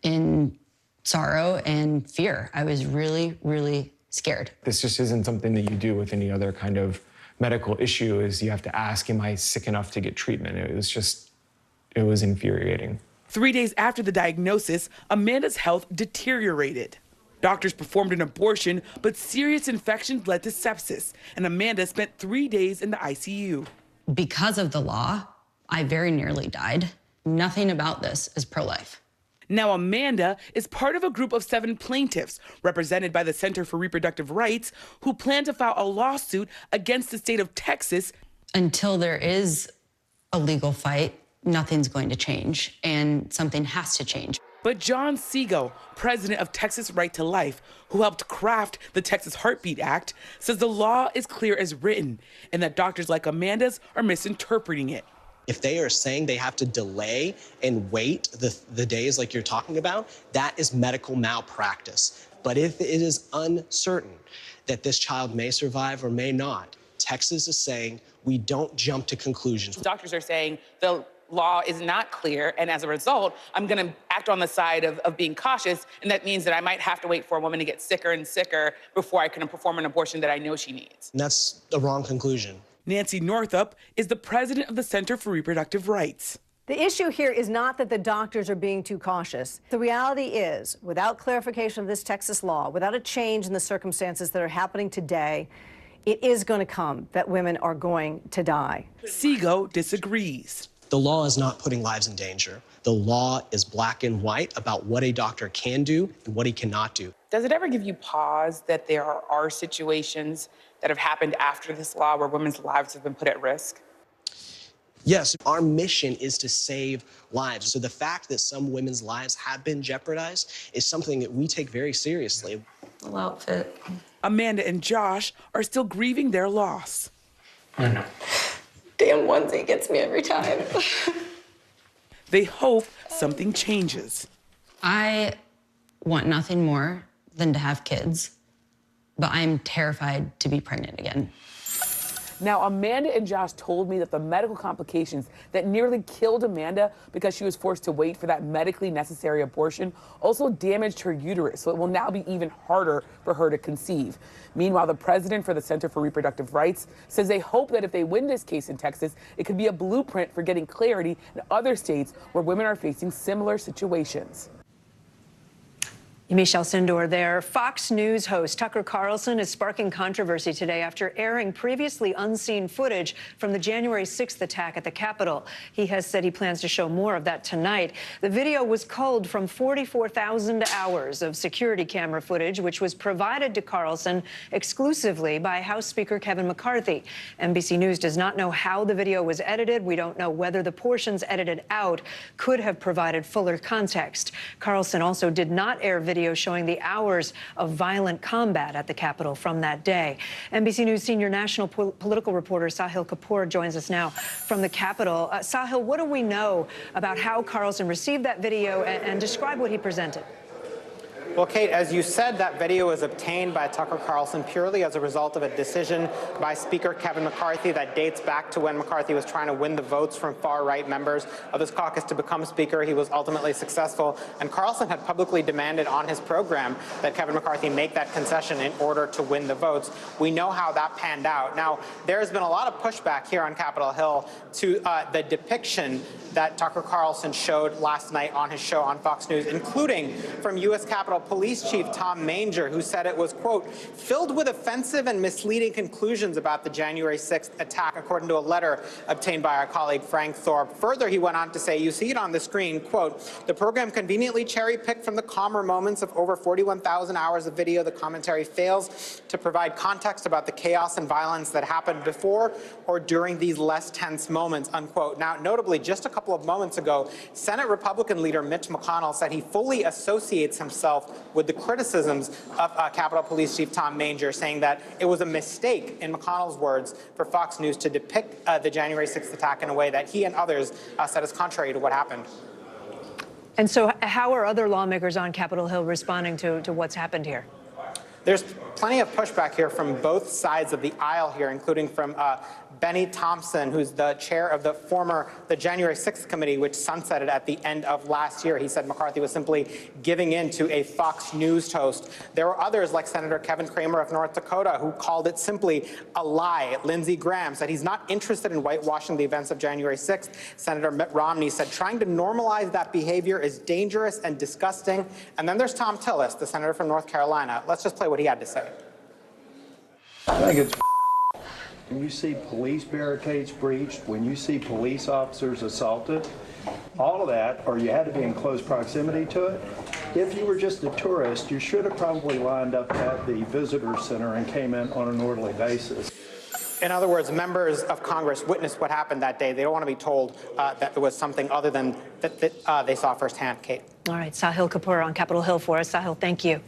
in sorrow and fear. I was really, really scared. This just isn't something that you do with any other kind of medical issue, is you have to ask, am I sick enough to get treatment? It was infuriating. 3 days after the diagnosis, Amanda's health deteriorated. Doctors performed an abortion, but serious infections led to sepsis, and Amanda spent 3 days in the ICU. Because of the law, I very nearly died. Nothing about this is pro-life. Now Amanda is part of a group of 7 plaintiffs represented by the Center for Reproductive Rights who plan to file a lawsuit against the state of Texas. Until there is a legal fight, nothing's going to change, and something has to change. But John Segal, president of Texas Right to Life, who helped craft the Texas Heartbeat Act, says the law is clear as written and that doctors like Amanda's are misinterpreting it. If they are saying they have to delay and wait the days like you're talking about, that is medical malpractice. But if it is uncertain that this child may survive or may not, Texas is saying we don't jump to conclusions. Doctors are saying the law is not clear, and as a result, I'm going to act on the side of being cautious, and that means that I might have to wait for a woman to get sicker and sicker before I can perform an abortion that I know she needs. And that's the wrong conclusion. Nancy Northup is the president of the Center for Reproductive Rights. The issue here is not that the doctors are being too cautious. The reality is, without clarification of this Texas law, without a change in the circumstances that are happening today, it is going to come that women are going to die. Segal disagrees. The law is not putting lives in danger. The law is black and white about what a doctor can do and what he cannot do. Does it ever give you pause that there are situations that have happened after this law where women's lives have been put at risk? Yes, our mission is to save lives. So the fact that some women's lives have been jeopardized is something that we take very seriously. Little outfit. Amanda and Josh are still grieving their loss. I know. Damn onesie gets me every time. They hope something changes. I want nothing more than to have kids, but I'm terrified to be pregnant again. Now, Amanda and Josh told me that the medical complications that nearly killed Amanda because she was forced to wait for that medically necessary abortion also damaged her uterus, so it will now be even harder for her to conceive. Meanwhile, the president for the Center for Reproductive Rights says they hope that if they win this case in Texas, it could be a blueprint for getting clarity in other states where women are facing similar situations. Michelle Sindor there. Fox News host Tucker Carlson is sparking controversy today after airing previously unseen footage from the January 6th attack at the Capitol. He has said he plans to show more of that tonight. The video was culled from 44,000 hours of security camera footage, which was provided to Carlson exclusively by House Speaker Kevin McCarthy. NBC News does not know how the video was edited. We don't know whether the portions edited out could have provided fuller context. Carlson also did not air video showing the hours of violent combat at the Capitol from that day. NBC News senior national political reporter Sahil Kapoor joins us now from the Capitol. Sahil, what do we know about how Carlson received that video and describe what he presented? Well, Kate, as you said, that video was obtained by Tucker Carlson purely as a result of a decision by Speaker Kevin McCarthy that dates back to when McCarthy was trying to win the votes from far-right members of his caucus to become Speaker. He was ultimately successful, and Carlson had publicly demanded on his program that Kevin McCarthy make that concession in order to win the votes. We know how that panned out. Now, there has been a lot of pushback here on Capitol Hill to the depiction that Tucker Carlson showed last night on his show on Fox News, including from U.S. Capitol Police Chief Tom Manger, who said it was, quote, filled with offensive and misleading conclusions about the January 6th attack, according to a letter obtained by our colleague Frank Thorpe. Further, he went on to say, you see it on the screen, quote, the program conveniently cherry-picked from the calmer moments of over 41,000 hours of video. The commentary fails to provide context about the chaos and violence that happened before or during these less tense moments, unquote. Now, notably, just a couple of moments ago, Senate Republican leader Mitch McConnell said he fully associates himself with the criticisms of Capitol Police Chief Tom Manger, saying that it was a mistake, in McConnell's words, for Fox News to depict the January 6th attack in a way that he and others said is contrary to what happened. And so how are other lawmakers on Capitol Hill responding to what's happened here? There's plenty of pushback here from both sides of the aisle here, including from Benny Thompson, who's the chair of the January 6th committee, which sunsetted at the end of last year. He said McCarthy was simply giving in to a Fox News host. There were others like Senator Kevin Cramer of North Dakota, who called it simply a lie. Lindsey Graham said he's not interested in whitewashing the events of January 6th. Senator Mitt Romney said trying to normalize that behavior is dangerous and disgusting. And then there's Tom Tillis, the senator from North Carolina. Let's just play what he had to say. I think it's when you see police barricades breached, when you see police officers assaulted, all of that, or you had to be in close proximity to it. If you were just a tourist, you should have probably lined up at the visitor center and came in on an orderly basis. In other words, members of Congress witnessed what happened that day. They don't want to be told that it was something other than that they saw firsthand. Kate. All right, Sahil Kapoor on Capitol Hill for us. Sahil, thank you.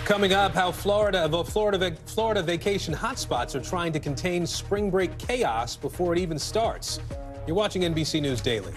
Coming up, how Florida vacation hotspots are trying to contain spring break chaos before it even starts. You're watching NBC News Daily.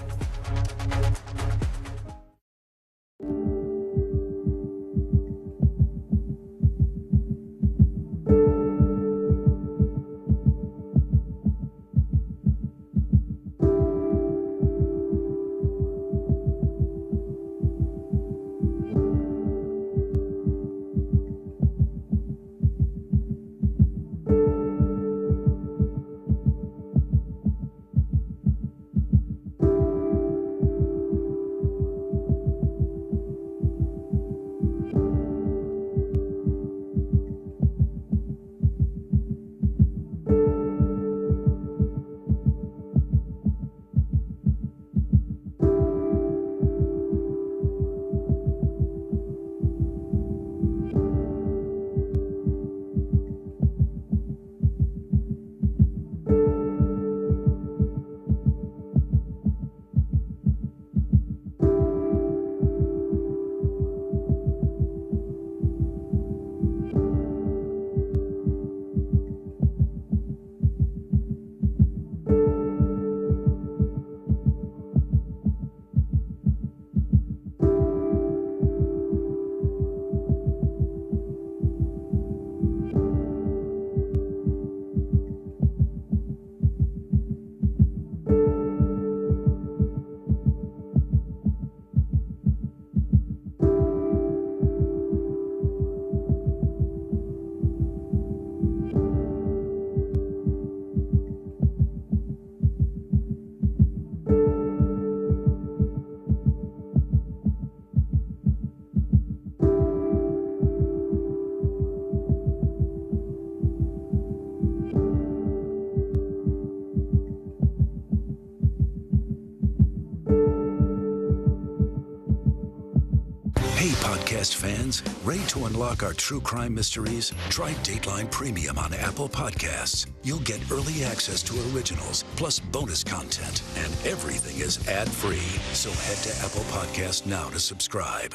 Podcast fans, ready to unlock our true crime mysteries? Try Dateline Premium on Apple Podcasts. You'll get early access to originals, plus bonus content, and everything is ad-free. So head to Apple Podcasts now to subscribe.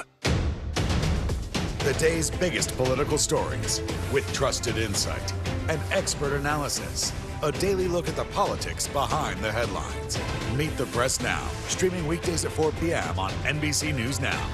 The day's biggest political stories with trusted insight and expert analysis. A daily look at the politics behind the headlines. Meet the Press Now, streaming weekdays at 4 p.m. on NBC News Now.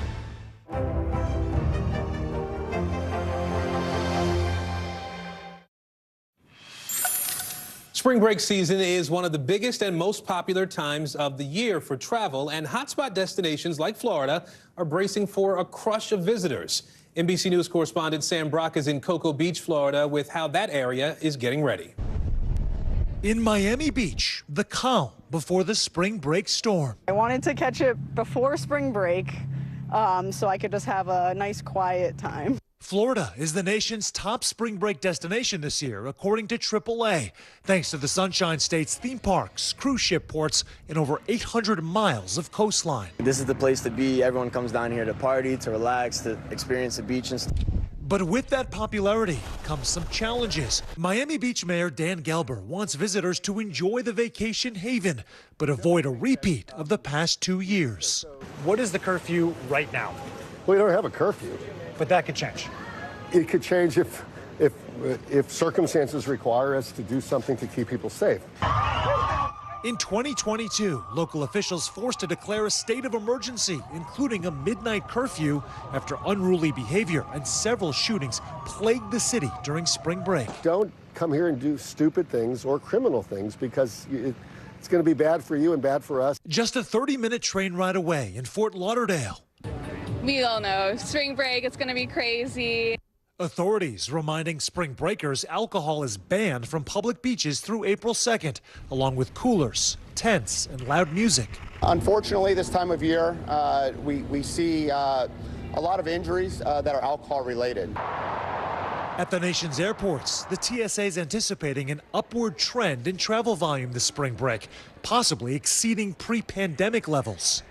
Spring break season is one of the biggest and most popular times of the year for travel, and hotspot destinations like Florida are bracing for a crush of visitors. NBC News correspondent Sam Brock is in Cocoa Beach, Florida, with how that area is getting ready. In Miami Beach, the calm before the spring break storm. I wanted to catch it before spring break so I could just have a nice quiet time. Florida is the nation's top spring break destination this year, according to AAA, thanks to the Sunshine State's theme parks, cruise ship ports, and over 800 miles of coastline. This is the place to be. Everyone comes down here to party, to relax, to experience the beach and stuff. But with that popularity comes some challenges. Miami Beach Mayor Dan Gelber wants visitors to enjoy the vacation haven, but avoid a repeat of the past 2 years. What is the curfew right now? We don't have a curfew. but that could change. It could change if circumstances require us to do something to keep people safe. In 2022, local officials forced to declare a state of emergency, including a midnight curfew after unruly behavior and several shootings plagued the city during spring break. Don't come here and do stupid things or criminal things, because it's going to be bad for you and bad for us. Just a 30-minute train ride away in Fort Lauderdale. We all know spring break, it's going to be crazy. Authorities reminding spring breakers alcohol is banned from public beaches through April 2nd, along with coolers, tents, and loud music. Unfortunately, this time of year, we see a lot of injuries that are alcohol related. At the nation's airports, the TSA is anticipating an upward trend in travel volume this spring break, possibly exceeding pre-pandemic levels.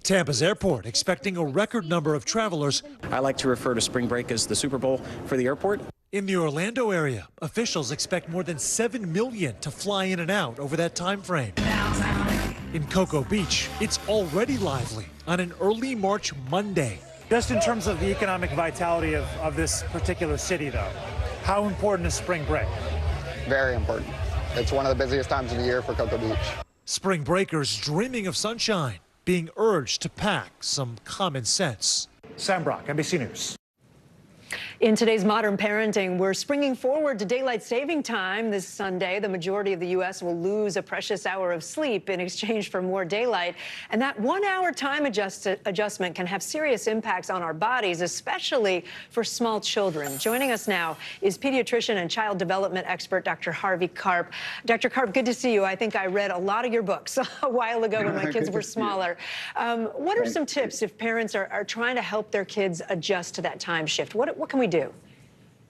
Tampa's airport expecting a record number of travelers. I like to refer to spring break as the Super Bowl for the airport. In the Orlando area, officials expect more than 7 million to fly in and out over that time frame. In Cocoa Beach, it's already lively on an early March Monday. Just in terms of the economic vitality of this particular city, though, how important is spring break? Very important. It's one of the busiest times of the year for Cocoa Beach. Spring breakers dreaming of sunshine, being urged to pack some common sense. Sam Brock, NBC News. In today's Modern Parenting, we're springing forward to daylight saving time this Sunday. The majority of the U.S. will lose a precious hour of sleep in exchange for more daylight. And that 1 hour time adjustment can have serious impacts on our bodies, especially for small children. Joining us now is pediatrician and child development expert, Dr. Harvey Karp. Dr. Karp, good to see you. I think I read a lot of your books a while ago when my kids were smaller. What are some tips if parents are trying to help their kids adjust to that time shift? What can we do?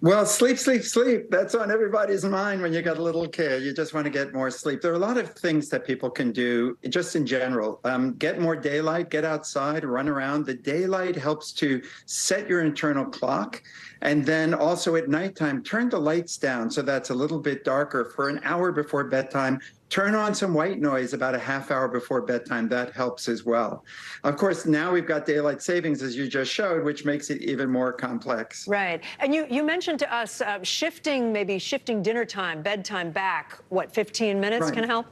Well, sleep, sleep, sleep. That's on everybody's mind when you got a little kid. You just want to get more sleep. There are a lot of things that people can do just in general. Get more daylight, get outside, run around. The daylight helps to set your internal clock. And then also at nighttime, turn the lights down so that's a little bit darker for an hour before bedtime. Turn on some white noise about a half hour before bedtime. That helps as well. Of course, now we've got daylight savings, as you just showed, which makes it even more complex. Right. And you mentioned to us shifting dinner time, bedtime back, 15 minutes can help?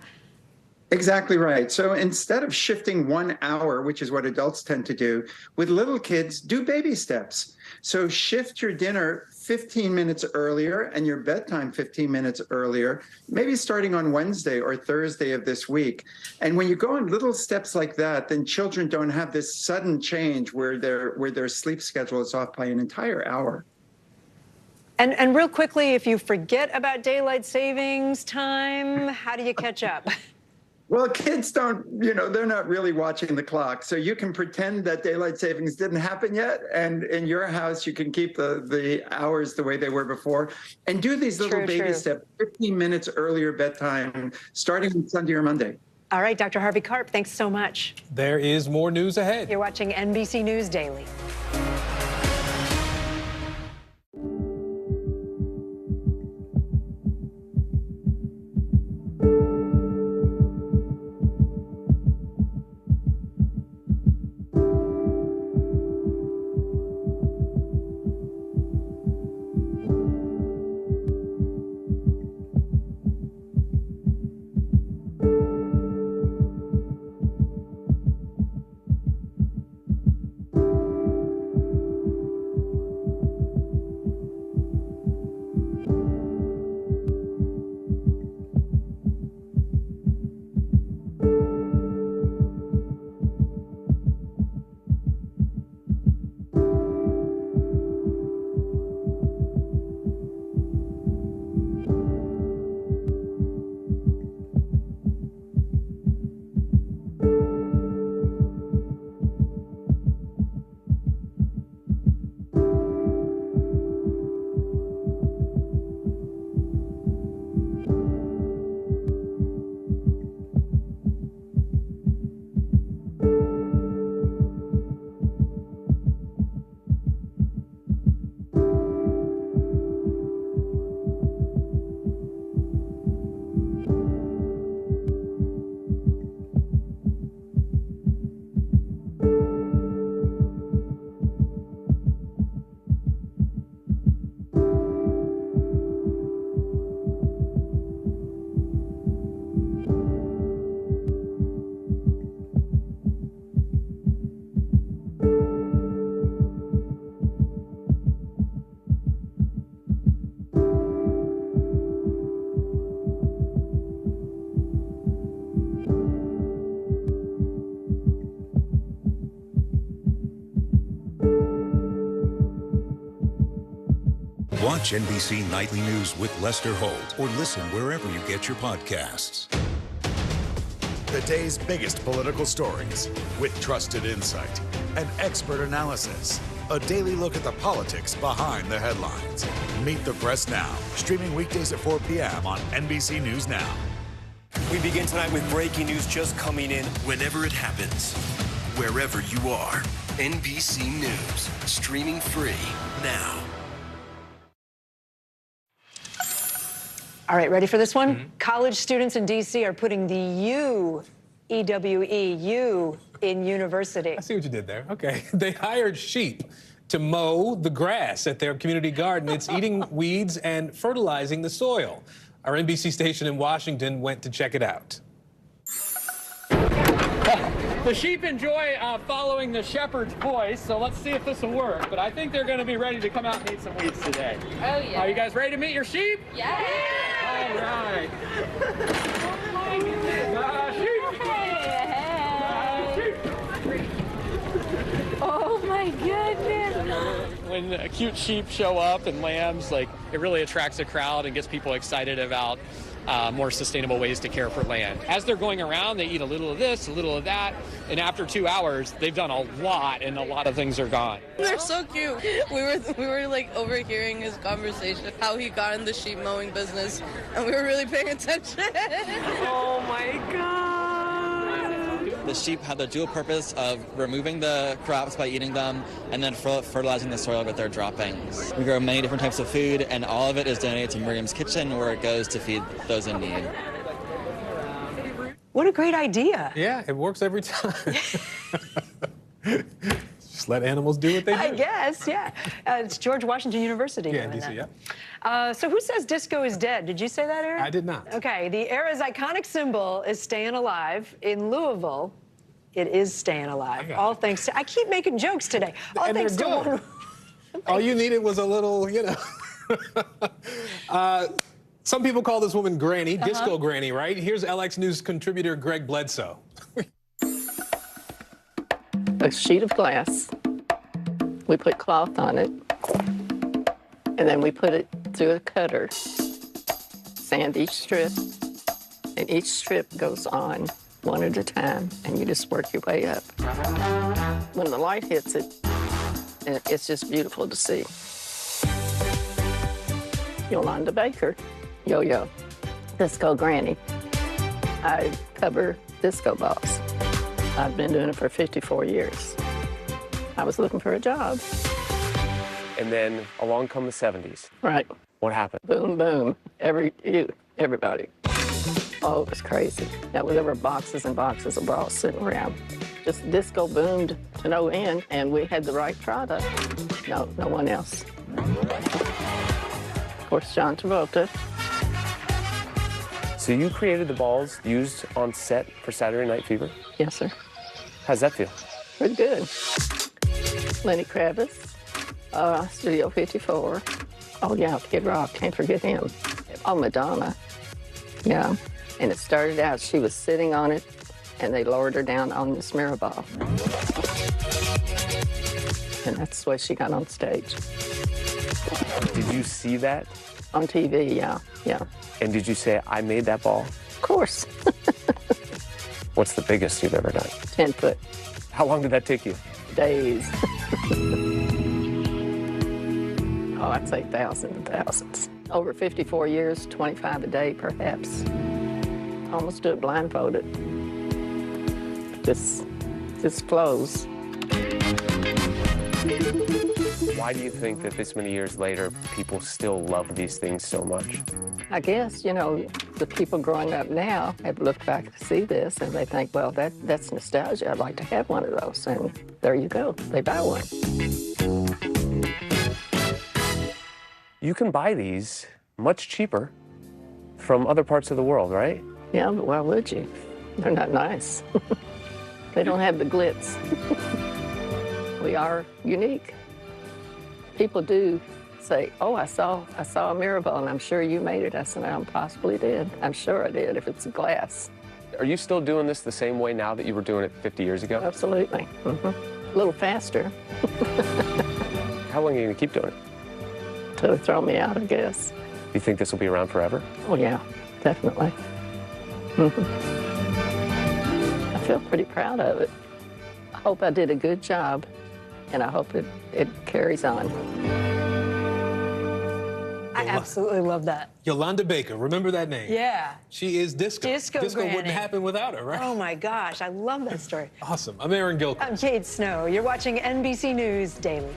Exactly right. So instead of shifting 1 hour, which is what adults tend to do, with little kids, do baby steps. So shift your dinner 15 minutes earlier and your bedtime 15 minutes earlier, maybe starting on Wednesday or Thursday of this week. And when you go in little steps like that, then children don't have this sudden change where their sleep schedule is off by an entire hour. And real quickly, if you forget about daylight savings time, how do you catch up? Well, kids don't, they're not really watching the clock. So you can pretend that daylight savings didn't happen yet. And in your house, you can keep the hours the way they were before. And do these little baby steps, 15 minutes earlier bedtime, starting on Sunday or Monday. All right, Dr. Harvey Karp, thanks so much. There is more news ahead. You're watching NBC News Daily. Watch NBC Nightly News with Lester Holt or listen wherever you get your podcasts. The day's biggest political stories with trusted insight and expert analysis. A daily look at the politics behind the headlines. Meet the Press Now, streaming weekdays at 4 p.m. on NBC News Now. We begin tonight with breaking news just coming in. Whenever it happens, wherever you are, NBC News, streaming free now. All right, ready for this one? College students in D.C. are putting the U, E-W-E, U, in university. I see what you did there. Okay. They hired sheep to mow the grass at their community garden. It's eating weeds and fertilizing the soil. Our NBC station in Washington went to check it out. The sheep enjoy following the shepherd's voice, so let's see if this will work. But I think they're going to be ready to come out and eat some weeds today. Oh, yeah. Are you guys ready to meet your sheep? Yeah. All right. Oh my goodness. When cute sheep show up and lambs, like, it really attracts a crowd and gets people excited about more sustainable ways to care for land. As they're going around, they eat a little of this, a little of that, and after 2 hours, they've done a lot, and a lot of things are gone. They're so cute. We were like overhearing his conversation, how he got in the sheep mowing business, and we were really paying attention. Oh my God. The sheep have the dual purpose of removing the crops by eating them and then fertilizing the soil with their droppings. We grow many different types of food, and all of it is donated to Miriam's Kitchen, where it goes to feed those in need. What a great idea. Yeah, it works every time. Just let animals do what they do. I guess, yeah. It's George Washington University. Yeah, DC, yeah. So who says disco is dead? Did you say that, Aaron? I did not. Okay, the era's iconic symbol is staying alive. In Louisville, it is staying alive. All thanks to, I keep making jokes today. All And thanks they're to good. one. All you needed was a little, some people call this woman Granny, Disco Granny, right? Here's LX News contributor Greg Bledsoe. A sheet of glass. We put cloth on it, and then we put it through a cutter, sand each strip, and each strip goes on one at a time, and you just work your way up. When the light hits it, it's just beautiful to see. Yolanda Baker, Yo-Yo, Disco Granny. I cover disco balls. I've been doing it for 54 years. I was looking for a job. And then along come the 70s. Right. What happened? Boom, boom. Everybody. Oh, it was crazy. There were boxes and boxes of balls sitting around. Just disco boomed to no end, and we had the right product. No one else. Of course, John Travolta. So you created the balls used on set for Saturday Night Fever? Yes, sir. How's that feel? Pretty good. Lenny Kravitz, Studio 54. Oh, yeah, Kid Rock, can't forget him. Oh, Madonna. Yeah. And it started out, she was sitting on it, and they lowered her down on this mirror ball. And that's the way she got on stage. Did you see that? On TV, yeah. And did you say, I made that ball? Of course. What's the biggest you've ever done? 10 foot. How long did that take you? Days. Oh, I'd say thousands and thousands. Over 54 years, 25 a day, perhaps. Almost do it blindfolded. Just flows. Why do you think that this many years later, people still love these things so much? I guess, the people growing up now have looked back to see this and they think, well, that's nostalgia. I'd like to have one of those. And there you go. They buy one. You can buy these much cheaper from other parts of the world, right? Yeah, but why would you? They're not nice. They don't have the glitz. We are unique. People do say, oh, I saw a mirror ball, and I'm sure you made it. I said, I possibly did. I'm sure I did, if it's glass. Are you still doing this the same way now that you were doing it 50 years ago? Absolutely. A little faster. How long are you going to keep doing it? to throw me out, I guess. You think this will be around forever? Oh, yeah, definitely. I feel pretty proud of it. I hope I did a good job, and I hope it carries on. I absolutely love that. Yolanda Baker, remember that name? Yeah. She is Disco. Disco wouldn't Granny. happen without her, right? Oh my gosh, I love that story. Awesome. I'm Aaron Gilchrist. I'm Kate Snow. You're watching NBC News Daily.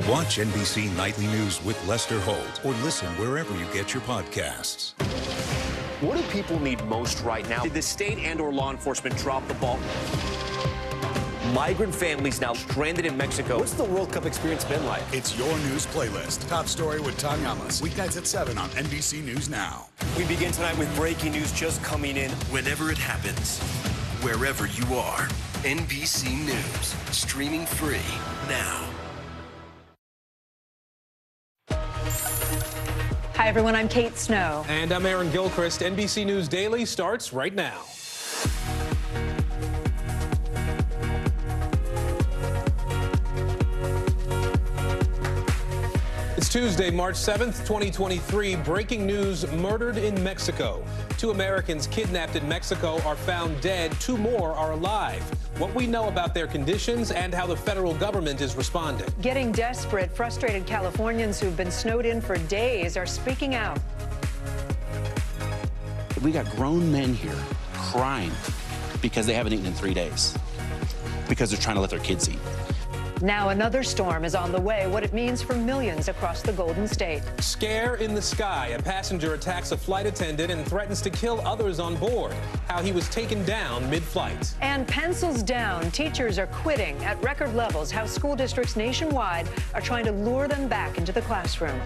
Watch NBC Nightly News with Lester Holt or listen wherever you get your podcasts. What do people need most right now? Did the state and/or law enforcement drop the ball? Migrant families now stranded in Mexico. What's the World Cup experience been like? It's your news playlist. Top story with Tanya Amos. Weeknights at 7 on NBC News Now. We begin tonight with breaking news just coming in. Whenever it happens, wherever you are, NBC News, streaming free now. Hi, everyone. I'm Kate Snow. And I'm Aaron Gilchrist. NBC News Daily starts right now. It's Tuesday, March 7th, 2023. Breaking news: murdered in Mexico. 2 Americans kidnapped in Mexico are found dead. 2 more are alive. What we know about their conditions and how the federal government is responding. Getting desperate, frustrated Californians who've been snowed in for days are speaking out. We got grown men here crying because they haven't eaten in 3 days, because they're trying to let their kids eat. Now another storm is on the way, what it means for millions across the Golden State. Scare in the sky. A passenger attacks a flight attendant and threatens to kill others on board. How he was taken down mid-flight. And pencils down. Teachers are quitting at record levels. How school districts nationwide are trying to lure them back into the classroom.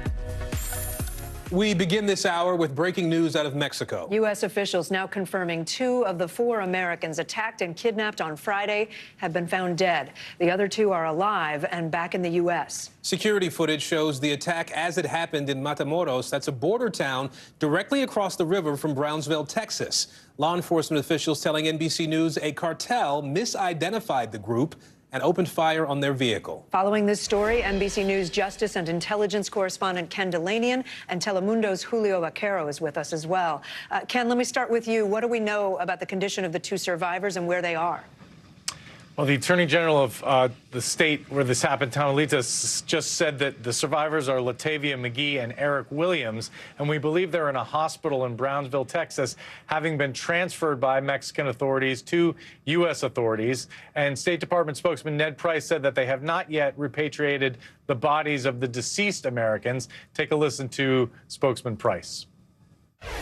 We begin this hour with breaking news out of Mexico. U.S. officials now confirming 2 of the 4 Americans attacked and kidnapped on Friday have been found dead. The other 2 are alive and back in the U.S. Security footage shows the attack as it happened in Matamoros. That's a border town directly across the river from Brownsville, Texas. Law enforcement officials telling NBC News a cartel misidentified the group and opened fire on their vehicle. Following this story, NBC News Justice and Intelligence correspondent Ken Delanian and Telemundo's Julio Vaquero is with us as well. Ken, let me start with you. What do we know about the condition of the 2 survivors and where they are? Well, the Attorney General of the state where this happened, Tamaulipas, just said that the survivors are Latavia McGee and Eric Williams, and we believe they're in a hospital in Brownsville, Texas, having been transferred by Mexican authorities to U.S. authorities. And State Department spokesman Ned Price said that they have not yet repatriated the bodies of the deceased Americans. Take a listen to spokesman Price.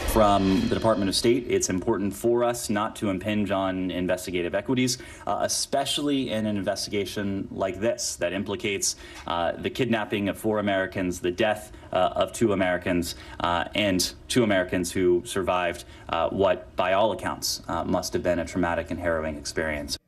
From the Department of State, it's important for us not to impinge on investigative equities, especially in an investigation like this that implicates the kidnapping of 4 Americans, the death of 2 Americans, and 2 Americans who survived what, by all accounts, must have been a traumatic and harrowing experience.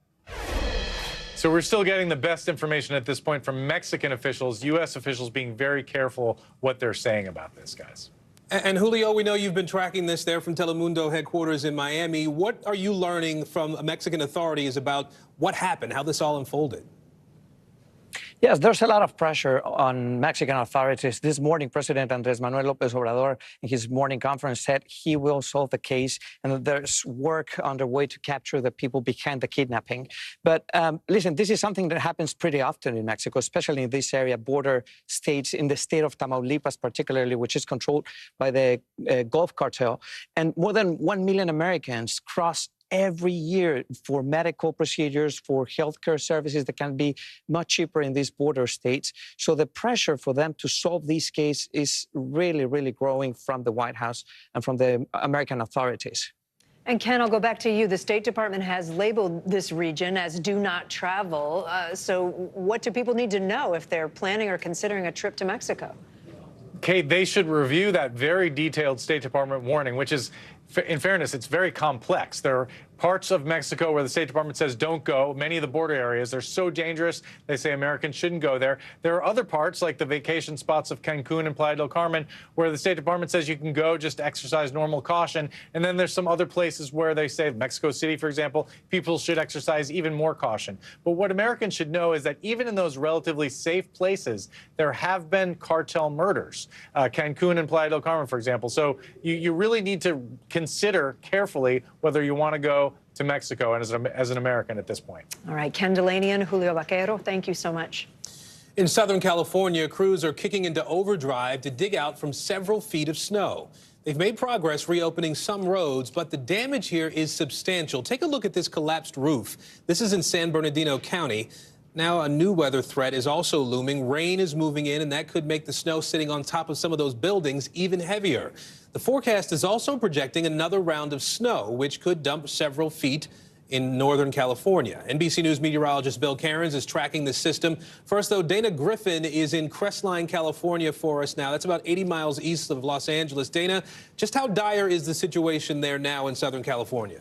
So we're still getting the best information at this point from Mexican officials, U.S. officials being very careful what they're saying about this, guys. And Julio, we know you've been tracking this there from Telemundo headquarters in Miami. What are you learning from Mexican authorities about what happened, how this all unfolded? Yes, there's a lot of pressure on Mexican authorities. This morning, President Andrés Manuel López Obrador, in his morning conference, said he will solve the case and that there's work underway to capture the people behind the kidnapping. But listen, this is something that happens pretty often in Mexico, especially in this area, border states, in the state of Tamaulipas particularly, which is controlled by the Gulf cartel. And more than 1 million Americans cross every year for medical procedures, for healthcare services that can be much cheaper in these border states. So the pressure for them to solve this case is really, really growing from the White House and from the American authorities. And Ken, I'll go back to you. The State Department has labeled this region as do not travel. So what do people need to know if they're planning or considering a trip to Mexico? Kate, they should review that very detailed State Department warning, which is, in fairness, it's very complex. There are parts of Mexico where the State Department says don't go. Many of the border areas, they're so dangerous, they say Americans shouldn't go there. There are other parts, like the vacation spots of Cancun and Playa del Carmen, where the State Department says you can go, just exercise normal caution. And then there's some other places where they say, Mexico City, for example, people should exercise even more caution. But what Americans should know is that even in those relatively safe places, there have been cartel murders, Cancun and Playa del Carmen, for example. So you really need to consider carefully whether you want to go to Mexico and as an American at this point. All right, Ken Delaney and Julio Vaquero, thank you so much. In Southern California, crews are kicking into overdrive to dig out from several feet of snow. They've made progress reopening some roads, but the damage here is substantial. Take a look at this collapsed roof. This is in San Bernardino County. Now, a new weather threat is also looming. Rain is moving in, and that could make the snow sitting on top of some of those buildings even heavier. The forecast is also projecting another round of snow, which could dump several feet in Northern California. NBC News meteorologist Bill Cairns is tracking the system. First, though, Dana Griffin is in Crestline, California for us now. That's about 80 miles east of Los Angeles. Dana, just how dire is the situation there now in Southern California?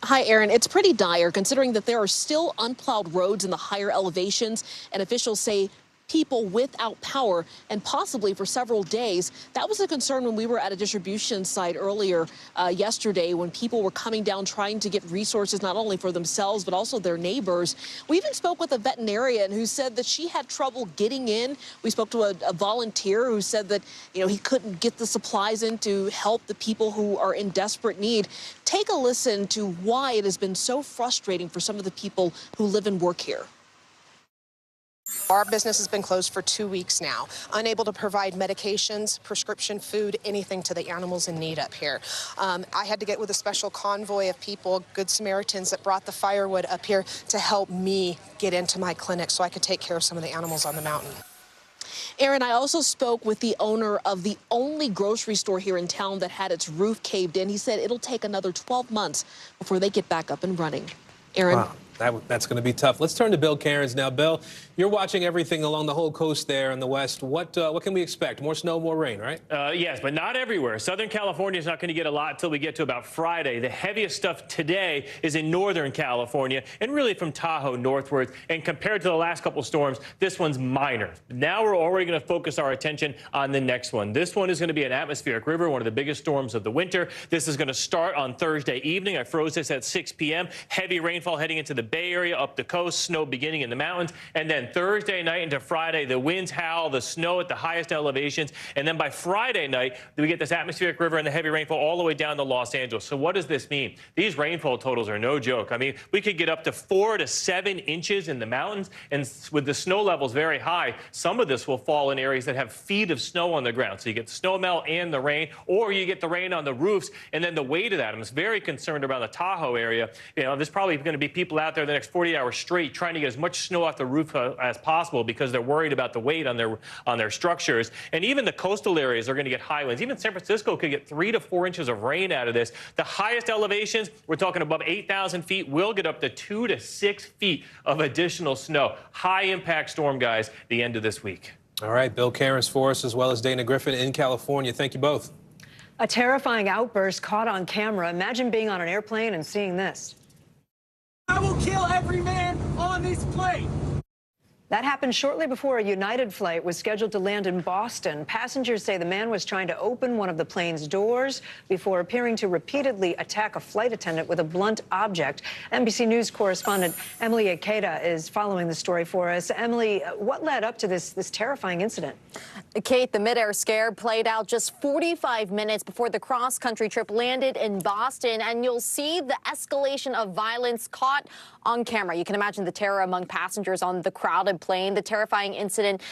Hi, Aaron. It's pretty dire considering that there are still unplowed roads in the higher elevations, and officials say people without power and possibly for several days. That was a concern when we were at a distribution site earlier yesterday when people were coming down trying to get resources not only for themselves but also their neighbors. We even spoke with a veterinarian who said that she had trouble getting in. We spoke to a volunteer who said that, he couldn't get the supplies in to help the people who are in desperate need. Take a listen to why it has been so frustrating for some of the people who live and work here. Our business has been closed for 2 weeks now, unable to provide medications, prescription food, anything to the animals in need up here. I had to get with a special convoy of people, Good Samaritans, that brought the firewood up here to help me get into my clinic so I could take care of some of the animals on the mountain. Aaron, I also spoke with the owner of the only grocery store here in town that had its roof caved in. He said it'll take another 12 months before they get back up and running. Aaron? Wow. That's going to be tough. Let's turn to Bill Cairns now. Bill, you're watching everything along the whole coast there in the west. What can we expect? More snow, more rain, right? Yes, but not everywhere. Southern California is not going to get a lot until we get to about Friday. The heaviest stuff today is in Northern California and really from Tahoe northward. And compared to the last couple storms, this one's minor. Now we're already going to focus our attention on the next one. This one is going to be an atmospheric river, one of the biggest storms of the winter. This is going to start on Thursday evening. I froze this at 6 p.m. Heavy rainfall heading into the Bay Area, up the coast, snow beginning in the mountains. And then Thursday night into Friday, the winds howl, the snow at the highest elevations. And then by Friday night, we get this atmospheric river and the heavy rainfall all the way down to Los Angeles. So what does this mean? These rainfall totals are no joke. I mean, we could get up to 4 to 7 inches in the mountains. And with the snow levels very high, some of this will fall in areas that have feet of snow on the ground. So you get the snow melt and the rain, or you get the rain on the roofs and then the weight of that. I'm very concerned about the Tahoe area. You know, there's probably going to be people out there the next 48 hours straight trying to get as much snow off the roof as possible because they're worried about the weight on their structures. And even the coastal areas are going to get high winds. Even San Francisco could get 3 to 4 inches of rain out of this. The highest elevations, we're talking above 8,000 feet, will get up to 2 to 6 feet of additional snow. High impact storm, guys, the end of this week. All right, Bill Cairns for us, as well as Dana Griffin in California. Thank you both. A terrifying outburst caught on camera. Imagine being on an airplane and seeing this. I will kill every man on this plane. That happened shortly before a United flight was scheduled to land in Boston. Passengers say the man was trying to open one of the plane's doors before appearing to repeatedly attack a flight attendant with a blunt object. NBC News correspondent Emily Ikeda is following the story for us. Emily, what led up to this terrifying incident? Kate, the midair scare played out just 45 minutes before the cross-country trip landed in Boston, and you'll see the escalation of violence caught on camera. You can imagine the terror among passengers on the crowded plane. The terrifying incident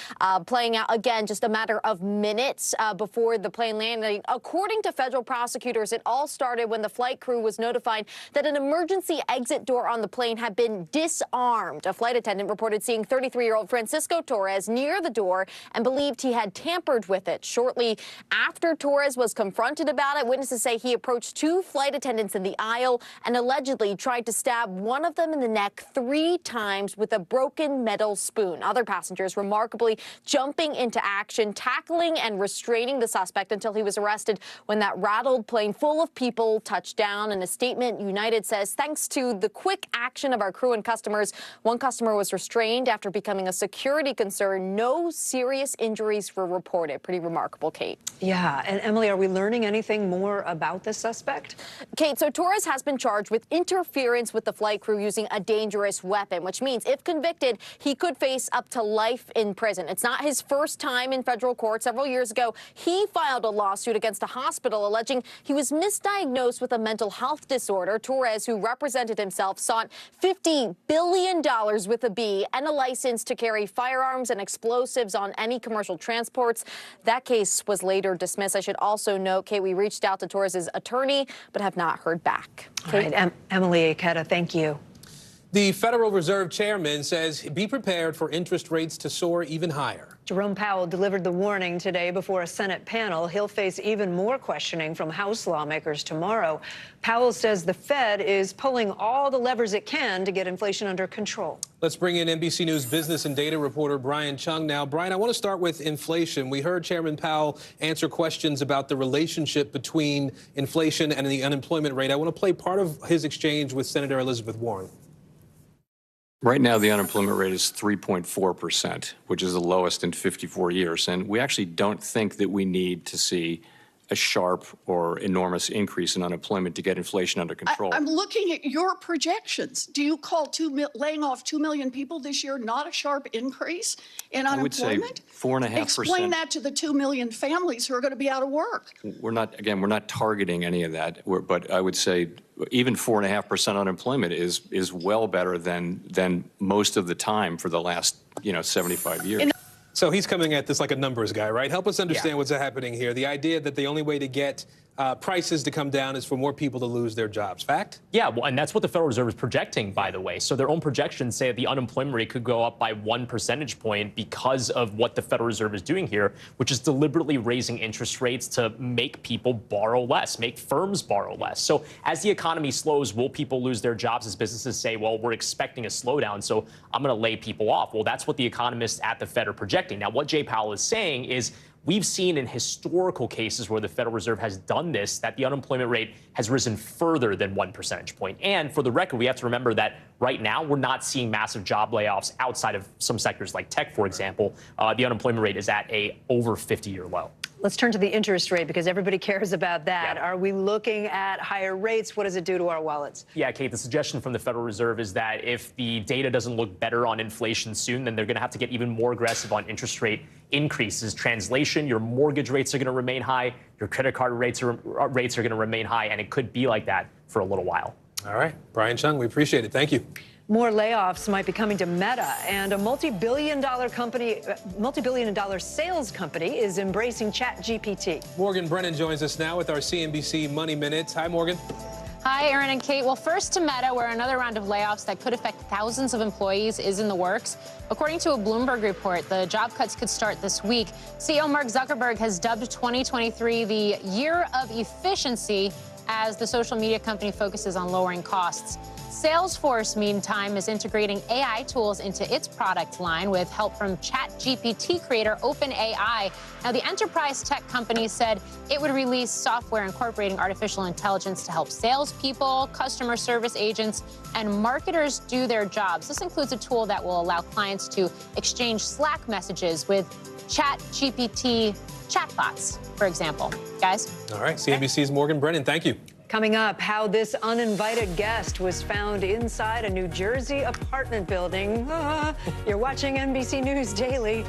playing out again just a matter of minutes before the plane landed. According to federal prosecutors, it all started when the flight crew was notified that an emergency exit door on the plane had been disarmed. A flight attendant reported seeing 33-year-old Francisco Torres near the door and believed he had tampered with it. Shortly after Torres was confronted about it, witnesses say he approached 2 flight attendants in the aisle and allegedly tried to stab one of them in the neck 3 times with a broken metal spoon. Other passengers remarkably jumping into action, tackling and restraining the suspect until he was arrested when that rattled plane full of people touched down. In a statement, United says, thanks to the quick action of our crew and customers, one customer was restrained after becoming a security concern. No serious injuries were reported. Pretty remarkable, Kate. Yeah. And Emily, are we learning anything more about this suspect? Kate, so Torres has been charged with interference with the flight crew using a dangerous weapon, which means if convicted, he could face up to life in prison. It's not his first time in federal court. Several years ago, he filed a lawsuit against a hospital alleging he was misdiagnosed with a mental health disorder. Torres, who represented himself, sought $50 billion with a B and a license to carry firearms and explosives on any commercial transports. That case was later dismissed. I should also note, Kate, we reached out to Torres' attorney, but have not heard back. All right, Emily Ikeda, thank you. The Federal Reserve Chairman says be prepared for interest rates to soar even higher. Jerome Powell delivered the warning today before a Senate panel. He'll face even more questioning from House lawmakers tomorrow. Powell says the Fed is pulling all the levers it can to get inflation under control. Let's bring in NBC News business and data reporter Brian Chung now. Brian, I want to start with inflation. We heard Chairman Powell answer questions about the relationship between inflation and the unemployment rate. I want to play part of his exchange with Senator Elizabeth Warren. Right now, the unemployment rate is 3.4%, which is the lowest in 54 years. And we actually don't think that we need to see a sharp or enormous increase in unemployment to get inflation under control. I'm looking at your projections. Do you call laying off 2 million people this year not a sharp increase in unemployment? I would say 4.5%. Explain that to the 2 million families who are going to be out of work. We're not targeting any of that. But I would say even 4.5% unemployment is well better than most of the time for the last 75 years. So he's coming at this like a numbers guy, right? Help us understand what's happening here. The idea that the only way to get prices to come down is for more people to lose their jobs. Fact? Yeah, well, and that's what the Federal Reserve is projecting, by the way. So their own projections say that the unemployment rate could go up by 1 percentage point because of what the Federal Reserve is doing here, which is deliberately raising interest rates to make people borrow less, make firms borrow less. So as the economy slows, will people lose their jobs as businesses say, well, we're expecting a slowdown, so I'm going to lay people off? Well, that's what the economists at the Fed are projecting. Now, what Jay Powell is saying is we've seen in historical cases where the Federal Reserve has done this, that the unemployment rate has risen further than 1 percentage point. And for the record, we have to remember that right now we're not seeing massive job layoffs outside of some sectors like tech, for example. The unemployment rate is at a over 50-year low. Let's turn to the interest rate because everybody cares about that. Are we looking at higher rates? What does it do to our wallets? Yeah, Kate, the suggestion from the Federal Reserve is that if the data doesn't look better on inflation soon, then they're going to have to get even more aggressive on interest rate increases. Translation, your mortgage rates are going to remain high, your credit card rates are going to remain high, and it could be like that for a little while. All right. Brian Chung, we appreciate it. Thank you. More layoffs might be coming to Meta, and a multi-billion-dollar sales company is embracing ChatGPT. Morgan Brennan joins us now with our CNBC Money Minutes. Hi, Morgan. Hi, Aaron and Kate. Well, first to Meta, where another round of layoffs that could affect thousands of employees is in the works. According to a Bloomberg report, the job cuts could start this week. CEO Mark Zuckerberg has dubbed 2023 the year of efficiency as the social media company focuses on lowering costs. Salesforce, meantime, is integrating AI tools into its product line with help from ChatGPT creator OpenAI. Now, the enterprise tech company said it would release software incorporating artificial intelligence to help salespeople, customer service agents, and marketers do their jobs. This includes a tool that will allow clients to exchange Slack messages with ChatGPT chatbots, for example. Guys? All right, CNBC's Morgan Brennan, thank you. Coming up, how this uninvited guest was found inside a New Jersey apartment building. You're watching NBC News Daily.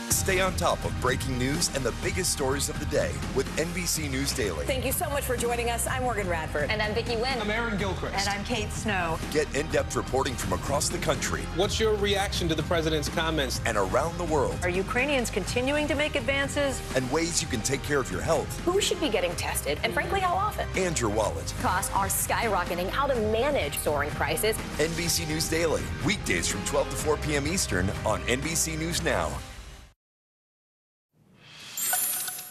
Stay on top of breaking news and the biggest stories of the day with NBC News Daily. Thank you so much for joining us. I'm Morgan Radford. And I'm Vicki Wynn. I'm Aaron Gilchrist. And I'm Kate Snow. Get in-depth reporting from across the country. What's your reaction to the president's comments? And around the world. Are Ukrainians continuing to make advances? And ways you can take care of your health. Who should be getting tested? And frankly, how often? And your wallet. Costs are skyrocketing. How to manage soaring prices. NBC News Daily. Weekdays from 12 to 4 p.m. Eastern on NBC News Now.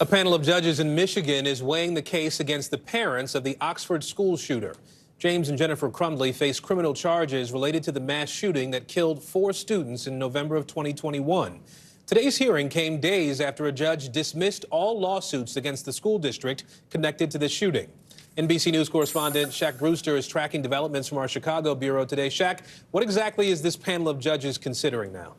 A panel of judges in Michigan is weighing the case against the parents of the Oxford school shooter. James and Jennifer Crumbley face criminal charges related to the mass shooting that killed 4 students in November of 2021. Today's hearing came days after a judge dismissed all lawsuits against the school district connected to the shooting. NBC News correspondent Shaq Brewster is tracking developments from our Chicago bureau today. Shaq, what exactly is this panel of judges considering now?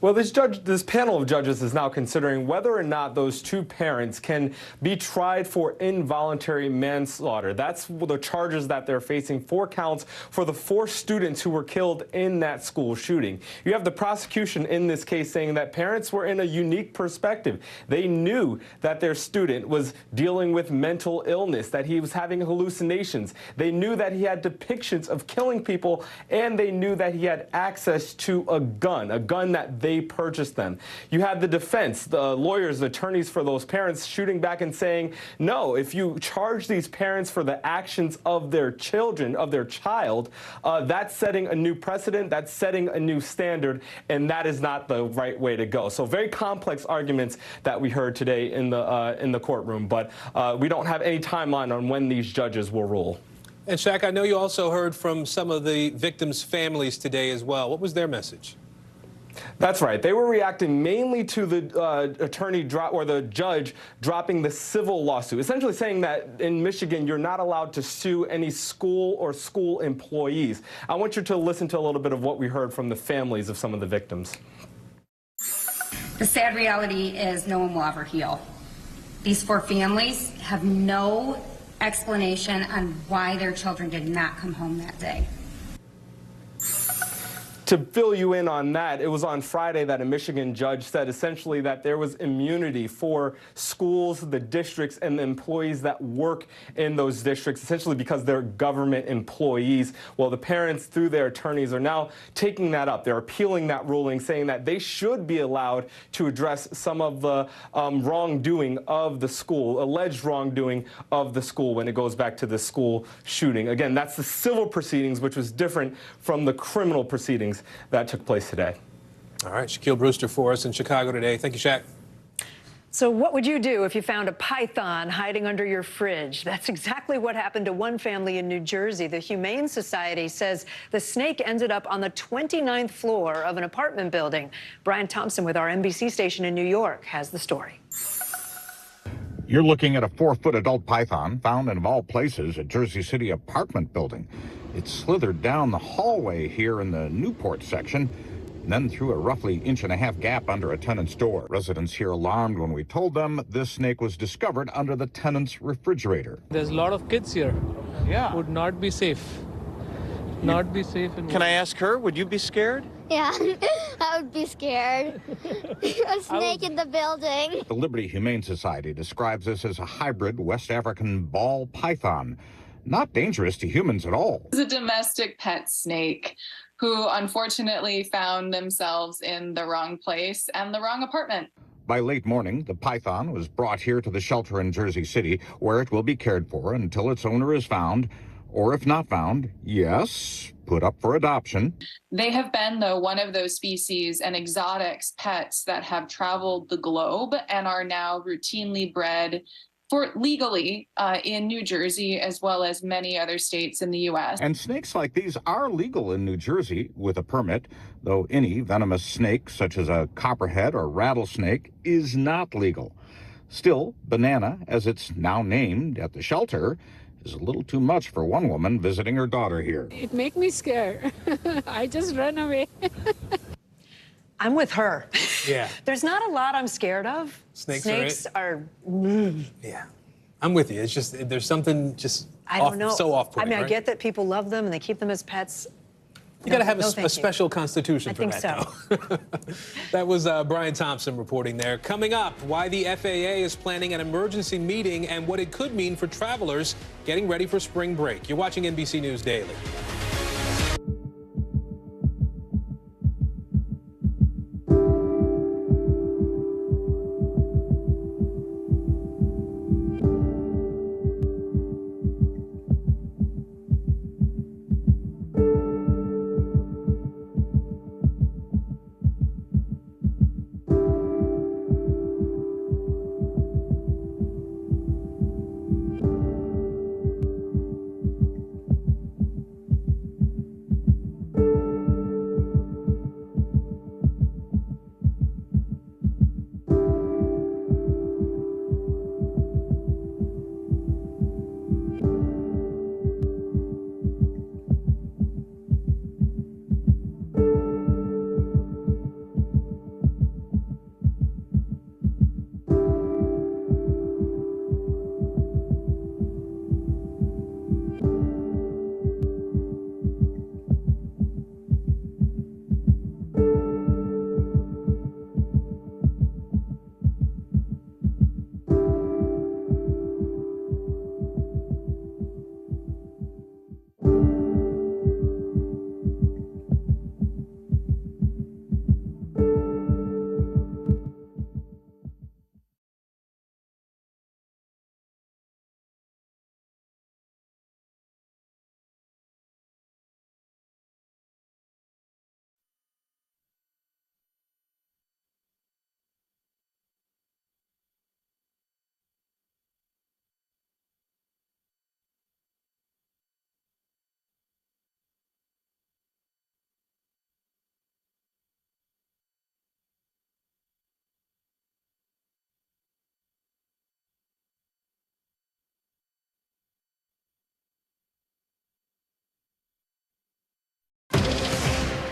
Well, this panel of judges is now considering whether or not those two parents can be tried for involuntary manslaughter. That's the charges that they're facing, 4 counts for the 4 students who were killed in that school shooting. You have the prosecution in this case saying that parents were in a unique perspective. They knew that their student was dealing with mental illness, that he was having hallucinations. They knew that he had depictions of killing people, and they knew that he had access to a gun that they purchased them. You had the defense, the lawyers, the attorneys for those parents shooting back and saying, no, if you charge these parents for the actions of their children, of their child, that's setting a new precedent, that's setting a new standard, and that is not the right way to go. So very complex arguments that we heard today in the courtroom, but we don't have any timeline on when these judges will rule. And Shaq, I know you also heard from some of the victims' families today as well. What was their message? That's right. They were reacting mainly to the the judge dropping the civil lawsuit, essentially saying that in Michigan you're not allowed to sue any school or school employees. I want you to listen to a little bit of what we heard from the families of some of the victims. The sad reality is no one will ever heal. These 4 families have no explanation on why their children did not come home that day. To fill you in on that, it was on Friday that a Michigan judge said essentially that there was immunity for schools, the districts, and the employees that work in those districts, essentially because they're government employees. Well, the parents, through their attorneys, are now taking that up. They're appealing that ruling, saying that they should be allowed to address some of the wrongdoing of the school, alleged wrongdoing of the school when it goes back to the school shooting. Again, that's the civil proceedings, which was different from the criminal proceedings that took place today. All right, Shaquille Brewster for us in Chicago today. Thank you, Shaq. So what would you do if you found a python hiding under your fridge? That's exactly what happened to one family in New Jersey. The Humane Society says the snake ended up on the 29th floor of an apartment building. Brian Thompson with our NBC station in New York has the story. You're looking at a 4-foot adult python found in, of all places, a Jersey City apartment building. It slithered down the hallway here in the Newport section, and then through a roughly 1.5-inch gap under a tenant's door. Residents here alarmed when we told them this snake was discovered under the tenant's refrigerator. There's a lot of kids here. Yeah. Would not be safe. Not be safe. Can I ask her, would you be scared? Yeah, I would be scared. A snake in the building. The Liberty Humane Society describes this as a hybrid West African ball python. Not dangerous to humans at all. It's a domestic pet snake who unfortunately found themselves in the wrong place and the wrong apartment. By late morning, the python was brought here to the shelter in Jersey City, where it will be cared for until its owner is found, or if not found, yes, put up for adoption. They have been, though, one of those species and exotics pets that have traveled the globe and are now routinely bred for legally in New Jersey, as well as many other states in the U.S. And snakes like these are legal in New Jersey with a permit, though any venomous snake, such as a copperhead or rattlesnake, is not legal. Still, Banana, as it's now named at the shelter, is a little too much for one woman visiting her daughter here. It makes me scared. I just run away. I'm with her. Yeah. There's not a lot I'm scared of. Snakes are. Yeah. I'm with you. It's just, there's something just I don't know. So off-putting, I mean, right? I get that people love them and they keep them as pets. You got to have a special constitution for think that, though. That was Brian Thompson reporting there. Coming up, why the FAA is planning an emergency meeting and what it could mean for travelers getting ready for spring break. You're watching NBC News Daily.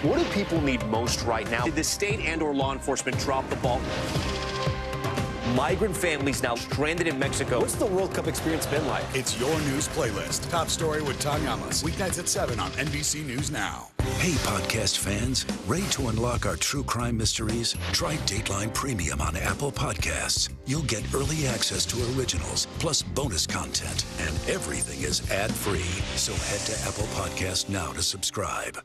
What do people need most right now? Did the state and/or law enforcement drop the ball? Migrant families now stranded in Mexico. What's the World Cup experience been like? It's your news playlist. Top story with Tom Yamas. Weeknights at 7 on NBC News Now. Hey, podcast fans. Ready to unlock our true crime mysteries? Try Dateline Premium on Apple Podcasts. You'll get early access to originals, plus bonus content, and everything is ad-free. So head to Apple Podcasts now to subscribe.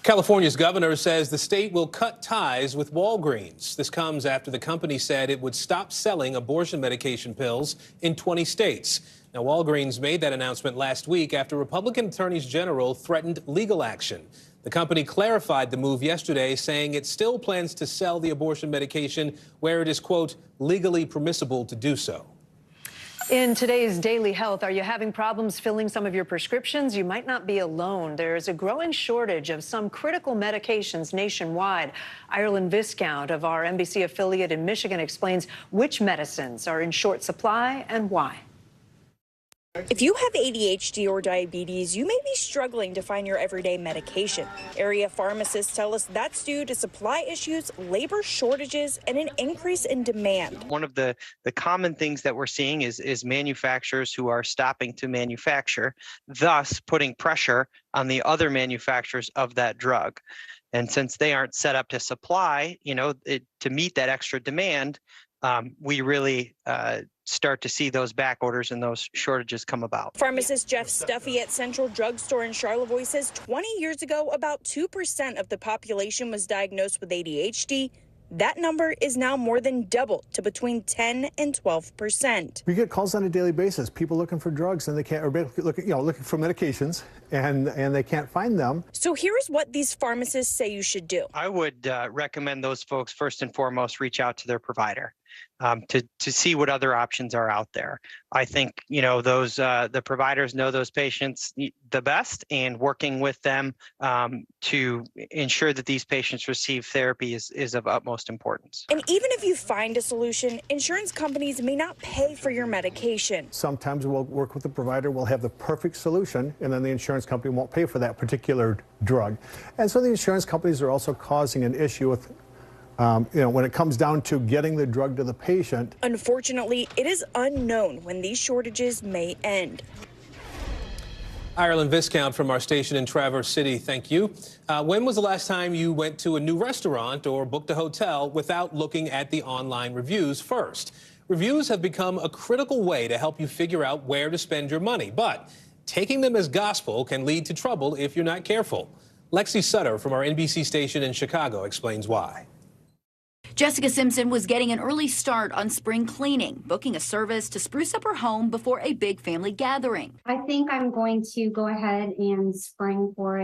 California's governor says the state will cut ties with Walgreens. This comes after the company said it would stop selling abortion medication pills in 20 states. Now, Walgreens made that announcement last week after Republican attorneys general threatened legal action. The company clarified the move yesterday, saying it still plans to sell the abortion medication where it is, quote, legally permissible to do so. In today's Daily Health, are you having problems filling some of your prescriptions? You might not be alone. There's a growing shortage of some critical medications nationwide. Ireland Viscount of our NBC affiliate in Michigan explains which medicines are in short supply and why. If you have ADHD or diabetes, you may be struggling to find your everyday medication. Area pharmacists tell us that's due to supply issues, labor shortages, and an increase in demand. One of the common things that we're seeing is manufacturers who are stopping to manufacture, thus putting pressure on the other manufacturers of that drug. And since they aren't set up to supply, to meet that extra demand, we really start to see those back orders and those shortages come about. Pharmacist Jeff Stuffy at Central Drugstore in Charlevoix says 20 years ago, about 2% of the population was diagnosed with ADHD. That number is now more than double to between 10 and 12%. We get calls on a daily basis, people looking for drugs and they can't, or looking for medications and they can't find them. So here's what these pharmacists say you should do. I would recommend those folks first and foremost reach out to their provider to see what other options are out there. I think those the providers know those patients the best, and working with them to ensure that these patients receive therapy is of utmost importance. And even if you find a solution, insurance companies may not pay for your medication. Sometimes we'll work with the provider, we'll have the perfect solution, and then the insurance company won't pay for that particular drug. And so the insurance companies are also causing an issue with when it comes down to getting the drug to the patient. Unfortunately, it is unknown when these shortages may end. Ireland Viscount from our station in Traverse City, thank you. When was the last time you went to a new restaurant or booked a hotel without looking at the online reviews first? Reviews have become a critical way to help you figure out where to spend your money, but taking them as gospel can lead to trouble if you're not careful. Lexi Sutter from our NBC station in Chicago explains why. Jessica Simpson was getting an early start on spring cleaning, booking a service to spruce up her home before a big family gathering. I think I'm going to go ahead and spring for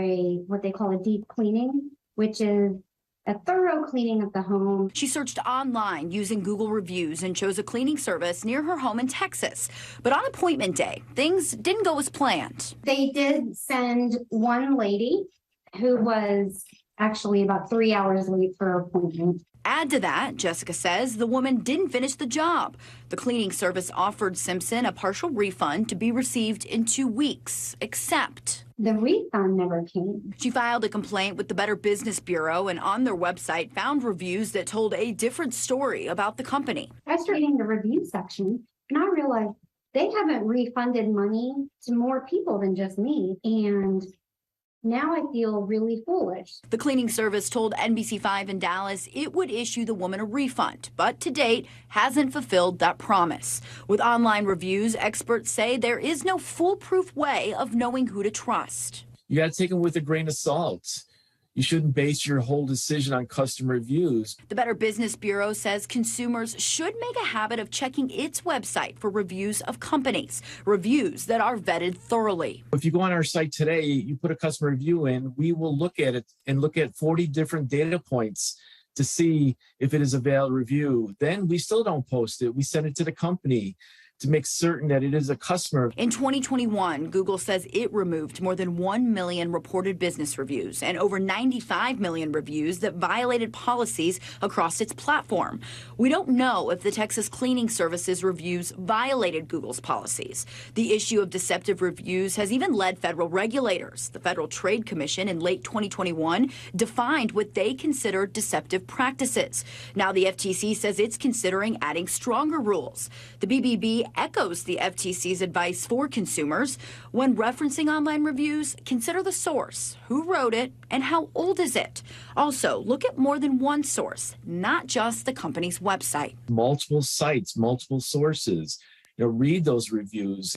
what they call a deep cleaning, which is a thorough cleaning of the home. She searched online using Google reviews and chose a cleaning service near her home in Texas. But on appointment day, things didn't go as planned. They did send one lady who was actually about 3 hours late for her appointment. Add to that, Jessica says, the woman didn't finish the job. The cleaning service offered Simpson a partial refund to be received in 2 weeks, except the refund never came. She filed a complaint with the Better Business Bureau and on their website found reviews that told a different story about the company. I started reading the review section and I realized they haven't refunded money to more people than just me. And now I feel really foolish. The cleaning service told NBC5 in Dallas it would issue the woman a refund, but to date hasn't fulfilled that promise. With online reviews, experts say there is no foolproof way of knowing who to trust. You got to take them with a grain of salt. You shouldn't base your whole decision on customer reviews. The Better Business Bureau says consumers should make a habit of checking its website for reviews of companies, reviews that are vetted thoroughly. If you go on our site today, you put a customer review in, we will look at it and look at 40 different data points to see if it is a valid review. Then we still don't post it. We send it to the company. to make certain that it is a customer. In 2021, Google says it removed more than 1 million reported business reviews and over 95 million reviews that violated policies across its platform. We don't know if the Texas Cleaning Services reviews violated Google's policies. The issue of deceptive reviews has even led federal regulators. The Federal Trade Commission in late 2021 defined what they consider deceptive practices. Now the FTC says it's considering adding stronger rules. The BBB echoes the FTC's advice for consumers. When referencing online reviews, consider the source, who wrote it, and how old is it. Also, look at more than one source, not just the company's website. Multiple sites, multiple sources. Read those reviews.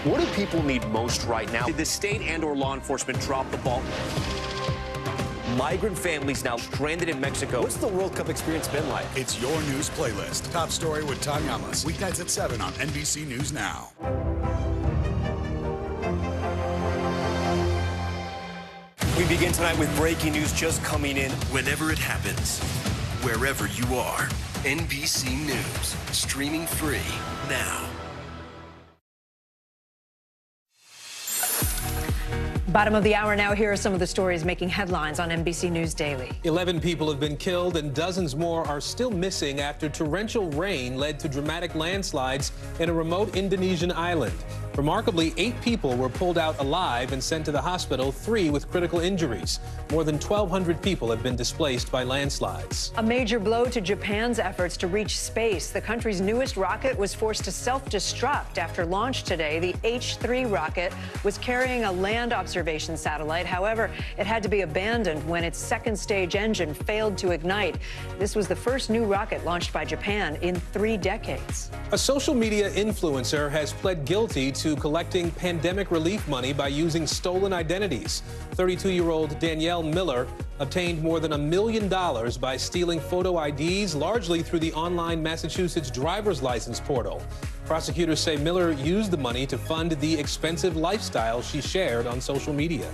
What do people need most right now? Did the state and/or law enforcement drop the ball? Migrant families now stranded in Mexico. What's the World Cup experience been like? It's your news playlist. Top Story with Tom Yamas. Weeknights at 7 on NBC News Now. We begin tonight with breaking news just coming in. Whenever it happens, wherever you are, NBC News, streaming free now. Bottom of the hour now. Here are some of the stories making headlines on NBC News Daily. 11 people have been killed and dozens more are still missing after torrential rain led to dramatic landslides in a remote Indonesian island. Remarkably, 8 people were pulled out alive and sent to the hospital, 3 with critical injuries. More than 1,200 people have been displaced by landslides. A major blow to Japan's efforts to reach space. The country's newest rocket was forced to self-destruct after launch today. The H-3 rocket was carrying a land observation satellite. However, it had to be abandoned when its second stage engine failed to ignite. This was the first new rocket launched by Japan in 3 decades. A social media influencer has pled guilty to collecting pandemic relief money by using stolen identities. 32-year-old Danielle Miller obtained more than $1 million by stealing photo IDs, largely through the online Massachusetts driver's license portal. Prosecutors say Miller used the money to fund the expensive lifestyle she shared on social media.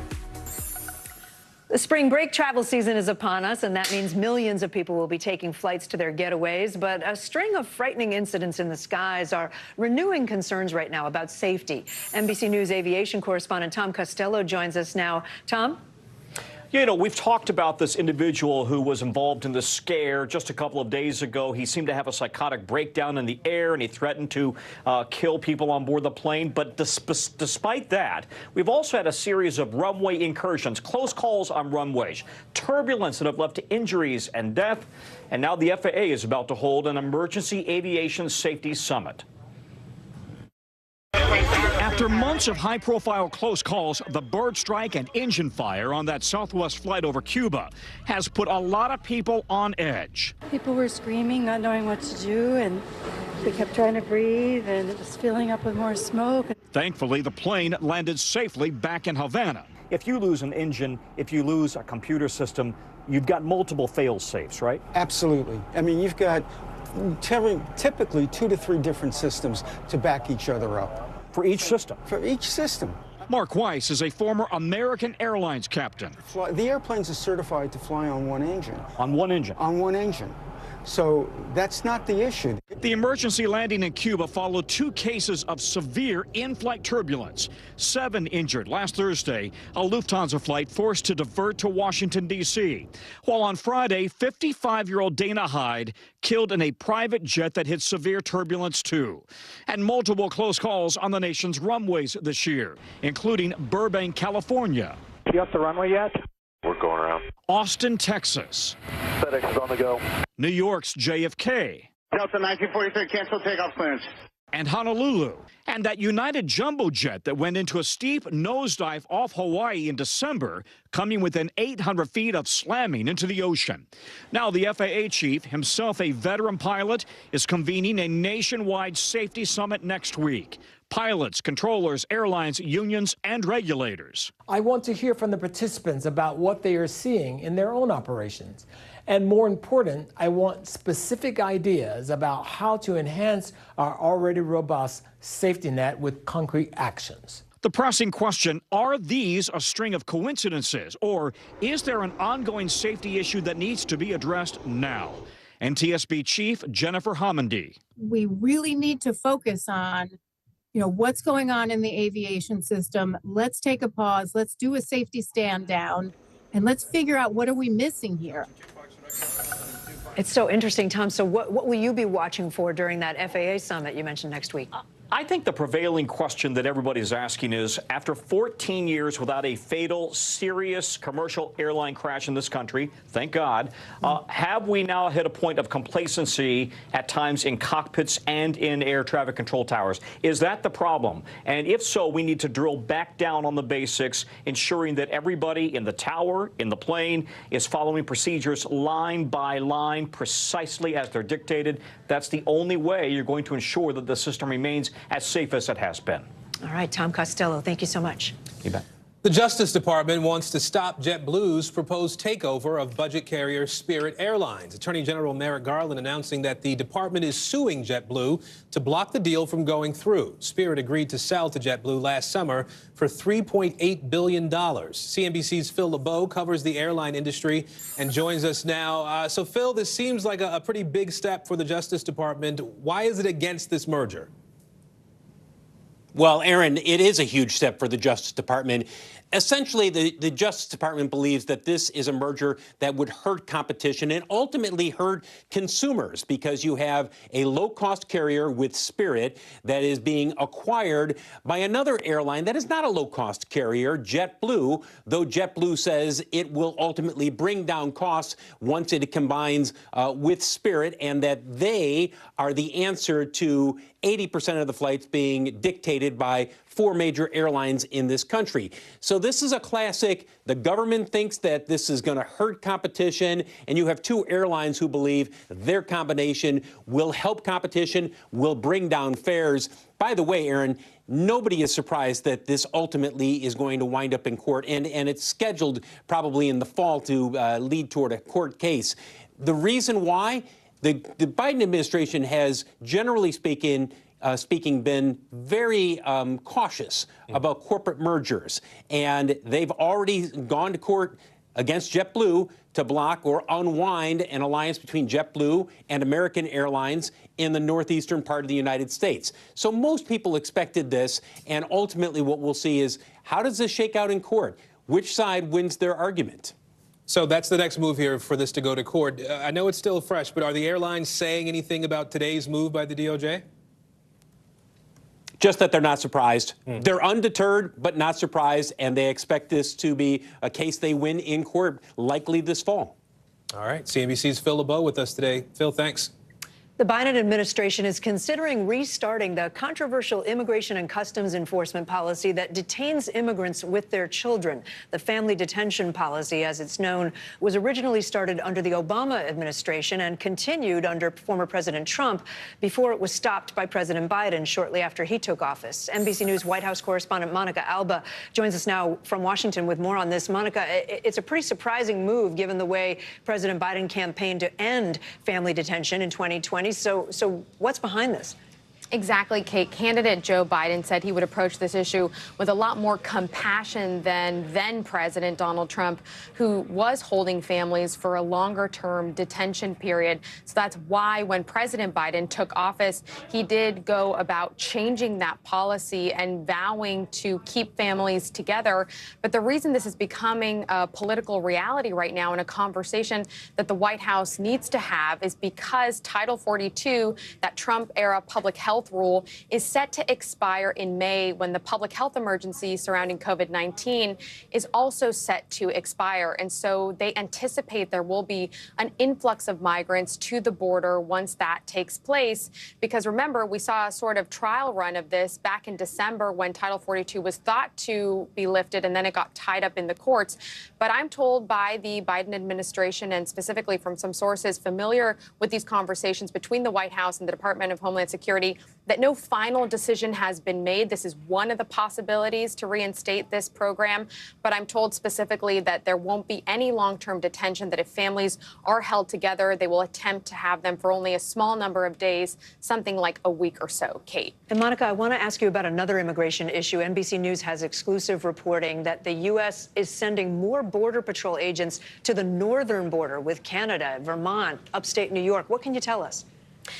The spring break travel season is upon us, and that means millions of people will be taking flights to their getaways. But a string of frightening incidents in the skies are renewing concerns right now about safety. NBC News aviation correspondent Tom Costello joins us now. Tom? You know, we've talked about this individual who was involved in the scare just a couple of days ago. He seemed to have a psychotic breakdown in the air, and he threatened to kill people on board the plane. But despite that, we've also had a series of runway incursions, close calls on runways, turbulence that have led to injuries and death. And now the FAA is about to hold an emergency aviation safety summit. After months of high-profile close calls, the bird strike and engine fire on that Southwest flight over Cuba has put a lot of people on edge. People were screaming, not knowing what to do, and we kept trying to breathe, and it was filling up with more smoke. Thankfully, the plane landed safely back in Havana. If you lose an engine, if you lose a computer system, you've got multiple fail-safes, right? Absolutely. I mean, you've got typically 2 to 3 different systems to back each other up. For each system? For each system. Mark Weiss is a former American Airlines captain. The airplanes are certified to fly on one engine. On one engine? On one engine. So that's not the issue. The emergency landing in Cuba followed 2 cases of severe in-flight turbulence. 7 injured last Thursday, a Lufthansa flight forced to divert to Washington, D.C. While on Friday, 55-year-old Dana Hyde killed in a private jet that hit severe turbulence too. And multiple close calls on the nation's runways this year, including Burbank, California. You off the runway yet? We're going around. Austin, Texas. FedEx is on the go. New York's JFK. Delta 1943, cancel takeoff clearance. And Honolulu. And that United jumbo jet that went into a steep nosedive off Hawaii in December, coming within 800 feet of slamming into the ocean. Now the FAA chief, himself a veteran pilot, is convening a nationwide safety summit next week. Pilots, controllers, airlines, unions, and regulators. I want to hear from the participants about what they are seeing in their own operations. And more important, I want specific ideas about how to enhance our already robust safety net with concrete actions. The pressing question, are these a string of coincidences, or is there an ongoing safety issue that needs to be addressed now? NTSB Chief Jennifer Homendy. We really need to focus on what's going on in the aviation system. Let's take a pause. Let's do a safety stand down, and let's figure out what are we missing here. It's so interesting, Tom. So what will you be watching for during that FAA summit you mentioned next week? I think the prevailing question that everybody's asking is, after 14 years without a fatal, serious commercial airline crash in this country, thank God, have we now hit a point of complacency at times in cockpits and in air traffic control towers? Is that the problem? And if so, we need to drill back down on the basics, ensuring that everybody in the tower, in the plane, is following procedures line by line, precisely as they're dictated. That's the only way you're going to ensure that the system remains as safe as it has been. All right, Tom Costello, thank you so much. You bet. The Justice Department wants to stop JetBlue's proposed takeover of budget carrier Spirit Airlines. Attorney General Merrick Garland announcing that the department is suing JetBlue to block the deal from going through. Spirit agreed to sell to JetBlue last summer for $3.8 billion. CNBC's Phil LeBeau covers the airline industry and joins us now. So, Phil, this seems like a pretty big step for the Justice Department. Why is it against this merger? Well, Aaron, it is a huge step for the Justice Department. Essentially, the Justice Department believes that this is a merger that would hurt competition and ultimately hurt consumers, because you have a low-cost carrier with Spirit that is being acquired by another airline that is not a low-cost carrier, JetBlue, though JetBlue says it will ultimately bring down costs once it combines with Spirit, and that they are the answer to 80% of the flights being dictated by 4 major airlines in this country. So this is a classic. The government thinks that this is going to hurt competition, and you have 2 airlines who believe their combination will help competition, will bring down fares. By the way, Aaron, nobody is surprised that this ultimately is going to wind up in court, and it's scheduled probably in the fall to lead toward a court case. The reason why? The Biden administration has, generally speaking, been very cautious about corporate mergers, and they've already gone to court against JetBlue to block or unwind an alliance between JetBlue and American Airlines in the northeastern part of the United States. So most people expected this, and ultimately what we'll see is, how does this shake out in court? Which side wins their argument? So that's the next move here for this to go to court. I know it's still fresh, but are the airlines saying anything about today's move by the DOJ? Just that they're not surprised. They're undeterred, but not surprised, and they expect this to be a case they win in court, likely this fall. All right, CNBC's Phil LeBeau with us today. Phil, thanks. The Biden administration is considering restarting the controversial immigration and customs enforcement policy that detains immigrants with their children. The family detention policy, as it's known, was originally started under the Obama administration and continued under former President Trump before it was stopped by President Biden shortly after he took office. NBC News White House correspondent Monica Alba joins us now from Washington with more on this. Monica, it's a pretty surprising move given the way President Biden campaigned to end family detention in 2020. So what's behind this? Exactly, Kate. Candidate Joe Biden said he would approach this issue with a lot more compassion than then-President Donald Trump, who was holding families for a longer-term detention period. So that's why when President Biden took office, he did go about changing that policy and vowing to keep families together. But the reason this is becoming a political reality right now and a conversation that the White House needs to have is because Title 42, that Trump-era public health rule, is set to expire in May when the public health emergency surrounding COVID-19 is also set to expire. And so they anticipate there will be an influx of migrants to the border once that takes place. Because remember, we saw a sort of trial run of this back in December when Title 42 was thought to be lifted and then it got tied up in the courts. But I'm told by the Biden administration and specifically from some sources familiar with these conversations between the White House and the Department of Homeland Security that no final decision has been made. This is one of the possibilities to reinstate this program. But I'm told specifically that there won't be any long-term detention, that if families are held together, they will attempt to have them for only a small number of days, something like a week or so. Kate. And Monica, I want to ask you about another immigration issue. NBC News has exclusive reporting that the U.S. is sending more Border Patrol agents to the northern border with Canada, Vermont, upstate New York. What can you tell us?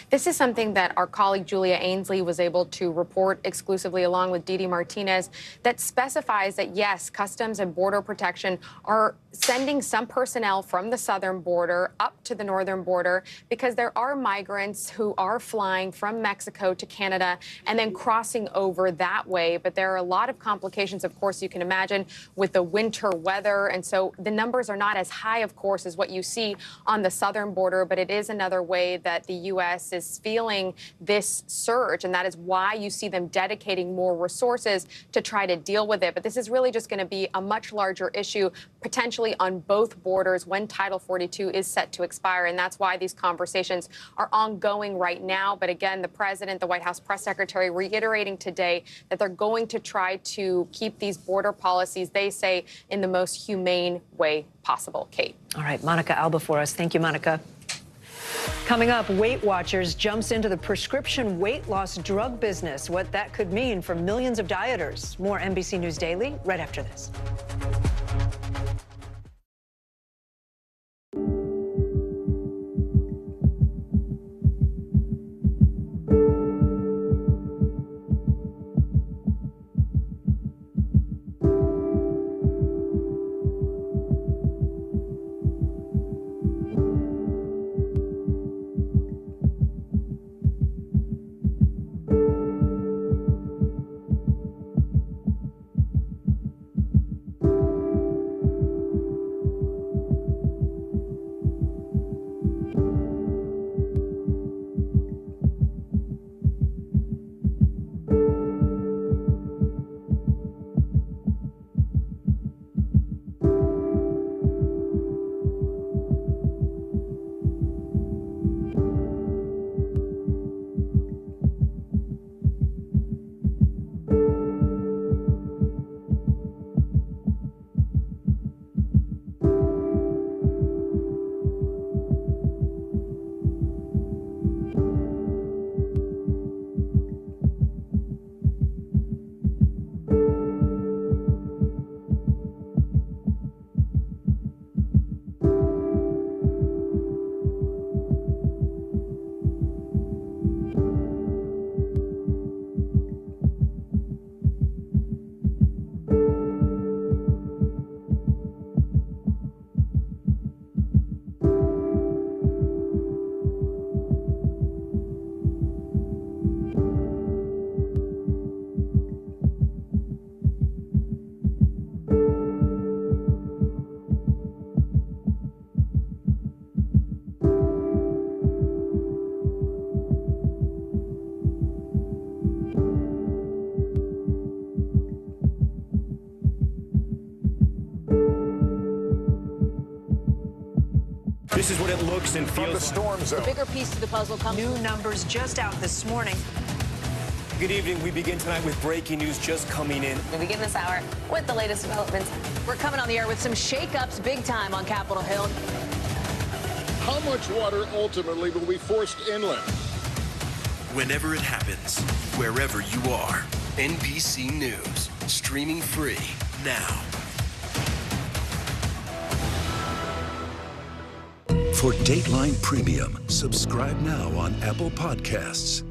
This is something that our colleague Julia Ainsley was able to report exclusively along with Didi Martinez that specifies that, yes, Customs and Border Protection are sending some personnel from the southern border up to the northern border because there are migrants who are flying from Mexico to Canada and then crossing over that way. But there are a lot of complications, of course, you can imagine with the winter weather. And so the numbers are not as high, of course, as what you see on the southern border. But it is another way that the U.S. is feeling this surge, and that is why you see them dedicating more resources to try to deal with it. But this is really just going to be a much larger issue, potentially on both borders when Title 42 is set to expire, and that's why these conversations are ongoing right now. But again, the president, the White House press secretary, reiterating today that they're going to try to keep these border policies, they say, in the most humane way possible. Kate. All right, Monica Alba for us. Thank you, Monica. Coming up, Weight Watchers jumps into the prescription weight loss drug business, what that could mean for millions of dieters. More NBC News Daily right after this. This is what it looks and feels from the storm zone. The bigger piece to the puzzle comes. New numbers just out this morning. Good evening. We begin tonight with breaking news just coming in. We begin this hour with the latest developments. We're coming on the air with some shakeups big time on Capitol Hill. How much water ultimately will be forced inland? Whenever it happens, wherever you are, NBC News, streaming free now. For Dateline Premium, subscribe now on Apple Podcasts.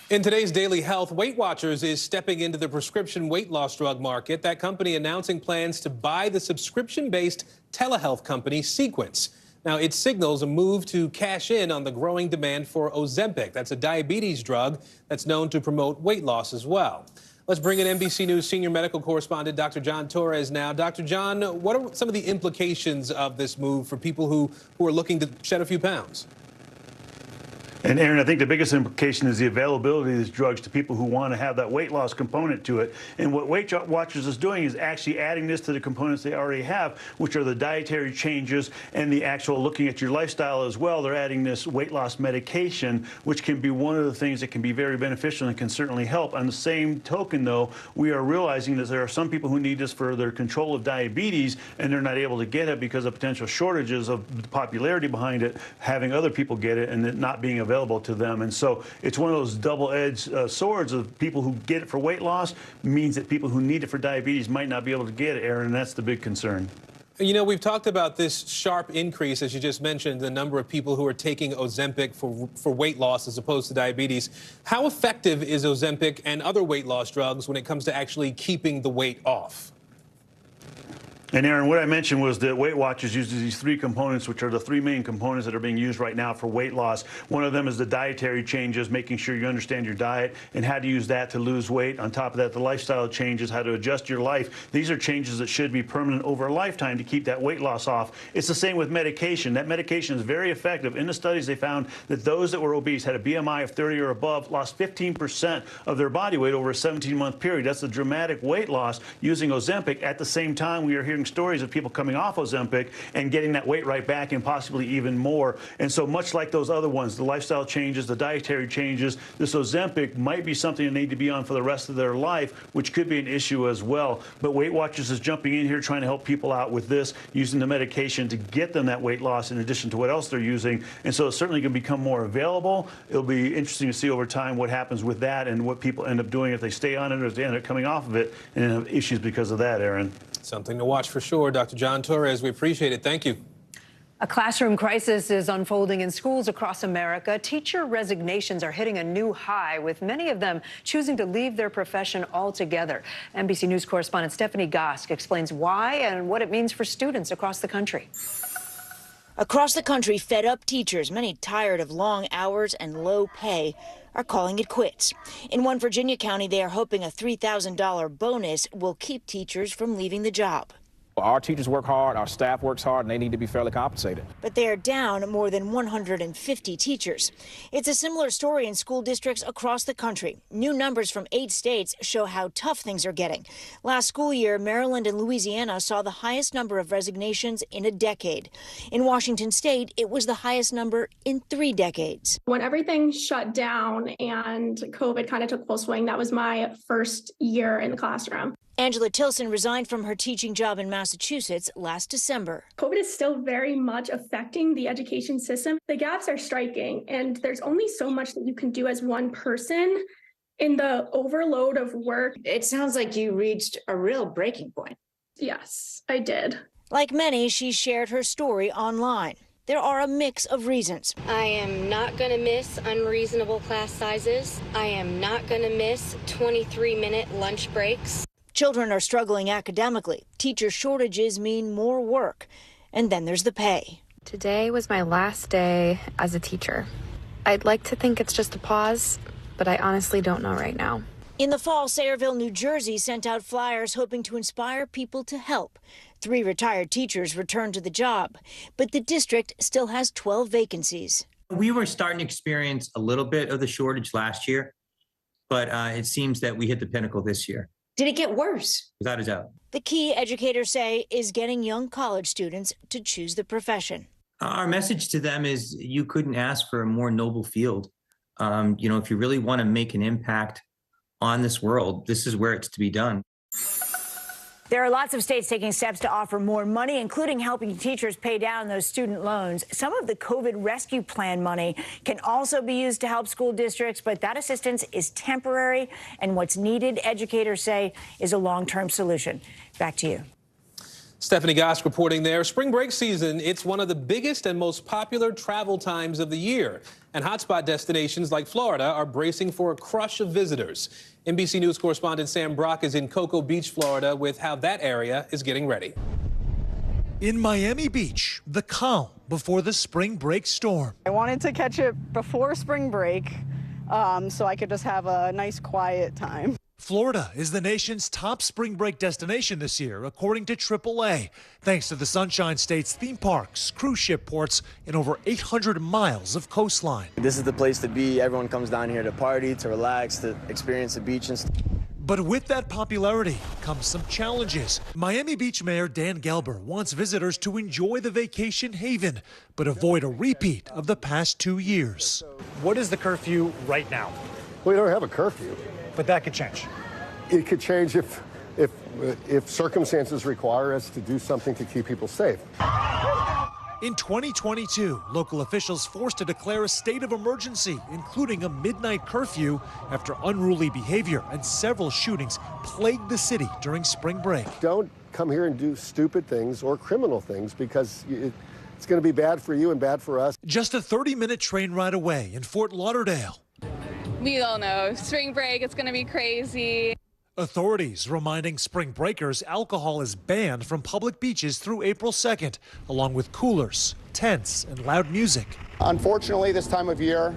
In today's Daily Health, Weight Watchers is stepping into the prescription weight loss drug market. That company announcing plans to buy the subscription-based telehealth company Sequence. Now, it signals a move to cash in on the growing demand for Ozempic. That's a diabetes drug that's known to promote weight loss as well. Let's bring in NBC News senior medical correspondent Dr. John Torres now. Dr. John, what are some of the implications of this move for people who are looking to shed a few pounds? And Aaron, I think the biggest implication is the availability of these drugs to people who want to have that weight loss component to it. And what Weight Watchers is doing is actually adding this to the components they already have, which are the dietary changes and the actual looking at your lifestyle as well. They're adding this weight loss medication, which can be one of the things that can be very beneficial and can certainly help. On the same token, though, we are realizing that there are some people who need this for their control of diabetes, and they're not able to get it because of potential shortages of the popularity behind it, having other people get it and it not being available to them. And so it's one of those double-edged swords of people who get it for weight loss means that people who need it for diabetes might not be able to get it, Aaron, and that's the big concern. You know, we've talked about this sharp increase, as you just mentioned, the number of people who are taking Ozempic for weight loss as opposed to diabetes. How effective is Ozempic and other weight loss drugs when it comes to actually keeping the weight off? And Aaron, what I mentioned was that Weight Watchers uses these three components, which are the three main components that are being used right now for weight loss. One of them is the dietary changes, making sure you understand your diet and how to use that to lose weight. On top of that, the lifestyle changes, how to adjust your life. These are changes that should be permanent over a lifetime to keep that weight loss off. It's the same with medication. That medication is very effective. In the studies, they found that those that were obese, had a BMI of 30 or above, lost 15% of their body weight over a 17-month period. That's a dramatic weight loss using Ozempic. At the same time, we are hearing stories of people coming off Ozempic and getting that weight right back and possibly even more. And so much like those other ones, the lifestyle changes, the dietary changes, this Ozempic might be something they need to be on for the rest of their life, which could be an issue as well. But Weight Watchers is jumping in here trying to help people out with this, using the medication to get them that weight loss in addition to what else they're using. And so it's certainly going to become more available. It'll be interesting to see over time what happens with that and what people end up doing if they stay on it or if they end up coming off of it and have issues because of that, Aaron. Something to watch for sure. Dr. John Torres, we appreciate it. Thank you. A classroom crisis is unfolding in schools across America. Teacher resignations are hitting a new high, with many of them choosing to leave their profession altogether. NBC News correspondent Stephanie Gosk explains why and what it means for students across the country. Across the country, fed-up teachers, many tired of long hours and low pay, are calling it quits. In one Virginia county, they are hoping a $3,000 bonus will keep teachers from leaving the job. Our teachers work hard, our staff works hard, and they need to be fairly compensated. But they are down more than 150 teachers. It's a similar story in school districts across the country. New numbers from 8 states show how tough things are getting. Last school year, Maryland and Louisiana saw the highest number of resignations in a decade. In Washington state, it was the highest number in 3 decades. When everything shut down and COVID kind of took full swing, that was my first year in the classroom. Angela Tilson resigned from her teaching job in Massachusetts last December. COVID is still very much affecting the education system. The gaps are striking, and there's only so much that you can do as one person in the overload of work. It sounds like you reached a real breaking point. Yes, I did. Like many, she shared her story online. There are a mix of reasons. I am not going to miss unreasonable class sizes. I am not going to miss 23-minute lunch breaks. Children are struggling academically. Teacher shortages mean more work. And then there's the pay. Today was my last day as a teacher. I'd like to think it's just a pause, but I honestly don't know right now. In the fall, Sayreville, New Jersey sent out flyers hoping to inspire people to help. 3 retired teachers returned to the job, but the district still has 12 vacancies. We were starting to experience a little bit of the shortage last year, but it seems that we hit the pinnacle this year. Did it get worse? Without a doubt. The key, educators say, is getting young college students to choose the profession. Our message to them is you couldn't ask for a more noble field. If you really want to make an impact on this world, this is where it's to be done. There are lots of states taking steps to offer more money, including helping teachers pay down those student loans. Some of the COVID rescue plan money can also be used to help school districts, but that assistance is temporary, and what's needed, educators say, is a long-term solution. Back to you. Stephanie Gosk reporting there. Spring break season, it's one of the biggest and most popular travel times of the year. And hotspot destinations like Florida are bracing for a crush of visitors. NBC News correspondent Sam Brock is in Cocoa Beach, Florida, with how that area is getting ready. In Miami Beach, the calm before the spring break storm. I wanted to catch it before spring break so I could just have a nice quiet time. Florida is the nation's top spring break destination this year, according to AAA, thanks to the Sunshine State's theme parks, cruise ship ports, and over 800 miles of coastline. This is the place to be. Everyone comes down here to party, to relax, to experience the beach and stuff. But with that popularity comes some challenges. Miami Beach Mayor Dan Gelber wants visitors to enjoy the vacation haven, but avoid a repeat of the past 2 years. What is the curfew right now? We don't have a curfew. But that could change. It could change if circumstances require us to do something to keep people safe. In 2022, local officials forced to declare a state of emergency, including a midnight curfew, after unruly behavior and several shootings plagued the city during spring break. Don't come here and do stupid things or criminal things, because it's going to be bad for you and bad for us. Just a 30-minute train ride away in Fort Lauderdale. We don't know. Spring break, it's going to be crazy. Authorities reminding spring breakers alcohol is banned from public beaches through April 2nd, along with coolers, tents, and loud music. Unfortunately, this time of year,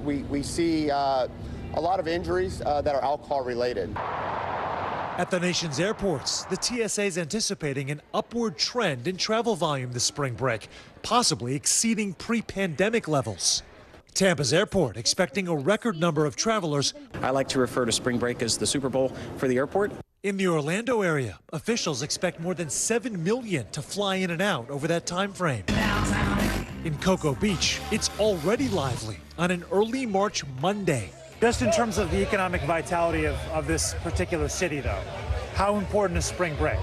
we see a lot of injuries that are alcohol related. At the nation's airports, the TSA is anticipating an upward trend in travel volume this spring break, possibly exceeding pre-pandemic levels. Tampa's airport expecting a record number of travelers. I like to refer to spring break as the Super Bowl for the airport. In the Orlando area, officials expect more than 7 million to fly in and out over that time frame. In Cocoa Beach, it's already lively on an early March Monday. Just in terms of the economic vitality of this particular city, though, how important is spring break?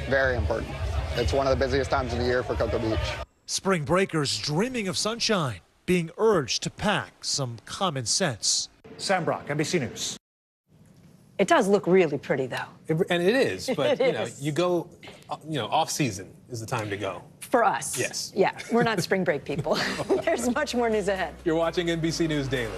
Very important. It's one of the busiest times of the year for Cocoa Beach. Spring breakers dreaming of sunshine, being urged to pack some common sense. Sam Brock, NBC News. It does look really pretty, though. And it is, but It you go, off season is the time to go. For us. Yes. Yeah, we're not spring break people. There's much more news ahead. You're watching NBC News Daily.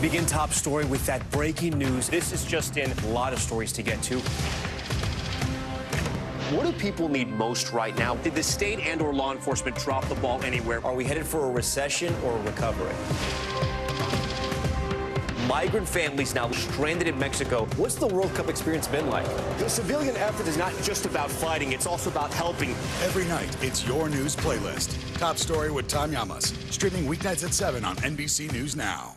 begin Top Story with that breaking news. This is just in, a lot of stories to get to. What do people need most right now? Did the state and or law enforcement drop the ball anywhere? Are we headed for a recession or a recovery? Migrant families now stranded in Mexico. What's the World Cup experience been like? The civilian effort is not just about fighting, it's also about helping. Every night, it's your news playlist. Top Story with Tom Llamas. Streaming weeknights at 7 on NBC News Now.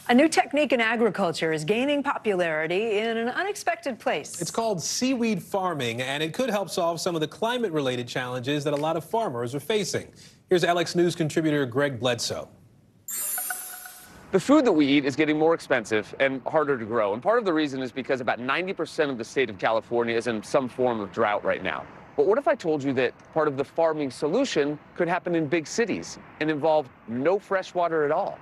A new technique in agriculture is gaining popularity in an unexpected place. It's called seaweed farming, and it could help solve some of the climate-related challenges that a lot of farmers are facing. Here's Alex News contributor Greg Bledsoe. The food that we eat is getting more expensive and harder to grow. And part of the reason is because about 90% of the state of California is in some form of drought right now. But what if I told you that part of the farming solution could happen in big cities and involve no fresh water at all?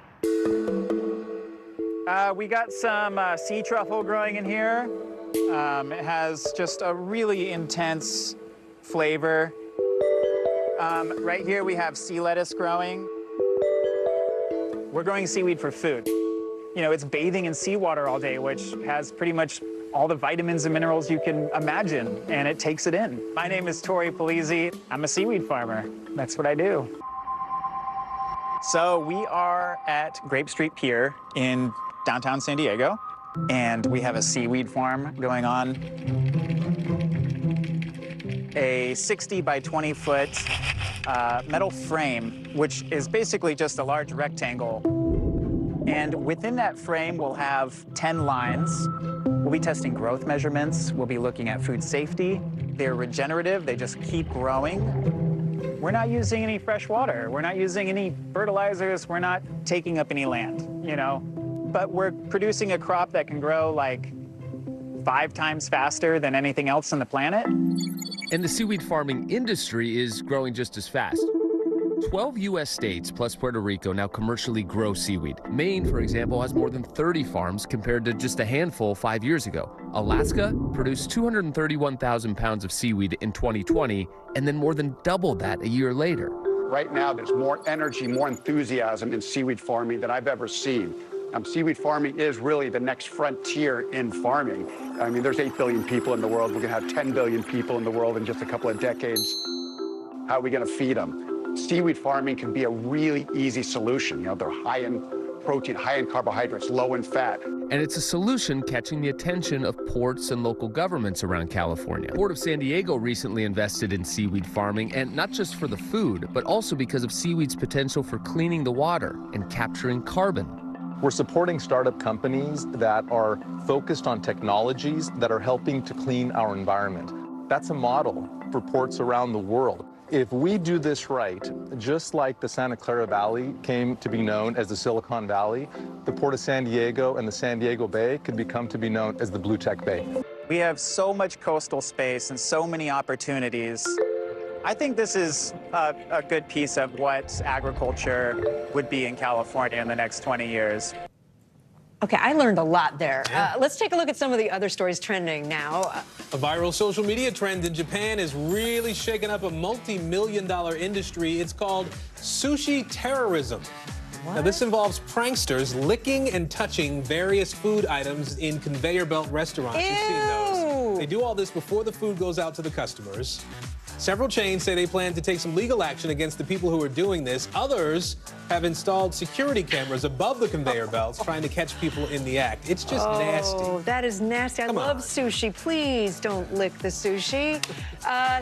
We got some sea truffle growing in here. It has just a really intense flavor. Right here we have sea lettuce growing. We're growing seaweed for food. You know, it's bathing in seawater all day, which has pretty much all the vitamins and minerals you can imagine, and it takes it in. My name is Tori Polizzi. I'm a seaweed farmer. That's what I do. So we are at Grape Street Pier in downtown San Diego, and we have a seaweed farm going on. A 60 by 20 foot metal frame, which is basically just a large rectangle. And within that frame, we'll have 10 lines. We'll be testing growth measurements. We'll be looking at food safety. They're regenerative. They just keep growing. We're not using any fresh water. We're not using any fertilizers. We're not taking up any land, you know? But we're producing a crop that can grow like 5 times faster than anything else on the planet. And the seaweed farming industry is growing just as fast. 12 U.S. states plus Puerto Rico now commercially grow seaweed. Maine, for example, has more than 30 farms compared to just a handful 5 years ago. Alaska produced 231,000 pounds of seaweed in 2020, and then more than doubled that a year later. Right now, there's more energy, more enthusiasm in seaweed farming than I've ever seen. Seaweed farming is really the next frontier in farming. I mean, there's 8 billion people in the world. We're going to have 10 billion people in the world in just a couple of decades. How are we going to feed them? Seaweed farming can be a really easy solution. You know, they're high in protein, high in carbohydrates, low in fat. And it's a solution catching the attention of ports and local governments around California. Port of San Diego recently invested in seaweed farming, and not just for the food, but also because of seaweed's potential for cleaning the water and capturing carbon. We're supporting startup companies that are focused on technologies that are helping to clean our environment. That's a model for ports around the world. If we do this right, just like the Santa Clara Valley came to be known as the Silicon Valley, the Port of San Diego and the San Diego Bay could become to be known as the Blue Tech Bay. We have so much coastal space and so many opportunities. I think this is a good piece of what agriculture would be in California in the next 20 years. Okay, I learned a lot there. Let's take a look at some of the other stories trending now. A viral social media trend in Japan is really shaking up a multi-million-dollar industry. It's called sushi terrorism. Now, this involves pranksters licking and touching various food items in conveyor belt restaurants. You've seen those. They do all this before the food goes out to the customers. Several chains say they plan to take some legal action against the people who are doing this. Others have installed security cameras above the conveyor belts trying to catch people in the act. It's just nasty. Oh, that is nasty. I love sushi. Please don't lick the sushi.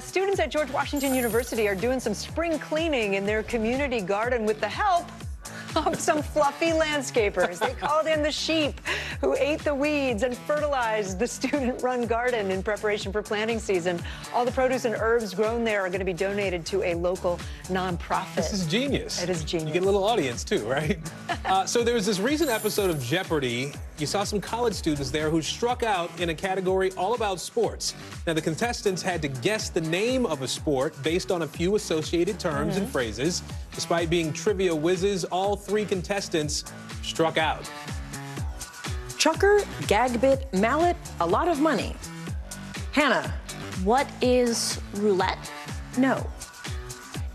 Students at George Washington University are doing some spring cleaning in their community garden with the help of some fluffy landscapers. They called in the sheep who ate the weeds and fertilized the student-run garden in preparation for planting season. All the produce and herbs grown there are going to be donated to a local nonprofit. This is genius. It is genius. You get a little audience too, right? So there was this recent episode of Jeopardy! You saw some college students there who struck out in a category all about sports. Now, the contestants had to guess the name of a sport based on a few associated terms and phrases. Despite being trivia whizzes, all 3 contestants struck out. Chucker, gag bit, mallet, a lot of money. Hannah. What is roulette? No.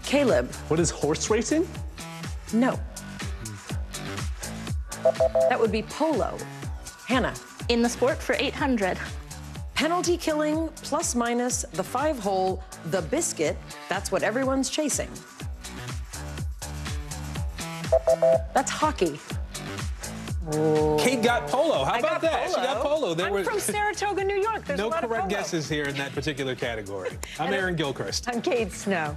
Caleb. What is horse racing? No. That would be polo. Hannah. In the sport for 800. Penalty killing plus minus the 5-hole, the biscuit. That's what everyone's chasing. That's hockey. Oh. Kate got polo. How about that? Polo. She got polo. I'm from Saratoga, New York. There's no a lot correct of polo. guesses here in that particular category. I'm Aaron Gilchrist. I'm Kate Snow.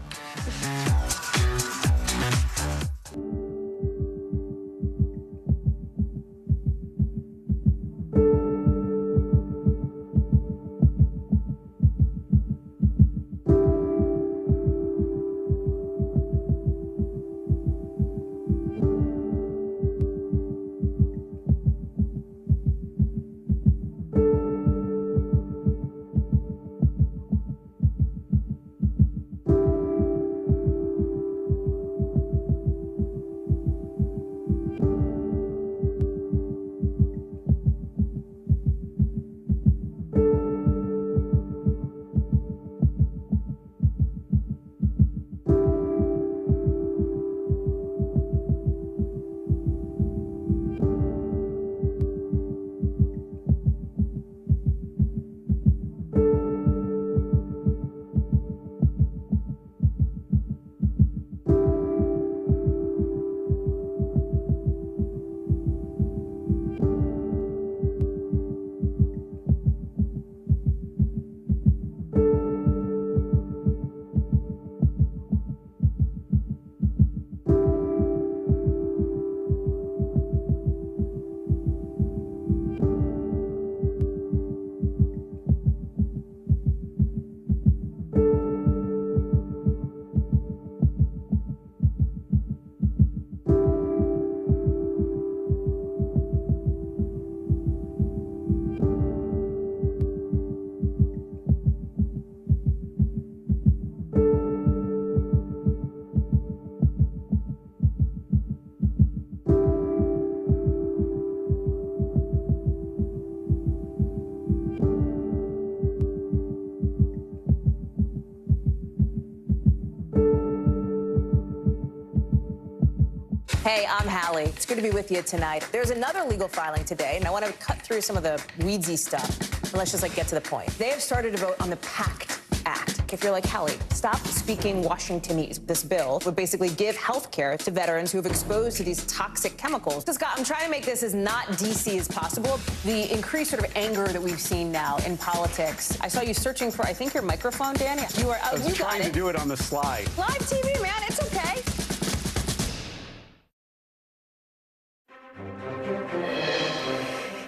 Hey, I'm Hallie. It's good to be with you tonight. There's another legal filing today, and I want to cut through some of the weedsy stuff. And let's just get to the point. They have started to vote on the PACT Act. If you're like, Hallie, stop speaking Washingtonese. This bill would basically give health care to veterans who have exposed to these toxic chemicals. So, Scott, I'm trying to make this as not DC as possible. The increased sort of anger that we've seen now in politics. I saw you searching for, I think, your microphone, Dan. You are out. I was trying to do it on the slide. Live TV, man. It's okay.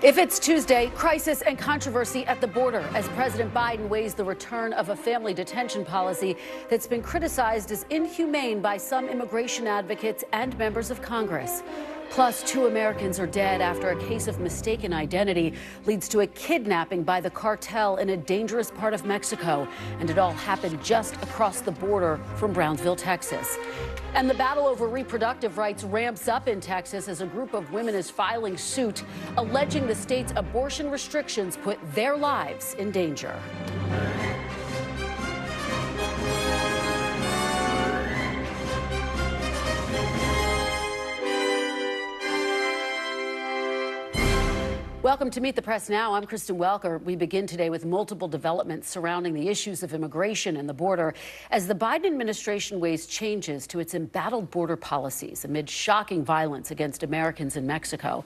If it's Tuesday, crisis and controversy at the border as President Biden weighs the return of a family detention policy that's been criticized as inhumane by some immigration advocates and members of Congress. Plus, 2 Americans are dead after a case of mistaken identity leads to a kidnapping by the cartel in a dangerous part of Mexico. And it all happened just across the border from Brownsville, Texas. And the battle over reproductive rights ramps up in Texas as a group of women is filing suit, alleging the state's abortion restrictions put their lives in danger. Welcome to Meet the Press Now. I'm Kristen Welker. We begin today with multiple developments surrounding the issues of immigration and the border as the Biden administration weighs changes to its embattled border policies amid shocking violence against Americans in Mexico.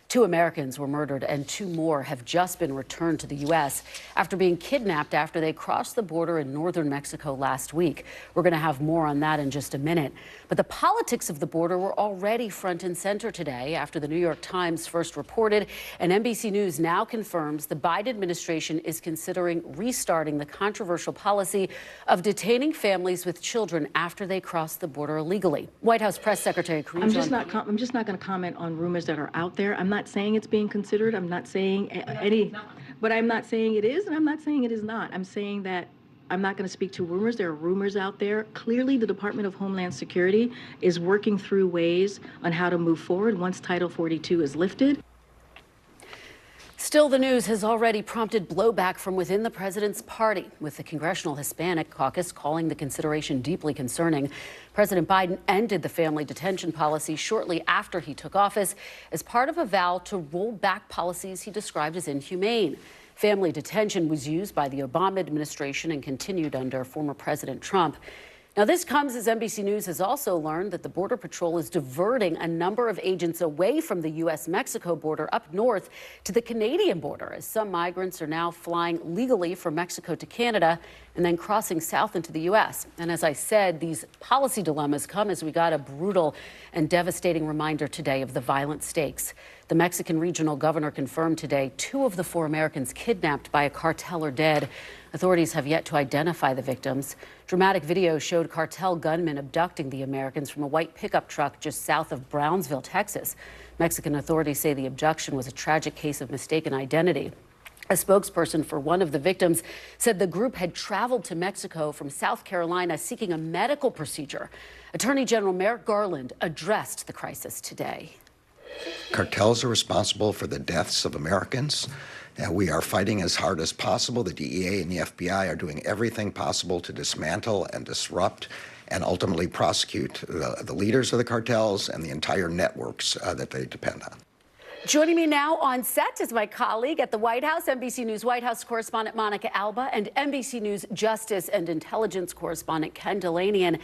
2 Americans were murdered and 2 more have just been returned to the U.S. after being kidnapped after they crossed the border in northern Mexico last week. We're going to have more on that in just a minute. But the politics of the border were already front and center today after the New York Times first reported, and NBC News now confirms the Biden administration is considering restarting the controversial policy of detaining families with children after they cross the border illegally. White House Press Secretary Karine Jean-Pierre. I'm just not going to comment on rumors that are out there. I'm not saying it's being considered. I'm not saying any, but I'm not saying it is, and I'm not saying it is not. I'm saying that I'm not going to speak to rumors. There are rumors out there. Clearly, the Department of Homeland Security is working through ways on how to move forward once Title 42 is lifted. Still, the news has already prompted blowback from within the president's party, with the Congressional Hispanic Caucus calling the consideration deeply concerning. President Biden ended the family detention policy shortly after he took office as part of a vow to roll back policies he described as inhumane. Family detention was used by the Obama administration and continued under former President Trump. Now, this comes as NBC News has also learned that the Border Patrol is diverting a number of agents away from the U.S.-Mexico border up north to the Canadian border, as some migrants are now flying legally from Mexico to Canada and then crossing south into the U.S. And as I said, these policy dilemmas come as we got a brutal and devastating reminder today of the violent stakes. The Mexican regional governor confirmed today 2 of the 4 Americans kidnapped by a cartel are dead. Authorities have yet to identify the victims. Dramatic video showed cartel gunmen abducting the Americans from a white pickup truck just south of Brownsville, Texas. Mexican authorities say the abduction was a tragic case of mistaken identity. A spokesperson for one of the victims said the group had traveled to Mexico from South Carolina seeking a medical procedure. Attorney General Merrick Garland addressed the crisis today. Cartels are responsible for the deaths of Americans. We are fighting as hard as possible. The DEA and the FBI are doing everything possible to dismantle and disrupt and ultimately prosecute the leaders of the cartels and the entire networks that they depend on. Joining me now on set is my colleague at the White House, NBC News White House correspondent Monica Alba, and NBC News Justice and Intelligence correspondent Ken Delaney.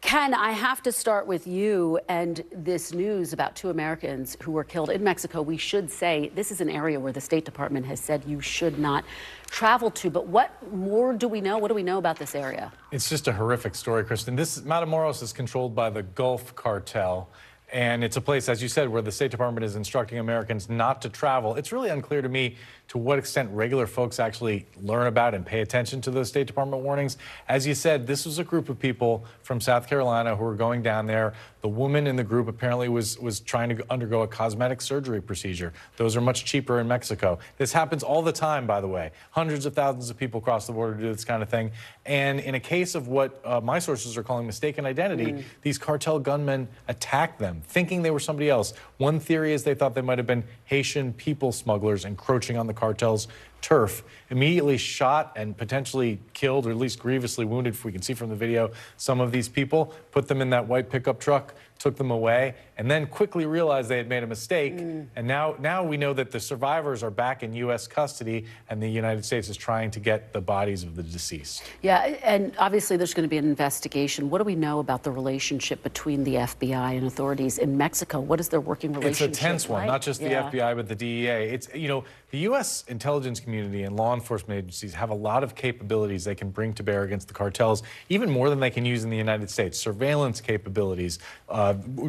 Ken, I have to start with you and this news about 2 Americans who were killed in Mexico. We should say this is an area where the State Department has said you should not travel to. But what more do we know? What do we know about this area? It's just a horrific story, Kristen. Matamoros is controlled by the Gulf Cartel. And it's a place, as you said, where the State Department is instructing Americans not to travel. It's really unclear to me to what extent regular folks actually learn about and pay attention to those State Department warnings. As you said, this was a group of people from South Carolina who were going down there. The woman in the group apparently was trying to undergo a cosmetic surgery procedure. Those are much cheaper in Mexico. This happens all the time, by the way. Hundreds of thousands of people cross the border to do this kind of thing. And in a case of what my sources are calling mistaken identity, these cartel gunmen attacked them, thinking they were somebody else. One theory is they thought they might have been Haitian people smugglers encroaching on the cartel's turf, immediately shot and potentially killed, or at least grievously wounded, if we can see from the video, some of these people, put them in that white pickup truck, took them away, and then quickly realized they had made a mistake. And now we know that the survivors are back in U.S. custody, and the United States is trying to get the bodies of the deceased. Yeah, and obviously there's going to be an investigation. What do we know about the relationship between the FBI and authorities in Mexico? What is their working relationship? It's a tense one, not just the FBI, but the DEA. It's, you know, the U.S. intelligence community and law enforcement agencies have a lot of capabilities they can bring to bear against the cartels, even more than they can use in the United States. Surveillance capabilities,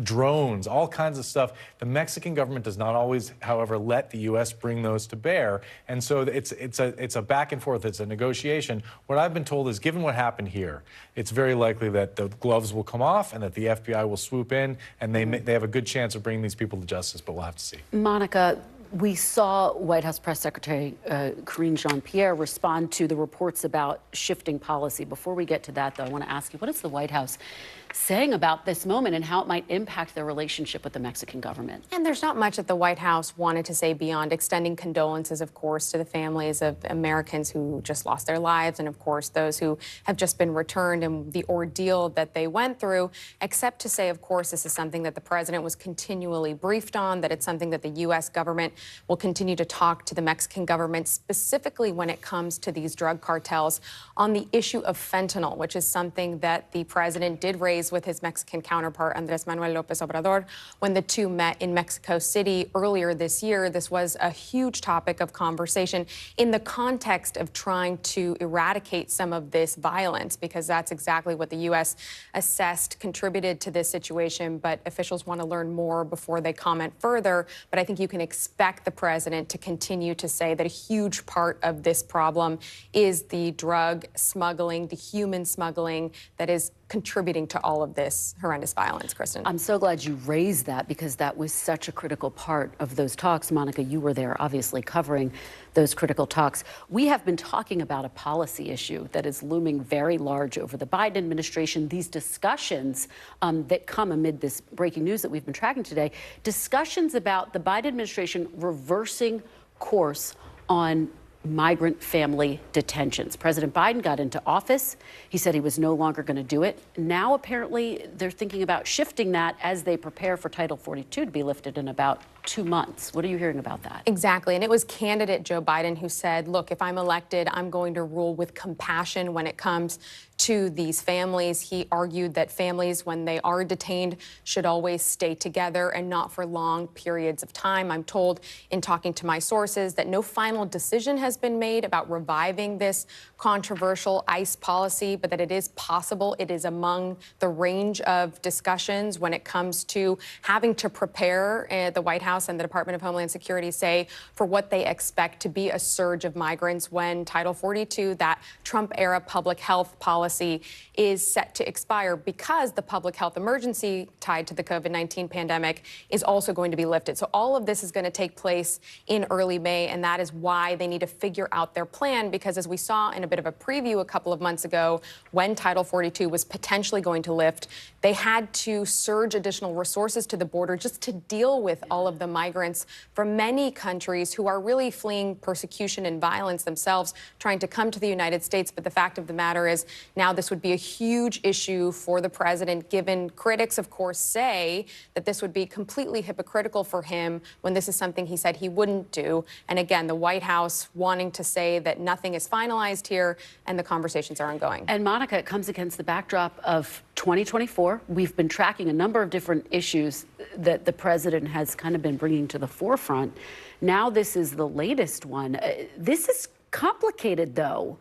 drones, all kinds of stuff. The Mexican government does not always, however, let the U.S. bring those to bear. And so it's a back and forth. It's a negotiation. What I've been told is, given what happened here, it's very likely that the gloves will come off and that the FBI will swoop in, and they have a good chance of bringing these people to justice, but we'll have to see. Monica, we saw White House Press Secretary Karine Jean-Pierre respond to the reports about shifting policy. Before we get to that, though, I want to ask you, what is the White House saying about this moment and how it might impact their relationship with the Mexican government? And there's not much that the White House wanted to say beyond extending condolences, of course, to the families of Americans who just lost their lives, and of course those who have just been returned and the ordeal that they went through, except to say, of course, this is something that the president was continually briefed on, that it's something that the U.S. government will continue to talk to the Mexican government, specifically when it comes to these drug cartels, on the issue of fentanyl, which is something that the president did raise with his Mexican counterpart, Andrés Manuel López Obrador, when the two met in Mexico City earlier this year. This was a huge topic of conversation in the context of trying to eradicate some of this violence, because that's exactly what the U.S. assessed contributed to this situation. But officials want to learn more before they comment further. But I think you can expect the president to continue to say that a huge part of this problem is the drug smuggling, the human smuggling that is contributing to all of this horrendous violence, Kristen. I'm so glad you raised that, because that was such a critical part of those talks. Monica, you were there, obviously, covering those critical talks. We have been talking about a policy issue that is looming very large over the Biden administration. These discussions that come amid this breaking news that we've been tracking today, discussions about the Biden administration reversing course on migrant family detentions. President Biden got into office. He said he was no longer going to do it. Now, apparently, they're thinking about shifting that as they prepare for Title 42 to be lifted in about 2 months. What are you hearing about that? Exactly. And it was candidate Joe Biden who said, look, if I'm elected, I'm going to rule with compassion when it comes to these families. He argued that families, when they are detained, should always stay together and not for long periods of time. I'm told in talking to my sources that no final decision has been made about reviving this controversial ICE policy, but that it is possible. It is among the range of discussions when it comes to having to prepare the White House and the Department of Homeland Security say for what they expect to be a surge of migrants when Title 42, that Trump-era public health policy, is set to expire because the public health emergency tied to the COVID-19 pandemic is also going to be lifted. So all of this is going to take place in early May, and that is why they need to figure out their plan, because as we saw in a bit of a preview a couple of months ago, when Title 42 was potentially going to lift, they had to surge additional resources to the border just to deal with all of the migrants from many countries who are really fleeing persecution and violence themselves, trying to come to the United States. But the fact of the matter is now this would be a huge issue for the president, given critics, of course, say that this would be completely hypocritical for him when this is something he said he wouldn't do. And again, the White House wanting to say that nothing is finalized here and the conversations are ongoing. And Monica, it comes against the backdrop of 2024. We've been tracking a number of different issues that the president has kind of been bringing to the forefront. Now this is the latest one. This is complicated, though,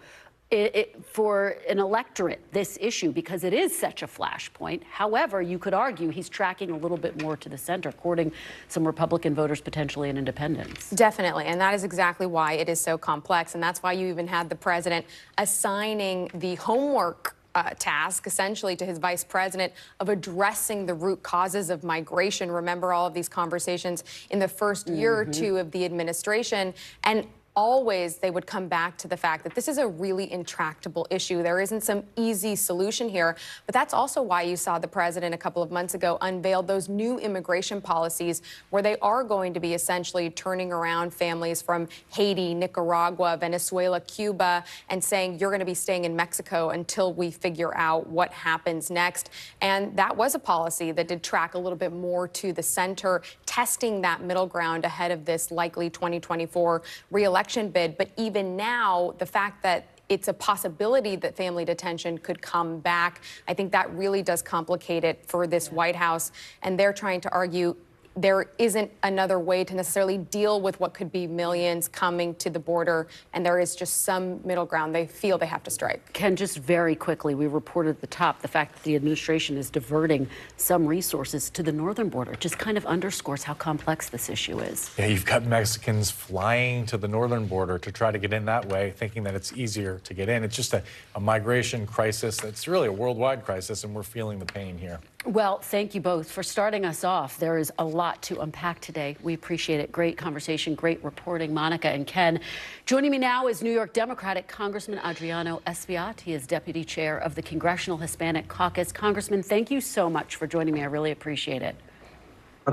for an electorate, this issue, because it is such a flashpoint. However, you could argue he's tracking a little bit more to the center, courting some Republican voters potentially and independents. Definitely, and that is exactly why it is so complex, and that's why you even had the president assigning the homework task, essentially, to his vice president of addressing the root causes of migration. Remember all of these conversations in the first year or two of the administration, and always they would come back to the fact that this is a really intractable issue. There isn't some easy solution here. But that's also why you saw the president a couple of months ago unveil those new immigration policies where they are going to be essentially turning around families from Haiti, Nicaragua, Venezuela, Cuba, and saying you're going to be staying in Mexico until we figure out what happens next. And that was a policy that did track a little bit more to the center, testing that middle ground ahead of this likely 2024 re-election bid. But even now, the fact that it's a possibility that family detention could come back, I think that really does complicate it for this White House. And they're trying to argue there isn't another way to necessarily deal with what could be millions coming to the border, and there is just some middle ground they feel they have to strike. Ken, just very quickly, we reported at the top the fact that the administration is diverting some resources to the northern border. It just kind of underscores how complex this issue is. Yeah, you've got Mexicans flying to the northern border to try to get in that way, thinking that it's easier to get in. It's just a migration crisis that's really a worldwide crisis, and we're feeling the pain here. Well, thank you both for starting us off. There is a lot to unpack today. We appreciate it. Great conversation, great reporting, Monica and Ken. Joining me now is New York Democratic Congressman Adriano Espaillat. He is deputy chair of the Congressional Hispanic Caucus. Congressman, thank you so much for joining me. I really appreciate it.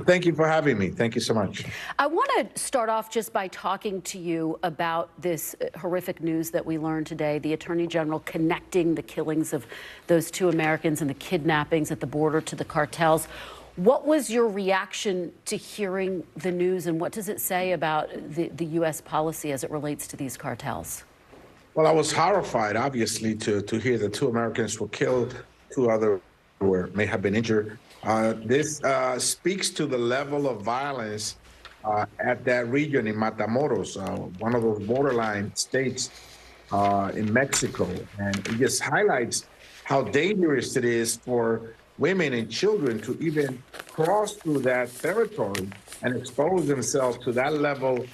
Thank you for having me. Thank you so much. I want to start off just by talking to you about this horrific news that we learned today. The Attorney General connecting the killings of those 2 Americans and the kidnappings at the border to the cartels. What was your reaction to hearing the news, and what does it say about the U.S. policy as it relates to these cartels? Well, I was horrified, obviously, to hear that 2 Americans were killed, 2 others may have been injured. This speaks to the level of violence at that region in Matamoros, one of those borderline states in Mexico. And it just highlights how dangerous it is for women and children to even cross through that territory and expose themselves to that level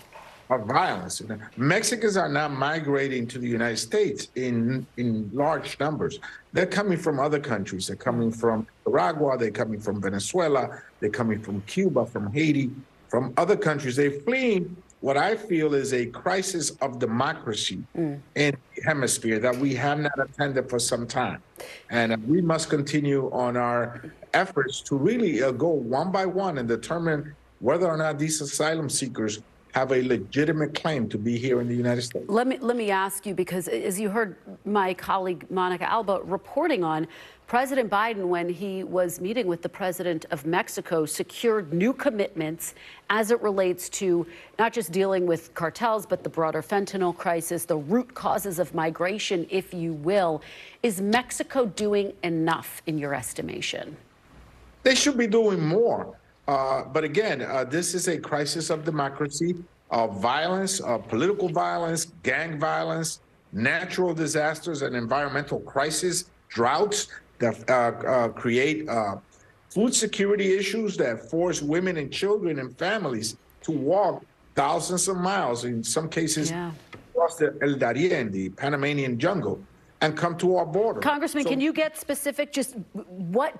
of violence. Mexicans are now migrating to the United States in large numbers. They're coming from other countries. They're coming from Nicaragua. They're coming from Venezuela. They're coming from Cuba, from Haiti, from other countries. They're fleeing what I feel is a crisis of democracy in the hemisphere that we have not attended for some time. And we must continue on our efforts to really go one by one and determine whether or not these asylum seekers have a legitimate claim to be here in the United States. Let me ask you, because as you heard my colleague Monica Alba reporting on, President Biden, when he was meeting with the president of Mexico, secured new commitments as it relates to not just dealing with cartels, but the broader fentanyl crisis, the root causes of migration, if you will. Is Mexico doing enough in your estimation? They should be doing more. But again, this is a crisis of democracy, of violence, political violence, gang violence, natural disasters and environmental crises, droughts that create food security issues that force women and children and families to walk thousands of miles, in some cases across the El Darién, the Panamanian jungle, and come to our border. Congressman, can you get specific? Just what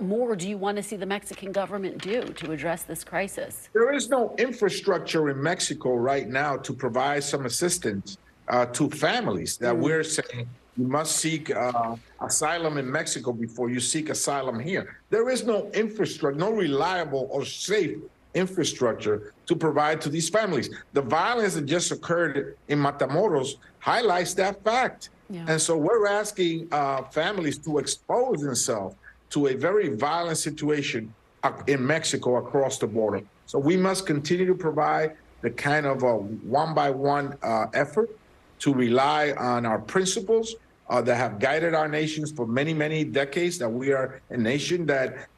more do you want to see the Mexican government do to address this crisis? There is no infrastructure in Mexico right now to provide some assistance to families that we're saying you must seek asylum in Mexico before you seek asylum here. There is no infrastructure, no reliable or safe infrastructure to provide to these families. The violence that just occurred in Matamoros highlights that fact. And so we're asking families to expose themselves to a very violent situation in Mexico across the border. So we must continue to provide the kind of a one-by-one effort to rely on our principles that have guided our nations for many, many decades, that we are a nation that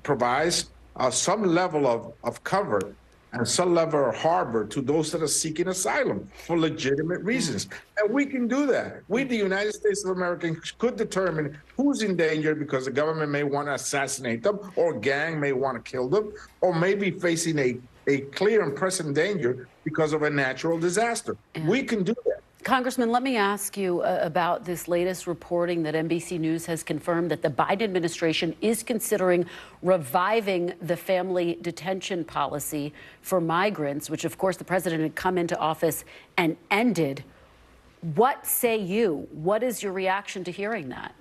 provides some level of cover and some level of harbor to those that are seeking asylum for legitimate reasons. And we can do that. We, the United States of America, could determine who's in danger because the government may want to assassinate them, or a gang may want to kill them, or maybe facing a clear and present danger because of a natural disaster. We can do that. Congressman, let me ask you about this latest reporting that NBC News has confirmed that the Biden administration is considering reviving the family detention policy for migrants, which, of course, the president had come into office and ended. What say you? What is your reaction to hearing that?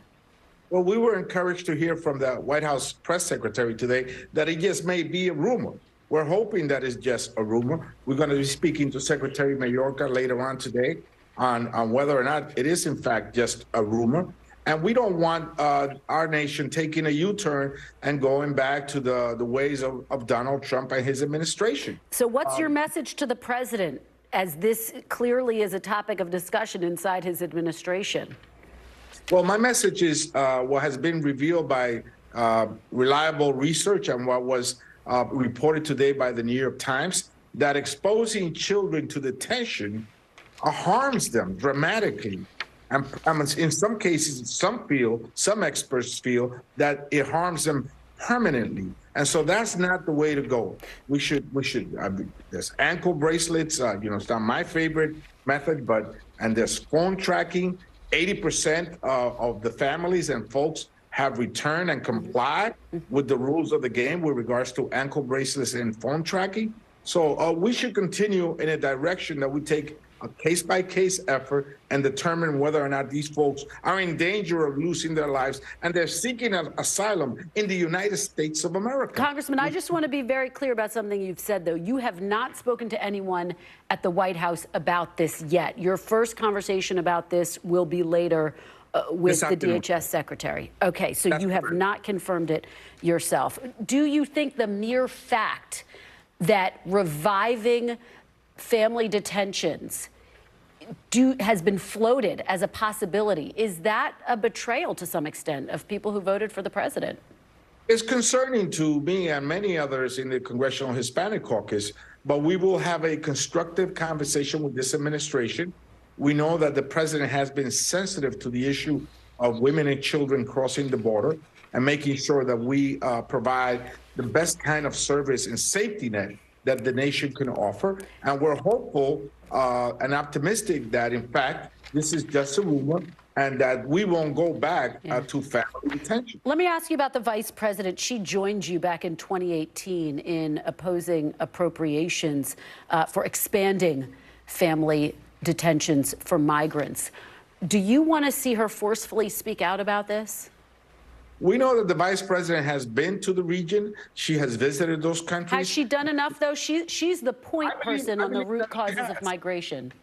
Well, we were encouraged to hear from the White House press secretary today that it just may be a rumor. We're hoping that it's just a rumor. We're going to be speaking to Secretary Mayorkas later on today on whether or not it is, in fact, just a rumor. And we don't want our nation taking a U-turn and going back to the ways of Donald Trump and his administration. So what's your message to the president, as this clearly is a topic of discussion inside his administration? Well, my message is what has been revealed by reliable research and what was reported today by the New York Times, that exposing children to detention harms them dramatically. And in some cases, some experts feel that it harms them permanently. And so that's not the way to go. We should, there's ankle bracelets, it's not my favorite method, and there's phone tracking. 80% of the families and folks have returned and complied with the rules of the game with regards to ankle bracelets and phone tracking. So we should continue in a direction that we take a case-by-case effort and determine whether or not these folks are in danger of losing their lives and they're seeking asylum in the United States of America. Congressman, I just want to be very clear about something you've said, though. You have not spoken to anyone at the White House about this yet. Your first conversation about this will be later with the DHS secretary. Okay, so you have not confirmed it yourself. Do you think the mere fact that reviving family detentions has been floated as a possibility, is that a betrayal to some extent of people who voted for the president? It's concerning to me and many others in the Congressional Hispanic Caucus, but we will have a constructive conversation with this administration. We know that the president has been sensitive to the issue of women and children crossing the border and making sure that we provide the best kind of service and safety net that the nation can offer. And we're hopeful and optimistic that, in fact, this is just a rumor and that we won't go back to family detention. Let me ask you about the vice president. She joined you back in 2018 in opposing appropriations for expanding family detentions for migrants. Do you want to see her forcefully speak out about this? We know that the vice president has been to the region. She has visited those countries. Has she done enough, though? She's the point person on the root causes of migration.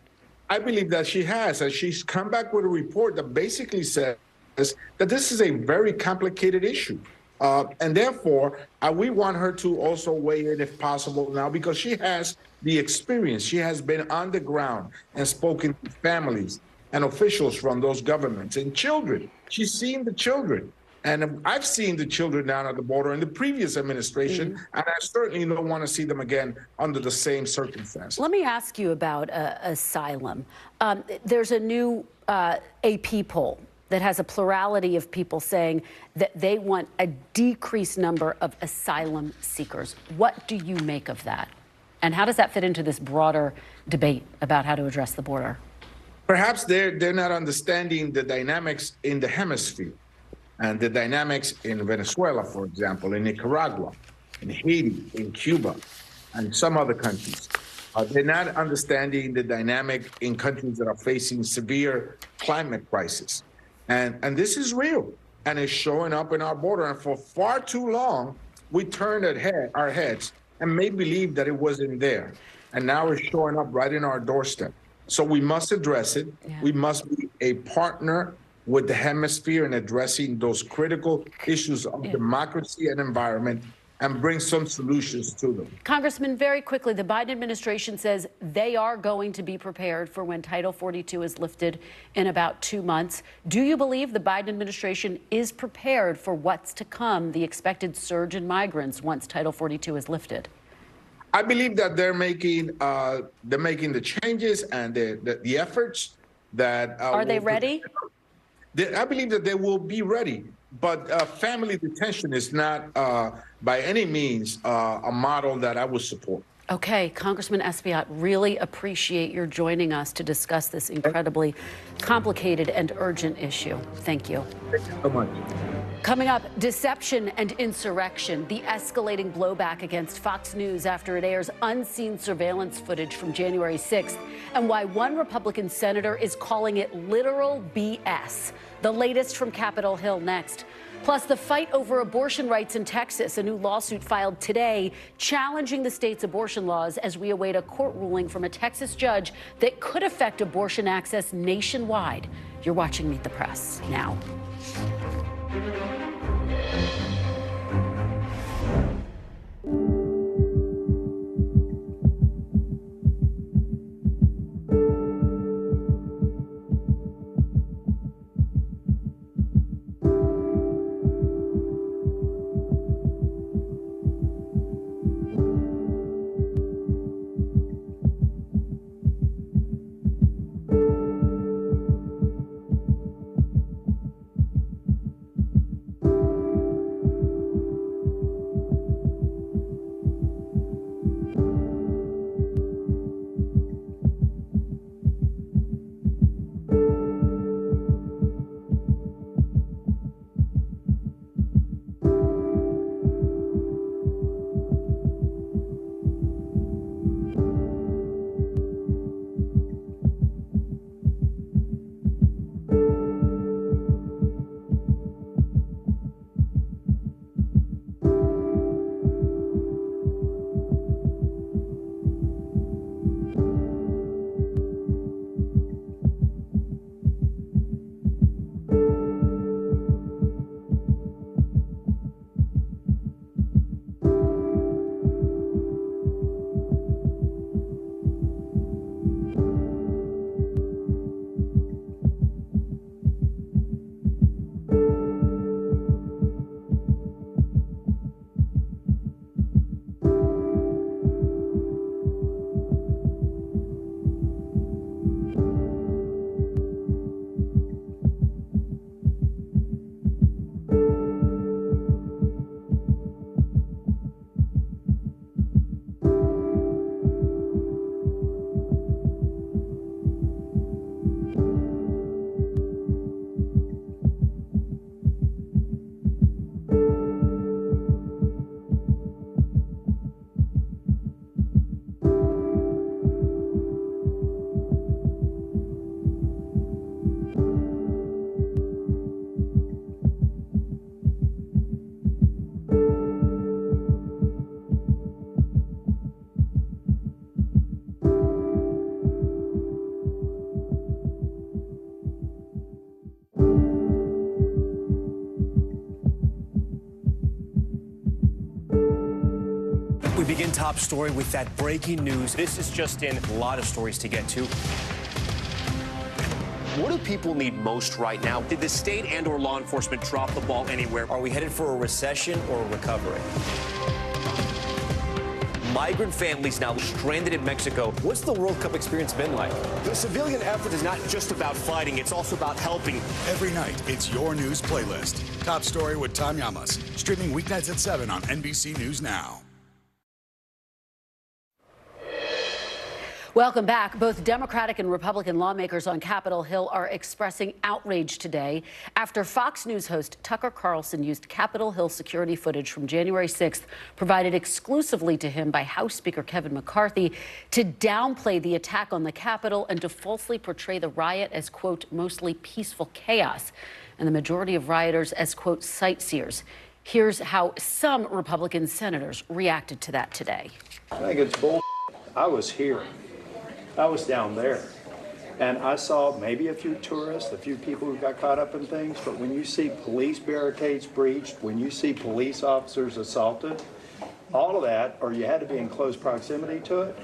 I believe that she has, and she's come back with a report that basically says that this is a very complicated issue. And therefore, we want her to also weigh in if possible now, because she has the experience. She has been on the ground and spoken to families and officials from those governments and children. She's seen the children. And I've seen the children down at the border in the previous administration, and I certainly don't want to see them again under the same circumstances. Let me ask you about asylum. There's a new AP poll that has a plurality of people saying that they want a decreased number of asylum seekers. What do you make of that? And how does that fit into this broader debate about how to address the border? Perhaps they're not understanding the dynamics in the hemisphere and the dynamics in Venezuela, for example, in Nicaragua, in Haiti, in Cuba, and some other countries. They're not understanding the dynamic in countries that are facing severe climate crisis. And this is real, and it's showing up in our border. And for far too long, we turned our heads and made believe that it wasn't there. And now it's showing up right in our doorstep. So we must address it. Yeah. We must be a partner with the hemisphere in addressing those critical issues of democracy and environment, and bring some solutions to them. Congressman, very quickly, the Biden administration says they are going to be prepared for when Title 42 is lifted in about 2 months. Do you believe the Biden administration is prepared for what's to come, the expected surge in migrants once Title 42 is lifted? I believe that they're making the changes and the efforts that are they ready? I believe that they will be ready, but family detention is not by any means a model that I would support. Okay, Congressman Espaillat, really appreciate your joining us to discuss this incredibly complicated and urgent issue. Thank you. Thank you so much. Coming up, deception and insurrection, the escalating blowback against Fox News after it airs unseen surveillance footage from January 6th, and why one Republican senator is calling it literal BS. The latest from Capitol Hill next. Plus, the fight over abortion rights in Texas, a new lawsuit filed today challenging the state's abortion laws as we await a court ruling from a Texas judge that could affect abortion access nationwide. You're watching Meet the Press now. top story with that breaking news. This is just in. A lot of stories to get to. What do people need most right now? Did the state and/or law enforcement drop the ball anywhere? Are we headed for a recession or a recovery? Migrant families now stranded in Mexico. What's the World Cup experience been like? The civilian effort is not just about fighting, it's also about helping. Every night, it's your news playlist. Top Story with Tom Llamas. Streaming weeknights at 7 on NBC News Now. Welcome back. Both Democratic and Republican lawmakers on Capitol Hill are expressing outrage today after Fox News host Tucker Carlson used Capitol Hill security footage from January 6th, provided exclusively to him by House Speaker Kevin McCarthy, to downplay the attack on the Capitol and to falsely portray the riot as, quote, mostly peaceful chaos, and the majority of rioters as, quote, sightseers. Here's how some Republican senators reacted to that today. I think it's bull. I was here. I was down there, and I saw maybe a few tourists, a few people who got caught up in things, but when you see police barricades breached, when you see police officers assaulted, all of that, or you had to be in close proximity to it,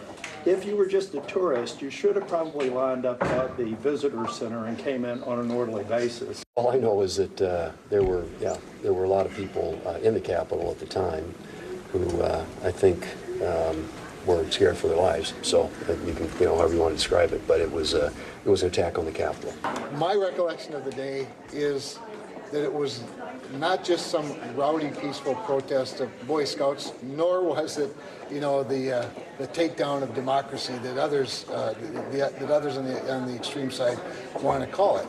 if you were just a tourist, you should have probably lined up at the visitor center and came in on an orderly basis. All I know is that there were a lot of people in the Capitol at the time who I think were scared for their lives. So you can, however you want to describe it, but it was an attack on the Capitol. My recollection of the day is that it was not just some rowdy, peaceful protest of Boy Scouts, nor was it, the takedown of democracy that others on the extreme side want to call it.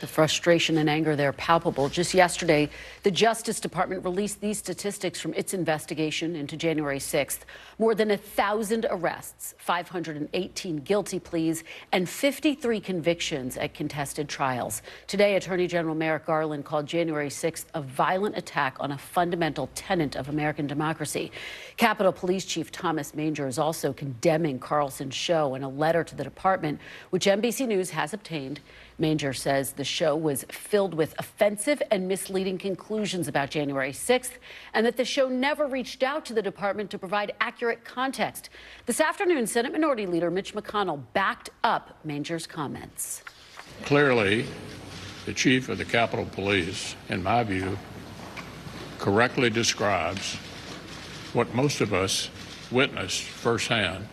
The frustration and anger there palpable. Just yesterday, the Justice Department released these statistics from its investigation into January 6th. More than 1,000 arrests, 518 guilty pleas, and 53 convictions at contested trials. Today, Attorney General Merrick Garland called January 6th a violent attack on a fundamental tenet of American democracy. Capitol Police Chief Thomas Manger is also condemning Carlson's show in a letter to the department, which NBC News has obtained. Manger says the show was filled with offensive and misleading conclusions about January 6th, and that the show never reached out to the department to provide accurate context. This afternoon, Senate Minority Leader Mitch McConnell backed up Manger's comments. Clearly, the chief of the Capitol Police, in my view, correctly describes what most of us witnessed firsthand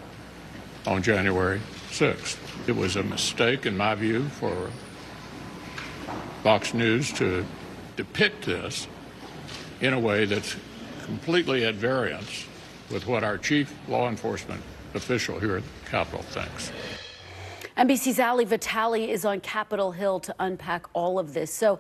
on January 6th. It was a mistake, in my view, for Fox News to depict this in a way that's completely at variance with what our chief law enforcement official here at the Capitol thinks. NBC's Ali Vitale is on Capitol Hill to unpack all of this. So,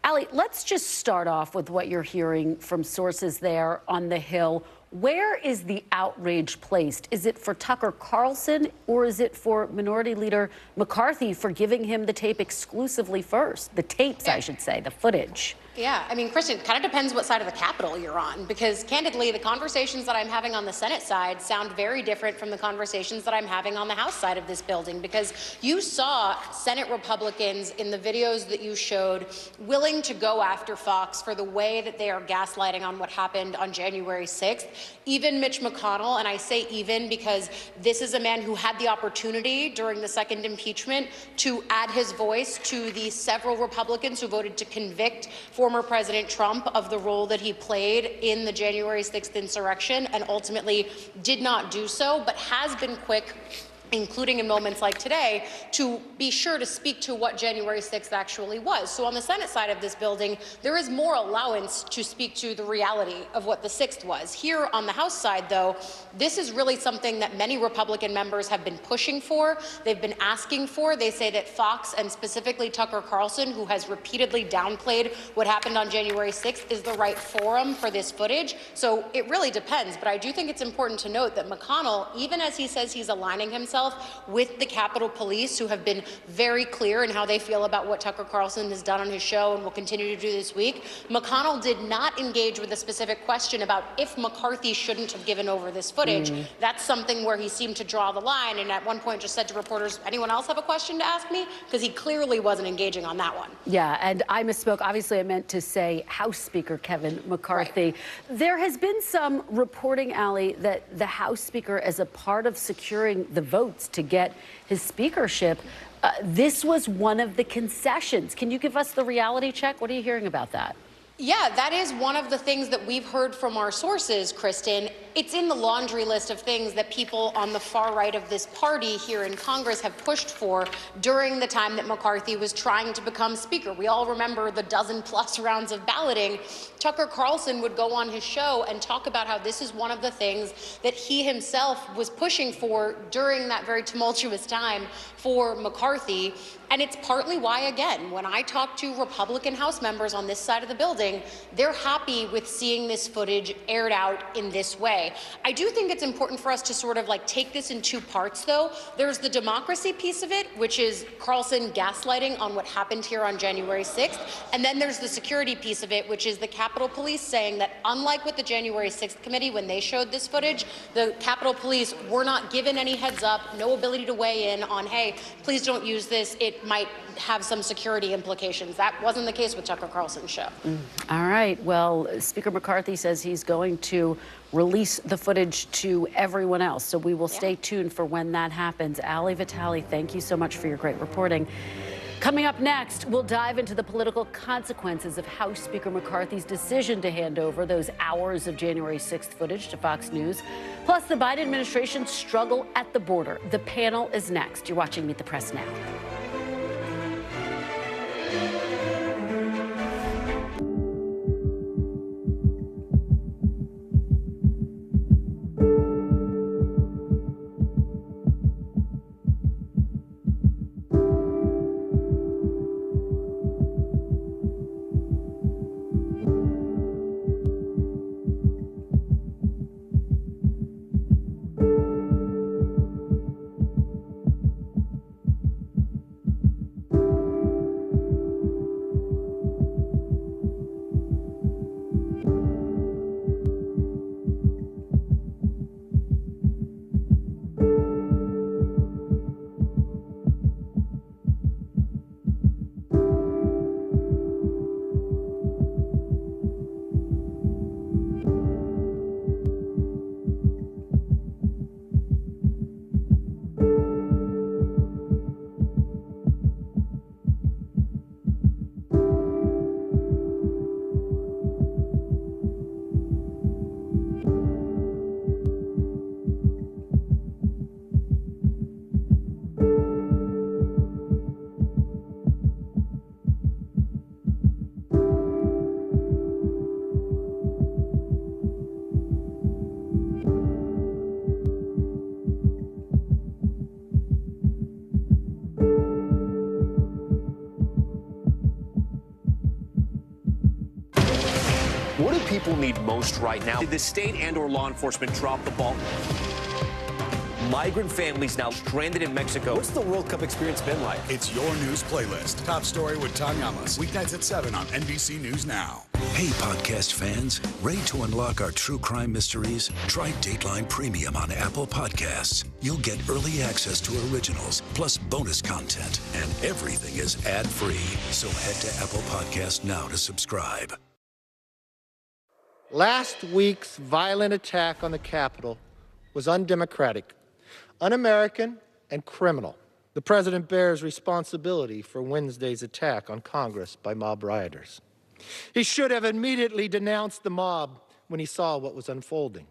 Ali, let's just start off with what you're hearing from sources there on the Hill. Where is the outrage placed? Is it for Tucker Carlson, or is it for Minority Leader McCarthy for giving him the tape exclusively first? The tapes, I should say, the footage. Yeah, I mean, Kristen, it kind of depends what side of the Capitol you're on, because candidly, the conversations that I'm having on the Senate side sound very different from the conversations that I'm having on the House side of this building, because you saw Senate Republicans in the videos that you showed willing to go after Fox for the way that they are gaslighting on what happened on January 6th. Even Mitch McConnell, and I say even because this is a man who had the opportunity during the second impeachment to add his voice to the several Republicans who voted to convict former President Trump of the role that he played in the January 6th insurrection, and ultimately did not do so, but has been quick, including in moments like today, to be sure to speak to what January 6th actually was. So on the Senate side of this building, there is more allowance to speak to the reality of what the 6th was. Here on the House side, though, this is really something that many Republican members have been pushing for. They've been asking for. They say that Fox, and specifically Tucker Carlson, who has repeatedly downplayed what happened on January 6th, is the right forum for this footage. So it really depends. But I do think it's important to note that McConnell, even as he says he's aligning himself himself with the Capitol Police, who have been very clear in how they feel about what Tucker Carlson has done on his show and will continue to do this week. McConnell did not engage with a specific question about if McCarthy shouldn't have given over this footage. That's something where he seemed to draw the line, and at one point just said to reporters, anyone else have a question to ask me? Because he clearly wasn't engaging on that one. Yeah, and I misspoke. Obviously, I meant to say House Speaker Kevin McCarthy. There has been some reporting, Allie, that the House Speaker, as a part of securing the votes to get his speakership, this was one of the concessions. Can you give us the reality check? What are you hearing about that? Yeah, that is one of the things that we've heard from our sources, Kristen. It's in the laundry list of things that people on the far right of this party here in Congress have pushed for during the time that McCarthy was trying to become Speaker. We all remember the dozen-plus rounds of balloting. Tucker Carlson would go on his show and talk about how this is one of the things that he himself was pushing for during that very tumultuous time for McCarthy. And it's partly why, again, when I talk to Republican House members on this side of the building, they're happy with seeing this footage aired out in this way. I do think it's important for us to sort of like take this in two parts, though. There's the democracy piece of it, which is Carlson gaslighting on what happened here on January 6th. And then there's the security piece of it, which is the Capitol Police saying that unlike with the January 6th committee, when they showed this footage, the Capitol Police were not given any heads up, no ability to weigh in on, hey, please don't use this. It might have some security implications. That wasn't the case with Tucker Carlson's show. All right. Well, Speaker McCarthy says he's going to release the footage to everyone else. So we will stay tuned for when that happens. Allie Vitale, thank you so much for your great reporting. Coming up next, we'll dive into the political consequences of House Speaker McCarthy's decision to hand over those hours of January 6th footage to Fox News, plus the Biden administration's struggle at the border. The panel is next. You're watching Meet the Press Now. What do people need most right now? Did the state and/or law enforcement drop the ball? Migrant families now stranded in Mexico. What's the World Cup experience been like? It's your news playlist. Top Story with Tom Llamas. Weeknights at 7 on NBC News Now. Hey, podcast fans. Ready to unlock our true crime mysteries? Try Dateline Premium on Apple Podcasts. You'll get early access to originals, plus bonus content, and everything is ad-free. So head to Apple Podcasts now to subscribe. Last week's violent attack on the Capitol was undemocratic, un-American, and criminal. The president bears responsibility for Wednesday's attack on Congress by mob rioters. He should have immediately denounced the mob when he saw what was unfolding.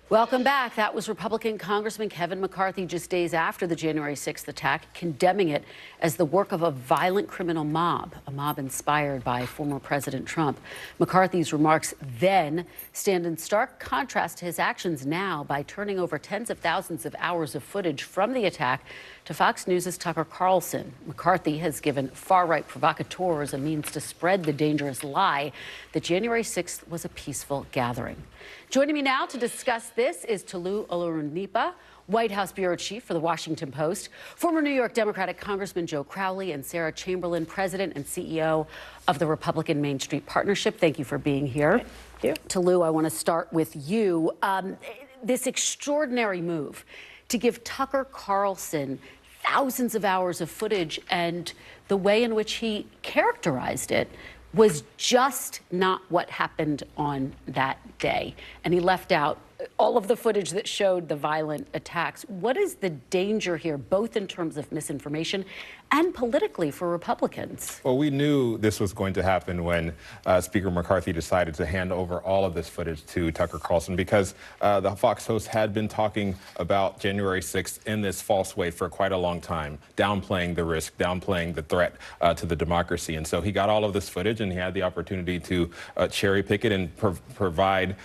Welcome back. That was Republican Congressman Kevin McCarthy just days after the January 6th attack, condemning it as the work of a violent criminal mob, a mob inspired by former President Trump. McCarthy's remarks then stand in stark contrast to his actions now by turning over tens of thousands of hours of footage from the attack to Fox News' Tucker Carlson. McCarthy has given far-right provocateurs a means to spread the dangerous lie that January 6th was a peaceful gathering. Joining me now to discuss this is Tolu Olorunnipa, White House bureau chief for the Washington Post, former New York Democratic Congressman Joe Crowley, and Sarah Chamberlain, president and CEO of the Republican Main Street Partnership. Thank you for being here. Thank you. Tolu, I want to start with you. This extraordinary move to give Tucker Carlson thousands of hours of footage, and the way in which he characterized it was just not what happened on that day. And he left out all of the footage that showed the violent attacks. What is the danger here, both in terms of misinformation and politically for Republicans? Well, we knew this was going to happen when Speaker McCarthy decided to hand over all of this footage to Tucker Carlson, because the Fox host had been talking about January 6th in this false way for quite a long time, downplaying the risk, downplaying the threat to the democracy. And so he got all of this footage, and he had the opportunity to cherry pick it and provide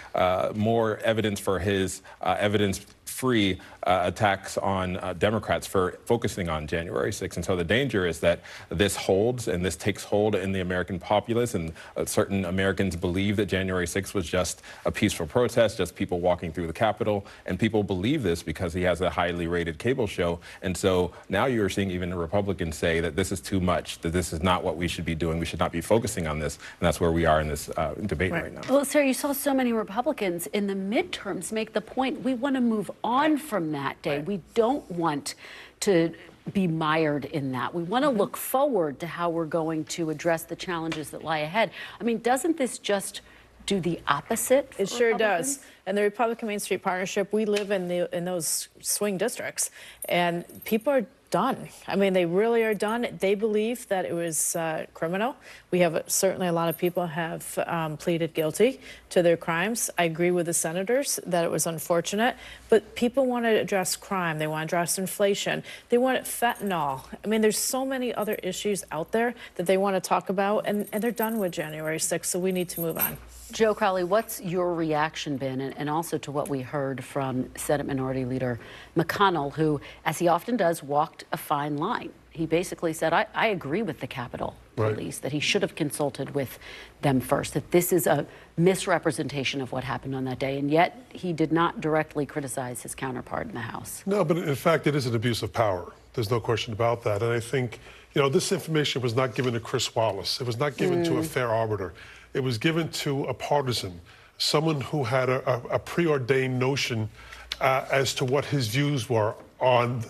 more evidence for his evidence-free attacks on Democrats for focusing on January 6th. And so the danger is that this holds, and this takes hold in the American populace, and certain Americans believe that January 6th was just a peaceful protest, just people walking through the Capitol, and people believe this because he has a highly rated cable show. And so now you're seeing even the Republicans say that this is too much, that this is not what we should be doing, we should not be focusing on this, and that's where we are in this debate right now. Well, Sarah, you saw so many Republicans in the midterms make the point, we want to move on from that day. We don't want to be mired in that. We want to look forward to how we're going to address the challenges that lie ahead. I mean, doesn't this just do the opposite? It sure does. And the Republican Main Street Partnership, we live in those swing districts, and people are done. I mean, they really are done. They believe that it was criminal. We have certainly a lot of people have pleaded guilty to their crimes. I agree with the senators that it was unfortunate, but people want to address crime. They want to address inflation. They want fentanyl. I mean, there's so many other issues out there that they want to talk about, and they're done with January 6th, so we need to move on. Joe Crowley, what's your reaction been, and also to what we heard from Senate Minority Leader McConnell, who, as he often does, walked a fine line? He basically said, I agree with the Capitol Police, that he should have consulted with them first, that this is a misrepresentation of what happened on that day, and yet he did not directly criticize his counterpart in the House. No, but in fact, it is an abuse of power. There's no question about that. And I think, you know, this information was not given to Chris Wallace. It was not given to a fair arbiter. It was given to a partisan, someone who had a preordained notion as to what his views were on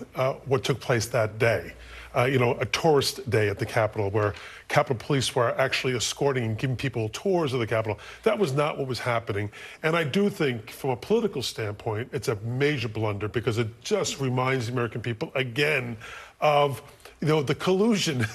what took place that day. You know, a tourist day at the Capitol, where Capitol Police were actually escorting and giving people tours of the Capitol. That was not what was happening. And I do think, from a political standpoint, it's a major blunder, because it just reminds the American people again of, you know, the collusion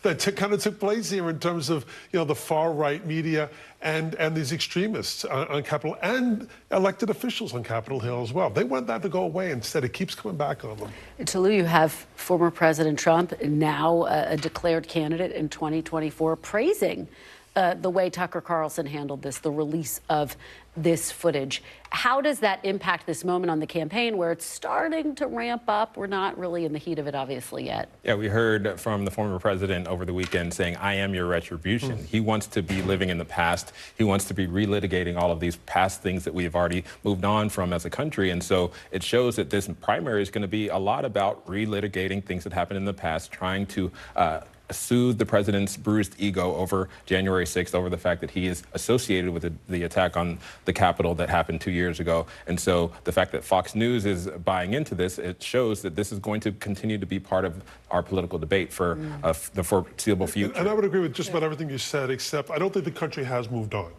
that kind of took place here in terms of, you know, the far-right media and these extremists on Capitol, and elected officials on Capitol Hill as well. They want that to go away. Instead, it keeps coming back on them. Tolu, you have former President Trump, now a declared candidate in 2024, praising the way Tucker Carlson handled this, the release of this footage. How does that impact this moment on the campaign, where it's starting to ramp up? We're not really in the heat of it, obviously, yet. Yeah, we heard from the former president over the weekend saying, I am your retribution. He wants to be living in the past. He wants to be relitigating all of these past things that we've already moved on from as a country. And so it shows that this primary is going to be a lot about relitigating things that happened in the past, trying to soothe the president's bruised ego over January 6th, over the fact that he is associated with the attack on the Capitol that happened 2 years ago. And so the fact that Fox News is buying into this, it shows that this is going to continue to be part of our political debate for the foreseeable future. And I would agree with just about everything you said, except I don't think the country has moved on.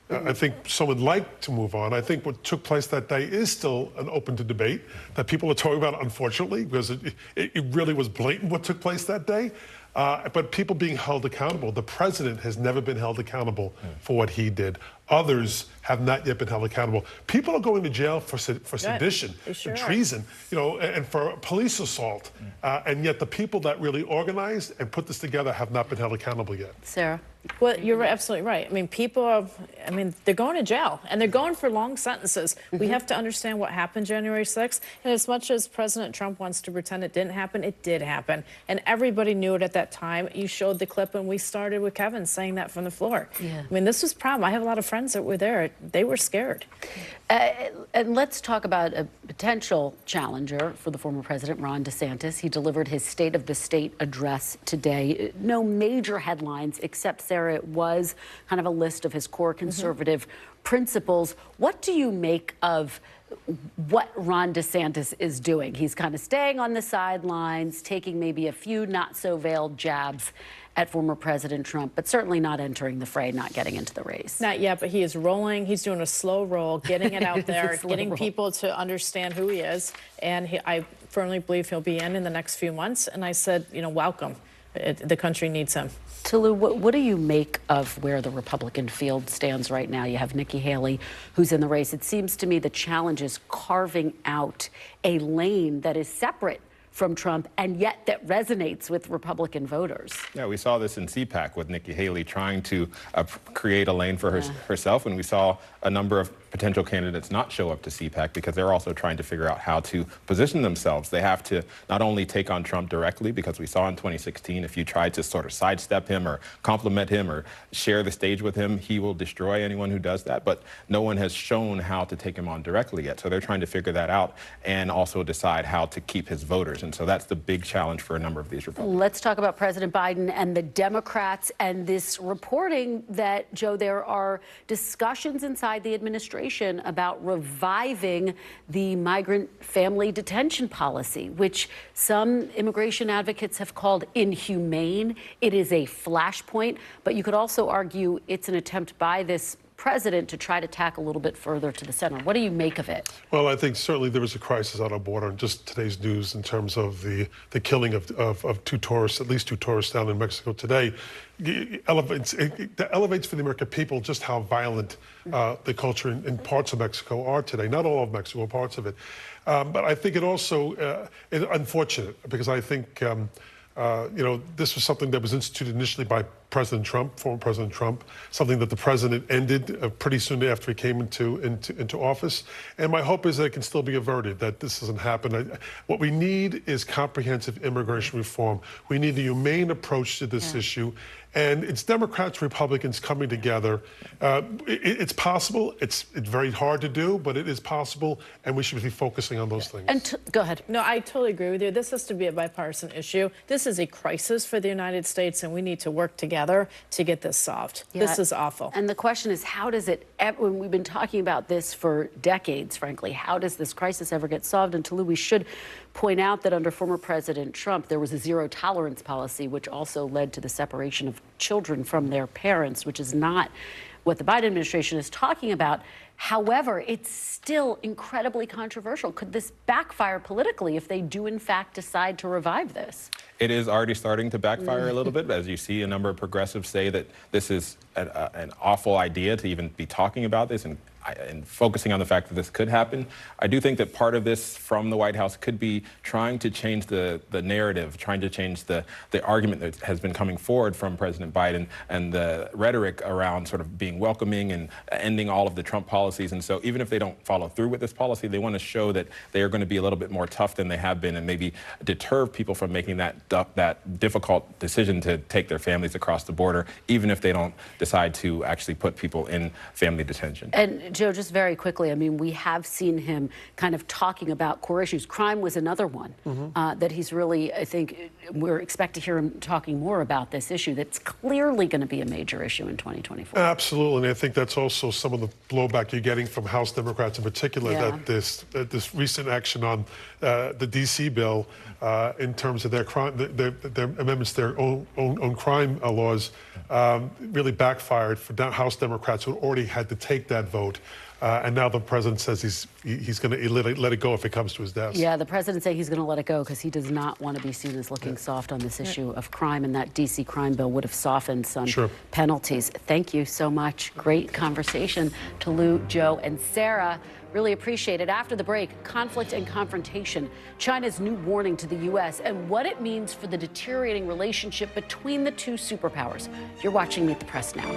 I think some would like to move on. I think what took place that day is still an open to debate that people are talking about, unfortunately, because it really was blatant what took place that day. But people being held accountable. The president has never been held accountable for what he did. Others have not yet been held accountable. People are going to jail for sedition, for treason, you know, and for police assault. And yet the people that really organized and put this together have not been held accountable yet. Sarah? Well, you're absolutely right. I mean, people are, they're going to jail, and they're going for long sentences. We have to understand what happened January 6th. And as much as President Trump wants to pretend it didn't happen, it did happen. And everybody knew it at that time. You showed the clip, and we started with Kevin saying that from the floor. I mean, this was a problem. I have a lot of friends friends that were there, they were scared. And let's talk about a potential challenger for the former president, Ron DeSantis. He delivered his State of the State address today. No major headlines, except, Sarah, it was kind of a list of his core conservative principles. What do you make of what Ron DeSantis is doing? He's kind of staying on the sidelines, taking maybe a few not-so-veiled jabs at former President Trump, but certainly not entering the fray, not getting into the race. Not yet, but he is rolling. He's doing a slow roll, getting it out there, getting people to understand who he is. And I firmly believe he'll be in the next few months. And I said, welcome. The country needs him. Tulu, what do you make of where the Republican field stands right now? You have Nikki Haley, who's in the race. It seems to me the challenge is carving out a lane that is separate from Trump, and yet that resonates with Republican voters. Yeah, we saw this in CPAC with Nikki Haley trying to create a lane for herself, and we saw a number of potential candidates not show up to CPAC because they're also trying to figure out how to position themselves. They have to not only take on Trump directly, because we saw in 2016, if you try to sort of sidestep him or compliment him or share the stage with him, he will destroy anyone who does that. But no one has shown how to take him on directly yet. So they're trying to figure that out and also decide how to keep his voters. And so that's the big challenge for a number of these Republicans. Let's talk about President Biden and the Democrats and this reporting that, Joe, there are discussions inside the administration about reviving the migrant family detention policy, which some immigration advocates have called inhumane. It is a flashpoint, but you could also argue it's an attempt by this president to try to tack a little bit further to the center. What do you make of it? Well, I think certainly there was a crisis on our border, and just today's news in terms of the killing of two tourists, at least two tourists down in Mexico today, elevates for the American people just how violent the culture in parts of Mexico are today. Not all of Mexico, parts of it. But I think it also is unfortunate because I think this was something that was instituted initially by President Trump, former President Trump, something that the president ended pretty soon after he came into office. And my hope is that it can still be averted, that this doesn't happen. What we need is comprehensive immigration reform. We need a humane approach to this issue. And it's Democrats, Republicans coming together. It's possible. It's very hard to do, but it is possible, and we should be focusing on those things. And go ahead. No, I totally agree with you. This has to be a bipartisan issue. This is a crisis for the United States, and we need to work together to get this solved. Yeah. This is awful. And the question is, how does it, when we've been talking about this for decades, frankly, how does this crisis ever get solved? And Tulu, we should point out that under former President Trump, there was a zero-tolerance policy, which also led to the separation of children from their parents, which is not what the Biden administration is talking about. However, it's still incredibly controversial. Could this backfire politically if they do, in fact, decide to revive this? It is already starting to backfire a little bit, as you see a number of progressives say that this is an awful idea to even be talking about this and focusing on the fact that this could happen. I do think that part of this from the White House could be trying to change the narrative, trying to change the argument that has been coming forward from President Biden and the rhetoric around sort of being welcoming and ending all of the Trump policies. And so even if they don't follow through with this policy, they want to show that they are going to be a little bit more tough than they have been and maybe deter people from making that difficult decision to take their families across the border, even if they don't decide to actually put people in family detention. And Joe, just very quickly, I mean, we have seen him kind of talking about core issues. Crime was another one that he's really, I think, we're expect to hear him talking more about this issue that's clearly going to be a major issue in 2024. Absolutely, and I think that's also some of the blowback you're getting from House Democrats in particular, that this recent action on the D.C. bill in terms of their crime, their amendments to their own crime laws really backfired for House Democrats who already had to take that vote. And now the president says he's going to let it go if it comes to his desk. Yeah, the president said he's going to let it go because he does not want to be seen as looking soft on this issue of crime, and that D.C. crime bill would have softened some penalties. Thank you so much. Great conversation. Tulu, Joe, and Sarah. Really appreciate it. After the break, conflict and confrontation, China's new warning to the U.S. and what it means for the deteriorating relationship between the two superpowers. You're watching Meet the Press Now.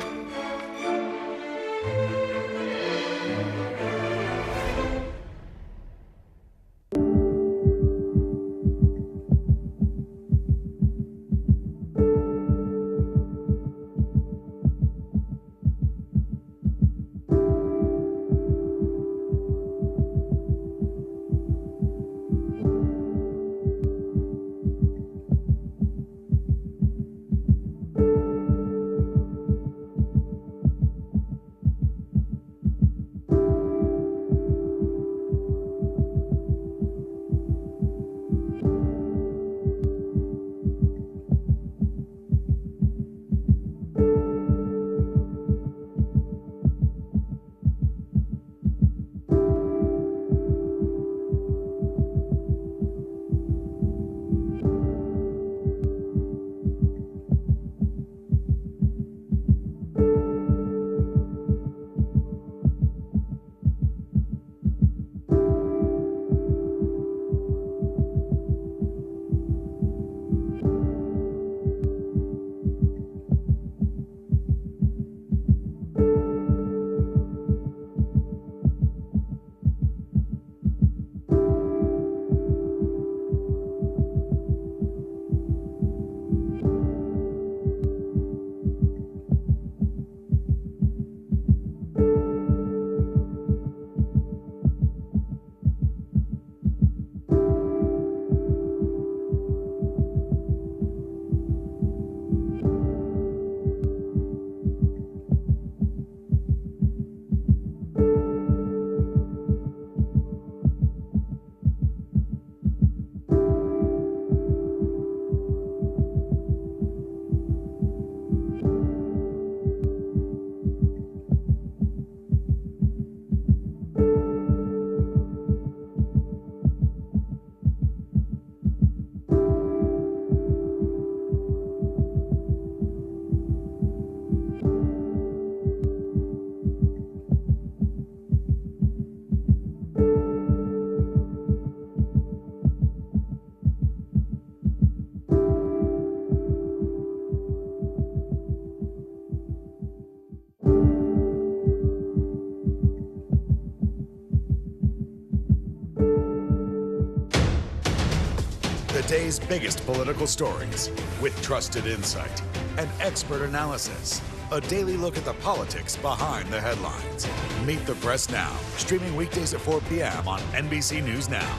The day's biggest political stories with trusted insight and expert analysis. A daily look at the politics behind the headlines. Meet the Press Now, streaming weekdays at 4 p.m. on NBC News Now.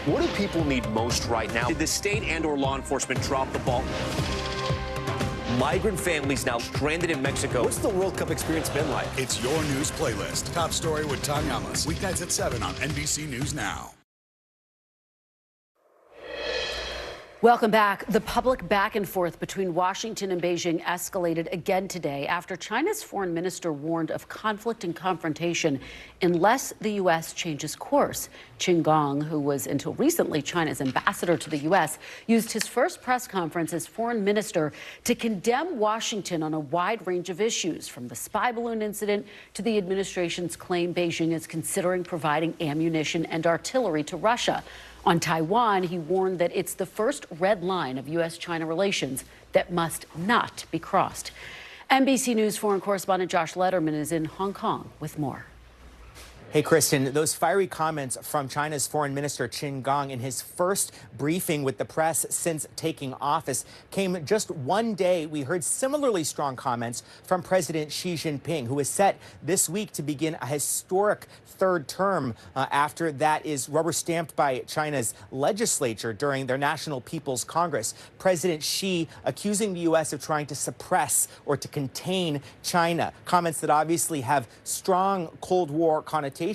What do people need most right now? Did the state and/or law enforcement drop the ball? Migrant families now stranded in Mexico. What's the World Cup experience been like? It's your news playlist. Top Story with Tom Llamas. Weeknights at 7 on NBC News Now. Welcome back. The public back and forth between Washington and Beijing escalated again today after China's foreign minister warned of conflict and confrontation unless the U.S. changes course. Qin Gang, who was until recently China's ambassador to the U.S., used his first press conference as foreign minister to condemn Washington on a wide range of issues, from the spy balloon incident to the administration's claim Beijing is considering providing ammunition and artillery to Russia. On Taiwan, he warned that it's the first red line of U.S.-China relations that must not be crossed. NBC News foreign correspondent Josh Letterman is in Hong Kong with more. Hey, Kristen, those fiery comments from China's foreign minister Qin Gang in his first briefing with the press since taking office came just one day. We heard similarly strong comments from President Xi Jinping, who is set this week to begin a historic third term after that is rubber stamped by China's legislature during their National People's Congress. President Xi accusing the U.S. of trying to suppress or to contain China, comments that obviously have strong Cold War connotations.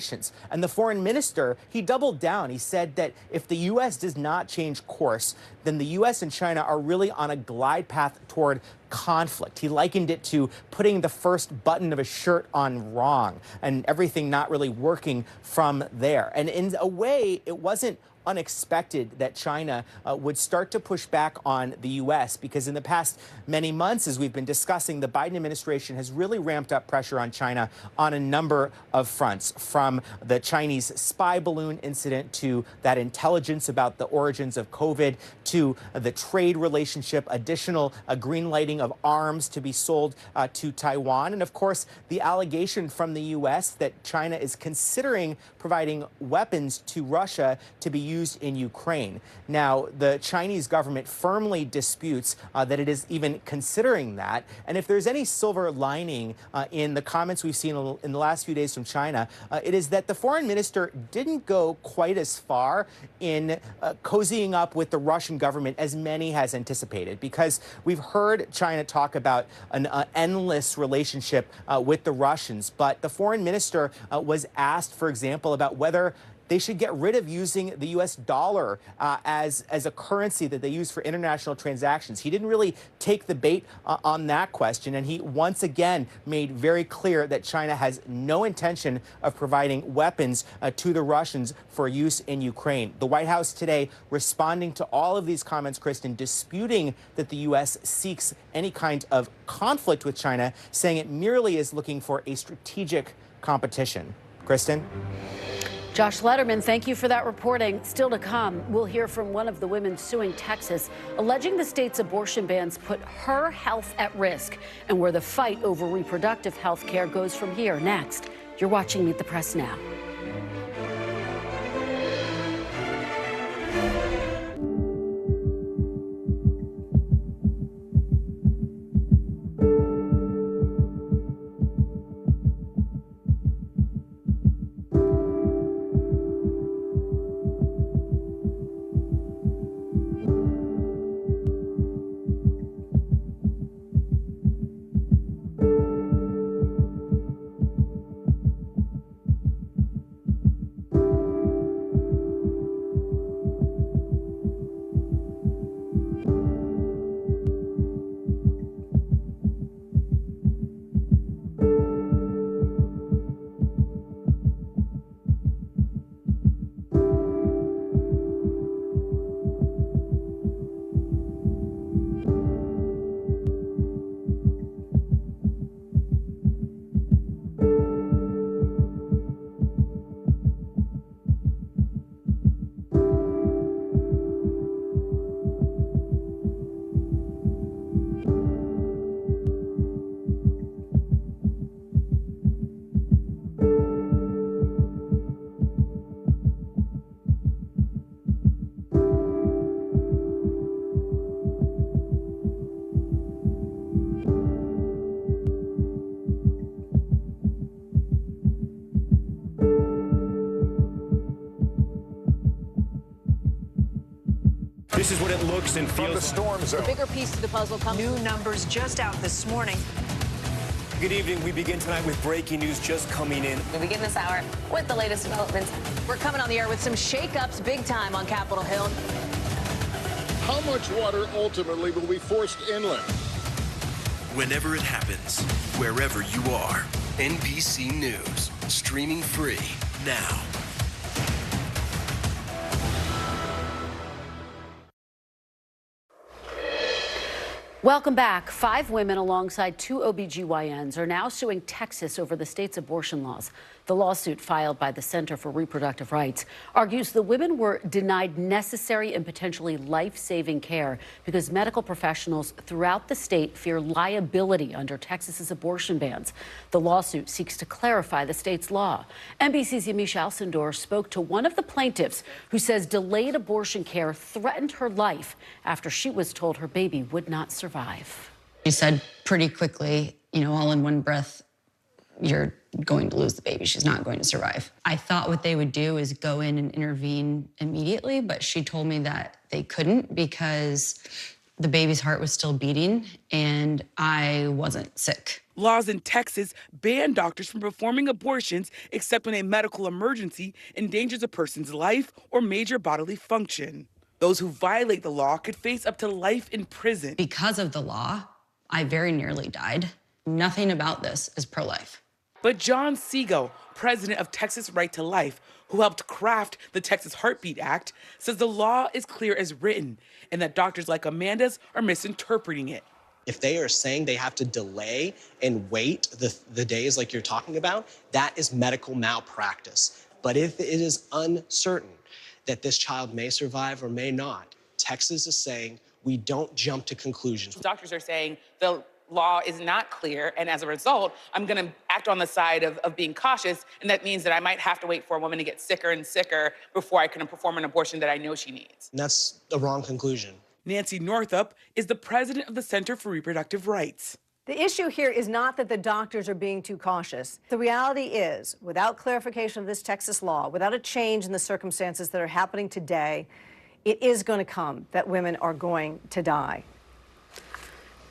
And the foreign minister, he doubled down. He said that if the U.S. does not change course, then the U.S. and China are really on a glide path toward conflict. He likened it to putting the first button of a shirt on wrong and everything not really working from there. And in a way, it wasn't unexpected that China would start to push back on the U.S. because in the past many months, as we've been discussing, the Biden administration has really ramped up pressure on China on a number of fronts, from the Chinese spy balloon incident to that intelligence about the origins of COVID to the trade relationship, additional green lighting of arms to be sold to Taiwan, and of course, the allegation from the U.S. that China is considering providing weapons to Russia to be used in Ukraine. Now, the Chinese government firmly disputes that it is even considering that. And if there's any silver lining in the comments we've seen in the last few days from China, it is that the foreign minister didn't go quite as far in cozying up with the Russian government as many has anticipated, because we've heard China talk about an endless relationship with the Russians. But the foreign minister was asked, for example, about whether they should get rid of using the U.S. dollar as a currency that they use for international transactions. He didn't really take the bait on that question, and he once again made very clear that China has no intention of providing weapons to the Russians for use in Ukraine. The White House today responding to all of these comments, Kristen, disputing that the U.S. seeks any kind of conflict with China, saying it merely is looking for a strategic competition. Kristen? Josh Letterman, thank you for that reporting. Still to come, we'll hear from one of the women suing Texas, alleging the state's abortion bans put her health at risk, and where the fight over reproductive health care goes from here. Next, you're watching Meet the Press Now. This is what it looks and feels. From the storm zone. The bigger piece to the puzzle comes. New numbers just out this morning. Good evening. We begin tonight with breaking news just coming in. We begin this hour with the latest developments. We're coming on the air with some shakeups big time on Capitol Hill. How much water ultimately will be forced inland? Whenever it happens, wherever you are, NBC News, streaming free now. Welcome back. 5 women alongside 2 OBGYNs are now suing Texas over the state's abortion laws. The lawsuit filed by the Center for Reproductive Rights argues the women were denied necessary and potentially life-saving care because medical professionals throughout the state fear liability under Texas's abortion bans. The lawsuit seeks to clarify the state's law. NBC's Yamiche Alcindor spoke to one of the plaintiffs who says delayed abortion care threatened her life after she was told her baby would not survive. She said pretty quickly, all in one breath, you're going to lose the baby. She's not going to survive. I thought what they would do is go in and intervene immediately, but she told me that they couldn't because the baby's heart was still beating and I wasn't sick. Laws in Texas ban doctors from performing abortions except when a medical emergency endangers a person's life or major bodily function. Those who violate the law could face up to life in prison. Because of the law, I very nearly died. Nothing about this is pro-life. But John Segal, president of Texas Right to Life, who helped craft the Texas Heartbeat Act, says the law is clear as written and that doctors like Amanda's are misinterpreting it. If they are saying they have to delay and wait the days like you're talking about, that is medical malpractice. But if it is uncertain that this child may survive or may not, Texas is saying we don't jump to conclusions. Doctors are saying the law is not clear, and as a result, I'm going to act on the side of being cautious, and that means that I might have to wait for a woman to get sicker and sicker before I can perform an abortion that I know she needs. And that's the wrong conclusion. Nancy Northup is the president of the Center for Reproductive Rights. The issue here is not that the doctors are being too cautious. The reality is, without clarification of this Texas law, without a change in the circumstances that are happening today, it is going to come that women are going to die.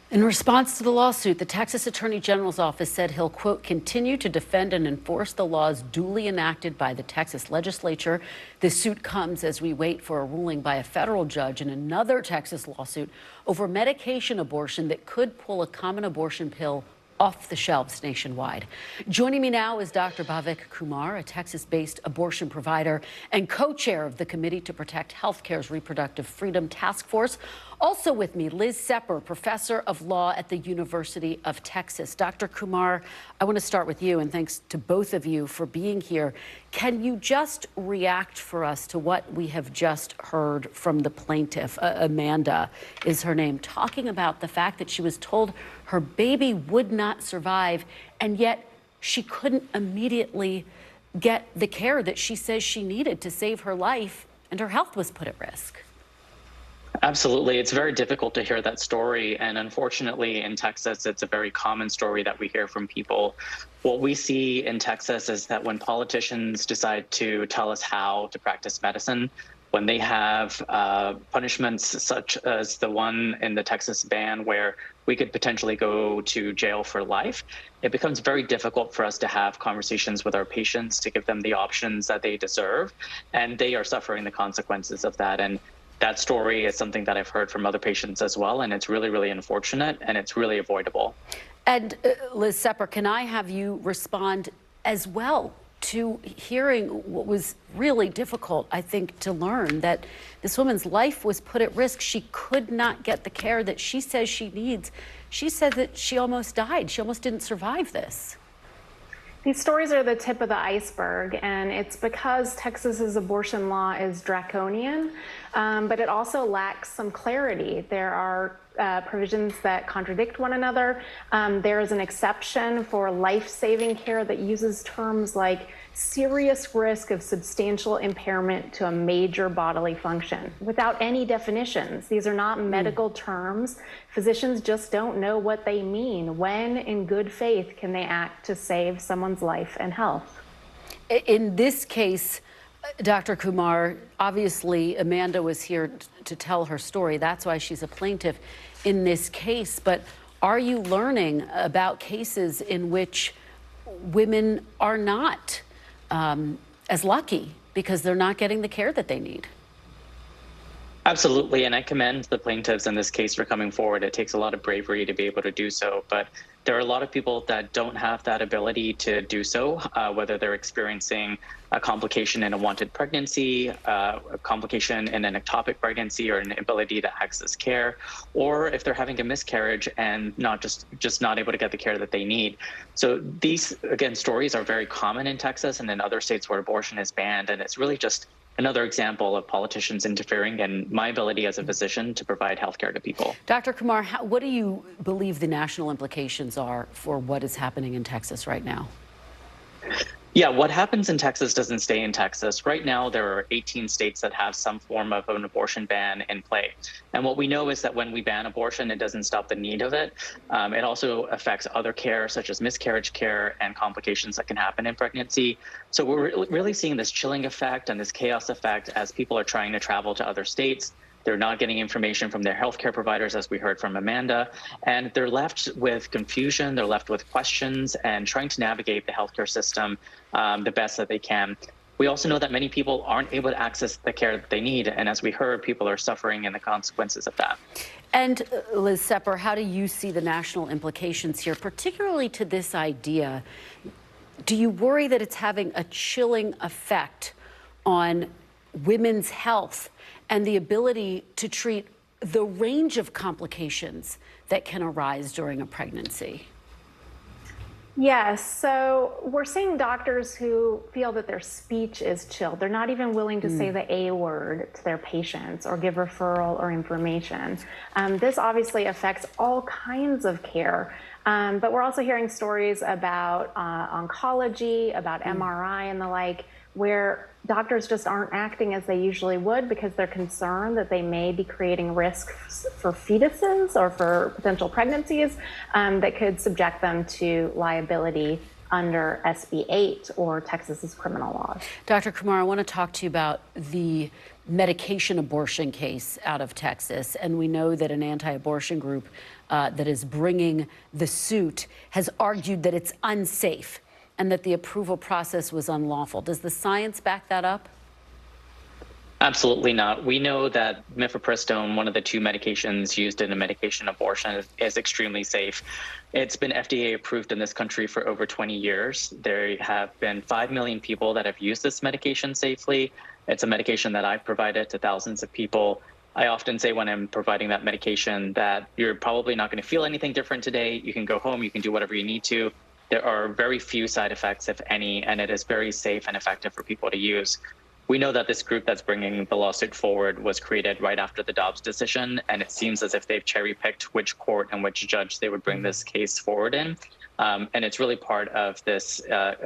In response to the lawsuit, the Texas Attorney General's office said he'll, quote, continue to defend and enforce the laws duly enacted by the Texas legislature. This suit comes as we wait for a ruling by a federal judge in another Texas lawsuit over medication abortion that could pull a common abortion pill off the shelves nationwide. Joining me now is Dr. Bhavik Kumar, a Texas-based abortion provider and co-chair of the Committee to Protect Healthcare's Reproductive Freedom Task Force. Also with me, Liz Sepper, professor of law at the University of Texas. Dr. Kumar, I want to start with you, and thanks to both of you for being here. Can you just react for us to what we have just heard from the plaintiff, Amanda is her name, talking about the fact that she was told her baby would not survive, and yet she couldn't immediately get the care that she says she needed to save her life, and her health was put at risk? Absolutely. It's very difficult to hear that story. And unfortunately, in Texas, it's a very common story that we hear from people. What we see in Texas is that when politicians decide to tell us how to practice medicine, when they have punishments such as the one in the Texas ban where we could potentially go to jail for life, it becomes very difficult for us to have conversations with our patients to give them the options that they deserve. And they are suffering the consequences of that. And that story is something that I've heard from other patients as well, and it's really, really unfortunate, and it's really avoidable. And Liz Sepper, can I have you respond as well to hearing what was really difficult, I think, to learn, that this woman's life was put at risk. She could not get the care that she says she needs. She said that she almost died. She almost didn't survive this. These stories are the tip of the iceberg, and it's because Texas's abortion law is draconian, but it also lacks some clarity. There are provisions that contradict one another. There is an exception for life-saving care that uses terms like serious risk of substantial impairment to a major bodily function without any definitions. These are not medical terms. Physicians just don't know what they mean. When, in good faith, can they act to save someone's life and health? In this case, Dr. Kumar, obviously Amanda was here to tell her story. That's why she's a plaintiff in this case. But are you learning about cases in which women are not as lucky because they're not getting the care that they need? Absolutely, and I commend the plaintiffs in this case for coming forward. It takes a lot of bravery to be able to do so, but there are a lot of people that don't have that ability to do so, whether they're experiencing a complication in a wanted pregnancy, a complication in an ectopic pregnancy, or an inability to access care, or if they're having a miscarriage and just not able to get the care that they need. So these, again, stories are very common in Texas and in other states where abortion is banned, and it's really just another example of politicians interfering in my ability as a physician to provide health care to people. Dr. Kumar, what do you believe the national implications are for what is happening in Texas right now? Yeah, what happens in Texas doesn't stay in Texas. Right now, there are 18 states that have some form of an abortion ban in play. And what we know is that when we ban abortion, it doesn't stop the need of it. It also affects other care, such as miscarriage care and complications that can happen in pregnancy. So we're really seeing this chilling effect and this chaos effect as people are trying to travel to other states. They're not getting information from their healthcare providers, as we heard from Amanda, and they're left with confusion. They're left with questions and trying to navigate the healthcare system the best that they can. We also know that many people aren't able to access the care that they need, and as we heard, people are suffering in the consequences of that. And Liz Sepper, how do you see the national implications here, particularly to this idea? Do you worry that it's having a chilling effect on women's health and the ability to treat the range of complications that can arise during a pregnancy? Yes, so we're seeing doctors who feel that their speech is chilled. They're not even willing to say the A word to their patients or give referral or information. This obviously affects all kinds of care. But we're also hearing stories about oncology, about MRI and the like, where doctors just aren't acting as they usually would because they're concerned that they may be creating risks for fetuses or for potential pregnancies that could subject them to liability under SB 8 or Texas's criminal laws. Dr. Kumar, I want to talk to you about the medication abortion case out of Texas. And we know that an anti-abortion group that is bringing the suit has argued that it's unsafe and that the approval process was unlawful. Does the science back that up? Absolutely not. We know that mifepristone, one of the two medications used in a medication abortion, is extremely safe. It's been FDA approved in this country for over 20 years. There have been 5 million people that have used this medication safely. It's a medication that I've provided to thousands of people. I often say when I'm providing that medication that you're probably not going to feel anything different today. You can go home, you can do whatever you need to. There are very few side effects, if any, and it is very safe and effective for people to use. We know that this group that's bringing the lawsuit forward was created right after the Dobbs decision, and it seems as if they've cherry-picked which court and which judge they would bring this case forward in. And it's really part of this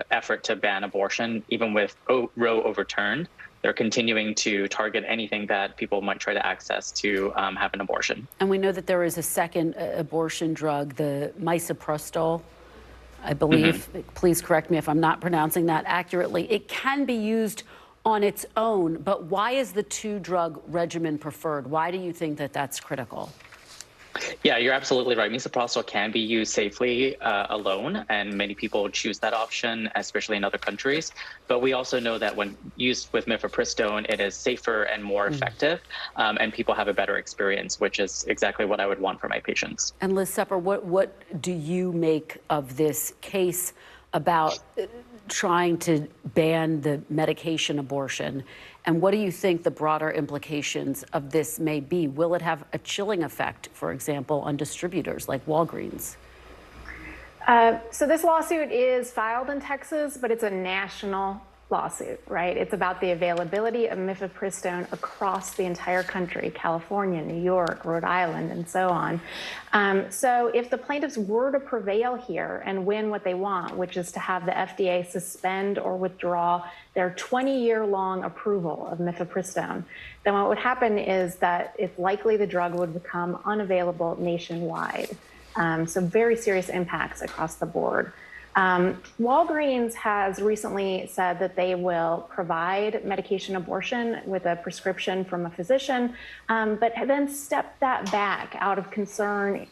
effort to ban abortion. Even with Roe overturned, they're continuing to target anything that people might try to access to have an abortion. And we know that there is a second abortion drug, the misoprostol, I believe. Please correct me if I'm not pronouncing that accurately. It can be used on its own, but why is the two-drug regimen preferred? Why do you think that that's critical? Yeah, you're absolutely right. Misoprostol can be used safely alone, and many people choose that option, especially in other countries. But we also know that when used with mifepristone, it is safer and more effective, and people have a better experience, which is exactly what I would want for my patients. And Liz Sepper, what do you make of this case about trying to ban the medication abortion? And what do you think the broader implications of this may be? Will it have a chilling effect, for example, on distributors like Walgreens? So this lawsuit is filed in Texas, but it's a national lawsuit, right? It's about the availability of mifepristone across the entire country, California, New York, Rhode Island, and so on. So if the plaintiffs were to prevail here and win what they want, which is to have the FDA suspend or withdraw their 20-year-long approval of mifepristone, then what would happen is that it's likely the drug would become unavailable nationwide. So very serious impacts across the board. Walgreens has recently said that they will provide medication abortion with a prescription from a physician, but then stepped that back out of concern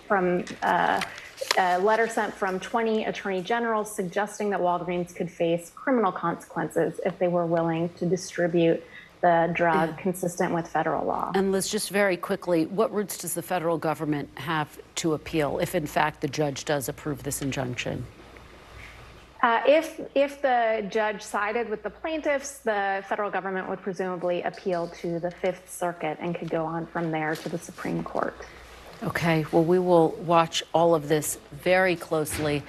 from a letter sent from 20 attorney generals suggesting that Walgreens could face criminal consequences if they were willing to distribute the drug consistent with federal law. And Liz, just very quickly, what routes does the federal government have to appeal if, in fact, the judge does approve this injunction? If the judge sided with the plaintiffs, the federal government would presumably appeal to the Fifth Circuit and could go on from there to the Supreme Court. Okay, well, we will watch all of this very closely.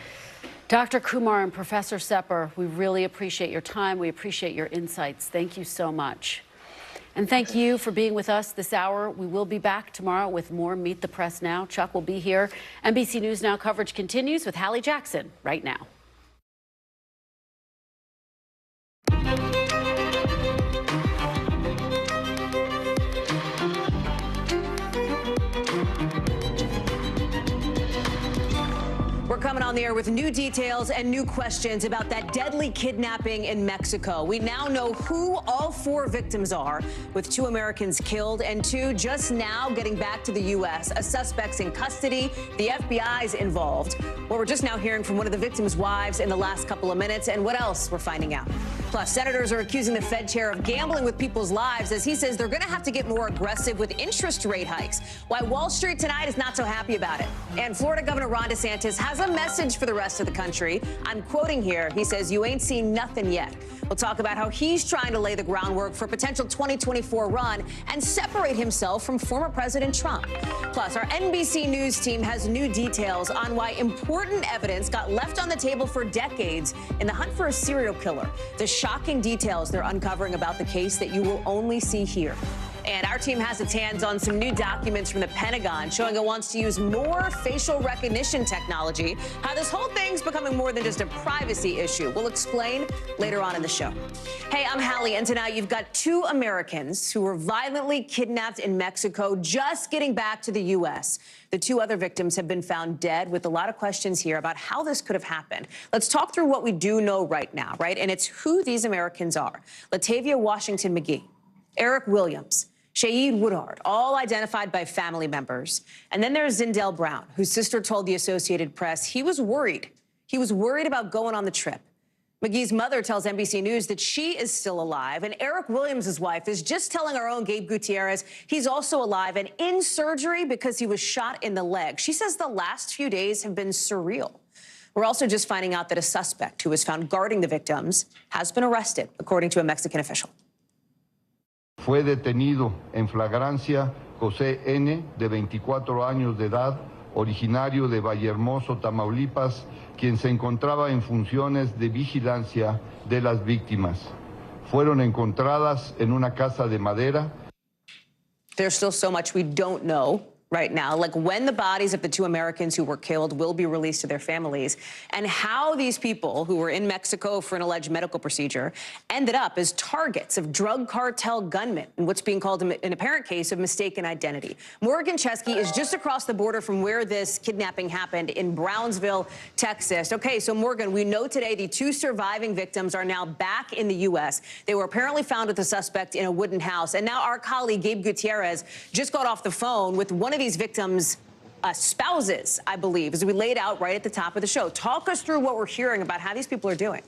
Dr. Kumar and Professor Sepper, we really appreciate your time. We appreciate your insights. Thank you so much. And thank you for being with us this hour. We will be back tomorrow with more Meet the Press Now. Chuck will be here. NBC News Now coverage continues with Hallie Jackson right now. We're coming on the air with new details and new questions about that deadly kidnapping in Mexico. We now know who all 4 victims are, with 2 Americans killed and 2 just now getting back to the U.S. A suspect's in custody. The FBI's involved. Well, we're just now hearing from one of the victims' wives in the last couple of minutes, and what else we're finding out. Plus, senators are accusing the Fed chair of gambling with people's lives as he says they're going to have to get more aggressive with interest rate hikes. Why Wall Street tonight is not so happy about it. And Florida Governor Ron DeSantis has a message for the rest of the country. I'm quoting here. He says, "You ain't seen nothing yet." We'll talk about how he's trying to lay the groundwork for a potential 2024 run and separate himself from former President Trump. Plus, our NBC News team has new details on why important evidence got left on the table for decades in the hunt for a serial killer. The shocking details they're uncovering about the case that you will only see here. And our team has its hands on some new documents from the Pentagon showing it wants to use more facial recognition technology. How this whole thing's becoming more than just a privacy issue. We'll explain later on in the show. Hey, I'm Hallie, and tonight you've got 2 Americans who were violently kidnapped in Mexico just getting back to the U.S. The 2 other victims have been found dead, with a lot of questions here about how this could have happened. Let's talk through what we do know right now, right? And it's who these Americans are. Latavia Washington McGee, Eric Williams, Shaeed Woodard, all identified by family members. And then there's Zindell Brown, whose sister told the Associated Press he was worried. He was worried about going on the trip. McGee's mother tells NBC News that she is still alive. And Eric Williams' wife is just telling our own Gabe Gutierrez he's also alive and in surgery because he was shot in the leg. She says the last few days have been surreal. We're also just finding out that a suspect who was found guarding the victims has been arrested, according to a Mexican official. Fue detenido en flagrancia José N., de 24 años de edad, originario de Vallehermoso, Tamaulipas, quien se encontraba en funciones de vigilancia de las víctimas. Fueron encontradas en una casa de madera. There's still so much we don't know right now, like when the bodies of the 2 Americans who were killed will be released to their families, and how these people who were in Mexico for an alleged medical procedure ended up as targets of drug cartel gunmen in what's being called an apparent case of mistaken identity. Morgan Chesky is just across the border from where this kidnapping happened in Brownsville, Texas. Okay, so Morgan, we know today the 2 surviving victims are now back in the U.S. They were apparently found with the suspect in a wooden house, and now our colleague Gabe Gutierrez just got off the phone with one of these victims' spouses, I believe, as we laid out right at the top of the show. Talk us through what we're hearing about how these people are doing.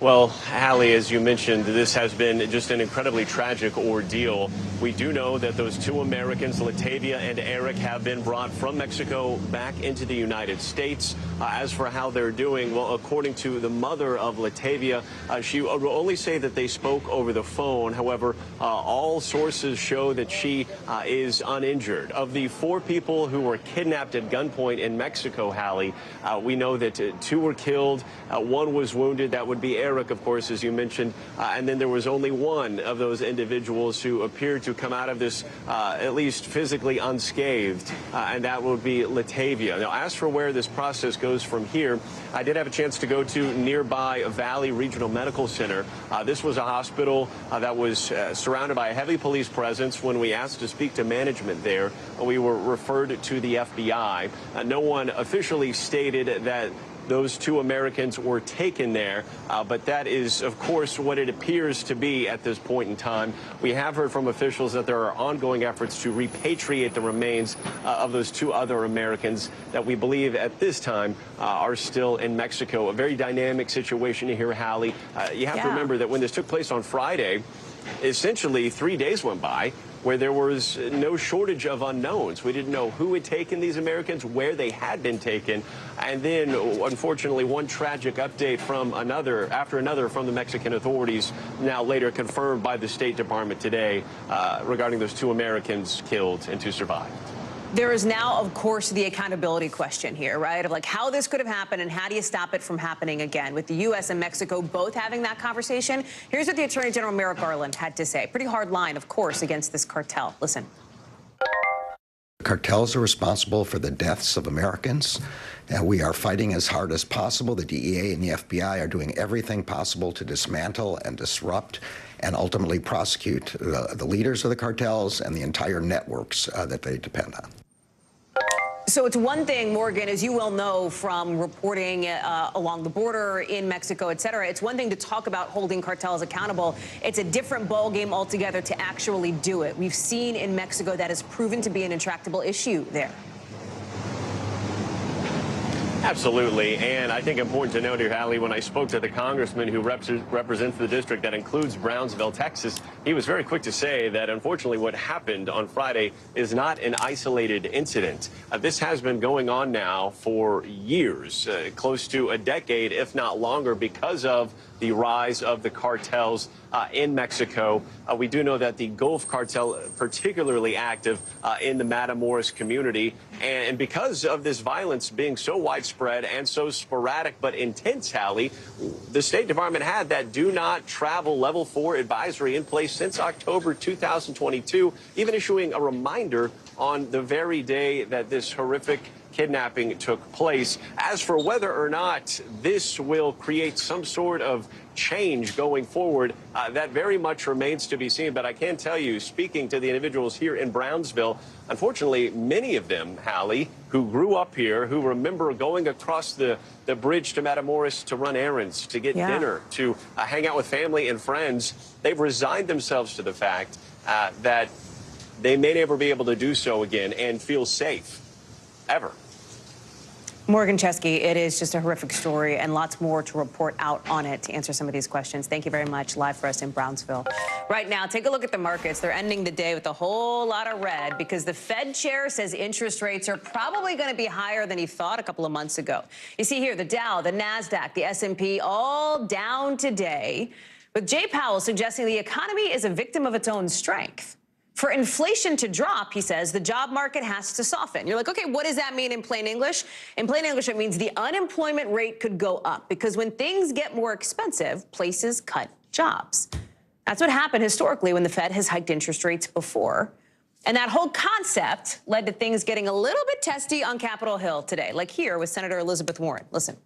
Well, Hallie, as you mentioned, this has been just an incredibly tragic ordeal. We do know that those 2 Americans, Latavia and Eric, have been brought from Mexico back into the United States. As for how they're doing, well, according to the mother of Latavia, she will only say that they spoke over the phone. However, all sources show that she is uninjured. Of the 4 people who were kidnapped at gunpoint in Mexico, Hallie, we know that 2 were killed, 1 was wounded. That would be Eric. Eric, of course, as you mentioned, and then there was only one of those individuals who appeared to come out of this at least physically unscathed, and that would be Latavia. Now, as for where this process goes from here, I did have a chance to go to nearby Valley Regional Medical Center. This was a hospital that was surrounded by a heavy police presence. When we asked to speak to management there, we were referred to the FBI. No one officially stated that those two Americans were taken there, but that is, of course, what it appears to be at this point in time. We have heard from officials that there are ongoing efforts to repatriate the remains of those two other Americans that we believe at this time are still in Mexico. A very dynamic situation here, Hallie. You have to remember that when this took place on Friday, essentially 3 days went by where there was no shortage of unknowns. We didn't know who had taken these Americans, where they had been taken, and then, unfortunately, one tragic update from another from the Mexican authorities, now later confirmed by the State Department today, regarding those two Americans killed and two survived. There is now, of course, the accountability question here, right? Of like how this could have happened and how do you stop it from happening again? With the U.S. and Mexico both having that conversation, here's what the Attorney General Merrick Garland had to say. Pretty hard line, of course, against this cartel. Listen. Cartels are responsible for the deaths of Americans, and we are fighting as hard as possible. The DEA and the FBI are doing everything possible to dismantle and disrupt and ultimately prosecute the leaders of the cartels and the entire networks that they depend on. So it's one thing, Morgan, as you well know from reporting along the border in Mexico, et cetera, it's one thing to talk about holding cartels accountable. It's a different ballgame altogether to actually do it. We've seen in Mexico that has proven to be an intractable issue there. Absolutely, and I think important to note here, Hallie, when I spoke to the congressman who represents the district that includes Brownsville, Texas, he was very quick to say that, unfortunately, what happened on Friday is not an isolated incident. This has been going on now for years, close to a decade, if not longer, because of the rise of the cartels in Mexico. We do know that the Gulf cartel particularly active in the Matamoros community. And because of this violence being so widespread and so sporadic but intense, Hallie, the State Department had that do not travel level 4 advisory in place since October 2022, even issuing a reminder on the very day that this horrific kidnapping took place. As for whether or not this will create some sort of change going forward, that very much remains to be seen. But I can tell you, speaking to the individuals here in Brownsville, unfortunately, many of them, Hallie, who grew up here, who remember going across the bridge to Matamoros to run errands, to get dinner, to hang out with family and friends, they've resigned themselves to the fact that they may never be able to do so again and feel safe, ever. Morgan Chesky, it is just a horrific story and lots more to report out on it to answer some of these questions. Thank you very much. Live for us in Brownsville. Right now, take a look at the markets. They're ending the day with a whole lot of red because the Fed chair says interest rates are probably going to be higher than he thought a couple of months ago. You see here the Dow, the NASDAQ, the S&P all down today, with Jay Powell suggesting the economy is a victim of its own strength. For inflation to drop, he says, the job market has to soften. You're like, okay, what does that mean in plain English? In plain English, it means the unemployment rate could go up because when things get more expensive, places cut jobs. That's what happened historically when the Fed has hiked interest rates before. And that whole concept led to things getting a little bit testy on Capitol Hill today, like here with Senator Elizabeth Warren. Listen.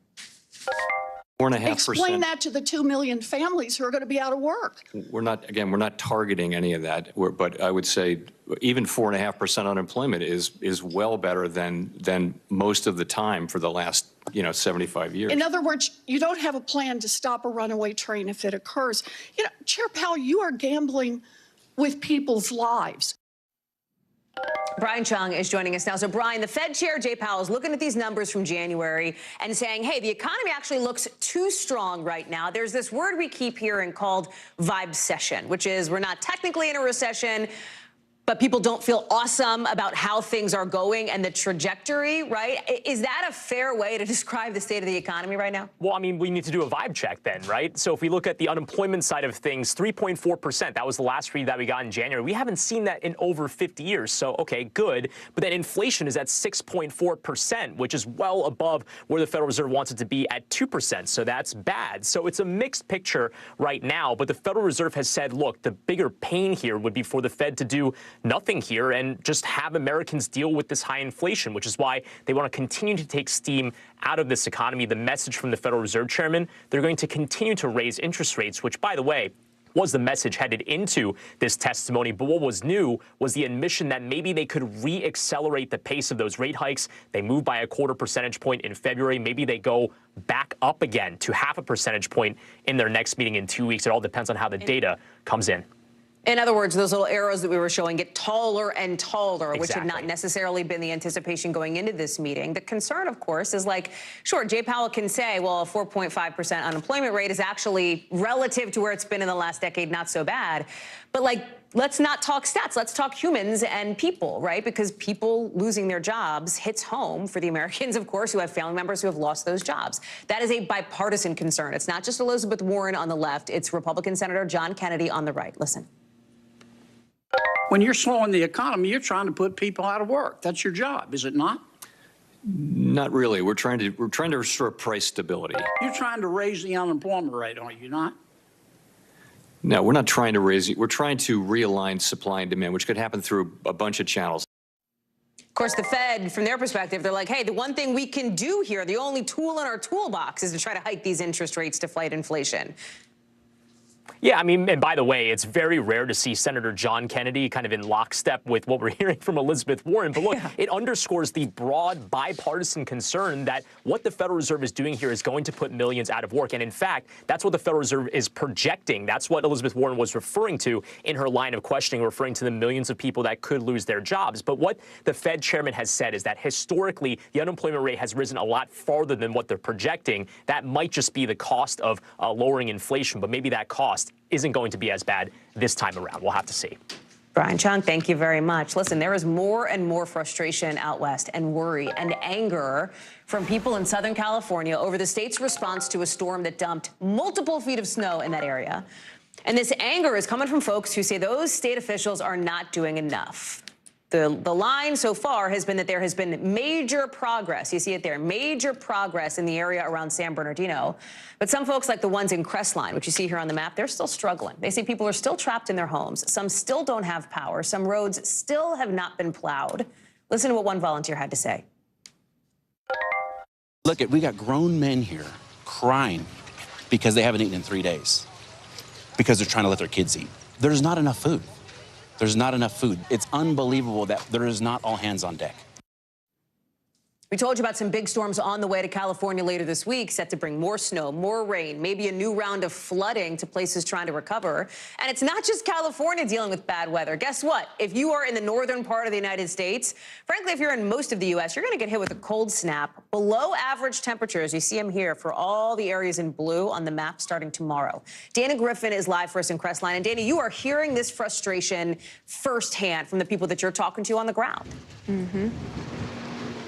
4.5%. Explain that to the 2 million families who are going to be out of work. We're not targeting any of that. But I would say even 4.5% unemployment is well better than most of the time for the last 75 years. In other words, you don't have a plan to stop a runaway train if it occurs. Chair Powell, you are gambling with people's lives. Brian Chung is joining us now. So, Brian, the Fed chair, Jay Powell, is looking at these numbers from January and saying, hey, the economy actually looks too strong right now. There's this word we keep hearing called vibecession, which is we're not technically in a recession, but people don't feel awesome about how things are going and the trajectory, right? Is that a fair way to describe the state of the economy right now? Well, I mean, we need to do a vibe check then, right? So if we look at the unemployment side of things, 3.4%, that was the last read that we got in January. We haven't seen that in over 50 years. So, okay, good. But then inflation is at 6.4%, which is well above where the Federal Reserve wants it to be at 2%. So that's bad. So it's a mixed picture right now. But the Federal Reserve has said, look, the bigger pain here would be for the Fed to do nothing here and just have Americans deal with this high inflation, which is why they want to continue to take steam out of this economy. The message from the Federal Reserve Chairman, they're going to continue to raise interest rates, which, by the way, was the message headed into this testimony. But what was new was the admission that maybe they could re-accelerate the pace of those rate hikes. They moved by a 0.25 percentage point in February. Maybe they go back up again to 0.5 percentage point in their next meeting in 2 weeks. It all depends on how the data comes in. In other words, those little arrows that we were showing get taller and taller, which had not necessarily been the anticipation going into this meeting. The concern, of course, is like, sure, Jay Powell can say, well, a 4.5% unemployment rate is actually relative to where it's been in the last decade, not so bad. But like, let's not talk stats. Let's talk humans and people, right? Because people losing their jobs hits home for the Americans, of course, who have family members who have lost those jobs. That is a bipartisan concern. It's not just Elizabeth Warren on the left. It's Republican Senator John Kennedy on the right. Listen. When you're slowing the economy, you're trying to put people out of work. That's your job, is it not? Not really. We're trying to restore price stability. You're trying to raise the unemployment rate, are you not? No, we're not trying to raise it. We're trying to realign supply and demand, which could happen through a bunch of channels. Of course, the Fed, from their perspective, they're like, hey, the one thing we can do here, the only tool in our toolbox is to try to hike these interest rates to fight inflation. Yeah, I mean, and by the way, it's very rare to see Senator John Kennedy kind of in lockstep with what we're hearing from Elizabeth Warren. But look, it underscores the broad bipartisan concern that what the Federal Reserve is doing here is going to put millions out of work. And in fact, that's what the Federal Reserve is projecting. That's what Elizabeth Warren was referring to in her line of questioning, referring to the millions of people that could lose their jobs. But what the Fed chairman has said is that historically, the unemployment rate has risen a lot farther than what they're projecting. That might just be the cost of lowering inflation, but maybe that cost isn't going to be as bad this time around. We'll have to see. Brian Chung, thank you very much. Listen, there is more and more frustration out west and worry and anger from people in Southern California over the state's response to a storm that dumped multiple feet of snow in that area. And this anger is coming from folks who say those state officials are not doing enough. The line so far has been that there has been major progress. You see it there, major progress in the area around San Bernardino. But some folks, like the ones in Crestline, which you see here on the map, they're still struggling. They say people are still trapped in their homes. Some still don't have power. Some roads still have not been plowed. Listen to what one volunteer had to say. Look, we got grown men here crying because they haven't eaten in 3 days, because they're trying to let their kids eat. There's not enough food. There's not enough food. It's unbelievable that there is not all hands on deck. We told you about some big storms on the way to California later this week, set to bring more snow, more rain, maybe a new round of flooding to places trying to recover. And it's not just California dealing with bad weather. Guess what? If you are in the northern part of the United States, frankly, if you're in most of the U.S., you're going to get hit with a cold snap. Below average temperatures, you see them here for all the areas in blue on the map starting tomorrow. Dana Griffin is live for us in Crestline. And Dana, you are hearing this frustration firsthand from the people that you're talking to on the ground. Mm-hmm.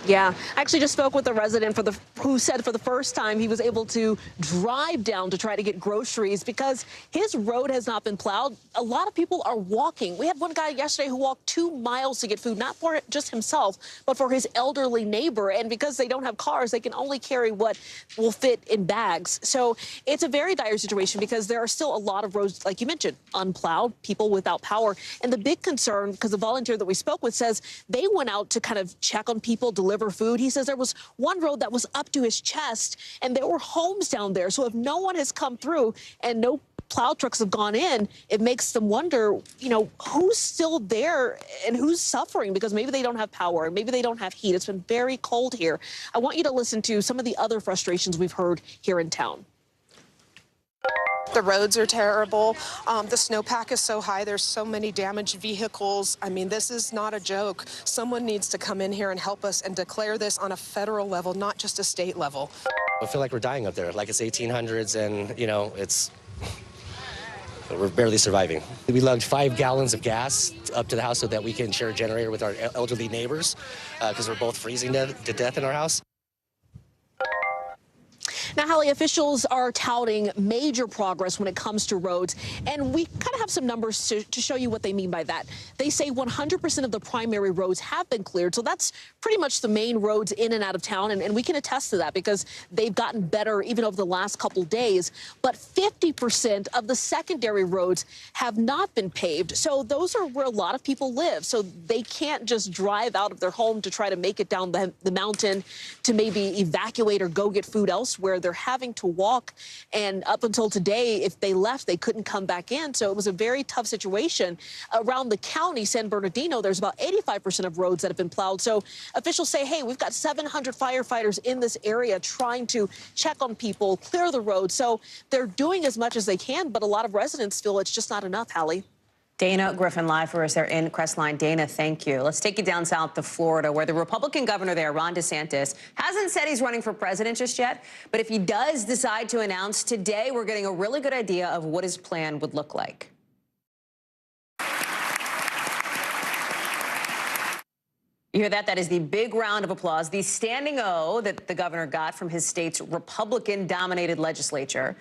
Yeah, I actually just spoke with a resident who said for the first time he was able to drive down to try to get groceries because his road has not been plowed. A lot of people are walking. We had one guy yesterday who walked 2 miles to get food, not for just himself, but for his elderly neighbor. And because they don't have cars, they can only carry what will fit in bags. So it's a very dire situation because there are still a lot of roads, like you mentioned, unplowed, people without power. And the big concern, because the volunteer that we spoke with says they went out to kind of check on people, deliver food. He says there was one road that was up to his chest and there were homes down there. So if no one has come through and no plow trucks have gone in, it makes them wonder, you know, who's still there and who's suffering because maybe they don't have power, maybe they don't have heat. It's been very cold here. I want you to listen to some of the other frustrations we've heard here in town. The roads are terrible. The snowpack is so high. There's so many damaged vehicles. I mean, this is not a joke. Someone needs to come in here and help us and declare this on a federal level, not just a state level. I feel like we're dying up there, like it's 1800s, and, you know, it's We're barely surviving. We lugged 5 gallons of gas up to the house so that we can share a generator with our elderly neighbors because we're both freezing to death in our house. Now, Hallie, officials are touting major progress when it comes to roads, and we kind of have some numbers to show you what they mean by that. They say 100% of the primary roads have been cleared, so that's pretty much the main roads in and out of town, and we can attest to that because they've gotten better even over the last couple days. But 50% of the secondary roads have not been paved, so those are where a lot of people live, so they can't just drive out of their home to try to make it down the mountain to maybe evacuate or go get food elsewhere. They're having to walk, and up until today, if they left, they couldn't come back in. So it was a very tough situation. Around the county, San Bernardino, there's about 85% of roads that have been plowed. So officials say, hey, we've got 700 firefighters in this area trying to check on people, clear the road. So they're doing as much as they can, but a lot of residents feel it's just not enough, Hallie. Dana Griffin live for us there in Crestline. Dana, thank you. Let's take you down south to Florida, where the Republican governor there, Ron DeSantis, hasn't said he's running for president just yet. But if he does decide to announce today, we're getting a really good idea of what his plan would look like. You hear that? That is the big round of applause, the standing O that the governor got from his state's Republican-dominated legislature,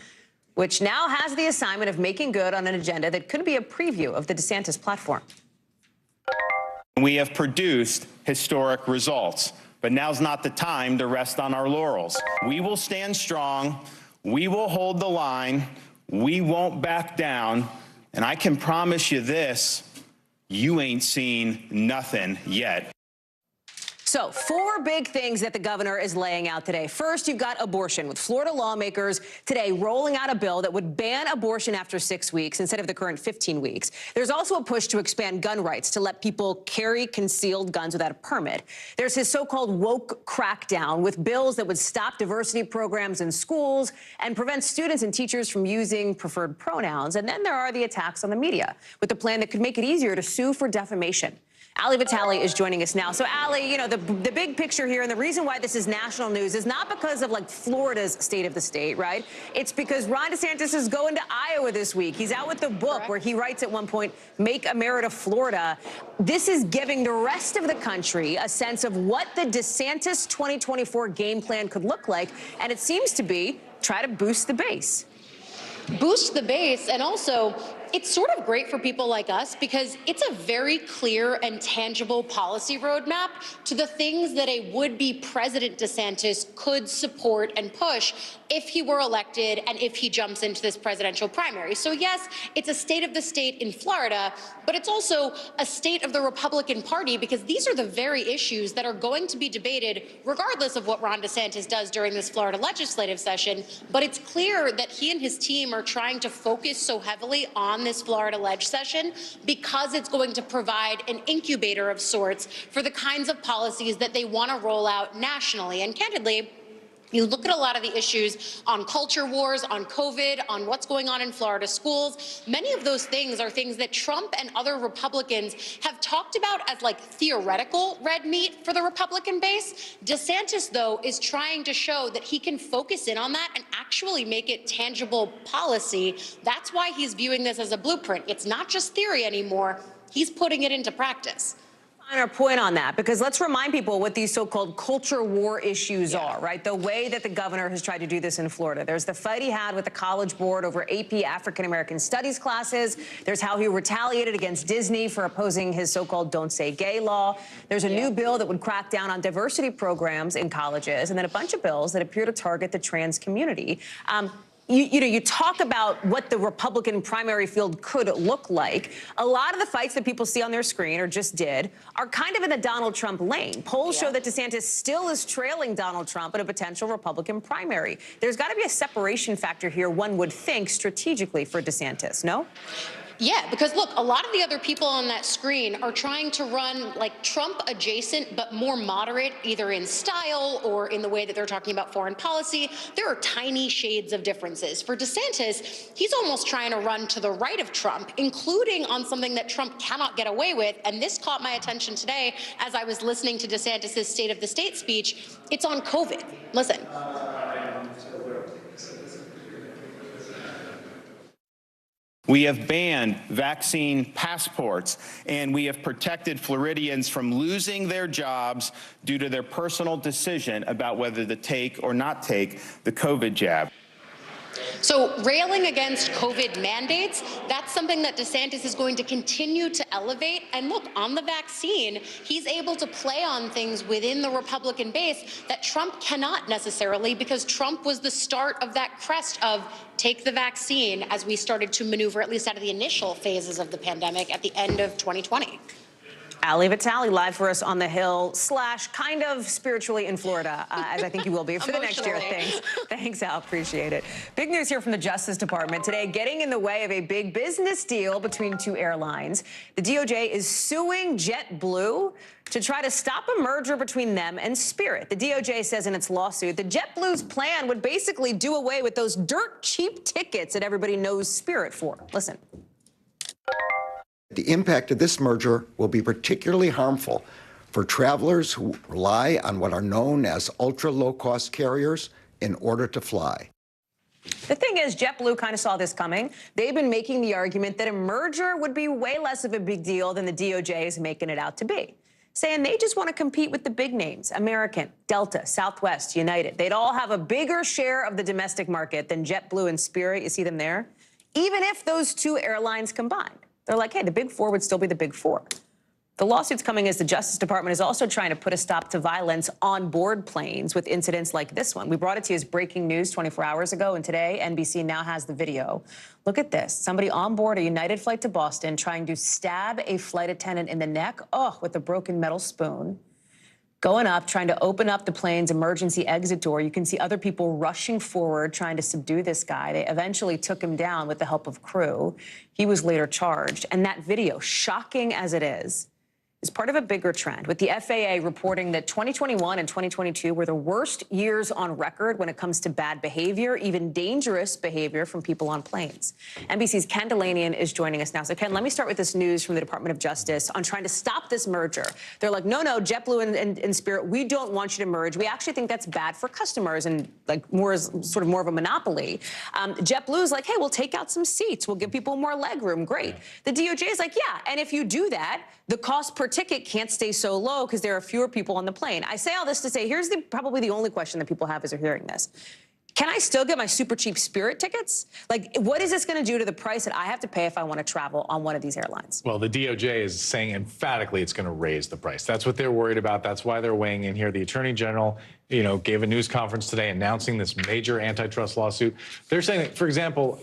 which now has the assignment of making good on an agenda that could be a preview of the DeSantis platform. We have produced historic results, but now's not the time to rest on our laurels. We will stand strong. We will hold the line. We won't back down. And I can promise you this, you ain't seen nothing yet. So 4 big things that the governor is laying out today. First, you've got abortion, with Florida lawmakers today rolling out a bill that would ban abortion after 6 weeks instead of the current 15 weeks. There's also a push to expand gun rights to let people carry concealed guns without a permit. There's his so-called woke crackdown with bills that would stop diversity programs in schools and prevent students and teachers from using preferred pronouns. And then there are the attacks on the media with a plan that could make it easier to sue for defamation. Ali Vitale is joining us now. So, Ali, you know, the big picture here, and the reason why this is national news is not because of, like, Florida's state of the state, right? It's because Ron DeSantis is going to Iowa this week. He's out with the book where he writes at one point, Make America Florida. This is giving the rest of the country a sense of what the DeSantis 2024 game plan could look like, and it seems to be try to boost the base. Boost the base, and also it's sort of great for people like us because it's a very clear and tangible policy roadmap to the things that a would-be President DeSantis could support and push if he were elected and if he jumps into this presidential primary. So yes, it's a state of the state in Florida, but it's also a state of the Republican Party because these are the very issues that are going to be debated regardless of what Ron DeSantis does during this Florida legislative session. But it's clear that he and his team are trying to focus so heavily on this Florida ledge session because it's going to provide an incubator of sorts for the kinds of policies that they want to roll out nationally. And candidly, you look at a lot of the issues on culture wars, on COVID, on what's going on in Florida schools. Many of those things are things that Trump and other Republicans have talked about as like theoretical red meat for the Republican base. DeSantis, though, is trying to show that he can focus in on that and actually make it tangible policy. That's why he's viewing this as a blueprint. It's not just theory anymore. He's putting it into practice. Finer point on that, because let's remind people what these so-called culture war issues are, right? The way that the governor has tried to do this in Florida. There's the fight he had with the College Board over AP African-American Studies classes. There's how he retaliated against Disney for opposing his so-called Don't Say Gay law. There's a new bill that would crack down on diversity programs in colleges, and then a bunch of bills that appear to target the trans community. You talk about what the Republican primary field could look like. A lot of the fights that people see on their screen, or just did, are kind of in the Donald Trump lane. Polls show that DeSantis still is trailing Donald Trump in a potential Republican primary. There's got to be a separation factor here, one would think, strategically for DeSantis, no? Yeah, because look, a lot of the other people on that screen are trying to run like Trump adjacent, but more moderate, either in style or in the way that they're talking about foreign policy. There are tiny shades of differences. For DeSantis, he's almost trying to run to the right of Trump, including on something that Trump cannot get away with. And this caught my attention today as I was listening to DeSantis' State of the State speech. It's on COVID. Listen. We have banned vaccine passports, and we have protected Floridians from losing their jobs due to their personal decision about whether to take or not take the COVID jab. So railing against COVID mandates, that's something that DeSantis is going to continue to elevate. And look, on the vaccine, he's able to play on things within the Republican base that Trump cannot necessarily, because Trump was the start of that crest of take the vaccine as we started to maneuver, at least out of the initial phases of the pandemic at the end of 2020. Ali Vitale live for us on the Hill / kind of spiritually in Florida, as I think you will be for the next year. Thanks, Al. Appreciate it. Big news here from the Justice Department today, getting in the way of a big business deal between two airlines. The DOJ is suing JetBlue to try to stop a merger between them and Spirit. The DOJ says in its lawsuit that JetBlue's plan would basically do away with those dirt cheap tickets that everybody knows Spirit for. Listen. The impact of this merger will be particularly harmful for travelers who rely on what are known as ultra-low-cost carriers in order to fly. The thing is, JetBlue kind of saw this coming. They've been making the argument that a merger would be way less of a big deal than the DOJ is making it out to be, saying they just want to compete with the big names, American, Delta, Southwest, United. They'd all have a bigger share of the domestic market than JetBlue and Spirit. You see them there? Even if those two airlines combined. They're like, hey, the big four would still be the big four. The lawsuit's coming as the Justice Department is also trying to put a stop to violence on board planes with incidents like this one. We brought it to you as breaking news 24 hours ago, and today NBC now has the video. Look at this. Somebody on board a United flight to Boston trying to stab a flight attendant in the neck, with a broken metal spoon. Going up, trying to open up the plane's emergency exit door. You can see other people rushing forward, trying to subdue this guy. They eventually took him down with the help of crew. He was later charged. And that video, shocking as it is part of a bigger trend, with the FAA reporting that 2021 and 2022 were the worst years on record when it comes to bad behavior, even dangerous behavior from people on planes. NBC's Ken Delanian is joining us now. So, Ken, let me start with this news from the Department of Justice on trying to stop this merger. They're like, no, JetBlue and Spirit, we don't want you to merge. We actually think that's bad for customers and like more of a monopoly. JetBlue is like, hey, we'll take out some seats. We'll give people more leg room. Great. The DOJ is like, yeah, and if you do that, the cost per ticket can't stay so low because there are fewer people on the plane. I say all this to say, here's probably the only question that people have as they're hearing this. Can I still get my super cheap Spirit tickets? Like, what is this going to do to the price that I have to pay if I want to travel on one of these airlines? Well, the DOJ is saying emphatically it's going to raise the price. That's what they're worried about. That's why they're weighing in here. The Attorney General, gave a news conference today announcing this major antitrust lawsuit. They're saying that, for example,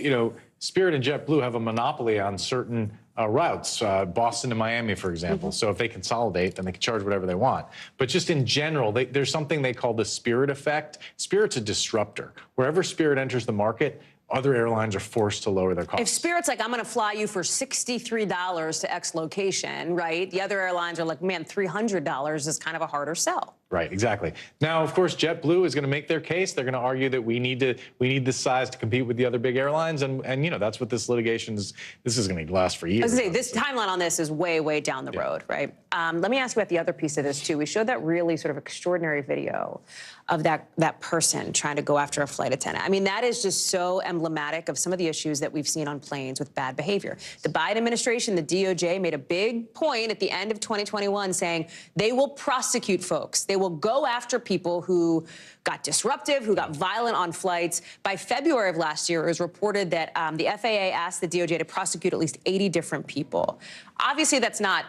Spirit and JetBlue have a monopoly on certain routes, Boston to Miami, for example. So if they consolidate, then they can charge whatever they want. But just in general, there's something they call the Spirit effect. Spirit's a disruptor. Wherever Spirit enters the market, other airlines are forced to lower their costs. If Spirit's like, I'm going to fly you for $63 to X location, right? The other airlines are like, man, $300 is kind of a harder sell. Right, exactly. Now, of course, JetBlue is going to make their case. They're going to argue that we need this size to compete with the other big airlines, and that's what this litigation is. This is going to last for years. I was going to say, this timeline on this is way, way down the road, right? Let me ask you about the other piece of this too. We showed that really sort of extraordinary video of that person trying to go after a flight attendant. I mean, that is just so emblematic of some of the issues that we've seen on planes with bad behavior. The Biden administration, the DOJ, made a big point at the end of 2021 saying they will prosecute folks. They will go after people who got disruptive, who got violent on flights. By February of last year, it was reported that the FAA asked the DOJ to prosecute at least 80 different people. Obviously, that's not...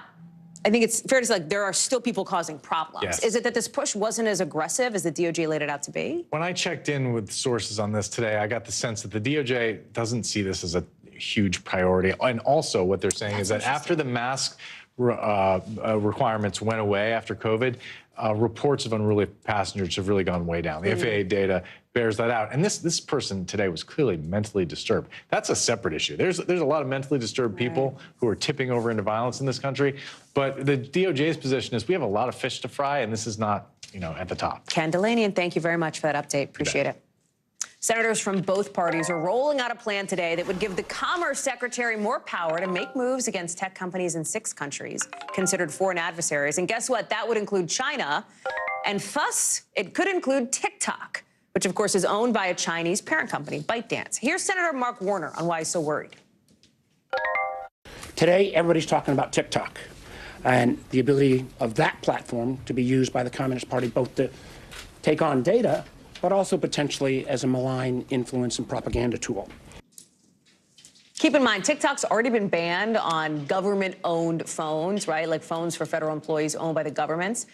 I think it's fair to say, like, there are still people causing problems. Yes. Is it that this push wasn't as aggressive as the DOJ laid it out to be? When I checked in with sources on this today, I got the sense that the DOJ doesn't see this as a huge priority. And also what they're saying is that after the mask requirements went away after COVID, reports of unruly passengers have really gone way down. The FAA data bears that out. And this person today was clearly mentally disturbed. That's a separate issue. There's a lot of mentally disturbed people who are tipping over into violence in this country. But the DOJ's position is we have a lot of fish to fry, and this is not, at the top. Ken Delanian, thank you very much for that update. Appreciate it. Senators from both parties are rolling out a plan today that would give the Commerce Secretary more power to make moves against tech companies in 6 countries considered foreign adversaries. And guess what? That would include China. And thus, it could include TikTok, which, of course, is owned by a Chinese parent company, ByteDance. Here's Senator Mark Warner on why he's so worried. Today, everybody's talking about TikTok and the ability of that platform to be used by the Communist Party both to take on data, but also potentially as a malign influence and propaganda tool. Keep in mind, TikTok's already been banned on government-owned phones, right? Like phones for federal employees owned by the governments.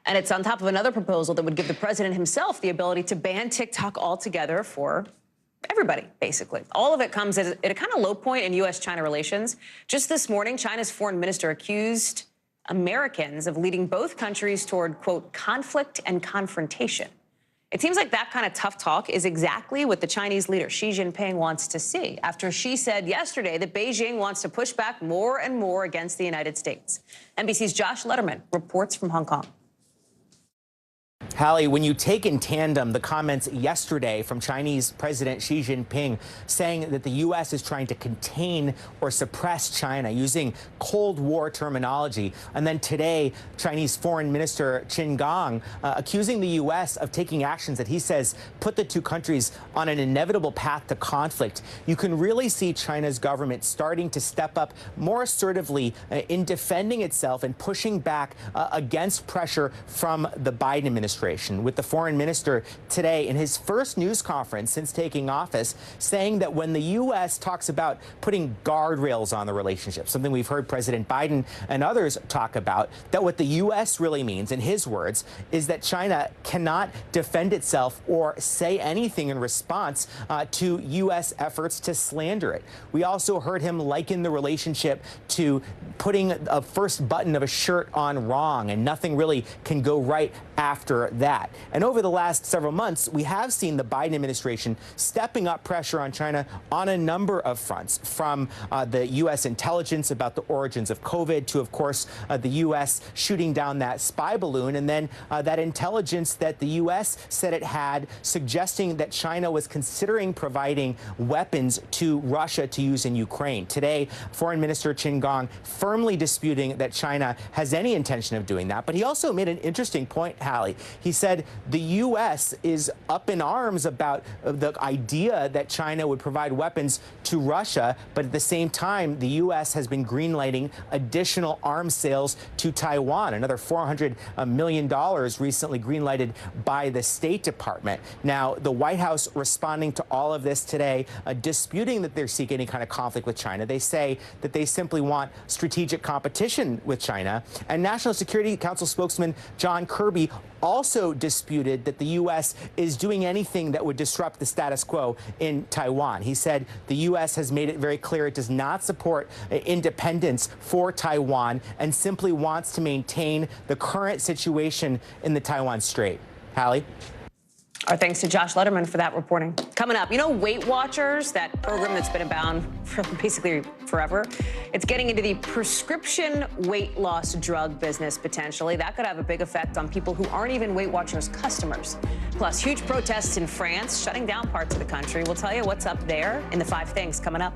And it's on top of another proposal that would give the president himself the ability to ban TikTok altogether for everybody, basically. All of it comes at a kind of low point in U.S.-China relations. Just this morning, China's foreign minister accused Americans of leading both countries toward, quote, conflict and confrontation. It seems like that kind of tough talk is exactly what the Chinese leader Xi Jinping wants to see, after she said yesterday that Beijing wants to push back more and more against the United States. NBC's Josh Letterman reports from Hong Kong. Hallie, when you take in tandem the comments yesterday from Chinese President Xi Jinping saying that the U.S. is trying to contain or suppress China using Cold War terminology, and then today Chinese Foreign Minister Qin Gang accusing the U.S. of taking actions that he says put the two countries on an inevitable path to conflict, you can really see China's government starting to step up more assertively in defending itself and pushing back against pressure from the Biden administration, with the foreign minister today in his first news conference since taking office saying that when the U.S. talks about putting guardrails on the relationship, something we've heard President Biden and others talk about, that what the U.S. really means, in his words, is that China cannot defend itself or say anything in response to U.S. efforts to slander it. We also heard him liken the relationship to putting a first button of a shirt on wrong, and nothing really can go right after that. And over the last several months, we have seen the Biden administration stepping up pressure on China on a number of fronts, from the U.S. intelligence about the origins of COVID to, of course, the U.S. shooting down that spy balloon, and then that intelligence that the U.S. said it had suggesting that China was considering providing weapons to Russia to use in Ukraine. Today, Foreign Minister Qin Gang firmly disputing that China has any intention of doing that. But he also made an interesting point, Hallie. He said the U.S. is up in arms about the idea that China would provide weapons to Russia, but at the same time, the U.S. has been greenlighting additional arms sales to Taiwan, another $400 million recently greenlighted by the State Department. Now, the White House responding to all of this today, disputing that they're seeking any kind of conflict with China. They say that they simply want strategic competition with China. And National Security Council spokesman John Kirby also disputed that the U.S. is doing anything that would disrupt the status quo in Taiwan. He said the U.S. has made it very clear it does not support independence for Taiwan and simply wants to maintain the current situation in the Taiwan Strait. Hallie? Our thanks to Josh Letterman for that reporting. Coming up, you know Weight Watchers, that program that's been abound for basically forever? It's getting into the prescription weight loss drug business, potentially. That could have a big effect on people who aren't even Weight Watchers customers. Plus, huge protests in France, shutting down parts of the country. We'll tell you what's up there in the 5 Things coming up.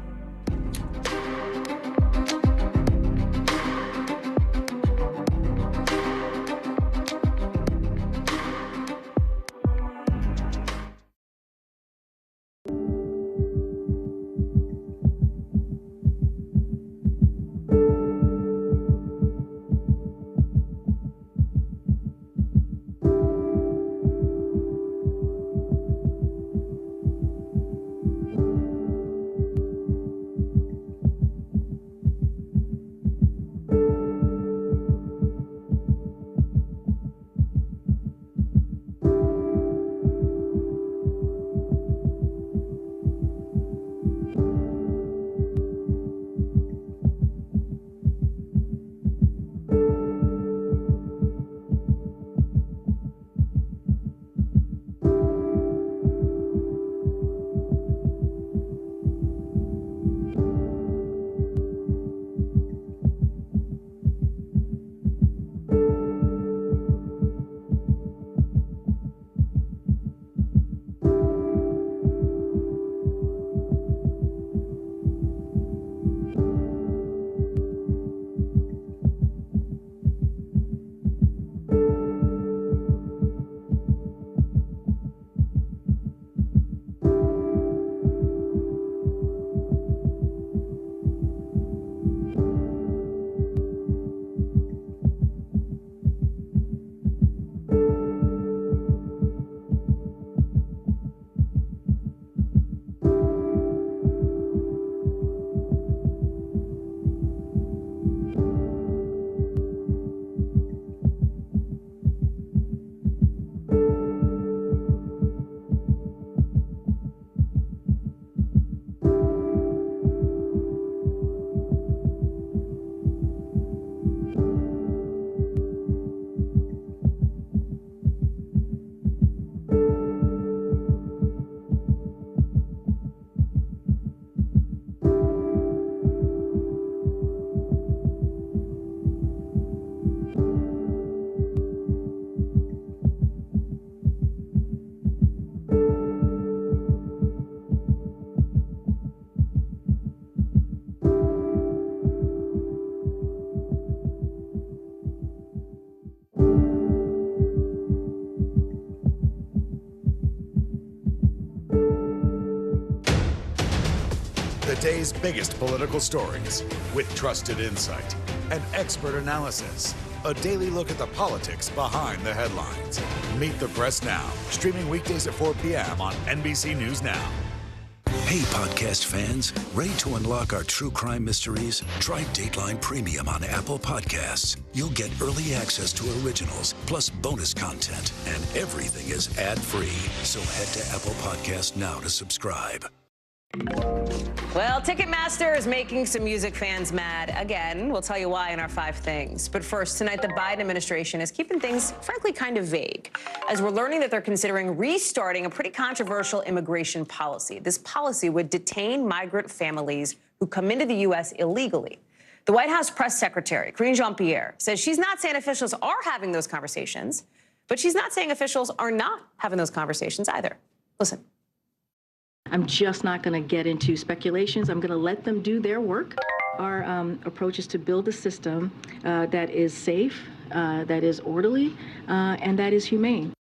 day's biggest political stories with trusted insight and expert analysis. A daily look at the politics behind the headlines. Meet the Press Now, streaming weekdays at 4 p.m. on NBC News Now. Hey, podcast fans, ready to unlock our true crime mysteries? Try Dateline Premium on Apple Podcasts. You'll get early access to originals, plus bonus content, and everything is ad-free. So head to Apple Podcasts now to subscribe. Well, Ticketmaster is making some music fans mad again. We'll tell you why in our 5 things. But first, tonight, the Biden administration is keeping things, frankly, kind of vague, as we're learning that they're considering restarting a pretty controversial immigration policy. This policy would detain migrant families who come into the U.S. illegally. The White House press secretary, Karine Jean-Pierre, says she's not saying officials are having those conversations, but she's not saying officials are not having those conversations either. Listen. I'm just not going to get into speculations. I'm going to let them do their work. Our approach is to build a system that is safe, that is orderly, and that is humane.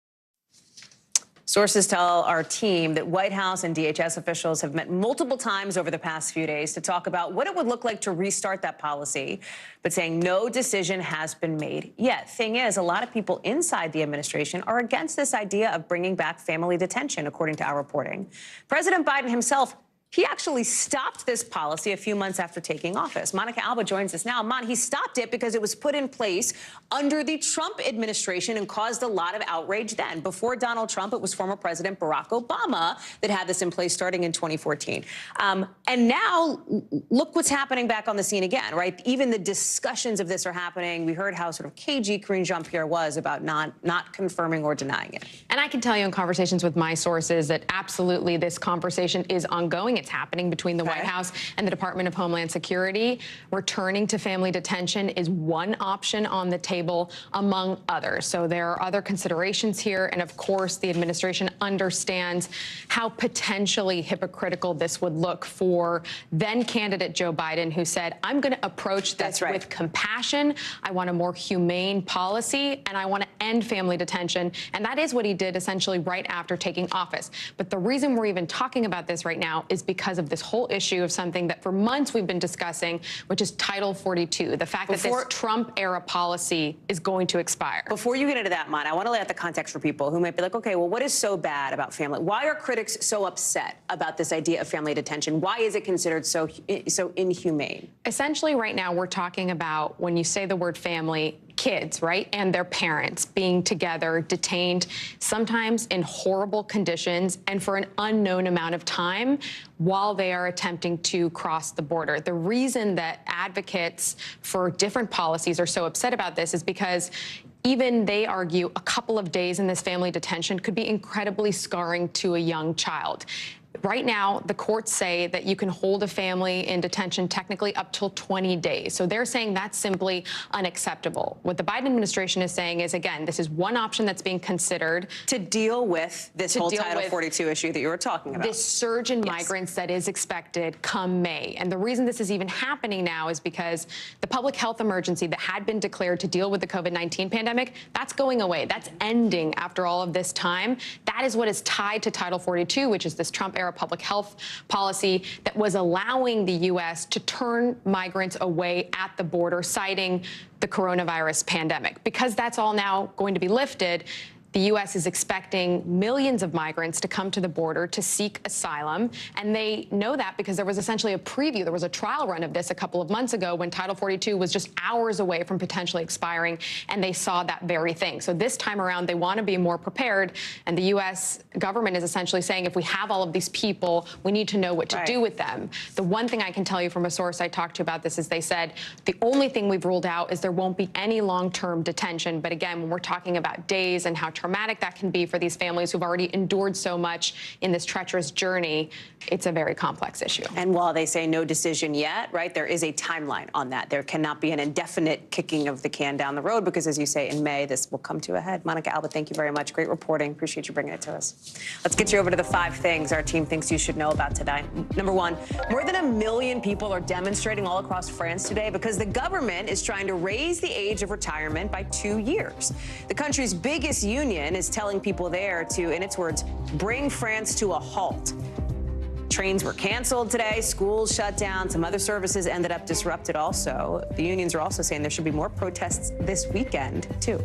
Sources tell our team that White House and DHS officials have met multiple times over the past few days to talk about what it would look like to restart that policy, but saying no decision has been made yet. Thing is, a lot of people inside the administration are against this idea of bringing back family detention, according to our reporting. President Biden himself, he actually stopped this policy a few months after taking office. Monica Alba joins us now. Mon, he stopped it because it was put in place under the Trump administration and caused a lot of outrage then. Before Donald Trump, it was former President Barack Obama that had this in place starting in 2014. And now, look what's happening back on the scene again, right? Even the discussions of this are happening. We heard how sort of cagey Karine Jean-Pierre was about not confirming or denying it. And I can tell you in conversations with my sources that absolutely this conversation is ongoing. It's happening between the White House and the Department of Homeland Security. Returning to family detention is one option on the table among others. So there are other considerations here. And of course, the administration understands how potentially hypocritical this would look for then candidate Joe Biden, who said, I'm going to approach this with compassion. I want a more humane policy, and I want to end family detention. And that is what he did essentially right after taking office. But the reason we're even talking about this right now is because of this whole issue of something that for months we've been discussing, which is Title 42, the fact that this Trump-era policy is going to expire. Before you get into that, Mon, I want to lay out the context for people who might be like, okay, well, what is so bad about family? Why are critics so upset about this idea of family detention? Why is it considered so inhumane? Essentially, right now, we're talking about, when you say the word family, kids, right, and their parents being together, detained, sometimes in horrible conditions and for an unknown amount of time while they are attempting to cross the border. The reason that advocates for different policies are so upset about this is because even they argue a couple of days in this family detention could be incredibly scarring to a young child. Right now, the courts say that you can hold a family in detention technically up till 20 days. So they're saying that's simply unacceptable. What the Biden administration is saying is, again, this is one option that's being considered to deal with this whole Title 42 issue that you were talking about. This surge in migrants that is expected come May. And the reason this is even happening now is because the public health emergency that had been declared to deal with the COVID-19 pandemic, that's going away. That's ending after all of this time. That is what is tied to Title 42, which is this Trump-era public health policy that was allowing the U.S. to turn migrants away at the border, citing the coronavirus pandemic. Because that's all now going to be lifted, the U.S. is expecting millions of migrants to come to the border to seek asylum. And they know that because there was essentially a preview. There was a trial run of this a couple of months ago when Title 42 was just hours away from potentially expiring, and they saw that very thing. So this time around, they want to be more prepared. And the U.S. government is essentially saying, if we have all of these people, we need to know what to do with them. The one thing I can tell you from a source I talked to about this is they said, the only thing we've ruled out is there won't be any long-term detention. But again, when we're talking about days and how traumatic that can be for these families who've already endured so much in this treacherous journey, it's a very complex issue. And while they say no decision yet, right, there is a timeline on that. There cannot be an indefinite kicking of the can down the road because, as you say, in May, this will come to a head. Monica Alba, thank you very much. Great reporting. Appreciate you bringing it to us. Let's get you over to the 5 things our team thinks you should know about today. Number 1, more than 1 million people are demonstrating all across France today because the government is trying to raise the age of retirement by 2 years. The country's biggest union is telling people there to, in its words, bring France to a halt. Trains were canceled today, schools shut down, some other services ended up disrupted also. The unions are also saying there should be more protests this weekend, too.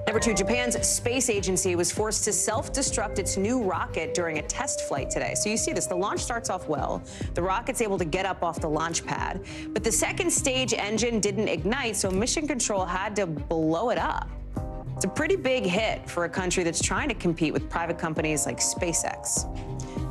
Number 2, Japan's space agency was forced to self-destruct its new rocket during a test flight today. So you see this, the launch starts off well. The rocket's able to get up off the launch pad, but the second stage engine didn't ignite, so Mission Control had to blow it up. It's a pretty big hit for a country that's trying to compete with private companies like SpaceX.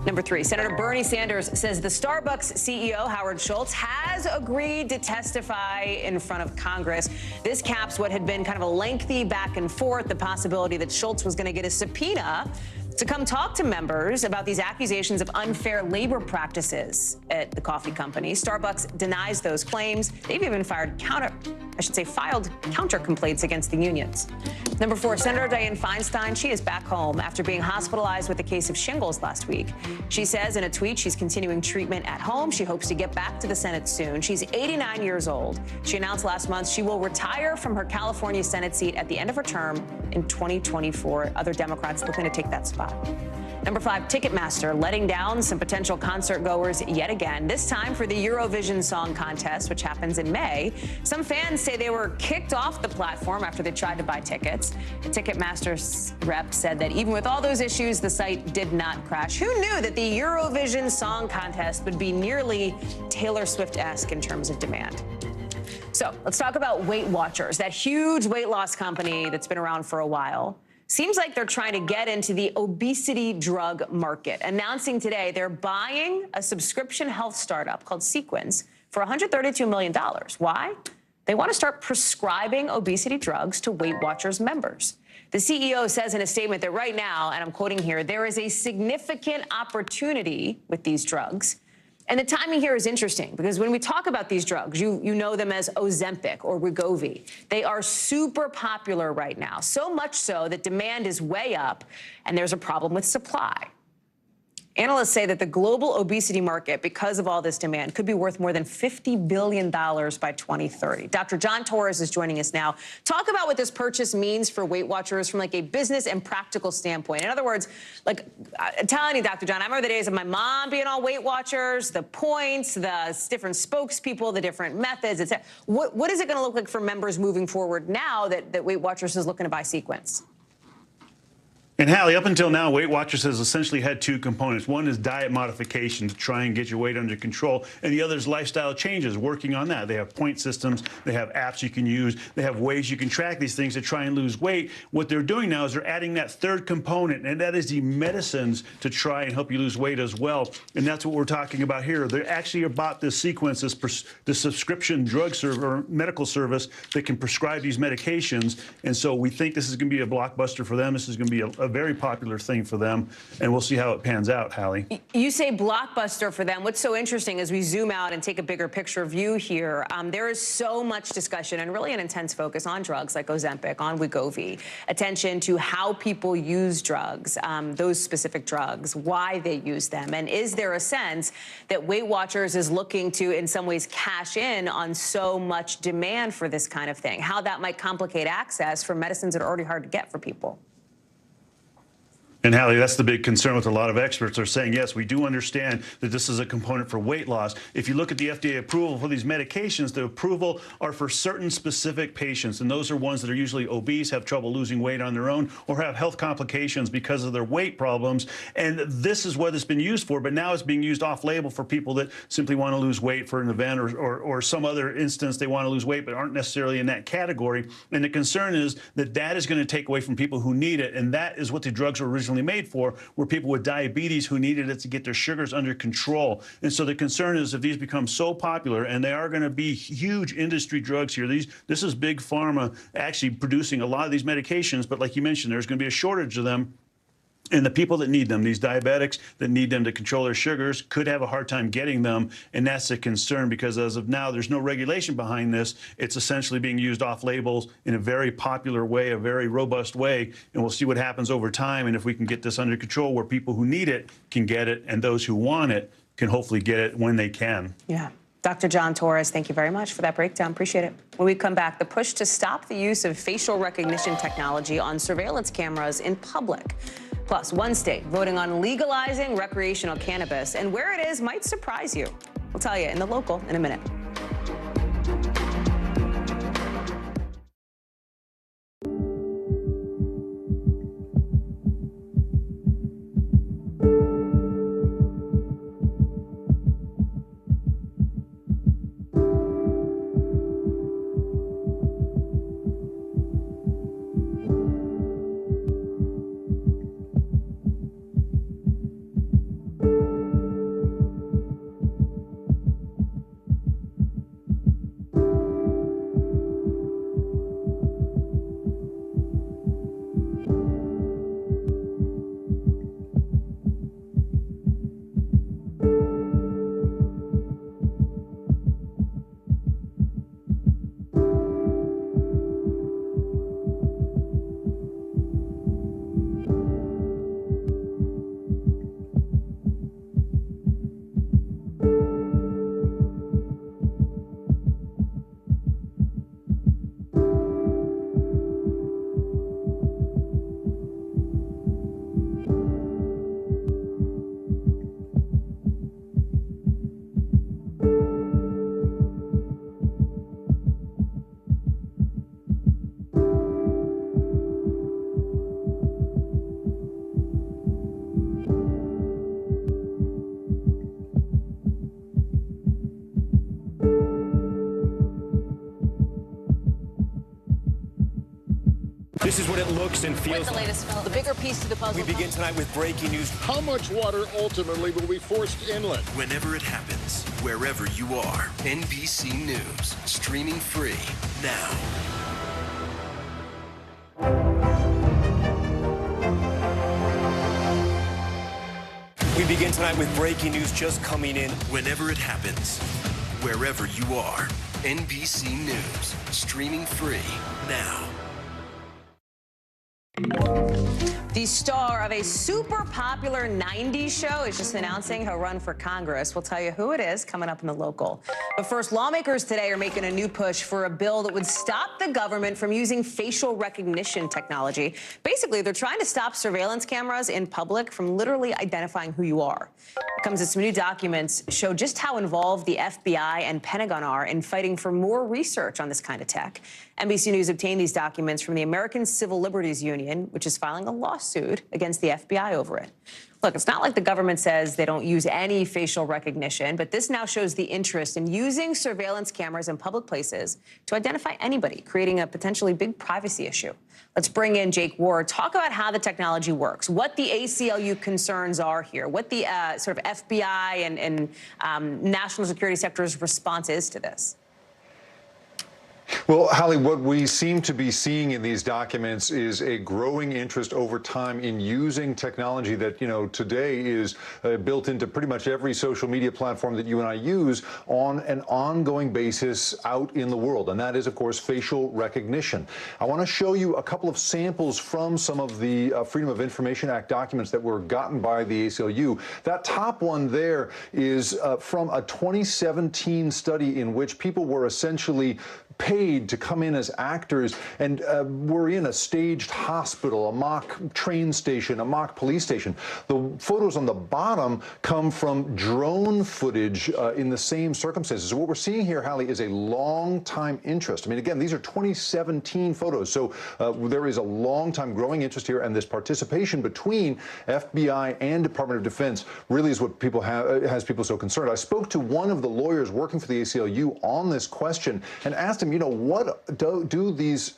Number 3, Senator Bernie Sanders says the Starbucks CEO, Howard Schultz, has agreed to testify in front of Congress. This caps what had been kind of a lengthy back and forth, the possibility that Schultz was going to get a subpoena to come talk to members about these accusations of unfair labor practices at the coffee company. Starbucks denies those claims. They've even filed counter complaints against the unions. Number 4, Senator Dianne Feinstein, she is back home after being hospitalized with a case of shingles last week. She says in a tweet she's continuing treatment at home. She hopes to get back to the Senate soon. She's 89 years old. She announced last month she will retire from her California Senate seat at the end of her term in 2024. Other Democrats looking to take that spot. Number 5, Ticketmaster letting down some potential concert goers yet again, this time for the Eurovision Song Contest, which happens in May. Some fans say they were kicked off the platform after they tried to buy tickets. The Ticketmaster's rep said that even with all those issues, the site did not crash. Who knew that the Eurovision Song Contest would be nearly Taylor Swift-esque in terms of demand? So let's talk about Weight Watchers, that huge weight loss company that's been around for a while. Seems like they're trying to get into the obesity drug market, announcing today they're buying a subscription health startup called Sequence for $132 million. Why? They want to start prescribing obesity drugs to Weight Watchers members. The CEO says in a statement that right now, and I'm quoting here, there is a significant opportunity with these drugs. And the timing here is interesting because when we talk about these drugs, you know them as Ozempic or Wegovy. They are super popular right now, so much so that demand is way up and there's a problem with supply. Analysts say that the global obesity market, because of all this demand, could be worth more than $50 billion by 2030. Dr. John Torres is joining us now. Talk about what this purchase means for Weight Watchers from like a business and practical standpoint. In other words, like I'm telling you, Dr. John, I remember the days of my mom being on Weight Watchers, the points, the different spokespeople, the different methods, etc. What is it going to look like for members moving forward now that Weight Watchers is looking to buy Sequence? And Hallie, up until now, Weight Watchers has essentially had 2 components. One is diet modification to try and get your weight under control, and the other is lifestyle changes, working on that. They have point systems, they have apps you can use, they have ways you can track these things to try and lose weight. What they're doing now is they're adding that 3rd component, and that is the medicines to try and help you lose weight as well. And that's what we're talking about here. They actually bought this Sequence, this subscription drug service or medical service that can prescribe these medications. And so we think this is going to be a blockbuster for them. This is going to be a very popular thing for them, and we'll see how it pans out, Hallie. You say blockbuster for them. What's so interesting as we zoom out and take a bigger picture view here, there is so much discussion and really an intense focus on drugs like Ozempic, on Wegovy, attention to how people use drugs, those specific drugs, why they use them, and is there a sense that Weight Watchers is looking to, in some ways, cash in on so much demand for this kind of thing, how that might complicate access for medicines that are already hard to get for people? And Hallie, that's the big concern with a lot of experts are saying, yes, we do understand that this is a component for weight loss. If you look at the FDA approval for these medications, the approval are for certain specific patients. And those are ones that are usually obese, have trouble losing weight on their own, or have health complications because of their weight problems. And this is what it's been used for. But now it's being used off-label for people that simply want to lose weight for an event or some other instance they want to lose weight but aren't necessarily in that category. And the concern is that that is going to take away from people who need it. And that is what the drugs were originally made for, were people with diabetes who needed it to get their sugars under control. And so the concern is if these become so popular, and they are going to be huge industry drugs here, this is big pharma actually producing a lot of these medications, but like you mentioned, there's going to be a shortage of them. And the people that need them, these diabetics that need them to control their sugars, could have a hard time getting them. And that's a concern because as of now, there's no regulation behind this. It's essentially being used off labels in a very popular way, a very robust way. And we'll see what happens over time. And if we can get this under control where people who need it can get it and those who want it can hopefully get it when they can. Yeah. Dr. John Torres, thank you very much for that breakdown. Appreciate it. When we come back, the push to stop the use of facial recognition technology on surveillance cameras in public. Plus, one state voting on legalizing recreational cannabis, and where it is might surprise you. We'll tell you in the local in a minute. This is what it looks and feels. With the latest film, the bigger piece to the puzzle. We begin tonight with breaking news. How much water ultimately will be forced inland? Whenever it happens, wherever you are, NBC News, streaming free now. We begin tonight with breaking news just coming in. Whenever it happens, wherever you are, NBC News, streaming free now. The star of a super popular 90s show is just announcing he'll run for Congress. We'll tell you who it is coming up in the local. But first, lawmakers today are making a new push for a bill that would stop the government from using facial recognition technology. Basically, they're trying to stop surveillance cameras in public from literally identifying who you are. It comes as some new documents show just how involved the FBI and Pentagon are in fighting for more research on this kind of tech. NBC News obtained these documents from the American Civil Liberties Union, which is filing a lawsuit against the FBI over it. Look, it's not like the government says they don't use any facial recognition, but this now shows the interest in using surveillance cameras in public places to identify anybody, creating a potentially big privacy issue. Let's bring in Jake Ward, talk about how the technology works, what the ACLU concerns are here, what the sort of FBI and national security sector's response is to this. Well, Hallie, what we seem to be seeing in these documents is a growing interest over time in using technology that, you know, today is built into pretty much every social media platform that you and I use on an ongoing basis out in the world. And that is, of course, facial recognition. I want to show you a couple of samples from some of the Freedom of Information Act documents that were gotten by the ACLU. That top one there is from a 2017 study in which people were essentially paid to come in as actors and were in a staged hospital, a mock train station, a mock police station. The photos on the bottom come from drone footage in the same circumstances. So what we're seeing here, Hallie, is a long-time interest. I mean, again, these are 2017 photos. So there is a long-time growing interest here, and this participation between FBI and Department of Defense really is what people has people so concerned. I spoke to one of the lawyers working for the ACLU on this question and asked him, you know, what do these,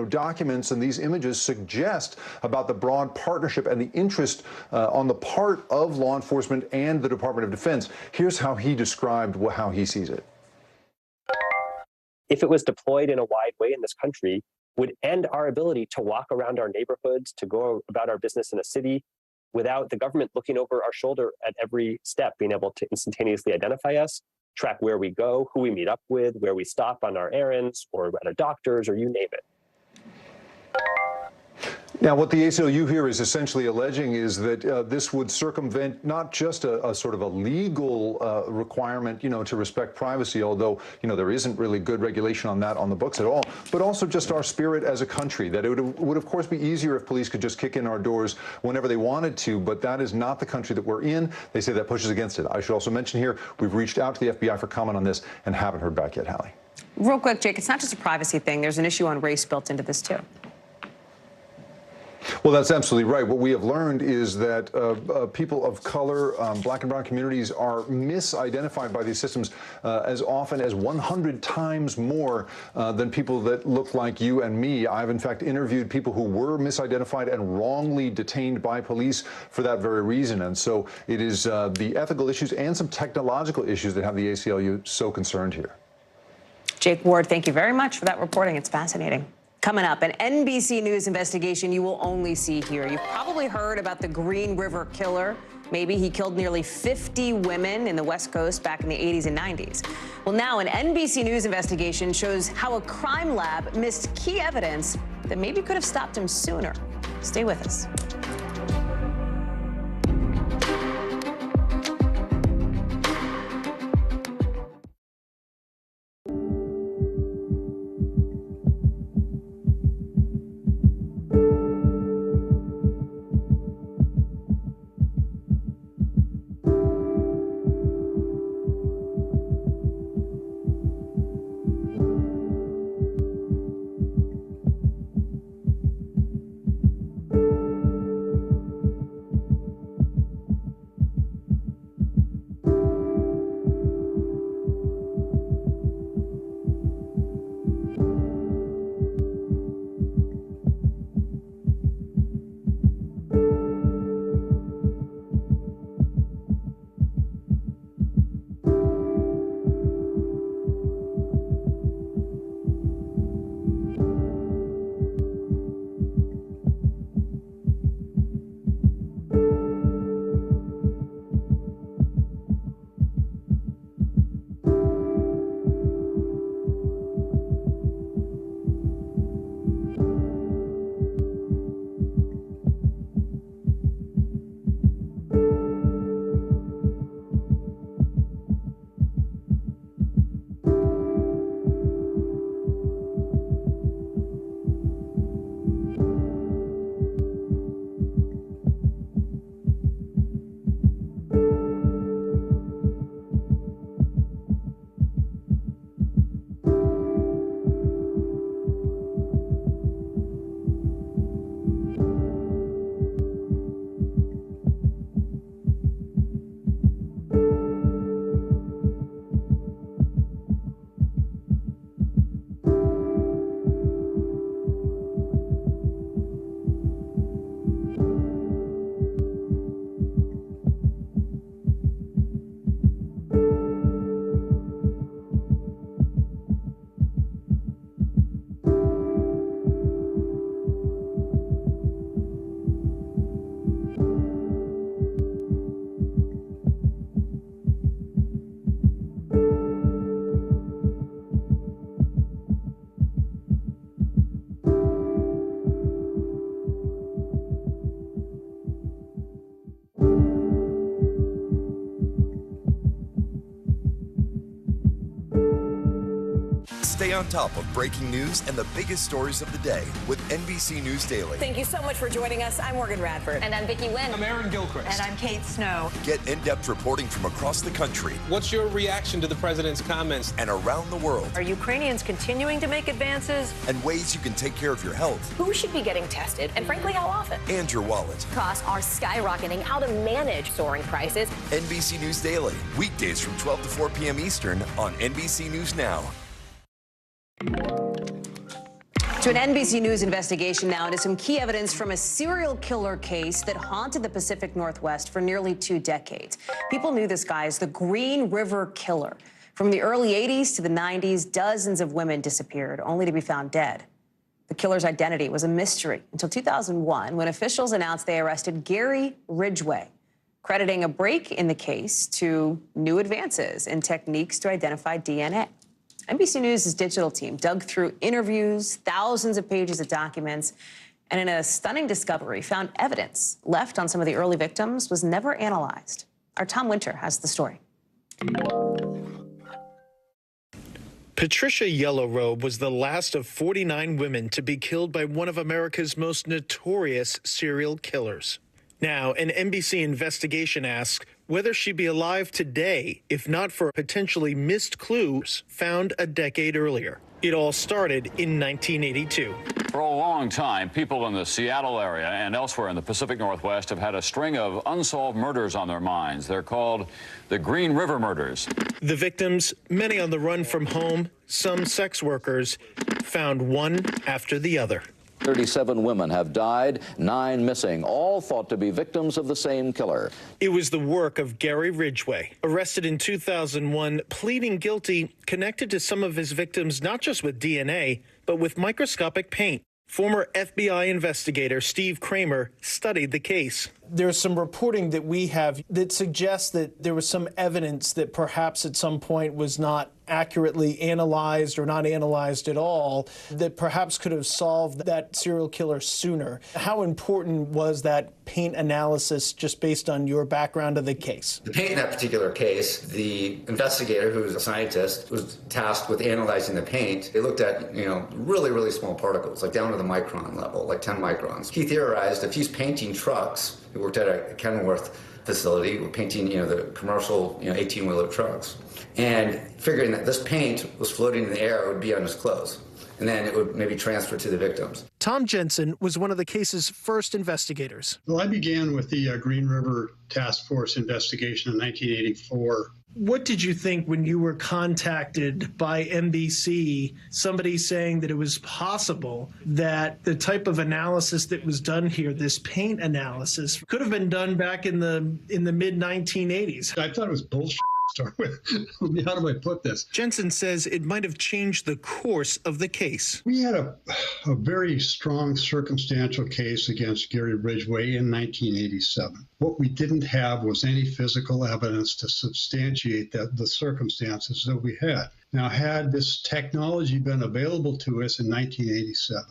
documents and these images suggest about the broad partnership and the interest on the part of law enforcement and the Department of Defense? Here's how he described how he sees it. If it was deployed in a wide way in this country, would end our ability to walk around our neighborhoods, to go about our business in a city without the government looking over our shoulder at every step, being able to instantaneously identify us, track where we go, who we meet up with, where we stop on our errands, or at a doctor's, or you name it. Now, what the ACLU here is essentially alleging is that this would circumvent not just a sort of a legal requirement, to respect privacy, although, there isn't really good regulation on that on the books at all, but also just our spirit as a country, that it would of course be easier if police could just kick in our doors whenever they wanted to, but that is not the country that we're in. They say that pushes against it. I should also mention here, we've reached out to the FBI for comment on this and haven't heard back yet, Hallie. Real quick, Jake, it's not just a privacy thing. There's an issue on race built into this, too. Well, that's absolutely right. What we have learned is that people of color, black and brown communities, are misidentified by these systems as often as 100 times more than people that look like you and me. I've, in fact, interviewed people who were misidentified and wrongly detained by police for that very reason. And so it is the ethical issues and some technological issues that have the ACLU so concerned here. Jake Ward, thank you very much for that reporting. It's fascinating. Coming up, an NBC News investigation you will only see here. You've probably heard about the Green River Killer. Maybe he killed nearly 50 women in the West Coast back in the 80s and 90s. Well, now an NBC News investigation shows how a crime lab missed key evidence that maybe could have stopped him sooner. Stay with us. Stay on top of breaking news and the biggest stories of the day with NBC News Daily. Thank you so much for joining us. I'm Morgan Radford. And I'm Vicki Wynn. I'm Aaron Gilchrist. And I'm Kate Snow. Get in-depth reporting from across the country. What's your reaction to the president's comments? And around the world. Are Ukrainians continuing to make advances? And ways you can take care of your health. Who should be getting tested? And frankly, how often? And your wallet. Costs are skyrocketing. How to manage soaring prices. NBC News Daily. Weekdays from 12 to 4 p.m. Eastern on NBC News Now. To an NBC News investigation now into some key evidence from a serial killer case that haunted the Pacific Northwest for nearly 2 decades. People knew this guy as the Green River Killer. From the early 80s to the 90s, dozens of women disappeared, only to be found dead. The killer's identity was a mystery until 2001, when officials announced they arrested Gary Ridgway, crediting a break in the case to new advances in techniques to identify DNA. NBC News' digital team dug through interviews, thousands of pages of documents, And in a stunning discovery, found evidence left on some of the early victims was never analyzed. Our Tom Winter has the story. Patricia Yellowrobe was the last of 49 women to be killed by one of America's most notorious serial killers. Now, an NBC investigation asks whether she'd be alive today if not for potentially missed clues found a decade earlier. It all started in 1982. For a long time, people in the Seattle area and elsewhere in the Pacific Northwest have had a string of unsolved murders on their minds. They're called the Green River Murders. The victims, many on the run from home, some sex workers, found one after the other. 37 women have died, 9 missing, all thought to be victims of the same killer. It was the work of Gary Ridgway, arrested in 2001, pleading guilty, connected to some of his victims not just with DNA, but with microscopic paint. Former FBI investigator Steve Kramer studied the case. There's some reporting that we have that suggests that there was some evidence that perhaps at some point was not accurately analyzed or not analyzed at all, that perhaps could have solved that serial killer sooner. How important was that paint analysis just based on your background of the case? The paint in that particular case, the investigator, who was a scientist, was tasked with analyzing the paint. They looked at, really, really small particles, like down to the micron level, like 10 microns. He theorized if he's painting trucks, he worked at a Kenworth facility, painting, the commercial, 18-wheeler trucks, and figuring that this paint was floating in the air, it would be on his clothes, and then it would maybe transfer to the victims. Tom Jensen was one of the case's first investigators. Well, I began with the Green River Task Force investigation in 1984. What did you think when you were contacted by NBC, somebody saying that it was possible that the type of analysis that was done here, this paint analysis, could have been done back in the mid-1980s? I thought it was bullshit. Start with. How do I put this? Jensen says it might have changed the course of the case. We had a very strong circumstantial case against Gary Ridgway in 1987. What we didn't have was any physical evidence to substantiate the circumstances that we had. Now, had this technology been available to us in 1987,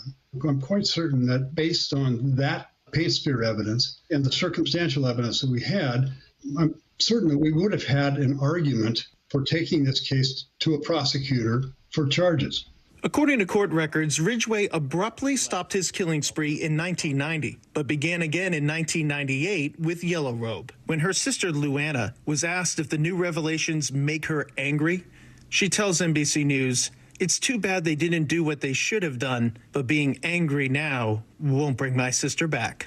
I'm quite certain that based on that paint smear evidence and the circumstantial evidence that we had, I'm certain that we would have had an argument for taking this case to a prosecutor for charges. According to court records, Ridgway abruptly stopped his killing spree in 1990, but began again in 1998 with Yellowrobe. When her sister Luana was asked if the new revelations make her angry, she tells NBC News, "It's too bad they didn't do what they should have done, but being angry now won't bring my sister back."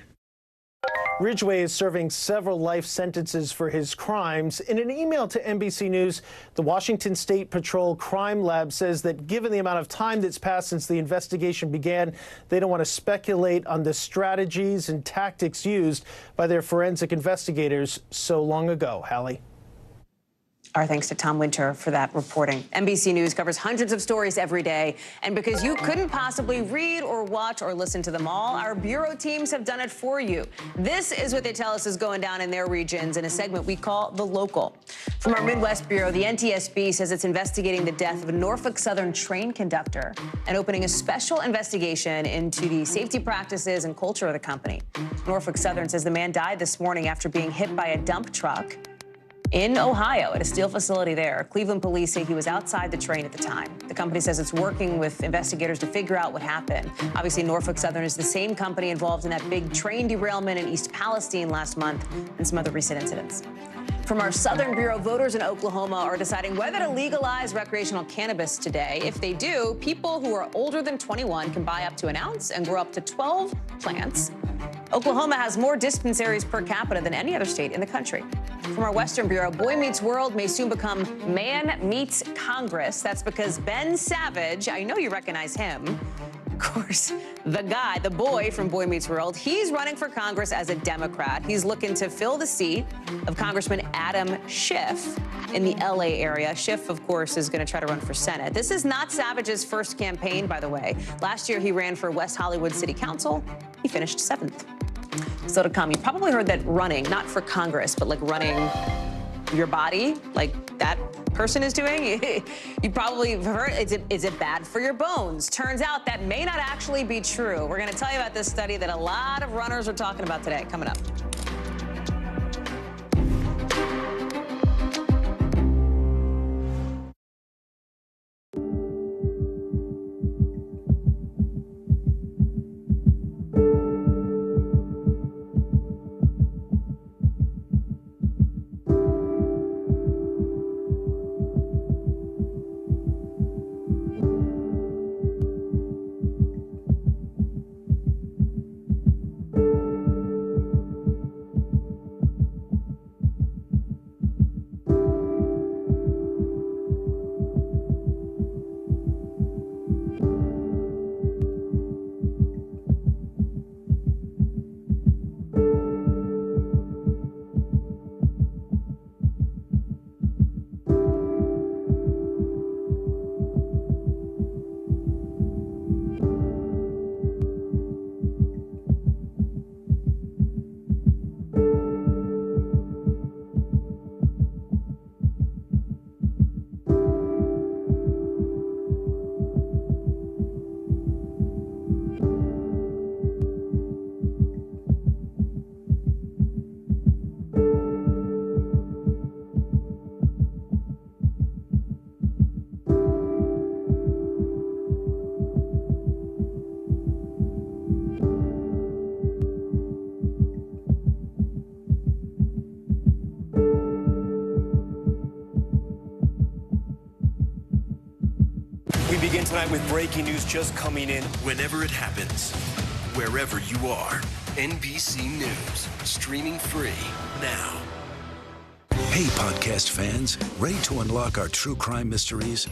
Ridgway is serving several life sentences for his crimes. In an email to NBC News, the Washington State Patrol Crime Lab says that given the amount of time that's passed since the investigation began, they don't want to speculate on the strategies and tactics used by their forensic investigators so long ago. Hallie. Our thanks to Tom Winter for that reporting. NBC News covers hundreds of stories every day, and because you couldn't possibly read or watch or listen to them all, our bureau teams have done it for you. This is what they tell us is going down in their regions in a segment we call The Local. From our Midwest Bureau, the NTSB says it's investigating the death of a Norfolk Southern train conductor and opening a special investigation into the safety practices and culture of the company. Norfolk Southern says the man died this morning after being hit by a dump truck in Ohio at a steel facility there. Cleveland police say he was outside the train at the time. The company says it's working with investigators to figure out what happened. Obviously, Norfolk Southern is the same company involved in that big train derailment in East Palestine last month and some other recent incidents. From our Southern Bureau, voters in Oklahoma are deciding whether to legalize recreational cannabis today. If they do, people who are older than 21 can buy up to an ounce and grow up to 12 plants. Oklahoma has more dispensaries per capita than any other state in the country. From our Western Bureau, Boy Meets World may soon become Man Meets Congress. That's because Ben Savage, I know you recognize him, of course, the boy from Boy Meets World, he's running for Congress as a Democrat. He's looking to fill the seat of Congressman Adam Schiff in the LA area. Schiff, of course, is going to try to run for Senate. This is not Savage's first campaign, by the way. Last year, he ran for West Hollywood City Council. He finished 7th. So to come, you probably heard that running, not for Congress, but like running your body, like that person is doing, you probably have heard, is it bad for your bones? Turns out that may not actually be true. We're going to tell you about this study that a lot of runners are talking about today, coming up. We begin tonight with breaking news just coming in. Whenever it happens, wherever you are, NBC News, streaming free now. Hey, podcast fans, ready to unlock our true crime mysteries?